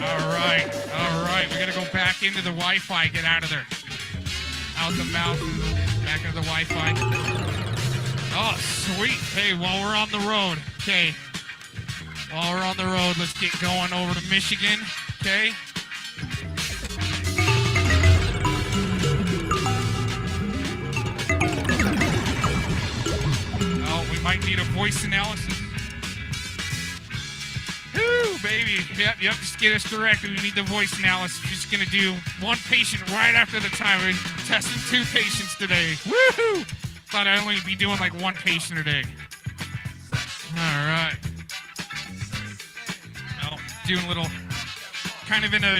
All right. We gotta go back into the Wi-Fi. Get out of there. Out the mouth. Back into the Wi-Fi. Oh, sweet. Hey, while we're on the road. Okay. While we're on the road, let's get going over to Michigan, okay? Oh, we might need a voice analysis. Woo, baby. Yep, just get us directed. We need the voice analysis. We're just going to do one patient right after the time. We're testing 2 patients today. Woohoo! Thought I'd only be doing like 1 patient a day. All right. Doing a little, kind of in a,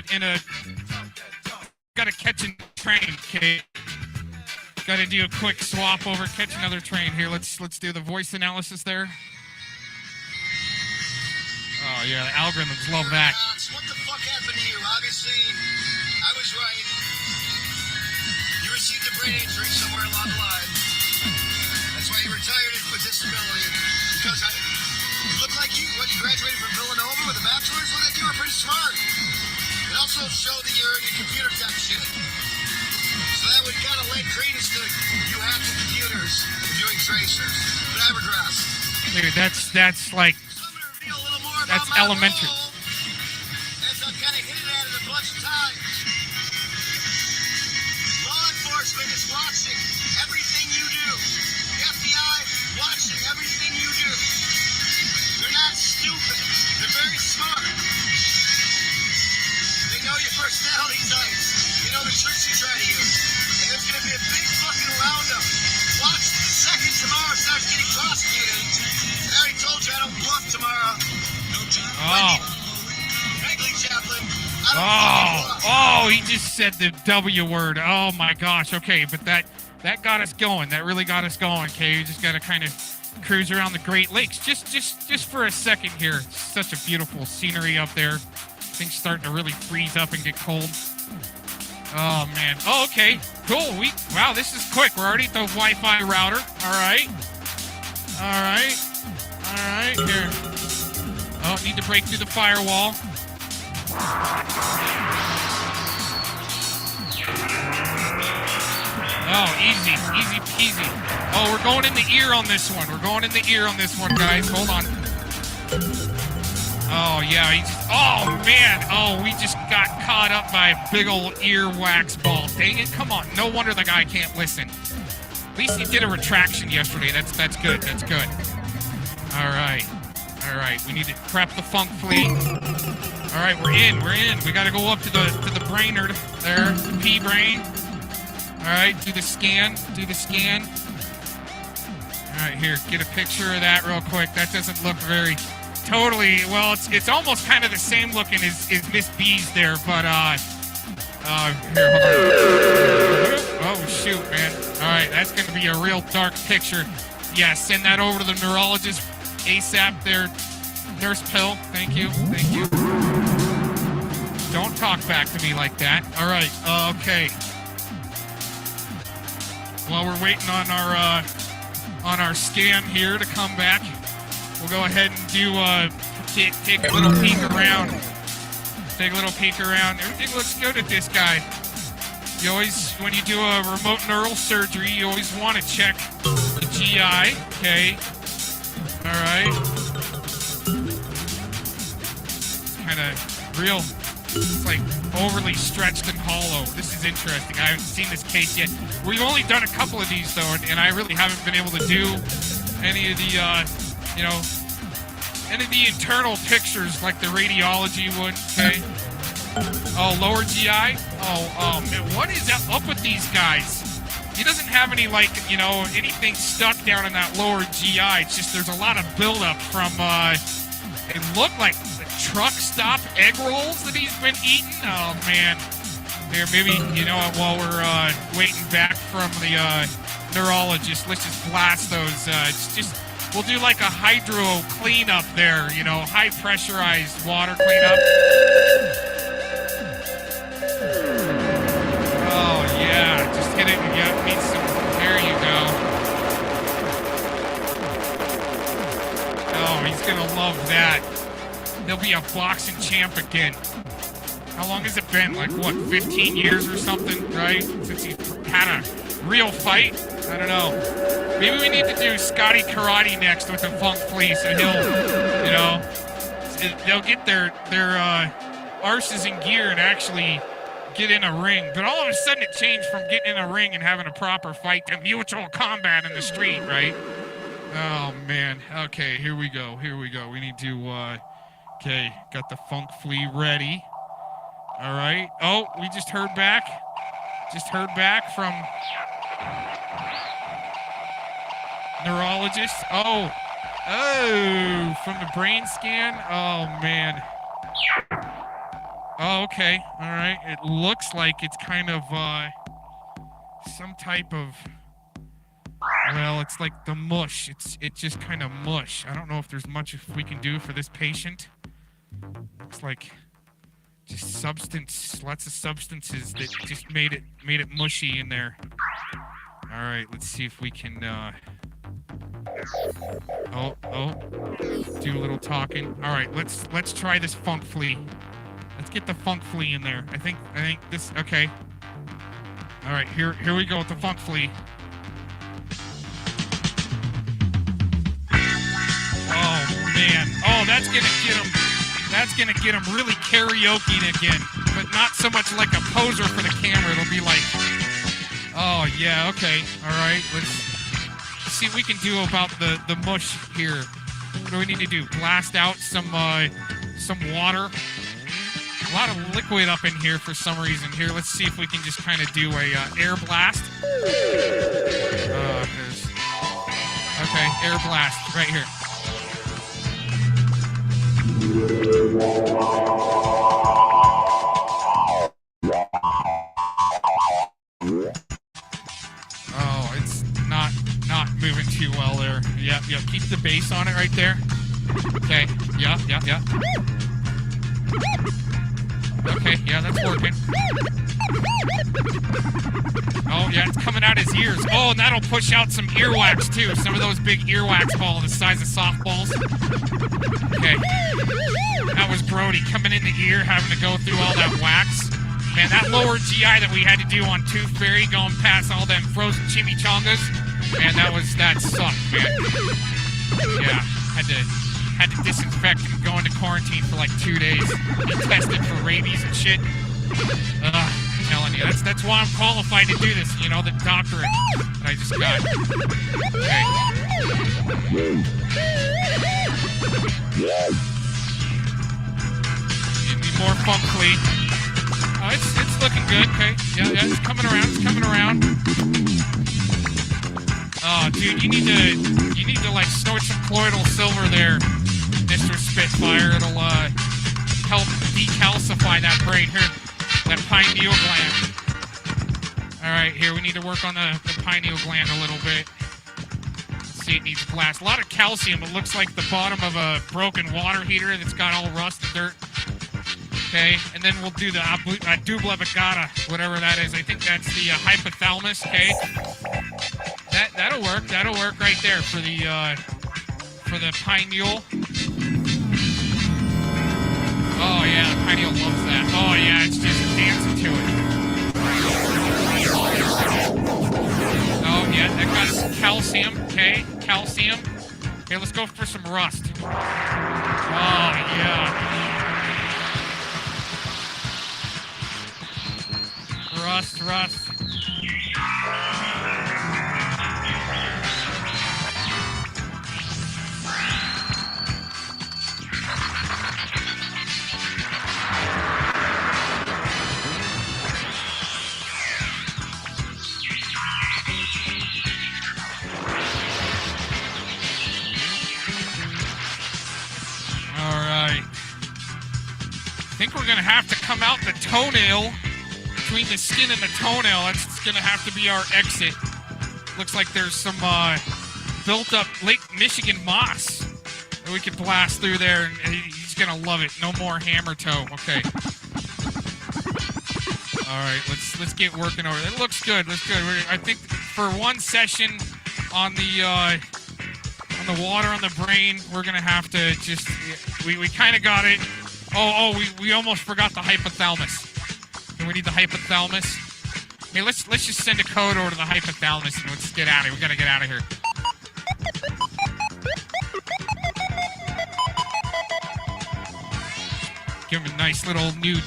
gotta catch a train, okay? Gotta do a quick swap over, catch another train here. Let's do the voice analysis there. Oh yeah, the algorithms love that. What the fuck happened to you? Obviously, I was right. You received a brain injury somewhere along the line. That's why you retired with disability. Because you look like you graduated from Villanova with a bachelor's. Look like you were pretty smart. It also showed that you're into computer tech shit. So that would kind of lend credence to you hacking computers and doing tracers. But I regress. Dude, that's like, that's elementary. As I've kind of hinted at it a bunch of times. Law enforcement is watching everything you do. The FBI watching everything you do. They're not stupid. They're very smart. They know you personality types. You know, the tricks you try to use. And there's going to be a big fucking roundup. Watch the second tomorrow starts getting prosecuted. I already told you I don't bluff tomorrow. Oh. Frankly, Chaplain, Oh, he just said the W word. Oh my gosh. Okay, but that got us going. That really got us going. Okay, you just got to kind of cruise around the Great Lakes just for a second here. Such a beautiful scenery up there. Things starting to really freeze up and get cold. Oh man. Oh, okay. Cool. Wow, this is quick. We're already at the Wi-Fi router. All right. Here. Oh, need to break through the firewall. Oh, easy peasy. Oh, we're going in the ear on this one. Guys. Hold on. Oh, yeah. Oh, man. Oh, we just got caught up by a big old ear wax ball. Dang it. Come on. No wonder the guy can't listen. At least he did a retraction yesterday. That's good. All right. We need to prep the funk fleet. All right, we're in. We got to go up to the brainerd there, the P brain. All right, do the scan. All right, here, get a picture of that real quick. That doesn't look very totally well. It's almost kind of the same looking as Miss B's there, but here, hold on. Oh shoot, man. All right, that's gonna be a real dark picture. Yeah, send that over to the neurologist ASAP. There, Nurse Pill. Thank you. Don't talk back to me like that. All right. Okay. While we're waiting on our scan here to come back, we'll go ahead and do take a little peek around. Everything looks good at this guy. You always, when you do a remote neural surgery, you always want to check the GI. Okay. All right. It's kind of real. It's like overly stretched and hollow. This is interesting. I haven't seen this case yet. We've only done a couple of these though, and I really haven't been able to do any of the, any of the internal pictures like the radiology would. Okay. Oh, lower GI. Oh man, what is up with these guys? He doesn't have any anything stuck down in that lower GI. It's just there's a lot of buildup from. It looked like the truck stop egg rolls that he's been eating. Oh man. Here, maybe while we're waiting back from the neurologist, let's just blast those. We'll do like a hydro cleanup there. High pressurized water cleanup. Oh yeah, just hit it and need some. There you go. Oh, he's gonna love that. He'll be a boxing champ again. How long has it been? Like what, 15 years or something, right? Since he had a real fight? I don't know. Maybe we need to do Scotty Karate next with the Funk Flea, so they'll get their arses in gear and actually get in a ring. But all of a sudden it changed from getting in a ring and having a proper fight to mutual combat in the street, right? Oh man. Okay, here we go. We need to okay, got the Funk Flea ready. All right. Oh, we just heard back from neurologist. Oh, from the brain scan. Oh man. Oh, okay. All right. It looks like it's kind of some type of. Well, it's like the mush. It's just kind of mush. I don't know if there's much we can do for this patient. It's like just lots of substances that just made it mushy in there. All right, let's see if we can. Do a little talking. All right, let's try this Funk Flea. Let's get the Funk Flea in there. I think this. Okay. All right, here we go with the Funk Flea. Oh man. Oh, that's gonna get him. That's gonna get him really karaokeing again, but not so much like a poser for the camera. It'll be like, oh yeah, okay, all right. Let's see what we can do about the mush here. What do we need to do? Blast out some water. lot of liquid up in here for some reason. Here, let's see if we can just kind of do a air blast. Okay, air blast right here. Oh, it's not moving too well there. Yep. Keep the bass on it right there. Okay. Yeah. Okay, yeah, that's working. Oh, yeah, it's coming out his ears. Oh, and that'll push out some earwax, too. Some of those big earwax balls the size of softballs. Okay. That was Brody coming in the ear, having to go through all that wax. Man, that lower GI that we had to do on Tooth Fairy, going past all them frozen chimichangas, man, that sucked, man. Yeah, had to disinfect and go into quarantine for like 2 days. Be tested for rabies and shit. I'm telling you, that's why I'm qualified to do this. You know, the doctorate that I just got. Okay. Need more funkly. Oh, it's looking good. Okay. Yeah, it's coming around. Oh, dude, you need to like snort some colloidal silver there, Mr. Spitfire. It'll help decalcify that brain here, that pineal gland. All right, here we need to work on the pineal gland a little bit. Let's see, it needs blast. A lot of calcium. It looks like the bottom of a broken water heater that's got all rust and dirt. Okay, and then we'll do the dubla vagata, whatever that is. I think that's the hypothalamus. Okay, that'll work. That'll work right there for the pineal. Oh yeah, the pineal loves that. Oh yeah, it's just dancing to it. Oh yeah, that got some calcium. Okay, calcium. Okay, let's go for some rust. Oh yeah. Rust. All right. I think we're gonna have to come out the toenail. Between the skin and the toenail, that's gonna have to be our exit. Looks like there's some built up Lake Michigan moss that we can blast through there, and he's gonna love it. No more hammer toe. Okay. All right, let's get working over it. It looks good. I think for one session on the water on the brain, we're gonna have to just we kind of got it. We almost forgot the hypothalamus. We need the hypothalamus. Hey, let's just send a code over to the hypothalamus and let's get out of here. We gotta get out of here. Give him a nice little new.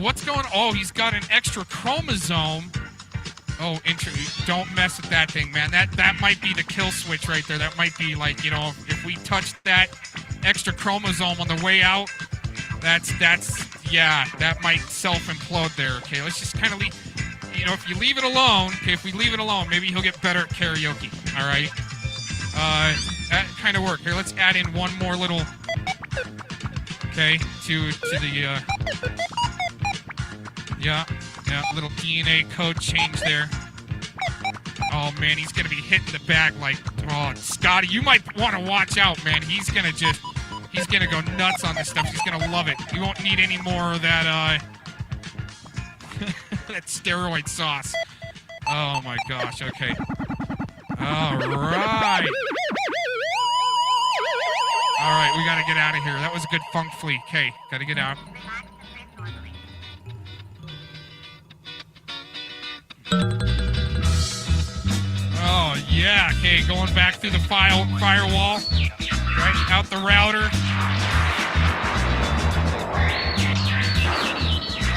What's going on? Oh, he's got an extra chromosome. Oh, don't mess with that thing, man. That might be the kill switch right there. That might be like, if we touch that extra chromosome on the way out, that might self-implode there. Okay, let's just kind of leave, if you leave it alone, maybe he'll get better at karaoke, all right? That kind of worked. Here, let's add in one more little, okay, to the, little DNA code change there. Oh, man, he's going to be hitting the bag like, Scotty, you might want to watch out, man. He's going to go nuts on this stuff. He's going to love it. You won't need any more of that, that steroid sauce. Oh, my gosh. Okay. All right. All right, we got to get out of here. That was a good funk flea. Okay, got to get out. Oh, yeah. Okay, going back through the firewall. Right out the router.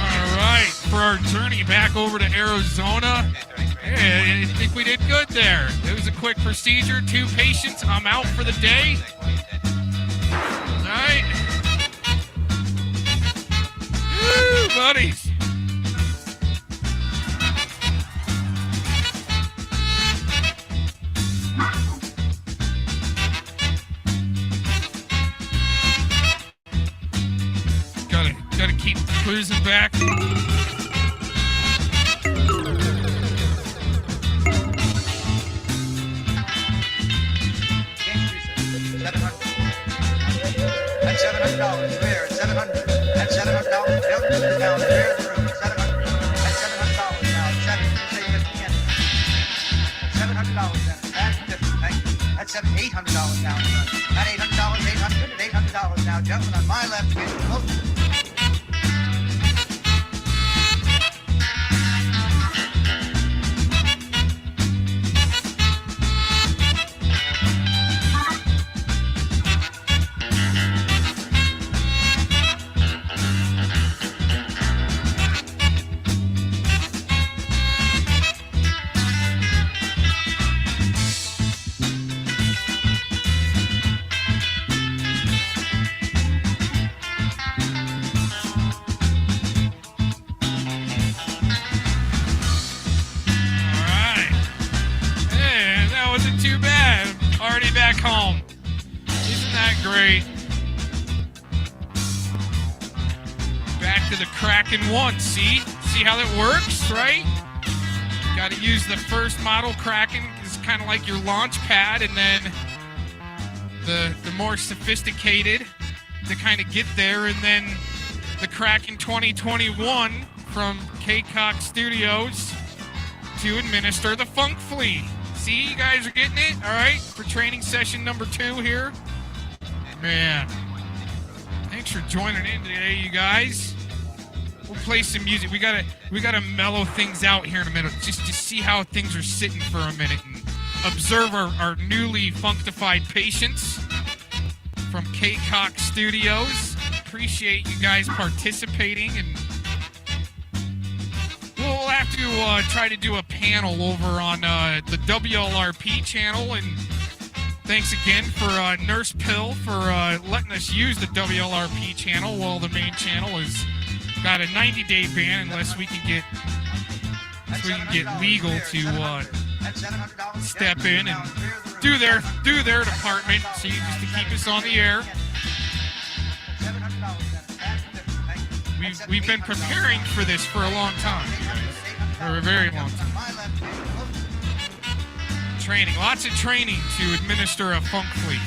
All right, for our journey back over to Arizona. Hey, I think we did good there. It was a quick procedure. 2 patients. I'm out for the day. All right. buddies. Gotta keep cruising back. At $700, clear at 700. At $700, building down, clear the room. 700. At $700 now. 750 in. $700 then. That's 50. Thank you. That's $800 now. At $800, 800, at $800 now. Gentlemen on my left, getting close. Home. Isn't that great? Back to the Kraken 1. See how that works, right? Got to use the first model Kraken. It's kind of like your launch pad, and then the more sophisticated to kind of get there, and then the Kraken 2021 from K-Cock Studios to administer the Funk Flea. See, you guys are getting it, all right? For training session number 2 here. Man, thanks for joining in today, you guys. We'll play some music. We gotta mellow things out here in a minute. Just see how things are sitting for a minute and observe our newly functified patients from K-Cock Studios. Appreciate you guys participating, and we'll have to try to do a panel over on the WLRP channel, and thanks again for Nurse Pill for letting us use the WLRP channel while the main channel has got a 90-day ban unless we can get legal to step in and do their department, so just to keep us on the air. We've been preparing for this for a long time, for a very long time. Training, lots of training to administer a Funk Flea.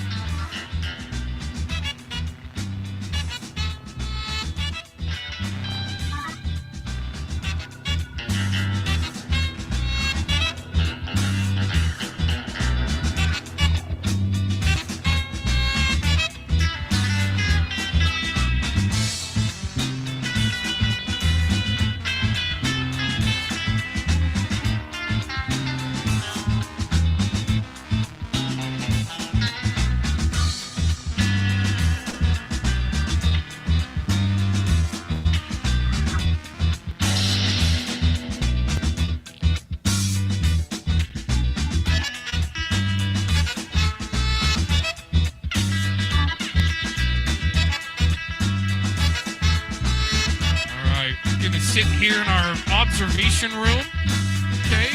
Sitting here in our observation room, okay?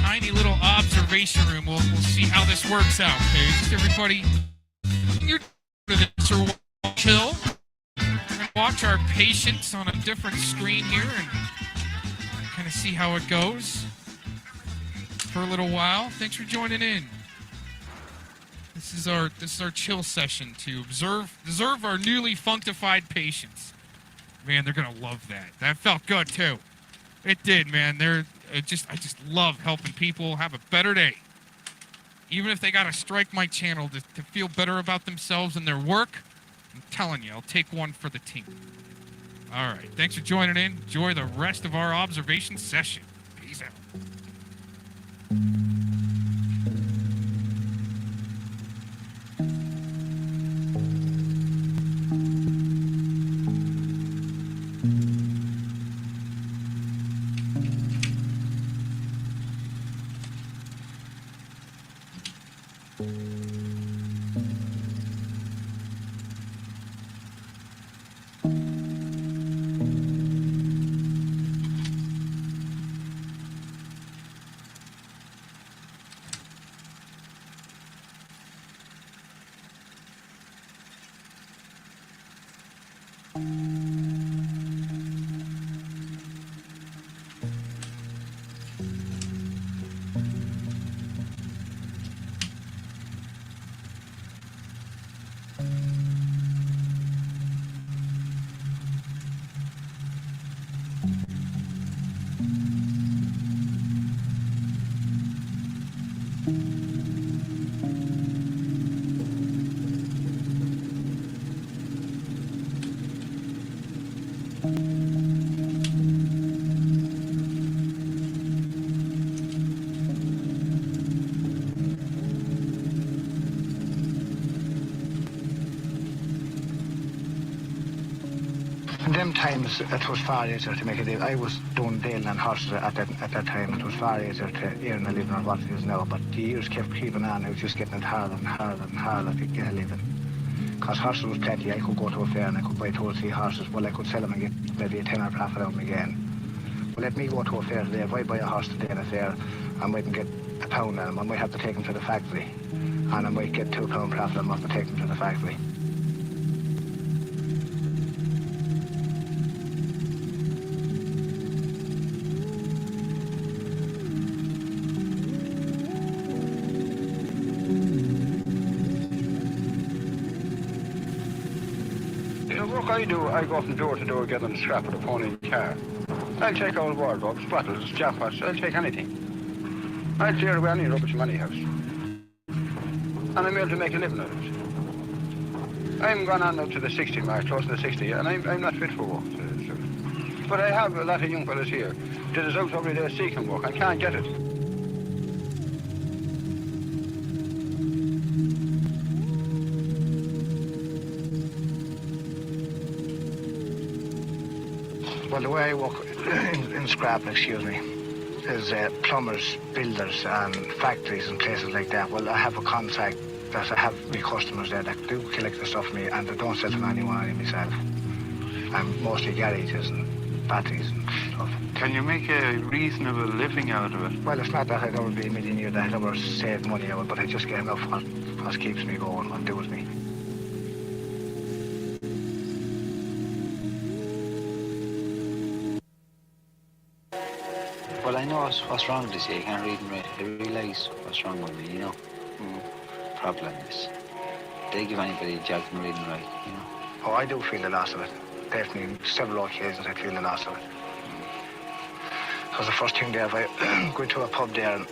Tiny little observation room. We'll see how this works out, okay? Just everybody, you're to this or chill. We're gonna watch our patients on a different screen here and kind of see how it goes for a little while. Thanks for joining in. This is our chill session to observe our newly functified patients. Man, they're gonna love that. That felt good too. It did, man. I just love helping people have a better day. Even if they gotta strike my channel to feel better about themselves and their work, I'm telling you, I'll take one for the team. All right, thanks for joining in. Enjoy the rest of our observation session. Peace out. In them times, it was far easier to make a deal. I was doing dealing and horses at that time. It was far easier to earn a living than what it is now. But the years kept creeping on. I was just getting it harder and harder and harder to get a living. Because horses was plenty. I could go to a fair and I could buy 2 or 3 horses. Well, I could sell them and get maybe a tenner profit out of them again. Well, let me go to a fair today. If I buy a horse today in a fair, I mightn't get a pound on him. I might have to take him to the factory. And I might get £2 profit on him after taking him to the factory. I go from door to door getting scrap of the pony in the car. I'll take out wardrobes, bottles, jackpots, I'll take anything. I'll clear away any rubbish in any house. And I'm able to make a living out of it. I'm gone on up to the 60 mark, close to the 60, and I'm not fit for work. But I have a lot of young fellas here that is out every day seeking work and can't get it. Well, the way I work in scrap, excuse me, is plumbers, builders and factories and places like that. Well, I have a contact that I have my customers there that do collect the stuff for me and they don't sell to anyone myself. I'm mostly garages and batteries and stuff. Can you make a reasonable living out of it? Well, it's not that I'd ever be a millionaire, that I'd ever save money out of it, but I just get enough what keeps me going, what does me. Well, I know what's wrong with this here. You can't read and write. I realise what's wrong with me, you know. Problem is, they give anybody a job from read and write, you know. Oh, I do feel the loss of it. Definitely, several occasions I feel the loss of it. Because the first thing there, if I go into a pub there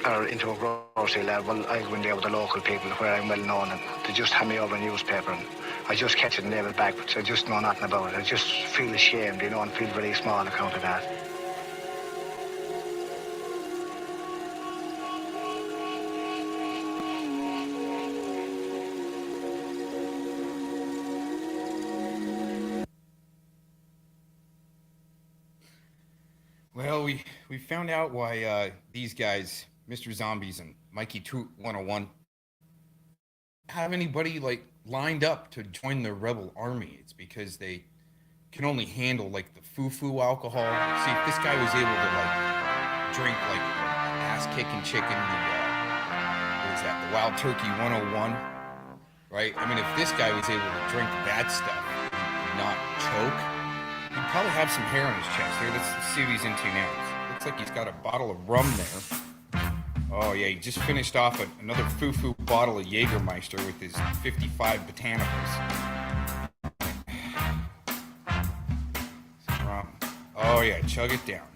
or into a grocery lab, well, I go in there with the local people where I'm well known and they just hand me over a newspaper and I just catch it and nail it back, but I just know nothing about it. I just feel ashamed, you know, and feel very small on account of that. Well, we found out why these guys, Mr. Zombies and Mikey 101, have anybody like lined up to join the rebel army. It's because they can only handle like the foo-foo alcohol. See, if this guy was able to like drink like ass-kicking chicken, what is that, the Wild Turkey 101, right? I mean, if this guy was able to drink that stuff and not choke, he'd probably have some hair on his chest. Here, let's see what he's into now. Looks like he's got a bottle of rum there. Oh yeah, he just finished off another foo-foo bottle of Jägermeister with his 55 botanicals. Some rum. Oh yeah, chug it down.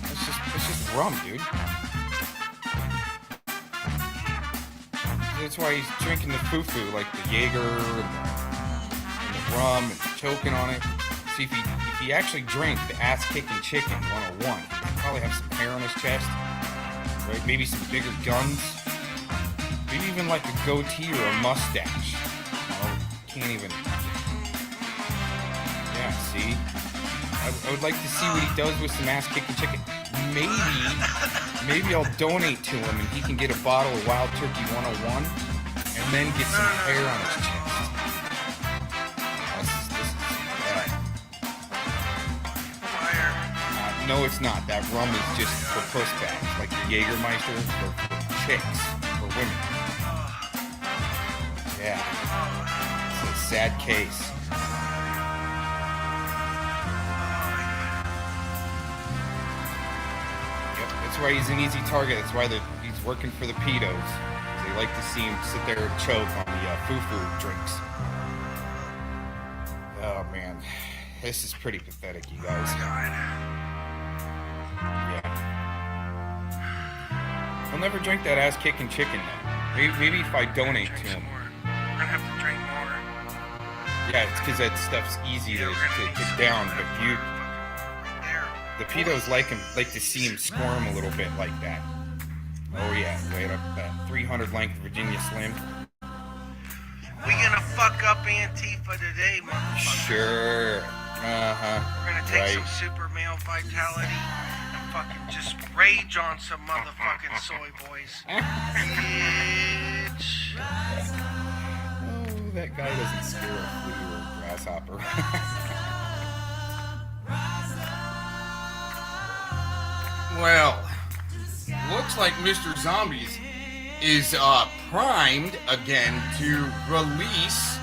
It's just rum, dude. That's why he's drinking the foo-foo, like the Jaeger and the rum and choking on it. See, if he actually drank the ass-kicking chicken 101, he'd probably have some hair on his chest, right? Maybe some bigger guns, maybe even like a goatee or a mustache. Oh, can't even. Yeah, see? I would like to see what he does with some ass-kicking chicken. Maybe I'll donate to him and he can get a bottle of Wild Turkey 101 and then get some hair on his chest. No, it's not. That rum is just for puss bags, like the Jägermeister for chicks, for women. Yeah. It's a sad case. Yep, that's why he's an easy target. That's why he's working for the pedos. They like to see him sit there and choke on the foo-foo drinks. Oh, man. This is pretty pathetic, you guys. Yeah. I'll never drink that ass-kicking chicken then. Maybe if I donate to him. We're gonna have to drink more. Yeah, it's because that stuff's easy to down, but the pedos like to see him squirm a little bit like that. Oh yeah, right up that 300 length Virginia Slim. We gonna fuck up Antifa today, motherfucker. Sure. We're gonna take some super male vitality and fucking just rage on some motherfucking soy boys. Bitch. Oh, that guy doesn't scare a flea or a grasshopper. Well, looks like Mr. Zombies is primed again to release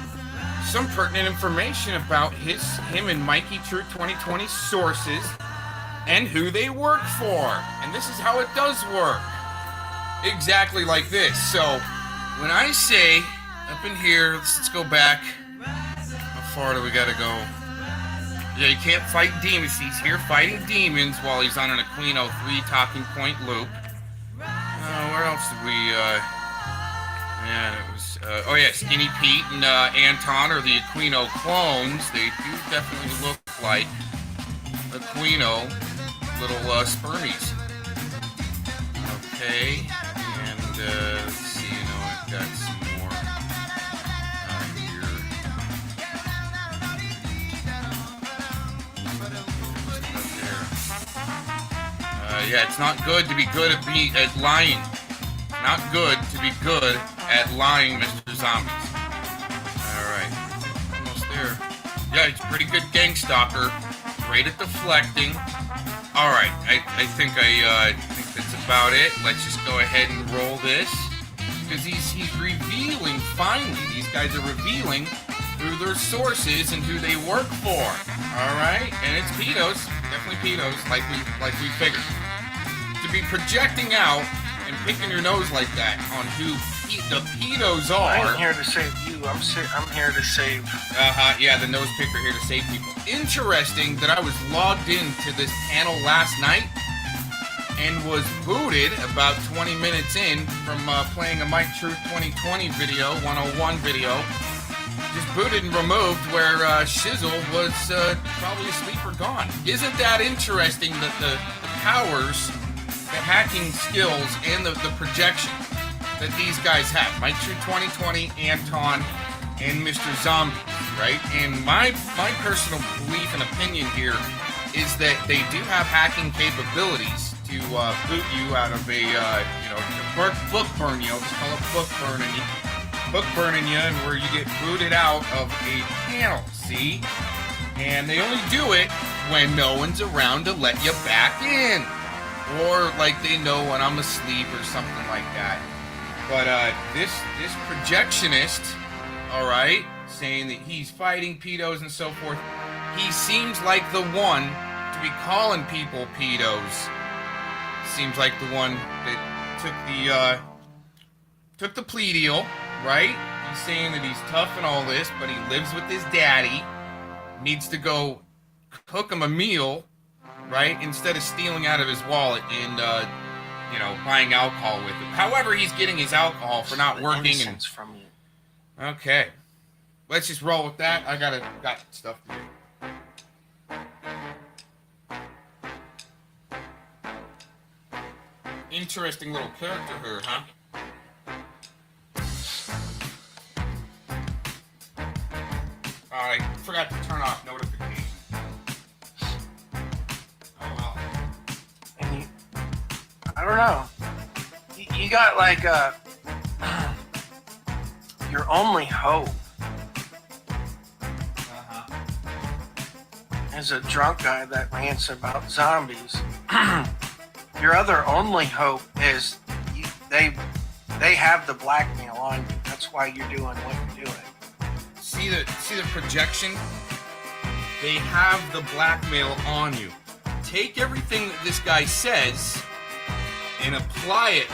some pertinent information about him and Mikey True 2020 sources and who they work for. And this is how it does work. Exactly like this. So, when I say, up in here, let's go back. How far do we gotta go? Yeah, you can't fight demons. He's here fighting demons while he's on an Aquino 3 talking point loop. Where else did we, yeah, it was, oh yeah, Skinny Pete and Anton are the Aquino clones. They do definitely look like Aquino little spermies. Okay, and let's see, I've got some more here. Yeah, it's not good to be good at lying. Not good to be good at lying, Mr. Zombies. Alright. Almost there. Yeah, he's a pretty good gang stalker. Great at deflecting. Alright, I think that's about it. Let's just go ahead and roll this. Because he's revealing, finally, these guys are revealing through their sources and who they work for. Alright? And it's pedos. Definitely pedos, like we figured. To be projecting out and picking your nose like that on who the pedos are. I'm here to save you. I'm here to save. Yeah, the nose picker here to save people. Interesting that I was logged into this panel last night and was booted about 20 minutes in from playing a Mike Truth 2020 video, 101 video. Just booted and removed where Shizzle was probably asleep or gone. Isn't that interesting that the powers, the hacking skills, and the projection that these guys have? Mike True 2020, Anton, and Mr. Zombie, right? And my personal belief and opinion here is that they do have hacking capabilities to boot you out of a, book burn you. I'll just call it book burning you, and where you get booted out of a panel, see? And they only do it when no one's around to let you back in. Or like they know when I'm asleep or something like that. But this projectionist, alright, saying that he's fighting pedos and so forth, he seems like the one to be calling people pedos. Seems like the one that took the plea deal, right? He's saying that he's tough and all this, but he lives with his daddy, needs to go cook him a meal, right? Instead of stealing out of his wallet and, buying alcohol with him. However, he's getting his alcohol for not working. And from you. Okay, let's just roll with that. I got stuff to do. Interesting little character here, huh? I forgot to turn off notifications. I don't know. You got like your only hope is a drunk guy that rants about zombies. Your other only hope is they have the blackmail on you. That's why you're doing what you're doing. See the projection? They have the blackmail on you. Take everything that this guy says and apply it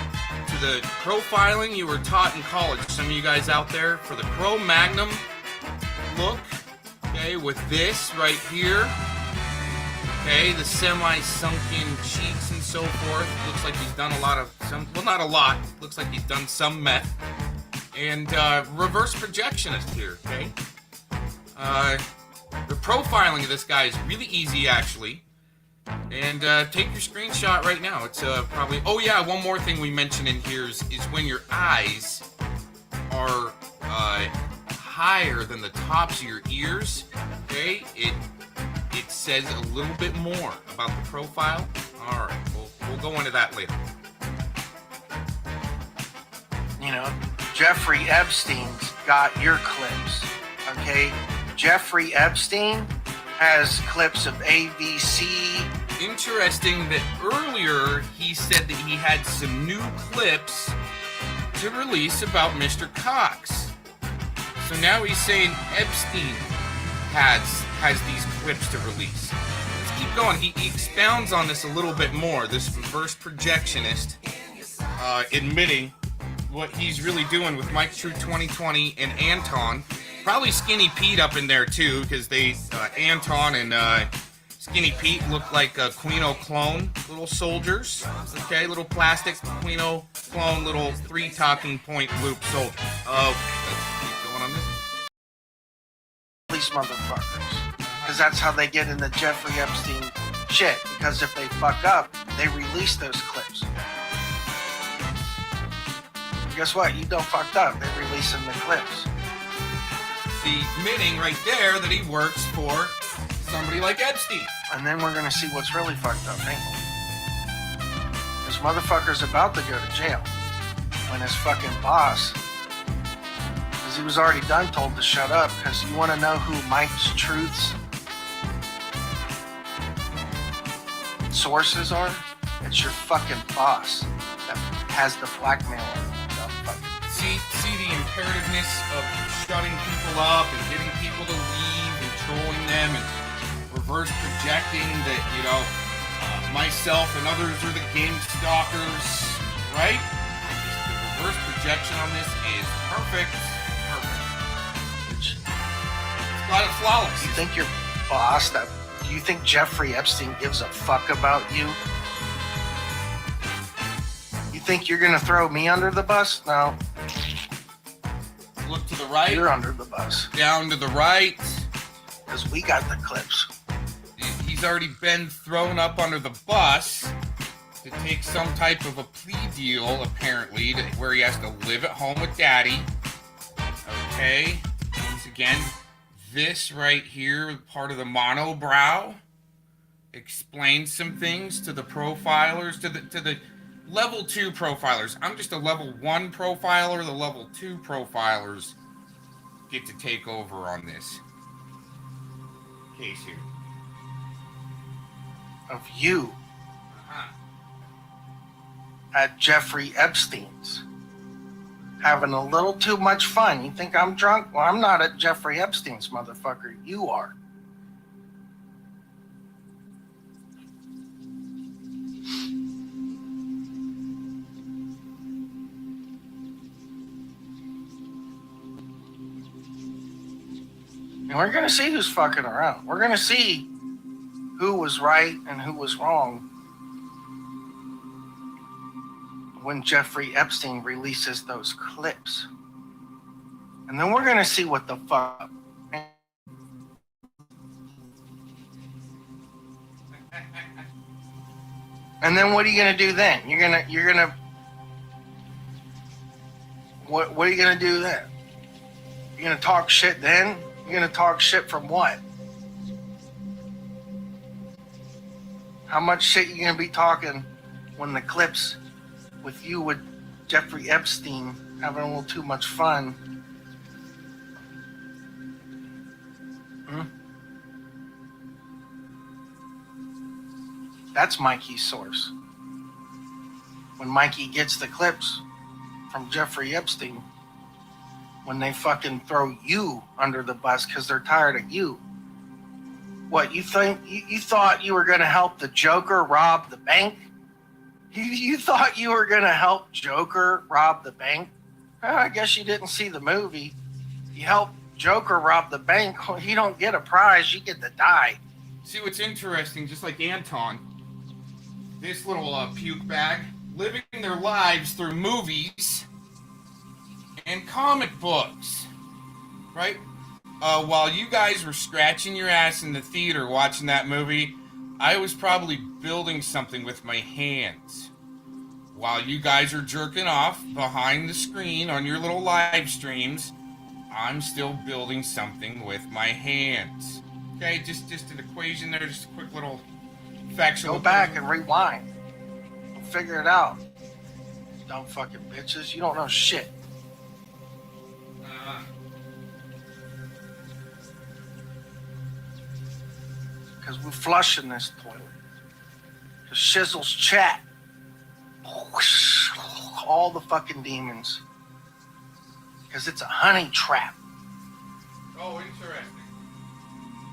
to the profiling you were taught in college. Some of you guys out there, for the Cro-Magnon look, okay, with this right here, okay, the semi-sunken cheeks and so forth. Looks like he's done not a lot, looks like he's done some meth. And reverse projectionist here, okay? The profiling of this guy is really easy, actually. And take your screenshot right now. It's probably... Oh, yeah, one more thing we mentioned in here is when your eyes are higher than the tops of your ears, okay? It says a little bit more about the profile. All right, we'll go into that later. You know, Jeffrey Epstein's got your clips, okay? Jeffrey Epstein has clips of ABC. Interesting that earlier he said that he had some new clips to release about Mr. Cox. So now he's saying Epstein has these clips to release. Let's keep going. He expounds on this a little bit more, this reverse projectionist, admitting what he's really doing with Mike True 2020 and Anton. Probably Skinny Pete up in there too, because they Anton and Skinny Pete look like Quino clone little soldiers. Okay, little plastic Quino clone little 3 talking point loop soldiers. Okay, let's keep going on this. These motherfuckers, because that's how they get into Jeffrey Epstein shit. Because if they fuck up, they release those clips. Guess what? You don't fucked up. They're releasing the clips. The admitting right there that he works for somebody like Epstein. And then we're gonna see what's really fucked up, ain't we? This motherfucker's about to go to jail when his fucking boss, because he was already done told to shut up. Because you want to know who Mike's Truth's sources are? It's your fucking boss that has the blackmail on him. See the imperativeness of shutting people up and getting people to leave and trolling them and reverse projecting that, you know, myself and others are the game stalkers, right? The reverse projection on this is perfect. It's got it flawless. You think your boss, do you think Jeffrey Epstein gives a fuck about you? You think you're gonna throw me under the bus? No. Look to the right. You're under the bus. Down to the right. Because we got the clips. He's already been thrown up under the bus to take some type of a plea deal, apparently, where he has to live at home with daddy. Okay. Once again, this right here, part of the monobrow, explains some things to the profilers, to the level 2 profilers. I'm just a level 1 profiler. The level 2 profilers get to take over on this case here. Of you at Jeffrey Epstein's having a little too much fun. You think I'm drunk? Well, I'm not at Jeffrey Epstein's, motherfucker. You are. And we're going to see who's fucking around. We're going to see who was right and who was wrong when Jeffrey Epstein releases those clips. And then we're going to see what the fuck. And then what are you going to do then? What are you going to do then? You're going to talk shit then? You're going to talk shit from what? How much shit you going to be talking when the clips with you with Jeffrey Epstein having a little too much fun? That's Mikey's source. When Mikey gets the clips from Jeffrey Epstein, when they fucking throw you under the bus because they're tired of you. What, you think you thought you were going to help the Joker rob the bank? You thought you were going to help Joker rob the bank? Well, I guess you didn't see the movie. You help Joker rob the bank, well, you don't get a prize, you get to die. See what's interesting, just like Anton, this little puke bag, living their lives through movies and comic books, right? while you guys were scratching your ass in the theater watching that movie, I was probably building something with my hands. While you guys are jerking off behind the screen on your little live streams, I'm still building something with my hands. Okay, just an equation there, just a quick little factual. Go back and rewind. We'll figure it out. Dumb fucking bitches. You don't know shit. Because we're flushing this toilet. The shizzles chat. All the fucking demons. Because it's a honey trap. Oh, interesting.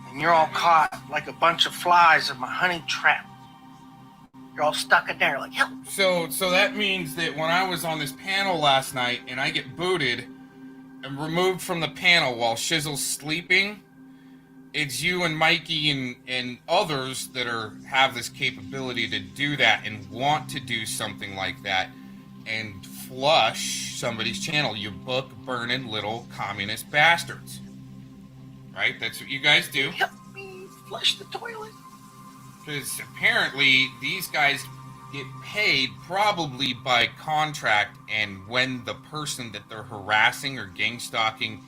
And you're all caught like a bunch of flies in my honey trap. You're all stuck in there like, help. So that means that when I was on this panel last night and I get booted and removed from the panel while Shizzle's sleeping, it's you and Mikey and others that have this capability to do that and want to do something like that and flush somebody's channel. You book-burning little communist bastards. Right? That's what you guys do. Help me flush the toilet. Because apparently these guys get paid probably by contract, and when the person that they're harassing or gang stalking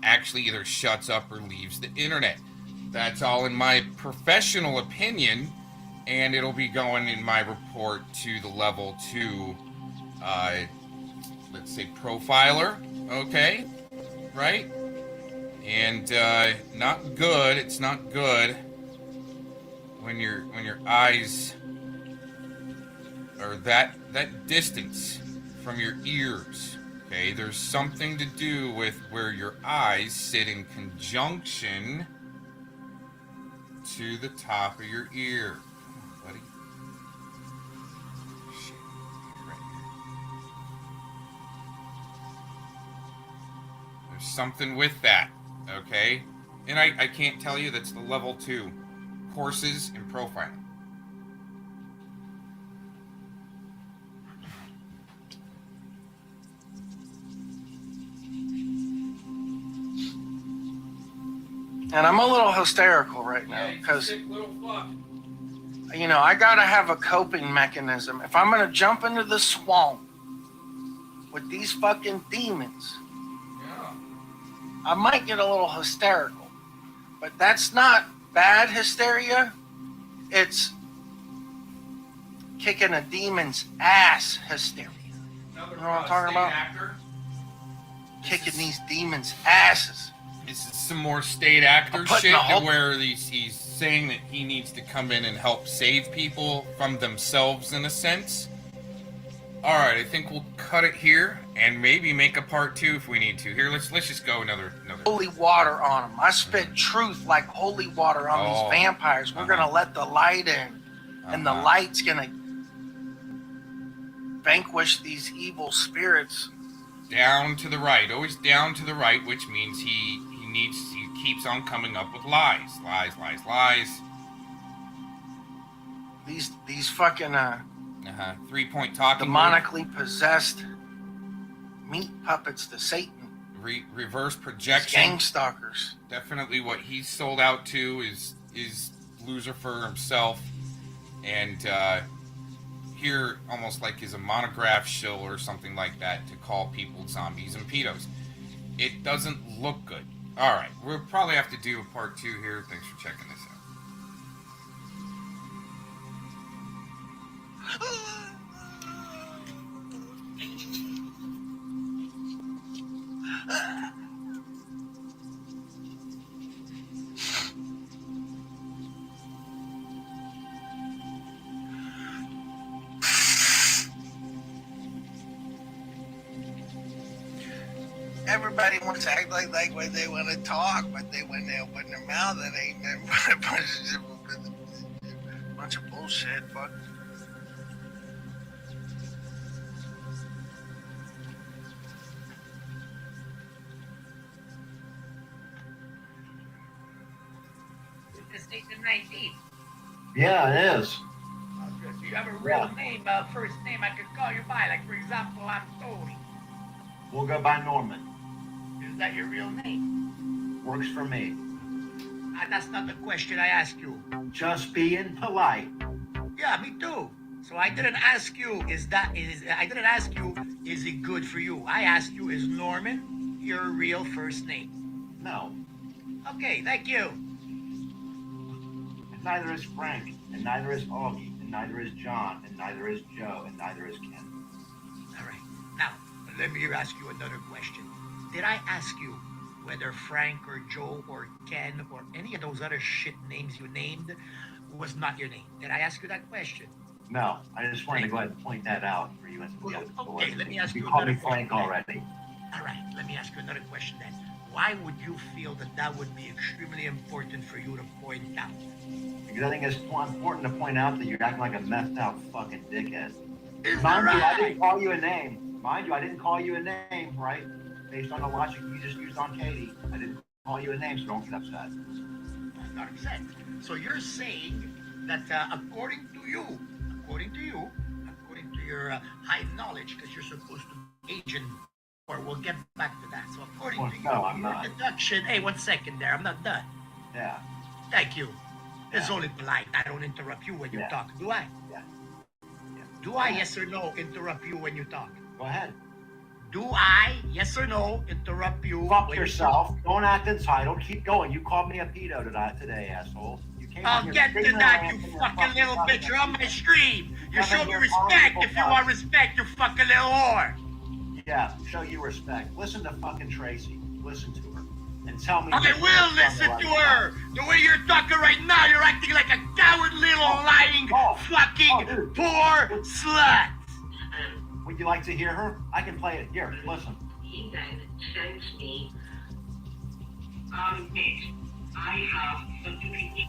actually either shuts up or leaves the internet. That's all in my professional opinion, and it'll be going in my report to the level 2, let's say profiler, okay, right? And not good. It's not good when your eyes are that distance from your ears. Okay, there's something to do with where your eyes sit in conjunction to the top of your ear. Come on, buddy. Shit, right here. There's something with that, okay? And I can't tell you that's the level 2 courses in profiling. And I'm a little hysterical right now because, you know, I gotta have a coping mechanism. If I'm gonna jump into the swamp with these fucking demons, I might get a little hysterical. But that's not bad hysteria. It's kicking a demon's ass hysteria. You know what I'm talking about? Kicking these demons' asses. This is some more state actor shit where he's saying that he needs to come in and help save people from themselves in a sense. Alright, I think we'll cut it here and maybe make a part 2 if we need to. Here, let's just go another. Holy water on them. I spit truth like holy water on these vampires. We're gonna let the light in, and the light's gonna vanquish these evil spirits. Down to the right, always down to the right, which means he keeps on coming up with lies. These fucking 3-point talking. Demonically possessed meat puppets to Satan. Reverse projection. Gang stalkers. Definitely what he's sold out to is Lucifer himself, and here almost like is a monograph shill or something like that to call people zombies and pedos. It doesn't look good. All right, we'll probably have to do a part 2 here. Thanks for checking this out. Everybody wants to act like when they want to talk, but when they open their mouth, it ain't a bunch of bullshit. Fuck. Is this station 19? Yeah, it is. Oh, good. Do you have a real name, first name I could call you by? Like, for example, I'm Tony. We'll go by Norman. Is that your real name? Works for me. That's not the question I asked you. Just being polite. Yeah, me too. So I didn't ask you, is it good for you? I asked you, is Norman your real first name? No. Okay, thank you. And neither is Frank, and neither is Augie, and neither is John, and neither is Joe, and neither is Ken. All right. Now, let me ask you another question. Did I ask you whether Frank or Joe or Ken or any of those other shit names you named was not your name? Did I ask you that question? No, I just wanted to go ahead and point that out for you. Okay, let me ask you called another me Frank question. already. All right, let me ask you another question then. Why would you feel that would be extremely important for you to point out? Because I think it's important to point out that you're acting like a messed out fucking dickhead. Is Mind that you, I right? didn't call you a name. Mind you, I didn't call you a name, right? Based on the logic you just used on Katie. I didn't call you a name, so don't get upset. I'm not upset. So you're saying that according to your high knowledge, because you're supposed to be Asian, or we'll get back to that. So according to you, no, I'm your not. deduction. Hey, 1 second there. I'm not done. Yeah. Thank you. It's only polite. I don't interrupt you when you talk, do I? Yeah. Do I, yes or no, interrupt you when you talk? Go ahead. Do I, yes or no, interrupt you? Fuck yourself. Don't act entitled. Keep going. You called me a pedo today, asshole. You came I'll on here get to screaming that, at you me and fucking little fucking bitch. You're on my stream. You Nothing show me but respect horrible if you stuff. want respect, you fucking little whore. Yeah, show you respect. Listen to fucking Tracy. Listen to her. And tell me. I will listen to her. The way you're talking right now, you're acting like a coward little lying fucking poor slut. Would you like to hear her? I can play it. Here, listen. He then sends me, Mitch, I have something to eat.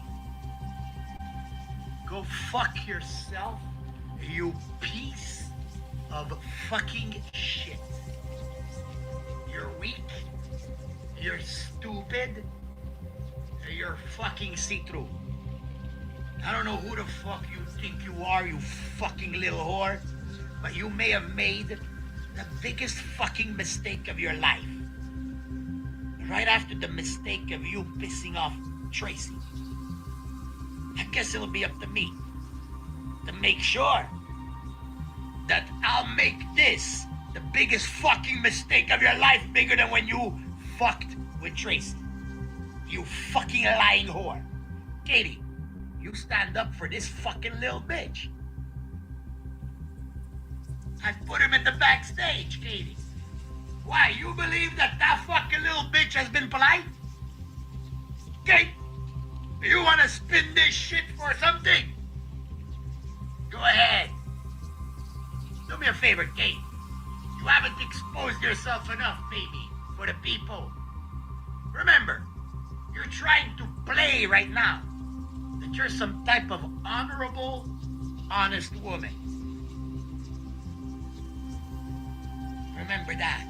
Go fuck yourself, you piece of fucking shit. You're weak. You're stupid. You're fucking see-through. I don't know who the fuck you think you are, you fucking little whore, but you may have made the biggest fucking mistake of your life. Right after the mistake of you pissing off Tracy. I guess it'll be up to me to make sure that I'll make this the biggest fucking mistake of your life, bigger than when you fucked with Tracy. You fucking lying whore. Katie, you stand up for this fucking little bitch. I put him in the backstage, Katie. Why, you believe that fucking little bitch has been polite? Okay? You want to spin this shit for something? Go ahead. Do me a favor, Kate. You haven't exposed yourself enough, baby, for the people. Remember, you're trying to play right now that you're some type of honorable, honest woman. Remember that.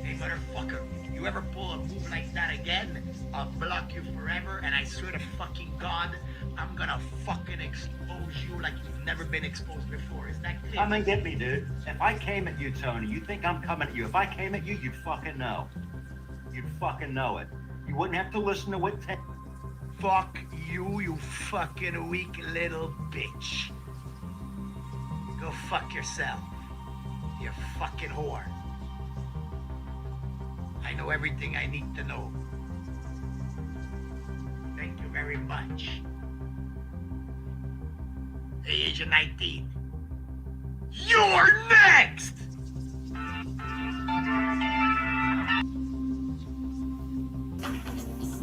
Hey, motherfucker, you ever pull a move like that again, I'll block you forever, and I swear to fucking God, I'm gonna fucking expose you like you've never been exposed before. Is that clear? Come and get me, dude. If I came at you, Tony, you think I'm coming at you. If I came at you, you'd fucking know. You'd fucking know it. You wouldn't have to listen to what... Fuck you, you fucking weak little bitch. Go fuck yourself. You fucking whore. I know everything I need to know. Thank you very much. Hey, Agent 19. You're next!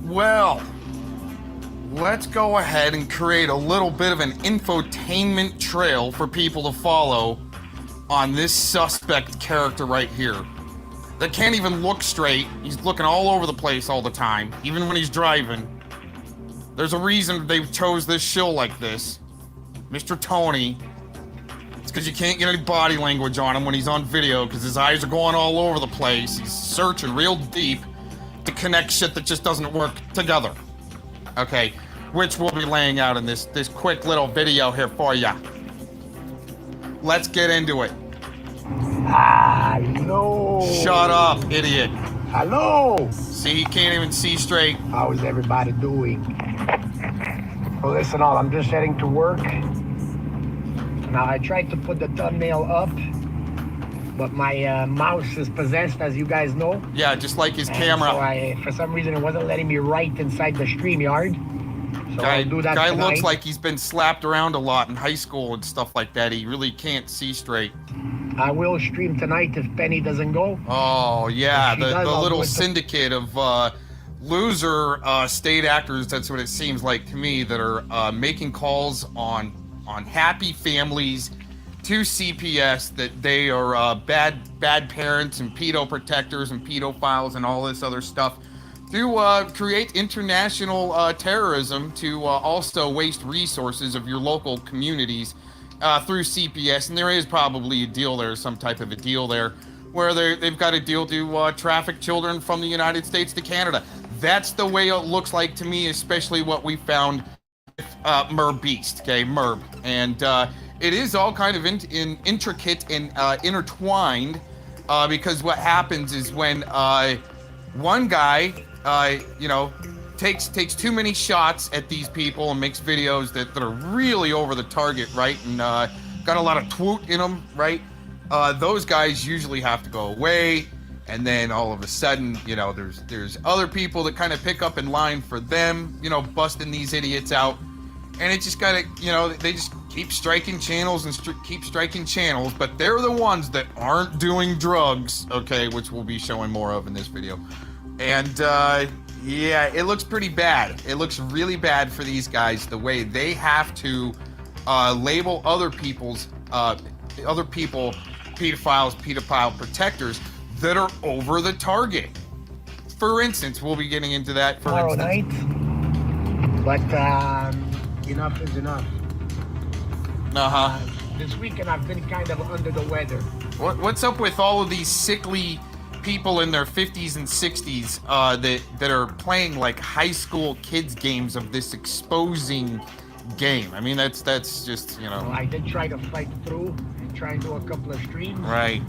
Well, let's go ahead and create a little bit of an infotainment trail for people to follow on this suspect character right here. That can't even look straight. He's looking all over the place all the time, even when he's driving. There's a reason they chose this shill like this. Mr. Tony. It's because you can't get any body language on him when he's on video because his eyes are going all over the place. He's searching real deep to connect shit that just doesn't work together. Okay, which we'll be laying out in this quick little video here for ya. Let's get into it. Hello. Shut up, idiot. Hello. See, he can't even see straight. How is everybody doing? Well, listen, all. I'm just heading to work. Now, I tried to put the thumbnail up, but my mouse is possessed, as you guys know. Yeah, just like his And camera. So for some reason, it wasn't letting me write inside the StreamYard. So I'll do that Guy tonight. looks like he's been slapped around a lot in high school and stuff like that. He really can't see straight. I will stream tonight if Penny doesn't go. Oh, yeah, If she the does, I'll little do it syndicate of loser state actors, that's what it seems like to me, that are making calls on happy families to CPS that they are bad parents and pedo protectors and pedophiles and all this other stuff to create international terrorism, to also waste resources of your local communities through CPS. And there is probably a deal there, some type of a deal there, where they've got a deal to traffic children from the United States to Canada. That's the way it looks like to me, especially what we found with Merb Beast, okay, Merb. And it is all kind of intricate and intertwined, because what happens is when one guy, takes too many shots at these people and makes videos that are really over the target, right? And got a lot of twoot in them, right? Those guys usually have to go away, and then all of a sudden, there's other people that kind of pick up in line for them, busting these idiots out. And it just gotta, they just keep striking channels and keep striking channels, but they're the ones that aren't doing drugs, okay, which we'll be showing more of in this video. And yeah, it looks pretty bad. It looks really bad for these guys, the way they have to label other people pedophiles, pedophile protectors that are over the target. For instance, we'll be getting into that for tomorrow instance. night. But enough is enough. This weekend I've been kind of under the weather. What's up with all of these sickly people in their 50s and 60s that are playing like high school kids games of this exposing game? I mean, that's just, Well, I did try to fight through and try and do a couple of streams. Right.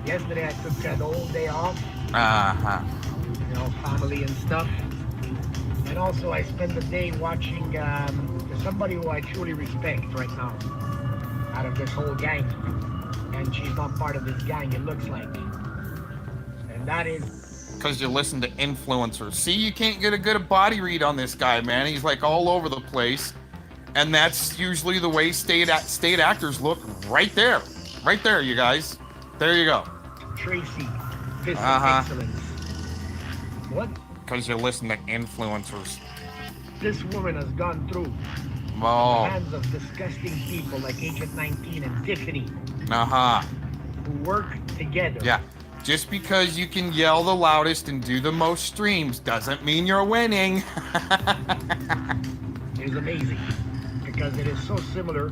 Yesterday I took the whole day off. Family and stuff. And also I spent the day watching somebody who I truly respect right now out of this whole gang. And she's not part of this gang, it looks like. And that is... Because you listen to influencers. See, you can't get a good body read on this guy, man. He's like all over the place. And that's usually the way state actors look right there. Right there, you guys. There you go. Tracy, Piss of Excellence. What? Because you listen to influencers. This woman has gone through the hands of disgusting people like Agent 19 and Tiffany. Who work together. Yeah. Just because you can yell the loudest and do the most streams doesn't mean you're winning. It is amazing because it is so similar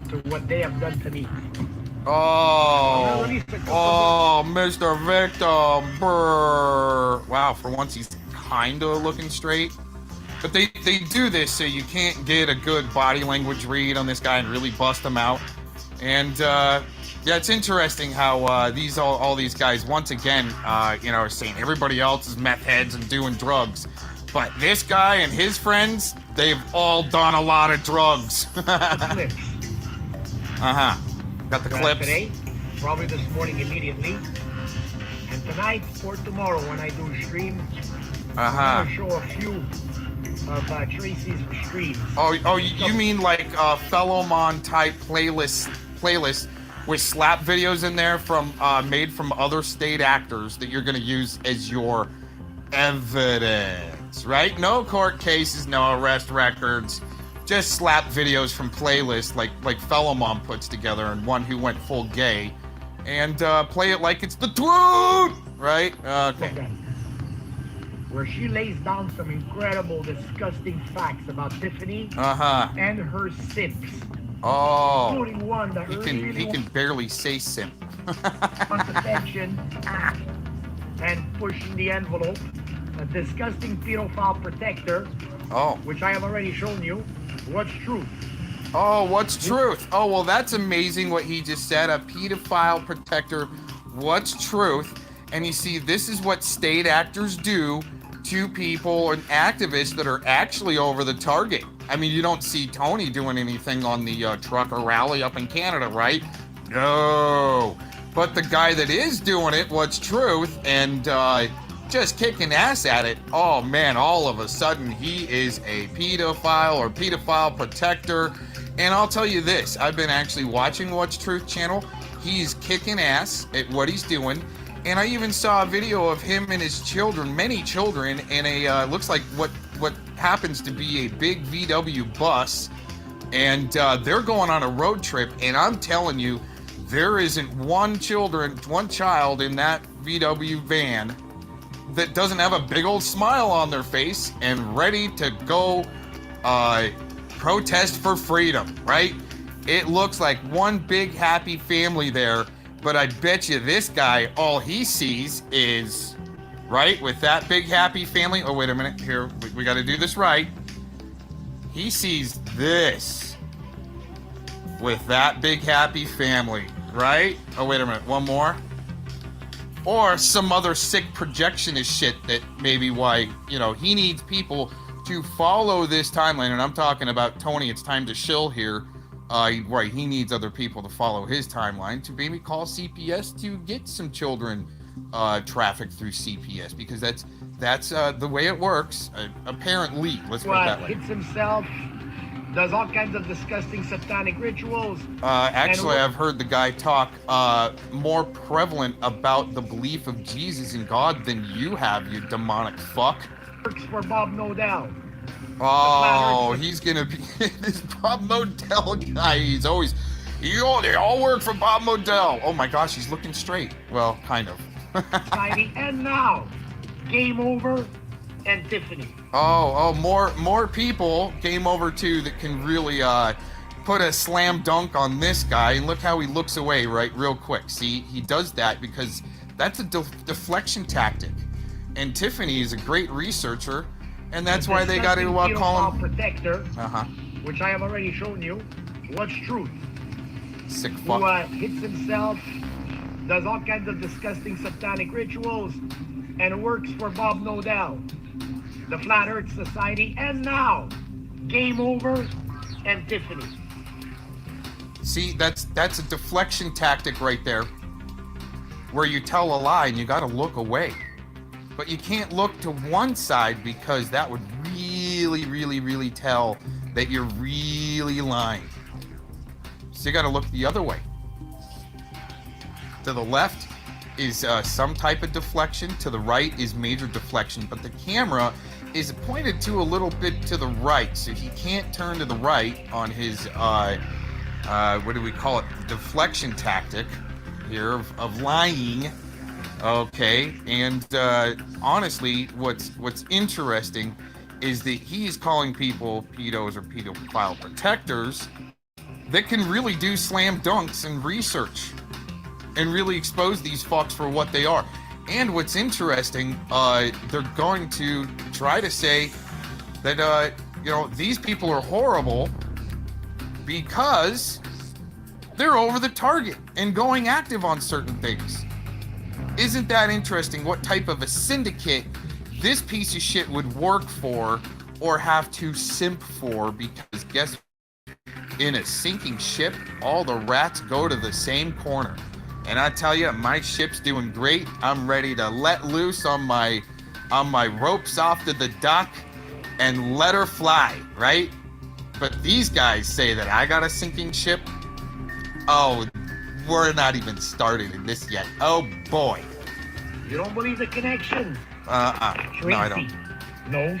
to what they have done to me. Oh, Mr. Victim. Brr. Wow, for once he's kind of looking straight. But they do this so you can't get a good body language read on this guy and really bust him out. And yeah, it's interesting how all these guys once again, are saying everybody else is meth heads and doing drugs, but this guy and his friends, they've all done a lot of drugs. Got the clips. Today, probably this morning immediately, and tonight or tomorrow when I do stream, I'm gonna show a few of Tracy's streams. Oh, you mean like Fellowmon type playlist with slap videos in there from made from other state actors that you're gonna use as your evidence, right? No court cases, no arrest records, just slap videos from playlists like Fellowmon puts together, and one who went full gay, and play it like it's the truth, right? Okay. Where she lays down some incredible, disgusting facts about Tiffany and her simps. Oh, including one that he can barely say simp. Contraception and pushing the envelope. A disgusting pedophile protector. Which I have already shown you. What's truth? Oh, what's truth? Oh, well, that's amazing what he just said. A pedophile protector What's Truth, and you see this is what state actors do to people and activists that are actually over the target. I mean, you don't see Tony doing anything on the trucker rally up in Canada, right? No. But the guy that is doing it, What's Truth, and just kicking ass at it, oh man, all of a sudden he is a pedophile or pedophile protector. And I'll tell you this, I've been actually watching What's Truth channel. He's kicking ass at what he's doing. And I even saw a video of him and his children, many children, in a, looks like what happens to be a big VW bus. And they're going on a road trip. And I'm telling you, there isn't one child in that VW van that doesn't have a big old smile on their face and ready to go protest for freedom, right? It looks like one big happy family there. But I bet you this guy, all he sees is, right, with that big happy family. Oh, wait a minute. Here, we got to do this right. He sees this with that big happy family, right? Oh, wait a minute. One more. Or some other sick projectionist shit that maybe why, you know, he needs people to follow this timeline. And I'm talking about Tony, it's time to shill here. Right, he needs other people to follow his timeline to maybe call CPS to get some children trafficked through CPS, because that's the way it works. Apparently, let's put it that way. Hits himself, does all kinds of disgusting satanic rituals. Actually, I've heard the guy talk more prevalent about the belief of Jesus and God than you have, you demonic fuck. Works for Bob Nodell. Oh, he's gonna be this Bob Modell guy. He's always, they all work for Bob Modell. Oh my gosh, he's looking straight. Well, kind of. And now, Game Over and Tiffany. Oh, more people. Game Over too that can really put a slam dunk on this guy. And look how he looks away, right, real quick. See, he does that because that's a deflection tactic. And Tiffany is a great researcher. And that's why they got to call him Protector, which I have already shown you. What's Truth? Sick fuck. Who hits himself, does all kinds of disgusting satanic rituals, and works for Bob Nodell, the Flat Earth Society, and now Game Over and Tiffany. See, that's a deflection tactic right there, where you tell a lie and you got to look away. But you can't look to one side because that would really tell that you're really lying. So you got to look the other way. To the left is some type of deflection. To the right is major deflection. But the camera is pointed to a little bit to the right. So he can't turn to the right on his, what do we call it? Deflection tactic here of lying. Okay, and honestly, what's interesting is that he's calling people pedos or pedophile protectors that can really do slam dunks and research and really expose these fucks for what they are. And what's interesting, they're going to try to say that you know, these people are horrible because they're over the target and going active on certain things. Isn't that interesting what type of a syndicate this piece of shit would work for or have to simp for? Because guess, in a sinking ship, all the rats go to the same corner. And I tell you, my ship's doing great. I'm ready to let loose on my ropes off to the dock and let her fly, right? But these guys say that I got a sinking ship. Oh, we're not even started in this yet. Oh boy. You don't believe the connection? No, I don't. No.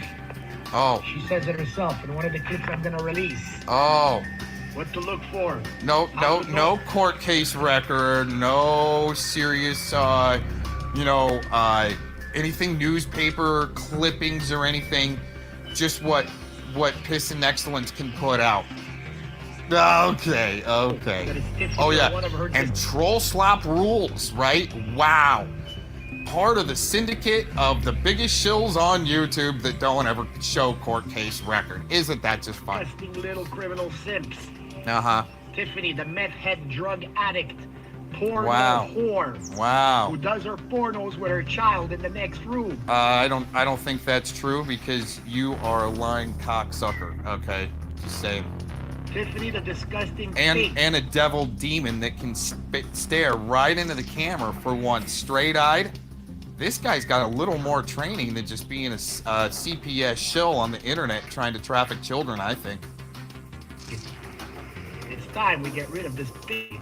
Oh. She says it herself in one of the clips I'm gonna release. Oh. What to look for? No court case record, no serious, anything newspaper clippings or anything. Just what Piss and Excellence can put out. Okay. Oh yeah, and Troll Slop rules, right? Wow. Part of the syndicate of the biggest shills on YouTube that don't ever show court case record. Isn't that just fun? Disgusting little criminal simps. Uh-huh. Tiffany, the meth head drug addict, porno Wow. whore. Wow. Who does her pornos with her child in the next room. I don't think that's true because you are a lying cocksucker. Okay, just saying. Tiffany, the disgusting And pig. a devil demon that can stare right into the camera for once, straight-eyed. This guy's got a little more training than just being a CPS shill on the internet trying to traffic children, I think. It's time we get rid of this pig.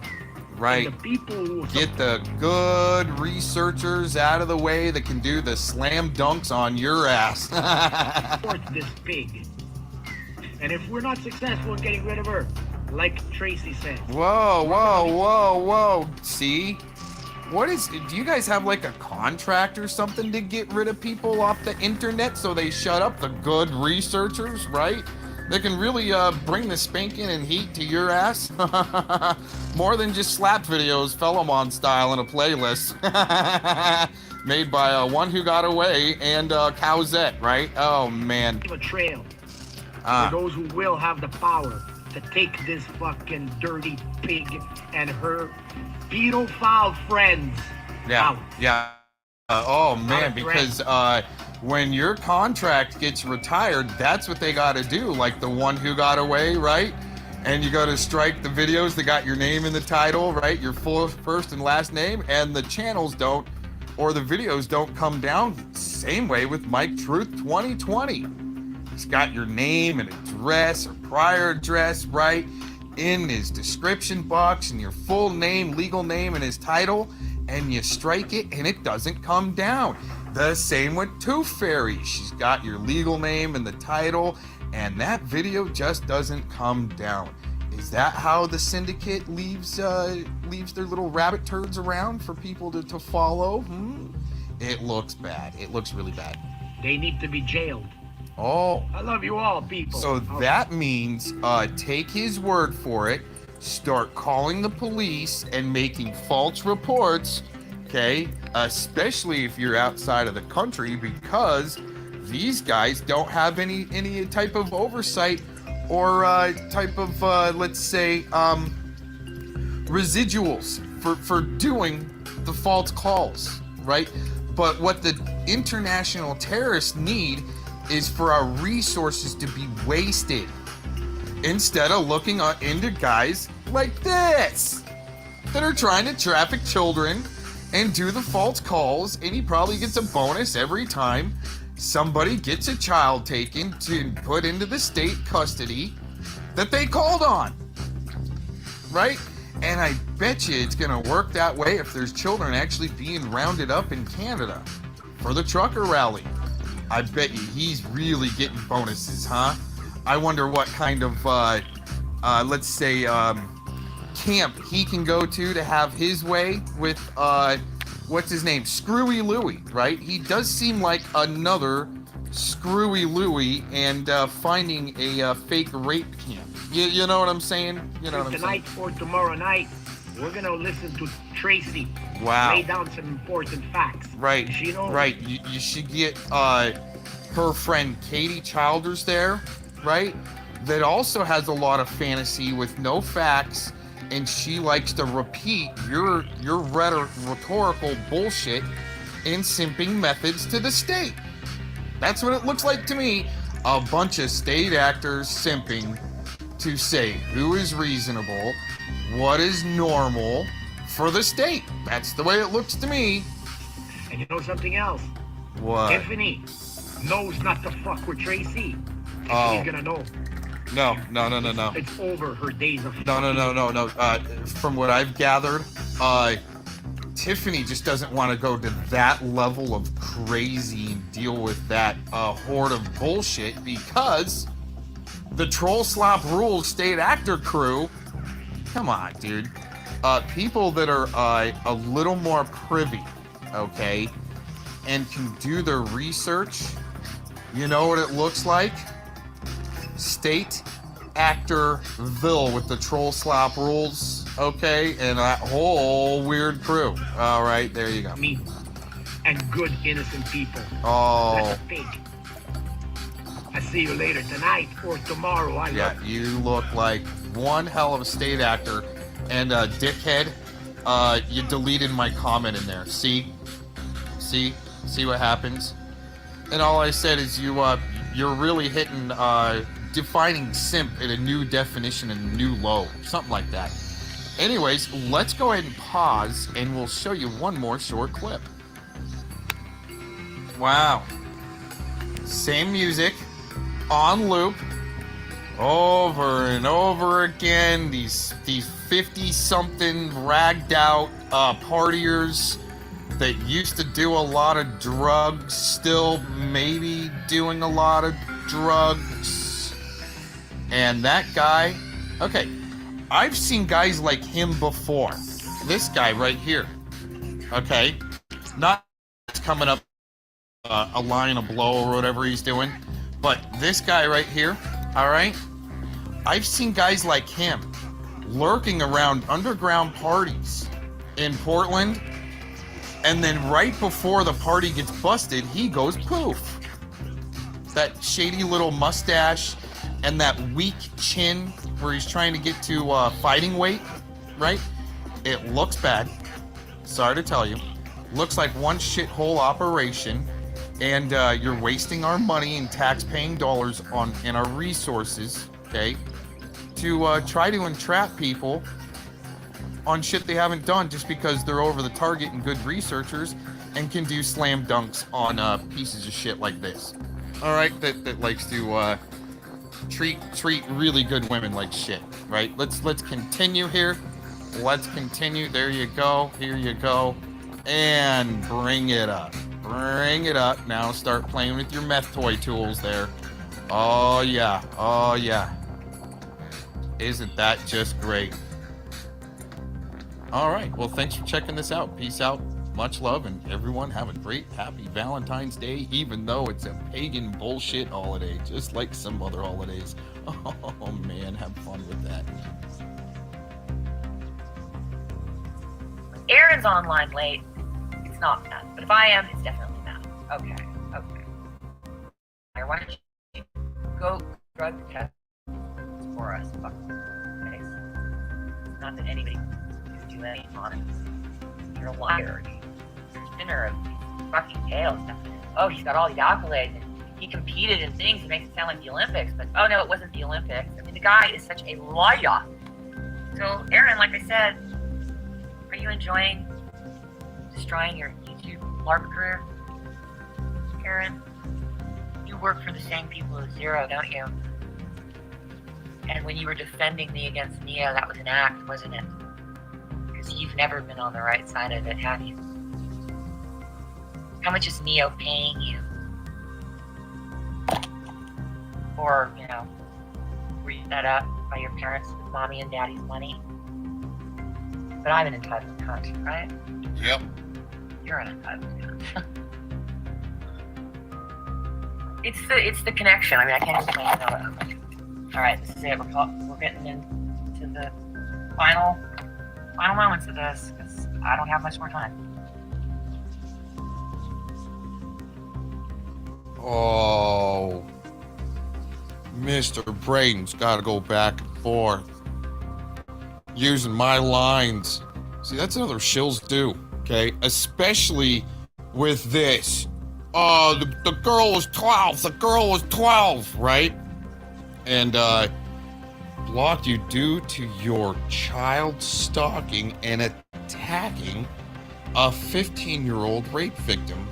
Right. And the people who Get the good researchers out of the way that can do the slam dunks on your ass. support this pig. And if we're not successful in getting rid of her, like Tracy said. Whoa, whoa, whoa, whoa. See? What is, do you guys have like a contract or something to get rid of people off the internet so they shut up, the good researchers, right? They can really bring the spanking and heat to your ass. More than just slap videos, Felomon style in a playlist. Made by One Who Got Away and Cowzette, right? Oh, man. A trail for those who will have the power to take this fucking dirty pig and her pedophile friends out. Yeah. Oh, man, because when your contract gets retired, that's what they got to do. Like the One Who Got Away, right? And you got to strike the videos that got your name in the title, right? Your full first and last name, and the channels don't, or the videos don't come down. Same way with Mike Truth 2020. He's got your name and address or prior address, right? In his description box and your full name, legal name, and his title, and you strike it and it doesn't come down. The same with Tooth Fairy. She's got your legal name and the title, and that video just doesn't come down. Is that how the syndicate leaves their little rabbit turds around for people to follow? It looks bad. It looks really bad. They need to be jailed. Oh. I love you all, people. So that means take his word for it, start calling the police and making false reports, okay? Especially if you're outside of the country, because these guys don't have any type of oversight or type of, let's say, residuals for doing the false calls, right? But what the international terrorists need is for our resources to be wasted instead of looking into guys like this that are trying to traffic children and do the false calls, and he probably gets a bonus every time somebody gets a child taken to put into the state custody that they called on, right? And I bet you it's gonna work that way if there's children actually being rounded up in Canada for the trucker rally. I bet you he's really getting bonuses, huh? I wonder what kind of, let's say, camp he can go to have his way with, what's his name? Screwy Louie, right? He does seem like another Screwy Louie and finding a fake rape camp. You know what I'm saying? You know what I'm saying? Tonight or tomorrow night, we're going to listen to Tracy. Wow. Lay down some important facts. Right, You know, right. You should get her friend Katie Childers there, right? That also has a lot of fantasy with no facts, and she likes to repeat your rhetorical bullshit and simping methods to the state. That's what it looks like to me. A bunch of state actors simping to say who is reasonable, what is normal for the state. That's the way it looks to me. And you know something else? What? Tiffany knows not to fuck with Tracy. Oh. She's gonna know. No. It's over her days of No. From what I've gathered, Tiffany just doesn't want to go to that level of crazy and deal with that horde of bullshit because the Troll Slop Rules state actor crew, come on, dude. People that are a little more privy, okay, and can do their research, you know what it looks like? State Actorville with the Troll Slop Rules, okay, and that whole weird crew. All right, there you go. Me and good innocent people. Oh. That's a fake. I see you later tonight or tomorrow. I Yeah, you look like one hell of a state actor and a dickhead you deleted my comment in there. See what happens? And all I said is you're really hitting defining simp at a new definition and a new low, something like that. Anyways, let's go ahead and pause, and we'll show you one more short clip. Wow. Same music, on loop, over and over again. These 50-something ragged out partiers that used to do a lot of drugs, still maybe doing a lot of drugs. And that guy, okay, I've seen guys like him before. This guy right here, okay, not coming up a line, a blow, or whatever he's doing, but this guy right here, all right, I've seen guys like him lurking around underground parties in Portland, and then right before the party gets busted, he goes poof. That shady little mustache and that weak chin where he's trying to get to fighting weight, right? It looks bad. Sorry to tell you. Looks like one shithole operation, and you're wasting our money and tax-paying dollars and our resources, okay, to try to entrap people on shit they haven't done just because they're over the target and good researchers and can do slam dunks on pieces of shit like this. All right, that likes to treat really good women like shit, right? Let's continue here. Let's continue. There you go. Here you go. And bring it up. Bring it up. Now start playing with your meth toy tools there. Oh yeah. Oh yeah. Isn't that just great? All right. Well, thanks for checking this out. Peace out. Much love, and everyone have a great, happy Valentine's Day, even though it's a pagan bullshit holiday, just like some other holidays. Oh man, have fun with that. Aaron's online late. It's not bad, but if I am, it's definitely bad. Okay. Why don't you go drug test for us? Fuck. Thanks. Not that anybody can do anything on it. You're a liar. Spinner of these fucking tales. Oh, he's got all these accolades and he competed in things that makes it sound like the Olympics, but oh no, it wasn't the Olympics. I mean, the guy is such a liar. So, Aaron, like I said, are you enjoying destroying your YouTube LARP career? Aaron, you work for the same people as Zero, don't you? And when you were defending me against Neo, that was an act, wasn't it? Because you've never been on the right side of it, have you? How much is Neo paying you? Or, were you set up by your parents with mommy and daddy's money? But I'm an entitled cunt, right? Yep. You're an entitled cunt. It's the connection. I mean, I can't explain it. All right, this is it. We're getting into the final moments of this because I don't have much more time. Oh, Mr. Braden's got to go back and forth using my lines. See, that's what other shills do, okay? Especially with this. Oh, the girl was 12. The girl was 12, right? And blocked you due to your child stalking and attacking a 15-year-old rape victim.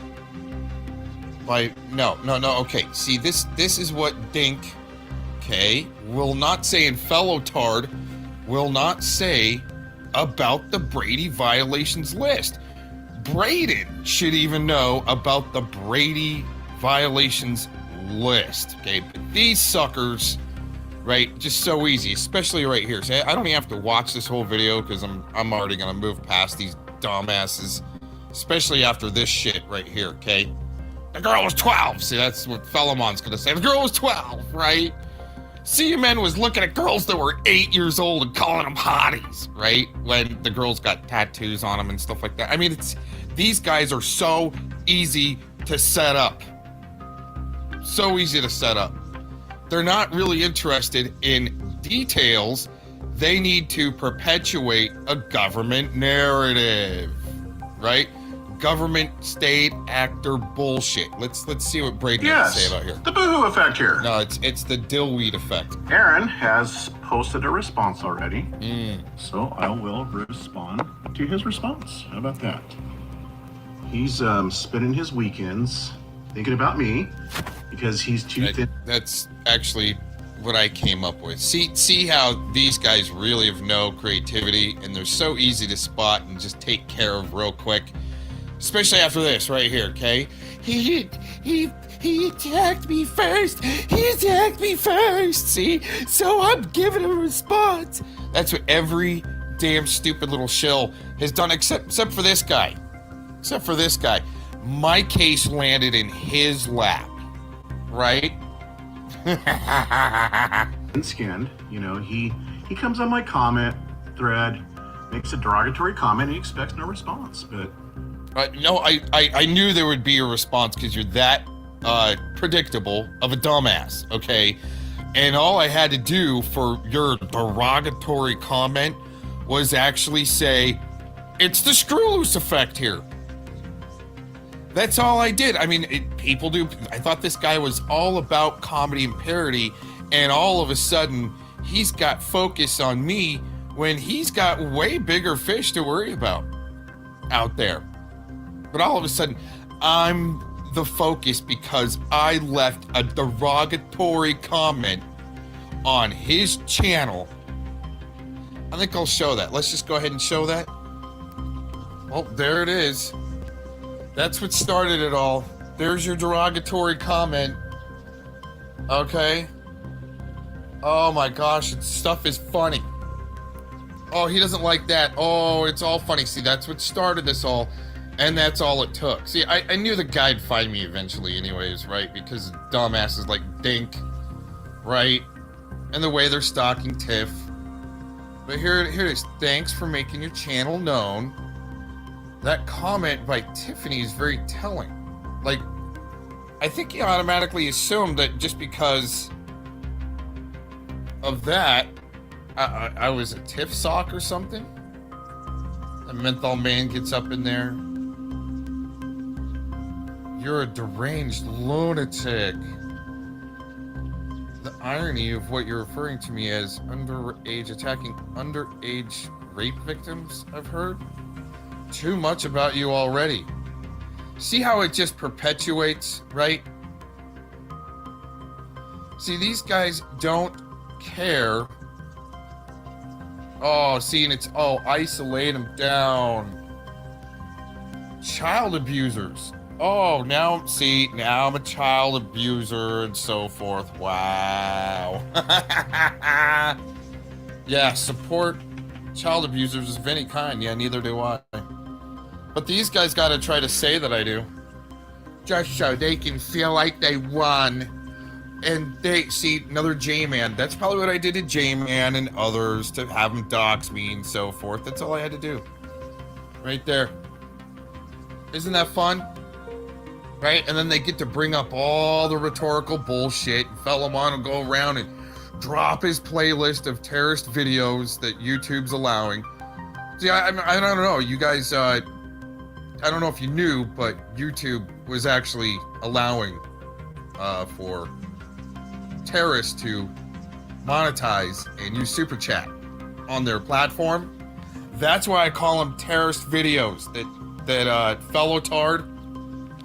No, okay, see, this is what Dink, okay, will not say, and fellow Tard will not say about the Brady violations list. Braden should even know about the Brady violations list, okay, but these suckers, right, just so easy, especially right here. See, I don't even have to watch this whole video because I'm already gonna move past these dumbasses, especially after this shit right here, okay? The girl was 12. See, that's what Philemon's gonna say. The girl was 12, right? CMN was looking at girls that were 8 years old and calling them hotties, right? When the girls got tattoos on them and stuff like that. I mean, these guys are so easy to set up. So easy to set up. They're not really interested in details They need to perpetuate a government narrative, right? Government state actor bullshit. Let's see what Braden has to say about here. The boohoo effect here. No, it's the dillweed effect. Aaron has posted a response already, so I will respond to his response. How about that? He's spending his weekends thinking about me because he's too thin. That's actually what I came up with. See how these guys really have no creativity, and they're so easy to spot and just take care of real quick. Especially after this right here, okay? He attacked me first. He attacked me first. See? So I'm giving him a response. That's what every damn stupid little shill has done, except for this guy. Except for this guy. My case landed in his lap, right? Skinned, you know, he comes on my comment thread, makes a derogatory comment, and he expects no response, but no, I knew there would be a response because you're that predictable of a dumbass, okay? And all I had to do for your derogatory comment was actually say, it's the screw loose effect here. That's all I did. I mean, people do. I thought this guy was all about comedy and parody, and all of a sudden, he's got focus on me when he's got way bigger fish to worry about out there. But all of a sudden, I'm the focus because I left a derogatory comment on his channel. I think I'll show that. Let's just go ahead and show that. Well, there it is. That's what started it all. There's your derogatory comment. Okay. Oh my gosh, stuff is funny. Oh, he doesn't like that. Oh, it's all funny. See, that's what started this all. And that's all it took. See, I knew the guy'd find me eventually anyways, right? Because dumbasses like Dink, right? And the way they're stalking Tiff. But here it is. Thanks for making your channel known. That comment by Tiffany is very telling. Like, I think he automatically assumed that just because of that, I was a Tiff sock or something. The menthol man gets up in there. You're a deranged lunatic. The irony of what you're referring to me as attacking underage rape victims, I've heard. Too much about you already. See how it just perpetuates, right? See, these guys don't care. Oh, see, and it's, isolate them down. Child abusers. Oh, now I'm a child abuser and so forth. Wow. Yeah, support child abusers of any kind. Yeah, neither do I. But these guys gotta try to say that I do. Just so they can feel like they won. And they, see, another J-Man. That's probably what I did to J-Man and others to have them dox me and so forth. That's all I had to do. Right there. Isn't that fun? Right? And then they get to bring up all the rhetorical bullshit. And Fellamon will go around and drop his playlist of terrorist videos that YouTube's allowing. See, I don't know. You guys, I don't know if you knew, but YouTube was actually allowing for terrorists to monetize and use Super Chat on their platform. That's why I call them terrorist videos that Fellow Tard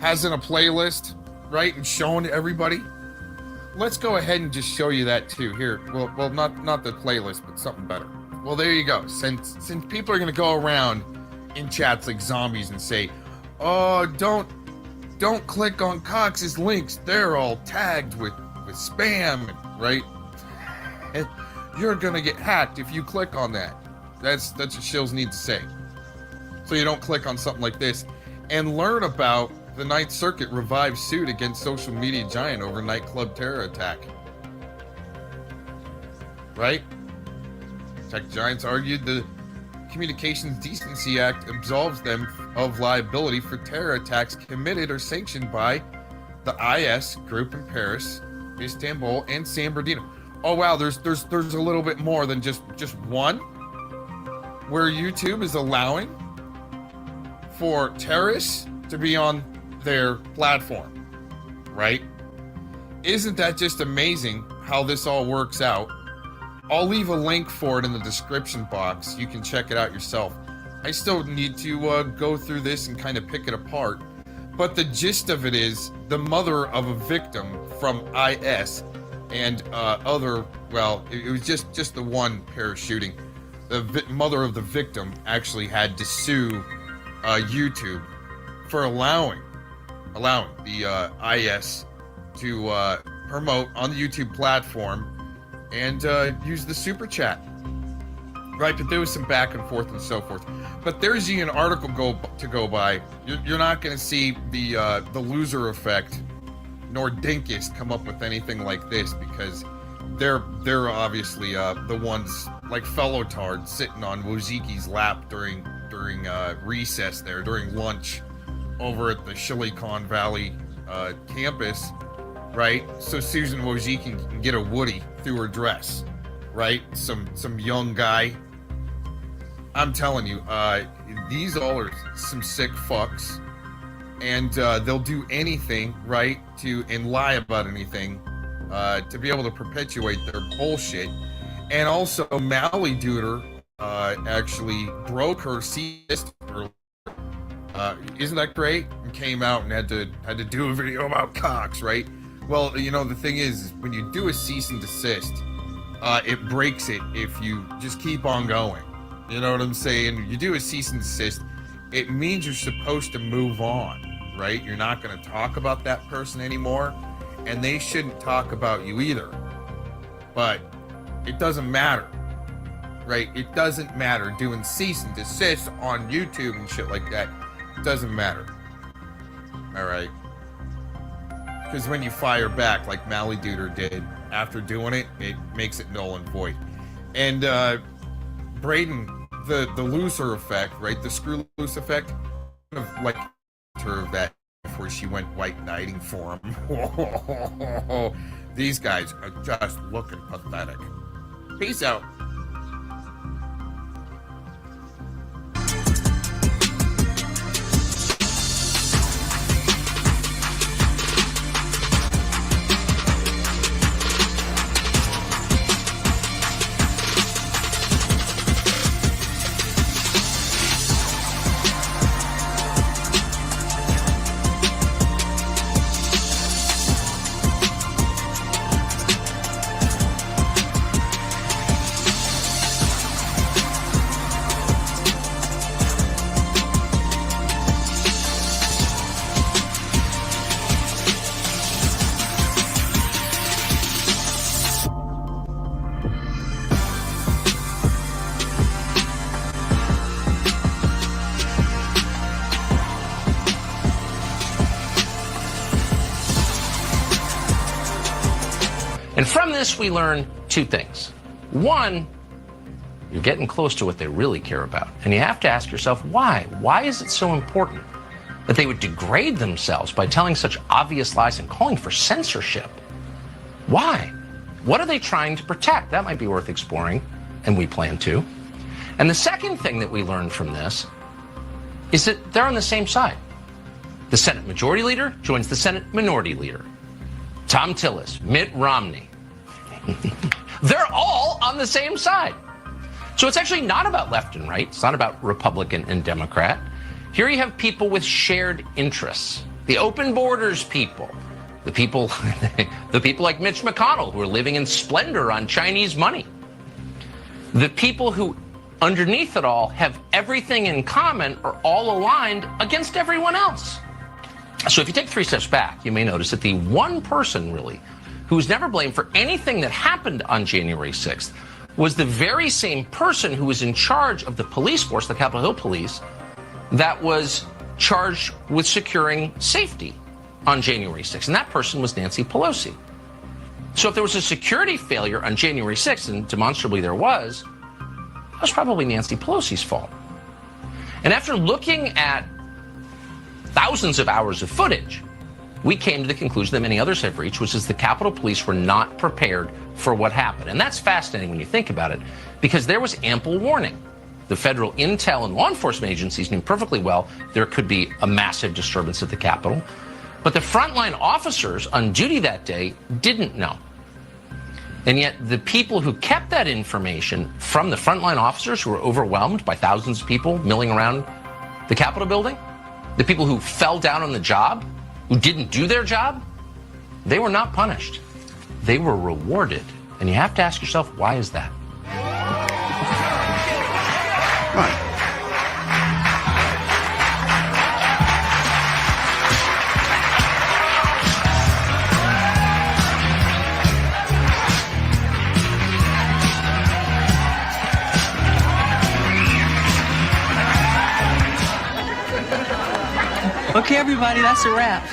has in a playlist, right, and showing to everybody. Let's go ahead and just show you that too. Here, well, not the playlist, but something better. Well, there you go. Since people are gonna go around in chats like zombies and say, "Oh, don't click on Cox's links. They're all tagged with spam," right? And you're gonna get hacked if you click on that. That's what shills need to say. So you don't click on something like this and learn about the Ninth Circuit revived suit against social media giant over nightclub terror attack. Right? Tech giants argued the Communications Decency Act absolves them of liability for terror attacks committed or sanctioned by the IS group in Paris, Istanbul, and San Bernardino. oh wow, there's a little bit more than just one, where YouTube is allowing for terrorists to be on their platform, right? Isn't that just amazing how this all works out? I'll leave a link for it in the description box. You can check it out yourself. I still need to go through this and kind of pick it apart. But the gist of it is the mother of a victim from IS and it was just the one parachuting. The mother of the victim actually had to sue YouTube for allowing the IS to promote on the YouTube platform and use the super chat. Right, but there was some back and forth and so forth. But there's an article to go by. You're not going to see the loser effect nor Dinkus come up with anything like this, because they're obviously the ones like fellow tards sitting on Woziki's lap during recess there, during lunch over at the Silicon Valley campus, right? So Susan Wojcicki can get a Woody through her dress, right? Some young guy. I'm telling you, these all are some sick fucks, and they'll do anything, right, and lie about anything to be able to perpetuate their bullshit. And also, Mally Duder actually broke her cyst earlier. Isn't that great? And came out and had to do a video about cocks, right? Well, the thing is when you do a cease and desist, it breaks it if you just keep on going. You know what I'm saying? You do a cease and desist, it means you're supposed to move on, right? You're not going to talk about that person anymore, and they shouldn't talk about you either. But it doesn't matter, right? It doesn't matter. Doing cease and desist on YouTube and shit like that doesn't matter. All right? Because when you fire back like Mally Duder did after doing it, it makes it null and void. And Braden, the loser effect, right? The screw loose effect, kind of like her of that before she went white knighting for him. These guys are just looking pathetic. Peace out. And from this, we learn two things. One, you're getting close to what they really care about. And you have to ask yourself, why? Why is it so important that they would degrade themselves by telling such obvious lies and calling for censorship? Why? What are they trying to protect? That might be worth exploring, and we plan to. And the second thing that we learned from this is that they're on the same side. The Senate Majority Leader joins the Senate Minority Leader. Tom Tillis, Mitt Romney. They're all on the same side. So it's actually not about left and right. It's not about Republican and Democrat. Here you have people with shared interests. The open borders people. The people like Mitch McConnell, who are living in splendor on Chinese money. The people who, underneath it all, have everything in common, are all aligned against everyone else. So if you take 3 steps back, you may notice that the one person, really, who's never blamed for anything that happened on January 6th was the very same person who was in charge of the police force, the Capitol Hill Police, that was charged with securing safety on January 6th. And that person was Nancy Pelosi. So if there was a security failure on January 6th, and demonstrably there was, it was probably Nancy Pelosi's fault. And after looking at thousands of hours of footage, we came to the conclusion that many others have reached, which is the Capitol Police were not prepared for what happened. And that's fascinating when you think about it, because there was ample warning. The federal intel and law enforcement agencies knew perfectly well there could be a massive disturbance at the Capitol. But the frontline officers on duty that day didn't know. And yet the people who kept that information from the frontline officers who were overwhelmed by thousands of people milling around the Capitol building, the people who fell down on the job, who didn't do their job, they were not punished. They were rewarded. And you have to ask yourself, why is that? Okay, everybody, that's a wrap.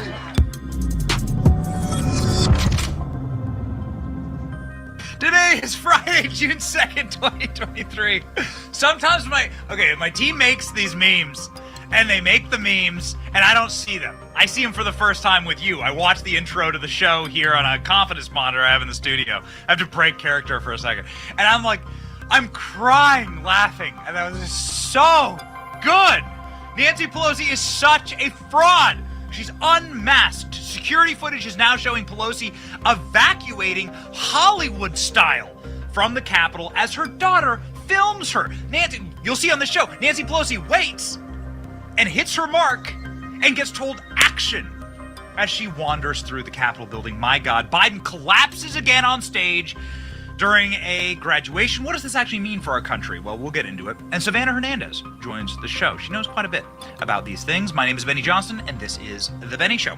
Today is Friday, June 2nd, 2023. Sometimes my team makes these memes, and they make the memes, and I don't see them. I see them for the first time with you. I watch the intro to the show here on a confidence monitor I have in the studio. I have to break character for a second. And I'm crying laughing, and that was just so good. Nancy Pelosi is such a fraud. She's unmasked. Security footage is now showing Pelosi evacuating Hollywood style from the Capitol as her daughter films her. Nancy, you'll see on the show, Nancy Pelosi waits and hits her mark and gets told action as she wanders through the Capitol building. My God, Biden collapses again on stage during a graduation. What does this actually mean for our country? Well, we'll get into it. And Savannah Hernandez joins the show. She knows quite a bit about these things. My name is Benny Johnson, and this is The Benny Show.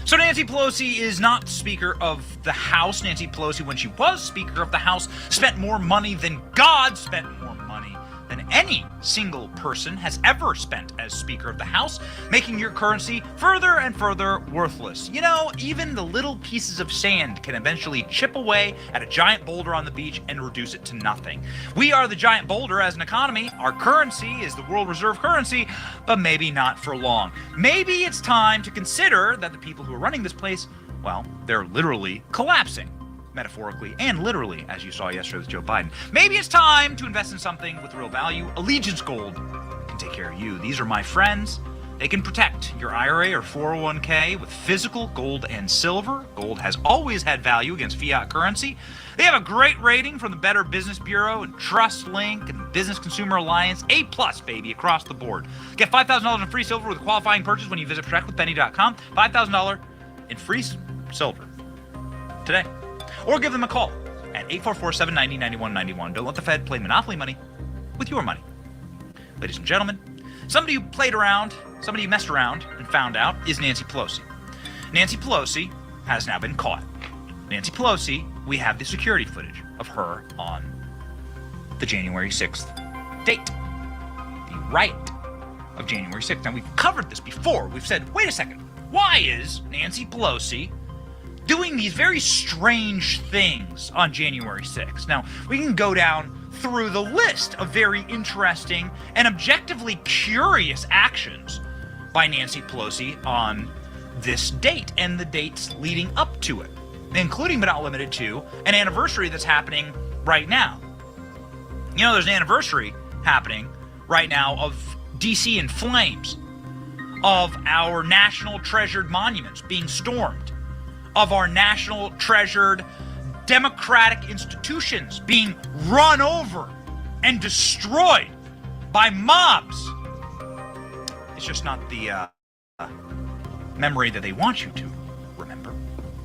So Nancy Pelosi is not Speaker of the House. Nancy Pelosi, when she was Speaker of the House, spent more money than God spent more money than any single person has ever spent as Speaker of the House, making your currency further and further worthless. You know, even the little pieces of sand can eventually chip away at a giant boulder on the beach and reduce it to nothing. We are the giant boulder as an economy. Our currency is the world reserve currency, but maybe not for long. Maybe it's time to consider that the people who are running this place, well, they're literally collapsing. Metaphorically and literally, as you saw yesterday with Joe Biden. Maybe it's time to invest in something with real value. Allegiance Gold can take care of you. These are my friends. They can protect your IRA or 401k with physical gold and silver. Gold has always had value against fiat currency. They have a great rating from the Better Business Bureau and TrustLink and Business Consumer Alliance. A+, baby, across the board. Get $5,000 in free silver with a qualifying purchase when you visit protectwithbenny.com. $5,000 in free silver today. Or give them a call at 844-790-9191. Don't let the Fed play monopoly money with your money. Ladies and gentlemen, somebody who played around, somebody who messed around and found out is Nancy Pelosi. Nancy Pelosi has now been caught. Nancy Pelosi, we have the security footage of her on the January 6th date. The riot of January 6th. Now, we've covered this before. We've said, wait a second, why is Nancy Pelosi doing these very strange things on January 6th? Now, we can go down through the list of very interesting and objectively curious actions by Nancy Pelosi on this date and the dates leading up to it, including but not limited to an anniversary that's happening right now. You know, there's an anniversary happening right now of DC in flames, of our national treasured monuments being stormed, of our national treasured democratic institutions being run over and destroyed by mobs. It's just not the memory that they want you to remember.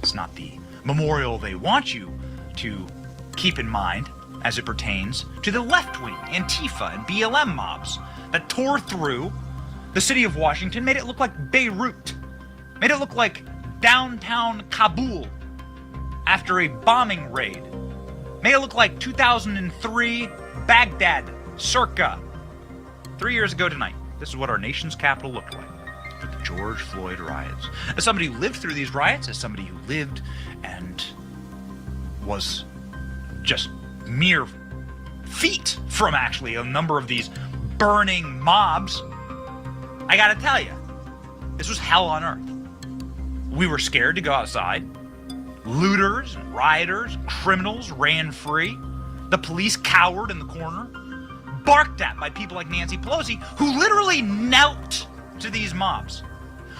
It's not the memorial they want you to keep in mind as it pertains to the left-wing Antifa and BLM mobs that tore through the city of Washington, made it look like Beirut, made it look like downtown Kabul after a bombing raid, made it look like 2003 Baghdad circa 3 years ago tonight. This is what our nation's capital looked like for the George Floyd riots. As somebody who lived through these riots, as somebody who lived and was just mere feet from actually a number of these burning mobs, I gotta tell you, this was hell on earth. We were scared to go outside. Looters, rioters, criminals ran free. The police cowered in the corner, barked at by people like Nancy Pelosi, who literally knelt to these mobs,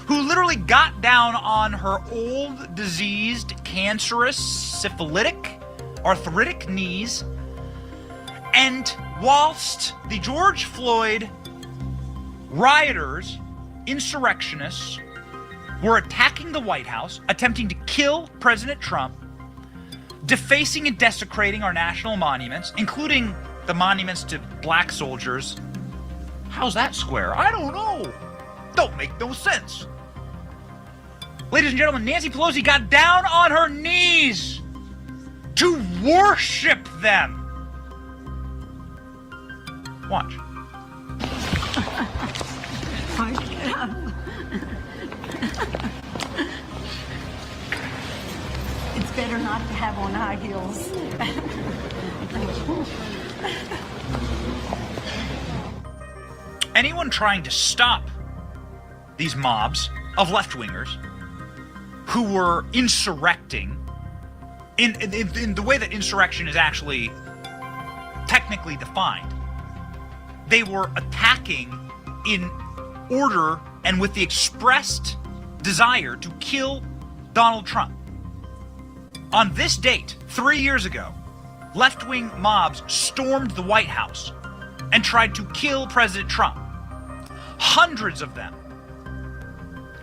who literally got down on her old, diseased, cancerous, syphilitic, arthritic knees, and whilst the George Floyd rioters, insurrectionists, were attacking the White House, attempting to kill President Trump, defacing and desecrating our national monuments, including the monuments to black soldiers. How's that square? I don't know. Don't make no sense. Ladies and gentlemen, Nancy Pelosi got down on her knees to worship them. Watch. I can't. It's better not to have on high heels. Anyone trying to stop these mobs of left-wingers who were insurrecting in the way that insurrection is actually technically defined, they were attacking in order and with the expressed desire to kill Donald Trump. On this date, 3 years ago, left-wing mobs stormed the White House and tried to kill President Trump. Hundreds of them,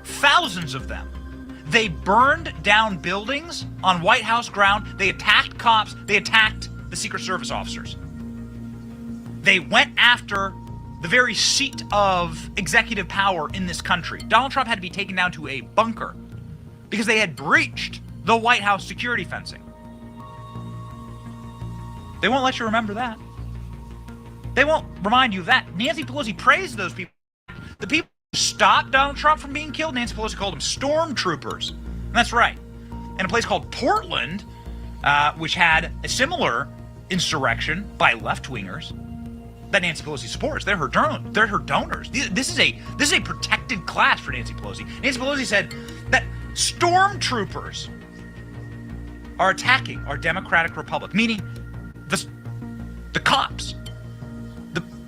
thousands of them. They burned down buildings on White House ground. They attacked cops. They attacked the Secret Service officers. They went after the very seat of executive power in this country. Donald Trump had to be taken down to a bunker because they had breached the White House security fencing. They won't let you remember that. They won't remind you of that. Nancy Pelosi praised those people. The people who stopped Donald Trump from being killed, Nancy Pelosi called them stormtroopers. And that's right. In a place called Portland, which had a similar insurrection by left-wingers that Nancy Pelosi supports. They're her donors. This is a protected class for Nancy Pelosi. Nancy Pelosi said that stormtroopers are attacking our democratic republic, meaning the cops,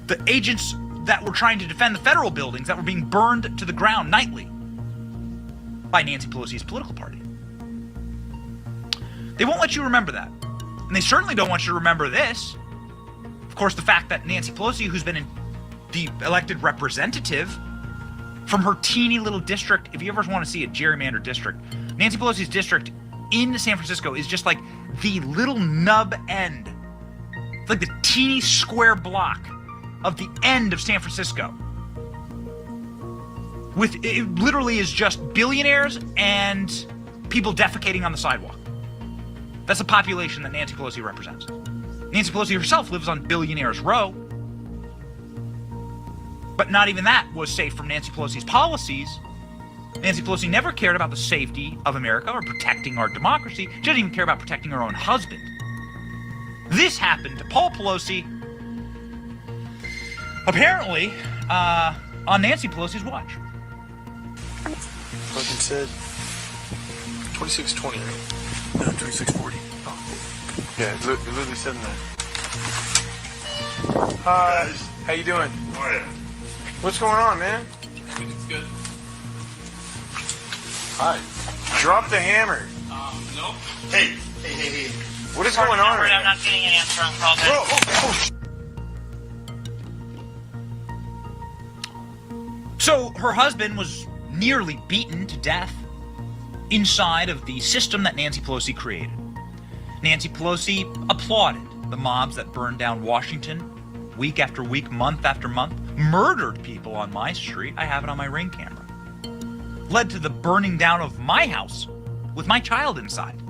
the agents that were trying to defend the federal buildings that were being burned to the ground nightly by Nancy Pelosi's political party. They won't let you remember that. And they certainly don't want you to remember this. Of course, the fact that Nancy Pelosi, who's been the elected representative from her teeny little district, if you ever want to see a gerrymandered district, Nancy Pelosi's district in San Francisco is just like the little nub end. It's like the teeny square block of the end of San Francisco. It literally is just billionaires and people defecating on the sidewalk. That's the population that Nancy Pelosi represents. Nancy Pelosi herself lives on Billionaires Row. But not even that was safe from Nancy Pelosi's policies. Nancy Pelosi never cared about the safety of America or protecting our democracy. She didn't even care about protecting her own husband. This happened to Paul Pelosi, apparently, on Nancy Pelosi's watch. Fucking said 2620, right? No, 2640. Oh. Yeah, it literally said that. Hi, how you doing? How are you? What's going on, man? Everything's good. Hi. Drop the hammer. No. Hey. What is going on right I'm now? not getting an answer on call. So her husband was nearly beaten to death inside of the system that Nancy Pelosi created. Nancy Pelosi applauded the mobs that burned down Washington week after week, month after month, murdered people on my street. I have it on my Ring camera. Led to the burning down of my house with my child inside.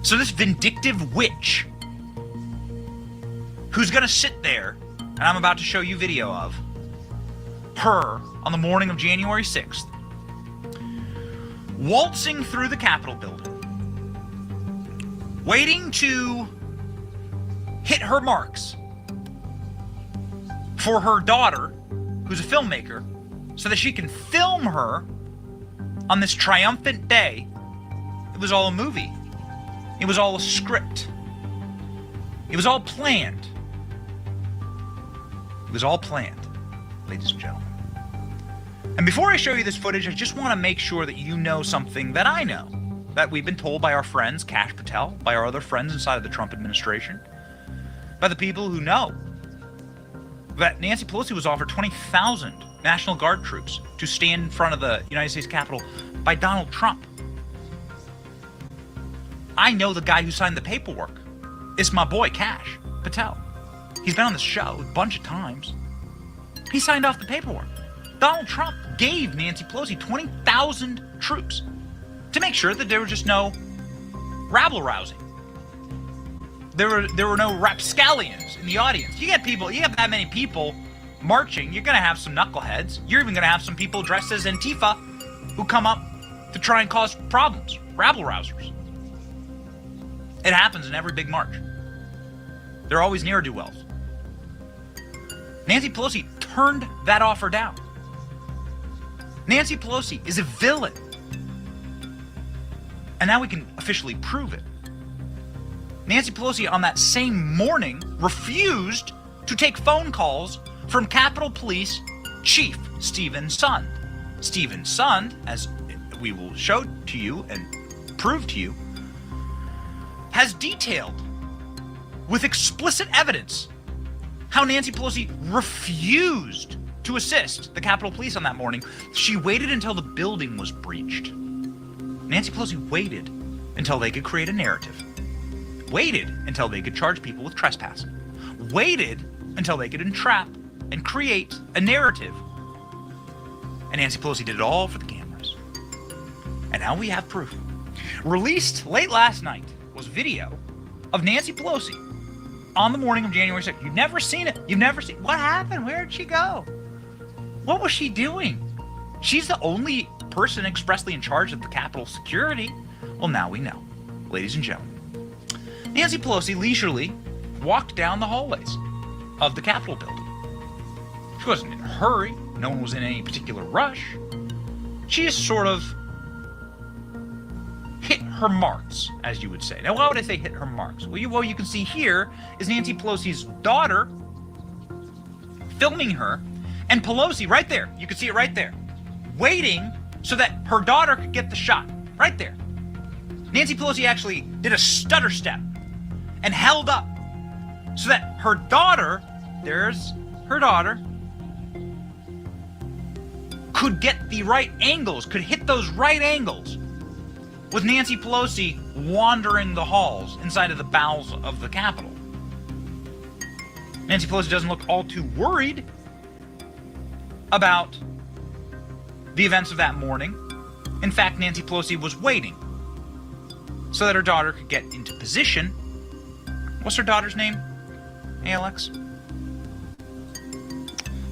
So this vindictive witch, who's gonna sit there, and I'm about to show you video of, her on the morning of January 6th, waltzing through the Capitol building, waiting to hit her marks for her daughter, who's a filmmaker, so that she can film her on this triumphant day, it was all a movie. It was all a script. It was all planned. It was all planned, ladies and gentlemen. And before I show you this footage, I just want to make sure that you know something that I know, that we've been told by our friends, Kash Patel, by our other friends inside of the Trump administration, by the people who know that Nancy Pelosi was offered 20,000 National Guard troops to stand in front of the United States Capitol by Donald Trump. I know the guy who signed the paperwork. It's my boy, Kash Patel. He's been on the show a bunch of times. He signed off the paperwork. Donald Trump gave Nancy Pelosi 20,000 troops to make sure that there was just no rabble-rousing. There were no rapscallions in the audience. You get that many people marching, you're going to have some knuckleheads. You're even going to have some people dressed as Antifa who come up to try and cause problems, rabble-rousers. It happens in every big march. They're always ne'er-do-wells. Nancy Pelosi turned that offer down. Nancy Pelosi is a villain. And now we can officially prove it. Nancy Pelosi on that same morning refused to take phone calls from Capitol Police Chief Stephen Sund. Stephen Sund, as we will show to you and prove to you, has detailed with explicit evidence how Nancy Pelosi refused to assist the Capitol Police on that morning. She waited until the building was breached. Nancy Pelosi waited until they could create a narrative. Waited until they could charge people with trespassing. Waited until they could entrap and create a narrative. And Nancy Pelosi did it all for the cameras. And now we have proof. Released late last night was video of Nancy Pelosi on the morning of January 6th. You've never seen it. You've never seen. What happened? Where did she go? What was she doing? She's the only person expressly in charge of the Capitol security. Well, now we know, ladies and gentlemen. Nancy Pelosi leisurely walked down the hallways of the Capitol building. She wasn't in a hurry. No one was in any particular rush. She just sort of hit her marks, as you would say. Now, why would I say hit her marks? Well, you can see here is Nancy Pelosi's daughter filming her, and Pelosi right there, you can see it right there, waiting so that her daughter could get the shot, right there. Nancy Pelosi actually did a stutter step and held up so that her daughter, there's her daughter, could get the right angles, could hit those right angles with Nancy Pelosi wandering the halls inside of the bowels of the Capitol. Nancy Pelosi doesn't look all too worried about the events of that morning. In fact, Nancy Pelosi was waiting so that her daughter could get into position. What's her daughter's name, Alex?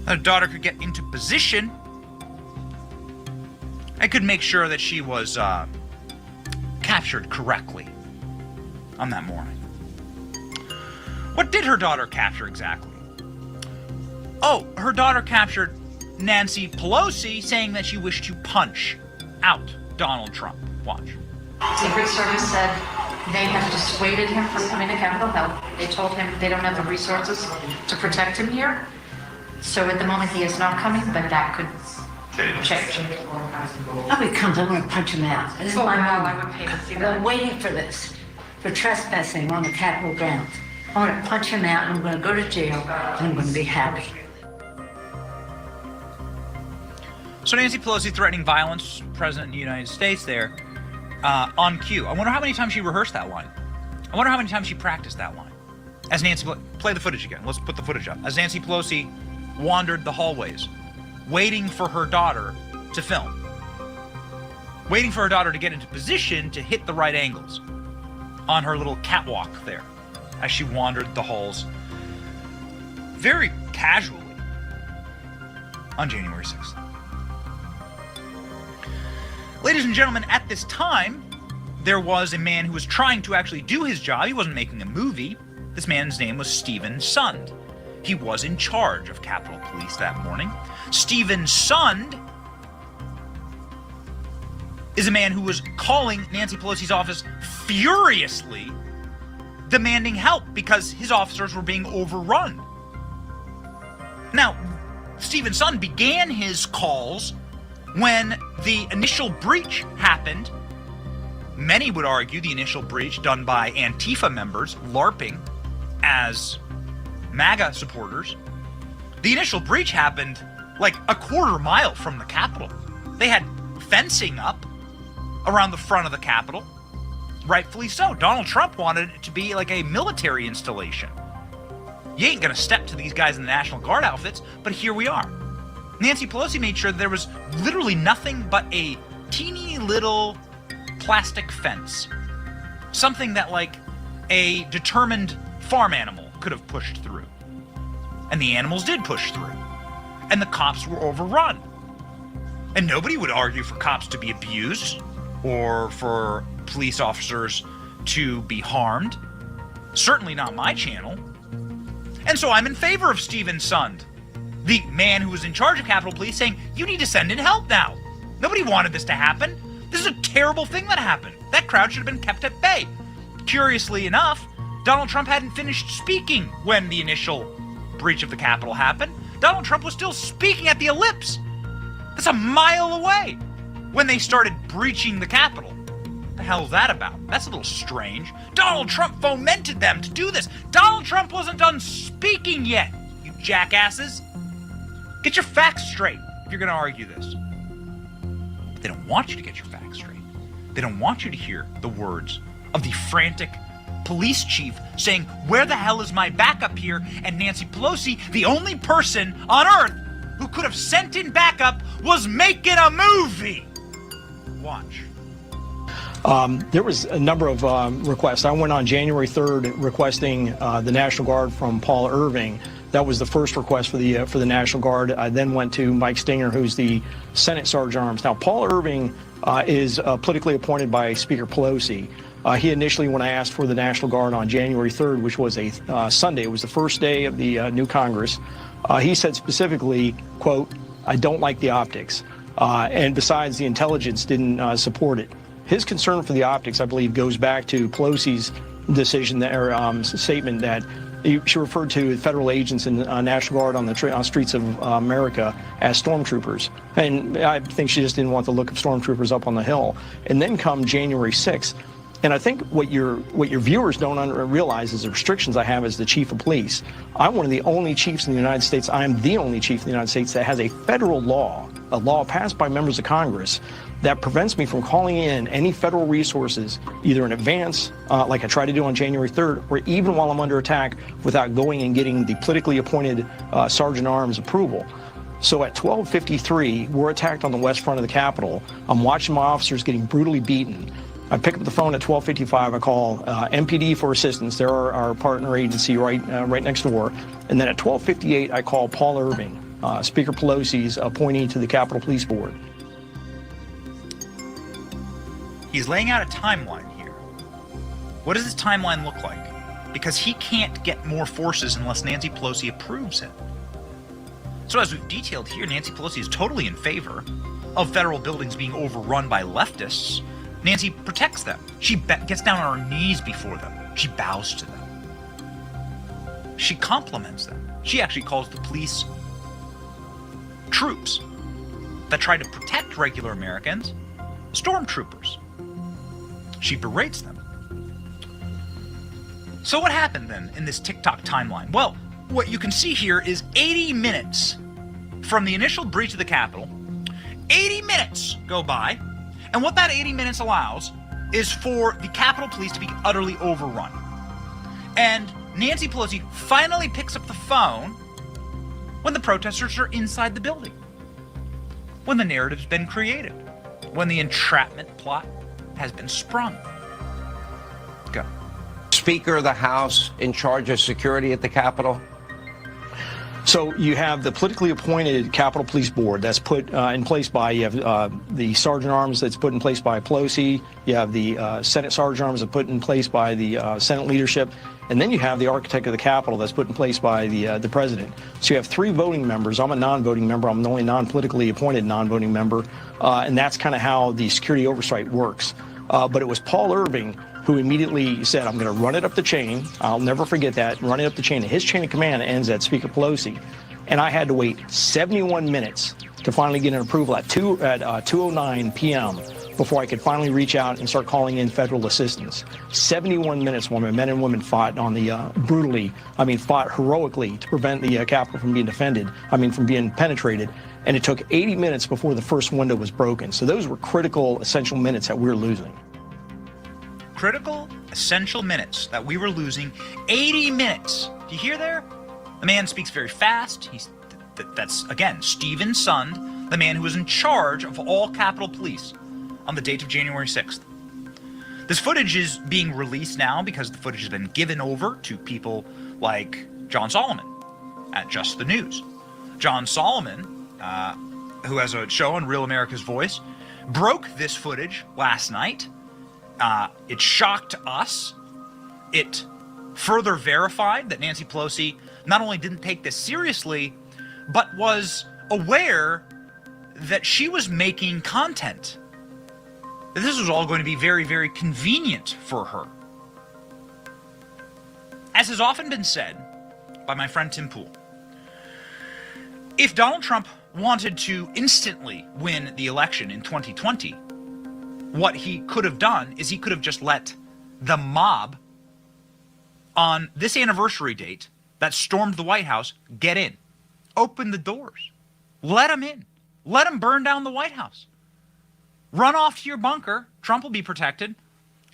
Her daughter could get into position. I could make sure that she was captured correctly on that morning. What did her daughter capture exactly? Oh, her daughter captured Nancy Pelosi saying that she wished to punch out Donald Trump. Watch. Secret Service said they have dissuaded him from coming to Capitol Hill. They told him they don't have the resources to protect him here. So at the moment he is not coming, but that could change. If he comes, I'm going to punch him out. This is my mom. I would pay to see I've that. been waiting for this, for trespassing on the Capitol grounds. I'm going to punch him out, and I'm going to go to jail, and I'm going to be happy. So Nancy Pelosi threatening violence, President of the United States there, on cue. I wonder how many times she rehearsed that line. I wonder how many times she practiced that line. As Nancy play the footage again. Let's put the footage up. As Nancy Pelosi wandered the hallways, waiting for her daughter to film. Waiting for her daughter to get into position to hit the right angles on her little catwalk there as she wandered the halls very casually on January 6th. Ladies and gentlemen, at this time, there was a man who was trying to actually do his job. He wasn't making a movie. This man's name was Stephen Sund. He was in charge of Capitol Police that morning. Stephen Sund is a man who was calling Nancy Pelosi's office furiously, demanding help because his officers were being overrun. Now, Stephen Sund began his calls when the initial breach happened. Many would argue the initial breach done by Antifa members LARPing as MAGA supporters. The initial breach happened like a quarter mile from the Capitol. They had fencing up around the front of the Capitol. Rightfully so. Donald Trump wanted it to be like a military installation. You ain't gonna step to these guys in the National Guard outfits, but here we are. Nancy Pelosi made sure that there was literally nothing but a teeny little plastic fence. Something that like a determined farm animal could have pushed through. And the animals did push through. And the cops were overrun. And nobody would argue for cops to be abused or for police officers to be harmed. Certainly not my channel. And so I'm in favor of Stephen Sund, the man who was in charge of Capitol Police, saying, you need to send in help now. Nobody wanted this to happen. This is a terrible thing that happened. That crowd should have been kept at bay. Curiously enough, Donald Trump hadn't finished speaking when the initial breach of the Capitol happened. Donald Trump was still speaking at the Ellipse. That's a mile away when they started breaching the Capitol. What the hell is that about? That's a little strange. Donald Trump fomented them to do this. Donald Trump wasn't done speaking yet, you jackasses. Get your facts straight if you're going to argue this. But they don't want you to get your facts straight. They don't want you to hear the words of the frantic police chief saying, where the hell is my backup here? And Nancy Pelosi, the only person on earth who could have sent in backup, was making a movie. Watch. There was a number of requests. I went on January 3rd requesting the National Guard from Paul Irving. That was the first request for the National Guard. I then went to Mike Stinger, who's the Senate Sergeant Arms. Now, Paul Irving is politically appointed by Speaker Pelosi. He initially, when I asked for the National Guard on January 3rd, which was a Sunday, it was the first day of the new Congress, he said specifically, quote, I don't like the optics. And besides, the intelligence didn't support it. His concern for the optics, I believe, goes back to Pelosi's decision or statement that she referred to federal agents and National Guard on the streets of America as stormtroopers. And I think she just didn't want the look of stormtroopers up on the Hill. And then come January 6th, and I think what your viewers don't realize is the restrictions I have as the chief of police. I'm one of the only chiefs in the United States. I am the only chief in the United States that has a federal law, a law passed by members of Congress, that prevents me from calling in any federal resources, either in advance, like I tried to do on January 3rd, or even while I'm under attack, without going and getting the politically appointed Sergeant Arms approval. So at 12:53, we're attacked on the west front of the Capitol. I'm watching my officers getting brutally beaten. I pick up the phone at 12:55. I call MPD for assistance. They're our partner agency right next door. And then at 12:58, I call Paul Irving, Speaker Pelosi's appointee to the Capitol Police Board. He's laying out a timeline here. What does this timeline look like? Because he can't get more forces unless Nancy Pelosi approves it. So as we've detailed here, Nancy Pelosi is totally in favor of federal buildings being overrun by leftists. Nancy protects them. She gets down on her knees before them. She bows to them. She compliments them. She actually calls the police troops that try to protect regular Americans stormtroopers. She berates them. So what happened then in this TikTok timeline? Well, what you can see here is 80 minutes from the initial breach of the Capitol. 80 minutes go by. And what that 80 minutes allows is for the Capitol Police to be utterly overrun. And Nancy Pelosi finally picks up the phone when the protesters are inside the building. When the narrative's been created. When the entrapment plot has been sprung. Go. Speaker of the House in charge of security at the Capitol? So you have the politically appointed Capitol Police Board that's put in place by, you have the Sergeant Arms that's put in place by Pelosi, you have the Senate Sergeant Arms that's put in place by the Senate leadership, and then you have the architect of the Capitol that's put in place by the president. So you have 3 voting members. I'm a non-voting member. I'm the only non-politically appointed non-voting member, and that's kind of how the security oversight works. But it was Paul Irving who immediately said, I'm going to run it up the chain. I'll never forget that, run it up the chain. And his chain of command ends at Speaker Pelosi. And I had to wait 71 minutes to finally get an approval at 2:09 p.m. before I could finally reach out and start calling in federal assistance. 71 minutes while my men and women fought on the fought heroically to prevent the Capitol from being from being penetrated. And it took 80 minutes before the first window was broken. So those were critical, essential minutes that we were losing. Critical, essential minutes that we were losing. 80 minutes. Do you hear there? The man speaks very fast. That's, again, Stephen Sund, the man who was in charge of all Capitol Police on the date of January 6th. This footage is being released now because the footage has been given over to people like John Solomon at Just the News. John Solomon, who has a show on Real America's Voice, broke this footage last night. It shocked us. It further verified that Nancy Pelosi not only didn't take this seriously, but was aware that she was making content. That this was all going to be very, very convenient for her. As has often been said by my friend Tim Pool, if Donald Trump wanted to instantly win the election in 2020, what he could have done is he could have just let the mob on this anniversary date that stormed the White House get in. Open the doors. Let them in. Let them burn down the White House. Run off to your bunker. Trump will be protected.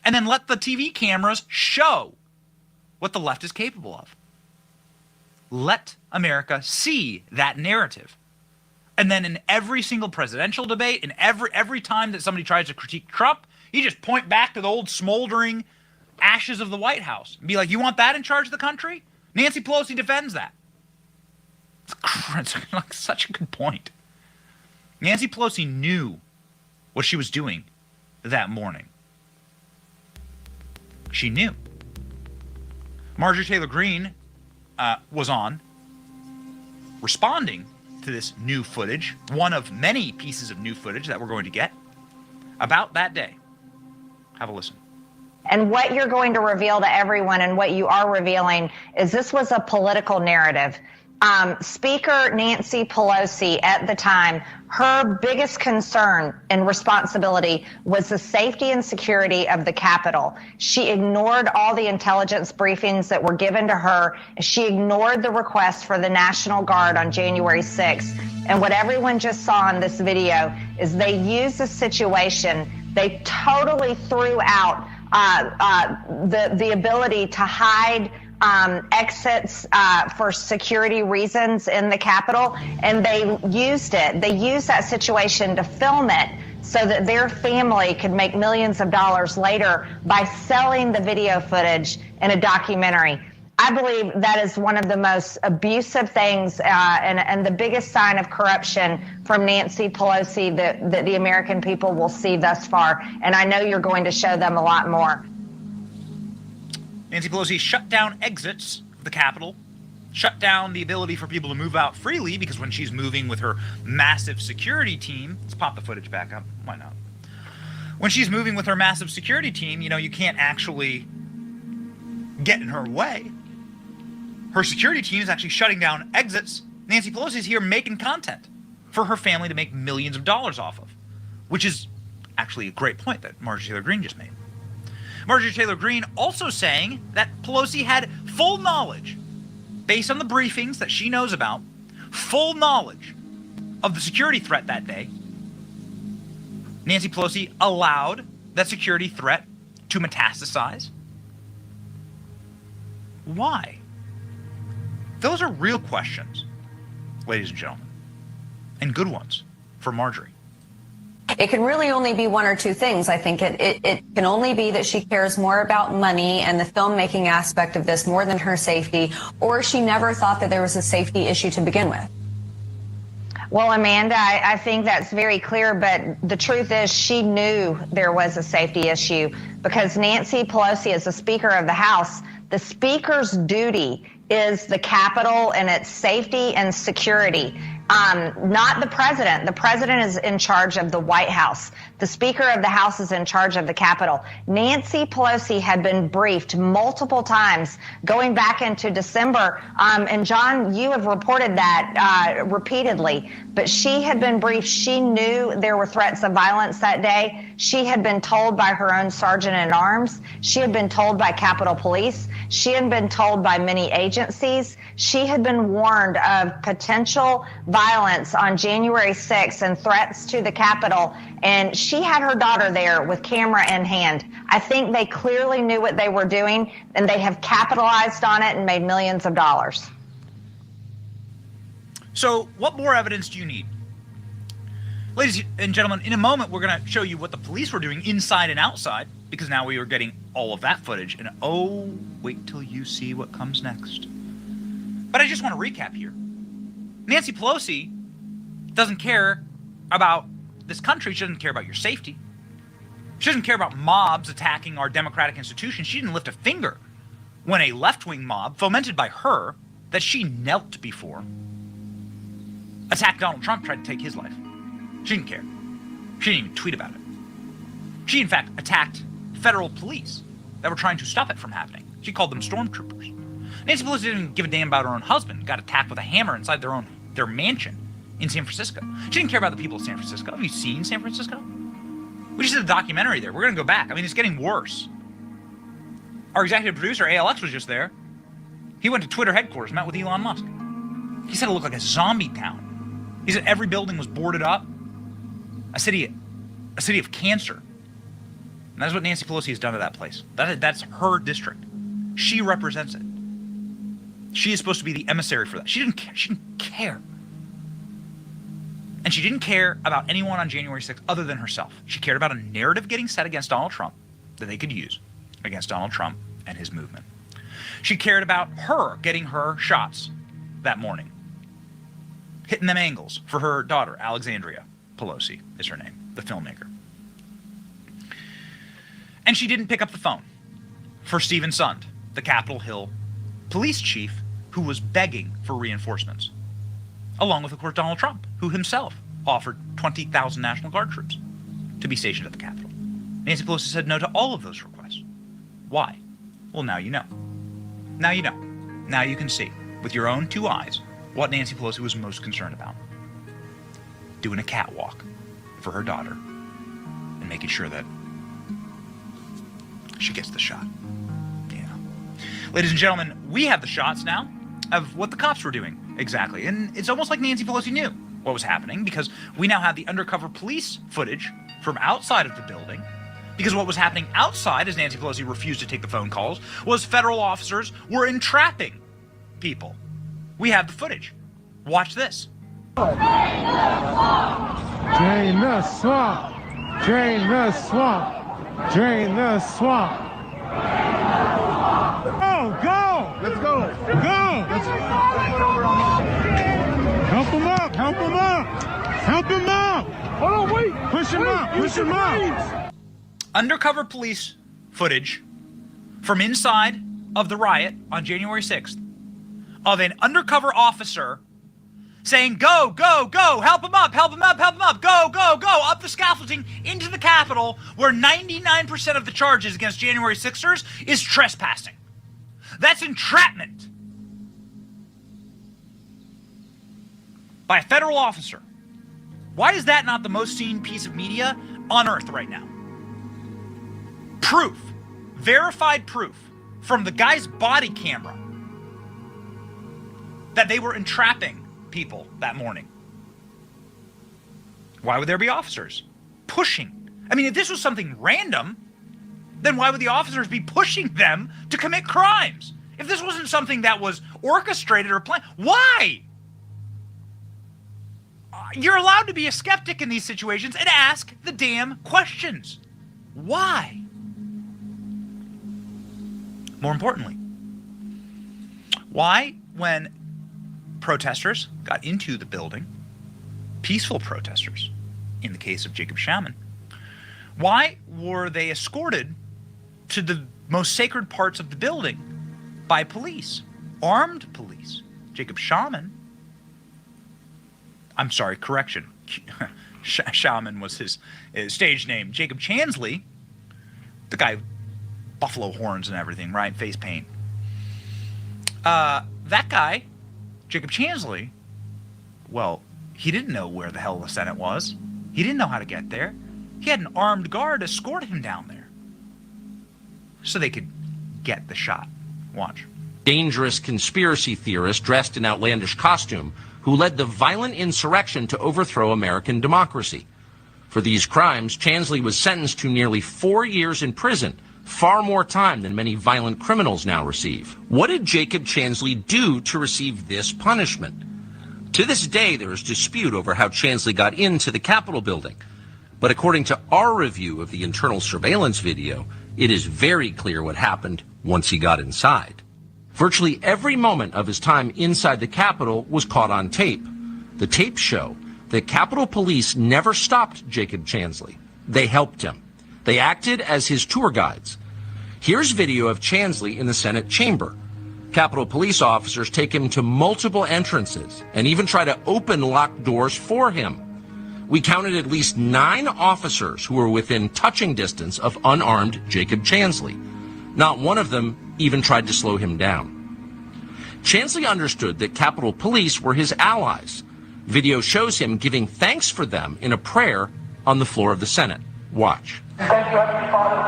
And then let the TV cameras show what the left is capable of. Let America see that narrative. And then in every single presidential debate, and every time that somebody tries to critique Trump, you just point back to the old smoldering ashes of the White House and be like, you want that in charge of the country? Nancy Pelosi defends that. It's like such a good point. Nancy Pelosi knew what she was doing that morning. She knew. Marjorie Taylor Greene was on, responding to this new footage, one of many pieces of new footage that we're going to get about that day. Have a listen. And what you're going to reveal to everyone and what you are revealing is this was a political narrative. Speaker Nancy Pelosi at the time, her biggest concern and responsibility was the safety and security of the Capitol. She ignored all the intelligence briefings that were given to her. She ignored the request for the National Guard on January 6th. And what everyone just saw in this video is they used the situation. They totally threw out the ability to hide exits for security reasons in the Capitol, and they used it. They used that situation to film it so that their family could make millions of dollars later by selling the video footage in a documentary. I believe that is one of the most abusive things and the biggest sign of corruption from Nancy Pelosi that the American people will see thus far. And I know you're going to show them a lot more. Nancy Pelosi shut down exits of the Capitol, shut down the ability for people to move out freely, because when she's moving with her massive security team, let's pop the footage back up, why not? When she's moving with her massive security team, you know, you can't actually get in her way. Her security team is actually shutting down exits. Nancy Pelosi's here making content for her family to make millions of dollars off of, which is actually a great point that Marjorie Taylor Greene just made. Marjorie Taylor Greene also saying that Pelosi had full knowledge, based on the briefings that she knows about, full knowledge of the security threat that day. Nancy Pelosi allowed that security threat to metastasize. Why? Those are real questions, ladies and gentlemen, and good ones for Marjorie. it can really only be one or two things. I think it can only be that she cares more about money and the filmmaking aspect of this more than her safety, or she never thought that there was a safety issue to begin with. Well, Amanda, I think that's very clear, but the truth is she knew there was a safety issue because Nancy Pelosi is the Speaker of the House. The Speaker's duty is the Capitol and its safety and security, not the President. The President is in charge of the White House. The Speaker of the House is in charge of the Capitol. Nancy Pelosi had been briefed multiple times going back into December. And John, you have reported that repeatedly, but she had been briefed. She knew there were threats of violence that day. She had been told by her own sergeant at arms. She had been told by Capitol Police. She had been told by many agencies. She had been warned of potential violence on January 6th and threats to the Capitol. And she had her daughter there with camera in hand. I think they clearly knew what they were doing, and they have capitalized on it and made millions of dollars. So what more evidence do you need? Ladies and gentlemen, in a moment, we're going to show you what the police were doing inside and outside, because now we are getting all of that footage. And oh, wait till you see what comes next. But I just want to recap here. Nancy Pelosi doesn't care about this country. She doesn't care about your safety. She doesn't care about mobs attacking our democratic institutions. She didn't lift a finger when a left-wing mob, fomented by her, that she knelt before, attacked Donald Trump, tried to take his life. She didn't care. She didn't even tweet about it. She, in fact, attacked federal police that were trying to stop it from happening. She called them stormtroopers. Nancy Pelosi didn't even give a damn about her own husband. Got attacked with a hammer inside their mansion in San Francisco. She didn't care about the people of San Francisco. Have you seen San Francisco? We just did a documentary there. We're going to go back. I mean, it's getting worse. Our executive producer, ALX, was just there. He went to Twitter headquarters, met with Elon Musk. He said it looked like a zombie town. He said every building was boarded up. A city of cancer. And that's what Nancy Pelosi has done to that place. That's her district. She represents it. She is supposed to be the emissary for that. She didn't care. And she didn't care about anyone on January 6th other than herself. She cared about a narrative getting set against Donald Trump that they could use against Donald Trump and his movement. She cared about her getting her shots that morning, hitting them angles for her daughter, Alexandria Pelosi is her name, the filmmaker. And she didn't pick up the phone for Stephen Sund, the Capitol Hill police chief who was begging for reinforcements, along with, of course, Donald Trump, who himself offered 20,000 National Guard troops to be stationed at the Capitol. Nancy Pelosi said no to all of those requests. Why? Well, now you know. Now you know. Now you can see, with your own two eyes, what Nancy Pelosi was most concerned about. Doing a catwalk for her daughter and making sure that she gets the shot. Yeah. Ladies and gentlemen, we have the shots now of what the cops were doing exactly. And it's almost like Nancy Pelosi knew what was happening, because we now have the undercover police footage from outside of the building. Because what was happening outside, as Nancy Pelosi refused to take the phone calls, was federal officers were entrapping people. We have the footage. Watch this. Drain the swamp! Drain the swamp! Drain the swamp! Go! Let's go! Go! Help him up! Help him up! Help him up! Hold on, wait! Push him up! Push him up! Undercover police footage from inside of the riot on January 6th of an undercover officer saying, go, go, go, help him up, help him up, help him up, go, go, go, up the scaffolding into the Capitol, where 99% of the charges against January 6ers is trespassing. That's entrapment by a federal officer. Why is that not the most seen piece of media on earth right now? Proof, verified proof from the guy's body camera that they were entrapping people that morning. Why would there be officers pushing? I mean, if this was something random, then why would the officers be pushing them to commit crimes? If this wasn't something that was orchestrated or planned, why? you're allowed to be a skeptic in these situations and ask the damn questions. Why? More importantly, why, when protesters got into the building, peaceful protesters, in the case of Jacob Shaman, why were they escorted to the most sacred parts of the building by police, armed police? Jacob Shaman, I'm sorry, correction, Shaman was his stage name. Jacob Chansley, the guy, buffalo horns and everything, right? Face paint. That guy, Jacob Chansley, well, he didn't know where the hell the Senate was. He didn't know how to get there. He had an armed guard escort him down there so they could get the shot. Watch. Dangerous conspiracy theorist dressed in outlandish costume who led the violent insurrection to overthrow American democracy. For these crimes, Chansley was sentenced to nearly 4 years in prison, far more time than many violent criminals now receive. What did Jacob Chansley do to receive this punishment? To this day, there is dispute over how Chansley got into the Capitol building. But according to our review of the internal surveillance video, it is very clear what happened once he got inside. Virtually every moment of his time inside the Capitol was caught on tape. The tapes show that Capitol Police never stopped Jacob Chansley. They helped him. They acted as his tour guides. Here's video of Chansley in the Senate chamber. Capitol Police officers take him to multiple entrances and even try to open locked doors for him. We counted at least 9 officers who were within touching distance of unarmed Jacob Chansley. Not one of them even tried to slow him down. Chansley understood that Capitol Police were his allies. Video shows him giving thanks for them in a prayer on the floor of the Senate. Watch. Thank you, Heavenly Father,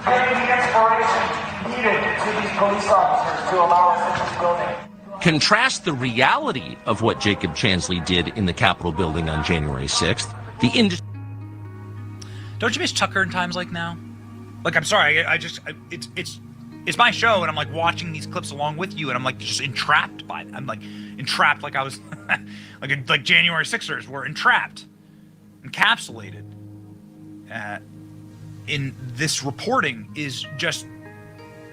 for giving the inspiration needed to these police officers to allow us in this building. Contrast the reality of what Jacob Chansley did in the Capitol building on January 6th. Don't you miss Tucker in times like now? Like, I'm sorry, it's my show, and I'm like watching these clips along with you, and I'm like just entrapped by it. I'm like entrapped, like I was like January 6ers were entrapped, encapsulated. In this reporting is just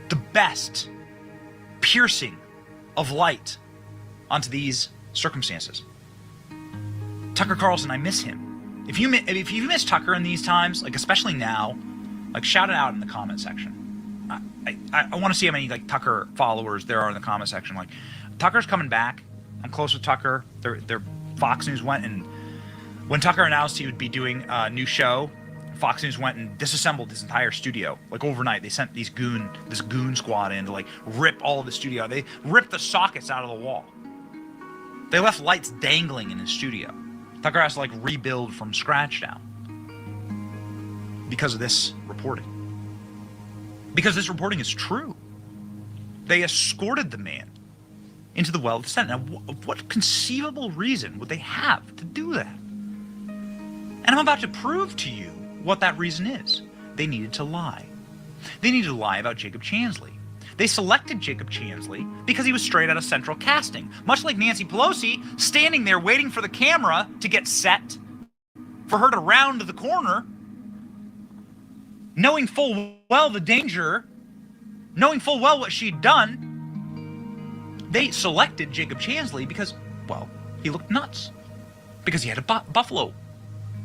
the best piercing of light onto these circumstances. Tucker Carlson, I miss him. If you miss Tucker in these times, like especially now, like shout it out in the comment section. I want to see how many like Tucker followers there are in the comment section. Like, Tucker's coming back. I'm close with Tucker. Their Fox News went, and when Tucker announced he would be doing a new show, Fox News went and disassembled his entire studio. Like overnight, they sent this goon squad in to like rip all of the studio. They ripped the sockets out of the wall. They left lights dangling in his studio. Tucker has to like rebuild from scratch now because of this reporting. Because this reporting is true. They escorted the man into the well of the Senate. Now, what conceivable reason would they have to do that? And I'm about to prove to you what that reason is. They needed to lie. They needed to lie about Jacob Chansley. They selected Jacob Chansley because he was straight out of Central Casting. Much like Nancy Pelosi standing there waiting for the camera to get set, for her to round the corner, knowing full well the danger, knowing full well what she'd done. They selected Jacob Chansley because, well, he looked nuts. Because he had a buffalo,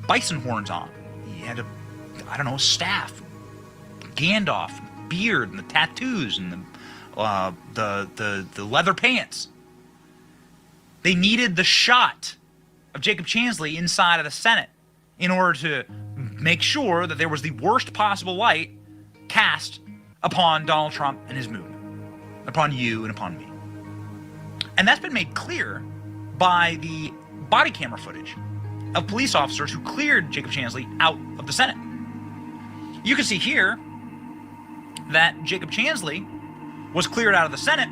bison horns on. He had a staff, Gandalf, beard, and the tattoos, and the leather pants. They needed the shot of Jacob Chansley inside of the Senate in order to make sure that there was the worst possible light cast upon Donald Trump and his movement, upon you and upon me. And that's been made clear by the body camera footage of police officers who cleared Jacob Chansley out of the Senate. You can see here that Jacob Chansley was cleared out of the Senate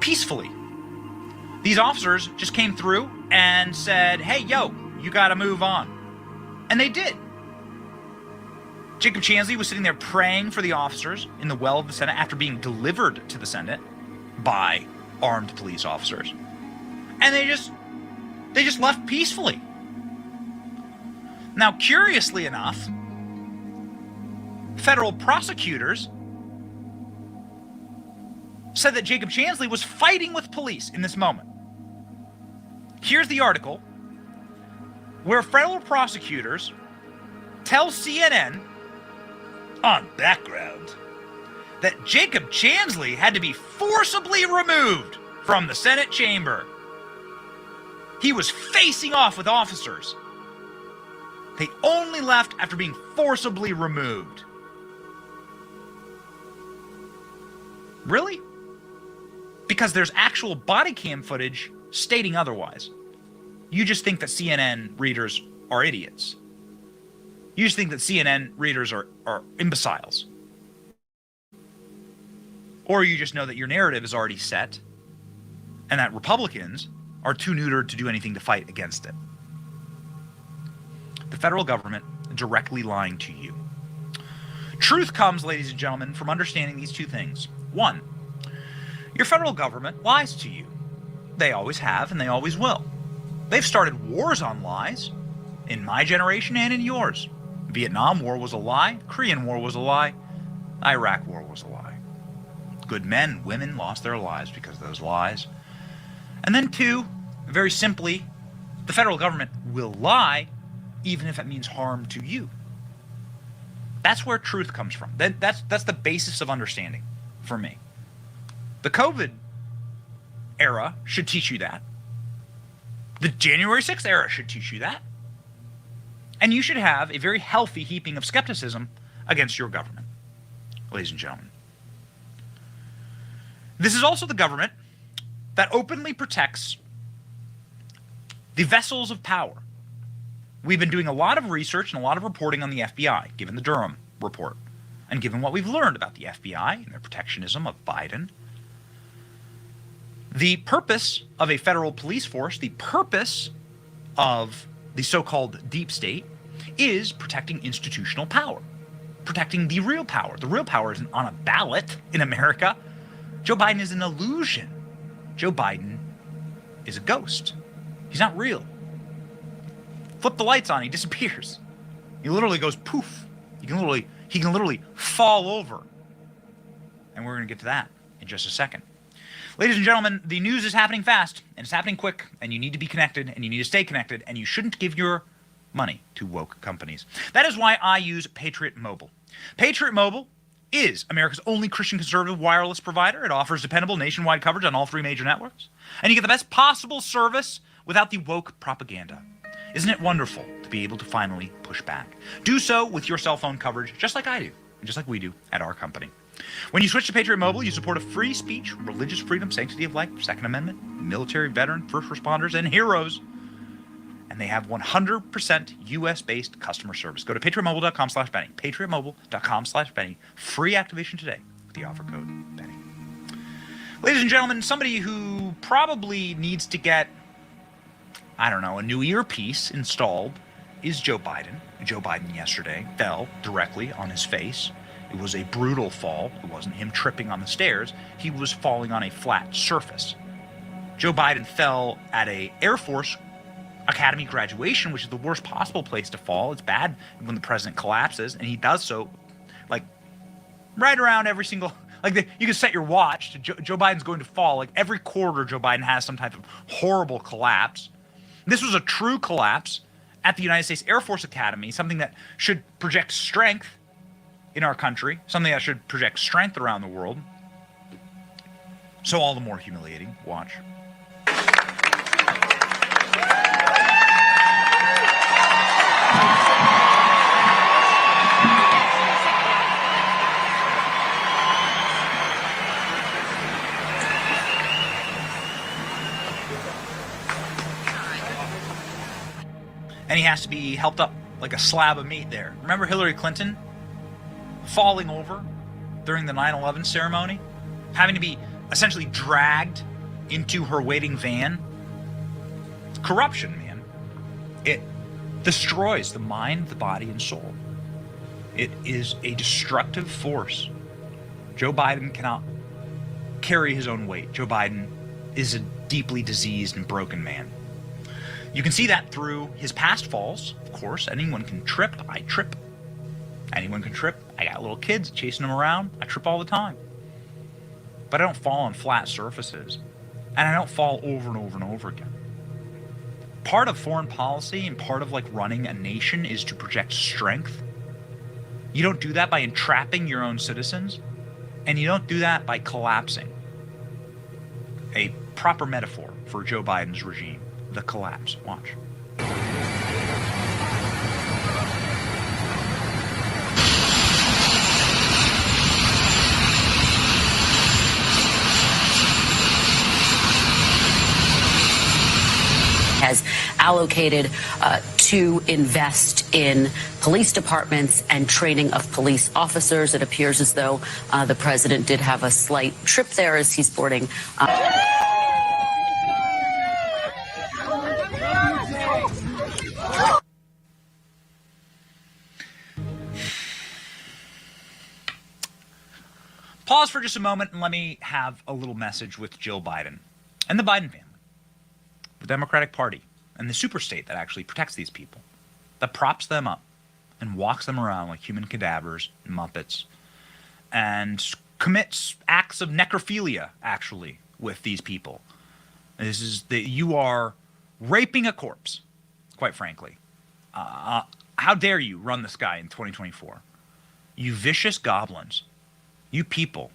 peacefully. These officers just came through and said, hey, yo, you got to move on. And they did. Jacob Chansley was sitting there praying for the officers in the well of the Senate after being delivered to the Senate by armed police officers. And they just They just left peacefully. Now, curiously enough, federal prosecutors said that Jacob Chansley was fighting with police in this moment. Here's the article where federal prosecutors tell CNN on background that Jacob Chansley had to be forcibly removed from the Senate chamber. He was facing off with officers. They only left after being forcibly removed. Really? Because there's actual body cam footage stating otherwise. You just think that CNN readers are idiots. You just think that CNN readers are imbeciles. Or you just know that your narrative is already set and that Republicans are too neutered to do anything to fight against it. The federal government directly lying to you. Truth comes, ladies and gentlemen, from understanding these two things. One, your federal government lies to you. They always have and they always will. They've started wars on lies in my generation and in yours. Vietnam War was a lie. Korean War was a lie. Iraq War was a lie. Good men, women lost their lives because of those lies. And then two, very simply, the federal government will lie even if it means harm to you. That's where truth comes from. That's the basis of understanding for me. The COVID era should teach you that. The January 6th era should teach you that. And you should have a very healthy heaping of skepticism against your government, ladies and gentlemen. This is also the government that openly protects the vessels of power. We've been doing a lot of research and a lot of reporting on the FBI, given the Durham report, and given what we've learned about the FBI and their protectionism of Biden. The purpose of a federal police force, the purpose of the so-called deep state, is protecting institutional power, protecting the real power. The real power isn't on a ballot in America. Joe Biden is an illusion. Joe Biden is a ghost. He's not real. Flip the lights on, he disappears. He literally goes poof. He can literally fall over. And we're going to get to that in just a second. Ladies and gentlemen, the news is happening fast, and it's happening quick, and you need to be connected, and you need to stay connected, and you shouldn't give your money to woke companies. That is why I use Patriot Mobile. Patriot Mobile is America's only Christian conservative wireless provider. It offers dependable nationwide coverage on all three major networks, and you get the best possible service without the woke propaganda. Isn't it wonderful to be able to finally push back? Do so with your cell phone coverage, just like I do, and just like we do at our company. When you switch to Patriot Mobile, you support a free speech, religious freedom, sanctity of life, Second Amendment, military, veteran, first responders, and heroes. And they have 100% US-based customer service. Go to patriotmobile.com/Benny. patriotmobile.com/Benny. Free activation today with the offer code Benny. Ladies and gentlemen, somebody who probably needs to get, I don't know, a new earpiece installed is Joe Biden. Joe Biden yesterday fell directly on his face. It was a brutal fall. It wasn't him tripping on the stairs. He was falling on a flat surface. Joe Biden fell at a Air Force Academy graduation, which is the worst possible place to fall. It's bad when the president collapses, and he does so, like, right around every single, you can set your watch to Joe Biden's going to fall. Like, every quarter, Joe Biden has some type of horrible collapse. This was a true collapse at the United States Air Force Academy, something that should project strength in our country, something that should project strength around the world. So all the more humiliating. Watch. And he has to be helped up like a slab of meat there. Remember Hillary Clinton falling over during the 9/11 ceremony? Having to be essentially dragged into her waiting van? Corruption, man. It destroys the mind, the body, and soul. It is a destructive force. Joe Biden cannot carry his own weight. Joe Biden is a deeply diseased and broken man. You can see that through his past falls. Of course, anyone can trip. I trip. Anyone can trip. I got little kids chasing them around. I trip all the time. But I don't fall on flat surfaces. And I don't fall over and over and over again. Part of foreign policy and part of like running a nation is to project strength. You don't do that by entrapping your own citizens. And you don't do that by collapsing. A proper metaphor for Joe Biden's regime. The collapse. Watch. Has allocated to invest in police departments and training of police officers. It appears as though the president did have a slight trip there as he's boarding. Pause for just a moment and let me have a little message with Jill Biden and the Biden family. The Democratic Party, and the superstate that actually protects these people, that props them up and walks them around like human cadavers and Muppets, and commits acts of necrophilia, actually, with these people. This is that you are raping a corpse, quite frankly. How dare you run this guy in 2024? You vicious goblins. You people.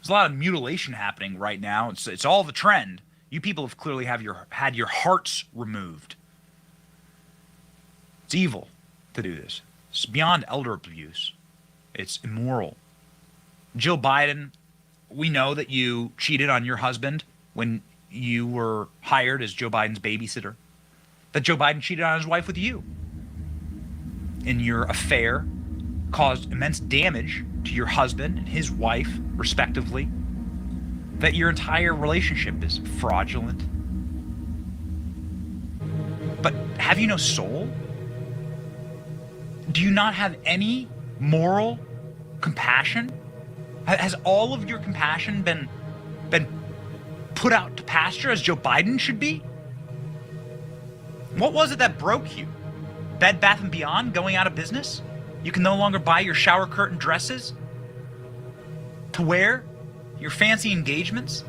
There's a lot of mutilation happening right now. It's all the trend. You people have clearly had your hearts removed. It's evil to do this. It's beyond elder abuse. It's immoral. Jill Biden, we know that you cheated on your husband when you were hired as Joe Biden's babysitter. That Joe Biden cheated on his wife with you. And your affair caused immense damage to your husband and his wife, respectively. That your entire relationship is fraudulent. But have you no soul? Do you not have any moral compassion? Has all of your compassion been put out to pasture as Joe Biden should be? What was it that broke you? Bed Bath & Beyond going out of business? You can no longer buy your shower curtain dresses to wear? Your fancy engagements?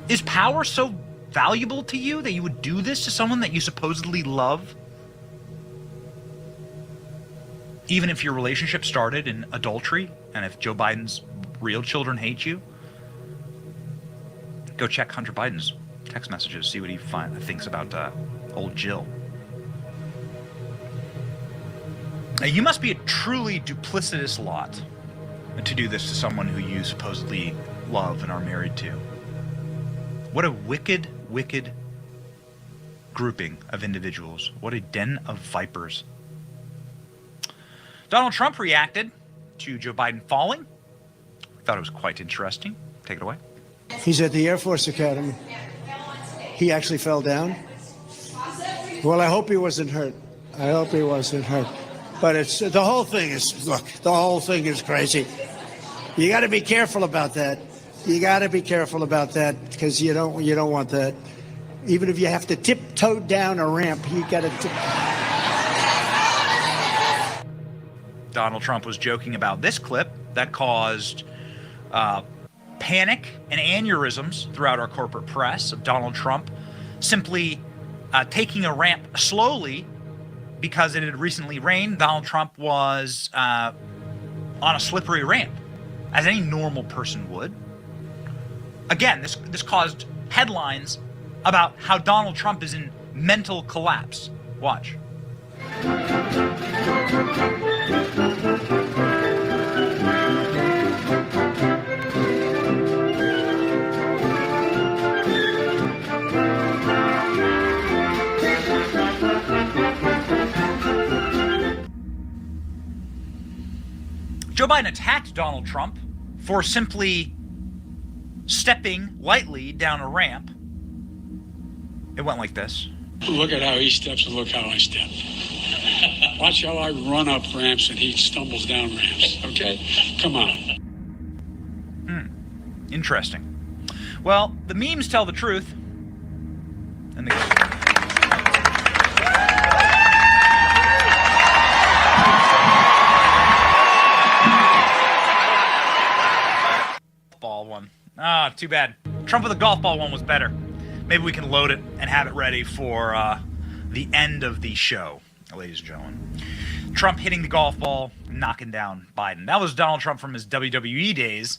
Is power so valuable to you that you would do this to someone that you supposedly love? Even if your relationship started in adultery, and if Joe Biden's real children hate you, go check Hunter Biden's text messages, see what he thinks about old Jill. Now, you must be a truly duplicitous lot to do this to someone who you supposedly love and are married to. What a wicked, wicked grouping of individuals. What a den of vipers. Donald Trump reacted to Joe Biden falling. Thought it was quite interesting. Take it away. He's at the Air Force Academy. He actually fell down. Well, I hope he wasn't hurt. I hope he wasn't hurt. But it's the whole thing is crazy. You got to be careful about that. You got to be careful about that because you don't want that. Even if you have to tiptoe down a ramp, you got to. Donald Trump was joking about this clip that caused panic and aneurysms throughout our corporate press of Donald Trump simply taking a ramp slowly because it had recently rained. Donald Trump was on a slippery ramp, as any normal person would. Again, this caused headlines about how Donald Trump is in mental collapse. Watch. Joe Biden attacked Donald Trump for simply stepping lightly down a ramp. It went like this. Look at how he steps and look how I step. Watch how I run up ramps and he stumbles down ramps, okay? Come on. Interesting. Well, the memes tell the truth. And Too bad. Trump with a golf ball one was better. Maybe we can load it and have it ready for the end of the show, ladies and gentlemen. Trump hitting the golf ball, knocking down Biden. That was Donald Trump from his WWE days,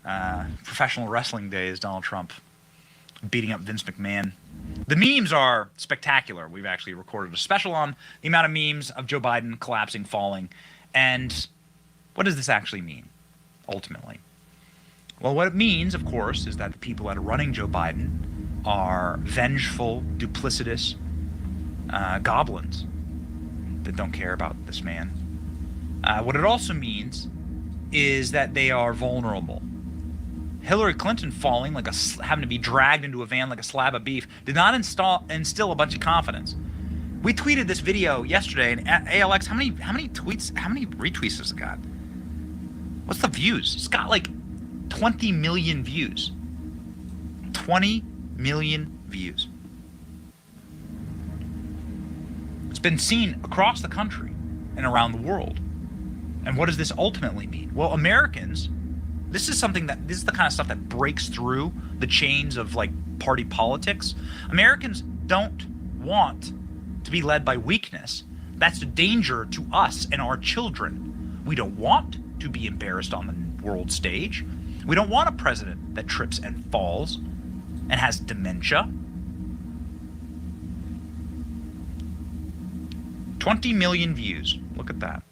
professional wrestling days, Donald Trump beating up Vince McMahon. The memes are spectacular. We've actually recorded a special on the amount of memes of Joe Biden collapsing, falling. And what does this actually mean, ultimately? Well, what it means, of course, is that the people that are running Joe Biden are vengeful, duplicitous goblins that don't care about this man. What it also means is that they are vulnerable. Hillary Clinton falling, having to be dragged into a van like a slab of beef, did not instill a bunch of confidence. We tweeted this video yesterday, and ALX, how many retweets has it got? What's the views? It's got like 20 million views. 20 million views. It's been seen across the country and around the world. And what does this ultimately mean? Well, Americans, this is the kind of stuff that breaks through the chains of like party politics. Americans don't want to be led by weakness. That's a danger to us and our children. We don't want to be embarrassed on the world stage. We don't want a president that trips and falls and has dementia. 20 million views. Look at that.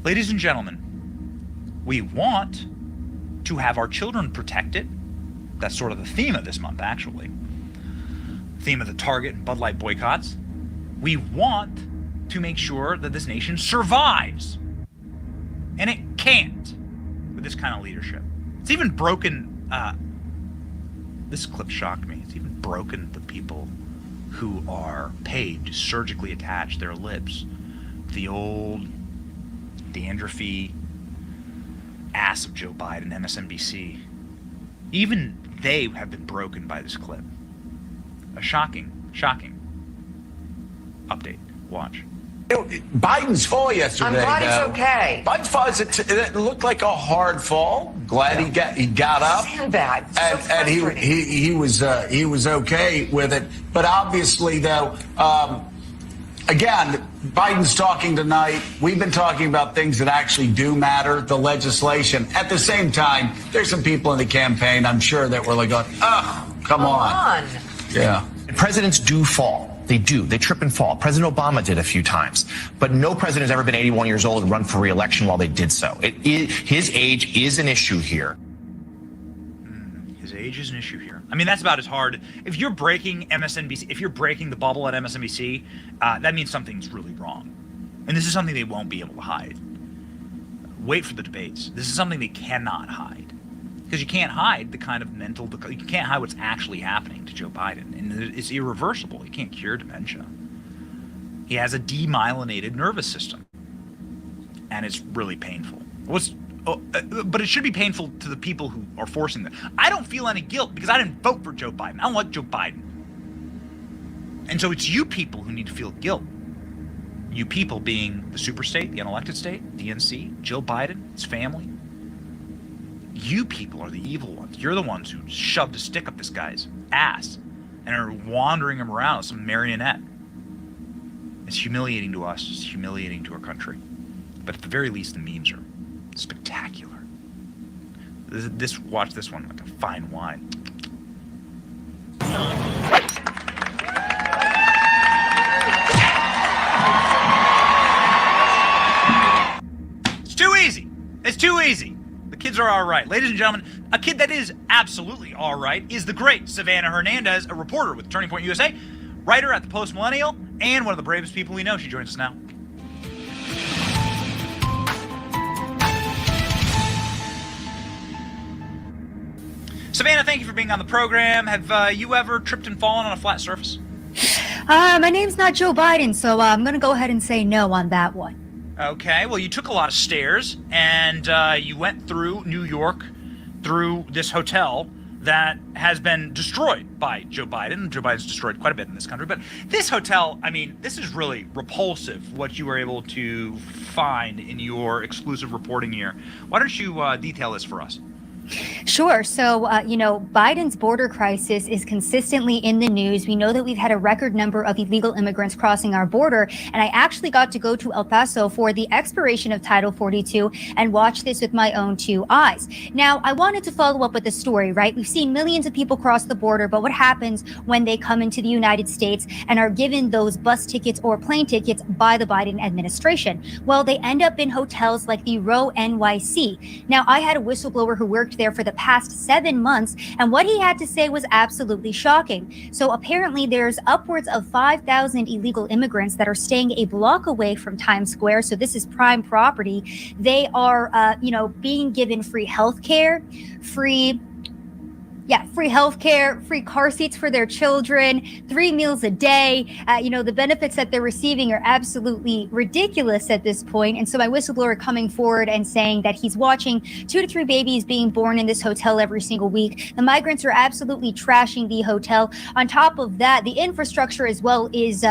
Ladies and gentlemen, we want to have our children protected. That's sort of the theme of this month, actually. Theme of the Target and Bud Light boycotts. We want to make sure that this nation survives. And it can't with this kind of leadership. It's even broken, this clip shocked me. It's even broken the people who are paid to surgically attach their lips to the old dandruffy ass of Joe Biden, MSNBC. Even they have been broken by this clip. A shocking update. Watch. Biden's fall yesterday. I'm glad he's okay. Biden's fall, it looked like a hard fall. Glad he got up. Sandbag. And he was okay with it. But obviously, though, again, Biden's talking tonight. We've been talking about things that actually do matter, the legislation. At the same time, there's some people in the campaign, I'm sure, that were like, come on. Yeah. Presidents do fall. They do. They trip and fall. President Obama did a few times. But no president has ever been 81 years old and run for re-election while they did so. His age is an issue here. His age is an issue here. I mean, that's about as hard. If you're breaking MSNBC, if you're breaking the bubble at MSNBC, that means something's really wrong. And this is something they won't be able to hide. Wait for the debates. This is something they cannot hide. Because you can't hide the kind of you can't hide what's actually happening to Joe Biden. And it's irreversible. You can't cure dementia. He has a demyelinated nervous system. And it's really painful. But it should be painful to the people who are forcing them. I don't feel any guilt because I didn't vote for Joe Biden. I don't like Joe Biden. And so it's you people who need to feel guilt. You people being the superstate, the unelected state, DNC, Joe Biden, his family. You people are the evil ones. You're the ones who shoved a stick up this guy's ass and are wandering him around as some marionette. It's humiliating to us. It's humiliating to our country. But at the very least, the memes are spectacular. Watch this one like a fine wine. It's too easy. It's too easy. Kids are all right. Ladies and gentlemen, a kid that is absolutely all right is the great Savannah Hernandez, a reporter with Turning Point USA, writer at the Post Millennial, and one of the bravest people we know. She joins us now. Savannah, thank you for being on the program. Have you ever tripped and fallen on a flat surface? My name's not Joe Biden, so I'm going to go ahead and say no on that one. Okay, well, you took a lot of stairs, and you went through New York, through this hotel that has been destroyed by Joe Biden. Joe Biden's destroyed quite a bit in this country, but this hotel, I mean, this is really repulsive, what you were able to find in your exclusive reporting here. Why don't you detail this for us? Sure. So, Biden's border crisis is consistently in the news. We know that we've had a record number of illegal immigrants crossing our border. And I actually got to go to El Paso for the expiration of Title 42 and watch this with my own two eyes. Now, I wanted to follow up with the story, right? We've seen millions of people cross the border, but what happens when they come into the United States and are given those bus tickets or plane tickets by the Biden administration? Well, they end up in hotels like the Row NYC. Now, I had a whistleblower who worked there for the past 7 months, and what he had to say was absolutely shocking. So apparently there's upwards of 5,000 illegal immigrants that are staying a block away from Times Square. So this is prime property. They are, being given free healthcare, free healthcare, free car seats for their children, 3 meals a day. The benefits that they're receiving are absolutely ridiculous at this point. And so my whistleblower coming forward and saying that he's watching 2 to 3 babies being born in this hotel every single week. The migrants are absolutely trashing the hotel. On top of that, the infrastructure as well is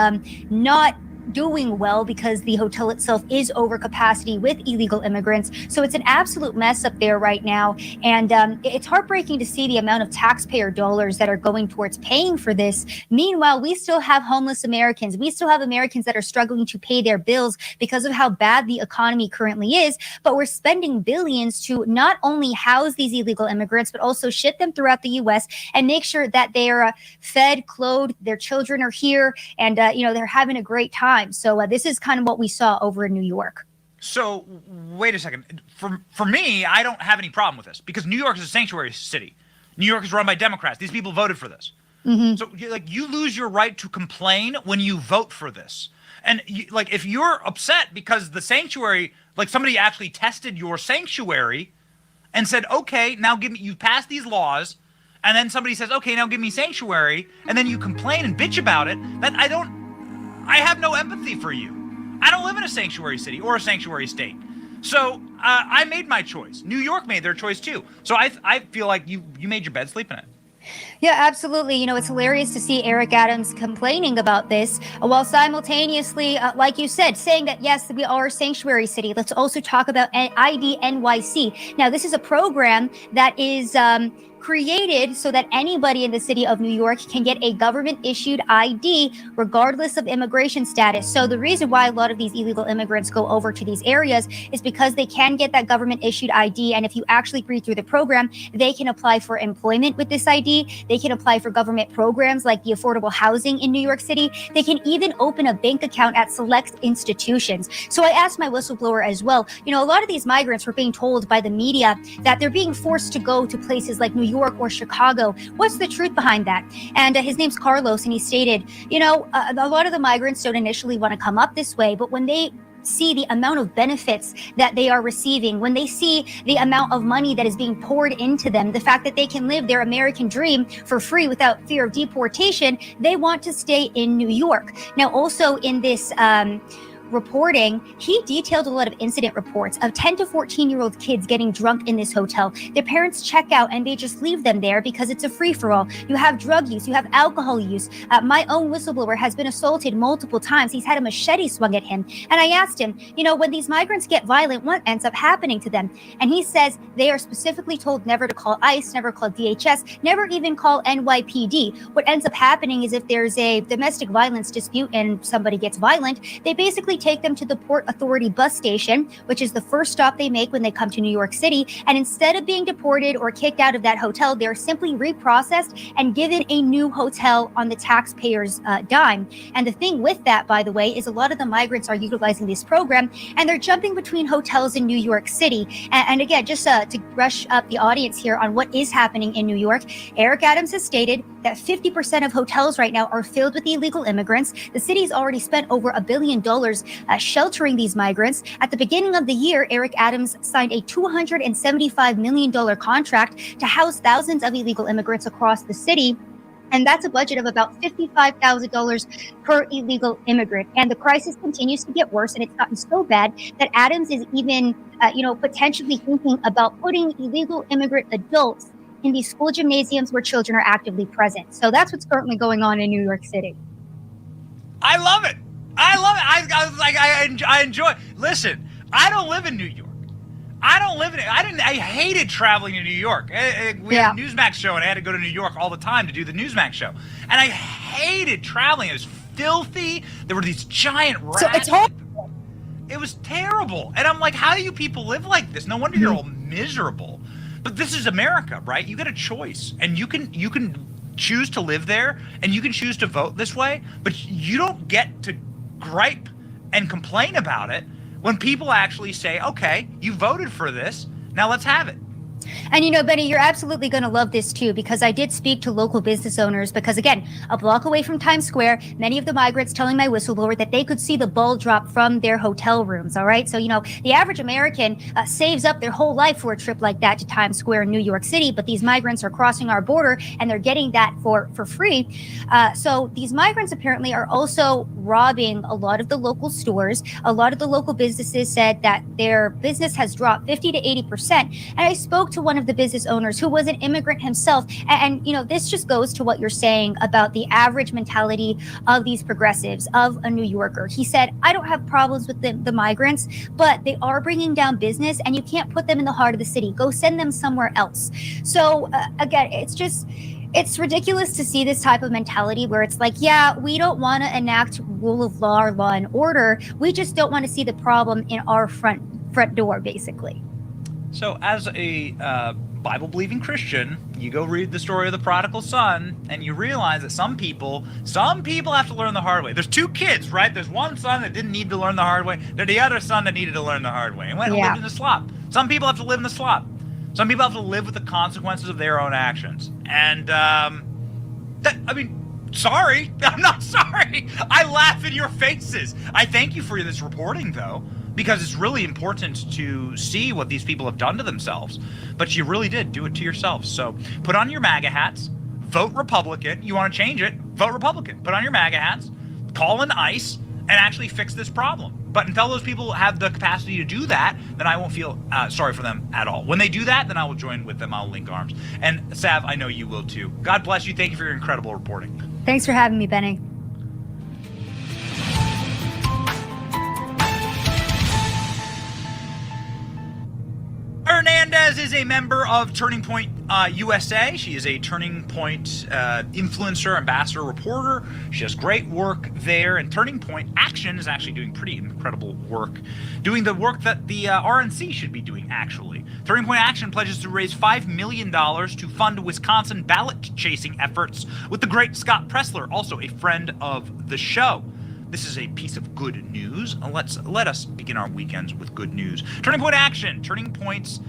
not doing well because the hotel itself is over capacity with illegal immigrants. So it's an absolute mess up there right now. And it's heartbreaking to see the amount of taxpayer dollars that are going towards paying for this. Meanwhile, we still have homeless Americans. We still have Americans that are struggling to pay their bills because of how bad the economy currently is. But we're spending billions to not only house these illegal immigrants, but also ship them throughout the U.S. and make sure that they are fed, clothed, their children are here, and they're having a great time. So this is kind of what we saw over in New York. So wait a second. For me, I don't have any problem with this because New York is a sanctuary city. New York is run by Democrats. These people voted for this. Mm-hmm. So you lose your right to complain when you vote for this. And if you're upset because the sanctuary, somebody actually tested your sanctuary and said, okay, now you passed these laws, and then somebody says, okay, now give me sanctuary, and then you complain and bitch about it, I have no empathy for you. I don't live in a sanctuary city or a sanctuary state. So I made my choice. New York made their choice too. So I feel like you made your bed, sleep in it. Yeah, absolutely. It's hilarious to see Eric Adams complaining about this while simultaneously, like you said, saying that, yes, we are a sanctuary city. Let's also talk about ID NYC. Now, this is a program that is created so that anybody in the city of New York can get a government-issued ID regardless of immigration status. So the reason why a lot of these illegal immigrants go over to these areas is because they can get that government-issued ID, and if you actually read through the program, they can apply for employment with this ID. They can apply for government programs like the affordable housing in New York City. They can even open a bank account at select institutions. So I asked my whistleblower as well, a lot of these migrants were being told by the media that they're being forced to go to places like New York or Chicago. What's the truth behind that? And his name's Carlos, and he stated, a lot of the migrants don't initially want to come up this way, but when they see the amount of benefits that they are receiving, when they see the amount of money that is being poured into them, the fact that they can live their American dream for free without fear of deportation, they want to stay in New York. Now, also in this reporting, he detailed a lot of incident reports of 10 to 14-year-old kids getting drunk in this hotel. Their parents check out and they just leave them there because it's a free-for-all. You have drug use, you have alcohol use. My own whistleblower has been assaulted multiple times. He's had a machete swung at him. And I asked him, when these migrants get violent, what ends up happening to them? And he says they are specifically told never to call ICE, never call DHS, never even call NYPD. What ends up happening is if there's a domestic violence dispute and somebody gets violent, they basically take them to the Port Authority bus station, which is the first stop they make when they come to New York City. And instead of being deported or kicked out of that hotel, they're simply reprocessed and given a new hotel on the taxpayer's dime. And the thing with that, by the way, is a lot of the migrants are utilizing this program and they're jumping between hotels in New York City. And again, just to brush up the audience here on what is happening in New York, Eric Adams has stated that 50% of hotels right now are filled with illegal immigrants. The city's already spent over $1 billion sheltering these migrants. At the beginning of the year, Eric Adams signed a $275 million contract to house thousands of illegal immigrants across the city. And that's a budget of about $55,000 per illegal immigrant. And the crisis continues to get worse, and it's gotten so bad that Adams is even, potentially thinking about putting illegal immigrant adults in these school gymnasiums where children are actively present. So that's what's currently going on in New York City. I love it. I enjoy. Listen, I don't live in New York. I don't live in it. I hated traveling to New York. We had a Newsmax show, and I had to go to New York all the time to do the Newsmax show. And I hated traveling. It was filthy. There were these giant rats. So it's horrible. It was terrible. And I'm like, how do you people live like this? No wonder you're all miserable. But this is America, right? You got a choice, and you can choose to live there, and you can choose to vote this way, but you don't get to gripe and complain about it when people actually say, okay, you voted for this, now let's have it. And you know, Benny, you're absolutely going to love this too, because I did speak to local business owners, because again, a block away from Times Square, many of the migrants telling my whistleblower that they could see the ball drop from their hotel rooms. All right. So, you know, the average American saves up their whole life for a trip like that to Times Square in New York City. But these migrants are crossing our border and they're getting that for free. So these migrants apparently are also robbing a lot of the local stores. A lot of the local businesses said that their business has dropped 50 to 80%. And I spoke to one of the business owners who was an immigrant himself. And, you know, this just goes to what you're saying about the average mentality of these progressives, of a New Yorker. He said, I don't have problems with the migrants, but they are bringing down business and you can't put them in the heart of the city. Go send them somewhere else. So again, it's ridiculous to see this type of mentality where it's like, yeah, we don't want to enact rule of law or law and order. We just don't want to see the problem in our front door, basically. So as a Bible-believing Christian, you go read the story of the prodigal son, and you realize that some people have to learn the hard way. There's two kids, right? There's one son that didn't need to learn the hard way. There's the other son that needed to learn the hard way and went and lived in the slop. Some people have to live in the slop. Some people have to live with the consequences of their own actions. And, sorry. I'm not sorry. I laugh in your faces. I thank you for this reporting, though, because it's really important to see what these people have done to themselves. But you really did do it to yourselves. So put on your MAGA hats, vote Republican. You want to change it, vote Republican. Put on your MAGA hats, call in ICE, and actually fix this problem. But until those people have the capacity to do that, then I won't feel sorry for them at all. When they do that, then I will join with them. I'll link arms. And Sav, I know you will too. God bless you. Thank you for your incredible reporting. Thanks for having me, Benny. Hernandez is a member of Turning Point USA. She is a Turning Point influencer, ambassador, reporter. She does great work there. And Turning Point Action is actually doing pretty incredible work, doing the work that the RNC should be doing, actually. Turning Point Action pledges to raise $5 million to fund Wisconsin ballot-chasing efforts with the great Scott Pressler, also a friend of the show. This is a piece of good news. Let us begin our weekends with good news. Turning Point Action, Turning Point's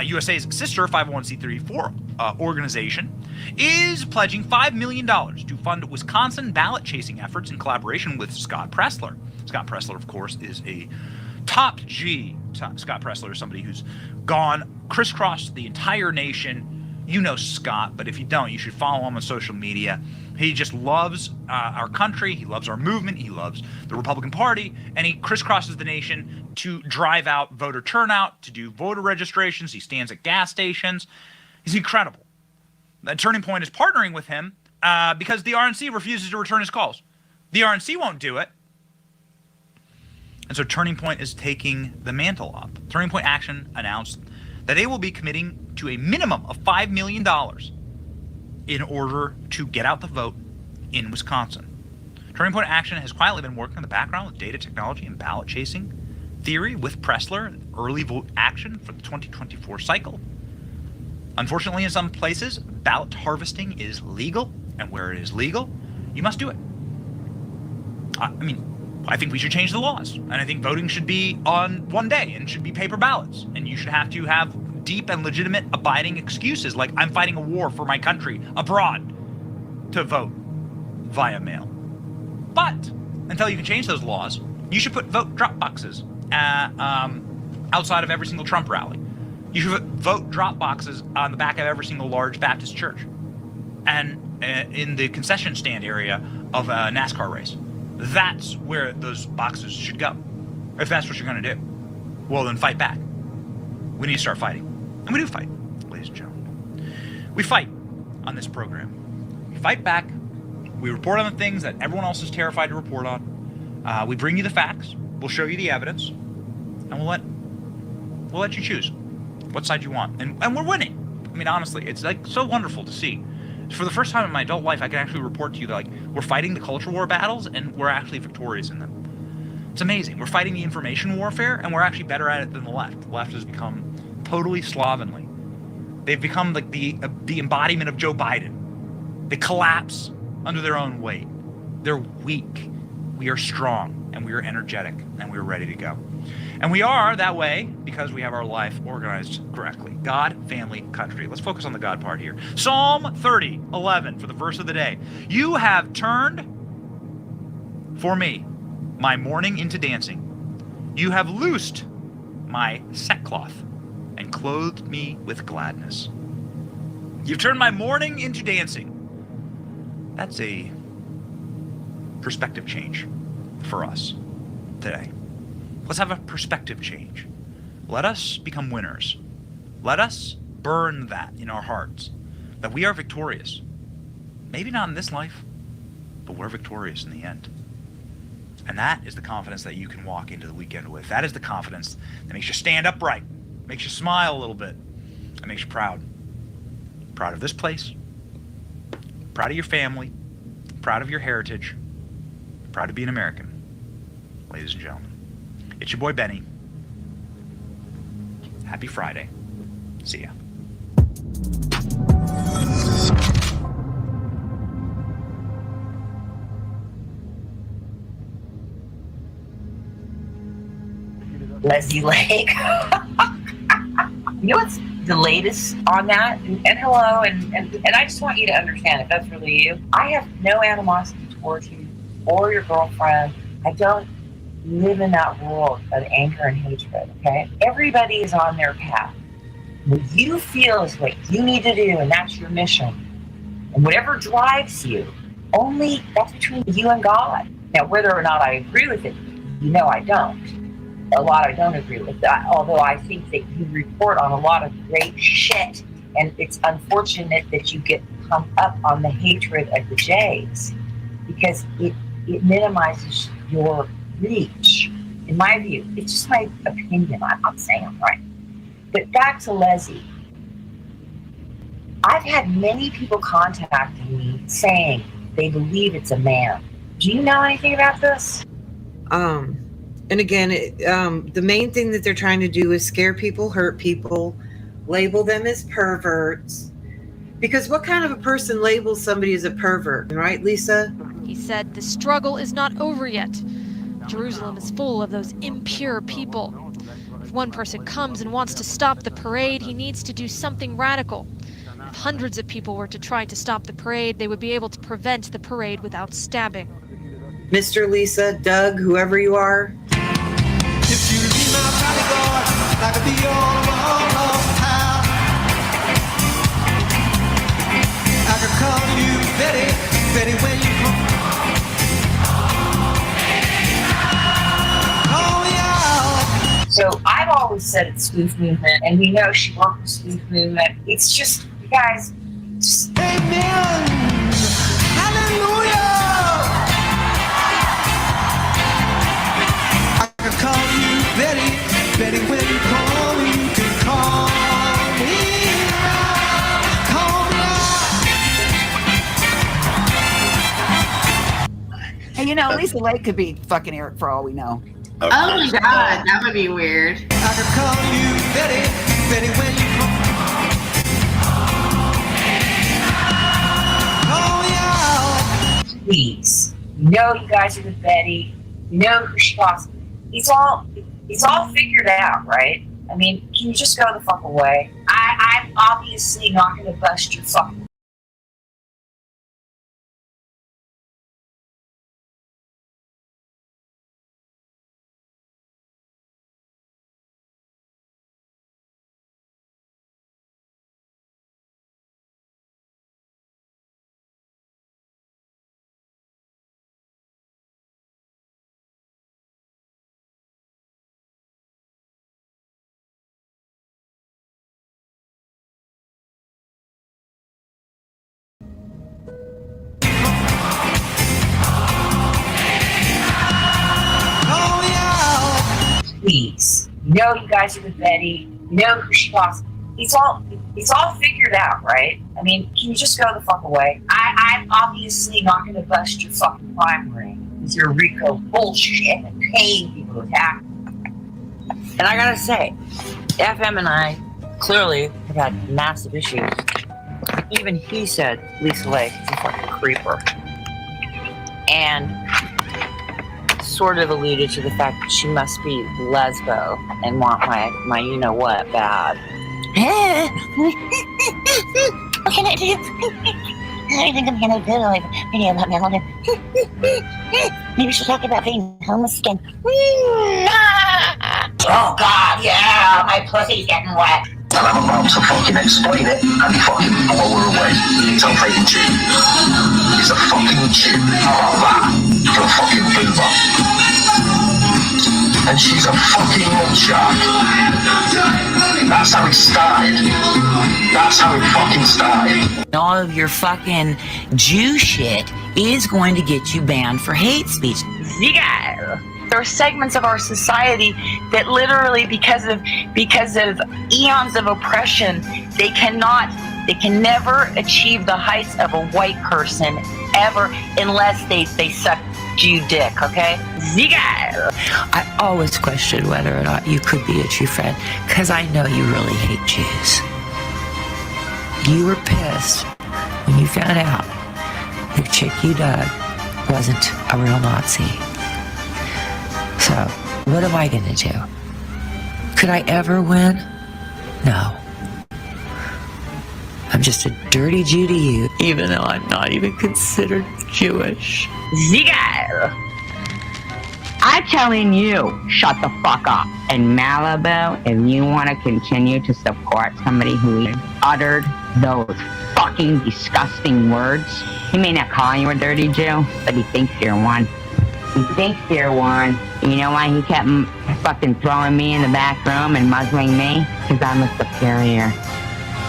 USA's sister 501c34 organization, is pledging $5 million to fund Wisconsin ballot-chasing efforts in collaboration with Scott Pressler. Scott Pressler, of course, is a top G. Scott Pressler is somebody who's gone crisscross the entire nation. You know Scott, but if you don't, you should follow him on social media. He just loves our country. He loves our movement. He loves the Republican Party. And he crisscrosses the nation to drive out voter turnout, to do voter registrations. He stands at gas stations. He's incredible. Turning Point is partnering with him because the RNC refuses to return his calls. The RNC won't do it. And so Turning Point is taking the mantle up. Turning Point Action announced that they will be committing to a minimum of $5 million in order to get out the vote in Wisconsin. Turning Point Action has quietly been working in the background with data technology and ballot chasing theory with Pressler, early vote action for the 2024 cycle. Unfortunately, in some places, ballot harvesting is legal, and where it is legal, you must do it. I think we should change the laws, and I think voting should be on one day and should be paper ballots, and you should have to have deep and legitimate abiding excuses like I'm fighting a war for my country abroad to vote via mail. But until you can change those laws, you should put vote drop boxes outside of every single Trump rally. You should put vote drop boxes on the back of every single large Baptist church and in the concession stand area of a NASCAR race. That's where those boxes should go. If that's what you're going to do, well, then fight back. We need to start fighting. And we do fight, ladies and gentlemen. We fight on this program. We fight back. We report on the things that everyone else is terrified to report on. We bring you the facts. We'll show you the evidence. And we'll let you choose. What side you want. And we're winning. I mean, honestly, it's like so wonderful to see. For the first time in my adult life, I can actually report to you that like we're fighting the culture war battles and we're actually victorious in them. It's amazing. We're fighting the information warfare and we're actually better at it than the left. The left has become totally slovenly. They've become like the embodiment of Joe Biden. They collapse under their own weight. They're weak. We are strong and we are energetic and we are ready to go. And we are that way because we have our life organized correctly. God, family, country. Let's focus on the God part here. Psalm 30:11 for the verse of the day. You have turned for me my mourning into dancing. You have loosed my sackcloth and clothed me with gladness. You've turned my mourning into dancing. That's a perspective change for us today. Let's have a perspective change. Let us become winners. Let us burn that in our hearts, that we are victorious. Maybe not in this life, but we're victorious in the end. And that is the confidence that you can walk into the weekend with. That is the confidence that makes you stand upright, makes you smile a little bit, and makes you proud. Proud of this place, proud of your family, proud of your heritage, proud to be an American, ladies and gentlemen. It's your boy Benny. Happy Friday. See ya. Leslie Lake. You know what's the latest on that? And hello, and I just want you to understand, if that's really you, I have no animosity towards you or your girlfriend. I don't live in that world of anger and hatred, okay? Everybody is on their path. What you feel is what you need to do, and that's your mission. And whatever drives you, only that's between you and God. Now, whether or not I agree with it, you know I don't. A lot I don't agree with that, although I think that you report on a lot of great shit, and it's unfortunate that you get pumped up on the hatred of the Jays, because it minimizes your reach. In my view, it's just my opinion. I'm not saying I'm right. But back to Leslie. I've had many people contacting me saying they believe it's a man. Do you know anything about this? And again, the main thing that they're trying to do is scare people, hurt people, label them as perverts. Because what kind of a person labels somebody as a pervert, right, Lisa? He said the struggle is not over yet. Jerusalem is full of those impure people. If one person comes and wants to stop the parade, he needs to do something radical. If hundreds of people were to try to stop the parade, they would be able to prevent the parade without stabbing. Mr. Lisa, Doug, whoever you are. If you be my bodyguard, I could be all around town. I could call you Betty, Betty when you come. So I've always said it's Spoof Movement, and we know she worked with Spoof Movement. It's just, you guys, just amen. Hallelujah. I can call you Betty, Betty when you call me, you can call me out, call me out. Hey, you know, Lisa Lake could be fucking Eric for all we know. Oh my God, that would be weird. I could call you Betty, Betty when you call me out. please. You know you guys are with Betty. You know who she was. It's all figured out, right? I mean, can you just go the fuck away? I'm obviously not going to bust your fucking. Please. You know you guys are with Betty. know who she lost. It's all figured out, right? I mean, can you just go the fuck away? I'm obviously not going to bust your fucking crime ring with your RICO bullshit and paying people to attack. And I gotta say, FM and I clearly have had massive issues. Even he said Lisa Lake is a fucking creeper. And sort of alluded to the fact that she must be lesbo and want my you-know-what bad. What can I do? I think I'm gonna do like a video about Melody. Maybe we should talk about being homeless again. Oh God, yeah, my pussy's getting wet. And I'm about to fucking explain it and fucking blow her away. It's a fucking Jew. It's a fucking Jew. How about that? For a fucking boomer. And she's a fucking nutsack. That's how it started. That's how it fucking started. All of your fucking Jew shit is going to get you banned for hate speech. Yeah. There are segments of our society that literally, because of eons of oppression, they can never achieve the heights of a white person ever unless they suck Jew dick, okay? Ziga! I always question whether or not you could be a true friend, because I know you really hate Jews. You were pissed when you found out the chick you dug wasn't a real Nazi. So, what am I gonna do? Could I ever win? No. I'm just a dirty Jew to you, even though I'm not even considered Jewish. Ziga! I'm telling you, shut the fuck up. In Malibu, if you want to continue to support somebody who uttered those fucking disgusting words, he may not call you a dirty Jew, but he thinks you're one. He thinks you're one. You know why he kept fucking throwing me in the back room and muzzling me? Because I'm a superior.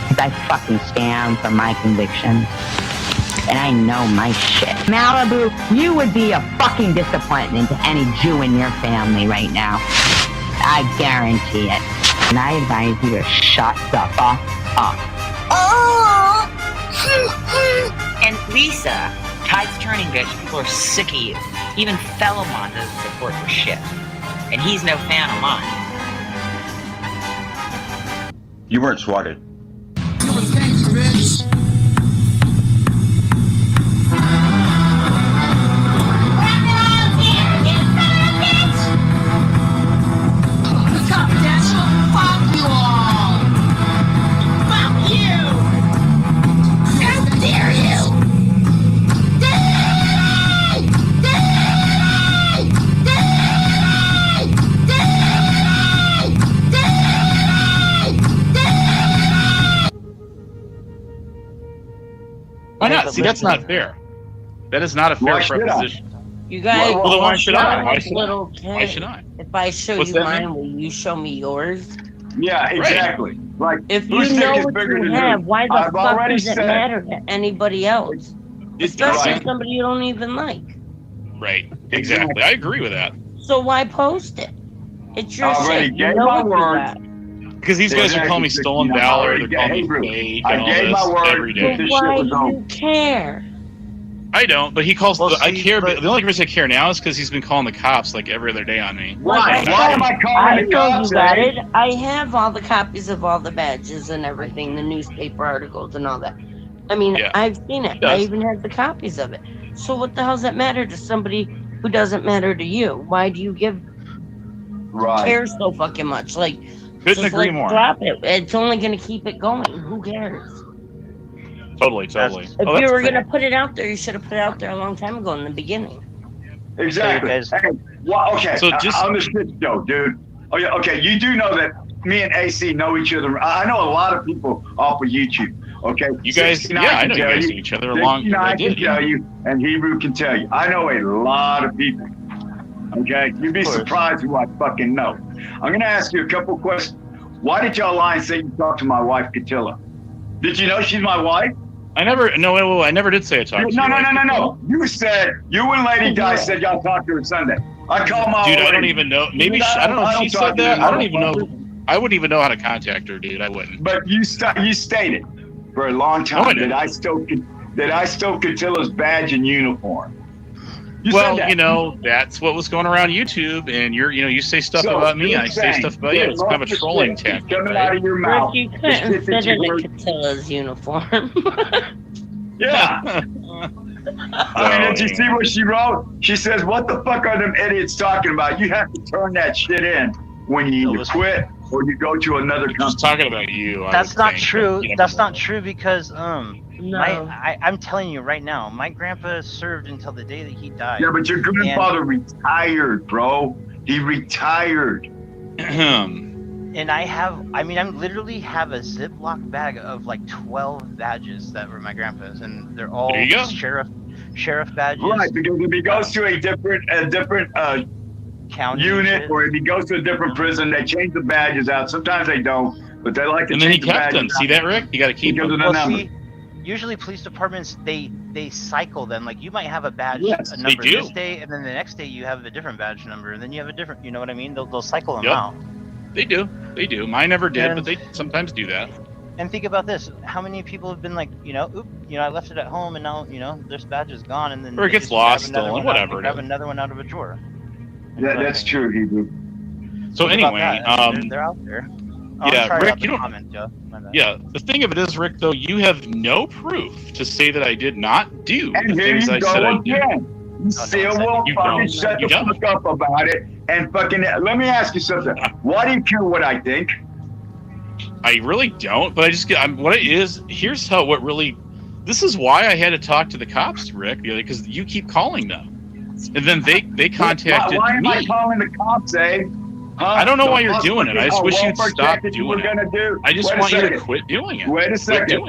Because I fucking stand for my convictions. And I know my shit. Malibu, you would be a fucking disappointment to any Jew in your family right now. I guarantee it. And I advise you to shut the fuck up. Oh! And Lisa, tide's turning, bitch. People are sick of you. Even Felomon doesn't support your shit. And he's no fan of mine. You weren't swatted. Why not? See, that's not fair. That is not a fair proposition. You guys, well, then why should I? Why should I? If I show What's you that mine, mean? will you show me yours? Yeah, exactly. Right. Like, If you know what you have, why the fuck does it matter to anybody else? Especially somebody you don't even like. Right. Exactly. I agree with that. So why post it? It's your already shit. You gave know my what you word. got. Because these guys are calling me stolen valor. They're calling me fake and all this every day. Why do you care? I don't, but he calls. I care. But the only reason I care now is because he's been calling the cops like every other day on me. Why? Why am I calling the cops? You got it. I have all the copies of all the badges and everything, the newspaper articles and all that. I mean, I've seen it. I even have the copies of it. So what the hell does that matter to somebody who doesn't matter to you? Why do you care so fucking much? Like, couldn't agree more. Drop it. It's only going to keep it going. Who cares? Totally. If you were going to put it out there, you should have put it out there a long time ago in the beginning. Exactly. Hey, well, okay. So just on this show, dude. Oh yeah. Okay. You do know that me and AC know each other. I know a lot of people off of YouTube. Okay. You guys, I know you guys know each other a long. I can tell you, and Hebrew can tell you. I know a lot of people. Okay. You'd be surprised who I fucking know. I'm gonna ask you a couple questions. Why did y'all lie and say you talked to my wife, Katilla? Did you know she's my wife? I never did say I talked to you. No. You said, you and Lady Di said y'all talked to her Sunday. I called my dude, I don't even know. Maybe I don't know if she said that. I don't even know. I wouldn't even know how to contact her, dude. I wouldn't. But you stated for a long time that I stole Catilla's badge and uniform. Well, that's what was going around YouTube, and you say stuff about me, I say stuff about you. It's kind of a trolling tactic. Coming out of your mouth. You couldn't fit into Catilla's uniform. Yeah. Did you see what she wrote? She says, "What the fuck are them idiots talking about? You have to turn that shit in when you either quit or you go to another company." Just talking about you. That's not true. That's not true because I'm telling you right now, my grandpa served until the day that he died. Yeah, but your grandfather retired, bro. He retired. And I literally have a Ziploc bag of like 12 badges that were my grandpa's, and they're all sheriff badges. Right, because if he goes to a different county unit, or if he goes to a different prison, they change the badges out. Sometimes they don't, but they like to. And then he change the kept them. badges See out. that, Rick? You got to keep them. Usually police departments they cycle them. Like you might have a badge Yes, number they do. this day, and then the next day you have a different badge number, and then you have a different. You know what I mean? They'll cycle them out. They do. Mine never did, but they sometimes do that. And think about this: how many people have been like, I left it at home, and now, this badge is gone, and then or it they gets just lost, grab another stolen, one whatever. grab another one out of a drawer. Yeah, that's true, Hebrew. So Think about anyway, that. They're out there. Rick, you don't. Comment, Joe. Yeah, the thing of it is, Rick, though, you have no proof to say that I did not do And the here things you I go said I again. did. You still won't fucking shut the fuck up about it. And fucking, let me ask you something. Why do you care what I think? I really don't, but I just get what it is. Here's how this is why I had to talk to the cops, Rick, because you keep calling them, and then they contacted why am me. I calling the cops, eh? I don't know why you're doing it. I just wish you'd stop doing it. I just want you to quit doing it. Wait a second.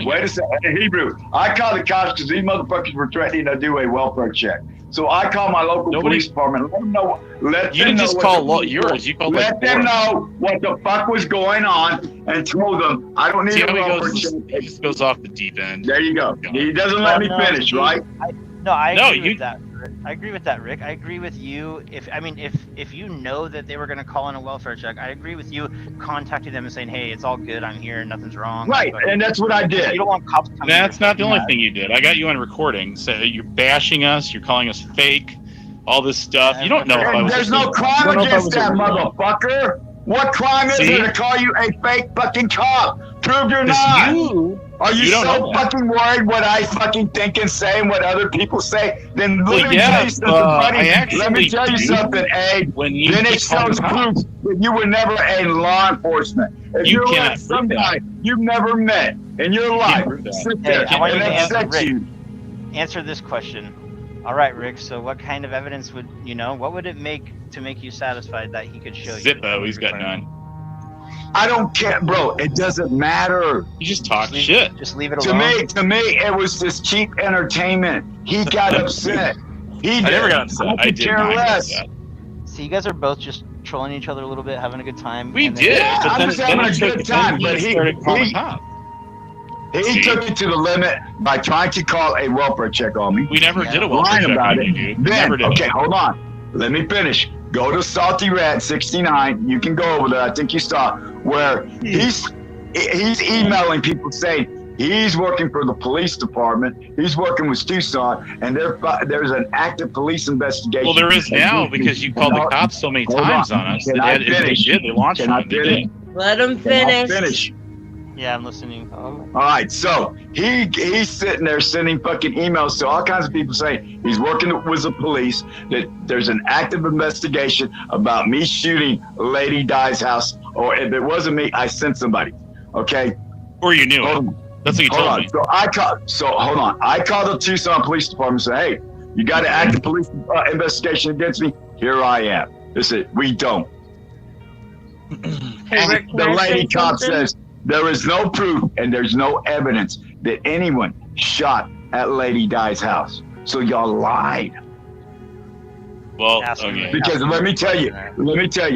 Hey, Hebrew. I call the cops because these motherfuckers were threatening to do a welfare check. So I call my local police department. Let them know. You didn't just call yours. You called let them know what the fuck was going on and told them I don't need a welfare check. He just goes off the deep end. There you go. He doesn't let me finish, right? I agree with that. I agree with that, Rick. I agree with you. If you know that they were going to call in a welfare check, I agree with you contacting them and saying, "Hey, it's all good. I'm here. Nothing's wrong." Right, and that's what I did. You don't want cops coming. That's not the only thing you did. I got you on recording. So you're bashing us. You're calling us fake. All this stuff. You don't know if I was. There's no crime against that motherfucker. What crime is it to call you a fake fucking cop? Prove you're not. Are you so fucking worried what I fucking think and say and what other people say? Then let me tell you something, buddy. Let me tell you something, Abe. Then it shows proof that you were never a law enforcement. If you're like some guy you've never met in your life, sit there and accept you. Answer this question. All right, Rick. So, what kind of evidence would what would it make to make you satisfied that he could show you? Zippo, he's got none. I don't care, bro. It doesn't matter. You just talk shit. Just leave it alone. To me, it was just cheap entertainment. He got upset. I never got upset. I did not get upset. See, you guys are both just trolling each other a little bit, having a good time. We did. Yeah, I'm just having a good time. But he took it to the limit by trying to call a welfare check on me. We never did a welfare check about on it. you, dude. Then, Never did. okay, hold on. Let me finish. Go to Salty Rat 69. You can go over there. I think you saw where he's emailing people saying he's working for the police department. He's working with Tucson, and there's an active police investigation. Well, there is now because you called the cops so many times on us. They launched one. Let him finish. Yeah, I'm listening. All right, so he's sitting there sending fucking emails to all kinds of people saying he's working with the police, that there's an active investigation about me shooting Lady Di's house, or if it wasn't me, I sent somebody. Okay? Or you knew it. That's what you told me. Hold on. I called the Tucson Police Department and said, hey, you got an active police investigation against me? Here I am. They said, we don't. Hey, Rick, the lady cop says, there is no proof and there's no evidence that anyone shot at Lady Di's house. So y'all lied. Well, because let me tell you,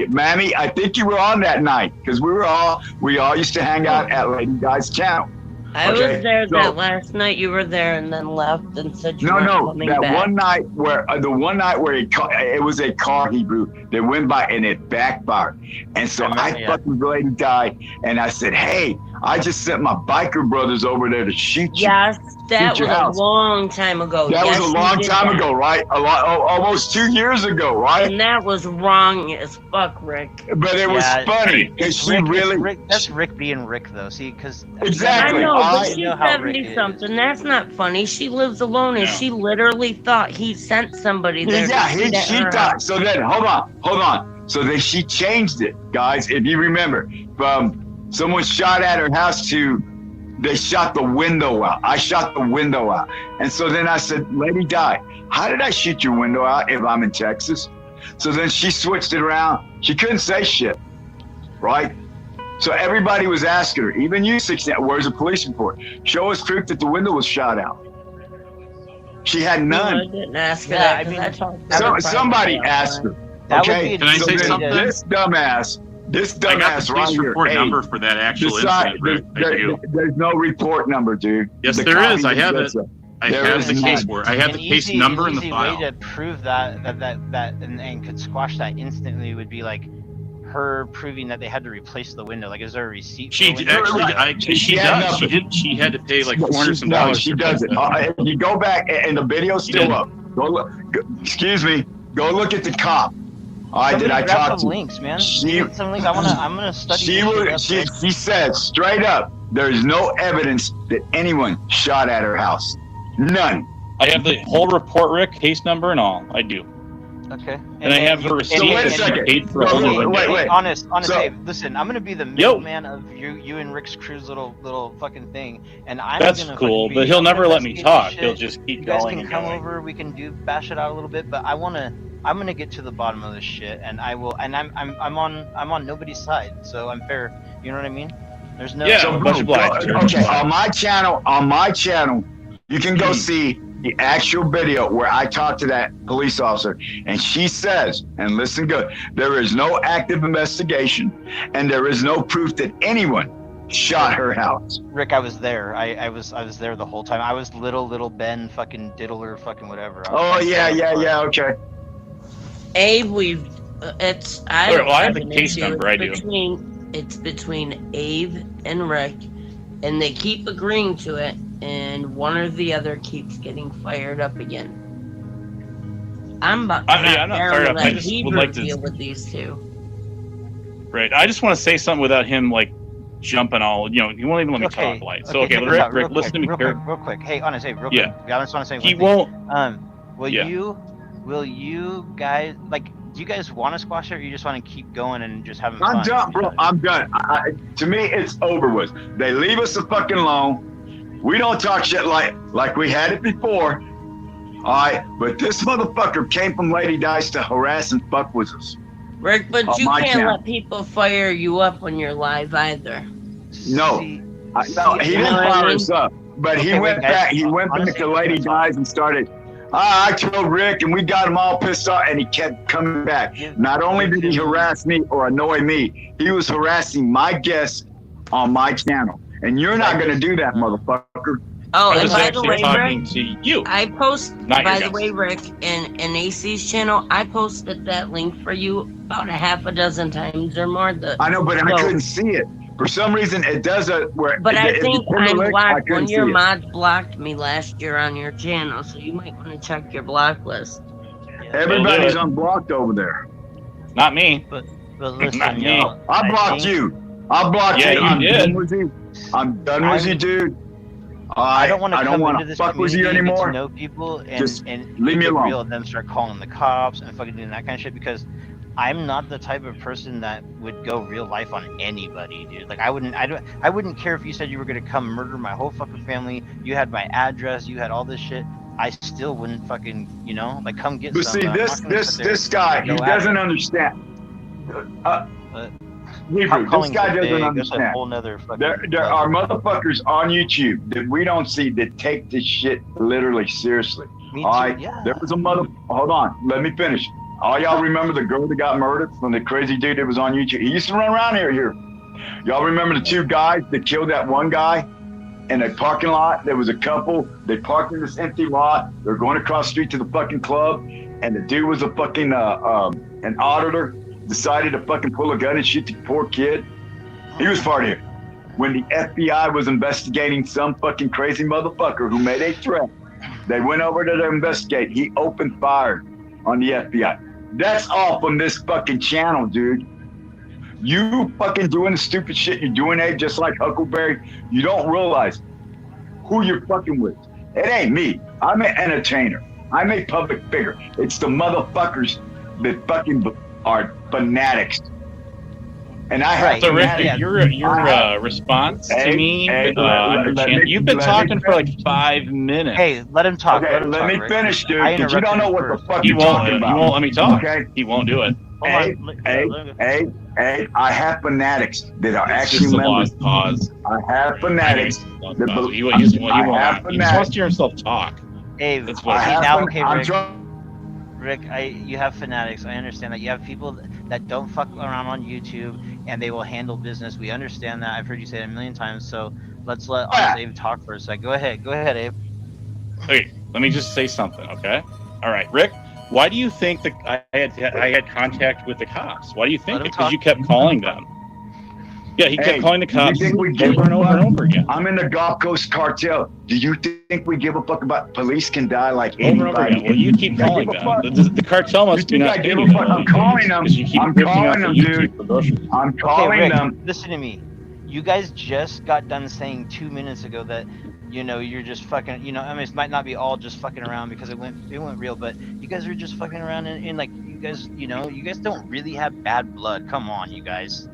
Mammy, I think you were on that night because we all used to hang out at Lady Di's channel. I was there that last night. You were there and then left and said you weren't coming that back. one night where it was a car Hebrew that went by and it backfired, and so I fucking Lady Di, and I said, hey, I just sent my biker brothers over there to shoot you. Yes, that was a long time ago. That was a long time ago, right? Almost 2 years ago, right? And that was wrong as fuck, Rick. But it was funny because she really. That's Rick being Rick, though. See, because exactly. I know, but she's 70-something. That's not funny. She lives alone, and she literally thought he sent somebody there. Yeah, she thought. So then, hold on. So then she changed it, guys. If you remember, from someone shot at her house to they shot the window out. I shot the window out. And so then I said, Lady Di, how did I shoot your window out if I'm in Texas? So then she switched it around. She couldn't say shit, right? So everybody was asking her, even you, 16, where's the police report? Show us proof that the window was shot out. She had none. No, I didn't ask her that. Somebody asked her. Okay, can I say something? This dumbass I got the right police here. report number for that actual incident, Rick. I do. There's no report number, dude. Yes, there is. I have it. I have the case where I have the case number in the file. An easy way to prove that and could squash that instantly would be like her proving that they had to replace the window. Like, is there a receipt? She actually, she does. She had to pay like $400 some dollars. She does it. If you go back, and the video's still up. Go look. Excuse me. Go look at the cop. Did I talk to links, man? Some links. I'm gonna study. She said straight up, there is no evidence that anyone shot at her house. None. I have the whole report, Rick, case number and all. I do. Okay. And I have her receipt. Wait a second. Wait. Honest. Hey, listen. I'm gonna be the middleman of you and Rick's crew's little fucking thing, and I'm. That's cool, but he'll never let me talk. He'll just keep going. You guys can come over. We can bash it out a little bit, but I'm gonna get to the bottom of this shit, and I will. And I'm on nobody's side, so I'm fair. You know what I mean? There's no. Yeah. So much obliged. Okay. On my channel, you can go see the actual video where I talked to that police officer, and she says, and listen good, there is no active investigation, and there is no proof that anyone shot her house. Rick, I was there. I was there the whole time. I was little Ben, fucking diddler, fucking whatever. Okay. Abe, I have the case number. I do. It's between Abe and Rick, and they keep agreeing to it, and one or the other keeps getting fired up again. I'm not fired up. I just would like to deal with these two. Right. I just want to say something without him like jumping all. You won't even let me talk, Light. So Rick, listen to me real quick. Hey, honest, real quick. I just want to say one thing. He won't. Will you guys do you guys want to squash it, or you just want to keep going and just having fun? I'm done, bro. I'm done. To me, it's over with. They leave us the fucking alone. We don't talk shit like we had it before. All right, but this motherfucker came from Lady Dice to harass and fuck with us. Rick, but you can't let people fire you up when you're live either. No, he didn't fire us up, but he went back. He went back to Lady Dice and started. I told Rick, and we got him all pissed off, and he kept coming back. Not only did he harass me or annoy me, he was harassing my guests on my channel. And you're not going to do that, motherfucker. Oh, and by the way, Rick, to you. I post, by the way, Rick, in AC's channel, I posted that link for you about a half a dozen times or more. I know, but I couldn't see it. For some reason, it does where. But I think I'm blocked. One of your mods blocked me last year on your channel, so you might want to check your block list. Everybody's unblocked over there. Not me. But listen, not me. I blocked you. I blocked you. I'm done with you. I'm done with you, dude. I don't want to fuck with you anymore. To know people and just and leave me alone. Real and them start calling the cops and fucking doing that kind of shit, because I'm not the type of person that would go real life on anybody, dude. Like I wouldn't care if you said you were gonna come murder my whole fucking family. You had my address. You had all this shit. I still wouldn't fucking, come get. But see, this guy, he doesn't understand. Hebrew, this guy doesn't understand. There are motherfuckers on YouTube that we don't see that take this shit literally seriously. All right, there was a Hold on, let me finish. All y'all remember the girl that got murdered from the crazy dude that was on YouTube? He used to run around here. Y'all remember the two guys that killed that one guy? in a parking lot. There was a couple. They parked in this empty lot. They're going across the street to the fucking club, and the dude was a fucking an auditor. Decided to fucking pull a gun and shoot the poor kid. He was part of it. When the FBI was investigating some fucking crazy motherfucker who made a threat, they went over to investigate. He opened fire on the FBI. That's all from this fucking channel, dude. You fucking doing the stupid shit you're doing, Abe, just like Huckleberry. You don't realize who you're fucking with. It ain't me. I'm an entertainer. I'm a public figure. It's the motherfuckers that fucking are fanatics. And I have so Rick, your response to me on your channel, you've been talking for like 5 minutes. Hey, let him talk. Okay, let me finish, dude, because you don't know what the fuck you're talking about. He won't let me talk. Okay? He won't do it. Hey, I have fanatics that are actually members. Pause. I have fanatics. He just wants to hear himself talk. Hey, That's what Rick, you have fanatics. I understand that. You have people that don't fuck around on YouTube and they will handle business. We understand that. I've heard you say it a million times. So let's let Abe talk for a sec. Go ahead, Abe. Okay, let me just say something, okay? All right, Rick. Why do you think that I had contact with the cops? Why do you think? Because you kept calling them. Yeah, he kept calling the cops over and over again. I'm in the Gulf Coast cartel. Do you think we give a fuck about police can die like anybody? Over and over again. Well, you keep calling them. The cartel must be not paying you. I'm calling them. I'm calling them, dude. I'm calling Rick, them. Listen to me. You guys just got done saying 2 minutes ago that you're just fucking. I mean, it might not be all just fucking around because it went real, but you guys are just fucking around and like you guys don't really have bad blood. Come on, you guys.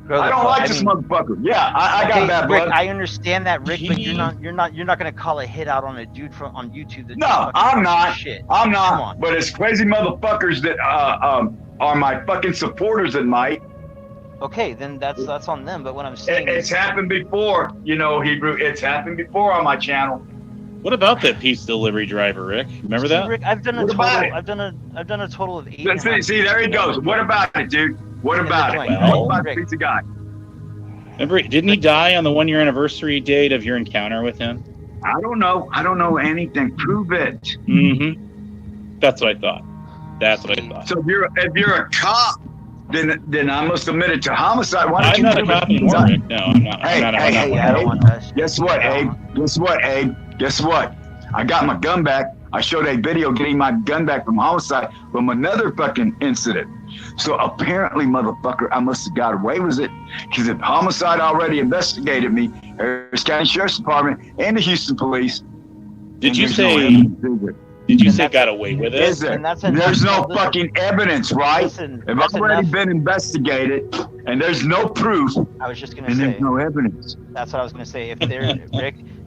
I don't like this motherfucker. Yeah, I got bad blood. Rick, I understand that, Rick, but you're not gonna call a hit out on a dude on YouTube. That No, I'm not. Shit. I'm not. Come on. But it's crazy motherfuckers that are my fucking supporters that might. Okay, then that's on them. But what I'm saying it's happened before, Hebrew. It's happened before on my channel. What about that pizza delivery driver, Rick? Remember that? Rick, I've done a total of 8. See, there he goes. What about it, dude? What about it? Well, what about the pizza guy? Remember, didn't he die on the 1-year anniversary date of your encounter with him? I don't know anything. Prove it. Mm-hmm. That's what I thought. So if you're a cop, then I must admit it to homicide. Why don't I'm not a cop anymore, Rick. No, I'm not. Hey, guess what, Abe? Guess what? I got my gun back. I showed a video getting my gun back from homicide from another fucking incident. So apparently, motherfucker, I must have got away with it because if homicide already investigated me, Harris County Sheriff's Department and the Houston Police. Did you say got away with it? Is there? There's no fucking evidence, right? If I've already been investigated and there's no proof, I was just gonna and say there's no evidence. That's what I was gonna say. If there,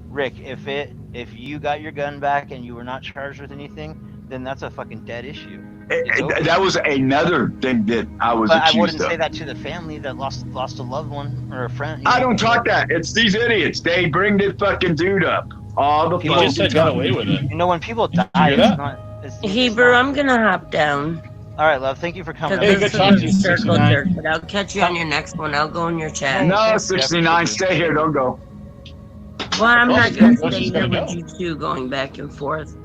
Rick, if you got your gun back and you were not charged with anything, then that's a fucking dead issue. That was another thing that I was accused of. I wouldn't say that to the family that lost a loved one or a friend. I don't talk that. It's these idiots. They bring the fucking dude up. All the people just said got away with it. When people die, it's not. Hebrew, I'm gonna hop down. All right, love. Thank you for coming. Hey, good talking to you, circle jerk, but I'll catch you on your next one. I'll go in your chat. No, 69. Stay here. Don't go. Well, I'm not gonna stay here with you two going back and forth.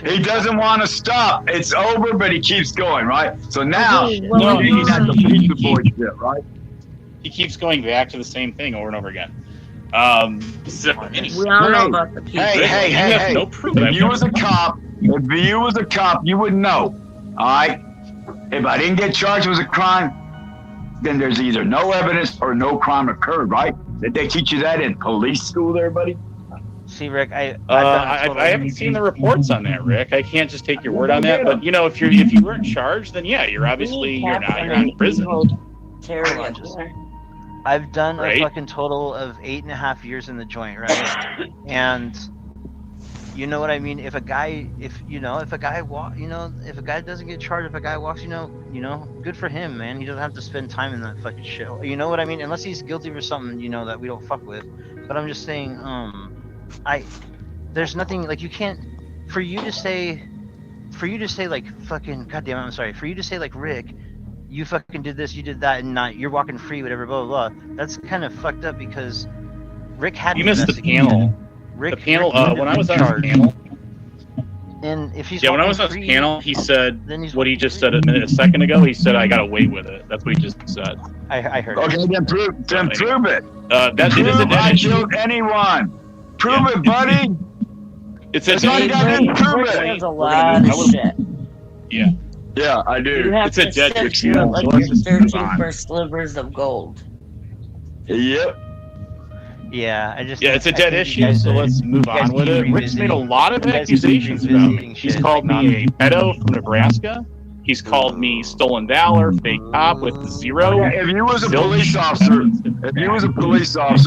He doesn't want to stop. It's over, but he keeps going, right? So now he's at the pizza boy shit, right? He keeps going back to the same thing over and over again. We all know about the pizza. Hey. No proof. If you was a cop, you would know. All right? If I didn't get charged with a crime, then there's either no evidence or no crime occurred, right? Did they teach you that in police school there, buddy? See, Rick, I haven't seen the reports on that, Rick. I can't just take your word on that. But if you weren't charged, then yeah, you're not in prison. I've done a fucking total of 8.5 years in the joint, right? And you know what I mean? If a guy doesn't get charged, if a guy walks, good for him, man. He doesn't have to spend time in that fucking shit. You know what I mean? Unless he's guilty for something, that we don't fuck with. But I'm just saying, there's nothing like you can't. For you to say like fucking goddamn, I'm sorry. For you to say like Rick, you fucking did this, you did that, and you're walking free, whatever, blah blah blah. That's kind of fucked up because Rick had You missed the panel. Rick, the panel. Rick When I was on his panel. And if he's when I was on his panel, he said what he just said a second ago. He said, "I got away with it." That's what he just said. I heard. Okay, then prove it. That it is a I killed anyone. Prove it, buddy. It's a dead issue. Prove it. There's a lot of shit. Yeah. Yeah, I do. You have It's a to dead sift issue. through it like So you're let's just move searching on. for slivers of gold. Yep. Yeah, I just. Yeah, it's a I dead think issue, you guys so let's move you guys on with keep it. Rick's made a revisiting- lot of you guys keep accusations about me. revisiting He's shit, called like, me a pedo from Nebraska. He's called me stolen valor, fake cop with zero. If you was a zilch police officer,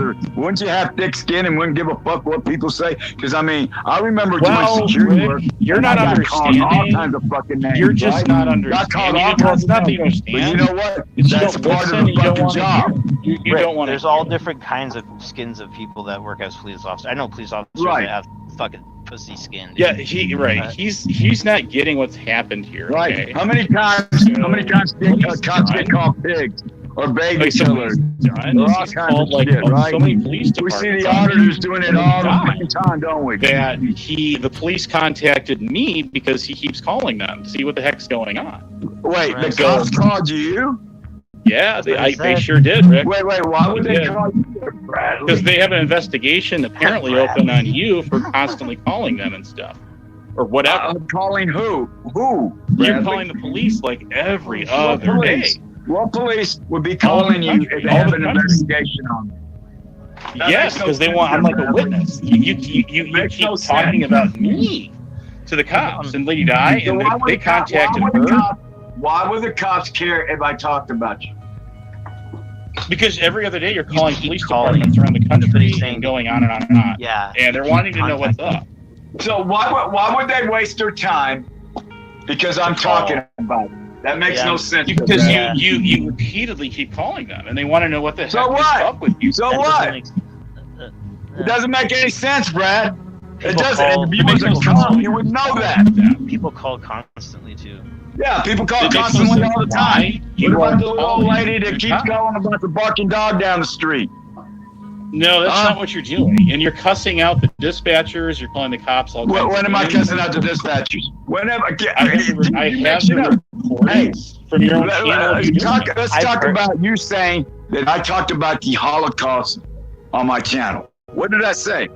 evidence. wouldn't you have thick skin and wouldn't give a fuck what people say? Because I mean, I remember Well, doing security Rick, work. you're and not I got called all understanding. kinds of fucking names. You're just right? not Got called understanding. all Well, kinds it's not of that you names. But understand. you know what? It's you That's don't part of listen, the you don't fucking wanna job. hear. You Rick, don't want there's all different kinds of skins of people that work as police officers. I know police officers Right. that have fucking pussy skin. Dude. Yeah, he's not getting what's happened here. Right. Okay? How many times cops get called pigs or baby Like, so killers? he's done, Or all he's kinds called, of like, shit, right? so many police We see departments the on auditors him doing it when he all the died. fucking time, don't we? That the police contacted me because he keeps calling them to see what the heck's going on. Wait, the So- cops called you? Yeah, they sure did, Rick. Wait, why would they did. call you, Bradley? Because they have an investigation apparently open on you for constantly calling them and stuff, or whatever. I'm calling who? Who? You're Bradley? calling the police like every What other police? day. What police would be All over calling the you country, if they all have over an the country. investigation on me? That Yes, makes no because they sense, want. I'm like a Bradley. witness. You Makes keep no talking sense. about me to the cops and Lady Di, So and why would they the cop- contacted why would the her cop- Why would the cops care if I talked about you? because every other day you're calling keep police calling. departments around the That's what country he's saying. and going on and on and on. Yeah. And they're wanting to know what's up. So why would they waste their time? Because I'm talking about it. That makes no sense. Because Brad. you repeatedly keep calling them, and they want to know what the So heck what? is up with you. So That what? doesn't make- It doesn't make any sense, Brad. It People doesn't. call- If you was a cop, you would know that. People call constantly too. Yeah, people call It makes no constantly sense all the why time. you What about are the little old calling lady that the keeps cops. calling about the barking dog down the street? No, that's not what you're doing. And you're cussing out the dispatchers. You're calling the cops all kinds When of am I names. cussing out the dispatchers? Whenever I have the recordings from your own channel. of you doing it. Let's talk about you saying that I talked about the Holocaust on my channel. What did I say?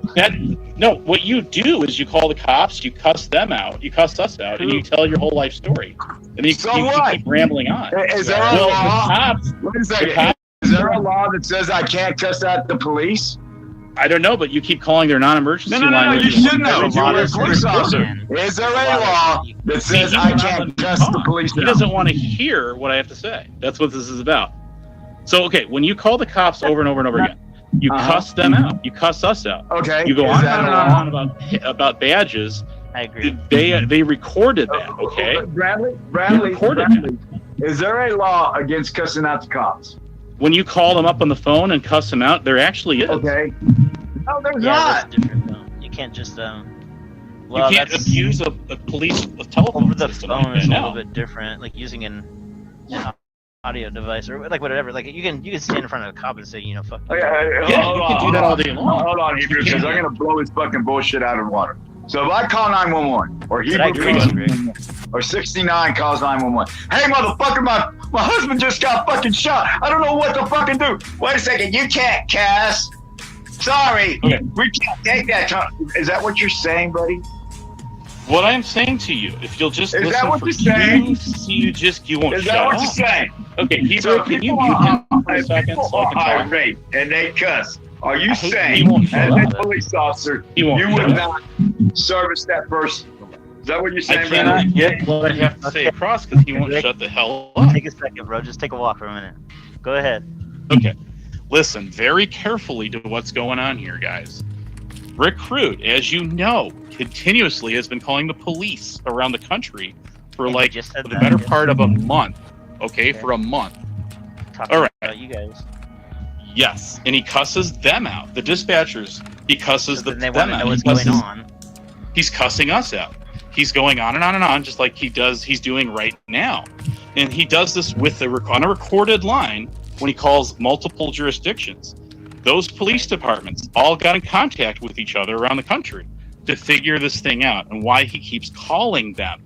No, what you do is you call the cops, you cuss them out, you cuss us out, and you tell your whole life story. And then you, So you what? keep rambling on. Is there a Well, law? the cops, Wait a second. the cops- Is there a law that says I can't cuss out the police? I don't know, but you keep calling their non-emergency No, line. you with should know. every You're a modest police officer. restriction. Is there a law that See, says he I will not let can't me cuss the talk. police He out? doesn't want to hear what I have to say. That's what this is about. So, okay, when you call the cops over and over and over again, you cuss them out. You cuss us out. Okay. You go is on that and a on law? and on about badges. I agree. They recorded that, okay? Bradley, recorded is there a law against cussing out the cops? When you call them up on the phone and cuss them out, there actually is. Okay. No, there's Yeah, not. that's different though. You can't just well, you can't that's abuse a police telephone over the system phone like is that a little now. bit different. Like using an audio device or like whatever. Like you can stand in front of a cop and say, you know, fuck. You. Yeah, you can do that all day long. Hold on, Hebrew, because I'm gonna blow his fucking bullshit out of the water. So if I call 911, or But I Hebrew agree calls, with you, or 69 calls 911, hey motherfucker, my husband just got fucking shot. I don't know what to fucking do. Wait a second, you can't, Cass. Sorry, we can't take that time. Is that what you're saying, buddy? What I'm saying to you, if you'll just Is listen that what for you're saying? you won't Is shut that what up. you're saying? Okay, Hebrew, So can you people mute are- him for a if second people so I are can talk? irate and they cuss. Are you He saying, won't as shut a up. police officer, He won't you shut would up. not service that person? Is that what you're I saying, cannot Brandon? get what I have to say across because he won't Rick, shut the hell up. Take a second, bro. Just take a walk for a minute. Go ahead. Okay. Listen very carefully to what's going on here, guys. Recruit, as you know, continuously has been calling the police around the country for like just said the that, better yeah. part of a month. Okay, for a month. Talking All right. about you guys. Yes, and he cusses them out. The dispatchers, he cusses Then they them want to out. know He what's going cusses- on. He's cussing us out. He's going on and on and on, just like he's doing right now. And he does this with on a recorded line when he calls multiple jurisdictions. those police departments all got in contact with each other around the country to figure this thing out and why he keeps calling them.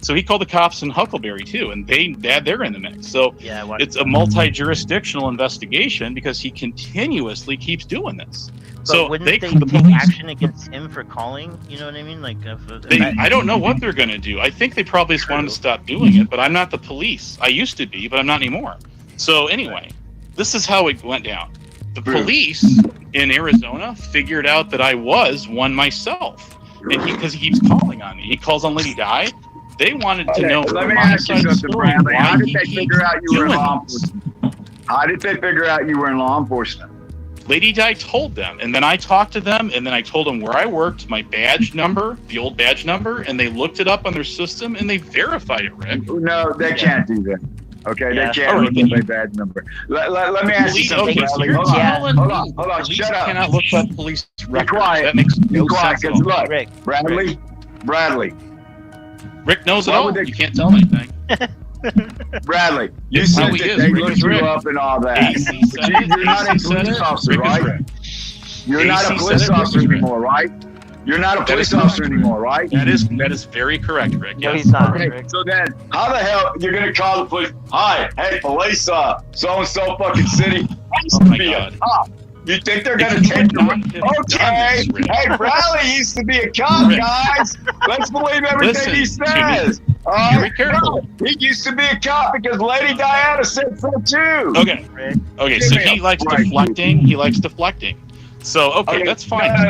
So he called the cops in Huckleberry too, and they're in the mix. So it's a multi-jurisdictional investigation because he continuously keeps doing this. But so wouldn't they take police, action against him for calling? You know what I mean? Like, I don't know what they're going to do. I think they probably just want him to stop doing it, but I'm not the police. I used to be, but I'm not anymore. So anyway, this is how it went down. The police in Arizona figured out that I was one myself, and because he keeps calling on me. He calls on Lady Di. They wanted to know. Let me ask you something, Bradley. How did they figure out you were in law enforcement? How did they figure out you were in law enforcement? Lady Di told them, and then I talked to them, and then I told them where I worked, my badge number, the old badge number, and they looked it up on their system, and they verified it, Rick. No, they can't do that. Okay, they can't look up my badge number. Let me ask you something, Bradley. Hold on. Shut up. Cannot look up police records. Be quiet. That makes no Be quiet, sense at all. look, Bradley. Rick knows it all. You can't tell anything. Bradley, you said that they looked you up and all that. You're not a police officer, right? You're not a police officer anymore, right? You're not a police officer anymore, right? That is very correct, Rick. No, he's not. Okay, so then how the hell you're gonna call the police? Hi, hey, police, so and so fucking city. Oh my God. You think they're gonna take your okay? Hey, Bradley used to be a cop, guys. Let's believe everything he says. Be careful. No, he used to be a cop because Lady Diana said so too. Okay. So he likes deflecting. He likes deflecting. So okay, that's fine. No.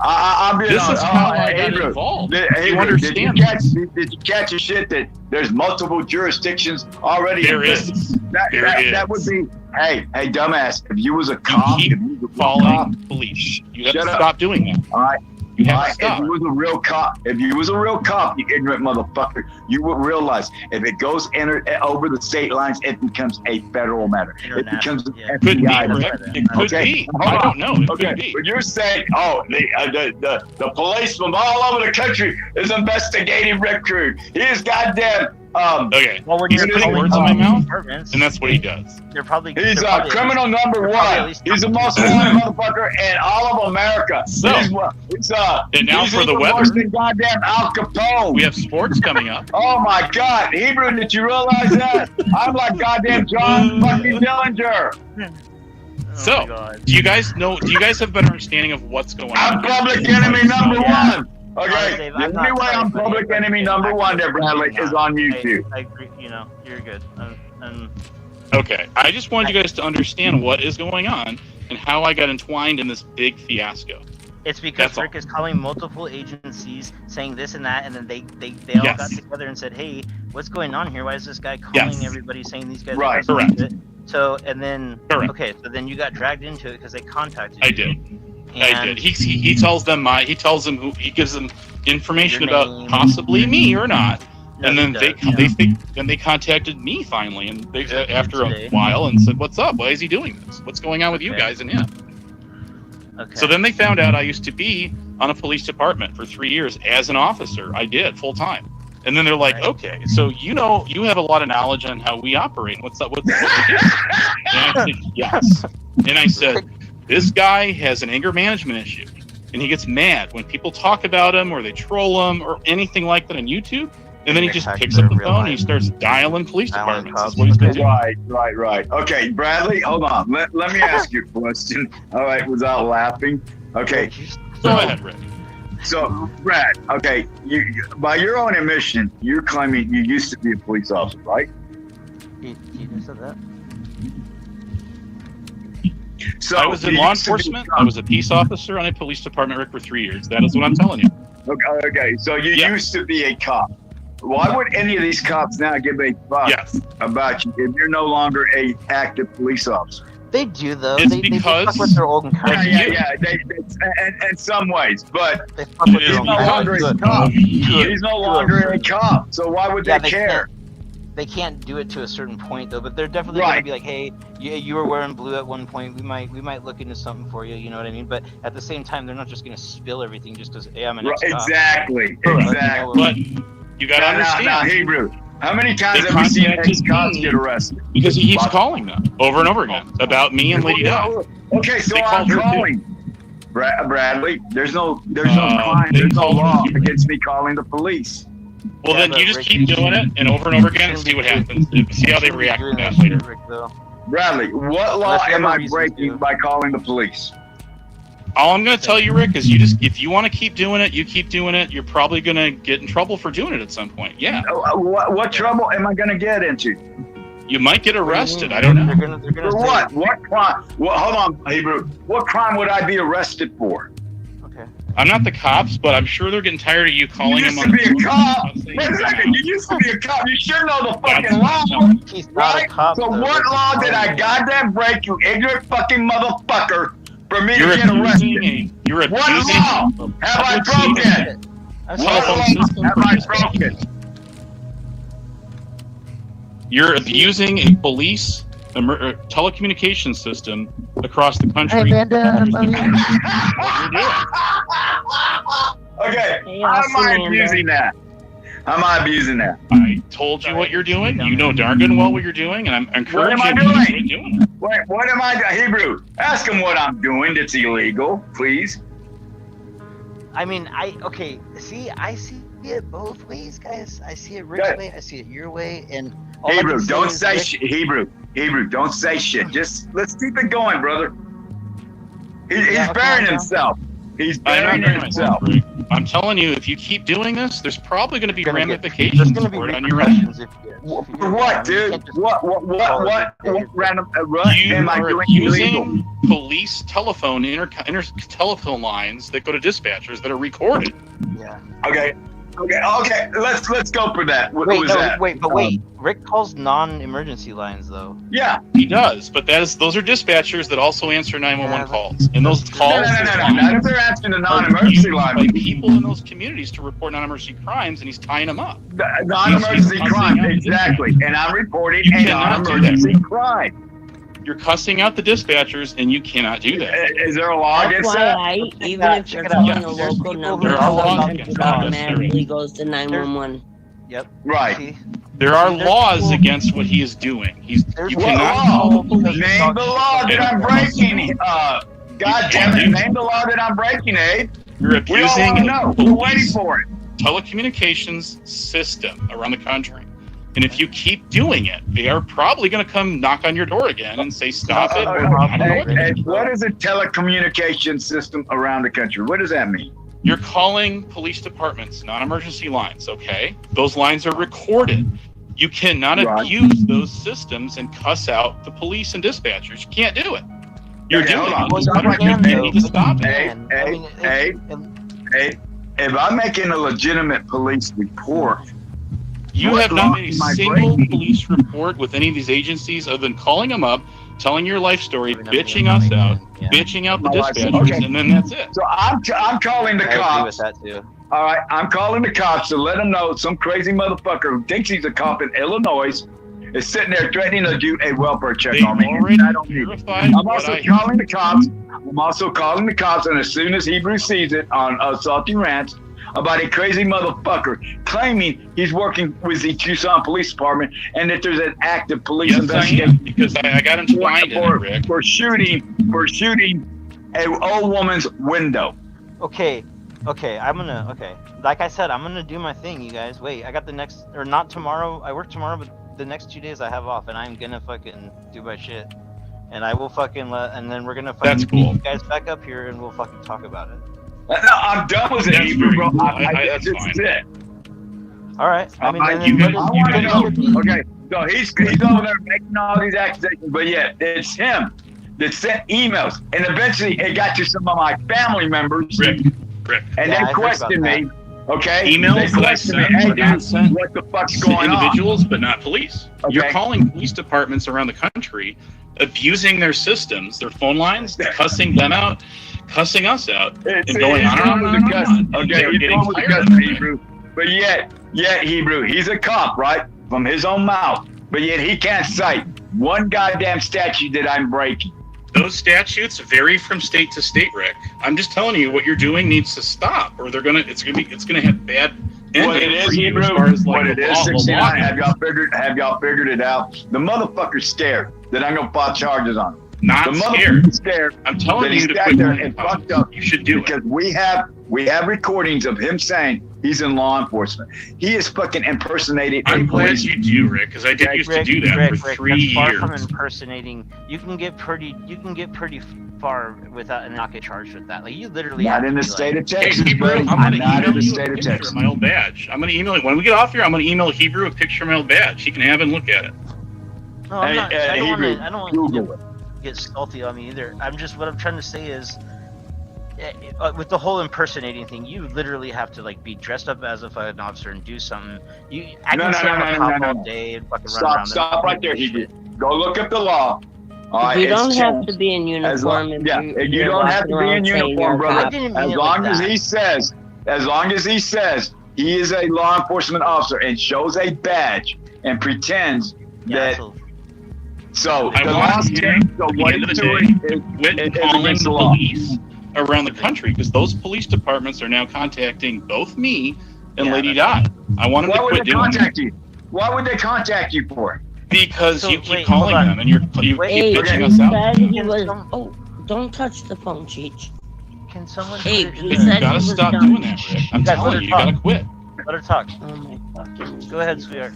I'm being this honest. is how I got involved. Hey, did you catch a shit that there's multiple jurisdictions already? There is. That would be. Hey, dumbass! If you was a cop, keep calling police. You have to stop doing that. All right. You have to stop. If you was a real cop, you ignorant motherfucker, you would realize if it goes over the state lines, it becomes a federal matter. It becomes an FBI matter. It could be. I don't know. It could be. But you're saying, the police from all over the country is investigating Rick Crude. He is goddamn. Okay. Well, when he's you're putting words in my mouth, and that's what he does. He's criminal number one. He's the most wanted motherfucker in all of America. So, and now he's for the weather, worse than goddamn Al Capone. We have sports coming up. Oh my God, Hebrew, did you realize that? I'm like goddamn John fucking Dillinger. So, do you guys have a better understanding of what's going on? I'm public enemy number one. Okay, the only way I'm public enemy number one there, Bradley, is on YouTube. I agree. You know, you're good. Okay, I just wanted you guys to understand what is going on and how I got entwined in this big fiasco. It's because Rick is calling multiple agencies saying this and that, and then they all got together and said, "Hey, what's going on here? Why is this guy calling everybody saying these guys?" Right, correct. So and then okay, so then you got dragged into it because they contacted you. I did. He tells them he gives them information about possibly me or not, and then they contacted me finally, and they, after a while, and said, "What's up? Why is he doing this? What's going on with you guys and him?" Okay. So then they found out I used to be on a police department for 3 years as an officer. I did full time. And then they're like, okay, so you have a lot of knowledge on how we operate. What's up? What we do? And I said, yes. And I said, this guy has an anger management issue. And he gets mad when people talk about him or they troll him or anything like that on YouTube. And then he just picks up the phone and he starts dialing police departments. That's what he's been doing. Right. Okay, Bradley, hold on. Let me ask you a question. All right, without laughing. Okay. Go ahead, Rick. So, Brad, okay, by your own admission, you're claiming you used to be a police officer, right? He said that. So I was in law enforcement. I was a peace officer on a police department, Rick, for 3 years. That is what I'm telling you. Okay. So you used to be a cop. Why would any of these cops now give a fuck about you if you're no longer a active police officer? They do though. It's they because fuck with their old encounters. Yeah. In some ways, but he's no longer a cop. He's no longer a cop. So why would they care? They can't do it to a certain point though, but they're definitely gonna be like, hey, you were wearing blue at one point. We might look into something for you. You know what I mean? But at the same time, they're not just gonna spill everything just because I'm an ex-cop. Exactly. But you gotta understand. Now, Hebrew. How many times They have we seen contacted ex-cops me get arrested? because he keeps calling them over and over again about me and Lady Di. Okay, so They I'm called her, too. calling. Bradley, there's no crime, there's no law against me calling the police. Well, then you just keep doing it and over again and see what happens. See how they react to that later. Bradley, what law am I breaking by calling the police? All I'm going to tell you, Rick, is if you want to keep doing it, you keep doing it. You're probably going to get in trouble for doing it at some point. Yeah. What trouble am I going to get into? You might get arrested. I don't know. For what? What crime? Hold on, Hebrew. What crime would I be arrested for? I'm not the cops, but I'm sure they're getting tired of you calling them on You used to be a cop. Wait a second. You used to be a cop. You should know the fucking law. Right? So what law did I goddamn break, you ignorant fucking motherfucker, for me to get arrested? You're abusing what law have I broken? What law have I broken? You're abusing a police telecommunications system across the country. Okay, how am I abusing that? How am I abusing that? I told you what you're doing. You know darn good well what you're doing, and I'm encouraging What am you I to keep doing? doing it. Wait, what am I doing? Hebrew, ask him what I'm doing that's illegal, please. I mean, I see it both ways, guys. I see it Rick's way, I see it your way, and all Hebrew, don't say say shit. Hebrew, don't say shit. Just let's keep it going, brother. He's burying himself. He's burying himself. I'm telling you, if you keep doing this, there's probably going to be ramifications for it on your end. For what, dude? What random? You am I are doing using illegal? police telephone telephone lines that go to dispatchers that are recorded. Yeah. Okay. Let's go for that. What was that? Wait. Rick calls non-emergency lines though. Yeah, he does, but those are dispatchers that also answer 911 calls, and those calls. No. Not if they're answering the non-emergency line. By people in those communities to report non-emergency crimes, and he's tying them up. Non-emergency crime, exactly. And I'm reporting a non-emergency crime. You're cussing out the dispatchers, and you cannot do that. Is there a law against that? Even if you're calling a local number, automatically goes to 911. Yep. Right. There are laws against what he is doing. You cannot call the police. Name the law that I'm breaking. God damn it! Name the law that I'm breaking, Abe. You're abusing a We're waiting for it. Telecommunications system around the country. And if you keep doing it, they are probably going to come knock on your door again and say, stop it. What is a telecommunication system around the country? What does that mean? You're calling police departments, non-emergency lines, okay? Those lines are recorded. You cannot abuse those systems and cuss out the police and dispatchers. You can't do it. You're doing it. You need to stop it. Hey, if I'm making a legitimate police report, you have not made a single police report with any of these agencies other than calling them up, telling your life story, bitching us out, bitching out the dispatchers, and then that's it. So I'm calling the cops. I agree with that too. All right, I'm calling the cops to let them know some crazy motherfucker who thinks he's a cop in Illinois is sitting there threatening to do a welfare check on me. And I don't need it. I'm also calling the cops. And as soon as Hebrew sees it on Salty Ranch, about a crazy motherfucker claiming he's working with the Tucson Police Department and that there's an active police investigation. Because I got him to find it, for shooting an old woman's window. Okay. Like I said, I'm gonna do my thing, you guys. Wait, I got not tomorrow. I work tomorrow, but the next 2 days I have off, and I'm gonna fucking do my shit. And I will fucking and then we're gonna fucking get you guys back up here, and we'll fucking talk about it. No, I'm done with it, Hebrew, bro. That's it. All right. I mean, okay. So he's over there making all these accusations, but yet it's him that sent emails, and eventually it got to some of my family members, Rick. And they questioned me. Okay. Emails that I sent what the fuck's going on? Individuals, but not police. Okay. You're calling police departments around the country, abusing their systems, their phone lines, cussing them out, cussing us out, and going on. Okay, you're going with the cussing, Hebrew. But yet Hebrew, he's a cop, right? From his own mouth. But yet he can't cite one goddamn statute that I'm breaking. Those statutes vary from state to state, Rick. I'm just telling you what you're doing needs to stop, or it's gonna have bad What it is, Hebrew, what it is, 69, have y'all figured it out? The motherfucker's scared that I'm gonna file charges on him. Not the scared. Motherfucker's scared. I'm telling that you he's to sat quit there calling and the cops. fucked up. You should do because we have recordings of him saying he's in law enforcement. He is fucking impersonating. I'm glad you do, Rick, because I did used to do that for 3 years. Far from impersonating, you can get pretty far without and not get charged with that. Like you literally Not have in to the be state like, of Texas, Hey, Hebrew, buddy. I'm going to not in email the you state a of picture Texas. of my old badge. I'm going to email you. When we get off here, I'm going to email Hebrew a picture of my old badge. He can have it and look at it. No, I'm not. I don't want Google to get salty on me either. What I'm trying to say is, with the whole impersonating thing, you literally have to like be dressed up as a fucking officer and do something. I can say I'm a cop all day and fucking run around. Stop right there, Hebrew. Go look up the law. All right, You don't it's have changed. to be in uniform. You don't have to be in uniform, brother. As long as he says he is a law enforcement officer and shows a badge and pretends that. So I the want law's him, changed. So at the what end of he's the doing day, quit calling against the the law. police around the country, because those police departments are now contacting both me and Lady Di. I want them to quit doing that. Why would they contact you for? Because you keep calling them and you keep bitching us out. Said he was. Oh, don't touch the phone, Cheech. Can someone? Abe, he You said gotta he was stop done. doing that, Rick. I'm telling you, you gotta quit. Let her talk. Oh my fucking. Go ahead, sweetheart.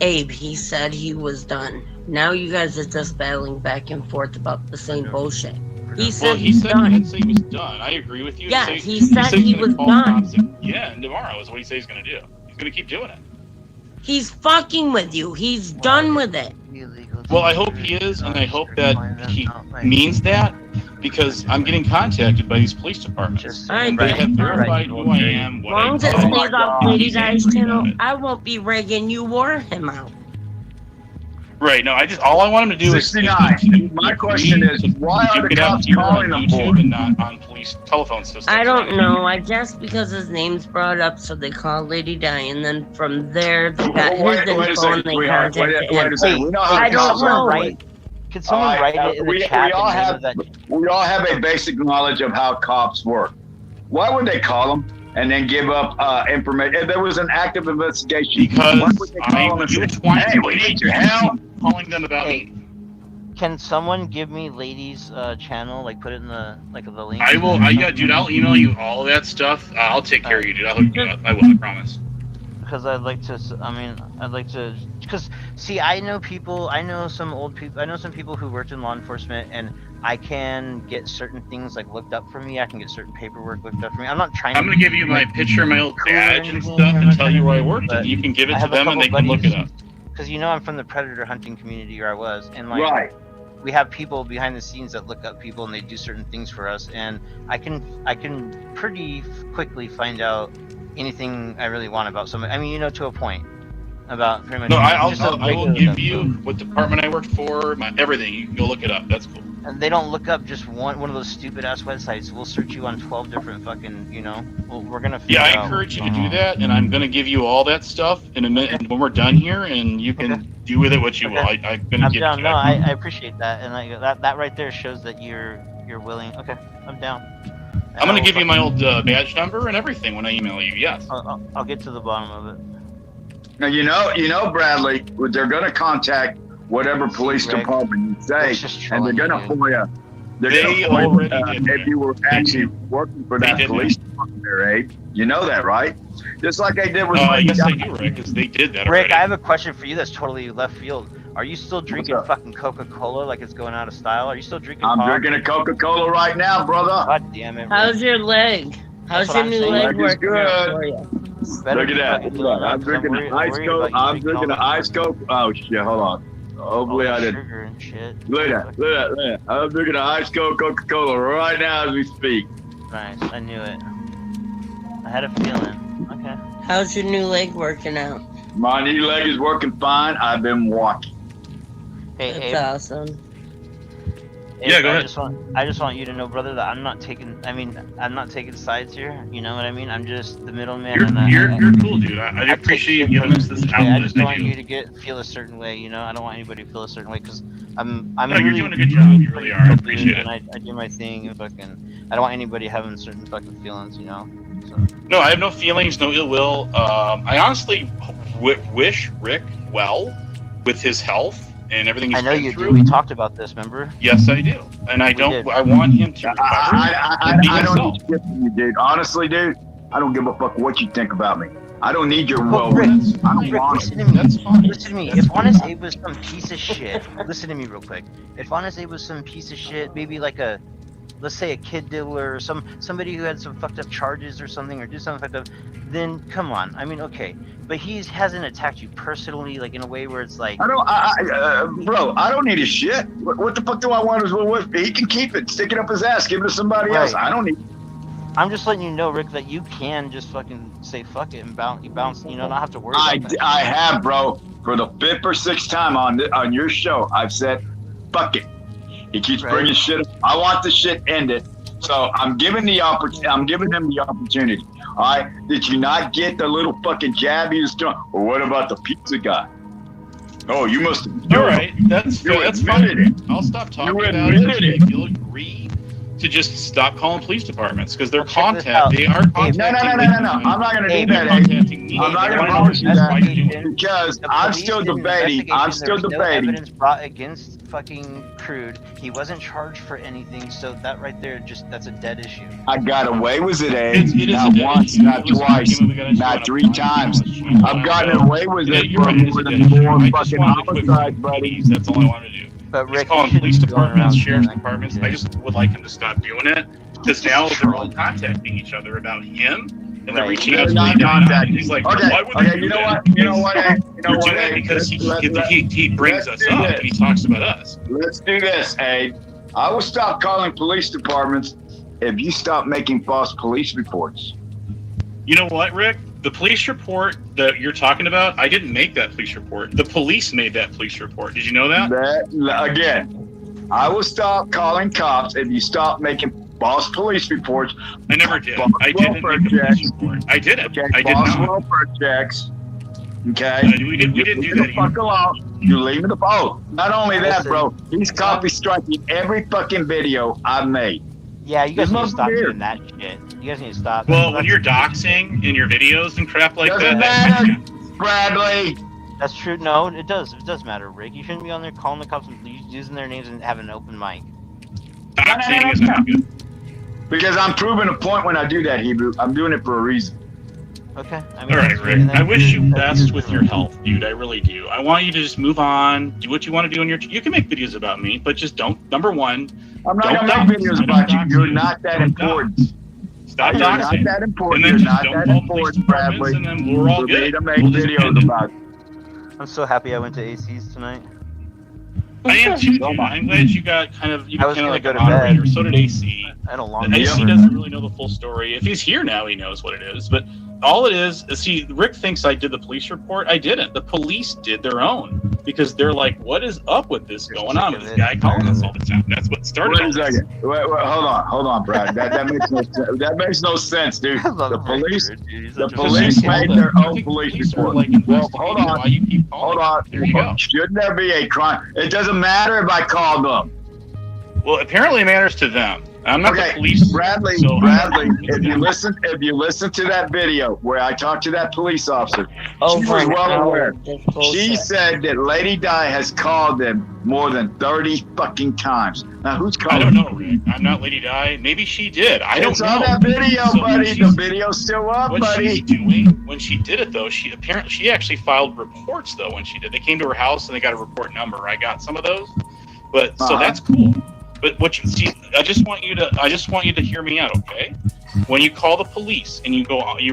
Abe, he said he was done. Now you guys are just battling back and forth about the same bullshit. He said He he's said done. he didn't say he was done. I agree with you. Yeah, Say- he said he's he gonna was call done. cops again tomorrow is what he says he's gonna do. He's gonna keep doing it. He's fucking with you. He's done with it. Well, I hope he is, and I hope that he means that, because I'm getting contacted by these police departments. Alright, They have verified who I am, As what long as it I do. stays off Lady Di's channel, I won't be rigging you or him out. Right. No, all I want him to do is 69. My question is, why are the cops calling them for? YouTube and not on police telephone systems. I don't know. I guess because his name's brought up, so they call Lady Di, and then from there they got his info and they contacted him. I don't know. Can someone write it in the chat? We all have a basic knowledge of how cops work. Why would they call them and then give up information? If there was an active investigation, why would they call them and say, "Hey, we need your help"? Calling them about me. Can someone give me Lady's channel? Like put it in the the link. I will. Dude, I'll email you all of that stuff. I'll take care of you, dude. I'll hook you up. I will. I promise. Because I'd like to. Because see, I know some old people. I know some people who worked in law enforcement, and I can get certain things like looked up for me. I can get certain paperwork looked up for me. I'm not trying. I'm gonna give you my picture, my old badge and stuff, and tell you where I worked, and you can give it to them, and they can look it up. Because I'm from the predator hunting community, or I was, and like Right. we have people behind the scenes that look up people and they do certain things for us, and I can pretty quickly find out anything I really want about somebody. I mean, to a point about pretty much. No, I will give you what department I worked for, everything. You can go look it up. That's cool. And they don't look up just one of those stupid ass websites. We'll search you on 12 different fucking, we're gonna figure Yeah, I out. encourage you to do that, and I'm gonna give you all that stuff in a minute when we're done here, and you can do with it what you will. I'm gonna give down. you. No, I appreciate that, and like that right there shows that you're willing. Okay, I'm down. I'm gonna give you my old badge number and everything when I email you. Yes. I'll get to the bottom of it. Now you know, Bradley, they're going to contact whatever police department you say, and they're going to FOIA. They already did if you were actually working for that police department there, Abe. You know that, right? Just like they did with yes, I do, Rick, because they did that Rick, already. I have a question for you that's totally left field. Are you still drinking fucking Coca-Cola like it's going out of style? Are you still drinking I'm pop? drinking a Coca-Cola right now, brother. God damn it, Rick. How's your leg? How's your new leg working out for you? Look at that. I'm drinking an ice Coke. I'm drinking an ice Coke. Oh, shit. Hold on. Hopefully I didn't. Sugar and shit. Look at that. I'm drinking an ice Coke Coca-Cola right now as we speak. Nice. I knew it. I had a feeling. Okay. How's your new leg working out? My new leg is working fine. I've been walking. Hey, That's awesome. Yeah, go ahead. I just want you to know, brother, that I'm not taking sides here. You know what I mean? I'm just the middleman. You're cool, dude. I appreciate you giving us this outlet. I just don't want you to feel a certain way. I don't want anybody to feel a certain way because I'm. No, really, you're doing a good job. You really are. I appreciate it. And I do my thing. And I don't want anybody having certain fucking feelings. No, I have no feelings, no ill will. I honestly wish Rick well with his health and everything he's I know been you through. do. We talked about this, remember? Yes, I do, and I want him to recover. I don't need shit from you, dude. Honestly, dude, I don't give a fuck what you think about me. I don't need your well. Rick, I don't want listen it. to me. That's fine. Listen to me. If Honest Abe was some piece of shit, listen to me real quick. If Honest Abe was some piece of shit, maybe like let's say a kid diddler or somebody who had some fucked up charges or something, or do something fucked up, then come on. I mean, okay, but he hasn't attacked you personally, like in a way where it's like. Bro, I don't need his shit. What the fuck do I want? He can keep it, stick it up his ass, give it to somebody else. I don't need. I'm just letting you know, Rick, that you can just fucking say fuck it and bounce. You know, not have to worry about that. I have, bro. For the 5th or 6th time on your show, I've said, fuck it. He keeps bringing shit up. I want the shit ended. So I'm giving him the opportunity. All right? Did you not get the little fucking jab he was doing? Or what about the pizza guy? Oh, you must have. All right, that's fine. I'll stop talking about it if you'll agree to just stop calling police departments, because they are contacting. No. I'm not going to do that. I'm not going to promise you that, because I'm still debating. No evidence brought against fucking Crude. He wasn't charged for anything, so that right there, that's a dead issue. I got away with it, not once, not twice, not 3 times. I've gotten away with it for more than 4 fucking homicides, buddy. That's all I want to do. But Rick, calling police departments, sheriff's departments. I just would like him to stop doing it, because now they're all contacting each other about him, and they're reaching out to me. He's like, why would they do that? You know what? They're doing it because he brings us up and he talks about us. Let's do this, Abe. I will stop calling police departments if you stop making false police reports. You know what, Rick? The police report that you're talking about, I didn't make that police report. The police made that police report. Did you know that? Again, I will stop calling cops if you stop making false police reports. I never did. I didn't make a police report. I didn't. Okay, I did false not. welfare checks. Okay? We didn't do that. Fuck alone. You leave it the phone. Not only that, bro, he's copy striking every fucking video I've made. Yeah, you guys need to stop doing that shit. You guys need to stop. Well, when you're doxing in your videos and crap like Doesn't that. matter, Bradley. That's true. No, it does. It does matter, Rick. You shouldn't be on there calling the cops and using their names and having an open mic. Doxing is not good. Because I'm proving a point when I do that, Hebrew. I'm doing it for a reason. Okay. All right, Rick. I wish you best with your health, dude. I really do. I want you to just move on, do what you want to do on your. You can make videos about me, but just don't. Number one, I'm not gonna make videos about you. You're not that important. Stop You're not doxing. that important. And then You're just not don't that call police important, Bradley. departments, and then we're all For me good. to make We'll just end videos it. about. I'm so happy I went to AC's tonight. I am too, dude. I'm glad you got kind of like a to moderator. bed. So did AC. I had a long AC day. doesn't really know the full story. If he's here now, he knows what it is. But all it is, see, Rick thinks I did the police report. I didn't. The police did their own, because they're like, what is up with this going on with this guy calling us all the time? That's what started Wait a second. Wait, hold on, Brad. That makes no sense. That makes no sense, dude. The police made their own police report. Well, hold on. There you go. Shouldn't there be a crime? It doesn't matter if I called them. Well, apparently it matters to them. I'm not the police. Bradley, so if you listen to that video where I talked to that police officer, she was well aware. She said that Lady Di has called them more than 30 fucking times. Now who's calling? I don't know, Rick. I'm not Lady Di. Maybe she did. I don't know. It's on that video, buddy. The video's still up, buddy. What she's doing when she did it, though, she actually filed reports, though, when she did. They came to her house and they got a report number. I got some of those, but so that's cool. But what you see, I just want you to hear me out, okay? When you call the police and you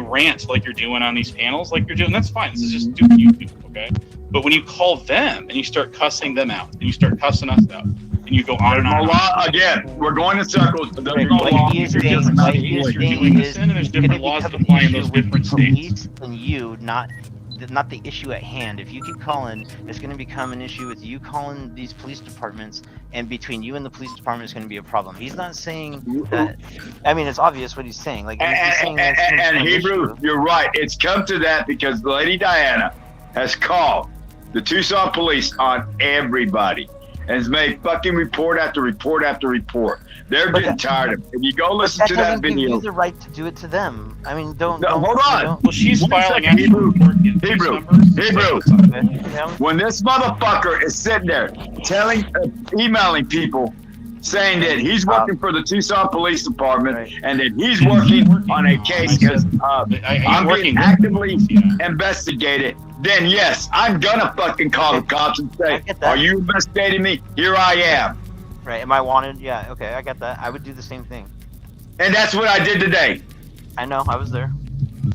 rant like you're doing on these panels, like you're doing, that's fine. This is just stupid YouTube, okay? But when you call them and you start cussing them out, and you start cussing us out, and you go on and on. Again, we're going in circles. There's no law. What he is saying is, and there's different laws that apply in those different states. And you, not the issue at hand. If you keep calling, it's going to become an issue with you calling these police departments, and between you and the police department is going to be a problem. He's not saying that. I mean, it's obvious what he's saying. Like, he's saying and Hebrew, you're right. It's come to that because Lady Diana has called the Tucson police on everybody. and has made fucking report after report after report. They're getting tired of it. If you go listen to that Give video. you the right to do it to them. I mean, don't. Hold on. You know? Well, she's filing Hebrew. When this motherfucker is sitting there emailing people, saying that he's working for the Tucson Police Department and that he's working on a case because I'm being actively investigated, then yes, I'm gonna fucking call the cops and say, "Are you investigating me? Here I am." Right? Am I wanted? Yeah. Okay, I get that. I would do the same thing. And that's what I did today. I know. I was there.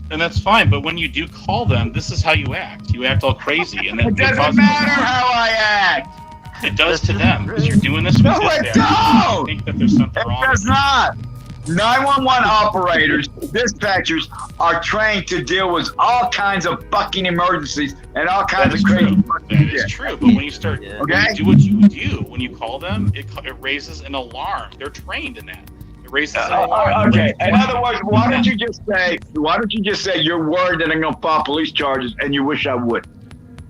And that's fine, but when you do call them, this is how you act. You act all crazy, and then It doesn't matter how I act. It does to them because you're doing this with No, them. it don't. I think that there's something wrong. It does not. 911 operators, dispatchers are trained to deal with all kinds of fucking emergencies and all kinds of crazy fucking That is shit. true, but when you start, when you do what you do, when you call them, it raises an alarm. They're trained in that. It raises an alarm. Okay. In other words, why don't you just say you're worried that I'm gonna file police charges and you wish I would?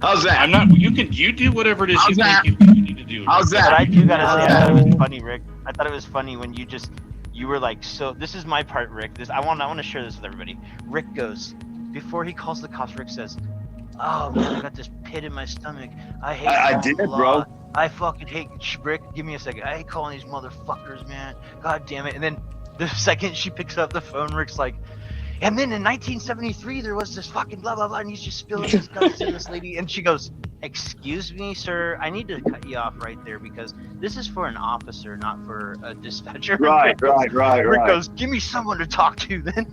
How's that? I'm not. You do whatever it is you think you need to do. How's that? But I do gotta say, I thought it was funny, Rick. I thought it was funny when you were like, so this is my part, Rick. I want to share this with everybody. Rick goes, before he calls the cops, Rick says, "Oh man, I got this pit in my stomach. I hate I did, bro. I fucking hate Rick. Give me a second. I hate calling these motherfuckers, man. God damn it." And then the second she picks up the phone, Rick's like, "And then in 1973, there was this fucking blah, blah, blah, and he's just spilling his guts to this lady." And she goes, "Excuse me, sir, I need to cut you off right there because this is for an officer, not for a dispatcher." Right. Rick goes, "Give me someone to talk to then."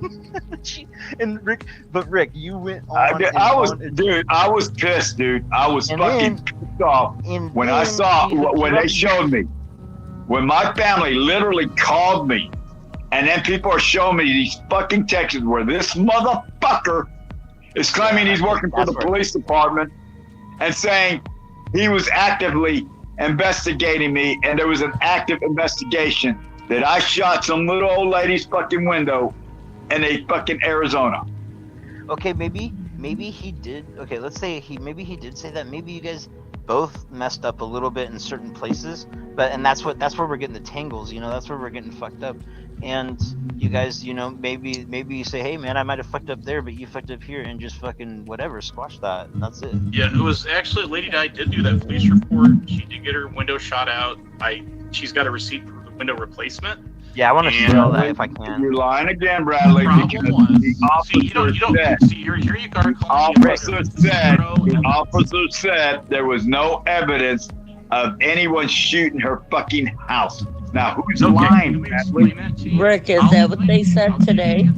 Rick, you went on. I was pissed, dude. I was fucking pissed off when I saw, when they showed me, when my family literally called me. And then people are showing me these fucking texts where this motherfucker is claiming he's working for the police department and saying he was actively investigating me, and there was an active investigation that I shot some little old lady's fucking window in a fucking Arizona. Okay, maybe he did. Okay, let's say maybe he did say that. Maybe you guys both messed up a little bit in certain places, and that's where we're getting the tangles. That's where we're getting fucked up. And you guys, maybe you say, "Hey man, I might have fucked up there, but you fucked up here," and just fucking whatever, squash that, and that's it. Yeah, it was actually Lady Di did do that police report. She did get her window shot out. She's got a receipt for the window replacement. Yeah, I want to see all that if I can. You're lying again, Bradley. The officer said there was no evidence of anyone shooting her fucking house. Now, who's lying? Rick, is that what they said today?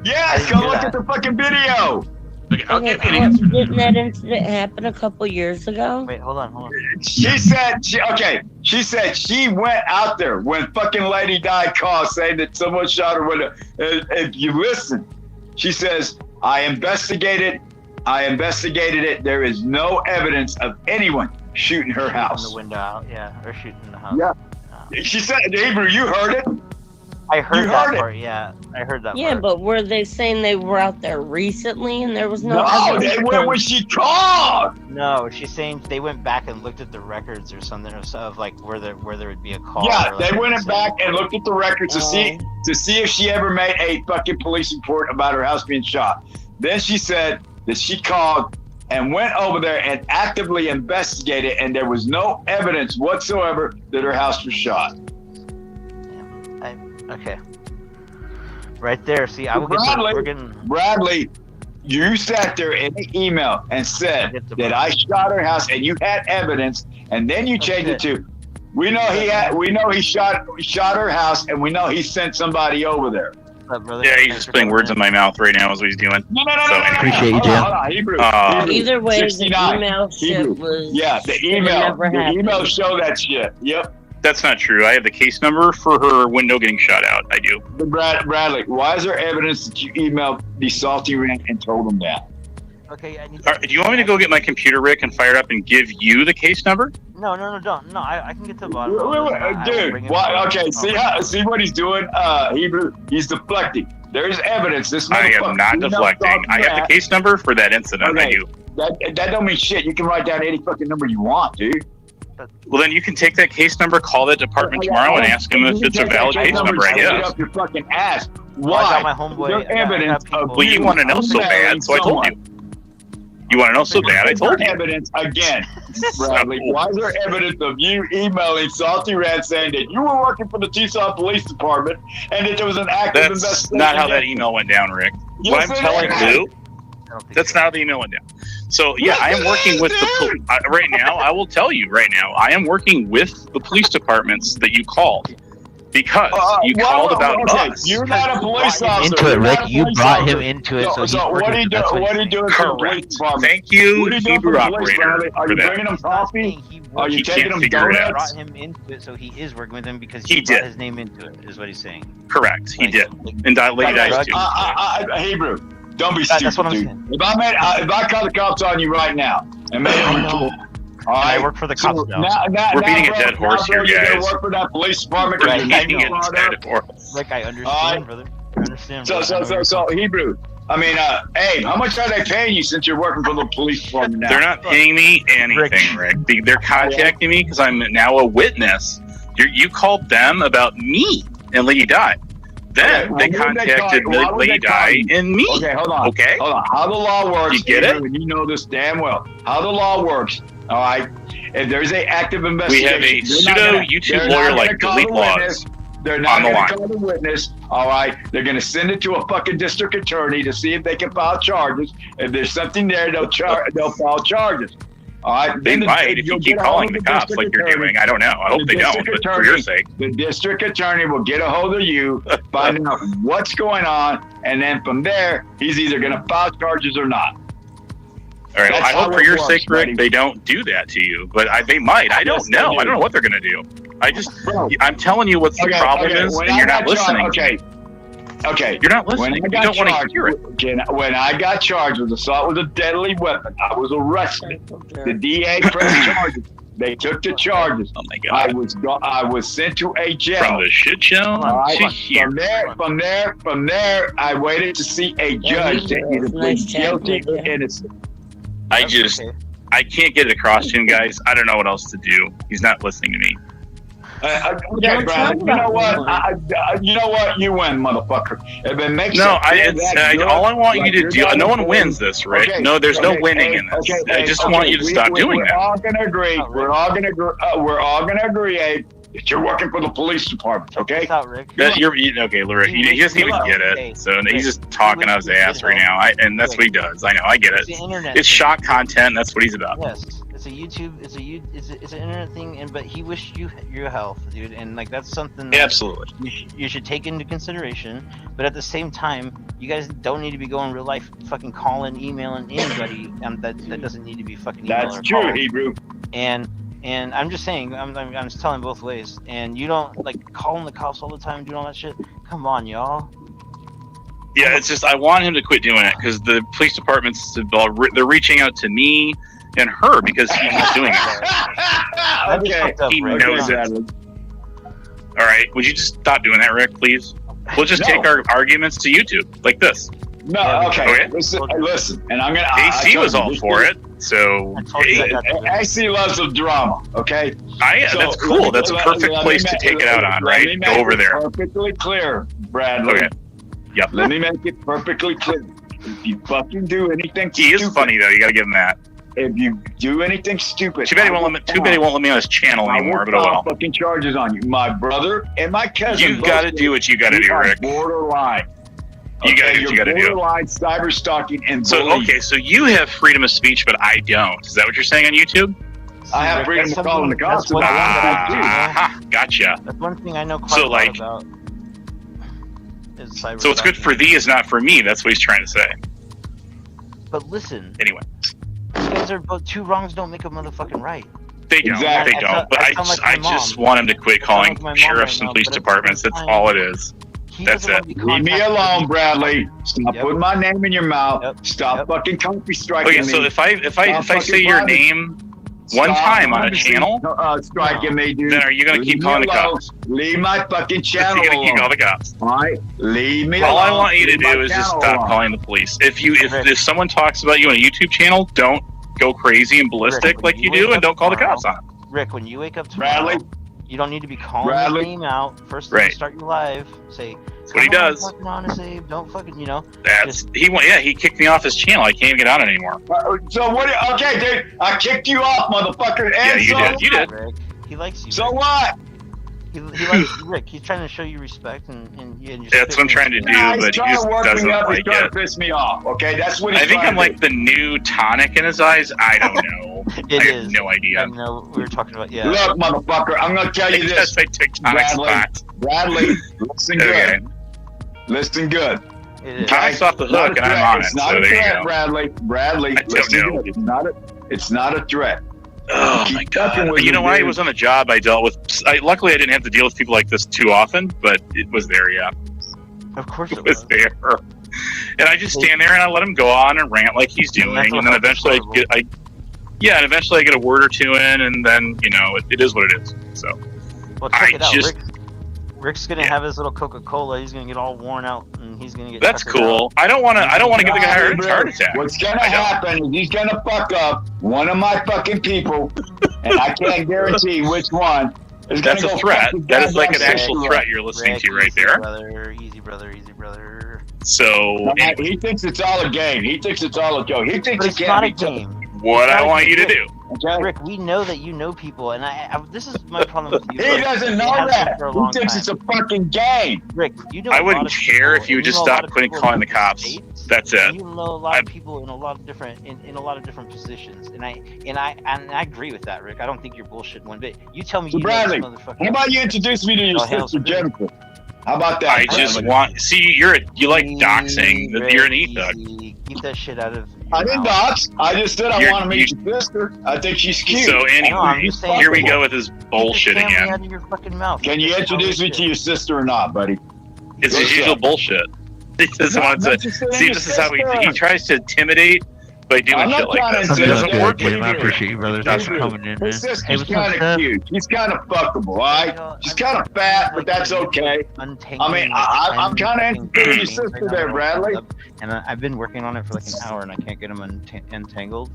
Yes, go look at the fucking video. Okay, I'll give you an answer. Didn't that incident happen a couple years ago? Wait, hold on. She said she went out there when fucking Lady Di called saying that someone shot her window. If you listen, she says, I investigated it. There is no evidence of anyone shooting her house. The window out, or shooting the house. Yeah. She said, Hebrew, you heard it? I heard that part, yeah. I heard that part. Yeah, but were they saying they were out there recently and there was no No, evidence? they went when she called. No, she's saying they went back and looked at the records or something of like where there would be a call. Yeah, or like they went back and looked at the records to see if she ever made a fucking police report about her house being shot. Then she said that she called and went over there and actively investigated, and there was no evidence whatsoever that her house was shot. Okay. Right there. See, I will Bradley, you sat there in the email and said that I shot her house, and you had evidence, and then you changed it to, we know he shot her house, and we know he sent somebody over there. Yeah, he's just putting words in my mouth right now is what he's doing. No. Appreciate you, Jim. Hebrew. Either way, 69. the email shit was... Yeah, the email showed that shit. Yep. That's not true. I have the case number for her window getting shot out. I do. Bradley, why is there evidence that you emailed the salty rant and told them that? Okay, do you want me to go get my computer, Rick, and fire it up and give you the case number? No, don't. No, I can get to the bottom of it. Dude, why? Okay, see what he's doing, Hebrew? He's deflecting. There's evidence. This I am not deflecting. I have the case number for that incident. Okay. I do. That don't mean shit. You can write down any fucking number you want, dude. Well, then you can take that case number, call that department tomorrow, and ask them if it's a valid case number. I guess. Up your fucking ass. Well, I Why? got my homeboy. There's evidence of Well, you want to know so bad, so I told you. You want to know so bad, I told you. Evidence again, Bradley. Why is there evidence of you emailing Salty Rat saying that you were working for the Tucson Police Department and that there was an active That's investigation? not how that email went down, Rick. Yes, What I'm telling you, that's not how the email went down. So yeah, I am working with the right now. I will tell you right now, I am working with the police departments that you called because you called about us. You're not a police officer. Into it, Rick. You brought him into it, so So what are you doing? What are you doing for the police department? Thank you, What are you doing Hebrew for the police operator, department? Are for you that. bringing them coffee? Are you He taking can't them figure it out. donuts? Brought him into it, so he is working with him because He he brought did. his name into it. Is what he's saying. Correct, he did. And Lady Dice too. Hebrew, don't be stupid, That's what I'm dude. saying. If I call the cops on you right now and make them report, all right? I work for the cops now. We're beating a dead horse here, You're gonna guys. work for that police department We're because you're beating making a dead horse. Rick, I understand, brother. I understand. So Hebrew. I mean, Abe, how much are they paying you since you're working for the police department now? They're not paying me anything, Rick. They're contacting me because I'm now a witness. You called them about me and Lady Di. Then they contacted Lady Di and me. Okay, hold on. Okay? Hold on. How the law works, You get Hebrew, it? and you know this damn well. How the law works, all right? If there's an active We investigation, have a they're not pseudo gonna- YouTube they're lawyer not like gonna call Delete the Laws witness. They're on not the going line. to call the witness, all right? They're going to send it to a fucking district attorney to see if they can file charges. If there's something there, they'll file charges. All right? They Then might if you'll you keep get a hold calling of the cops district like you're attorney. doing. I don't know. I hope The they don't, district but for your attorney- sake. The district attorney will get a hold of you, find out what's going on, and then from there, he's either going to file charges or not. All right. That's I hope how for it your works, sake, Rick, buddy. they don't do that to you. But they might. I don't Yes, they know. do. I don't know what they're going to do. I'm telling you what the problem is, when and I you're not got listening. Okay. You're not listening. You don't want to hear it. When I got charged with assault with a deadly weapon, I was arrested. The DA pressed charges. They took the charges. Oh my God! I was sent to a jail. From the shit show All right. to here. From there, I waited to see a judge to either plead guilty or innocent. I can't get it across to him, guys. I don't know what else to do. He's not listening to me. Okay, Brad. You know what? You know what? You win, motherfucker. If it makes No, sense, all I want you to you're do. not No one a wins fool. this, Rick. Okay, No, there's no okay, winning in this. okay, I just want you to stop doing we're that. all gonna agree. We're all gonna agree, Abe, that you're working for the police department. Okay. Okay, Rick. He doesn't even get it. So he's just talking out his ass right now. And that's what he does. I know. I get it. It's the internet It's thing. shock content. That's what he's about. Yes, it's a YouTube. It's an internet thing, but he wished you your health, dude, and like that's something that Absolutely. you should take into consideration. But at the same time, you guys don't need to be going real life, fucking calling, emailing anybody that doesn't need to be fucking. That's emailing or true, calling. Hebrew. And I'm just saying, I'm just telling both ways. And you don't like calling the cops all the time, doing all that shit. Come on, y'all. Yeah, it's just I want him to quit doing it because the police department's they're reaching out to me and her because he's not doing it. Okay. He knows it. All right, would you just stop doing that, Rick, please? We'll just take our arguments to YouTube like this. No, okay. Listen, and I'm gonna. AC was all for it, so AC loves the drama. Okay. That's cool. That's a perfect place to take it out on, right? Go over there. Perfectly clear, Bradley. Okay. Yep. Let me make it perfectly clear. If you fucking do anything He is funny though. You gotta give him that. If you do anything stupid, Too bad he won't let me on his channel anymore. But oh well. Fucking charges on you, my brother and my cousin. You gotta do what you gotta do, Rick. Borderline. You gotta do what you gotta do. Borderline cyber stalking and So bullying. okay, so you have freedom of speech, but I don't. Is that what you're saying on YouTube? I have freedom of calling the cops about it. Gotcha. That's one thing I know quite So a lot about. Is cyber So it's good for thee is not for me. That's what he's trying to say. But listen. Anyway. You guys are both two wrongs don't make a motherfucking right. They don't. Exactly. They don't. But I just want him to quit calling sheriffs and police departments. That's all it is. That's it. Leave me alone, Bradley. Stop putting my name in your mouth. Stop fucking copy striking me. Okay, so if I say your name one time on a channel, striking me, dude. then are you gonna keep calling the cops? Leave my fucking channel You're gonna keep alone. calling the cops. All right, leave me All alone. I want you to Leave my do is just channel stop alone. calling the police. If someone talks about you on a YouTube channel, don't go crazy and ballistic like you do, and don't call the cops on it. Rick, when you wake up tomorrow, Bradley, you don't need to be calling Bradley. your name out. First thing you start your live, say, That's what he does. Fucking honest, Abe. Don't fucking, you know. That's he went. Yeah, he kicked me off his channel. I can't even get on it anymore. So what? Okay, dude, I kicked you off, motherfucker. And Yeah, you so did. You did. Rick, he likes you. So Rick. what? He likes you, Rick. He's trying to show you respect and you're That's what I'm trying to do, Nah, but he's he trying just to work doesn't me up. like He's trying it. to piss me off. Okay, that's what he's I think trying I'm to like do. the new tonic in his eyes. I don't know. I have no idea. I know we were talking about. Yeah. Look, motherfucker, I'm gonna tell you this. I take tonic spots. Bradley, listen Okay. good. Listen good. Tonic's off the hook, and I'm on it. It's not So a there you threat, go. Bradley. I don't listen know. good. It's not a threat. Oh my god! You know, when I was on the job, I dealt with. Luckily, I didn't have to deal with people like this too often, but it was there. Yeah, of course it was there. And I just stand there and I let him go on and rant like he's doing, and then eventually and eventually I get a word or two in, and then it is what it is. So Well, check it out. Rick's gonna have his little Coca-Cola. He's gonna get all worn out, and he's gonna get. That's tuckered cool. out. I don't want to give the guy a heart attack. What's gonna happen is he's gonna fuck up one of my fucking people, and I can't guarantee which one. Is That's gonna a go threat. fuck That the is like an goddamn actual sister. threat you're listening to right there. Easy brother. So he thinks it's all a game. He thinks it's all a joke. He thinks But he it's can't not be a game. What I want you to do. Rick, we know that you know people, and this is my problem with you. He doesn't know that. He thinks it's a fucking game. Rick, you know. I a lot wouldn't of care people, if you would and just know a lot stop of quitting people calling in the cops. states, That's and it. You know a lot of people in a lot of different in a lot of different positions, and I agree with that, Rick. I don't think you're bullshitting one bit. You tell me. So you Bradley, know this motherfucker. how about you introduce me to your Oh, hell, sister Jennifer? How about that? I just want you like doxing. You're an e-thug. Keep that shit out of. I didn't dox. I just said I You're- want to meet your sister. I think she's cute. So anyway, No, I'm just saying- here we go with this bullshit Get the family again. out of your fucking mouth. Can you introduce me to your sister or not, buddy? It's his usual bullshit. He doesn't want to. See, this is how he tries to intimidate by doing I'm not shit like trying this. to It doesn't intimidate work. you. I appreciate you, brother. Thanks for coming in, man. His sister's Hey, what's up, kind of Seth? cute. She's kind of fuckable, all right? She's kind of fat, but that's okay. I mean, I'm kind of interested in your sister there, Bradley. And I've been working on it for like an hour, and I can't get them untangled.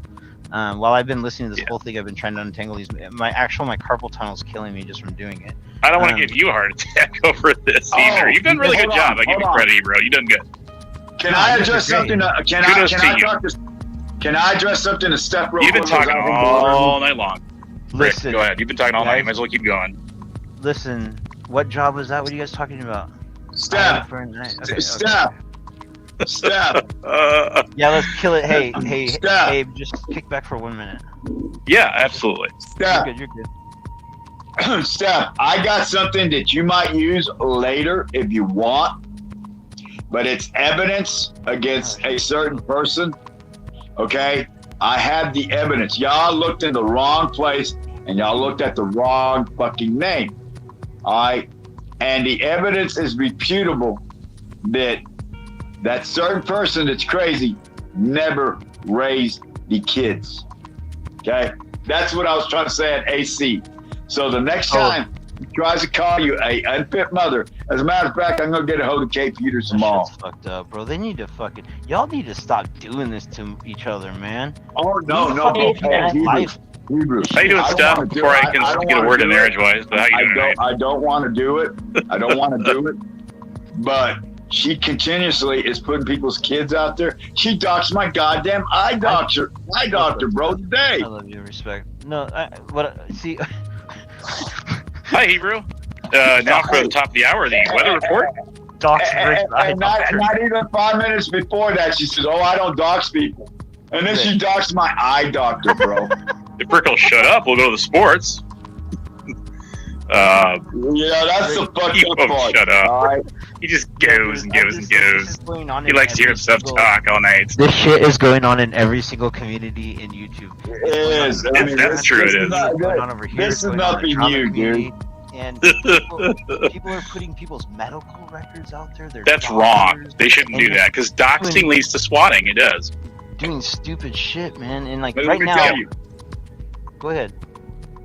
While I've been listening to this whole thing, I've been trying to untangle these. My carpal tunnel is killing me just from doing it. I don't want to give you a heart attack over this either. You've done a really good job. I give you credit, bro. You've done good. Can I address something? Can I address something to Steph real You've been quick? talking all night long. Rick, Listen, go ahead. You've been talking all night. guys. Might as well keep going. Listen, what job was that? What are you guys talking about? Steph. Steph. Steph. Yeah, let's kill it. Hey, Steph. Abe, just kick back for 1 minute. Yeah, absolutely. Steph. You're good. Steph, I got something that you might use later if you want, but it's evidence against a certain person. Okay? I have the evidence. Y'all looked in the wrong place and y'all looked at the wrong fucking name. All right? And the evidence is reputable that that certain person that's crazy never raised the kids. Okay? That's what I was trying to say at AC. So the next time he tries to call you a unfit mother, as a matter of fact, I'm gonna get a hold of Kate Peters tomorrow. That's fucked up, bro. They need to y'all need to stop doing this to each other, man. Oh no. Hebrew. How you doing, Steph? Before I can get a word in there edgewise, but how you doing tonight? I don't want to do it. I don't want to do it. But she continuously is putting people's kids out there. She doxed my goddamn eye doctor. Eye doctor, bro, today. I love you, respect. No, see. Hi, Hebrew. Now for the top of the hour, the weather report. And not even 5 minutes before that, she says, "Oh, I don't dox people." And then she doxed my eye doctor, bro. If Rick will shut up, we'll go to the sports. Yeah, that's the fucked up part. Shut up. All right. He just goes and goes and goes. He likes to hear himself talk all night. This shit is going on in every single community in YouTube. It is. I mean, That's true. It is. This is nothing new, dude. And people are putting people's medical records out there. That's wrong. They shouldn't do that because doxing leads to swatting. It does. Doing stupid shit, man. And like But right let me now. tell you, Go ahead.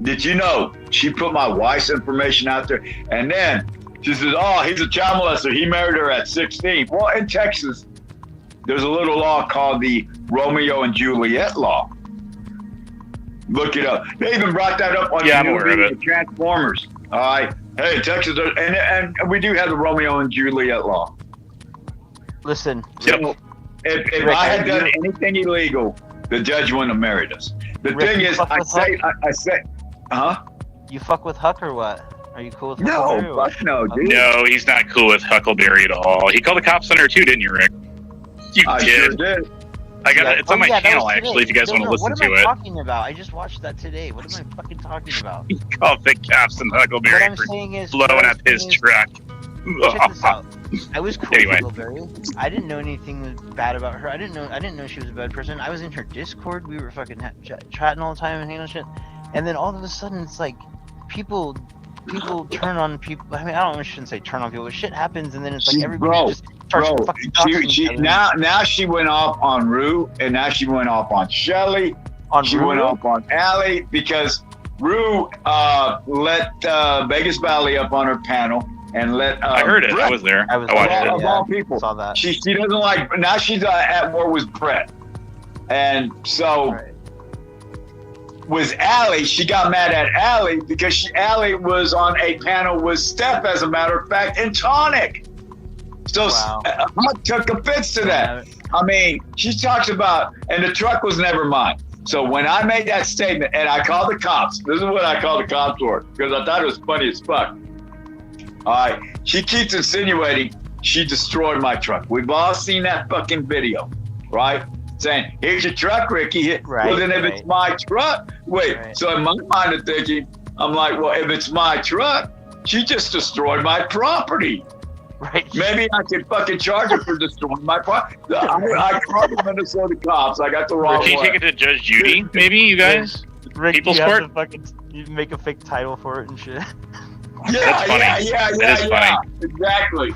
did you know she put my wife's information out there, and then she says, "Oh, he's a child molester. He married her at 16." Well, in Texas, there's a little law called the Romeo and Juliet law. Look it up. They even brought that up on I'm aware of it. Transformers. All right. Hey, Texas, and we do have the Romeo and Juliet law. Listen, So if I had done anything illegal, the judge wouldn't have married us. The thing is, I say, huh? You fuck with Huck or what? Are you cool with No, Huckleberry or fuck no, dude. No, he's not cool with Huckleberry at all. He called the cops on her too, didn't you, Rick? You I did. sure did. I got it. It's on my channel that was actually. If you guys want to listen what to am I it. talking about? I just watched that today. What am I fucking talking about? He called the cops on What Huckleberry I'm for saying is, blowing up his truck. Check this out. I was cool Anyway. with Huckleberry. I didn't know anything bad about her. I didn't know she was a bad person. I was in her Discord. We were fucking chatting all the time and hanging out shit. And then all of a sudden, it's like people turn on people. I mean, I don't know. I shouldn't say turn on people, but shit happens, and then it's like everybody just starts fucking talking she each other. now she went off on Rue, and now she went off on Shelly. She went off on Allie because Rue let Vegas Valley up on her panel and let. I heard it. Brett, I was there. I watched it. Of all people, saw that. She doesn't like. Now she's at war with Brett, and so. Was Allie, she got mad at Allie because Allie was on a panel with Steph, as a matter of fact, and Tonic. So Huck took offense to that. I mean, she talks about, and the truck was never mine. So when I made that statement, and I called the cops, this is what I called the cops for, because I thought it was funny as fuck. All right, she keeps insinuating she destroyed my truck. We've all seen that fucking video, right? Saying, here's your truck, Ricky. Well, then if it's my truck, so in my mind of thinking, I'm like, well, if it's my truck, she just destroyed my property. Right. Maybe I could fucking charge her for destroying my property. I called the Minnesota cops. I got the wrong one. Can you take it to Judge Judy? Maybe you guys? Rick, People's you court? have to fucking you make a fake title for it and shit. Yeah, exactly.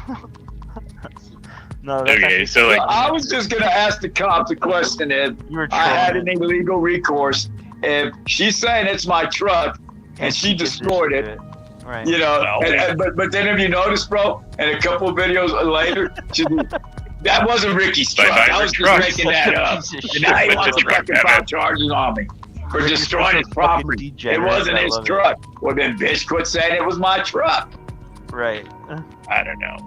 No, okay, so like, I was just gonna ask the cops a question if I had any legal recourse. If she's saying it's my truck and she destroyed it, right? You know, but then if you notice, bro, and a couple of videos later, that wasn't Ricky's truck. I was just making that up. And now he wants to fucking file charges on me for destroying his property. It wasn't his truck. Well, then bitch, quit saying it was my truck. Right. I don't know.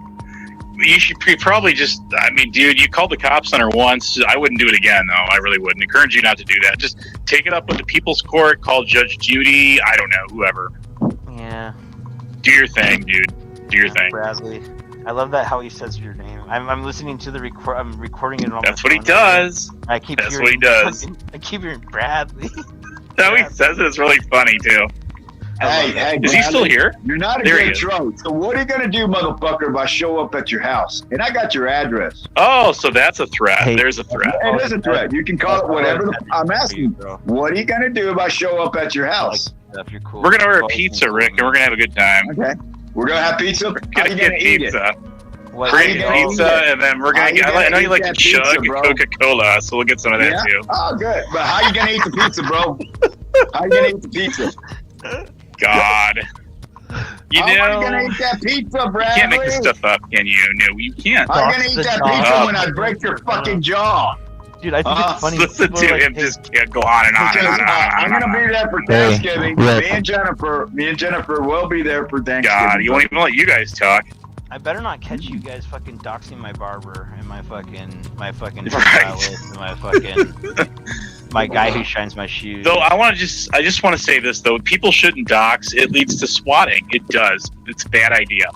You should probably just, I mean, dude, you called the cops on her once. I wouldn't do it again, though. I really wouldn't. Encourage you not to do that. Just take it up with the People's Court, call Judge Judy, I don't know, whoever. Yeah. Do your thing, dude. Do your thing. Bradley. I love that how he says your name. I'm listening to the record. I'm recording it on That's what he does. I keep That's hearing, what he does. I keep hearing Bradley. How he says it is really funny, too. Hey, is he still here? You're not a good troll. So what are you gonna do, motherfucker, if I show up at your house? And I got your address. Oh, so that's a threat. There's a threat. It is a threat. You can call it whatever. I'm asking, what are you gonna do if I show up at your house? If you're cool. We're gonna order pizza, Rick, and we're gonna have a good time. Okay. We're gonna have pizza. We're gonna get pizza. We're gonna get pizza, and then we're gonna get. I know you like to chug Coca-Cola, so we'll get some of that too. Oh, good. But how you gonna eat the pizza, bro? How you gonna eat the pizza? God. You How know, am I gonna eat that pizza, Bradley? You can't make this stuff up, can you? No, you can't. I'm gonna eat that pizza when I break your fucking jaw. Dude, I think it's funny. Listen to him just go on and on and on. I'm gonna be there for Thanksgiving. Me and Jennifer will be there for Thanksgiving. God, he won't even let you guys talk. I better not catch you guys fucking doxing my barber and my fucking stylist and my fucking my guy who shines my shoes. Though I just want to say this though, people shouldn't dox. It leads to swatting. It does. It's a bad idea.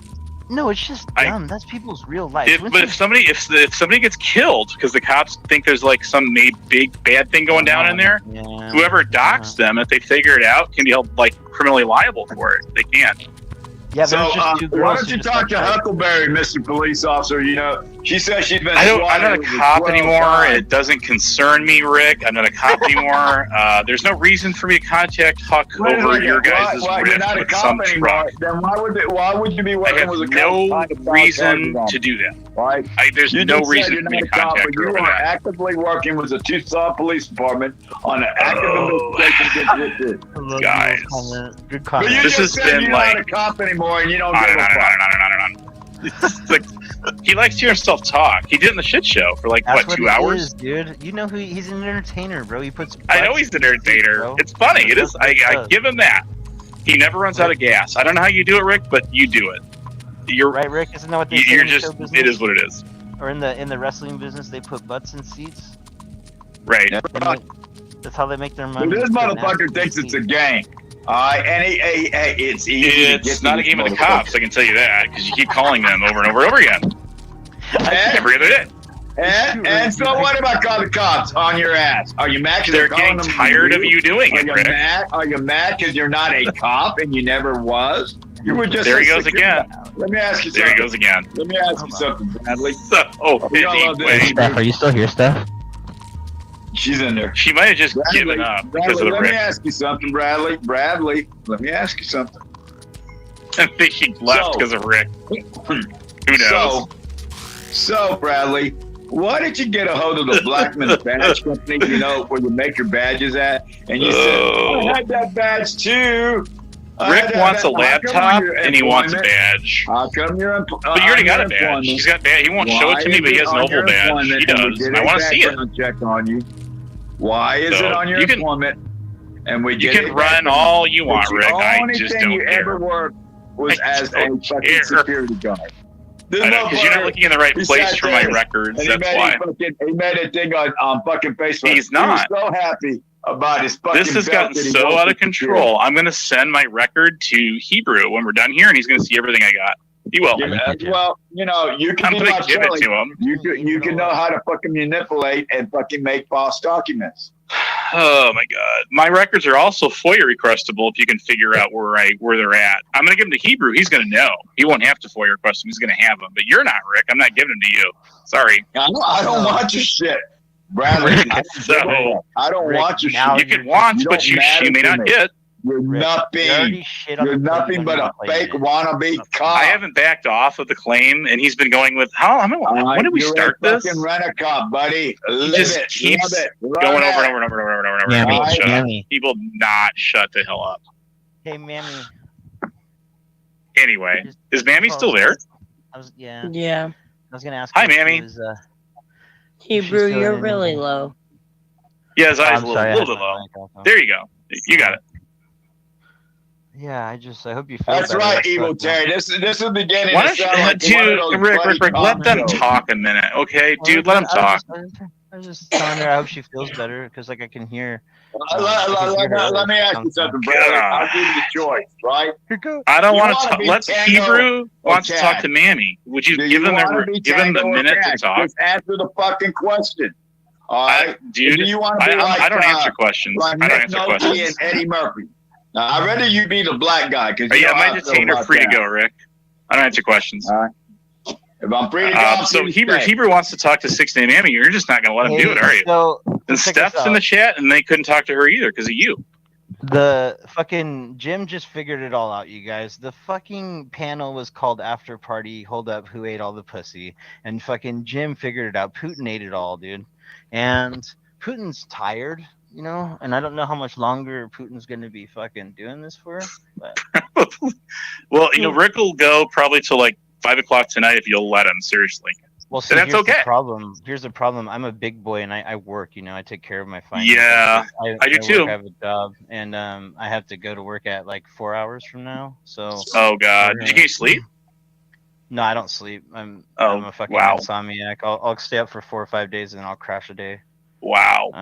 No, it's just dumb. That's people's real life. If somebody gets killed because the cops think there's like some big bad thing going down in there, whoever doxed them, if they figure it out, can be held like criminally liable for it. They can't. Yeah, so why don't you talk to Huckleberry, Mr. Police Officer? You know, she says she's been. I'm not a cop anymore. It doesn't concern me, Rick. I'm not a cop anymore. There's no reason for me to contact Huck over your guys' rift you're not a with cop some anymore, truck. then why would you be working with a cop? I have no reason to do that. Right? There's no reason for me to contact her over You are that. actively working with the Tucson Police Department on an active investigation against Richard. Guys, good But comment. you This just has said been you're like not a cop anymore, and you don't give a fuck. It's like He likes to hear himself talk. He did it in the shit show for like, That's what, 2 he hours? is, dude. You know who he's an entertainer, bro. He puts. I know he's an entertainer. Bro. It's funny. It is. I give him that. He never runs out of gas. I don't know how you do it, Rick, but you do it. You're right, Rick. Isn't that what they say You're in the just. show business? It is what it is. Or in the wrestling business, they put butts in seats. Right. That's how they make their money. This motherfucker thinks it's a game. And it's easy. It's not a game of the cops. I can tell you that because you keep calling them over and over and over again. Every other day. And so what about calling the cops on your ass? Are you mad? They're getting tired of you doing it, Rick. Are you mad because you're not a cop and you never was? You were just. There he goes again. Let me ask you something. There he goes again. Let me ask you something, Bradley. Steph, are you still here, Steph? She's in there. She might have just given up because of the Let Rick. me ask you something, Bradley. Bradley, let me ask you something. I think she left because of Rick. Who knows? So, Bradley, why did you get a hold of the Blackman's Badge Company, you know, where you make your badges at? And you said, I had that badge too. Rick wants a laptop and he wants a badge. How come you're But you already got a badge. He's got badge. He won't show it to me, but he has an oval badge. He does. I want to see it. Check on you. Why is it on your employment? And we you can run all you want, Rick. I just don't you care. ever worked was as a fucking security guard. I know, because you're not looking in the right place for my records. That's why. He made a thing on fucking Facebook. He's not. He was so happy about his fucking. This has gotten so out of control. I'm going to send my record to Hebrew when we're done here, and he's going to see everything I got. He will. Well, you know, you can. I'm going to give it to him. You can know how to fucking manipulate and fucking make false documents. Oh my God! My records are also FOIA requestable if you can figure out where they're at. I'm going to give them to Hebrew. He's going to know. He won't have to FOIA request them. He's going to have them. But you're not, Rick. I'm not giving them to you. Sorry. I don't want your shit, Bradley. So I don't want your shit. You can want, but you may not get. You're nothing. You're nothing but a fake wannabe cop. I haven't backed off of the claim, and he's been going with when did we start this? Fucking rent a cop, buddy. He just keeps going over and over and over and over and over. He will not shut the hell up. Hey, Mammy. Anyway, is Mammy still there? Yeah. Yeah. I was gonna ask. Hi, Mammy. Hebrew, you're really low. Yeah, his eyes a little bit low. There you go. You got it. Yeah, I hope you feel That's better. right, Evil Terry. This is beginning Why to don't sound like one of those Rick, buddy let them shows. talk a minute, okay? Dude, let them talk. I was just telling her I hope she feels better because, like, I can hear. Let me ask you something, Bradley. I'll give you the choice, right? I don't want to wanna talk. be Let's Tango Hebrew wants to or talk Chad? to Mammy. Would you Do give him wanna be the Tango or minute to Chad? talk? Just answer the fucking question. All right, Dude, do you want to be like, I don't answer questions. like I don't Nick answer Nolte questions. and Eddie Murphy? Now, I'd rather you be the black guy because Yeah, my detainer free to go, Rick. I don't answer questions. All right. If I'm free to go, so Hebrew wants to talk to 6 Mammy. You're just not going to let him do it, are you? So, and Steph's in the chat, and they couldn't talk to her either because of you. The fucking Jim just figured it all out, you guys. The fucking panel was called After Party. Hold up, who ate all the pussy? And fucking Jim figured it out. Putin ate it all, dude. And Putin's tired, you know. And I don't know how much longer Putin's going to be fucking doing this for. But well, you know, Rick will go probably till like 5 o'clock tonight if you'll let him. Seriously. Well, see, and that's okay. Here's the problem. I'm a big boy and I work, you know, I take care of my finances. Yeah, I do too. I have a job and I have to go to work at like 4 hours from now. So. Oh God, did you get sleep? No, I don't sleep. I'm a fucking insomniac. I'll stay up for 4 or 5 days and then I'll crash a day. Wow.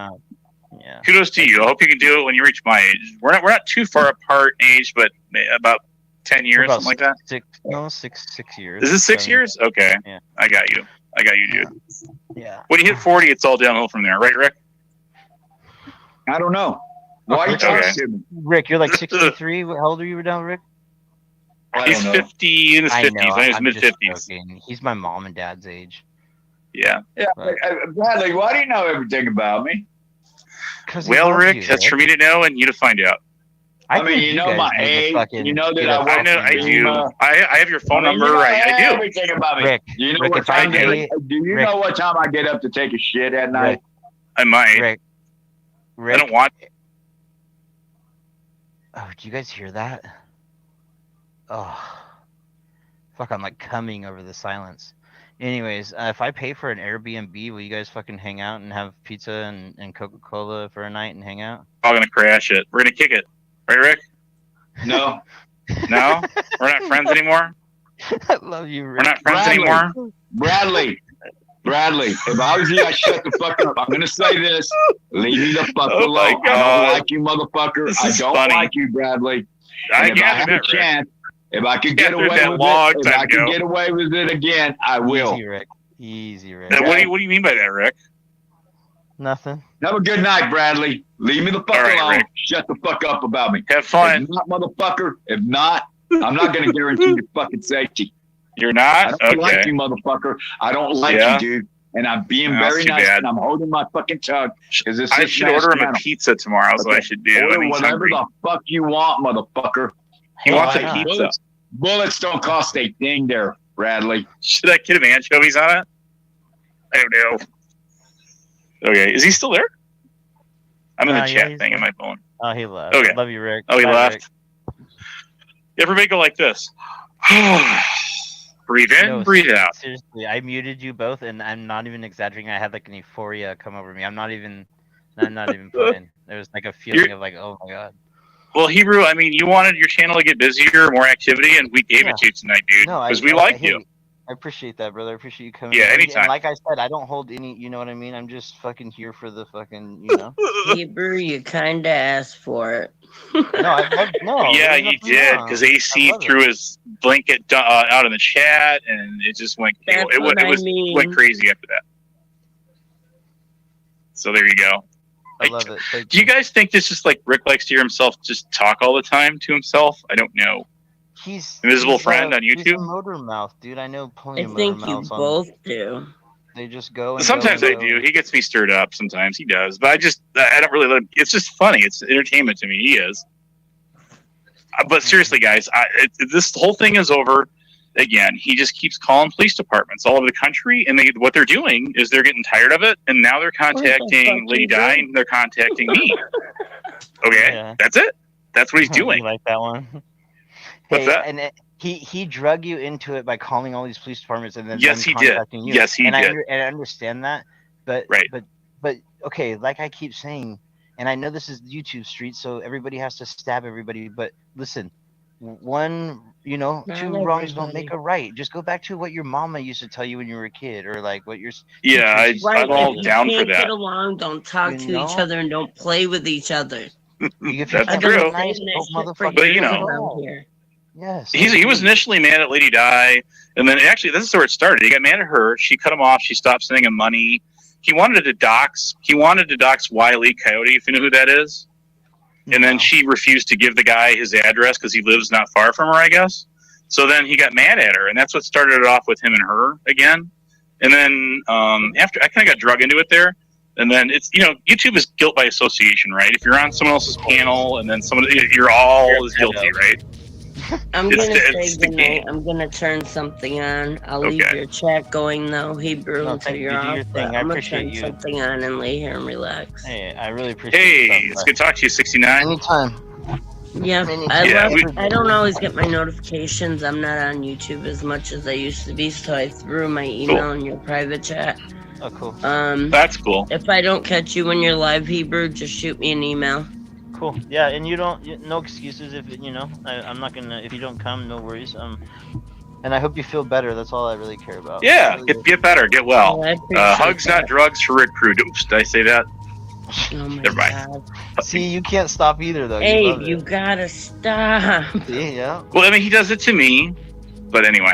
Yeah. Kudos to you. I hope you can do it when you reach my age. We're not too far apart in age, but about 10 years, something like that. 6 years. Is it 6 years? Okay. Yeah. I got you, dude. Yeah. When you hit 40, it's all downhill from there, right, Rick? I don't know. Why are you talking to me? Rick, you're like 63. How old are you now, Rick? He's 50 in his 50s. I think he's mid-50s. He's my mom and dad's age. Yeah. Yeah. Bradley, why do you know everything about me? Well, Rick, that's for me to know and you to find out. I mean, you know my age. You know that I work. I know. I do. I have your phone number. Right. I do. Everything about me. Rick, do you know Rick, what time? do you know what time I get up to take a shit at night? I might. Rick, I don't want. Oh, did you guys hear that? Oh, fuck! I'm like coming over the silence. Anyways, if I pay for an Airbnb, will you guys fucking hang out and have pizza and Coca-Cola for a night and hang out? We're all gonna crash it. We're gonna kick it, right, Rick? No. No, we're not friends anymore. I love you, Rick. We're not friends anymore. Bradley, if I was you, I'd shut the fuck up. I'm gonna say this. Leave me the fuck Oh my alone. I God. don't like you, motherfucker. This I is don't funny. like you, Bradley. I And if I gathered have that, a Rick. chance, if I could get Gathered away that with long it, if time I could ago. get away with it again, I will. Easy, Rick. Easy, Rick. What do you mean by that, Rick? Nothing. Have a good night, Bradley. Leave me the fuck All right, alone. Rick. Shut the fuck up about me. Have fun. If not, motherfucker. If not, I'm not going to guarantee your fucking safety. You're I not? don't like Okay. you, motherfucker. I don't like Yeah? you, dude. And I'm being Oh, that's very too nice, bad. and I'm holding my fucking tongue. This I is should order him a channel. pizza tomorrow. Is what I Okay. should do. I Order mean, he's whatever hungry. the fuck you want, motherfucker. He wants a why not? pizza. Bullets don't cost a thing there, Bradley. Should I get him anchovies on it? I don't know. Okay, is he still there? I'm in the Yeah, chat he's thing in my phone. Oh, he left. Okay. Love you, Rick. Oh, he Bye, left. Rick. Everybody go like this. Breathe in, No, breathe out. Seriously, I muted you both, and I'm not even exaggerating. I had like an euphoria come over me. I'm not even playing. There was like a feeling of like, oh my god. Well, Hebrew, I mean, you wanted your channel to get busier, more activity, and we gave it to you tonight, dude. No, Because we like you. I appreciate that, brother. I appreciate you coming. Yeah, in. anytime. And like I said, I don't hold any. You know what I mean? I'm just fucking here for the fucking. You know. Hebrew, you kind of asked for it. No. Yeah, there's you nothing did, wrong. because I AC love threw it. his blanket out in the chat, and it just went. That's It what I went mean. crazy after that. So there you go. I love it. Thank Do you guys think this is like Rick likes to hear himself just talk all the time to himself? I don't know. He's Invisible he's Friend on He's a YouTube. motor mouth, dude. I know plenty I of motor think you mouths on. both do. They just go. And Sometimes go I and do. go. He gets me stirred up. Sometimes he does, but I don't really let him. It's just funny. It's entertainment to me. He is. But seriously, guys, this whole thing is over. Again, he just keeps calling police departments all over the country, and what they're doing is they're getting tired of it, and now they're contacting Lady Di, and they're contacting me. Okay, Yeah. that's it. That's what he's doing. You like that one? What's Hey, that? And he drug you into it by calling all these police departments and then Yes, them he did. contacting you. Yes, he and did. I understand that, but Right. but okay, like I keep saying, and I know this is YouTube street, so everybody has to stab everybody. But listen, Not two wrongs don't everybody. make a right. Just go back to what your mama used to tell you when you were a kid, or like what your Yeah, teachers used to I'm tell all you. down If for you can't that. get along, don't talk You to know? each other and don't play with each other. If That's I've true. been saying this shit for But, you years know. around here. Yes. He was initially mad at Lady Di, and then actually this is where it started. He got mad at her. She cut him off. She stopped sending him money. He wanted to dox WallEye Coyote, if you know who that is. And then she refused to give the guy his address because he lives not far from her, I guess. So then he got mad at her, and that's what started it off with him and her again. And then after I kind of got drug into it there. And then it's YouTube is guilt by association, right? If you're on someone else's panel and then you're all as guilty, right? I'm It's gonna the- it's say the goodnight. game. I'm gonna turn something on. I'll leave Okay. your chat going though, Hebrew, No, until thank you. you're Do off. your But thing. I I'm gonna appreciate turn you. something on and lay here and relax. Hey, I really appreciate Hey, it. it's good to talk to you, 69. Anytime. Yeah, I don't always get my notifications. I'm not on YouTube as much as I used to be, so I threw my email in your private chat. Oh, cool. That's cool. If I don't catch you when you're live, Hebrew, just shoot me an email. Cool. Yeah, and no excuses if I'm not gonna. If you don't come, no worries. And I hope you feel better. That's all I really care about. Yeah, get better, get well. Yeah, I appreciate Hugs, not drugs for Rick Crew. Oops, did I say that? Oh my Never mind. God. See, you can't stop either, though. Abe, you gotta stop. See, yeah. Well, I mean, he does it to me, but anyway.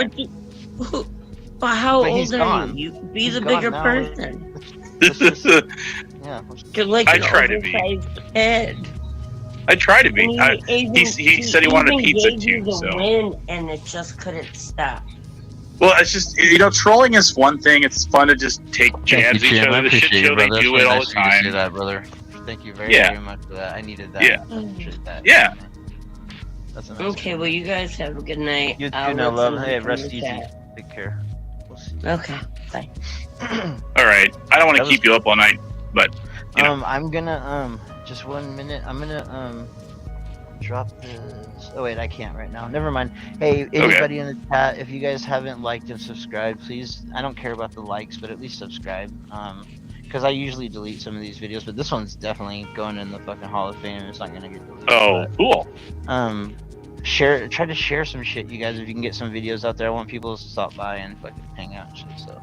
But how But he's old are gone. you? You be He's the gone bigger now. person. Yeah. You're like I an try to be. oversized kid. I try to be. And He said he wanted a even pizza gave you too. the So, win, and it just couldn't stop. well, it's just trolling is one thing. It's fun to just take jabs at each other. The shit show they do it all the time. Say that, brother. Thank you very, Yeah. very much for that. I needed that. Yeah. I appreciate that. Yeah. That's a nice Okay, well, you guys have a good night. You too, I'll now, let love. somebody Hey, come rest to easy. chat. Take care. We'll see. Okay, bye. All right. I don't want to That keep you up all night, but I'm gonna just 1 minute. I'm gonna drop this. Oh wait, I can't right now. Never mind. Hey, anybody in the chat, if you guys haven't liked and subscribed, please. I don't care about the likes, but at least subscribe. Because I usually delete some of these videos, but this one's definitely going in the fucking Hall of Fame. It's not gonna get deleted. Oh, cool. Try to share some shit, you guys. If you can get some videos out there, I want people to stop by and fucking hang out and shit. So.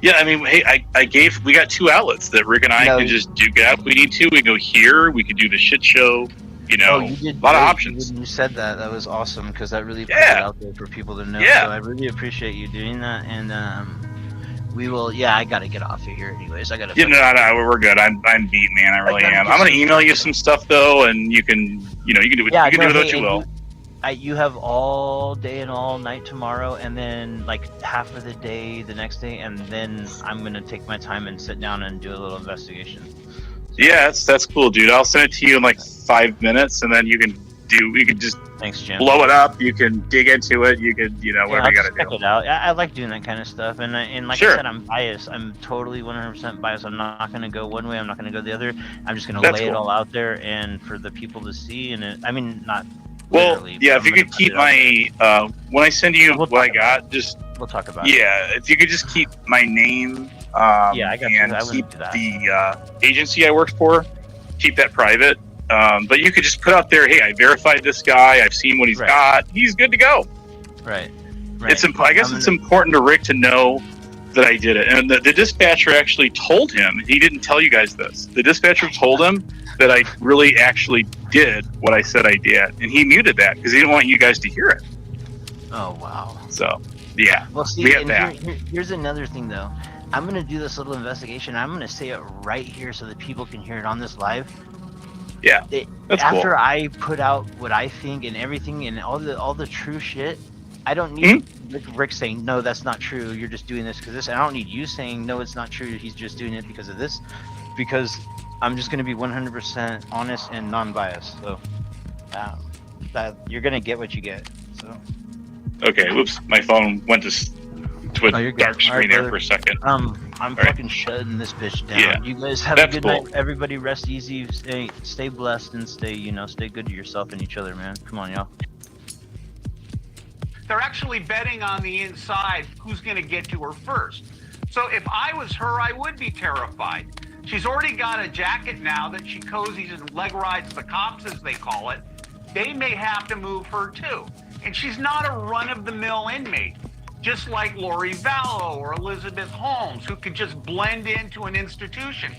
Yeah, I mean, hey, we got 2 outlets that Rick and I can just duke it out if we need to. We go here, we could do the shit show, you know, you did a lot of great. options. You said that. That was awesome because that really put it out there for people to know. So I really appreciate you doing that. And we will, I got to get off of here anyways. I got to. Yeah, no, we're good. I'm beat, man. I really am. I'm going to email you some stuff, though, and you can do what you will. You have all day and all night tomorrow, and then like half of the day the next day, and then I'm gonna take my time and sit down and do a little investigation. Yeah, that's cool, dude. I'll send it to you in like 5 minutes, and then you can just blow it up. You can dig into it. You could, whatever you gotta do. Check it out. I like doing that kind of stuff, and like I said, I'm biased. I'm totally 100% biased. I'm not gonna go one way. I'm not gonna go the other. I'm just gonna lay it all out there, and for the people to see. And not. Well, yeah, if you could keep my when I send you what I got, we'll talk about it. Yeah, if you could just keep my name I got and keep the agency I worked for, keep that private. But you could just put out there, hey, I verified this guy, I've seen what he's got, he's good to go. Right. It's I guess it's important to Rick to know that I did it. And the dispatcher actually told him, he didn't tell you guys this. The dispatcher told him that I really actually did what I said I did, and he muted that because he didn't want you guys to hear it. Oh wow! So yeah, well, see, we have that. Here's another thing though. I'm gonna do this little investigation. I'm gonna say it right here so that people can hear it on this live. Yeah, that's after cool. I put out what I think and everything and all the true shit, I don't need Rick saying no, that's not true. You're just doing this because this. I don't need you saying no, it's not true. He's just doing it because of this, because I'm just going to be 100% honest and non-biased. So that you're going to get what you get. So. Okay. Whoops. My phone went to a dark screen there for a second. I'm fucking shutting this bitch down. Yeah. You guys have a good night. Everybody rest easy. Stay blessed and stay good to yourself and each other, man. Come on, y'all. They're actually betting on the inside who's going to get to her first. So if I was her, I would be terrified. She's already got a jacket now that she cozies and leg rides the cops, as they call it. They may have to move her too. And she's not a run-of-the-mill inmate, just like Lori Vallow or Elizabeth Holmes, who could just blend into an institution.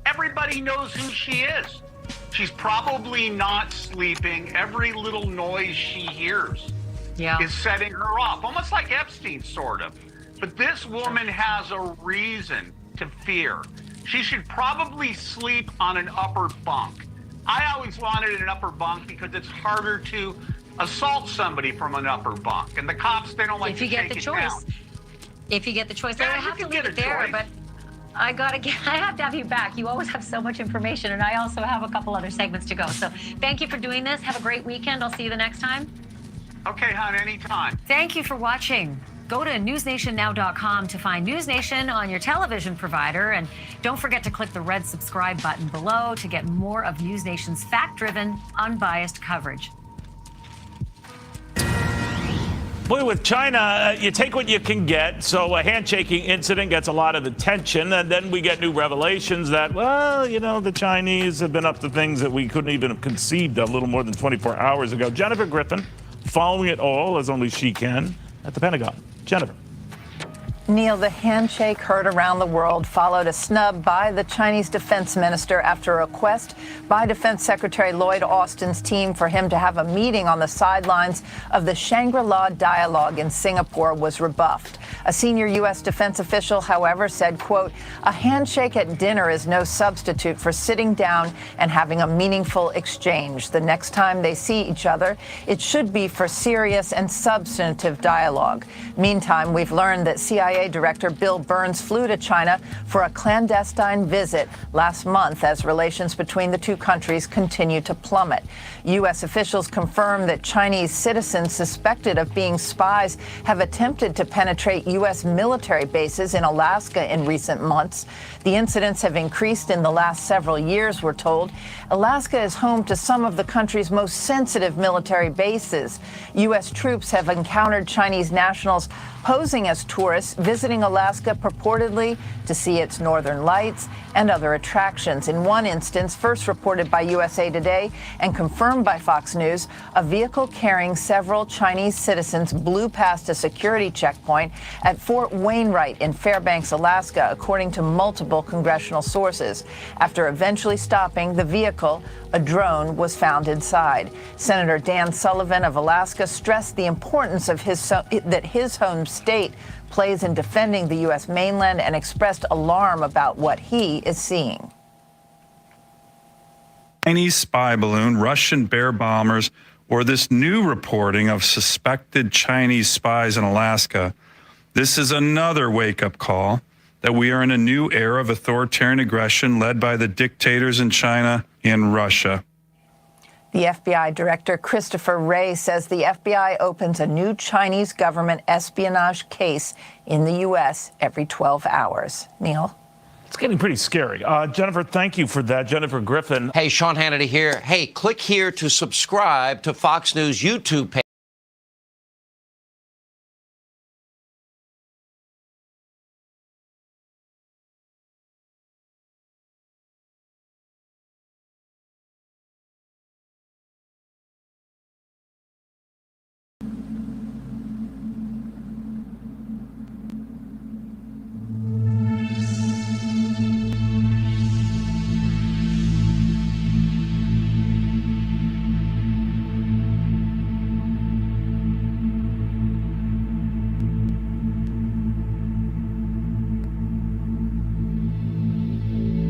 Everybody knows who she is. She's probably not sleeping. Every little noise she hears is setting her off, almost like Epstein, sort of. But this woman has a reason to fear. She should probably sleep on an upper bunk. I always wanted an upper bunk because it's harder to assault somebody from an upper bunk. And the cops, they don't like to take it down. If you get the choice. Yeah, I have to leave it there, but I have to have you back. You always have so much information, and I also have a couple other segments to go. So thank you for doing this. Have a great weekend. I'll see you the next time. Okay, hon, anytime. Thank you for watching. Go to newsnationnow.com to find News Nation on your television provider. And don't forget to click the red subscribe button below to get more of News Nation's fact-driven, unbiased coverage. Boy, with China, you take what you can get. So a handshaking incident gets a lot of attention. And then we get new revelations that, the Chinese have been up to things that we couldn't even have conceived of a little more than 24 hours ago. Jennifer Griffin, following it all as only she can at the Pentagon. Jennifer. Neil, the handshake heard around the world followed a snub by the Chinese defense minister after a request by Defense Secretary Lloyd Austin's team for him to have a meeting on the sidelines of the Shangri-La dialogue in Singapore was rebuffed. A senior U.S. defense official, however, said, quote, "A handshake at dinner is no substitute for sitting down and having a meaningful exchange. The next time they see each other, it should be for serious and substantive dialogue." Meantime, we've learned that CIA CIA Director Bill Burns flew to China for a clandestine visit last month as relations between the two countries continue to plummet. U.S. officials confirmed that Chinese citizens suspected of being spies have attempted to penetrate U.S. military bases in Alaska in recent months. The incidents have increased in the last several years, we're told. Alaska is home to some of the country's most sensitive military bases. U.S. troops have encountered Chinese nationals posing as tourists visiting Alaska purportedly to see its northern lights and other attractions. In one instance, first reported by USA Today and confirmed by Fox News, a vehicle carrying several Chinese citizens blew past a security checkpoint at Fort Wainwright in Fairbanks, Alaska, according to multiple congressional sources. After eventually stopping the vehicle, a drone was found inside. Senator Dan Sullivan of Alaska stressed the importance of that his home state plays in defending the U.S. mainland and expressed alarm about what he is seeing. Chinese spy balloon, Russian bear bombers, or this new reporting of suspected Chinese spies in Alaska. This is another wake-up call that we are in a new era of authoritarian aggression led by the dictators in China and Russia. The FBI Director Christopher Wray says the FBI opens a new Chinese government espionage case in the U.S. every 12 hours. Neil? It's getting pretty scary. Jennifer, thank you for that. Jennifer Griffin. Hey, Sean Hannity here. Hey, click here to subscribe to Fox News YouTube page.